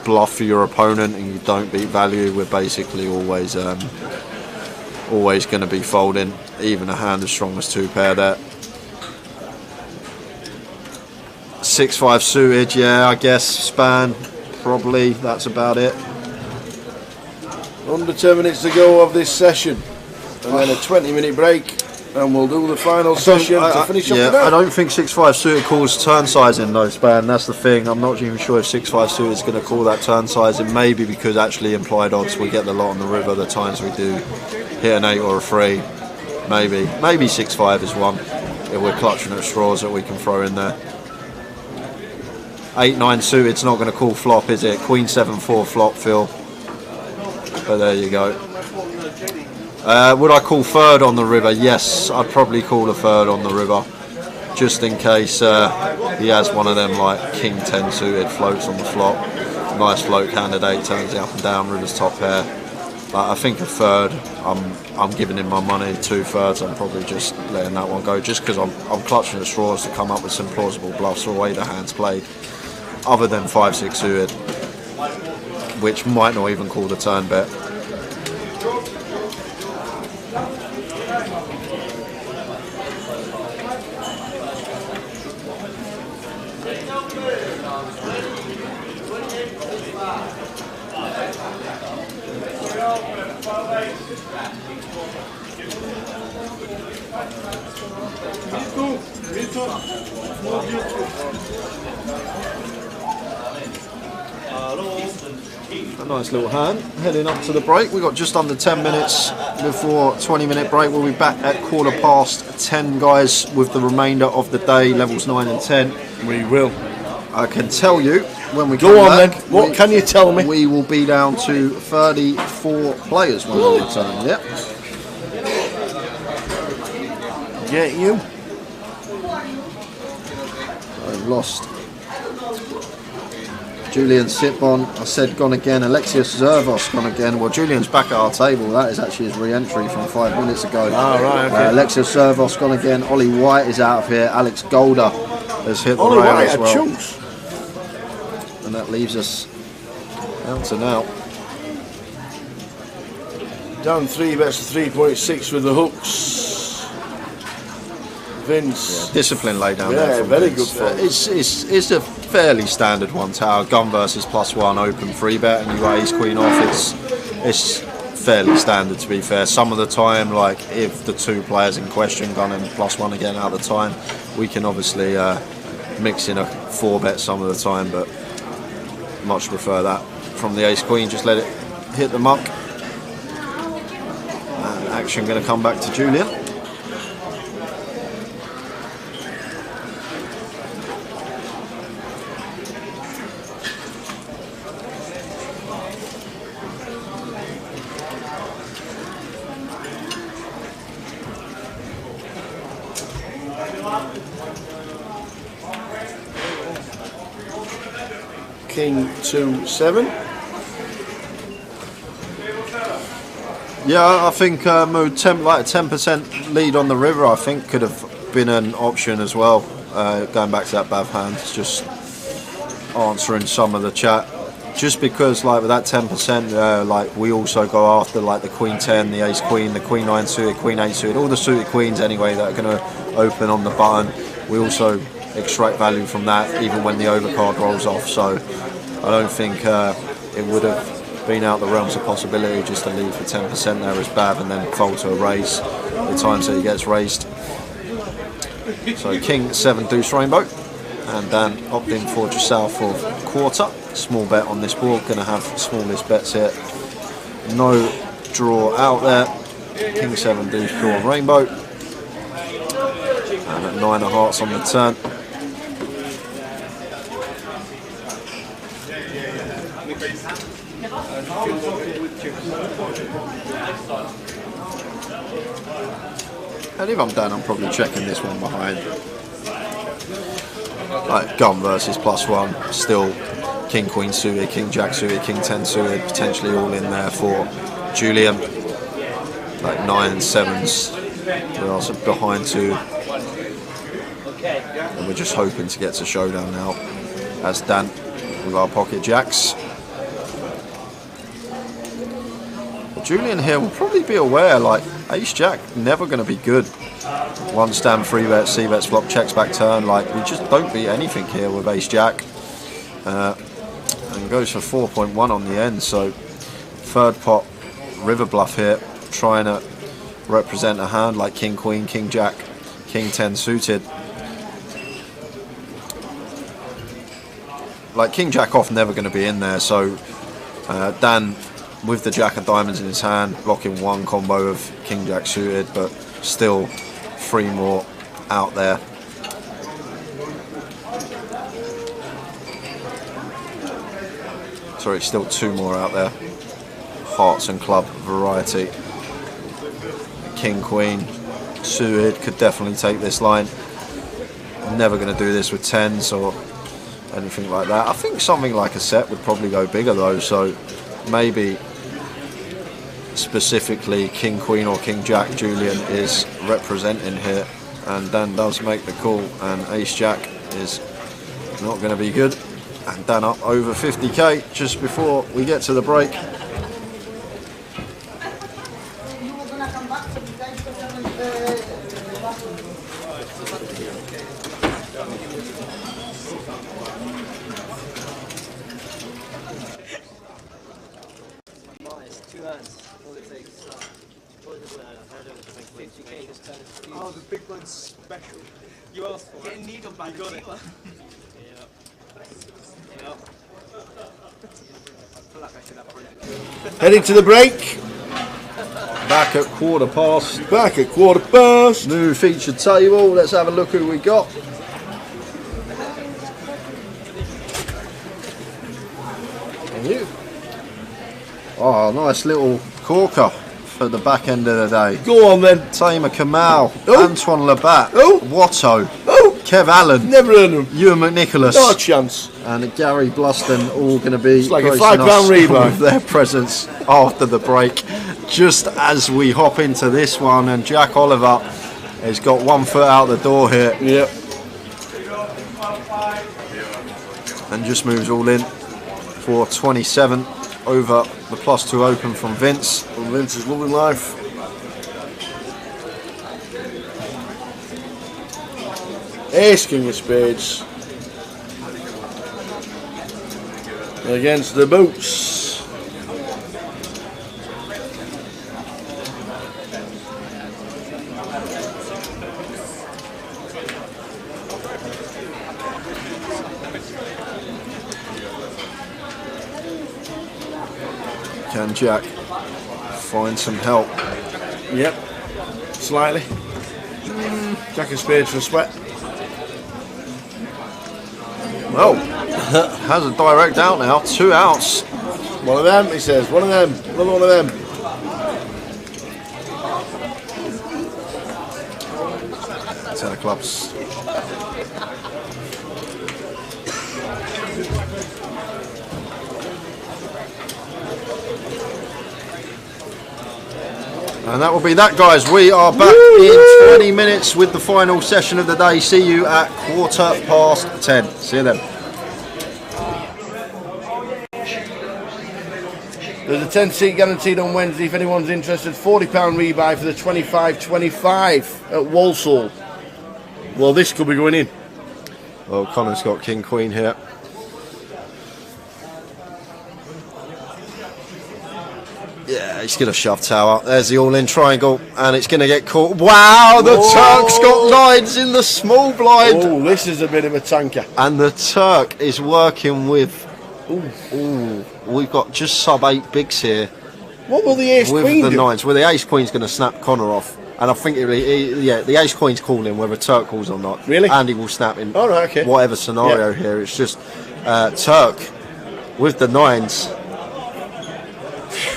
bluff for your opponent and you don't beat value, we're basically always going to be folding, even a hand as strong as 2 pair there. 6-5 suited, yeah, I guess span, probably, that's about it. Under 10 minutes to go of this session, and then a 20-minute break, and we'll do the final session to finish up the day. I don't think 6-5 suited calls turn sizing though, Span, that's the thing. I'm not even sure if 6-5 suited is going to call that turn sizing, maybe because actually implied odds we get the lot on the river the times we do hit an 8 or a 3. Maybe 6-5 is one, if we're clutching at straws that we can throw in there. 8-9 suited's not going to call flop, is it? Queen 7-4 flop, Phil. But there you go. Would I call third on the river? Yes, I'd probably call a third on the river. just in case he has one of them like King 10 suited floats on the flop. Nice float candidate, turns it up and down, river's top pair. I think a third, I'm giving him my money. 2/3, I'm probably just letting that one go, just because I'm clutching the straws to come up with some plausible bluffs or way the hands played, other than 5-6 suited, which might not even call the turn bet. A nice little hand. Heading up to the break. We've got just under 10 minutes before 20-minute break. We'll be back at 10:15, guys, with the remainder of the day, levels 9 and 10. We will. I can tell you when we go come on back, then. What can you tell me? We will be down to 34 players when we return. Yep. Get you. I've lost Julian Sitbon, I said gone again. Alexios Zervos gone again. Well, Julian's back at our table. That is actually his re-entry from 5 minutes ago. Oh, right, okay. Alexios Zervos gone again. Ollie White is out of here. Alex Golder has hit the Ollie rail White as had well. chunks. And that leaves us down to now. Down 3 bets to 3.6 with the hooks. Vince. Yeah, discipline laid down Yeah, there. from very Vince. good. It's a fairly standard one tower. Gun versus +1 open free bet, and you got ace queen off. It's fairly standard, to be fair. Some of the time, like if the two players in question gun and +1 again out of the time, we can obviously mix in a 4 bet some of the time, but much prefer that from the ace queen. Just let it hit the muck. And action going to come back to Julian. King 2-7. Yeah, I think like a 10% lead on the river, I think could have been an option as well. Going back to that Bav hand, just answering some of the chat. Just because, like with that 10%, like we also go after like the Queen 10, the Ace Queen, the Queen 9 suited, Queen 8 suited, all the suited queens anyway that are going to open on the button. We also extract value from that, even when the overcard rolls off. So I don't think it would have been out the realms of possibility just to leave for 10% there as Bav and then fold to a raise the times that he gets raised. So King 7 deuce rainbow, and Dan opting for just south of quarter. Small bet on this board, going to have smallest bets here. No draw out there. King 7 deuce draw rainbow, and at 9 of hearts on the turn. And if I'm Dan, I'm probably checking this one behind. Like gun versus +1, still King Queen suited, King Jack suited, King 10 suited, potentially all in there for Julian. Like 9 and 7s, we're also behind 2. And we're just hoping to get to showdown now, as Dan with our pocket jacks. Julian here will probably be aware, like Ace Jack never going to be good. One stand, 3 bet, C bets flop, checks back turn. Like we just don't beat anything here with Ace Jack, and goes for 4.1 on the end. So 3rd pot river bluff here, trying to represent a hand like King Queen, King Jack, King 10 suited. Like King Jack off, never going to be in there. So Dan, with the Jack of Diamonds in his hand, blocking 1 combo of King Jack suited, but still 3 more out there. Sorry, still 2 more out there. Hearts and club variety. King Queen suited could definitely take this line. never going to do this with 10s or anything like that. I think something like a set would probably go bigger though, so maybe specifically King Queen or King Jack Julian is representing here, and Dan does make the call, and Ace Jack is not going to be good, and Dan up over 50k just before we get to the break. Oh, the big one's special. You asked for it. Getting needle back. You got it. Heading to the break. Back at quarter past. Back at quarter past. New featured table. Let's have a look who we got. And you. Oh, nice little corker for the back end of the day. Go on then. Tamer Kamal, Oh. Antoine Labatt, Oh. Watto, Oh, Kev Allen, never heard of him. Ewan McNicholas, No chance. and Gary Bluston, all going to be It's like a gracing £5 us rebuy. with their presence after the break. Just as we hop into this one, and Jack Oliver has got 1 foot out the door here. Yep. And just moves all in for 27 over the +2 open from Vince. And Vince is loving life. Ace King of Spades against the boots. Can Jack find some help? Yep, slightly. Jack of Spades for a sweat. Well, has a direct out now, 2 outs. One of them, he says. One of them. Another one of them. Ten of clubs. And that will be that, guys. We are back in 20 minutes with the final session of the day. See you at 10:15. See you then. There's a 10-seat guaranteed on Wednesday if anyone's interested. £40 rebuy for the 25-25 at Walsall. Well, this could be going in. Well, Connor's got King Queen here. Yeah, he's going to shove tower. There's the all-in triangle, and it's going to get caught. Wow, the Turk's got lines in the small blind. Oh, this is a bit of a tanker. And the Turk is working with... Ooh, we've got just sub-8 bigs here. What will the Ace with Queen the do? 9s? Well, the Ace Queen's going to snap Connor off. And I think, yeah, the Ace Queen's calling whether Turk calls or not. Really? Andy will snap in All right, okay. whatever scenario here. It's just Turk with the 9s.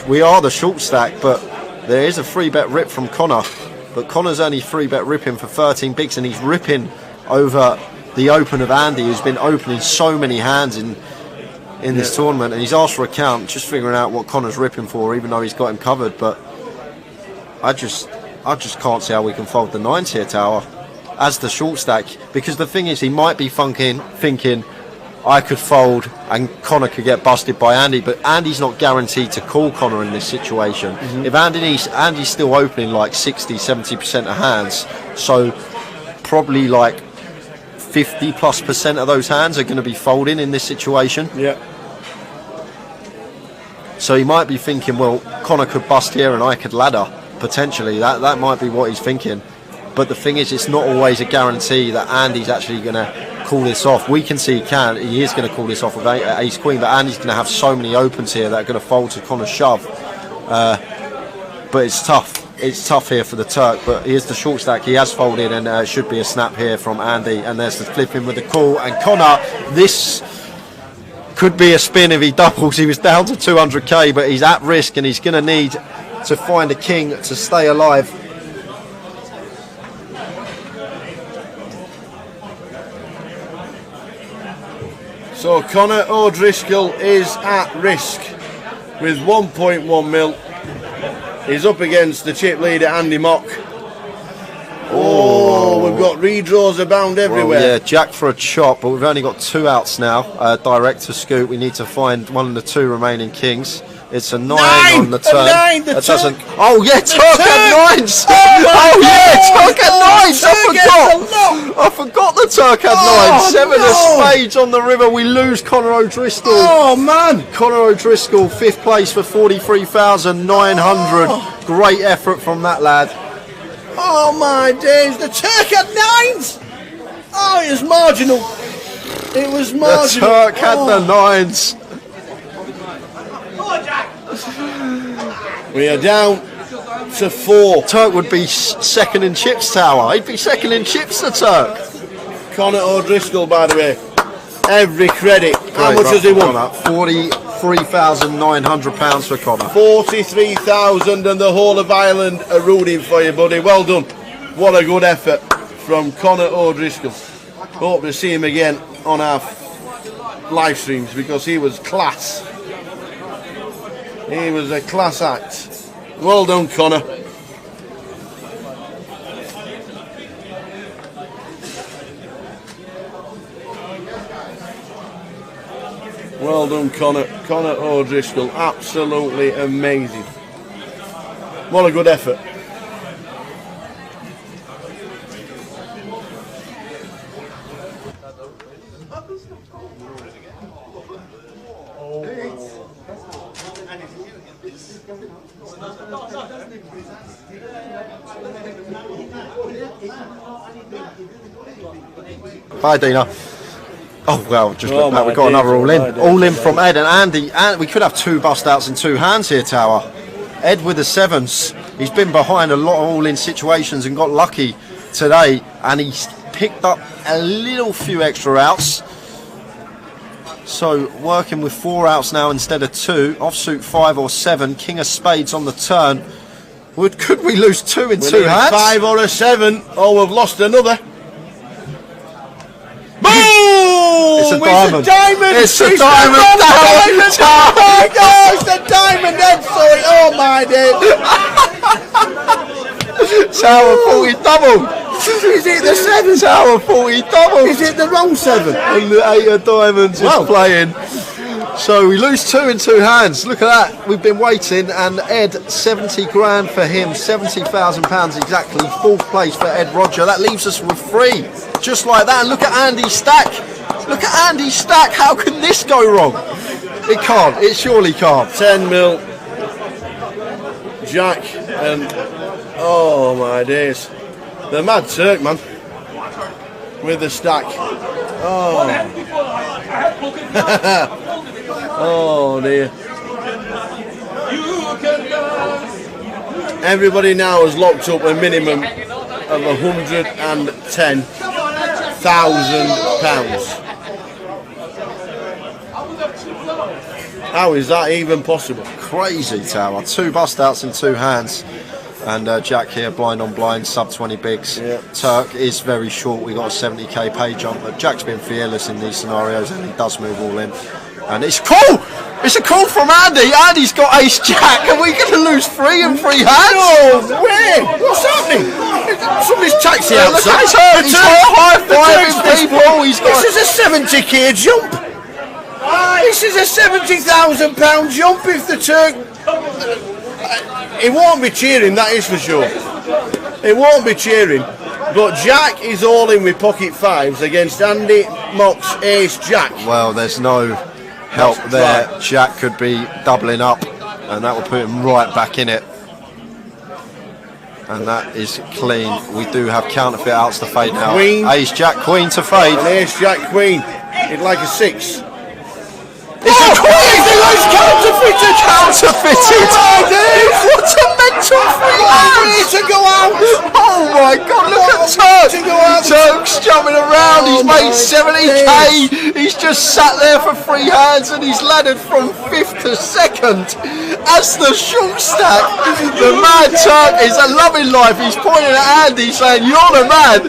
We are the short stack, but there is a 3-bet rip from Connor. But Connor's only 3-bet ripping for 13 bigs, and he's ripping over the open of Andy, who's been opening so many hands in this tournament. And he's asked for a count, just figuring out what Connor's ripping for, even though he's got him covered. But I just can't see how we can fold the 9s here, Tower, as the short stack. Because the thing is, he might be thinking, I could fold and Connor could get busted by Andy, but Andy's not guaranteed to call Connor in this situation. If Andy's still opening like 60-70% of hands, so probably like 50+% of those hands are going to be folding in this situation. Yeah. So he might be thinking, well, Connor could bust here and I could ladder, potentially. That might be what he's thinking. But the thing is, it's not always a guarantee that Andy's actually going to call this off. We can see he is going to call this off with Ace Queen, but Andy's going to have so many opens here that are going to fold to Connor's shove. But it's tough. It's tough here for the Turk, but here's the short stack. He has folded, and it should be a snap here from Andy. And there's the flip in with the call. And Connor, this could be a spin if he doubles. He was down to 200k, but he's at risk, and he's going to need to find a king to stay alive. So Connor O'Driscoll is at risk with 1.1 mil. He's up against the chip leader Andy Mock. Oh, we've got redraws abound everywhere. Well, yeah, Jack for a chop, but we've only got 2 outs now. Direct to scoop. We need to find one of the 2 remaining kings. It's a 9 on the turn. The doesn't. Turk. Oh yeah, Turk at 9s. Oh yeah, Turk at 9s. I forgot the Turk had 9s. 7 of spades on the river. We lose Connor O'Driscoll. Oh man, Connor O'Driscoll, 5th place for 43,900. Great effort from that lad. oh my days, the Turk had 9s. Oh, it was marginal. It was marginal. The Turk had the 9s. We are down to 4. Turk would be second in chips tower. He'd be second in chips, the Turk. Connor O'Driscoll, by the way, every credit. How much has he won? £43,900 for Connor. 43,000, and the whole of Ireland are rooting for you, buddy. Well done. What a good effort from Connor O'Driscoll. Hope to see him again on our live streams because he was class. He was a class act. Well done, Connor. Well done, Connor. Connor O'Driscoll, absolutely amazing. What a good effort. Bye, Dina. Oh, well, just look back. We've got days, another all in. my days. All in from Ed and Andy. And we could have 2 bust outs in 2 hands here, Tower. Ed with the 7s. He's been behind a lot of all in situations and got lucky today. And he's picked up a little few extra outs. So working with 4 outs now instead of 2. Offsuit 5 or 7. King of spades on the turn. Could we lose 2 in 2 hands? 5 or a 7. Oh, we've lost another. Boom! It's a diamond. It's a diamond. It's a diamond. Oh my God! It's a diamond. Ed saw it. Oh my days. Tower 40 double. Is it the 7? Tower 40 double. Is it the wrong 7? And the 8 of diamonds is playing. So we lose 2 in 2 hands. Look at that. We've been waiting, and Ed, 70 grand for him, £70,000 exactly. 4th place for Ed Roger. That leaves us with 3, just like that. And look at Andy's stack. Look at Andy's stack. How can this go wrong? It can't. It surely can't. 10 mil. Jack and oh my days, the Mad Turk, man, with the stack. Oh. Oh dear. Everybody now has locked up a minimum of £110,000. How is that even possible? Crazy, Tower. 2 bust outs in 2 hands. And Jack here, blind on blind, sub 20 bigs. Yeah. Turk is very short. We got a 70k pay jump, but Jack's been fearless in these scenarios, and he does move all in. And it's cool. It's a call from Andy. Andy's got ace jack. Are we going to lose 3 in 3 hands? No way! What's happening? Somebody's taxi outside. Look at Turk. He's high fiving people. He's got. This is a 70k jump. This is a £70,000 jump if the Turk. He won't be cheering, that is for sure. He won't be cheering. But Jack is all in with pocket 5s against Andy Mock's ace jack. Well, there's no help there. Jack could be doubling up, and that will put him right back in it. And that is clean. We do have counterfeit outs to fade now. Queen. Ace jack queen to fade. An ace jack queen. He'd like a 6. It's a queen! It's counterfeited! Counterfeited! Oh, dude. What a mental free hand! To go out! Oh my God, look at Turk! Turk's jumping around, he's made 70k! He's just sat there for 3 hands, and he's laddered from 5th to 2nd as the short stack. The mad Turk is a loving life. He's pointing at Andy saying, "You're the man!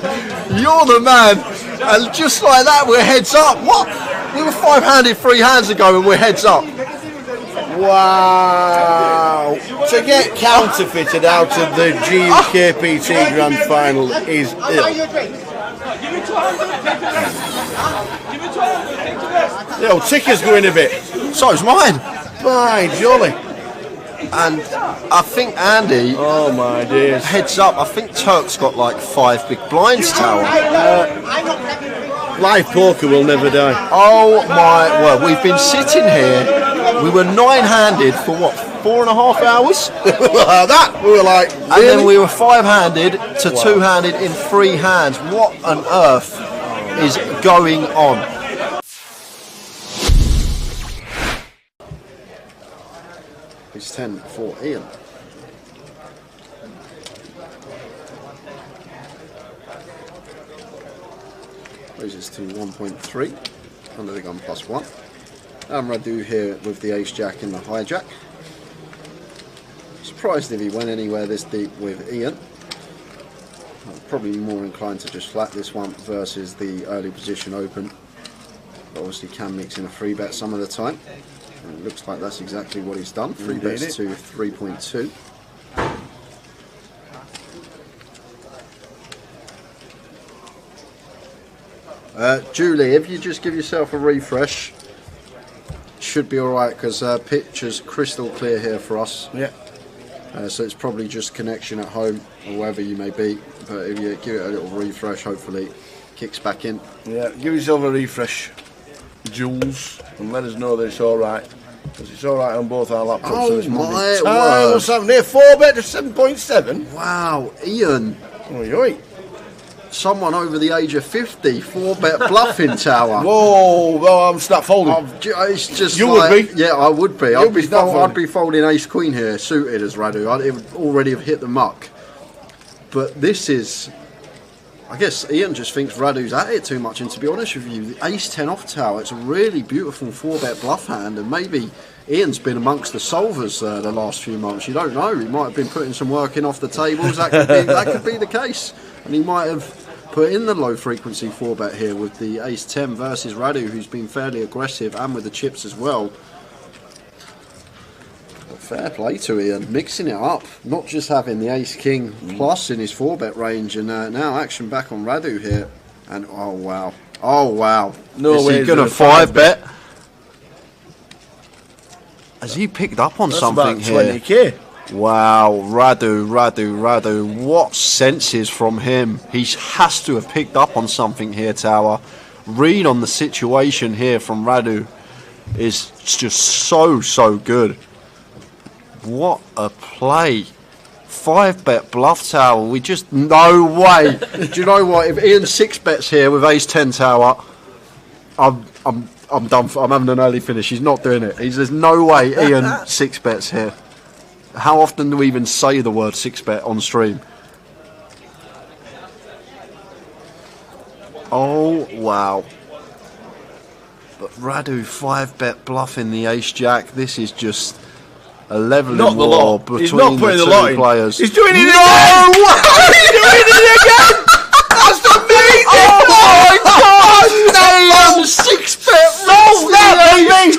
You're the man!" And just like that, we're heads up. What? We were five-handed 3 hands ago and we're heads up. Wow! To get counterfeited out of the GUKPT Grand Final is ill. Yo, ticker's going a bit. So's mine. By jolly. And I think Andy, oh my dears, heads up, I think Turk's got like 5 big blinds tower. Live poker will never die. Oh my word, we've been sitting here, we were 9-handed for what, 4.5 hours? That, we were like, really? And then we were 5-handed to 2-handed in 3 hands. What on earth is going on? It's 10 for Ian. Raises to 1.3 under the gun +1. And Radu here with the ace jack in the hijack. Surprised if he went anywhere this deep with Ian. I'm probably more inclined to just flat this one versus the early position open. But obviously can mix in a 3-bet some of the time. And it looks like that's exactly what he's done. 3 bets to 3.2. Julie, if you just give yourself a refresh, should be alright because picture's crystal clear here for us. Yeah. So it's probably just connection at home or wherever you may be. But if you give it a little refresh, hopefully it kicks back in. Yeah, give yourself a refresh, Jules, and let us know that it's alright. Because it's alright on both our laptops. Oh so it's my word. word. 4-bet to 7.7. Wow, Ian. Oi, oi. Someone over the age of 50, 4-bet bluffing tower. Whoa, well, I'm start folding. It's just you like, would be. Yeah, I would be. I'd be folding. folding ace queen here, suited as Radu. It would already have hit the muck. But this is, I guess Ian just thinks Radu's at it too much. And to be honest with you, the ace 10 off tower, it's a really beautiful 4-bet bluff hand. And maybe Ian's been amongst the solvers the last few months. You don't know. He might have been putting some work in off the tables. That could be the case. And he might have put in the low frequency 4-bet here with the ace 10 versus Radu, who's been fairly aggressive, and with the chips as well. But fair play to Ian, mixing it up, not just having the ace king plus in his 4-bet range, and now action back on Radu here. And oh wow, No way. Is he gonna 5-bet? Has he picked up on something about here? 20k. Wow, Radu, what senses from him. He has to have picked up on something here, Tower. Read on the situation here from Radu is just so good. What a play. 5-bet bluff Tower, we just, no way. Do you know what, if Ian 6-bets here with ace 10 Tower, I'm done. I'm having an early finish. He's not doing it. There's no way Ian 6-bets here. How often do we even say the word 6-bet on stream? Oh, wow. But Radu 5-bet bluffing the ace-jack. This is just a leveling war between He's not putting the the lot two in. players. He's doing it again! He's doing it again! That's amazing! Oh my God! Damn! 6-bet Solve that, baby!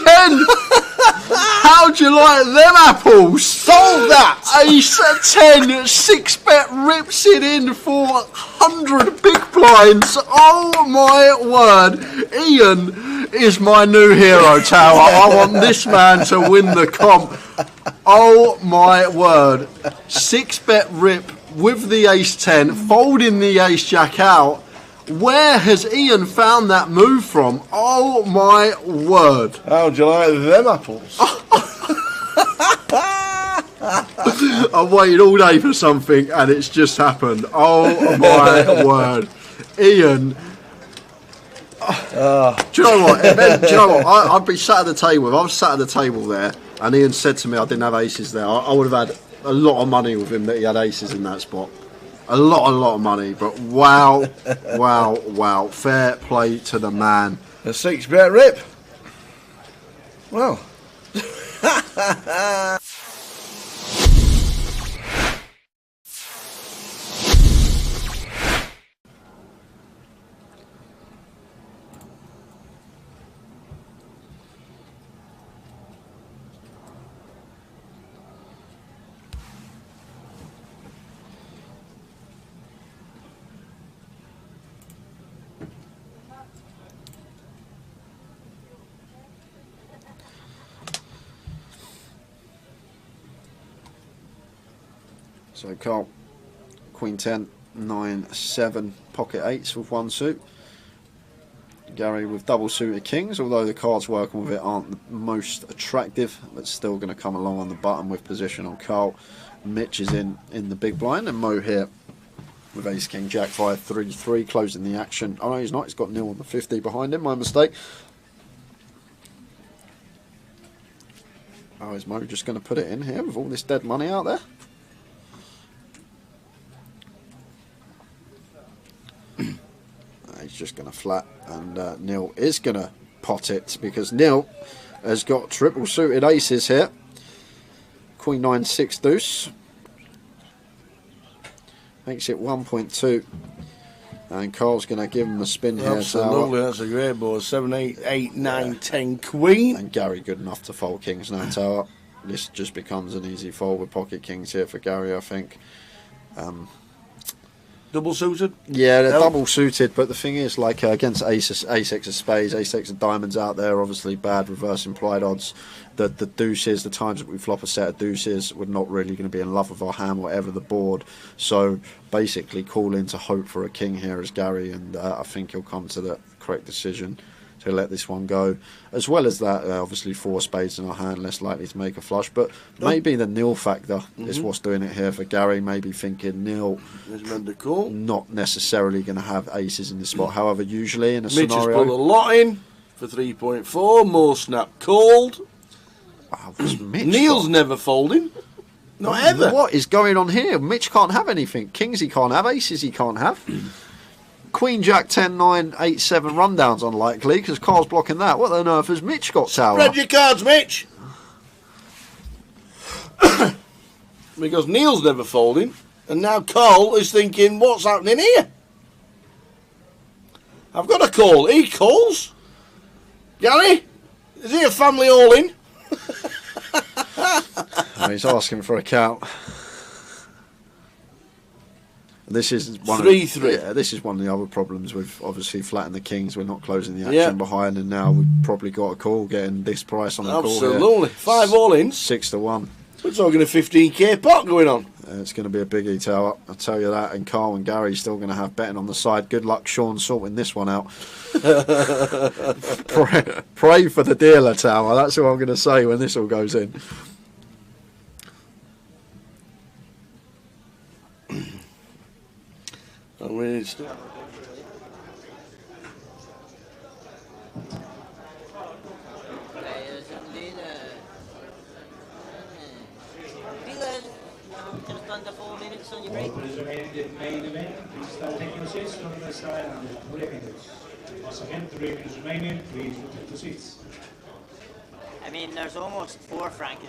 How'd you like them apples? Solve that! Ace 10, 6-bet rips it in for 100 big blinds. Oh my word. Ian is my new hero, Tower. I want this man to win the comp. Oh my word. 6-bet rip with the ace 10, folding the ace jack out. Where has Ian found that move from? Oh my word. How'd you like them apples? I've waited all day for something and it's just happened. Oh my word. Ian. Do you know what? Do you know what? I'd be sat at the table. If I was sat at the table there and Ian said to me I didn't have aces there, I would have had a lot of money with him that he had aces in that spot. A lot of money, but wow. Fair play to the man. A 6-bet rip. Well. So Carl, Queen 10, 9, 7, pocket 8s with 1 suit. Gary with double suited kings, although the cards working with it aren't the most attractive, but still going to come along on the button with position on Carl. Mitch is in the big blind, and Mo here with ace king jack 5 3 3 closing the action. Oh no, he's not, he's got nil on the 50 behind him, my mistake. Oh, is Mo just going to put it in here with all this dead money out there? He's just going to flat, and Neil is going to pot it because Neil has got triple suited aces here. Queen 9 6 deuce makes it 1.2, and Carl's going to give him a spin here. Absolutely, that's a great board. 7 8 8 9 10 queen, and Gary good enough to fold kings now tower. This just becomes an easy fold with pocket kings here for Gary, I think. Double suited? Yeah, they're double suited, but the thing is, like against ace X of spades, ace X of diamonds out there, obviously bad reverse implied odds. The deuces, the times that we flop a set of deuces, we're not really going to be in love with our hand, whatever the board. So basically, call in to hope for a king here as Gary, and I think he'll come to the correct decision to let this one go. As well as that, obviously 4 spades in our hand, less likely to make a flush. But maybe the nil factor is what's doing it here for Gary. Maybe thinking nil, not necessarily going to have aces in this spot. However, usually in a Mitch scenario, has put a lot in for 3.4. More snap called. Wow, Mitch Neil's never folding. Not ever. What is going on here? Mitch can't have anything. Kings he can't have. Aces he can't have. Queen Jack 10 9 8 7 rundown's unlikely because Carl's blocking that. What on earth has Mitch got tower? Spread your cards, Mitch. Because Neil's never folding, and now Carl is thinking, what's happening here? I've got a call. He calls. Gary, is he a family all in? He's asking for a count. This is one 3-3. Yeah, this is one of the other problems with obviously flattening the kings. We're not closing the action behind, and now we've probably got a call getting this price on a call here. Absolutely. 5 all in. 6-1. We're talking a 15k pot going on. It's going to be a biggie tower, I'll tell you that. And Carl and Gary still going to have betting on the side. Good luck, Sean, sorting this one out. pray for the dealer tower. That's what I'm going to say when this all goes in. And we need to... Just under 4 minutes on your break. What is remaining the main event? Please start taking your seats from the side and 3 minutes. Once again, 3 minutes remaining. Please take your seats. I mean, there's almost 4, Frankie.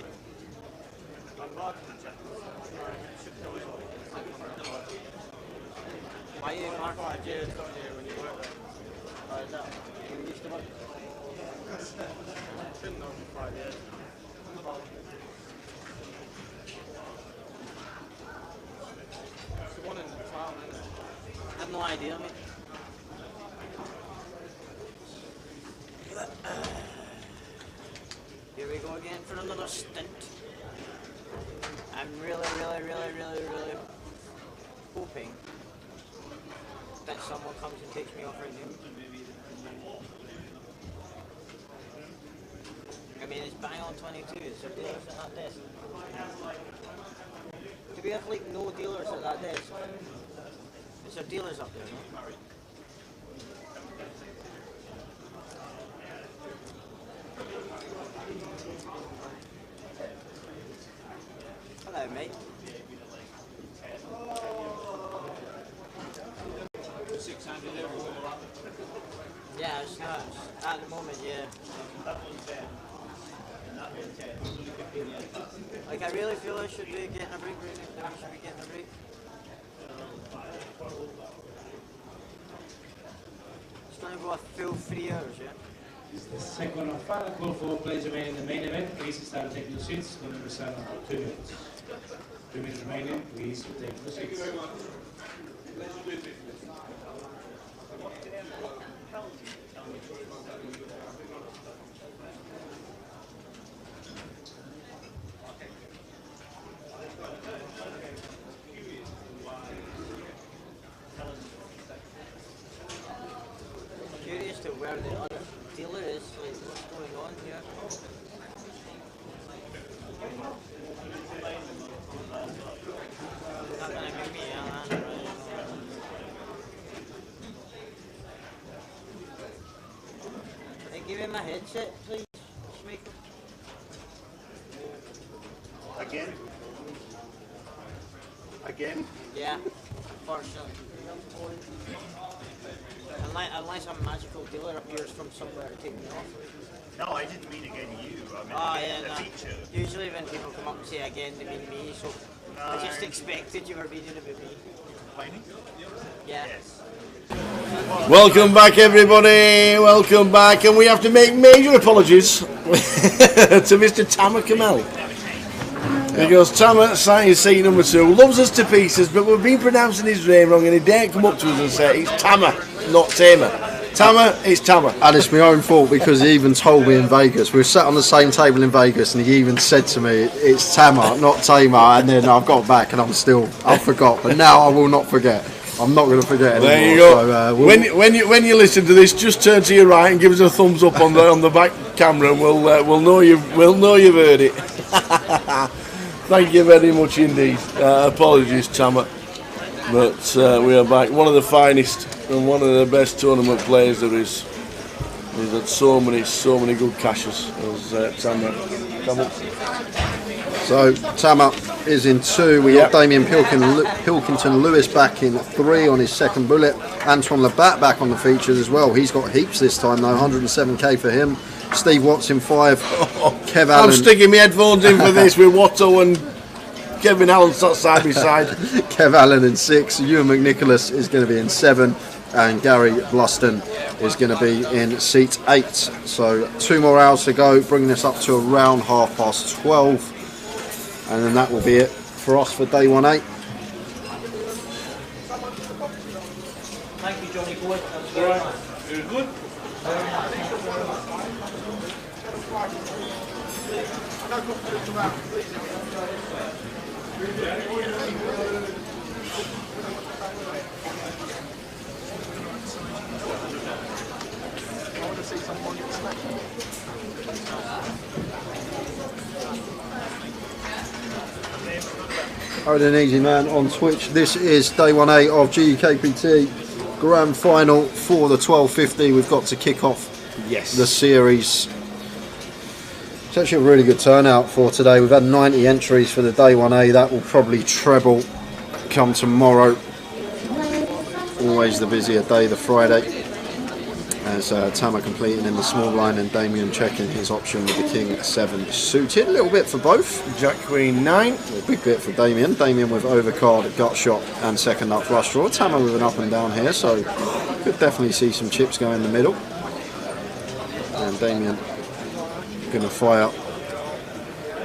Why are you Mark? I have no idea, mate. Here we go again for another stint. I'm really hoping that someone comes and takes me off right now. I mean, it's bang on 22. Is there dealers at that desk? Do we have like no dealers at that desk? Is there dealers up there, no? Hello, mate. Yeah, it's not. At the moment, yeah. Like, I really feel I should be getting a break right now. We should be getting a break. It's going to go a full 3 hours, yeah? This is the second and final call for players remaining in the main event. Please start taking your seats. Going to resign about 2 minutes. 2 minutes remaining. Please take your seats. as to where the other dealer is, like what's going on here. Not gonna give me a hand, right? Can I give him a headset, please? Schmeichel? Again? Again? Yeah, unfortunately. Unless a magical dealer appears from somewhere to take me off. No, I didn't mean again you. I mean Oh, again yeah, the no. feature. Usually when people come up and say again, they mean me, so I just expected you were reading about me. Complaining? Yeah. Yes. Welcome back, everybody. Welcome back, and we have to make major apologies to Mr. Tamer Kamel. Because Tamer, signing seat number 2, loves us to pieces, but we've been pronouncing his name wrong, and he daren't come up to us and say it's Tamer, not Tamer. Tamer, it's Tamer. And it's my own fault because he even told me in Vegas. We were sat on the same table in Vegas, and he even said to me, "It's Tamer, not Tamer." And then I've got back, and I forgot. But now I will not forget. I'm not going to forget anymore. There you go. So, when you listen to this, just turn to your right and give us a thumbs up on the back camera, and we'll know you've heard it. Thank you very much indeed. Apologies, Tamer, but we are back. One of the finest and one of the best tournament players there is. He's had so many good cashes as Tamer. Come up. So Tamer is in 2. We got Damien Pilkington Lewis back in 3 on his second bullet. Antoine Labatt back on the features as well. He's got heaps this time though. 107k for him. Steve Watts in 5. Kev Allen. I'm sticking my headphones in for this with Watto and Kevin Allen side by side. Kev Allen in 6. Ewan McNicholas is going to be in 7. And Gary Bluston is going to be in seat 8. So 2 more hours to go, bringing us up to around 12:30. And then that will be it for us for day 1A. Thank you, Johnny Boy. You're good? Odin Easy Man on Twitch. This is day 1A of GUKPT Grand Final for the 1250. We've got to kick off the series. It's actually a really good turnout for today. We've had 90 entries for the day 1A. That will probably treble come tomorrow. Always the busier day, the Friday. As Tamer completing in the small line and Damien checking his option with the King 7 suited. A little bit for both. Jack Queen 9. A big bit for Damien. Damien with overcard, gut shot and second up flush draw. Tamer with an up and down here, so could definitely see some chips go in the middle. And Damien going to fire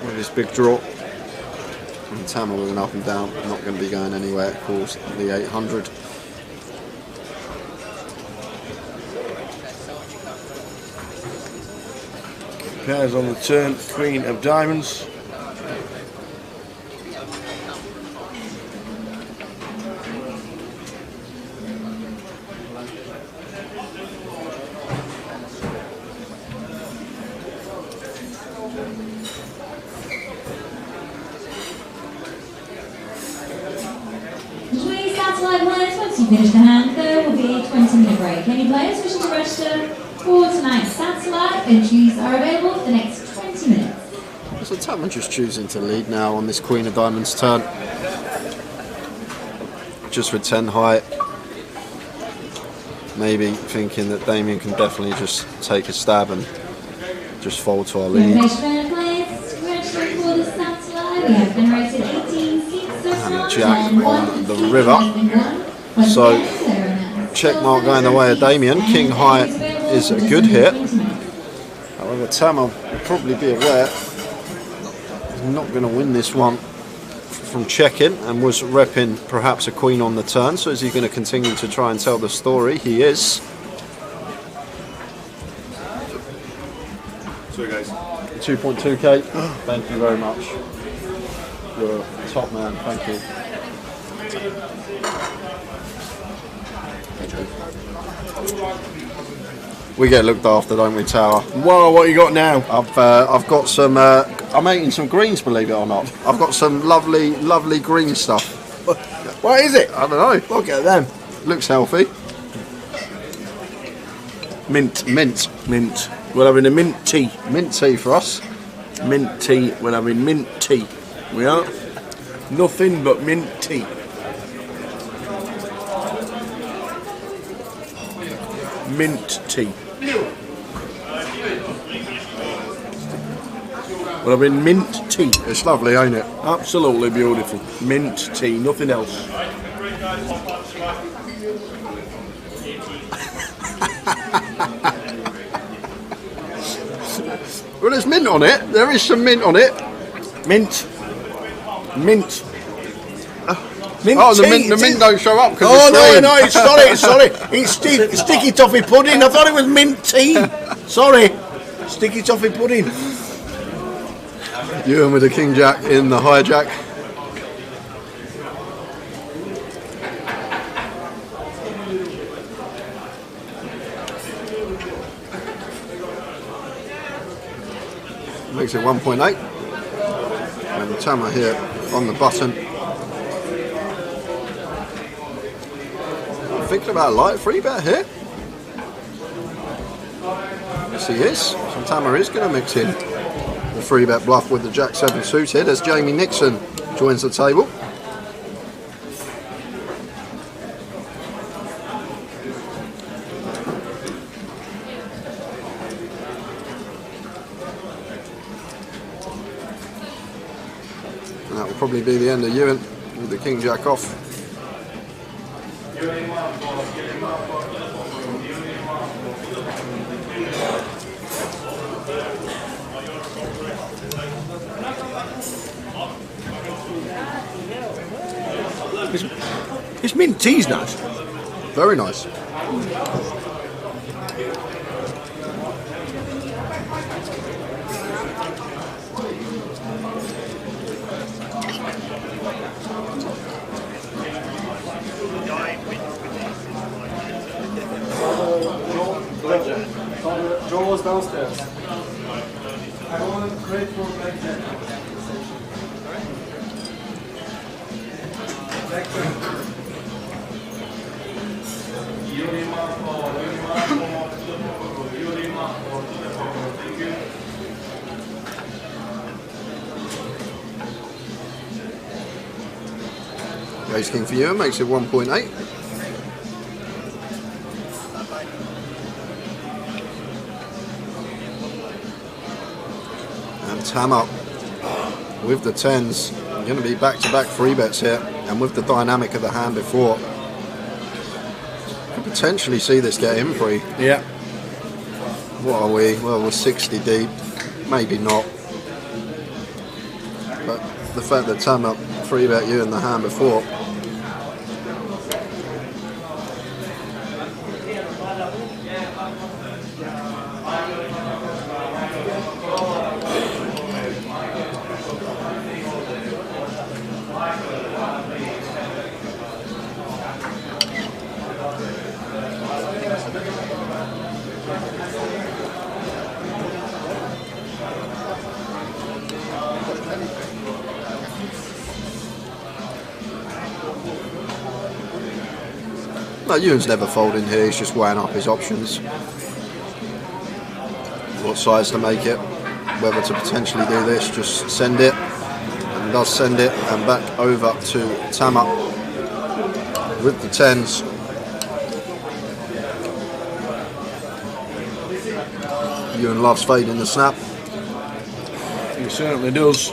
with his big draw. And Tamer with an up and down, not going to be going anywhere. Of course, the 800. Pairs on the turn, Queen of Diamonds. Between satellite players, once you finish the hand, there will be a 20-minute break. Any players wishing to register for tonight's satellite entries are available for the next 20 minutes. So Tamer just choosing to lead now on this Queen of Diamonds turn. Just with 10 high. Maybe thinking that Damien can definitely just take a stab and just fold to our lead. Information players registering for the satellite. We have generated 18 seats so And far. a jack on the river. So check mark going the way of Damien. King high is a good hit. However, Tamer will probably be aware he's not going to win this one from checking and was repping perhaps a queen on the turn. So is he going to continue to try and tell the story? He is. Sorry guys. 2.2k. Thank you very much. You're a top man. Thank you. We get looked after, don't we, Tower? Wow, what you got now? I've got some. I'm eating some greens, believe it or not. I've got some lovely green stuff. What is it? I don't know. Look at them. Looks healthy. Mint. Mint. We're having a mint tea. Mint tea for us. Mint tea. We're having mint tea. We are. Nothing but mint tea. Mint tea. We're having mint tea. It's lovely, ain't it? Absolutely beautiful. Mint tea, nothing else. Well, there's mint on it. There is some mint on it. Mint. Mint. Mint Oh, tea, the mint don't show up because oh, it's green. no, it's sorry. It's sticky toffee pudding. I thought it was mint tea. Sorry. Sticky toffee pudding. Ewan with the King Jack in the hijack. Makes it 1.8. And the Tama here on the button. Thinking about a light free bet here. Yes, he is. So Tama is going to mix in the free bet bluff with the Jack 7 suited as Jamie Nixon joins the table. And that will probably be the end of Ewan with the King Jack off. It's mint tea's nice. Very nice. Joel was downstairs. I want a crate for blackjack. Ace King for you makes it 1.8. And Tama with the 10s, going to be back-to-back free bets here, and with the dynamic of the hand before, could potentially see this get in free. Yeah. What are we? Well, we're 60 deep, maybe not. But the fact that Tama free bet you in the hand before. No, Ewan's never folding here, he's just weighing up his options. What size to make it, whether to potentially do this, just send it, and does send it, and back over to Tama with the 10s. Ewan loves fading the snap. He certainly does.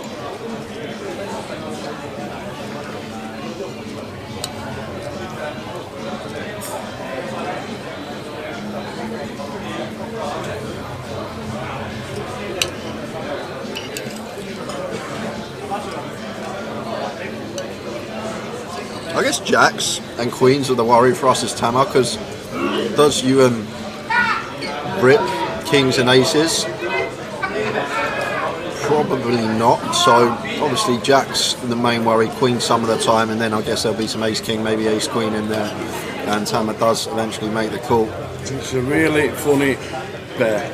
I guess jacks and queens are the worry for us as Tama, because does Ewan rip kings and aces? Probably not. So obviously jacks the main worry, queen some of the time, and then I guess there'll be some ace king, maybe ace queen in there, and Tama does eventually make the call. It's a really funny pair.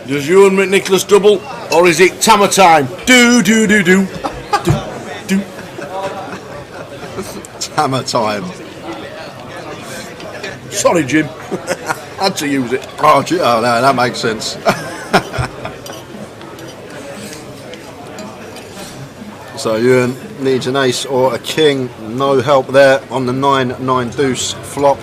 Does Ewan McNicholas double, or is it Tammer time? Do. Hammer time. Sorry, Jim. Had to use it. Oh, no, that makes sense. So Ewan needs an ace or a king. No help there on the 9-9 deuce flop.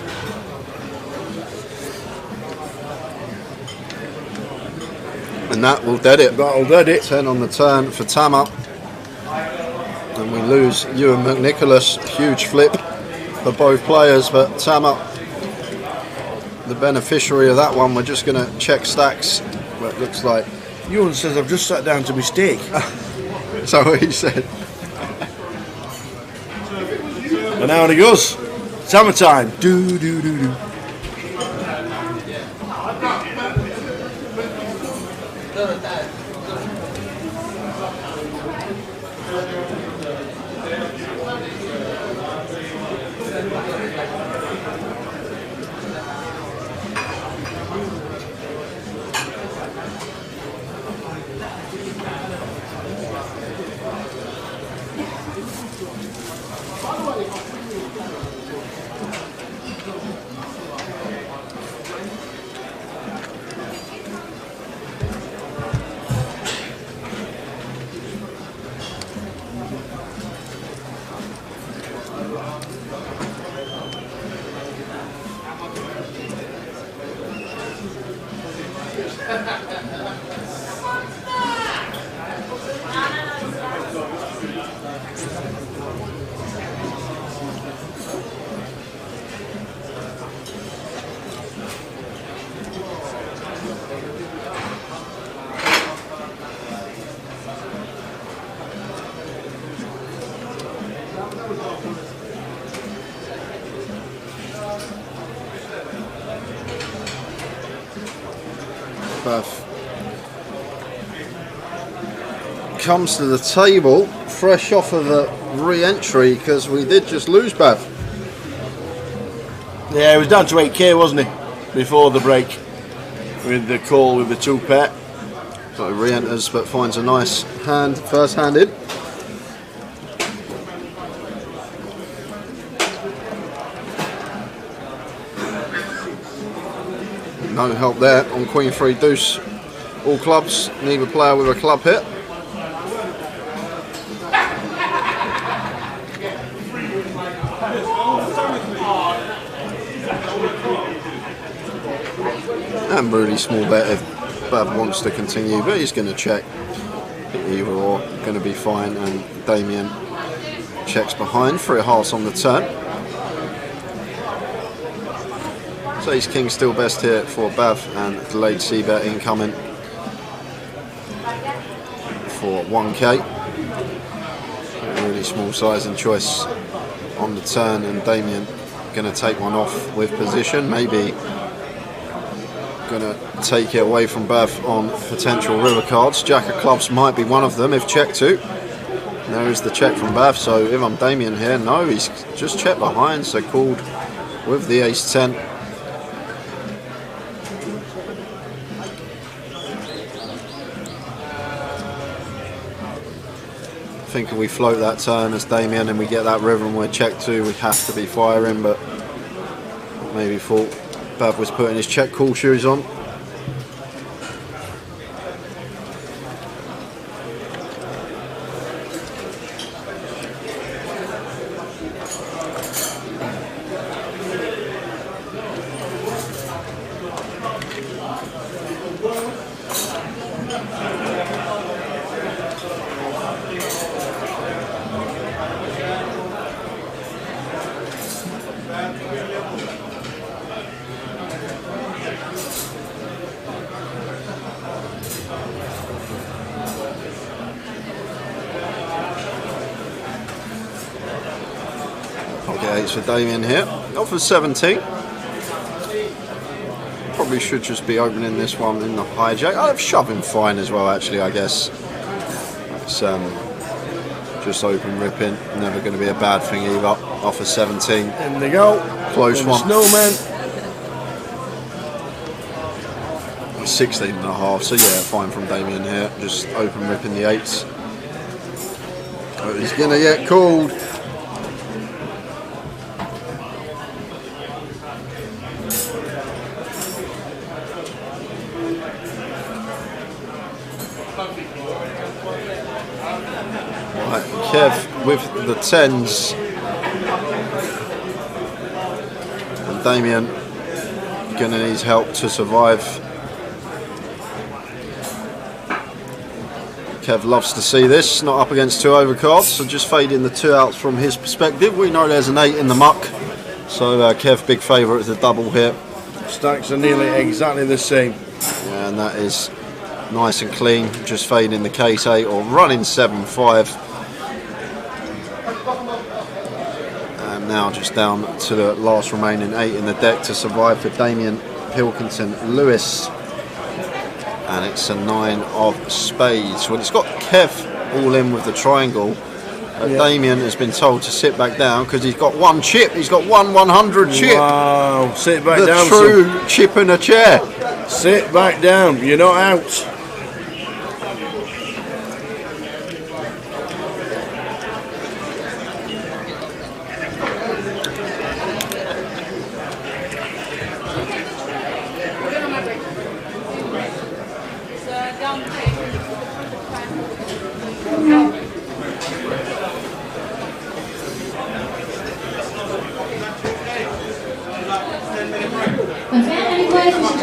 And that will dead it. That'll dead it. 10 on the turn for Tammer. And we lose Ewan McNicholas. Huge flip for both players, but Tammer, the beneficiary of that one. We're just going to check stacks. But it looks like Ewan says I've just sat down to mistake. So what he said. And now he goes. Tammer time. Do. Bath comes to the table fresh off of a re-entry because we did just lose Bath. Yeah, he was down to 8k, wasn't he? Before the break. With the call with the 2 pair. So he re-enters but finds a nice hand, first-handed. No help there on Queen 3 deuce. All clubs, neither player with a club hit. And really small bet if Bav wants to continue, but he's going to check. Either or, going to be fine. And Damien checks behind for a hearts on the turn. So ace king still best here for Bav, and delayed c-bet incoming for 1k. Really small size and choice on the turn, and Damien going to take one off with position. Maybe going to take it away from Bav on potential river cards. Jack of clubs might be one of them if checked to. There is the check from Bav, so if I'm Damien here, no, he's just checked behind, so called with the ace 10. I think if we float that turn as Damien and we get that river and we're checked to, we have to be firing, but maybe thought Bav was putting his check call shoes on. For Damien here, offers 17. Probably should just be opening this one in the hijack. I'd have shoving fine as well, actually, I guess. It's Just open ripping, never going to be a bad thing either. Off a 17. In they go. Close one. Snowman. 16 and a half, so yeah, fine from Damien here. Just open ripping the 8s. Oh, he's going to get called. Right, Kev with the 10s. And Damien going to need help to survive. Kev loves to see this, not up against 2 overcards, so just fading the 2 outs from his perspective. We know there's an 8 in the muck, so Kev, big favourite, is a double here. Stacks are nearly exactly the same. Yeah, and that is nice and clean, just fading the case 8 or running 7-5. And now just down to the last remaining 8 in the deck to survive for Damien Pilkington Lewis. And it's a 9 of spades. Well, it's got Kev all in with the triangle. Damien has been told to sit back down because he's got 1 chip. He's got 1/100 chip. Wow, sit back down. The true chip in a chair. Sit back down, you're not out.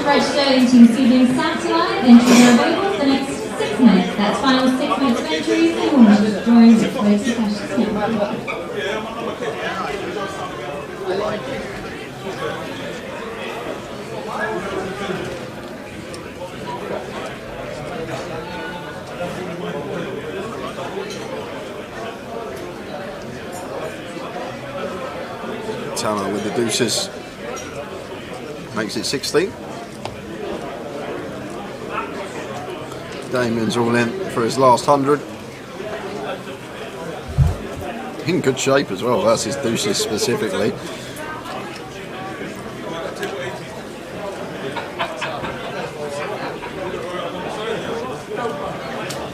Register into receiving satellite. Entries are available for the next 6 minutes. That's final 6 minutes of entries. Anyone wishing to join with votes and cash now. Tanner with the deuces makes it 16. Damien's all in for his last 100. In good shape as well, that's his deuces specifically.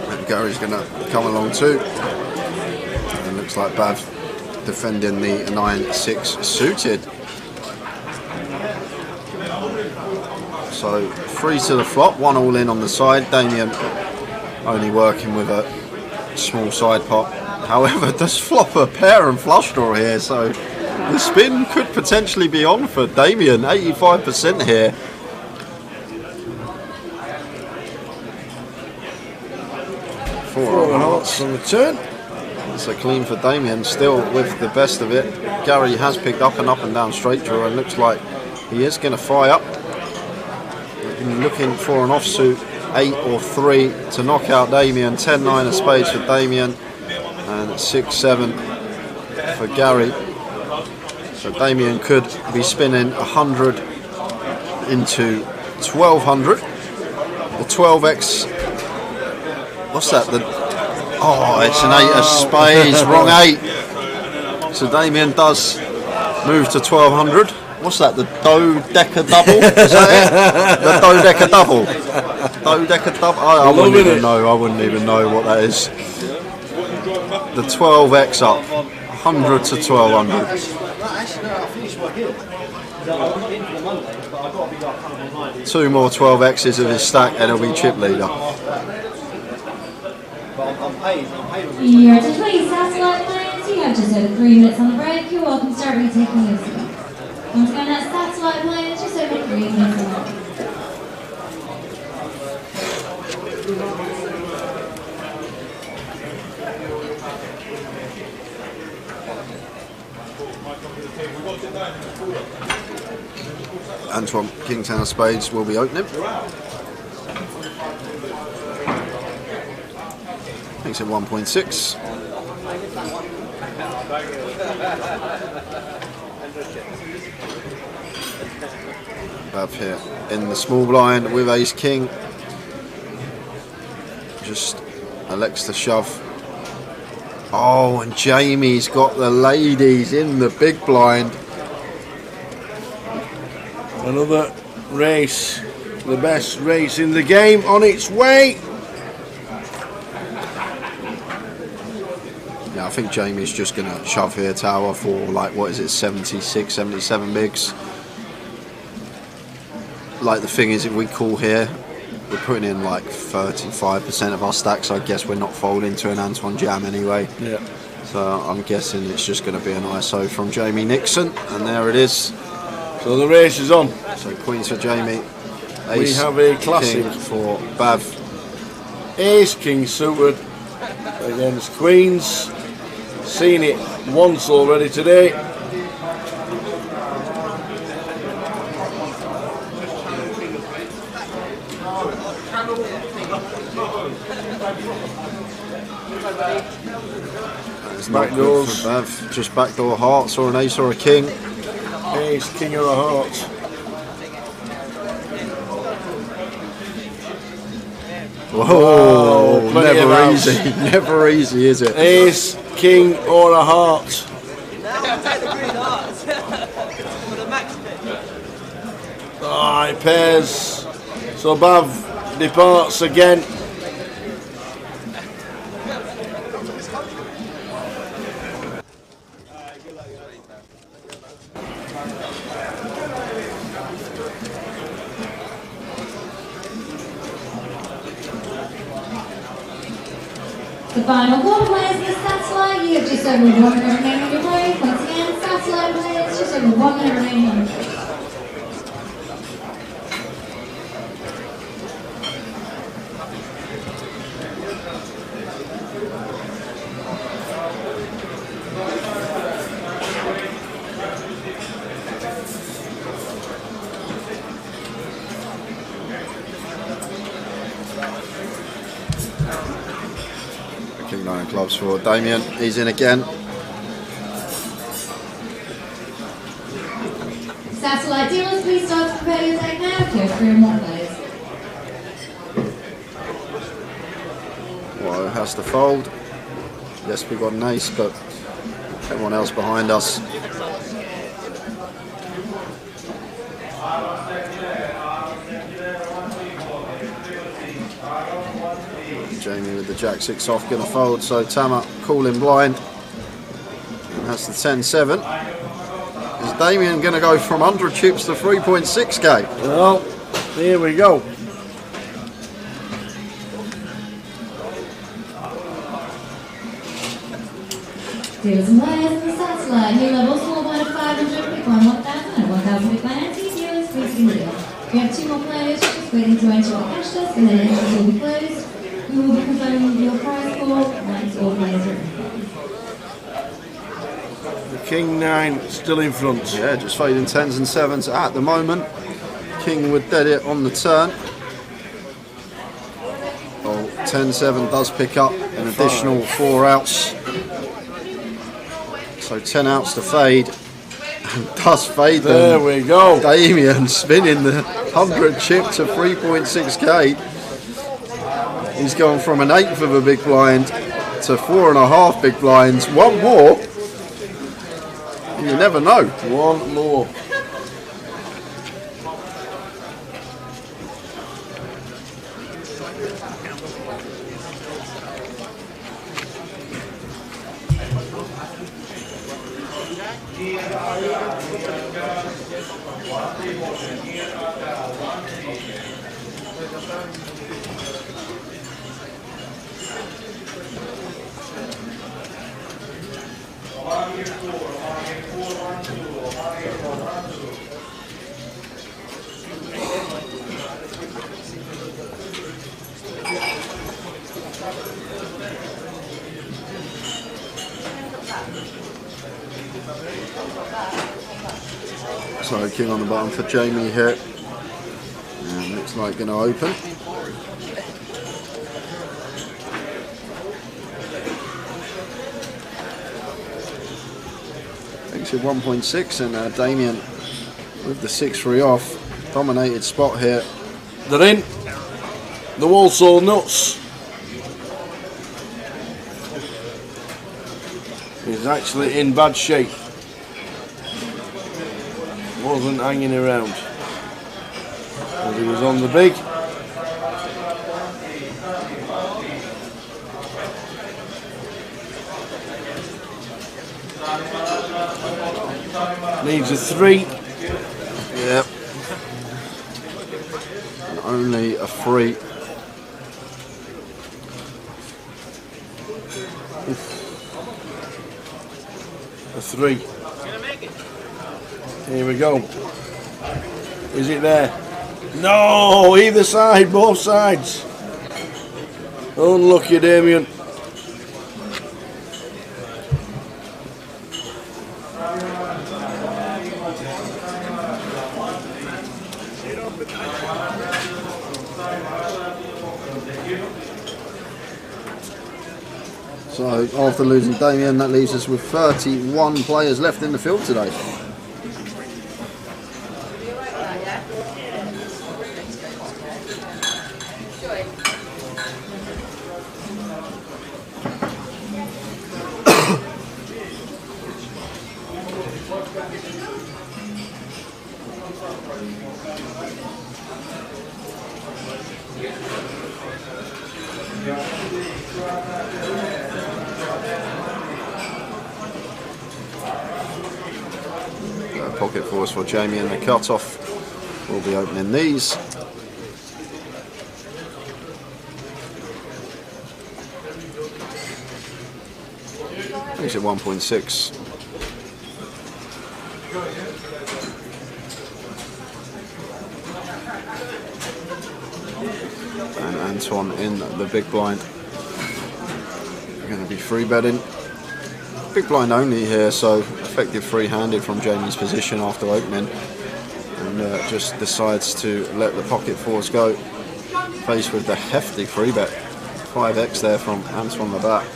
And Gary's going to come along too. And looks like Bav defending the 9-6 suited. So 3 to the flop, 1 all in on the side. Damien only working with a small side pot. However, does flop a pair and flush draw here, so the spin could potentially be on for Damien. 85% here. Four of hearts on the turn. It's a clean for Damien, still with the best of it. Gary has picked up an up and down straight draw and looks like he is going to fry up. Looking for an offsuit 8 or 3 to knock out Damien. 10-9 of spades for Damien and 6-7 for Gary. So Damien could be spinning 100 into 1200. The 12x. What's that? Oh, it's an 8 of spades. Wrong 8. So Damien does move to 1200. What's that? The dodeca double? Is that it? The dodeca double. Dodeca double. I wouldn't even know. I wouldn't even know what that is. The 12x up, 100 to 1200. Two more 12x's of his stack, and he'll be chip leader. You're at 20 satellite planes. You have just over 3 minutes on the break. You're welcome to start retaking your seat. Once again, that's satellite plane, just over 3 minutes long. Antoine King 10 of spades will be opening. Makes it 1.6. Bav here in the small blind with ace king. Just elects to shove Oh, and Jamie's got the ladies in the big blind. Another race, the best race in the game, on its way. Yeah, I think Jamie's just going to shove here tower for, like, what is it, 76, 77 bigs. Like, the thing is, if we call here, we're putting in like 35% of our stacks. I guess we're not folding to an Antoine Jam anyway. Yeah. So I'm guessing it's just going to be an ISO from Jamie Nixon, and there it is. So the race is on. So queens for Jamie. We Ace have a classic king for Bav. Ace King suited against queens. Seen it once already today. It's not good for Bav. Just backdoor hearts or an ace or a king. Ace, king of the hearts. Whoa, plenty of never outs. easy. Never easy, is it? Ace, king or a heart. Ah, it pairs. So Bav departs again. The final quarter players in the satellite, you have just over 1 minute remaining on your play. Once again, satellite players, just over 1 minute remaining on your play. King 9 clubs for Damien. He's in again. Satellite dealers, please start to prepare your deck now. If you have 3 or more players. Well, has to fold. Yes, we got an ace, but everyone else behind us. Jamie with the jack-6 off, going to fold, so Tama calling blind. And that's the 10-7. Is Damien going to go from 100 chips to 3.6k? Well, here we go. Dealers and players in the satellite, new level, small blind of 500, big blind 1,000 and 1,000 big blind anti-dealers, please begin deal. We have 2 more players just waiting to enter our cash desk, and then entries will be closed. We will be confirming your prize call once all players are in. The king 9 still in front. Yeah, just fading 10s and 7s at the moment. King would dead it on the turn. Oh, 10-7 does pick up an additional 4 outs. So 10 outs to fade. And does fade them. There we go. Damien spinning the 100 chip to 3.6k. He's gone from an 1/8 of a big blind to 4.5 big blinds. One more. And you never know. One more. So king on the bottom for Jamie here. And looks like going to open. Exit 1.6 and Damien with the 6-3 off. Dominated spot here. They're in. The Walsall nuts. He's actually in bad shape. Wasn't hanging around. And he was on the big. Needs a 3. Yep. And only a 3. A 3. Here we go. Is it there? No, either side, both sides. Unlucky, Damien. So after losing Damien, that leaves us with 31 players left in the field today. Pocket fours for Jamie and the cut-off. We'll be opening these. Makes it 1.6. And Antoine in the big blind. We're going to be free betting. Big blind only here, so effective free-handed from Jamie's position after opening, and just decides to let the pocket fours go. Faced with the hefty free bet, 5x there from Antoine the back.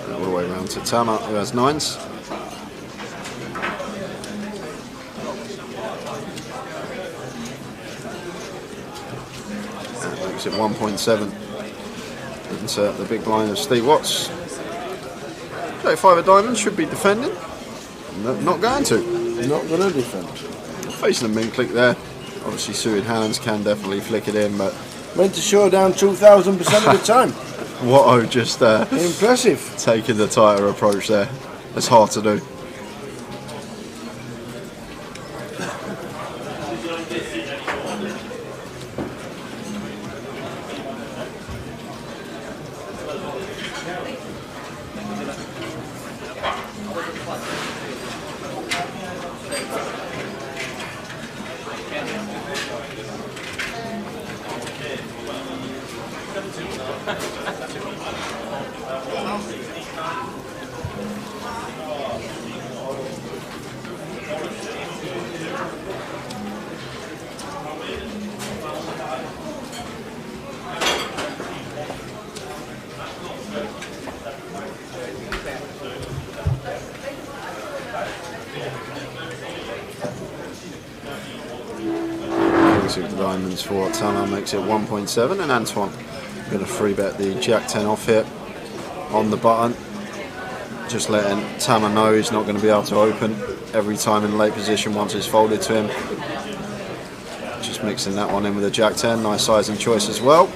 All the way around to Tama, who has 9s. That makes it 1.7. Insert the big blind of Steve Watts. 35 of diamonds, should be defending. No, not going to. Not going to defend. Facing a min click there. Obviously suited hands can definitely flick it in, but went to showdown 2,000% of the time. Watto just impressive. Taking the tighter approach there. It's hard to do. The diamonds for Tama makes it 1.7, and Antoine going to free bet the Jack 10 off here on the button, just letting Tama know he's not going to be able to open every time in late position once it's folded to him. Just mixing that one in with a Jack 10, nice size and choice as well.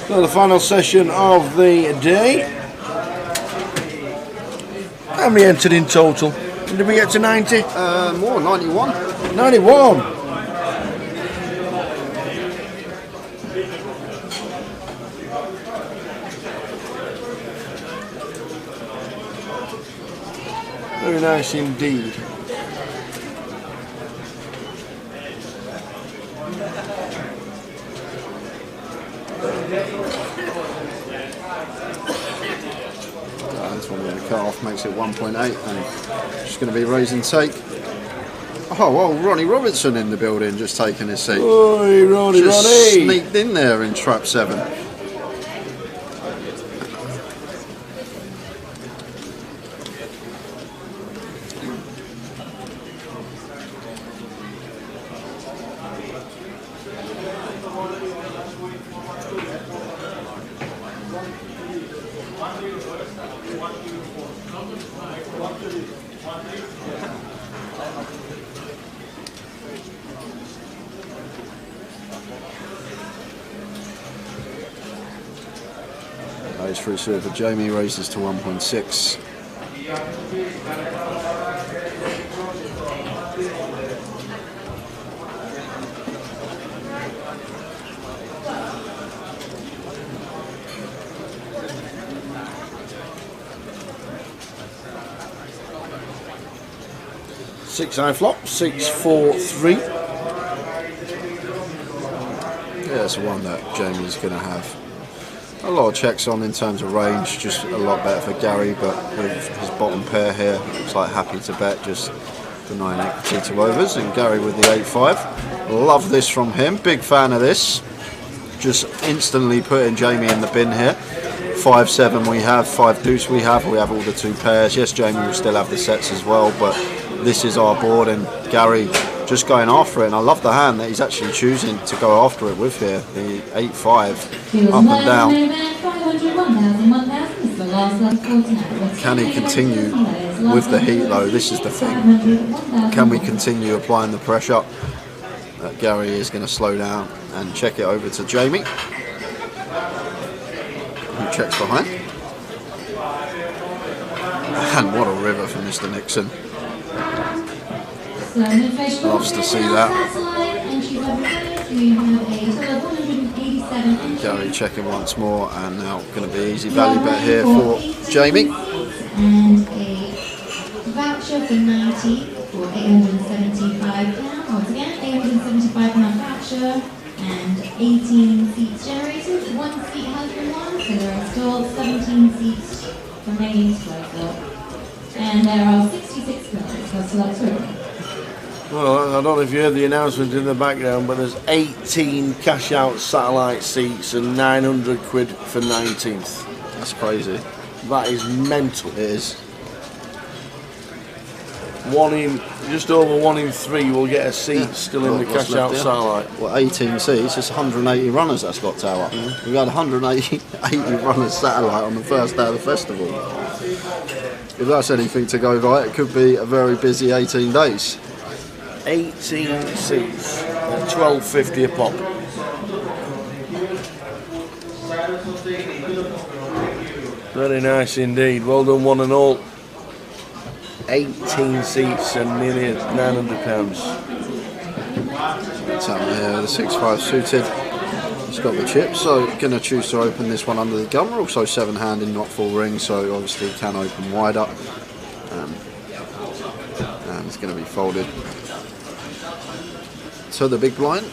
So the final session of the day. How many entered in total? Did we get to 90? More, 91. 91! Very nice indeed. This one with the cut off makes it 1.8 and just going to be raise and take. Oh, well, Ronnie Robinson in the building just taking his seat. Oi, Ronnie, just Ronnie! sneaked in there in trap 7. Goes through silver. Jamie raises to 1.6. Six high flop, 6-4-3. Yeah, it's the one that Jamie's going to have a lot of checks on in terms of range, just a lot better for Gary, but with his bottom pair here, looks like happy to bet, just the 9 equity to overs, and Gary with the 8-5. Love this from him, big fan of this. Just instantly putting Jamie in the bin here. 5-7 we have, 5 deuce we have all the 2 pairs. Yes, Jamie will still have the sets as well, but this is our board, and Gary just going after it, and I love the hand that he's actually choosing to go after it with here, the 8-5 up and down. Can he continue with the heat though? This is the thing. Can we continue applying the pressure? Gary is going to slow down and check it over to Jamie, who checks behind. And what a river for Mr. Nixon. Loves to see that. Gary checking once more, and now going to be easy value bet here for Jamie. And a voucher for 90 for £875. Once again, £875 voucher and 18 seats generated. 1 seat has been won, so there are still 17 seats remaining to play for. And there are 66 players, so that's right. Well, I don't know if you heard the announcement in the background, but there's 18 cash out satellite seats and 900 quid for 19th. That's crazy. That is mental. It is. Just over 1 in 3 will get a seat still in the cash out satellite. Well, 18 seats, it's 180 runners that's got tower. We've had 180 runners satellite on the first day of the festival. If that's anything to go by, it could be a very busy 18 days. 18 seats at £12.50 a pop. Very nice indeed. Well done, one and all. 18 seats and nearly £900. The 6-5 suited. It's got the chip, so going to choose to open this one under the gun. We're also 7-handed, not full ring, so obviously can open wider. And it's going to be folded to the big blind.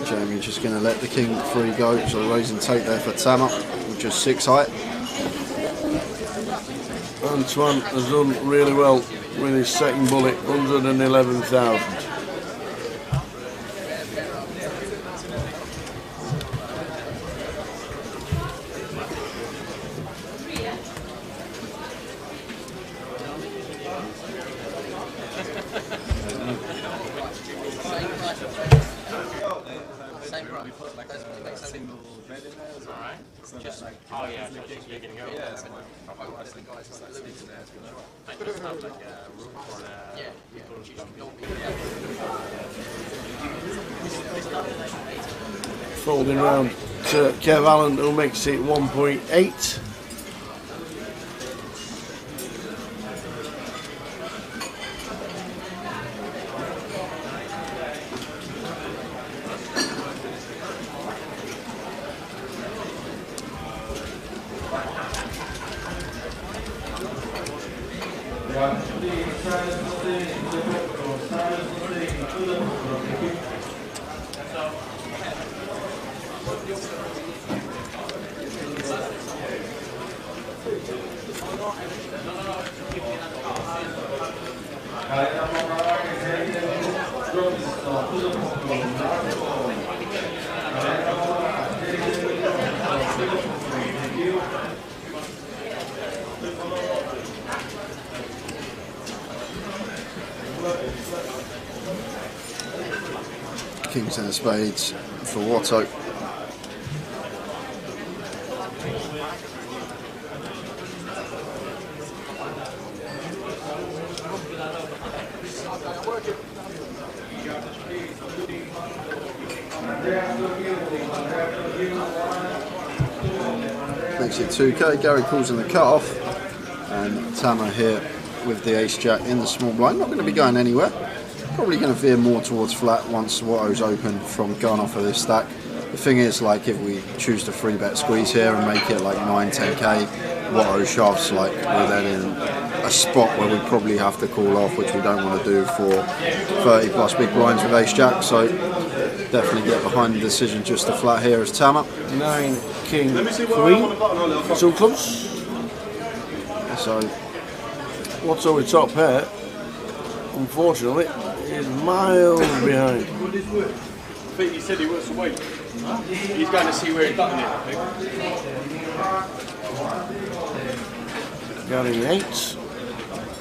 Jamie just going to let the king 3 go, so raise and take there for Tama, with just 6 height. Antoine has done really well with his second bullet, 111,000. Alright. Just, oh yeah, you're going to go. Yeah, it's fine. Just have like a room for Folding round to Kev Allen, who makes it 1.8. Kings and spades for Watto. Makes it 2k. Gary calls in the cut-off, and Tama here with the ace-jack in the small blind. Not going to be going anywhere. Probably going to veer more towards flat once Watto's open from gun off of this stack. The thing is, like, if we choose to 3-bet squeeze here and make it like 9-10k, Watto shoves, like, we're then in a spot where we probably have to call off, which we don't want to do for 30 plus big blinds with ace-jack. So definitely get behind the decision just to flat here as Tama. 9, king, queen, 2 clubs. So Watto with top pair, unfortunately, is miles behind. I think he said he works away. He's going to see where he's buttoned it, I think. Got in 8.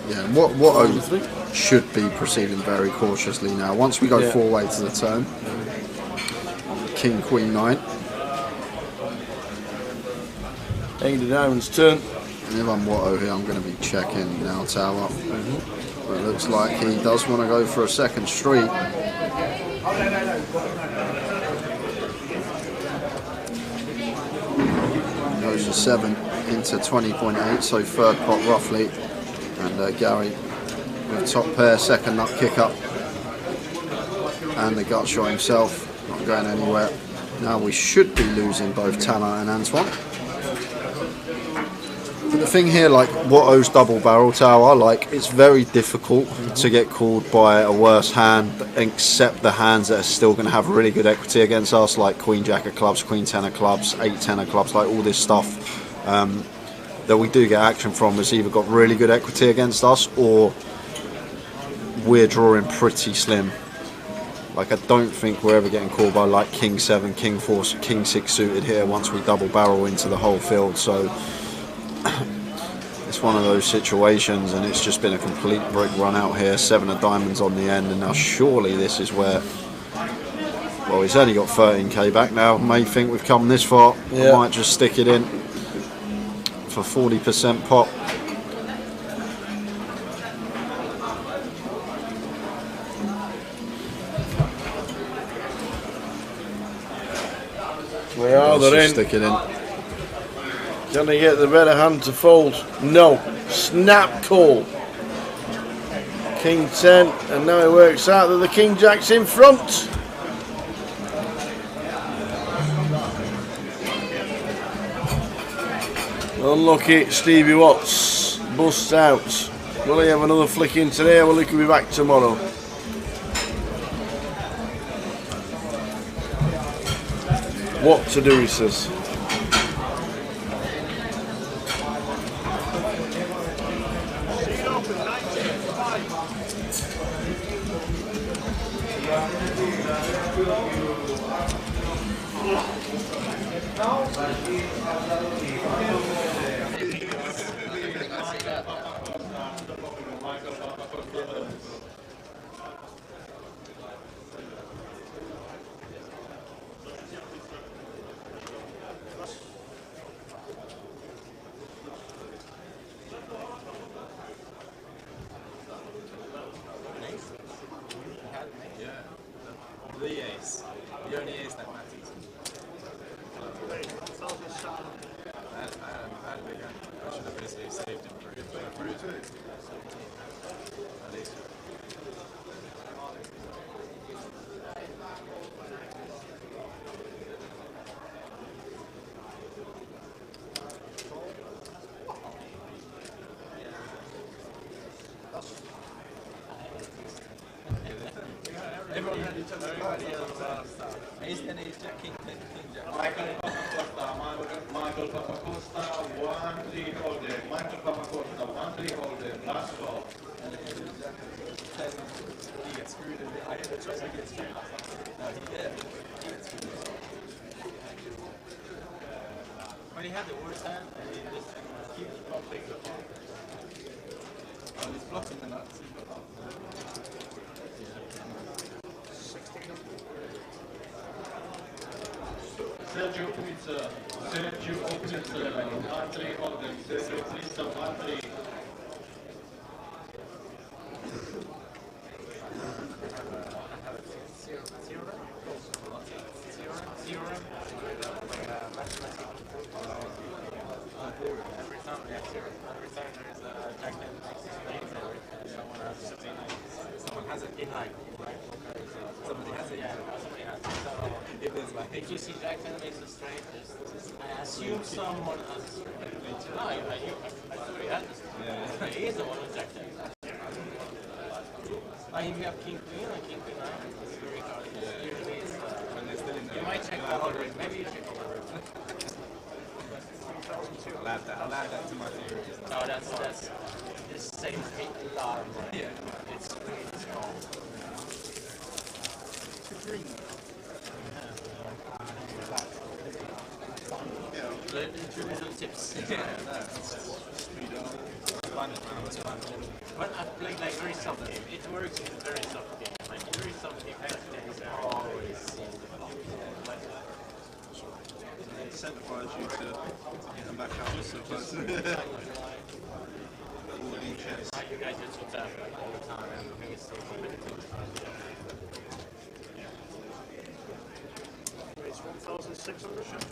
yeah, Watto should be proceeding very cautiously now. Once we go 4-way to the turn, king, queen, 9. 8 of diamonds turn. And if I'm Watto here, I'm going to be checking now tower. But it looks like he does want to go for a second street. Goes to 7 into 20.8, so third pot roughly. And Gary with top pair, second nut kick up. And the gut shot himself, not going anywhere. Now we should be losing both Tama and Antoine. But the thing here, like Watto's double barrel tower, like it's very difficult to get called by a worse hand, except the hands that are still going to have really good equity against us, like Queen Jack of clubs, Queen 10 of clubs, 8 10 of clubs, like all this stuff that we do get action from has either got really good equity against us or we're drawing pretty slim. Like I don't think we're ever getting called by like King 7, King 4, King 6 suited here once we double barrel into the whole field. So it's one of those situations, and it's just been a complete brick run out here. 7 of diamonds on the end, and now surely this is where, well, he's only got 13k back now. May think we've come this far. I might just stick it in for 40% pop. We are, they're in. Stick it in. Can they get the better hand to fold? No. Snap call. King 10, and now it works out that the King Jack's in front. Unlucky Stevie Watts busts out. Will he have another flick in today, or will he could be back tomorrow? What to do, he says. Everyone had each other's Ace and Ace Jack, King Jack. Michael Papacosta, 1-3 holder. Michael Papacosta, 1-3 holder. Last call. He gets screwed in the eye. I had a choice to get screwed. No, he did. He gets screwed. When he had the worst hand, he just keeps popping the ball. Oh, he's blocking the nuts. Sergio Pizza, 1-3 holder. Sergio Pizza, 1-3. If you see Jack Ten makes a straight, I assume someone has a straight. No, I thought he had this. Yeah. He is the one with Jack Ten. Like if you have King Queen and King Queen 9, it's very hard. Usually it's, you might check over it. Maybe you check over it. I'll add that to my theory. No, that's this saves me a lot of money. Yeah. It's really strong. Little tips. Yeah, that's speed up. Fun, it's fun. When I play like very soft game, it works in a very soft game. Like in very soft game, that is always It incentivizes you to come back out with sometimes. You guys just put that like all the time, and I think it's so competitive. It's 1,600 shot.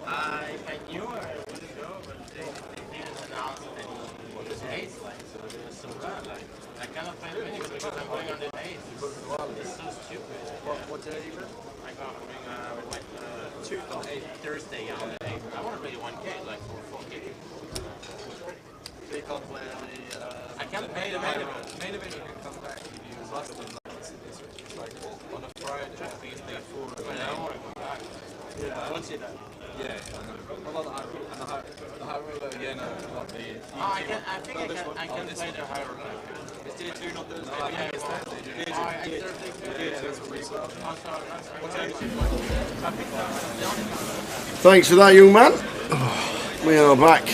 I knew I wouldn't go, but they didn't announce that he was ace, like, so it was so bad. Like, I cannot play the video because I'm going on the ace. It's so stupid. What day are you in? I got like 2 Thursday on the 8th. I want to play the 1K, like for 4K. They can't play I can't play the main event. Main event you can come back if you use last one. It's like on a Friday, I think it's day 4. But I don't want to come back. Yeah, I don't see that. Yeah, I know. What about the high roller? And the high roller, yeah, no, not the... I think I can play the high roller. Is day 2 not Thursday? No, I think it's Thursday. Yeah, that's what we saw. What time is it? Thanks for that, young man. We are back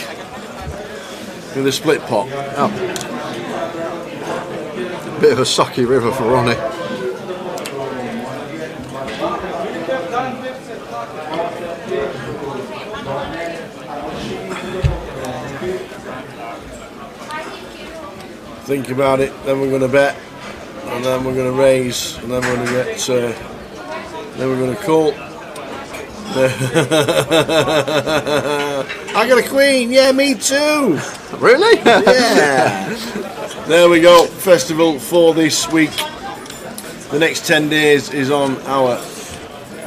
with a split pot. Oh. Bit of a sucky river for Ronnie. Think about it, then we're going to bet, and then we're going to raise, and then we're going to get, then we're going to call. I got a queen, yeah, me too. Really? Yeah. There we go, festival for this week. The next 10 days is on our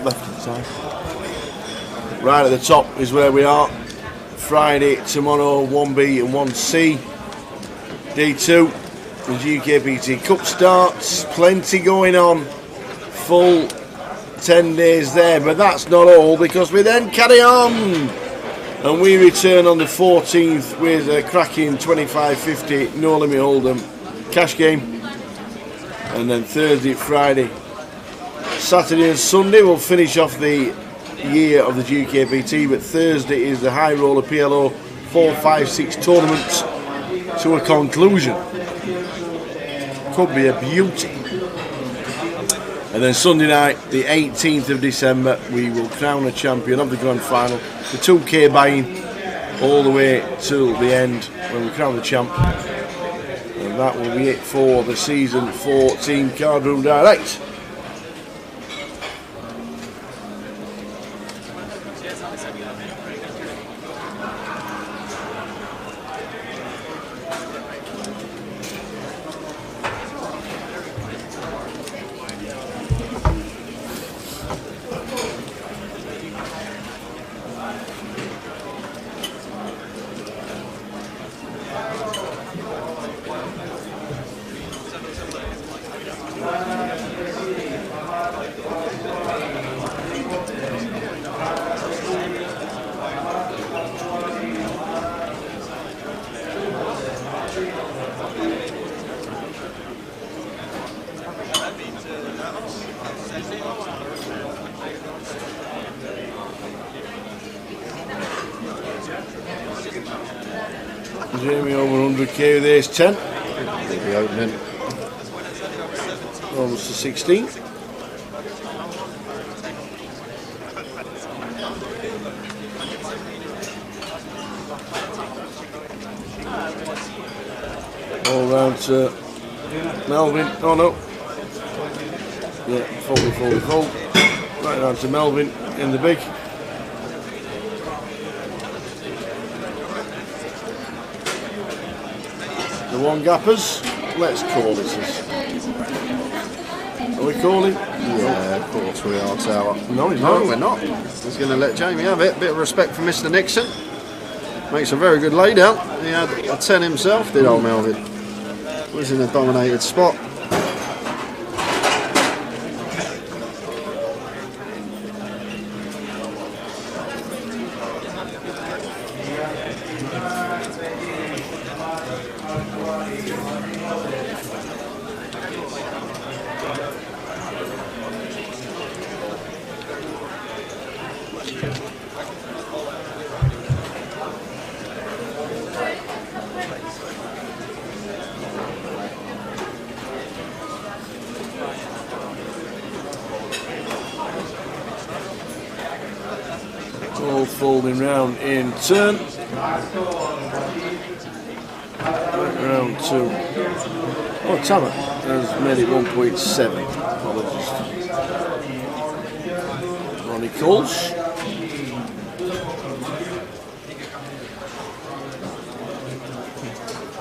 left side. Right at the top is where we are. Friday, tomorrow, 1B and 1C. Day 2, the GUKPT Cup starts. Plenty going on. Full 10 days there, but that's not all, because we then carry on. And we return on the 14th with a cracking 25.50 no limit hold'em cash game. And then Thursday, Friday, Saturday and Sunday we'll finish off the year of the GUKPT, but Thursday is the High Roller PLO 4-5-6 tournament to a conclusion. Could be a beauty. And then Sunday night, the 18th of December, we will crown a champion of the grand final. The 2K buy-in all the way till the end when we crown the champ. And that will be it for the season 14 Card Room Direct. Jamie over 100k with ace 10. Will be opening. Almost to 16. All round to Melvin. Oh no. Yeah, fold. Right round to Melvin in the big. The one gappers, let's call this. Are we calling? Yeah, of course we are, Tower. No, we're not. He's going to let Jamie have it. Bit of respect for Mr. Nixon. Makes a very good laydown. He had a 10 himself, did old Melvin. Was in a dominated spot. All folding round in turn. Right round to. Oh, Tammer has made it 1.7. Apologies. Ronnie Coles.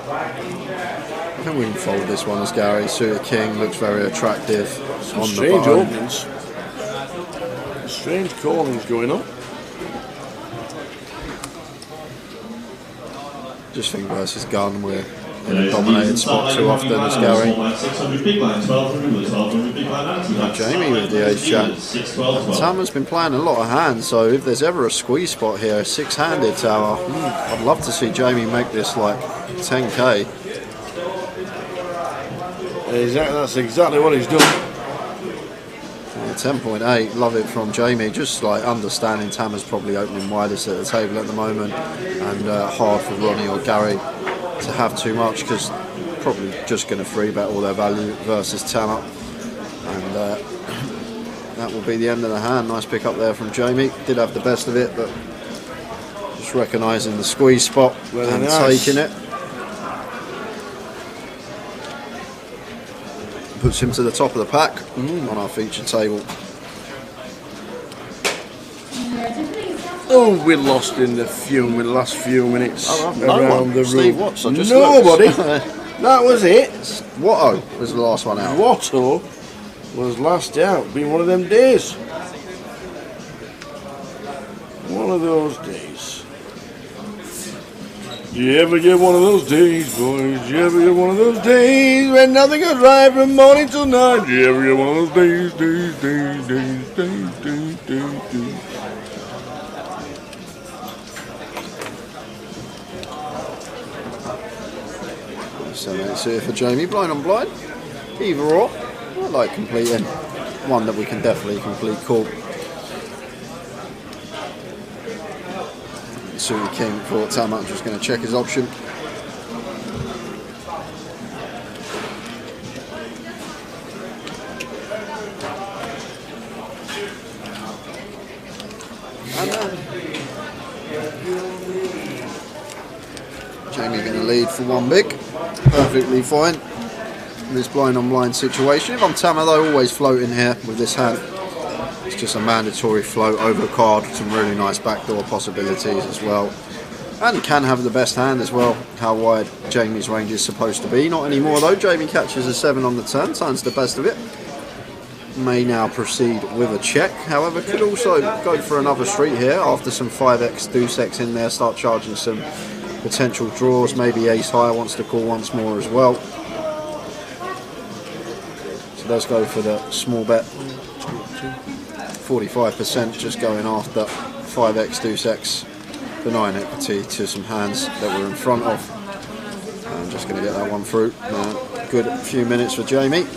I think we can fold this one as Gary. Suited King looks very attractive. Some on strange the button. openings. Strange callings going on. Just think versus gun, we're in a dominated spot too often as Gary. Jamie with the ace jack. Tammer's been playing a lot of hands, so if there's ever a squeeze spot here, 6-handed Tower, I'd love to see Jamie make this like 10k. That's exactly what he's done. 10.8, love it from Jamie. Just like understanding Tammer's probably opening widest at the table at the moment, and hard for Ronnie or Gary to have too much because probably just going to free bet all their value versus Tammer, and that will be the end of the hand. Nice pick up there from Jamie. Did have the best of it, but just recognising the squeeze spot and nice. taking it. Puts him to the top of the pack on our featured table. Oh, we lost in the last few minutes around the room. Steve Watts, I just Nobody. That was it. Watto was the last one out. Watto was last out. Been one of them days. One of those days. Do you ever get one of those days, boys? Do you ever get one of those days when nothing goes right from morning till night? Do you ever get one of those days? So let's see for Jamie, blind on blind. Either or. I like completing. One that we can definitely complete. Cool. Suited King for Tammer. I'm just going to check his option. And Jamie going to lead for one big. Perfectly fine. This blind on blind situation. If I'm Tama though, always floating here with this hand. It's just a mandatory float over card. Some really nice backdoor possibilities as well. And can have the best hand as well. How wide Jamie's range is supposed to be. Not anymore though. Jamie catches a 7 on the turn. Turns the best of it. May now proceed with a check. However, could also go for another street here after some 5x deuce x in there. Start charging some potential draws. Maybe ace high wants to call once more as well. So let's go for the small bet. 45% just going after 5x deuce x. The 9 equity to some hands that we're in front of. I'm just going to get that one through. Good few minutes for Jamie.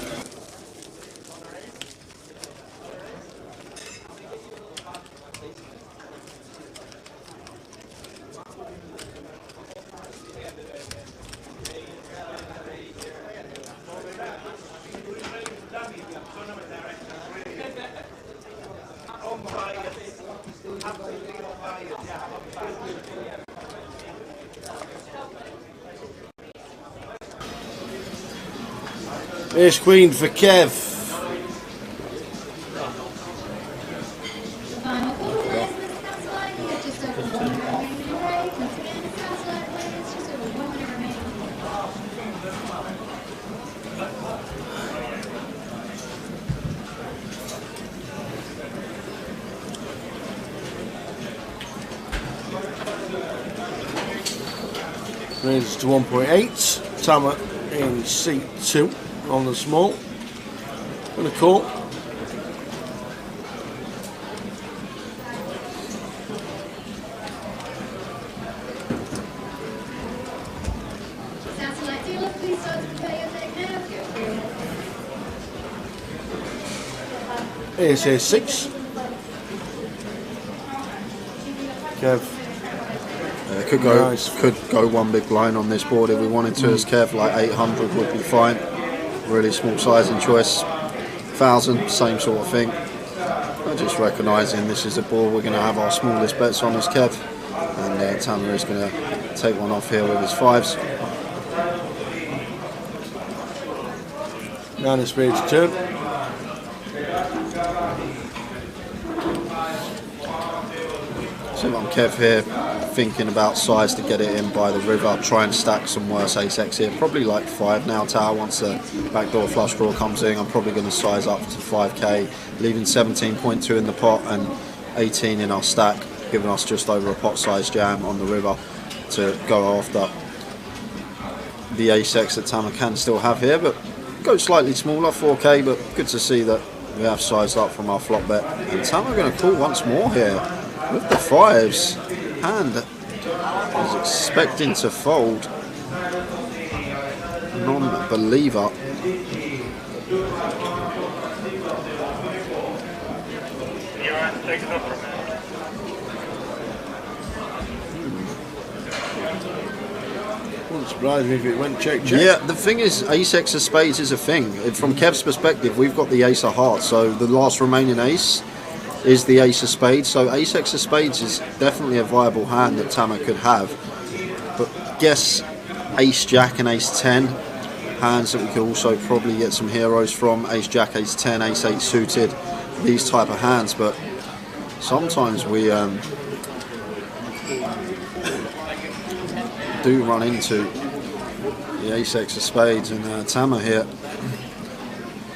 Ace Queen for Kev. Raises to 1.8. Tama in seat 2 on the small. Gonna call. Satellite dealer, please start to prepare your deck now. Ace 6. Kev. Could go one big blind on this board if we wanted to. As Kev, like 800 would be fine. Really small sizing choice. 1,000, same sort of thing. Just recognising this is a board we're going to have our smallest bets on as Kev, and Tama is going to take one off here with his 5s. 9 of spades turn. So I'm Kev here, thinking about size to get it in by the river, try and stack some worse ace-x here. Probably like 5 now, Tower. Once the backdoor flush draw comes in, I'm probably going to size up to 5k, leaving 17.2 in the pot and 18 in our stack, giving us just over a pot size jam on the river to go after the ace-x that Tama can still have here, but go slightly smaller, 4k, but good to see that we have sized up from our flop bet. And Tama going to call once more here with the 5s. Hand is expecting to fold. Non-believer. Wouldn't surprise me if it went check. Yeah, the thing is, ace-x of spades is a thing. From Kev's perspective, we've got the ace of hearts, so the last remaining ace is the ace of spades. So ace-x of spades is definitely a viable hand that Tama could have. But guess ace-jack and ace-10, hands that we could also probably get some heroes from. Ace-jack, ace-10, ace-8 suited, these type of hands. But sometimes we do run into the ace-x of spades, and Tama here.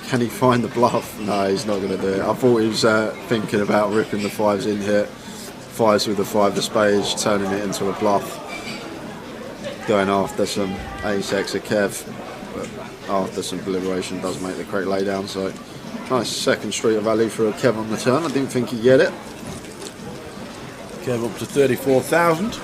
Can he find the bluff? No, he's not going to do it. I thought he was thinking about ripping the 5s in here. 5s with the 5 of spades, turning it into a bluff. Going after some ace-x of Kev, but after some deliberation does make the correct laydown. So nice second street of value for a Kev on the turn. I didn't think he'd get it. Kev up to 34,000.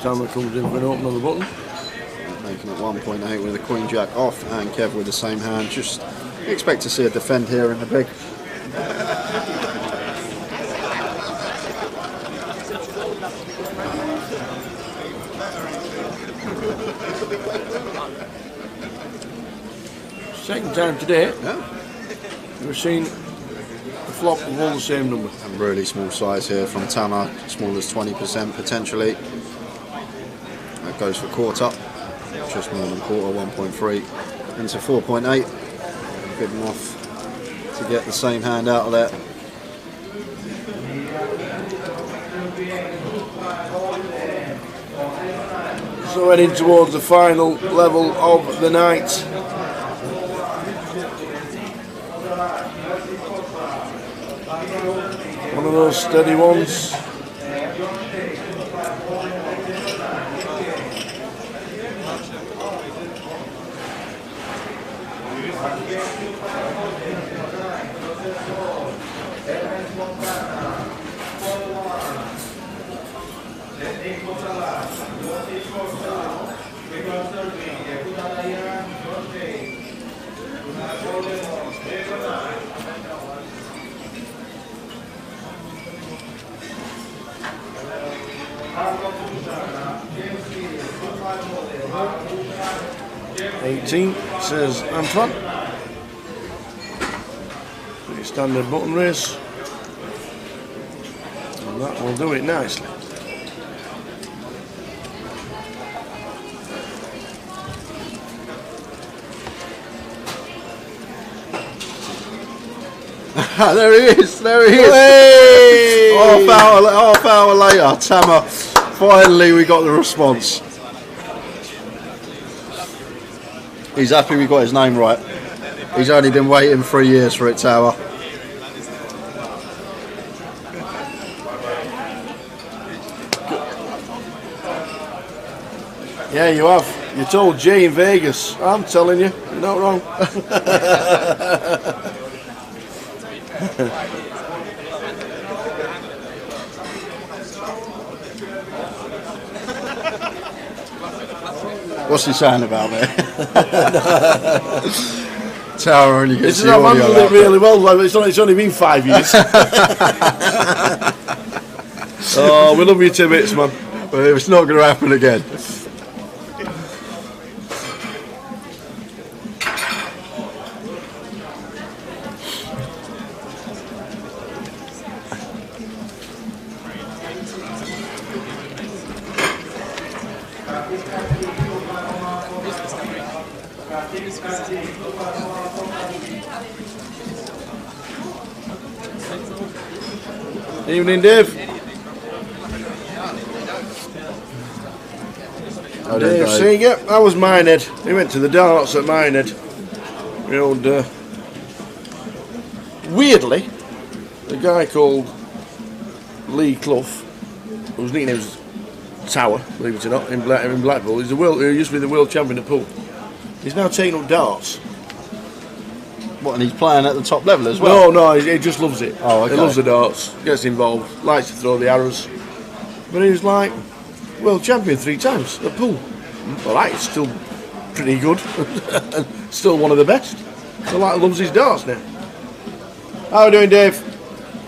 Tammer comes in for an open on the button. Making it 1.8 with a Queen Jack off, and Kev with the same hand. Just expect to see a defend here in the big. Second time today, yeah. We've seen the flop of all the same number. And really small size here from Tammer, small as 20% potentially. That goes for quarter, just more than quarter, 1.3 into 4.8. Good enough to get the same hand out of there. So heading towards the final level of the night. One of those steady ones. Says Antoine. Pretty standard button race. And that will do it nicely. There he is, there he is. Hey! Half hour later, Tammer, finally we got the response. He's happy we got his name right. He's only been waiting 3 years for it, Tower. Yeah, you have. You told Jay in Vegas. I'm telling you, you're not wrong. What's he saying about me? Tower only gets the I've audio handled it really well. It's only been 5 years. Oh, we love you to bits, man. But it's not going to happen again. 'em. Evening, Dave. Dave saying, yep, that was Minehead. He went to the darts at Minehead. The old, weirdly, a guy called Lee Clough, whose nickname was Tower, believe it or not, in Blackpool. He used to be the world champion at pool. He's now taking up darts. What, and he's playing at the top level as well? No, he just loves it. Oh, okay. He loves the darts, gets involved, likes to throw the arrows. But he was like, world champion 3 times at pool. Alright, it's still pretty good. Still one of the best. So like loves his darts now. How are you doing, Dave?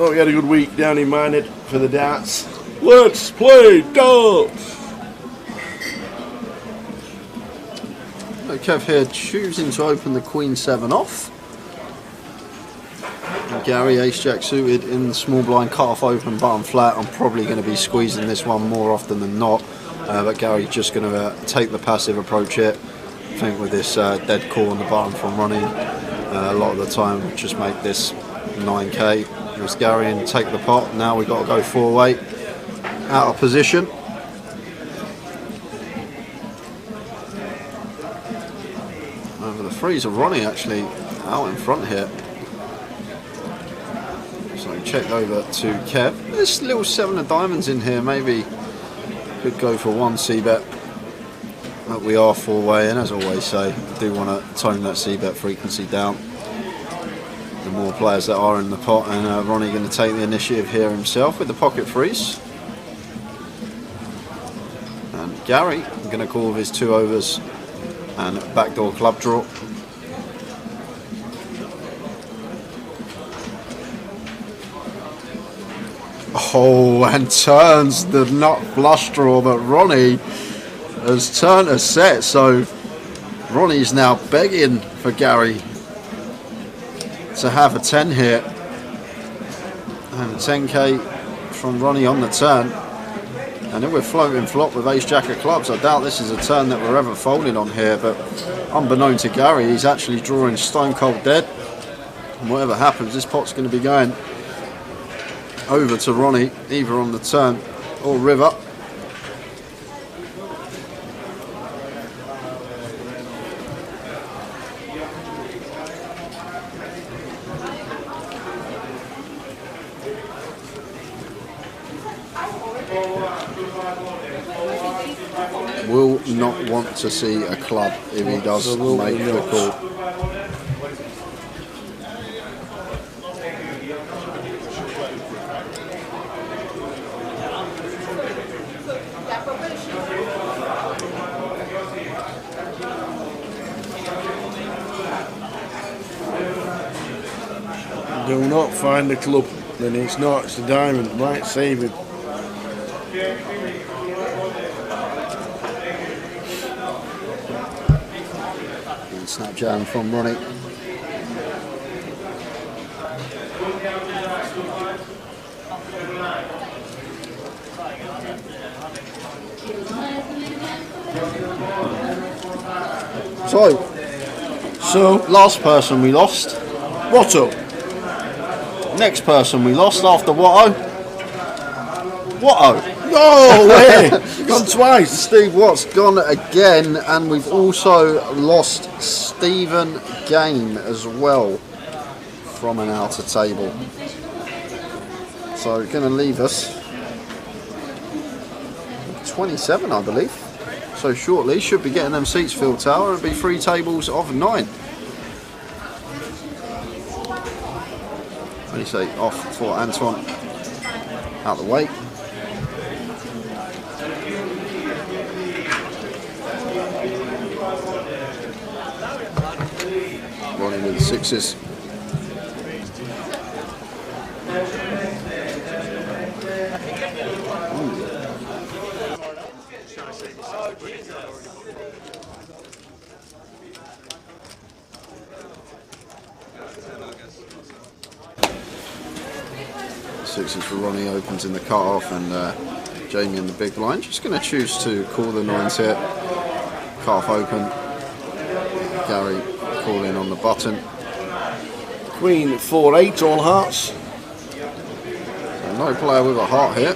Oh, we had a good week down in Minehead for the darts. Let's play darts! Kev here choosing to open the Queen 7 off. And Gary Ace Jack suited in the small blind, cut off open, button flat. I'm probably going to be squeezing this one more often than not. But Gary's just going to take the passive approach here. I think with this dead call on the button from running, a lot of the time just make this 9k. There's Gary and take the pot. Now we've got to go 4-way. Out of position. The threes of Ronnie actually out in front here. So check over to Kev. This little 7 of diamonds in here, maybe could go for 1 c-bet. But we are 4-way, and as I always say, I do want to tone that c-bet frequency down. The more players that are in the pot, and Ronnie going to take the initiative here himself with the pocket freeze. And Gary going to call with his 2 overs and backdoor club draw. Oh, and turns the nut flush draw that Ronnie has turned a set. So Ronnie's now begging for Gary to have a 10 here. And a 10k from Ronnie on the turn. And then we're floating flop with ace jack of clubs. I doubt this is a turn that we're ever folding on here, but unbeknown to Gary, he's actually drawing stone cold dead. And whatever happens, this pot's going to be going over to Ronnie, either on the turn or river. Will not want to see a club if he does make the call. Do not find the club, then it's not, it's the diamond, might save him. Snap jam from Ronnie. So last person we lost. Watto. Next person we lost after Watto. Watto. No way! Gone twice. Steve Watt's gone again, and we've also lost Stephen Game as well from an outer table. So going to leave us 27, I believe. So shortly should be getting them seats filled, Tower. It'll be 3 tables of 9. What do you say? Off for Antoine. Out the way. Ronnie with the 6s. Sixes for Ronnie opens in the cut-off, and Jamie in the big blind. Just going to choose to call the 9s here. Cut-off open. Gary calling on the button. Queen 4-8, all hearts. So no player with a heart here.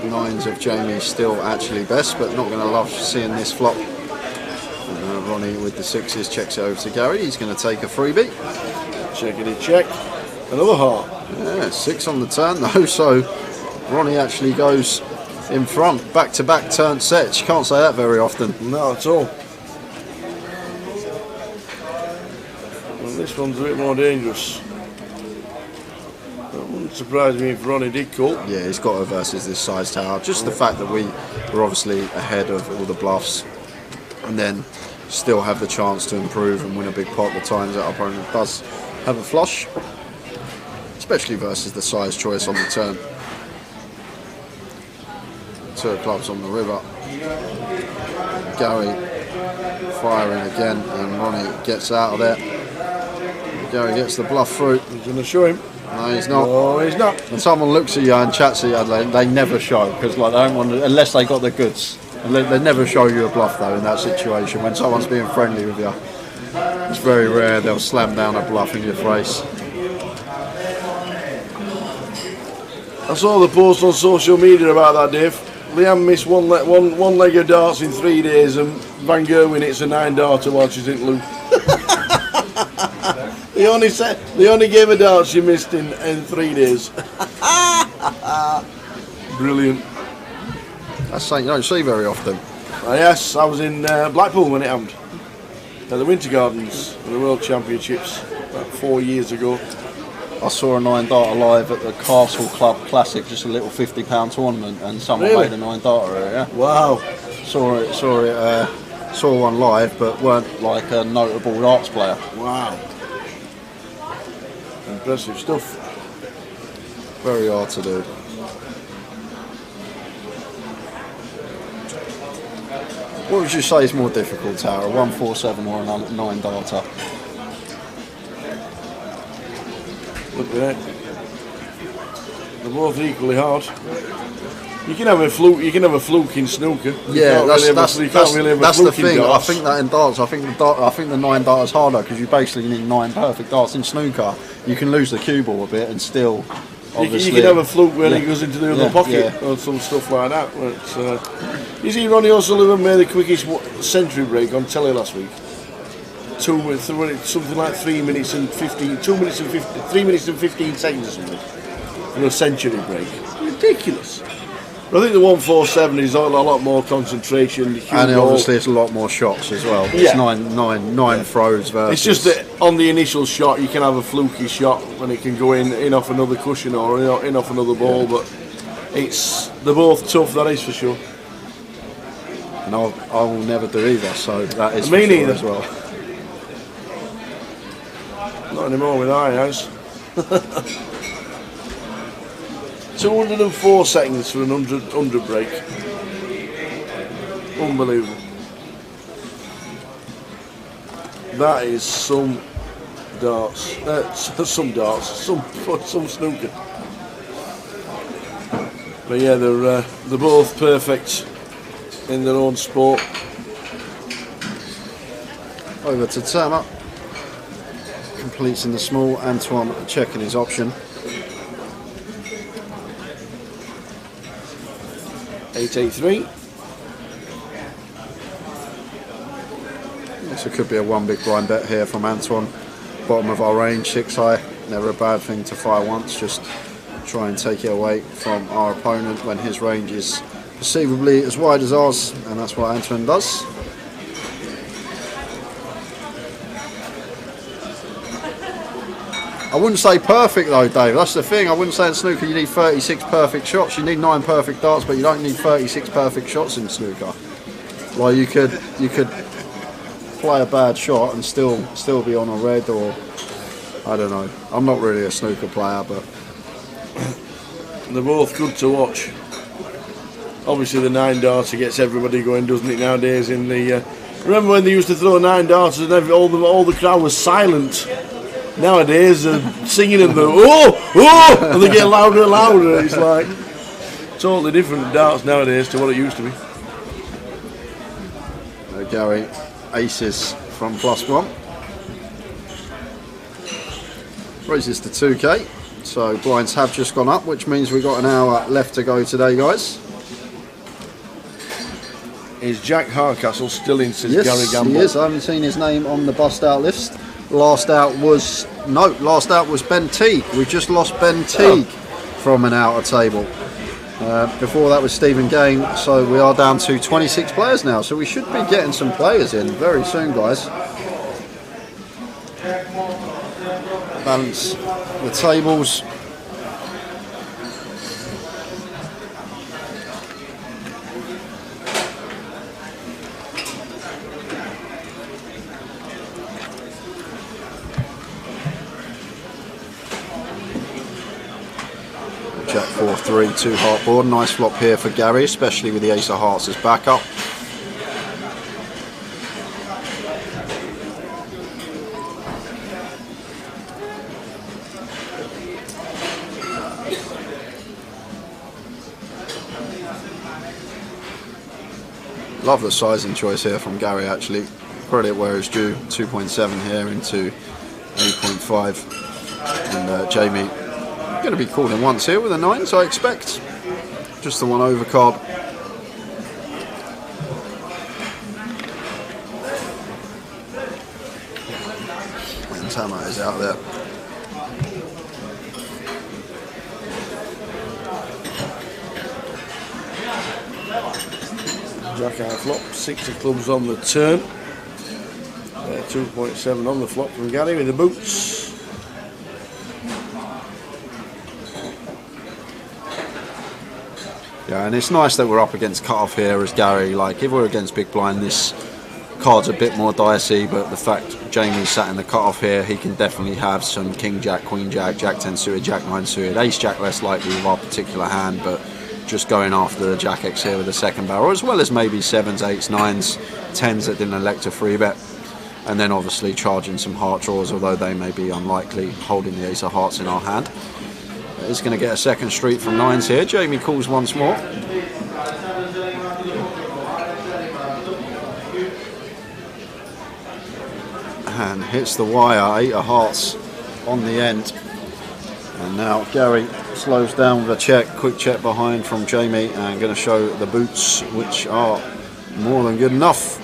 9s of Jamie still actually best, but not going to love seeing this flop. Ronnie with the 6s checks it over to Gary. He's going to take a freebie. Checkity check. Another heart. Yeah, 6 on the turn though, so Ronnie actually goes in front. Back-to-back turn sets. You can't say that very often. Not at all. Well, this one's a bit more dangerous. That wouldn't surprise me if Ronnie did call. Yeah, he's got her versus this size tower. Just the fact that we were obviously ahead of all the bluffs, and then still have the chance to improve and win a big pot the times that our opponent does have a flush, especially versus the size choice on the turn. 2 of clubs on the river. Gary firing again, and Ronnie gets out of there. Gary gets the bluff through. He's going to show him. No, he's not. No, he's not. When someone looks at you and chats at you, they never show, because like, they don't want to, unless they got the goods. They never show you a bluff though in that situation. When someone's being friendly with you, it's very rare they'll slam down a bluff in your face. I saw the post on social media about that, Dave. Leanne missed one leg of darts in 3 days, and Van Gerwen hits a 9-darter while she's in loop. They only gave a dart she missed in 3 days. Brilliant. That's something you don't see very often. Yes, I was in Blackpool when it happened. At the Winter Gardens, for the World Championships, about 4 years ago. I saw a 9-darter live at the Castle Club Classic, just a little £50 tournament, and someone Really? made a 9-darter, yeah. Wow. Saw one live, but weren't like a notable darts player. Wow. Impressive stuff. Very hard to do. What would you say is more difficult, Tara? A 147 or a 9 darter? Look at that. They're both equally hard. You can have a fluke. You can have a fluke in snooker. Yeah, that's the thing. Darts. I think that in darts, I think the 9 darters harder because you basically need 9 perfect darts. In snooker, you can lose the cue ball a bit and still. You can have a fluke when it goes into the other pocket or some stuff like that. But, you see, Ronnie O'Sullivan made the quickest century break on telly last week. Something like 3 minutes and 15, 2 minutes and 3 minutes and 15 seconds or something for a century break. Ridiculous. But I think the 147 is a lot more concentration. And obviously it's a lot more shots as well. It's nine throws versus... It's just that on the initial shot you can have a fluky shot when it can go in off another cushion or in off another ball, but they're both tough, that is for sure. And I will never do either, so that is Me for sure neither. as well. Not anymore with irons. 204 seconds for an 100 break. Unbelievable. That is some darts. Some snooker. But yeah, they're both perfect in their own sport. Over to Tama. Completes in the small. Antoine checking his option. 883. So it could be a one big blind bet here from Antoine. Bottom of our range, 6 high. Never a bad thing to fire once. Just try and take it away from our opponent when his range is perceivably as wide as ours, and that's what Antoine does. I wouldn't say perfect though, Dave. That's the thing. I wouldn't say in snooker you need 36 perfect shots. You need 9 perfect darts, but you don't need 36 perfect shots in snooker. Like you could play a bad shot and still be on a red, or I don't know. I'm not really a snooker player, but they're both good to watch. Obviously, the 9 darter gets everybody going, doesn't it? Nowadays, in the remember when they used to throw 9 darters and all the crowd was silent. Nowadays, they're singing and and they get louder and louder. It's like totally different darts nowadays to what it used to be. Gary aces from +1. Raises to 2k. So blinds have just gone up, which means we've got an hour left to go today, guys. Is Jack Hardcastle still in, says Yes, Gary Gamble? he is. I haven't seen his name on the bust out list. Last out was Ben Teague. We've just lost Ben Teague from an outer table. Before that was Stephen Game, so we are down to 26 players now. So we should be getting some players in very soon, guys. Balance the tables. Jack 4-3, 2 heart board. Nice flop here for Gary, especially with the ace of hearts as backup. Love the sizing choice here from Gary, actually. Credit where it's due. 2.7 here into 8.5. And Jamie going to be calling once here with a 9, so I expect just the one overcard. When Tama is out there. Jack out flop, 6 of clubs on the turn. 2.7 on the flop from Gary with the boots. Yeah, and it's nice that we're up against cut-off here as Gary. Like, if we're against big blind, this card's a bit more dicey, but the fact Jamie's sat in the cut-off here, he can definitely have some king jack, queen jack, jack 10 suited, jack 9 suited, ace jack less likely with our particular hand, but just going after the jack X here with the second barrel, as well as maybe 7s, 8s, 9s, 10s that didn't elect a free bet, and then obviously charging some heart draws, although they may be unlikely, holding the ace of hearts in our hand. He's going to get a second street from 9s here. Jamie calls once more. And hits the wire, 8 of hearts on the end. And now Gary slows down with a check, quick check behind from Jamie, and going to show the boots, which are more than good enough.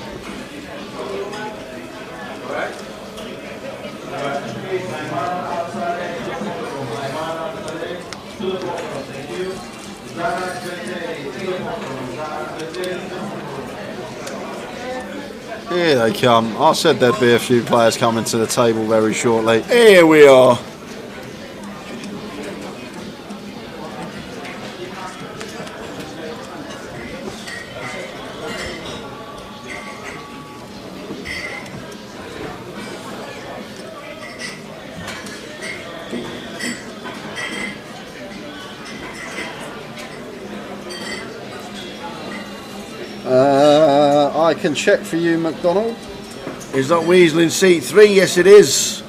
Here they come. I said there'd be a few players coming to the table very shortly. Here we are. I can check for you, McDonald. Is that Weasel in seat 3? Yes, it is.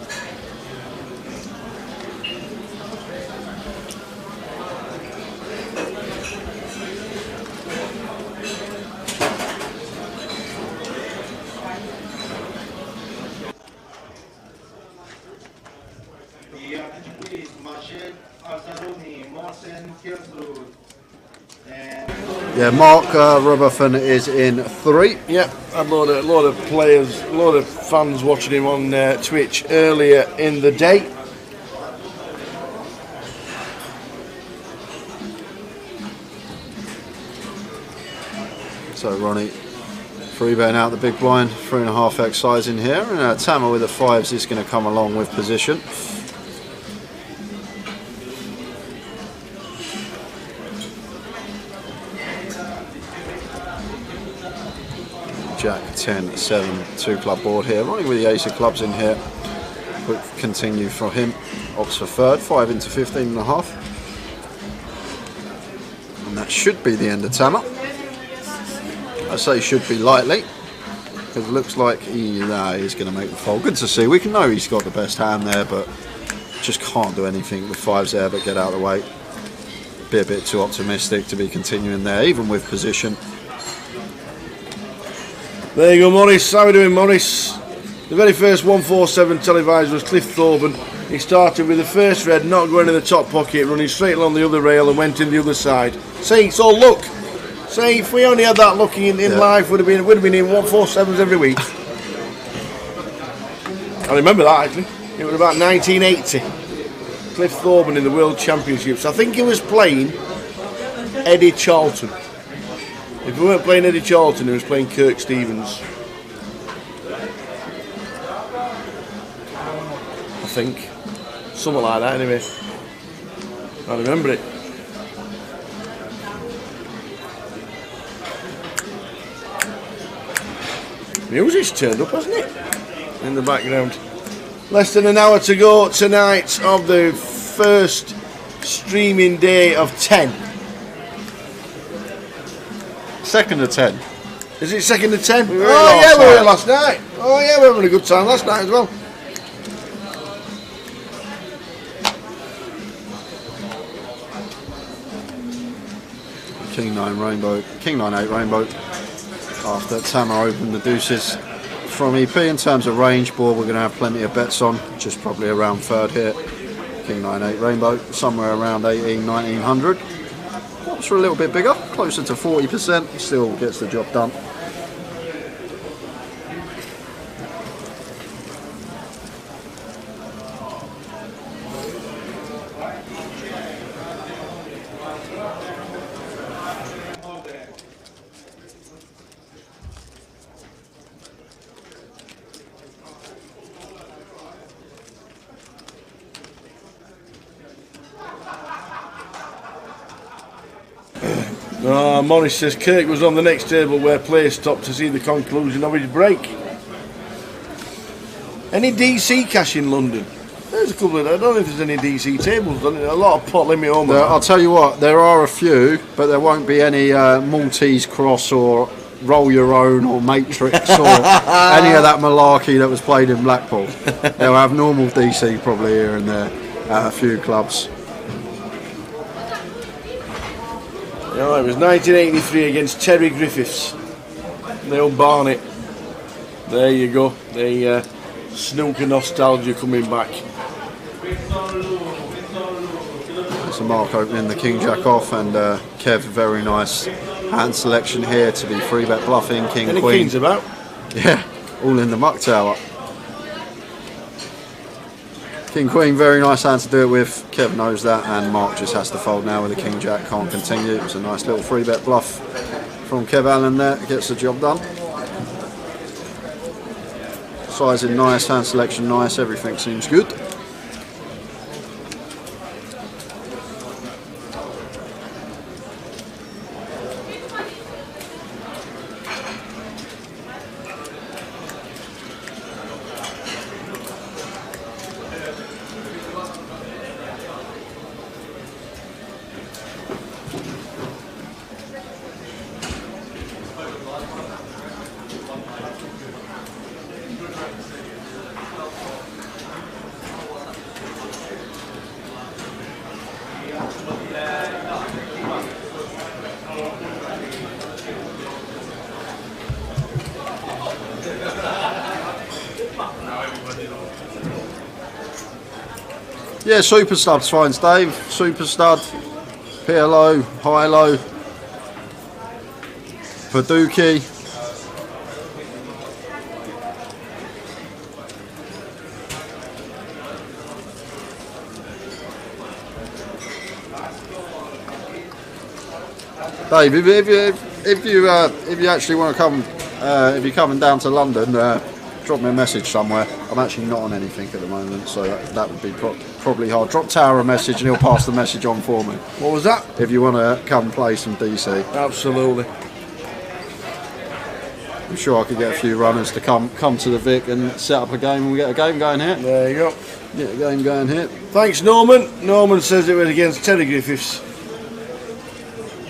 Yeah, Mark Rubberfin is in 3. Yeah, a lot of players, a lot of fans watching him on Twitch earlier in the day. So Ronnie, free betting out the big blind, 3.5x size in here, and Tama with the 5s is going to come along with position. Jack 10, 7, 2 club board here. Running with the ace of clubs in here. Quick continue for him. Opts for third, 5 into 15.5. And that should be the end of Tama. I say should be lightly, because it looks like he's going to make the fold. Good to see. We can know he's got the best hand there, but just can't do anything with 5s there but get out of the way. Be a bit too optimistic to be continuing there, even with position. There you go, Morris. How are we doing, Morris? The very first 147 televised was Cliff Thorburn. He started with the first red, not going in the top pocket, running straight along the other rail and went in the other side. See, it's all luck. See, if we only had that luck in life, would have been in 147s every week. I remember that actually. It was about 1980. Cliff Thorburn in the World Championships. I think he was playing Eddie Charlton. If we weren't playing Eddie Charlton, he was playing Kirk Stevens. I think. Something like that anyway. I remember it. Music's turned up, hasn't it? In the background. Less than an hour to go tonight of the first streaming day of 10. Second of 10. Is it second of 10? We were we were here last night. Oh yeah, we were having a good time last night as well. King 9 rainbow, King 9-8 rainbow. After Tama opened the deuces from EP. In terms of range board, we're going to have plenty of bets on, just probably around third here. King 9-8 rainbow, somewhere around 1900. Pops are a little bit bigger, closer to 40%, still gets the job done. Morris says Kirk was on the next table where play stopped to see the conclusion of his break. Any DC cash in London? There's a couple of. I don't know if there's any DC tables. A lot of pot limit home. I'll tell you what, there are a few, but there won't be any Maltese cross or roll your own or matrix or any of that malarkey that was played in Blackpool. They'll have normal DC probably here and there at a few clubs. No, it was 1983 against Terry Griffiths. The old Barnet. There you go. The snooker nostalgia coming back. So Mark opening the King Jack off, and Kev, very nice hand selection here to be 3-bet bluffing, King Any Queen. kings about? Yeah, all in the muck tower. King Queen, very nice hand to do it with. Kev knows that, and Mark just has to fold now with the King Jack, can't continue. It was a nice little 3-bet bluff from Kev Allen there, gets the job done. Sizing nice, hand selection nice, everything seems good. Yeah, super stud's fine, Dave. Super stud, PLO, high-low, Paducah. Dave, if you actually want to come, if you're coming down to London, drop me a message somewhere. I'm actually not on anything at the moment, so that would be probably hard. Drop Tower a message and he'll pass the message on for me. What was that? If you want to come play some DC. Absolutely. I'm sure I could get a few runners to come to the Vic and set up a game, and we get a game going here. There you go. Get a game going here. Thanks, Norman. Norman says it was against Terry Griffiths.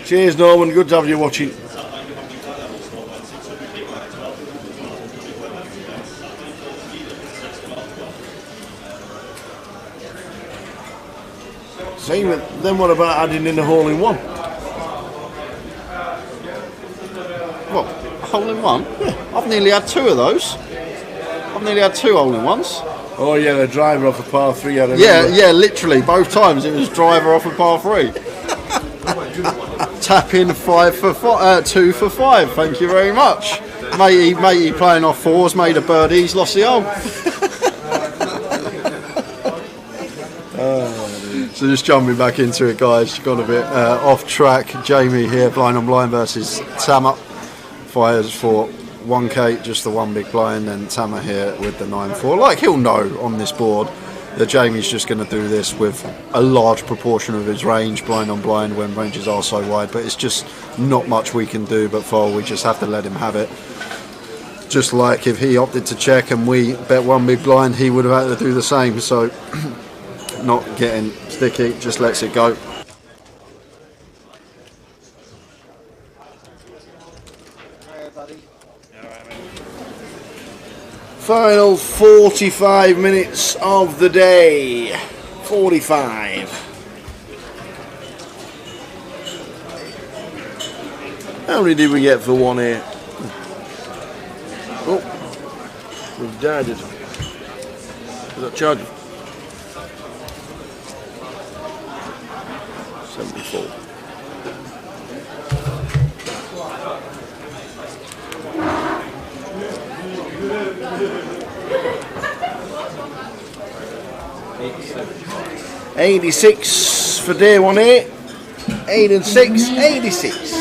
Cheers, Norman. Good to have you watching. Same. Then what about adding in a hole in one? What? A hole in one? Yeah. I've nearly had two of those. I've nearly had two hole in ones. Oh yeah, the driver off a par 3. I remember. Yeah, literally both times it was driver off a par 3. Tap in 5 for 5, 2 for 5. Thank you very much, matey. Playing off 4s, made a birdie. He's lost the hole. So just jumping back into it, guys. Gone a bit off track. Jamie here, blind on blind versus Tama. Fires for 1k, just the one big blind, and Tama here with the 9-4. Like he'll know on this board that Jamie's just going to do this with a large proportion of his range, blind on blind, when ranges are so wide. But it's just not much we can do but fold. We just have to let him have it. Just like if he opted to check and we bet one big blind, he would have had to do the same. So not getting sticky, just lets it go. Final 45 minutes of the day. 45. How many did we get for 1 here? Oh, we've died it. Is that charging? 74. $86 for day 1 here. 8 and 6, $86.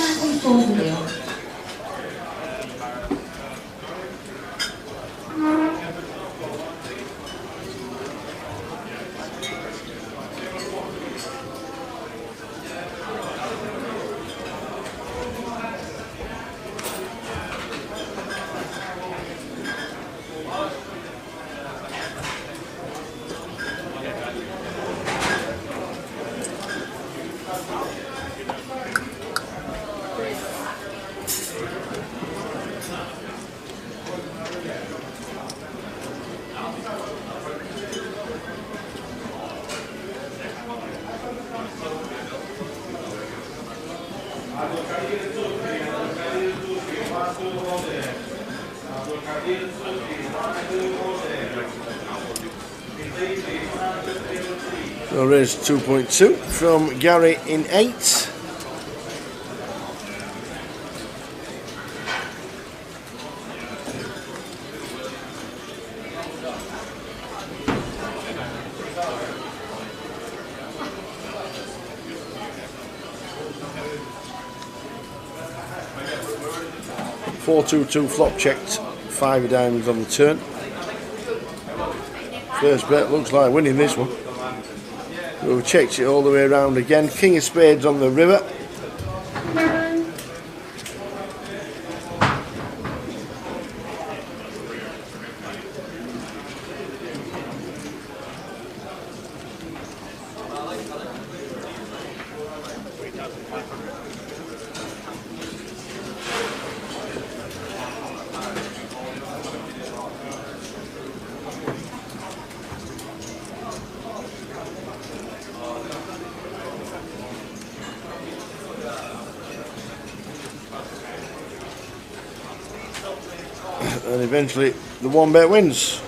So raise 2.2 from Gary in 8. $4-2-2 flop checked, 5 of diamonds on the turn. First bet looks like winning this one. We've checked it all the way around again. King of spades on the river. And eventually the one bet wins.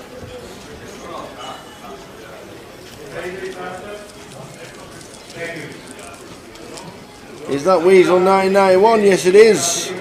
Is that Weasel 991? Yes it is.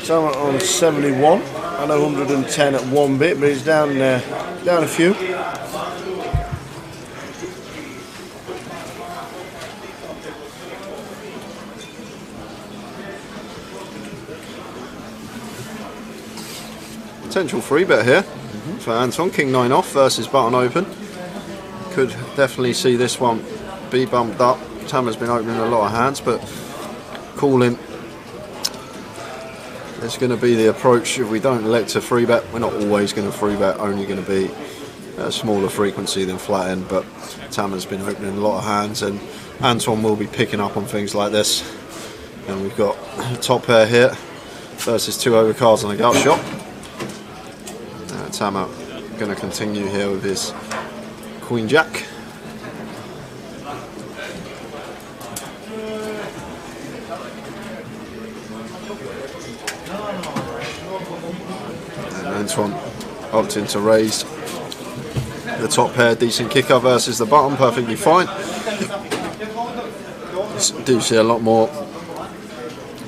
Tama on 71 and 110 at one bit, but he's down down a few. Potential free bet here for Anton. King 9 off versus button open. Could definitely see this one be bumped up. Tama's been opening a lot of hands, but calling is going to be the approach. If we don't elect to free bet, we're not always going to free bet, only going to be at a smaller frequency than flat end, but Tama's been opening a lot of hands and Anton will be picking up on things like this. And we've got top pair here versus 2 overcards on a gut shot. Tama going to continue here with his Queen Jack. Antoine opting to raise the top pair, decent kicker versus the bottom, perfectly fine. Do see a lot more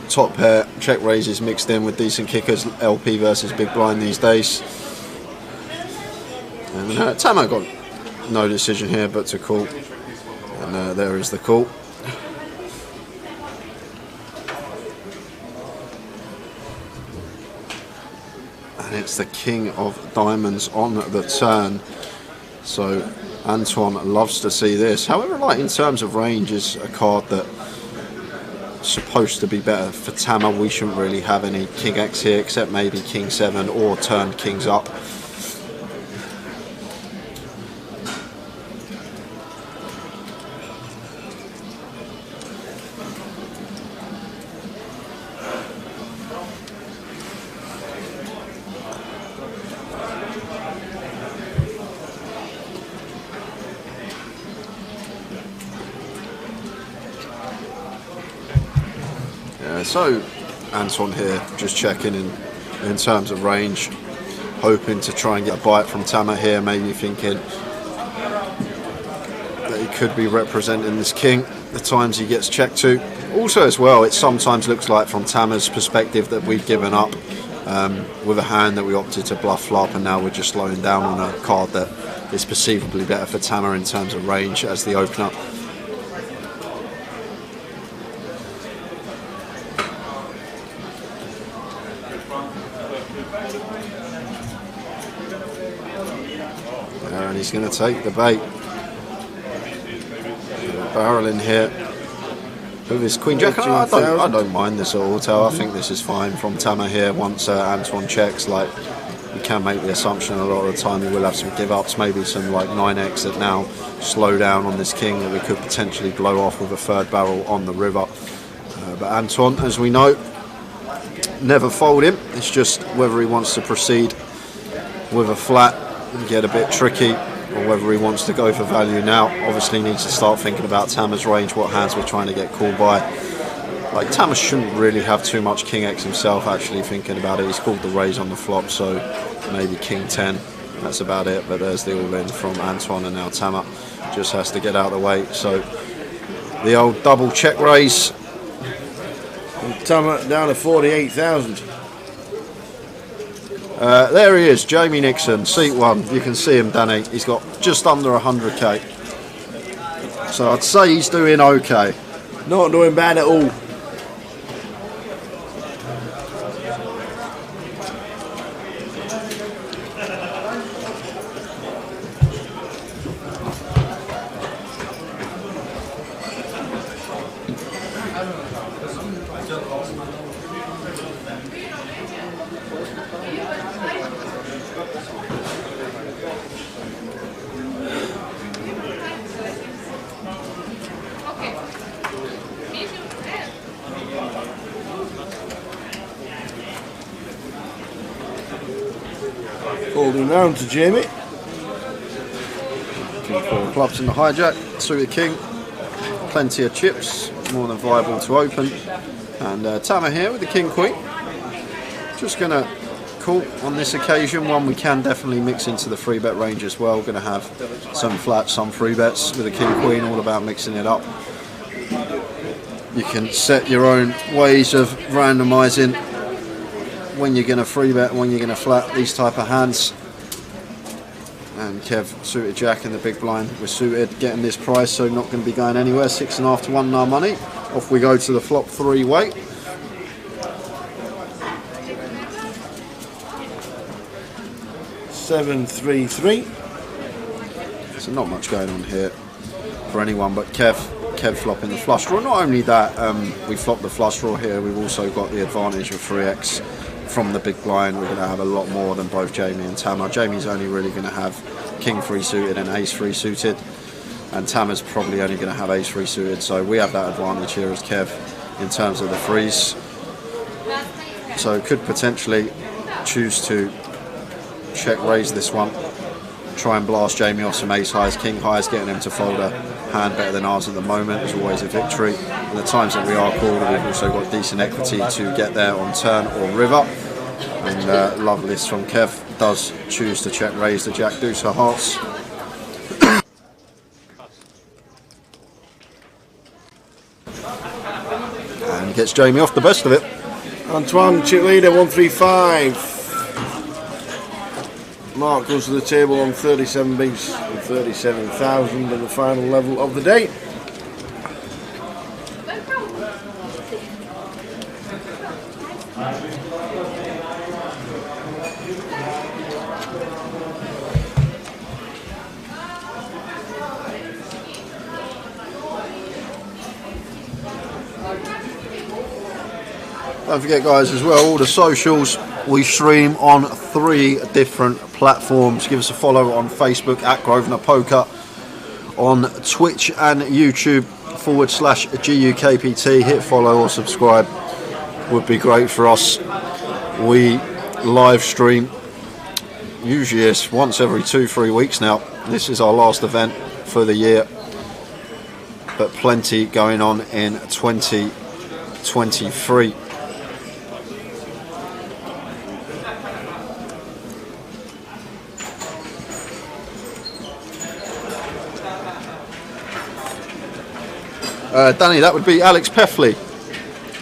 top pair check raises mixed in with decent kickers, LP versus big blind these days. And Tama got no decision here but to call, and there is the call. And it's the King of Diamonds on the turn, so Antoine loves to see this. However, like in terms of range, is a card that supposed to be better for Tama. We shouldn't really have any King X here except maybe King 7 or turned Kings up. So Anton here just checking in terms of range, hoping to try and get a bite from Tama here, maybe thinking that he could be representing this king the times he gets checked to. Also as well, it sometimes looks like from Tama's perspective that we've given up with a hand that we opted to bluff flop, and now we're just slowing down on a card that is perceivably better for Tama in terms of range as the opener. And he's going to take the bait. Barreling here with his queen jack. I don't mind this at all, Tao. I think this is fine from Tama here. Once Antoine checks, like, we can make the assumption a lot of the time he will have some give ups, maybe some like 9x that now slow down on this king that we could potentially blow off with a third barrel on the river. But Antoine, as we know, never fold him. It's just whether he wants to proceed with a flat and get a bit tricky, or whether he wants to go for value now. Obviously needs to start thinking about Tama's range, what hands we're trying to get called by. Like, Tama shouldn't really have too much king x himself, actually, thinking about it. He's called the raise on the flop, so maybe king 10, that's about it. But there's the all-in from Antoine, and now Tama just has to get out of the way. So the old double check raise. And Tama down to 48,000. There he is, Jamie Nixon, seat 1. You can see him, Danny. He's got just under 100k. So I'd say he's doing okay. Not doing bad at all. Folding round to Jamie. King 4 clubs in the hijack, suited king, plenty of chips, more than viable to open. And Tama here with the king queen. Just going to call on this occasion. One we can definitely mix into the 3-bet range as well. Going to have some flats, some 3-bets with the king queen, all about mixing it up. You can set your own ways of randomising when you're going to 3-bet, when you're going to flat these type of hands. And Kev suited jack in the big blind. We're suited, getting this price, so not going to be going anywhere. 6.5 to 1 in our money. Off we go to the flop 3 way. $7.33. So not much going on here for anyone but Kev flopping the flush draw. Not only that, we flopped the flush draw here, we've also got the advantage of 3x from the big blind. We're going to have a lot more than both Jamie and Tama. Jamie's only really going to have king 3 suited and ace 3 suited, and Tama's probably only going to have ace 3 suited, so we have that advantage here as Kev in terms of the threes. So could potentially choose to check raise this one, try and blast Jamie off some ace highs, king highs, getting him to fold a hand better than ours at the moment is always a victory. And the times that we are called, we've also got decent equity to get there on turn or river. And love list from Kev does choose to check raise the jack deuce of hearts. And gets Jamie off the best of it. Antoine, chip leader, 135. Mark goes to the table on 37 bigs and 37,000 at the final level of the day. Don't forget, guys, as well, all the socials, we stream on 3 different platforms. Give us a follow on Facebook at Grosvenor Poker, on Twitch and YouTube /GUKPT. Hit follow or subscribe, would be great for us. We live stream, usually it's once every 2-3 weeks now. This is our last event for the year, but plenty going on in 2023. Danny, that would be Alex Peffley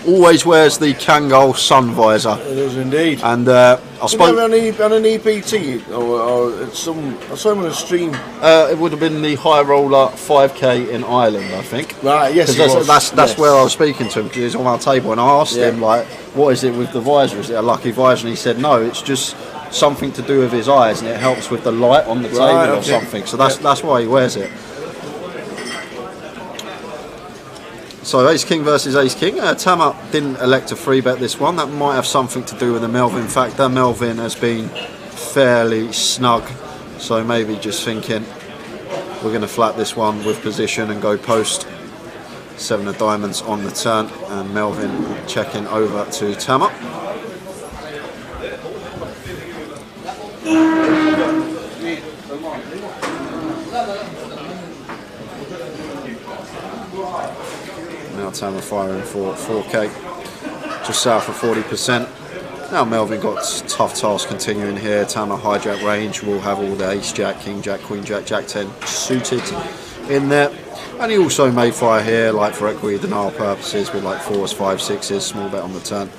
always wears the Kangol sun visor. It is indeed. And I spoke on an EPT or some. I saw him on a stream. It would have been the High Roller 5K in Ireland, I think. Right. Yes. That's yes. where I was speaking to him, because he was on our table, and I asked him, like, what is it with the visor? Is it a lucky visor? And he said no, it's just something to do with his eyes, and it helps with the light on the table or something. So that's why he wears it. So Ace King versus Ace King. Tama didn't elect to free bet this one. That might have something to do with the Melvin factor. Melvin has been fairly snug, so maybe just thinking we're going to flat this one with position and go post. 7 of diamonds on the turn, and Melvin checking over to Tama. Now Tama firing for 4K, just south of 40%. Now Melvin got tough task continuing here. Tama hijack range will have all the ace jack, king jack, queen jack, jack 10 suited in there. And he also may fire here, like for equity denial purposes, with like 4s, 5s, 6s, small bet on the turn.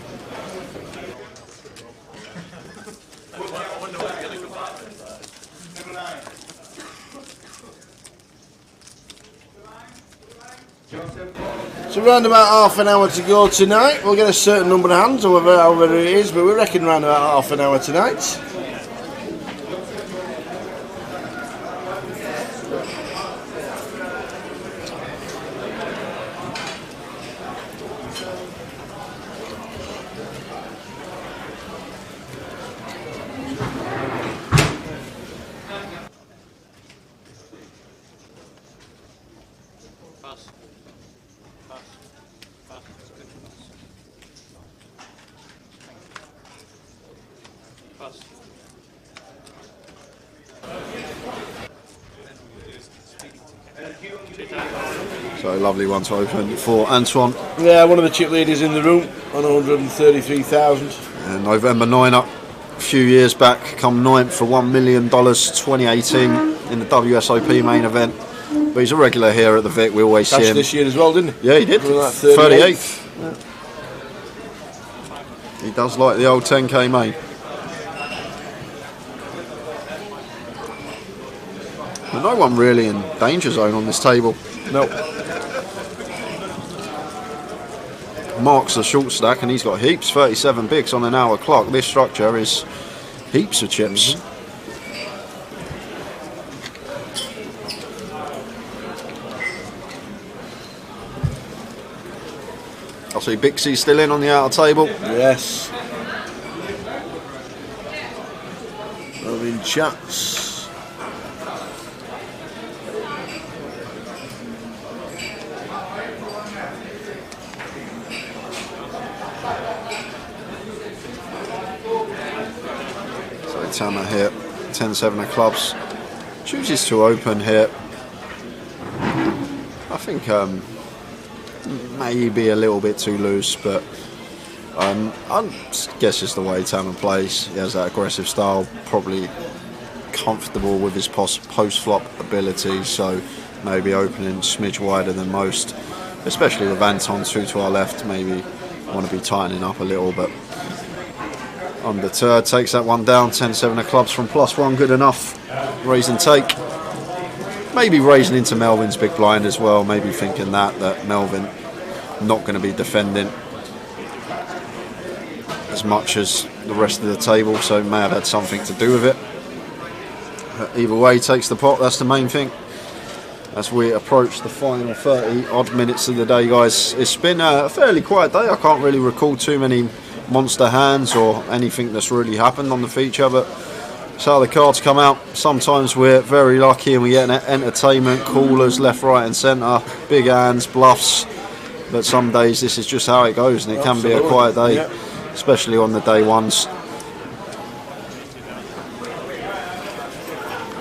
So around about half an hour to go tonight. We'll get a certain number of hands, however it is, but we reckon around about half an hour tonight. So a lovely one to open for Antoine. Yeah, one of the chip leaders in the room on 133,000. And November 9-up, a few years back, come 9th for $1 million, 2018 in the WSOP main event. But he's a regular here at the Vic. We always see him this year as well, didn't he? Yeah, he did. Like 38th. Yeah. He does like the old 10k main. But no one really in danger zone on this table. No. Mark's the short stack and he's got heaps, 37 bigs on an hour clock. This structure is heaps of chips. I see Bixie still in on the outer table. Yes. Having chats. Tama here, 10-7 of clubs, chooses to open here. I think maybe a little bit too loose, but I guess it's the way Tama plays. He has that aggressive style, probably comfortable with his post-flop ability, so maybe opening a smidge wider than most, especially with Anton 2 to our left. Maybe want to be tightening up a little, but undeterred, takes that one down. 10-7 of clubs from +1, good enough. Raise and take. Maybe raising into Melvin's big blind as well. Maybe thinking that Melvin not going to be defending as much as the rest of the table, so may have had something to do with it. But either way, takes the pot. That's the main thing. As we approach the final 30 odd minutes of the day, guys, it's been a fairly quiet day. I can't really recall too many monster hands or anything that's really happened on the feature, but it's how the cards come out. Sometimes we're very lucky and we get entertainment, callers left, right and centre, big hands, bluffs, but some days this is just how it goes, and it can be a quiet day, especially on the day ones.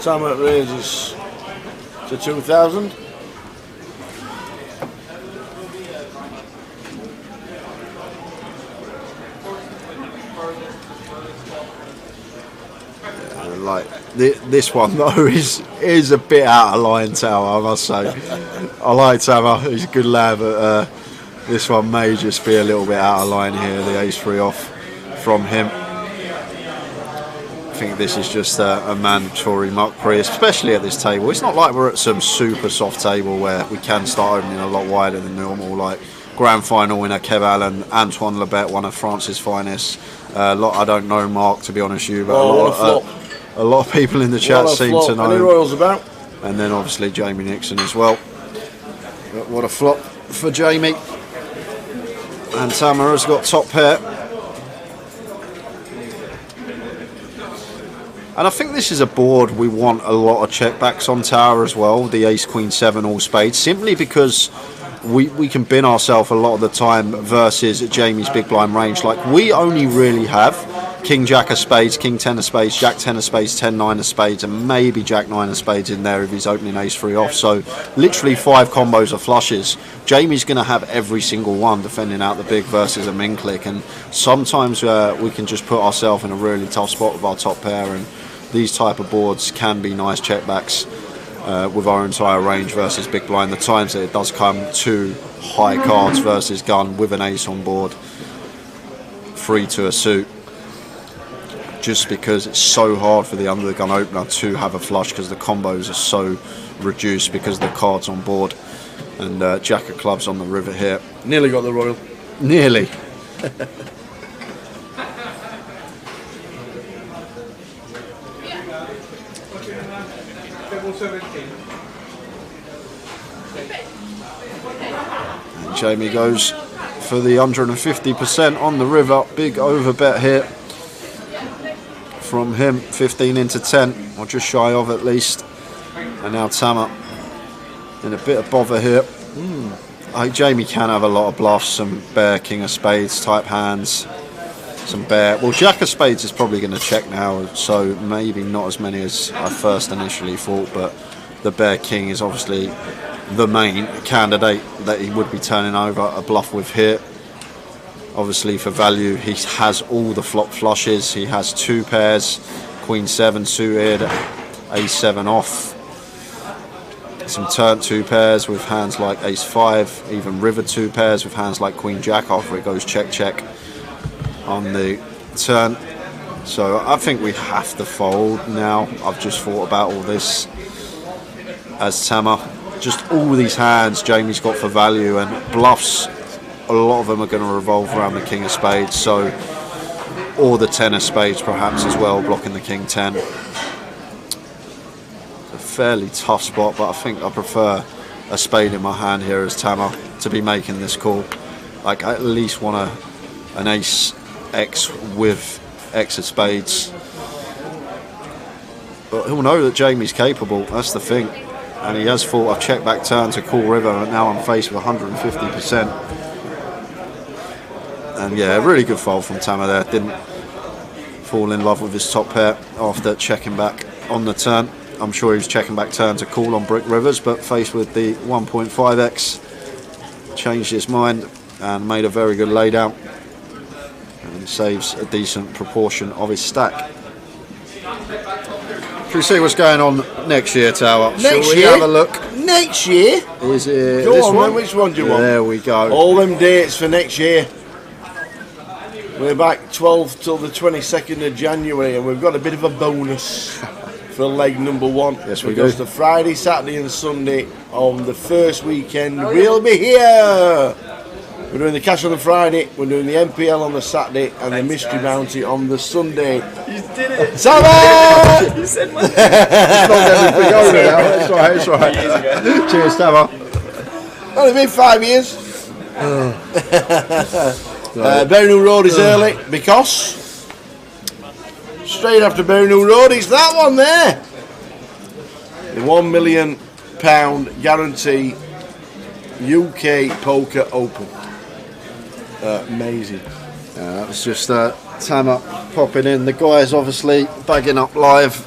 Tama raises to 2,000. Like this one though is a bit out of line, Tama, I must say. I like Tama, he's a good lad, but This one may just be a little bit out of line here, the ace-3 off from him. I think this is just a mandatory muck pre, especially at this table. It's not like we're at some super soft table where we can start opening a lot wider than normal, like grand final winner Kev Allen, Antoine Lebet, one of France's finest. I don't know Mark, to be honest with you, but a lot of people in the chat seem to know. Any royals about? And then obviously Jamie Nixon as well. But what a flop for Jamie. And Tamara's got top pair. And I think this is a board we want a lot of checkbacks on tower as well, the ace, queen, 7, all spades, simply because we can bin ourselves a lot of the time versus Jamie's big blind range. Like, we only really have king, jack of spades, king, 10 of spades, jack, 10 of spades, 10, 9 of spades, and maybe jack, 9 of spades in there if he's opening ace-3 off. So literally 5 combos of flushes. Jamie's going to have every single one defending out the big versus a min click, and sometimes we can just put ourselves in a really tough spot with our top pair, and these type of boards can be nice checkbacks with our entire range versus big blind. The times that it does come to high cards versus gun with an ace on board, 3 to a suit, just because it's so hard for the under the gun opener to have a flush because the combos are so reduced because the cards on board. And jack of clubs on the river here. Nearly got the royal. Nearly. And Jamie goes for the 150% on the river. Big over bet here from him. 15 into 10, or just shy of at least. And now Tama in a bit of bother here. I think Jamie can have a lot of bluffs, some bear, king of spades type hands, some bear. Well, jack of spades is probably going to check now, so maybe not as many as I first initially thought, but the bear king is obviously the main candidate that he would be turning over a bluff with here. Obviously for value, he has all the flop flushes. He has 2 pairs, queen 7 suited, ace 7 off. Some turn 2 pairs with hands like ace 5, even river 2 pairs with hands like queen jack after it goes check check on the turn. So I think we have to fold now. I've just thought about all this as Tama. Just all these hands Jamie's got for value, and bluffs, a lot of them are going to revolve around the king of spades, so, or the 10 of spades perhaps as well, blocking the king 10. Fairly tough spot, but I think I prefer a spade in my hand here as Tama to be making this call. Like, I at least want an ace X with X of spades, but he'll know that Jamie's capable. That's the thing, and he has thought I've checked back turn to call river, and now I'm faced with 150%. And yeah, a really good fold from Tama there. Didn't fall in love with his top pair after checking back on the turn. I'm sure he was checking back turn to call on brick rivers, but faced with the 1.5x, changed his mind and made a very good laydown, and saves a decent proportion of his stack. Should we see what's going on next year, Tower? Next Shall we year? have a look? Next year? Is it Go this on, one? then, which one do you want? There we go. All them dates for next year. We're back 12th till the 22nd of January, and we've got a bit of a bonus for leg number 1. Yes, we because do. the Friday, Saturday and Sunday on the first weekend we'll be here. We're doing the cash on the Friday, we're doing the MPL on the Saturday, and the mystery bounty on the Sunday. You did it! Tama! You said my It's not everything over now. It's right, it's right. Cheers, Tama. Only been 5 years. Bownall Road is early because straight after Bownall Road is that one there. The £1 million guarantee UK Poker Open. Amazing. That was just Tama popping in. The guys obviously bagging up live.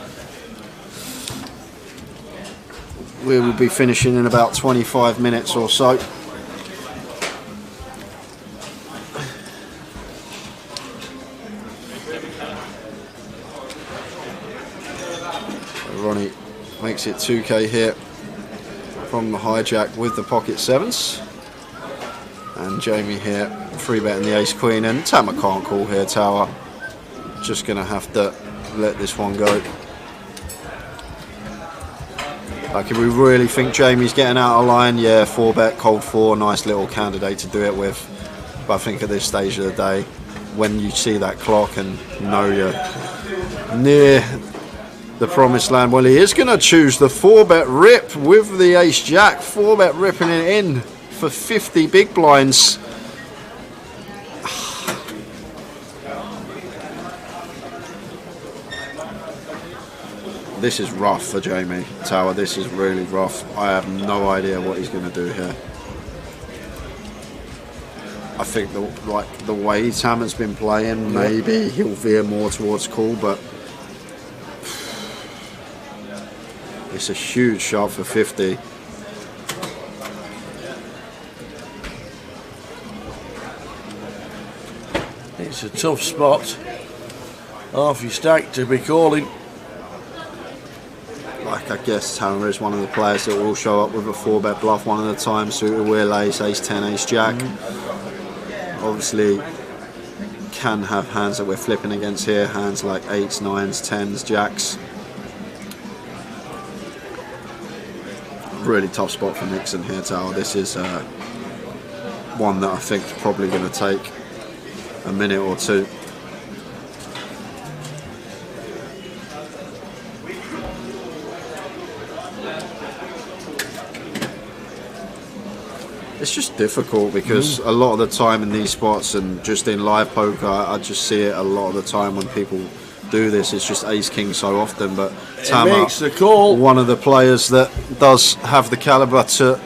We will be finishing in about 25 minutes or so. Ronnie makes it 2k here from the hijack with the pocket 7s. And Jamie here, 3-betting the ace queen, and Tama can't call here, tower. Just going to have to let this one go. Like, if we really think Jamie's getting out of line, yeah, 4-bet, cold 4, nice little candidate to do it with. But I think at this stage of the day, when you see that clock and know you're near the promised land, well, he is going to choose the 4-bet rip with the ace jack. 4-bet ripping it in for 50 big blinds. This is rough for Jamie, tower. This is really rough. I have no idea what he's going to do here. I think the way Tama's been playing, maybe he'll veer more towards call, but it's a huge shot for 50. It's a tough spot. Half your stack to be calling. Like, I guess Tama is one of the players that will show up with a 4-bet bluff one of the time, suited wheel ace, ace 10, ace jack. Obviously can have hands that we're flipping against here, hands like 8s, 9s, 10s, jacks. Really tough spot for Nixon here, tower. This is one that I think is probably going to take a minute or two. It's just difficult because a lot of the time in these spots and just in live poker, I just see it a lot of the time when people do this. It's just ace king so often, but Tama, makes the call. One of the players that does have the caliber to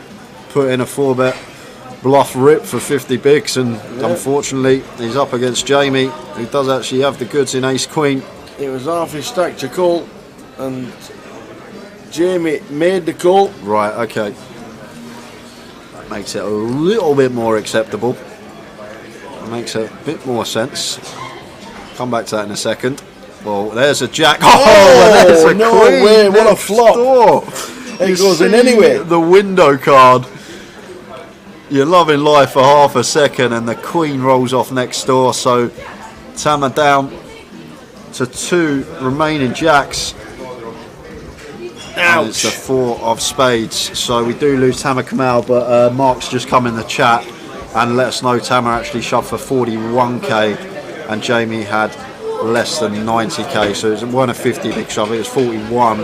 put in a 4-bet bluff rip for 50 bigs, and unfortunately he's up against Jamie, who does actually have the goods in ace queen. It was half his stack to call, and Jamie made the call. Right, okay. Makes it a little bit more acceptable. Makes a bit more sense. Come back to that in a second. Well, there's a jack. Oh, there's a no queen. way! What a flop! Door. It goes in anyway. The window card. You're loving life for half a second, and the queen rolls off next door. So Tama down to 2 remaining jacks. And it's the 4 of spades, so we do lose Tama Kamal, but Mark's just come in the chat and let us know Tama actually shoved for 41k and Jamie had less than 90k, so it weren't a 50 big shove, it was 41,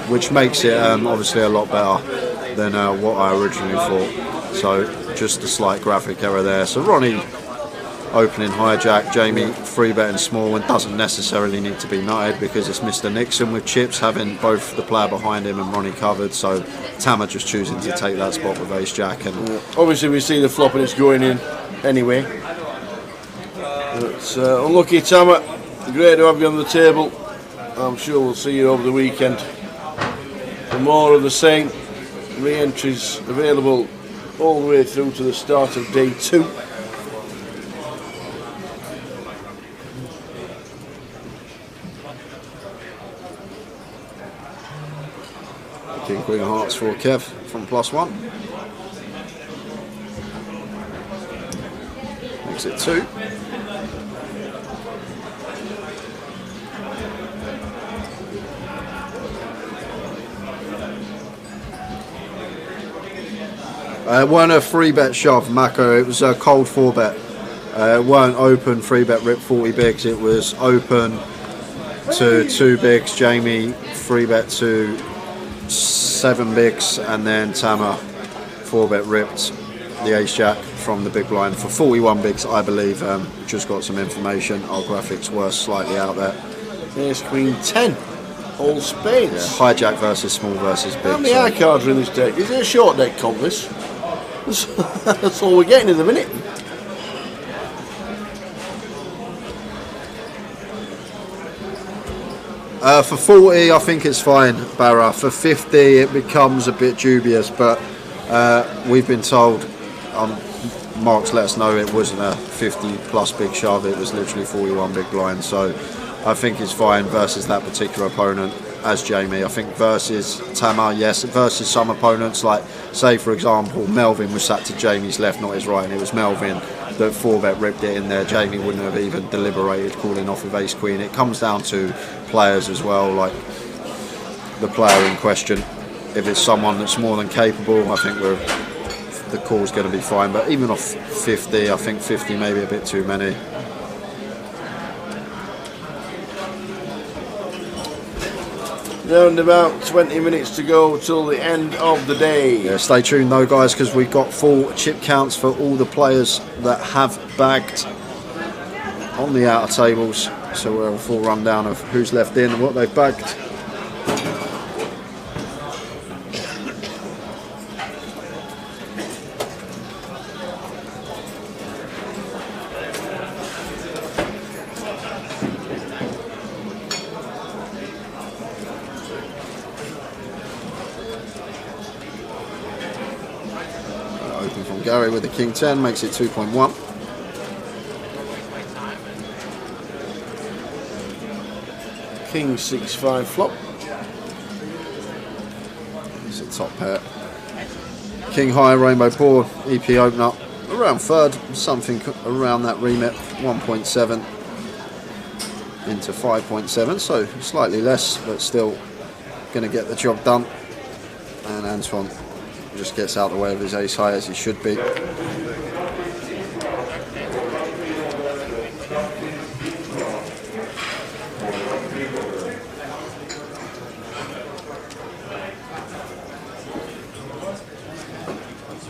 which makes it obviously a lot better than what I originally thought. So just a slight graphic error there. So Ronnie opening hijack, Jamie 3-betting small, and doesn't necessarily need to be nutted because it's Mr. Nixon with chips, having both the player behind him and Ronnie covered. So Tama just choosing to take that spot with ace jack, and obviously we see the flop and it's going in anyway. It's unlucky, Tama. Great to have you on the table. I'm sure we'll see you over the weekend for more of the same. Re-entries available all the way through to the start of day 2. King Queen of Hearts for Kev from +1. Makes it 2. It weren't a 3-bet shove, Mako, it was a cold 4-bet. It weren't open 3-bet rip 40 bigs, it was open to 2 bigs, Jamie 3-bet to 7 bigs, and then Tama 4-bet ripped the ace jack from the big blind for 41 bigs, I believe. Just got some information, our graphics were slightly out there. Ace queen 10, all spades. Yeah, hijack versus small versus big. How many high cards are in this deck? Is it a short deck comp this? That's all we're getting in the minute. For 40 I think it's fine, Barra. For 50 it becomes a bit dubious, but we've been told, Mark's let us know it wasn't a 50 plus big shove, it was literally 41 big blind, so I think it's fine versus that particular opponent. as Jamie. I think versus Tamar, yes, versus some opponents, like say for example Melvin was sat to Jamie's left, not his right, and it was Melvin that 4-bet ripped it in there. Jamie wouldn't have even deliberated calling off with ace queen. It comes down to players as well, like the player in question. If it's someone that's more than capable, I think the call's going to be fine. But even off 50, I think 50 may be a bit too many. Round about 20 minutes to go till the end of the day. Yeah, stay tuned though guys, because we've got full chip counts for all the players that have bagged on the outer tables. So we'll have a full rundown of who's left in and what they've bagged. Gary with the king 10 makes it 2.1. King 6-5 flop. It's a top pair. King high rainbow board, EP open up around third, something around that remit, 1.7 into 5.7, so slightly less, but still going to get the job done. And Antoine just gets out of the way of his ace high as he should be.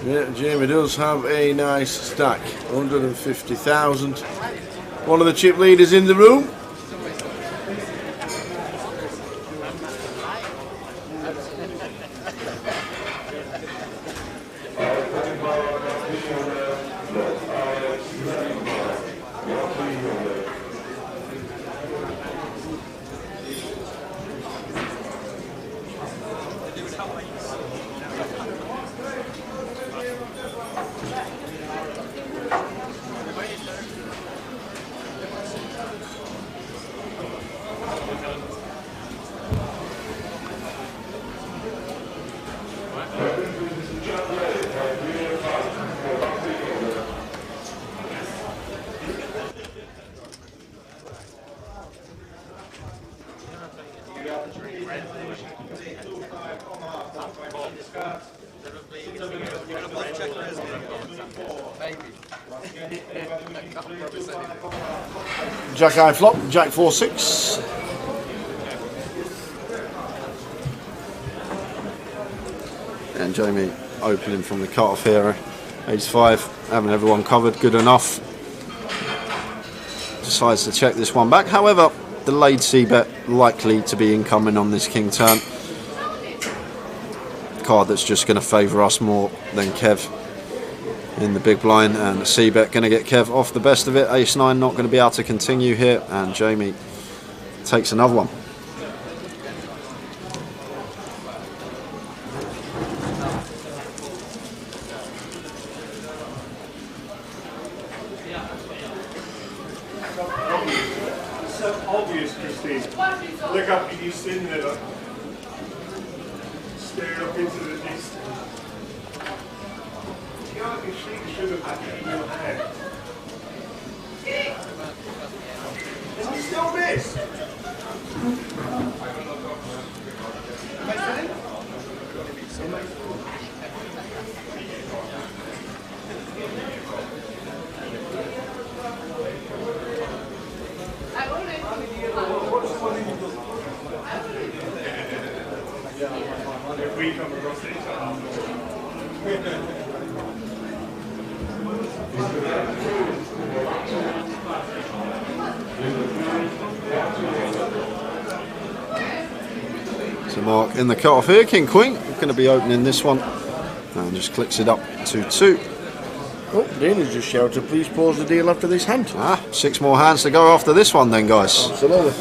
Yeah, Jamie does have a nice stack, 150,000. One of the chip leaders in the room. Jack high flop, Jack 4-6. And Jamie opening from the cut-off here, ace 5, having everyone covered, good enough. Decides to check this one back, however, delayed c-bet likely to be incoming on this king turn. Card that's just going to favour us more than Kev in the big blind, and c-bet going to get Kev off the best of it. Ace 9 not going to be able to continue here, and Jamie takes another one. It's so obvious, Christine. Look up and you sitting there, staring up into the distance. You know, you should have had it in your hand. Is he still missed? If we come across it, So Mark in the cut-off here, king queen, going to be opening this one, and just clicks it up to 2. Oh, Dana's just shouted, please pause the deal after this hand. 6 more hands to go after this one then, guys. Absolutely.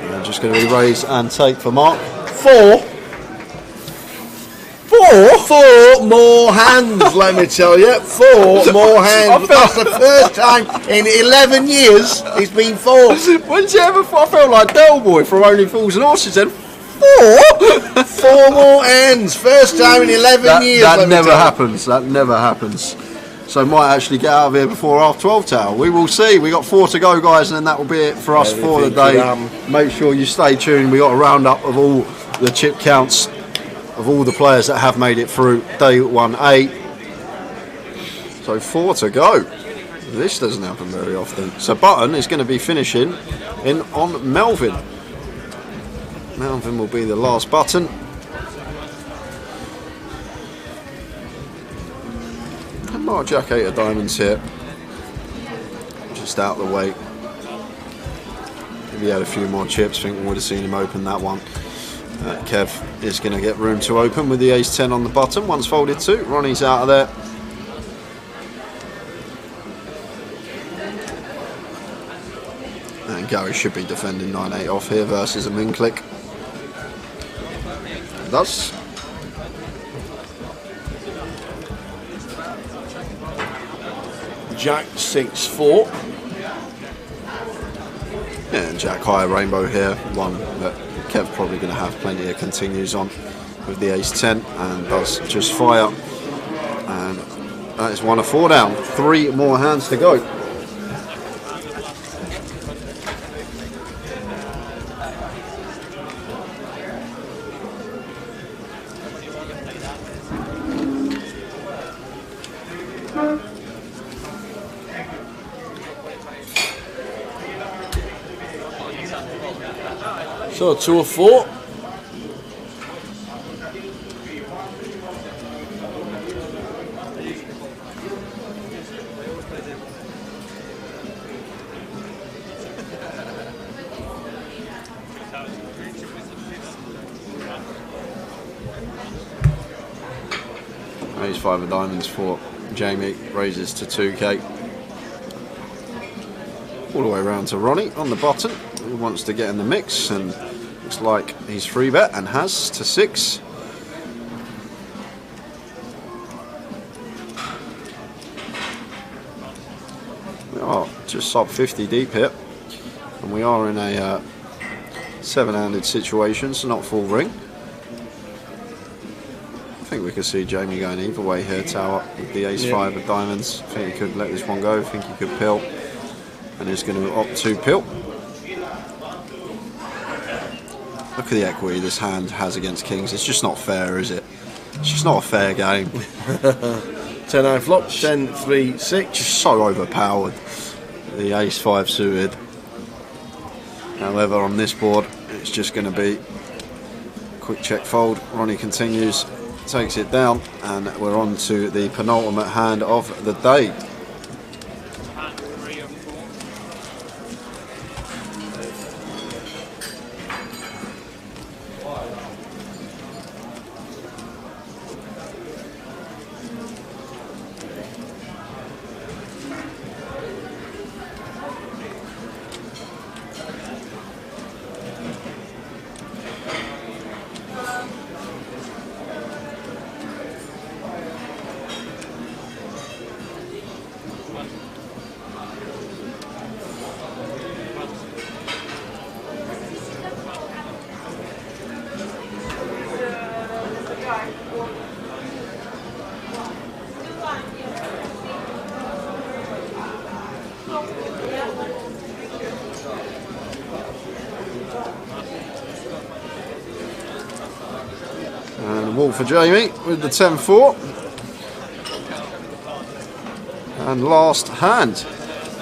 And just going to be raise and take for Mark. 4? 4? 4 more hands, let me tell you. 4 more hands. That's the first time in 11 years it's been 4. When's it ever? I felt like Del Boy from Only Fools and Horses then. 4 more hands. First time in 11 years. That never happens. That never happens. So might actually get out of here before half 12 tower. We will see. We got 4 to go, guys, and then that will be it for us for the day. Make sure you stay tuned. We got a roundup of all the chip counts of all the players that have made it through day 1A. So 4 to go. This doesn't happen very often. So Button is going to be finishing in on Melvin. Melvin will be the last button. And Mark Jack 8 of diamonds here. Just out of the way. If he had a few more chips, I think we would have seen him open that one. Kev is going to get room to open with the ace 10 on the button. One's folded 2. Ronnie's out of there. And Gary should be defending 9-8 off here versus a min click. Does. Jack 6-4. Yeah, and Jack high rainbow here. One that Kev's probably going to have plenty of continues on with the ace 10 and does just fire. And that is 1 of 4 down. 3 more hands to go. So 2 of 4. Ace 5 of diamonds for Jamie, raises to 2k. All the way around to Ronnie on the button, who wants to get in the mix, and looks like he's 3-bet and has to 6. We are just sub 50 deep here, and we are in a 7-handed situation, so not full ring. I think we could see Jamie going either way here, tower with the ace 5 of diamonds. I think he could let this one go, I think he could pill, and he's going to opt to pill. Look at the equity this hand has against kings. It's just not fair, is it? It's just not a fair game. 10-9 flop, 10-3-6. Just so overpowered. The ace 5 suited. However, on this board, it's just going to be quick check fold. Ronnie continues, takes it down, and we're on to the penultimate hand of the day. And a wall for Jamie with the 10-4. And last hand.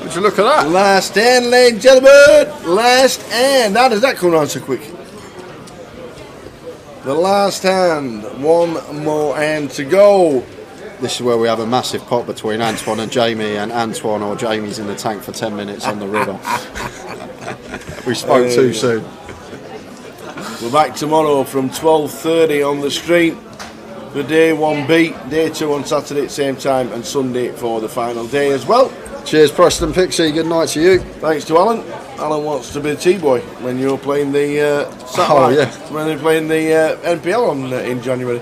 Would you look at that? Last hand, ladies and gentlemen. Last hand. How does that come around so quick? The last hand. 1 more hand to go. This is where we have a massive pot between Antoine and Jamie, and Antoine or Jamie's in the tank for 10 minutes on the river. We spoke too soon. We're back tomorrow from 12:30 on the stream for day 1B, day 2 on Saturday at the same time, and Sunday for the final day as well. Cheers, Preston Pixie. Good night to you. Thanks to Alan. Alan wants to be the T-boy when you're playing the satellite. Oh, yeah. When they're playing the NPL in January.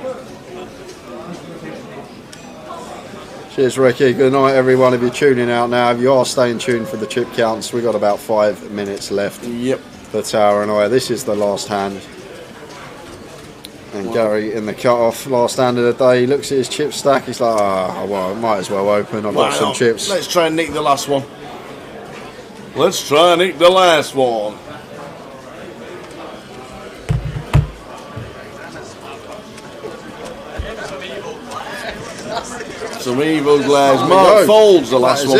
Cheers, Ricky. Good night, everyone. If you're tuning out now, if you are staying tuned for the chip counts, we've got about 5 minutes left. Yep. For Tower and I. This is the last hand. And Gary in the cut-off, last hand of the day. He looks at his chip stack. He's like, well, I might as well open. I've got some chips. Let's try and nick the last one. Let's try and nick the last one. Some evil glass. Mark folds the last one.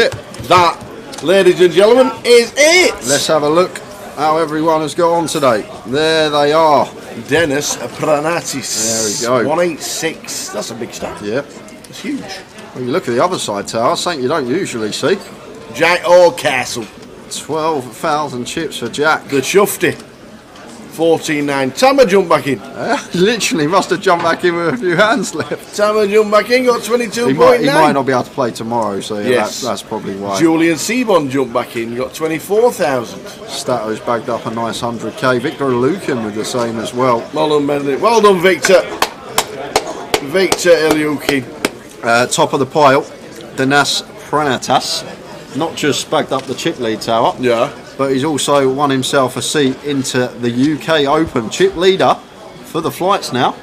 That, ladies and gentlemen, is it. Let's have a look how everyone has got on today. There they are. Dennis Pranatis. There we go. 186. That's a big stack. Yep. It's huge. Well, you look at the other side, Tower, something you don't usually see. Jack Orcastle. 12,000 chips for Jack. The Shufty. 14.9. Tama jumped back in. Literally must have jumped back in with a few hands left. Tama jumped back in, got 22.9. He might not be able to play tomorrow, so yeah, yes. that's probably why. Julian Sebon jumped back in, got 24,000. Stato's bagged up a nice 100k. Victor Lukin with the same as well. Well done, Benedict. Well done, Victor. Victor Ilyukin. Top of the pile, Dinas Pranatas. Not just bagged up the chip lead, Tower. Yeah. But he's also won himself a seat into the UK Open chip leader for the flights now.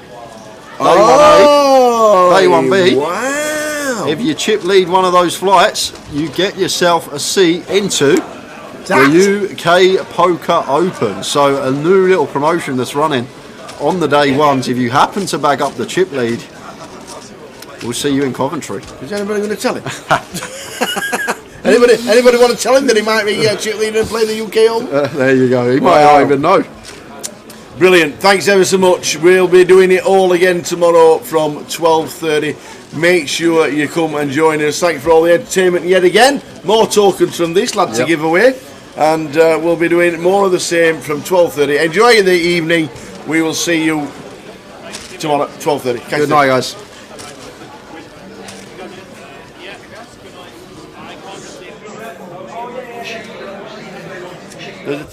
Day 1B. Wow. If you chip lead one of those flights, you get yourself a seat into the UK Poker Open. So a new little promotion that's running on the day ones. If you happen to bag up the chip lead, we'll see you in Coventry. Is anybody going to tell him? Anybody want to tell him that he might be chip leader and play the UK Open? There you go. He might not even know. Brilliant. Thanks ever so much. We'll be doing it all again tomorrow from 12:30. Make sure you come and join us. Thanks for all the entertainment yet again. More tokens from this lad to give away. And we'll be doing more of the same from 12:30. Enjoy the evening. We will see you tomorrow at 12:30. Good night, guys. There's a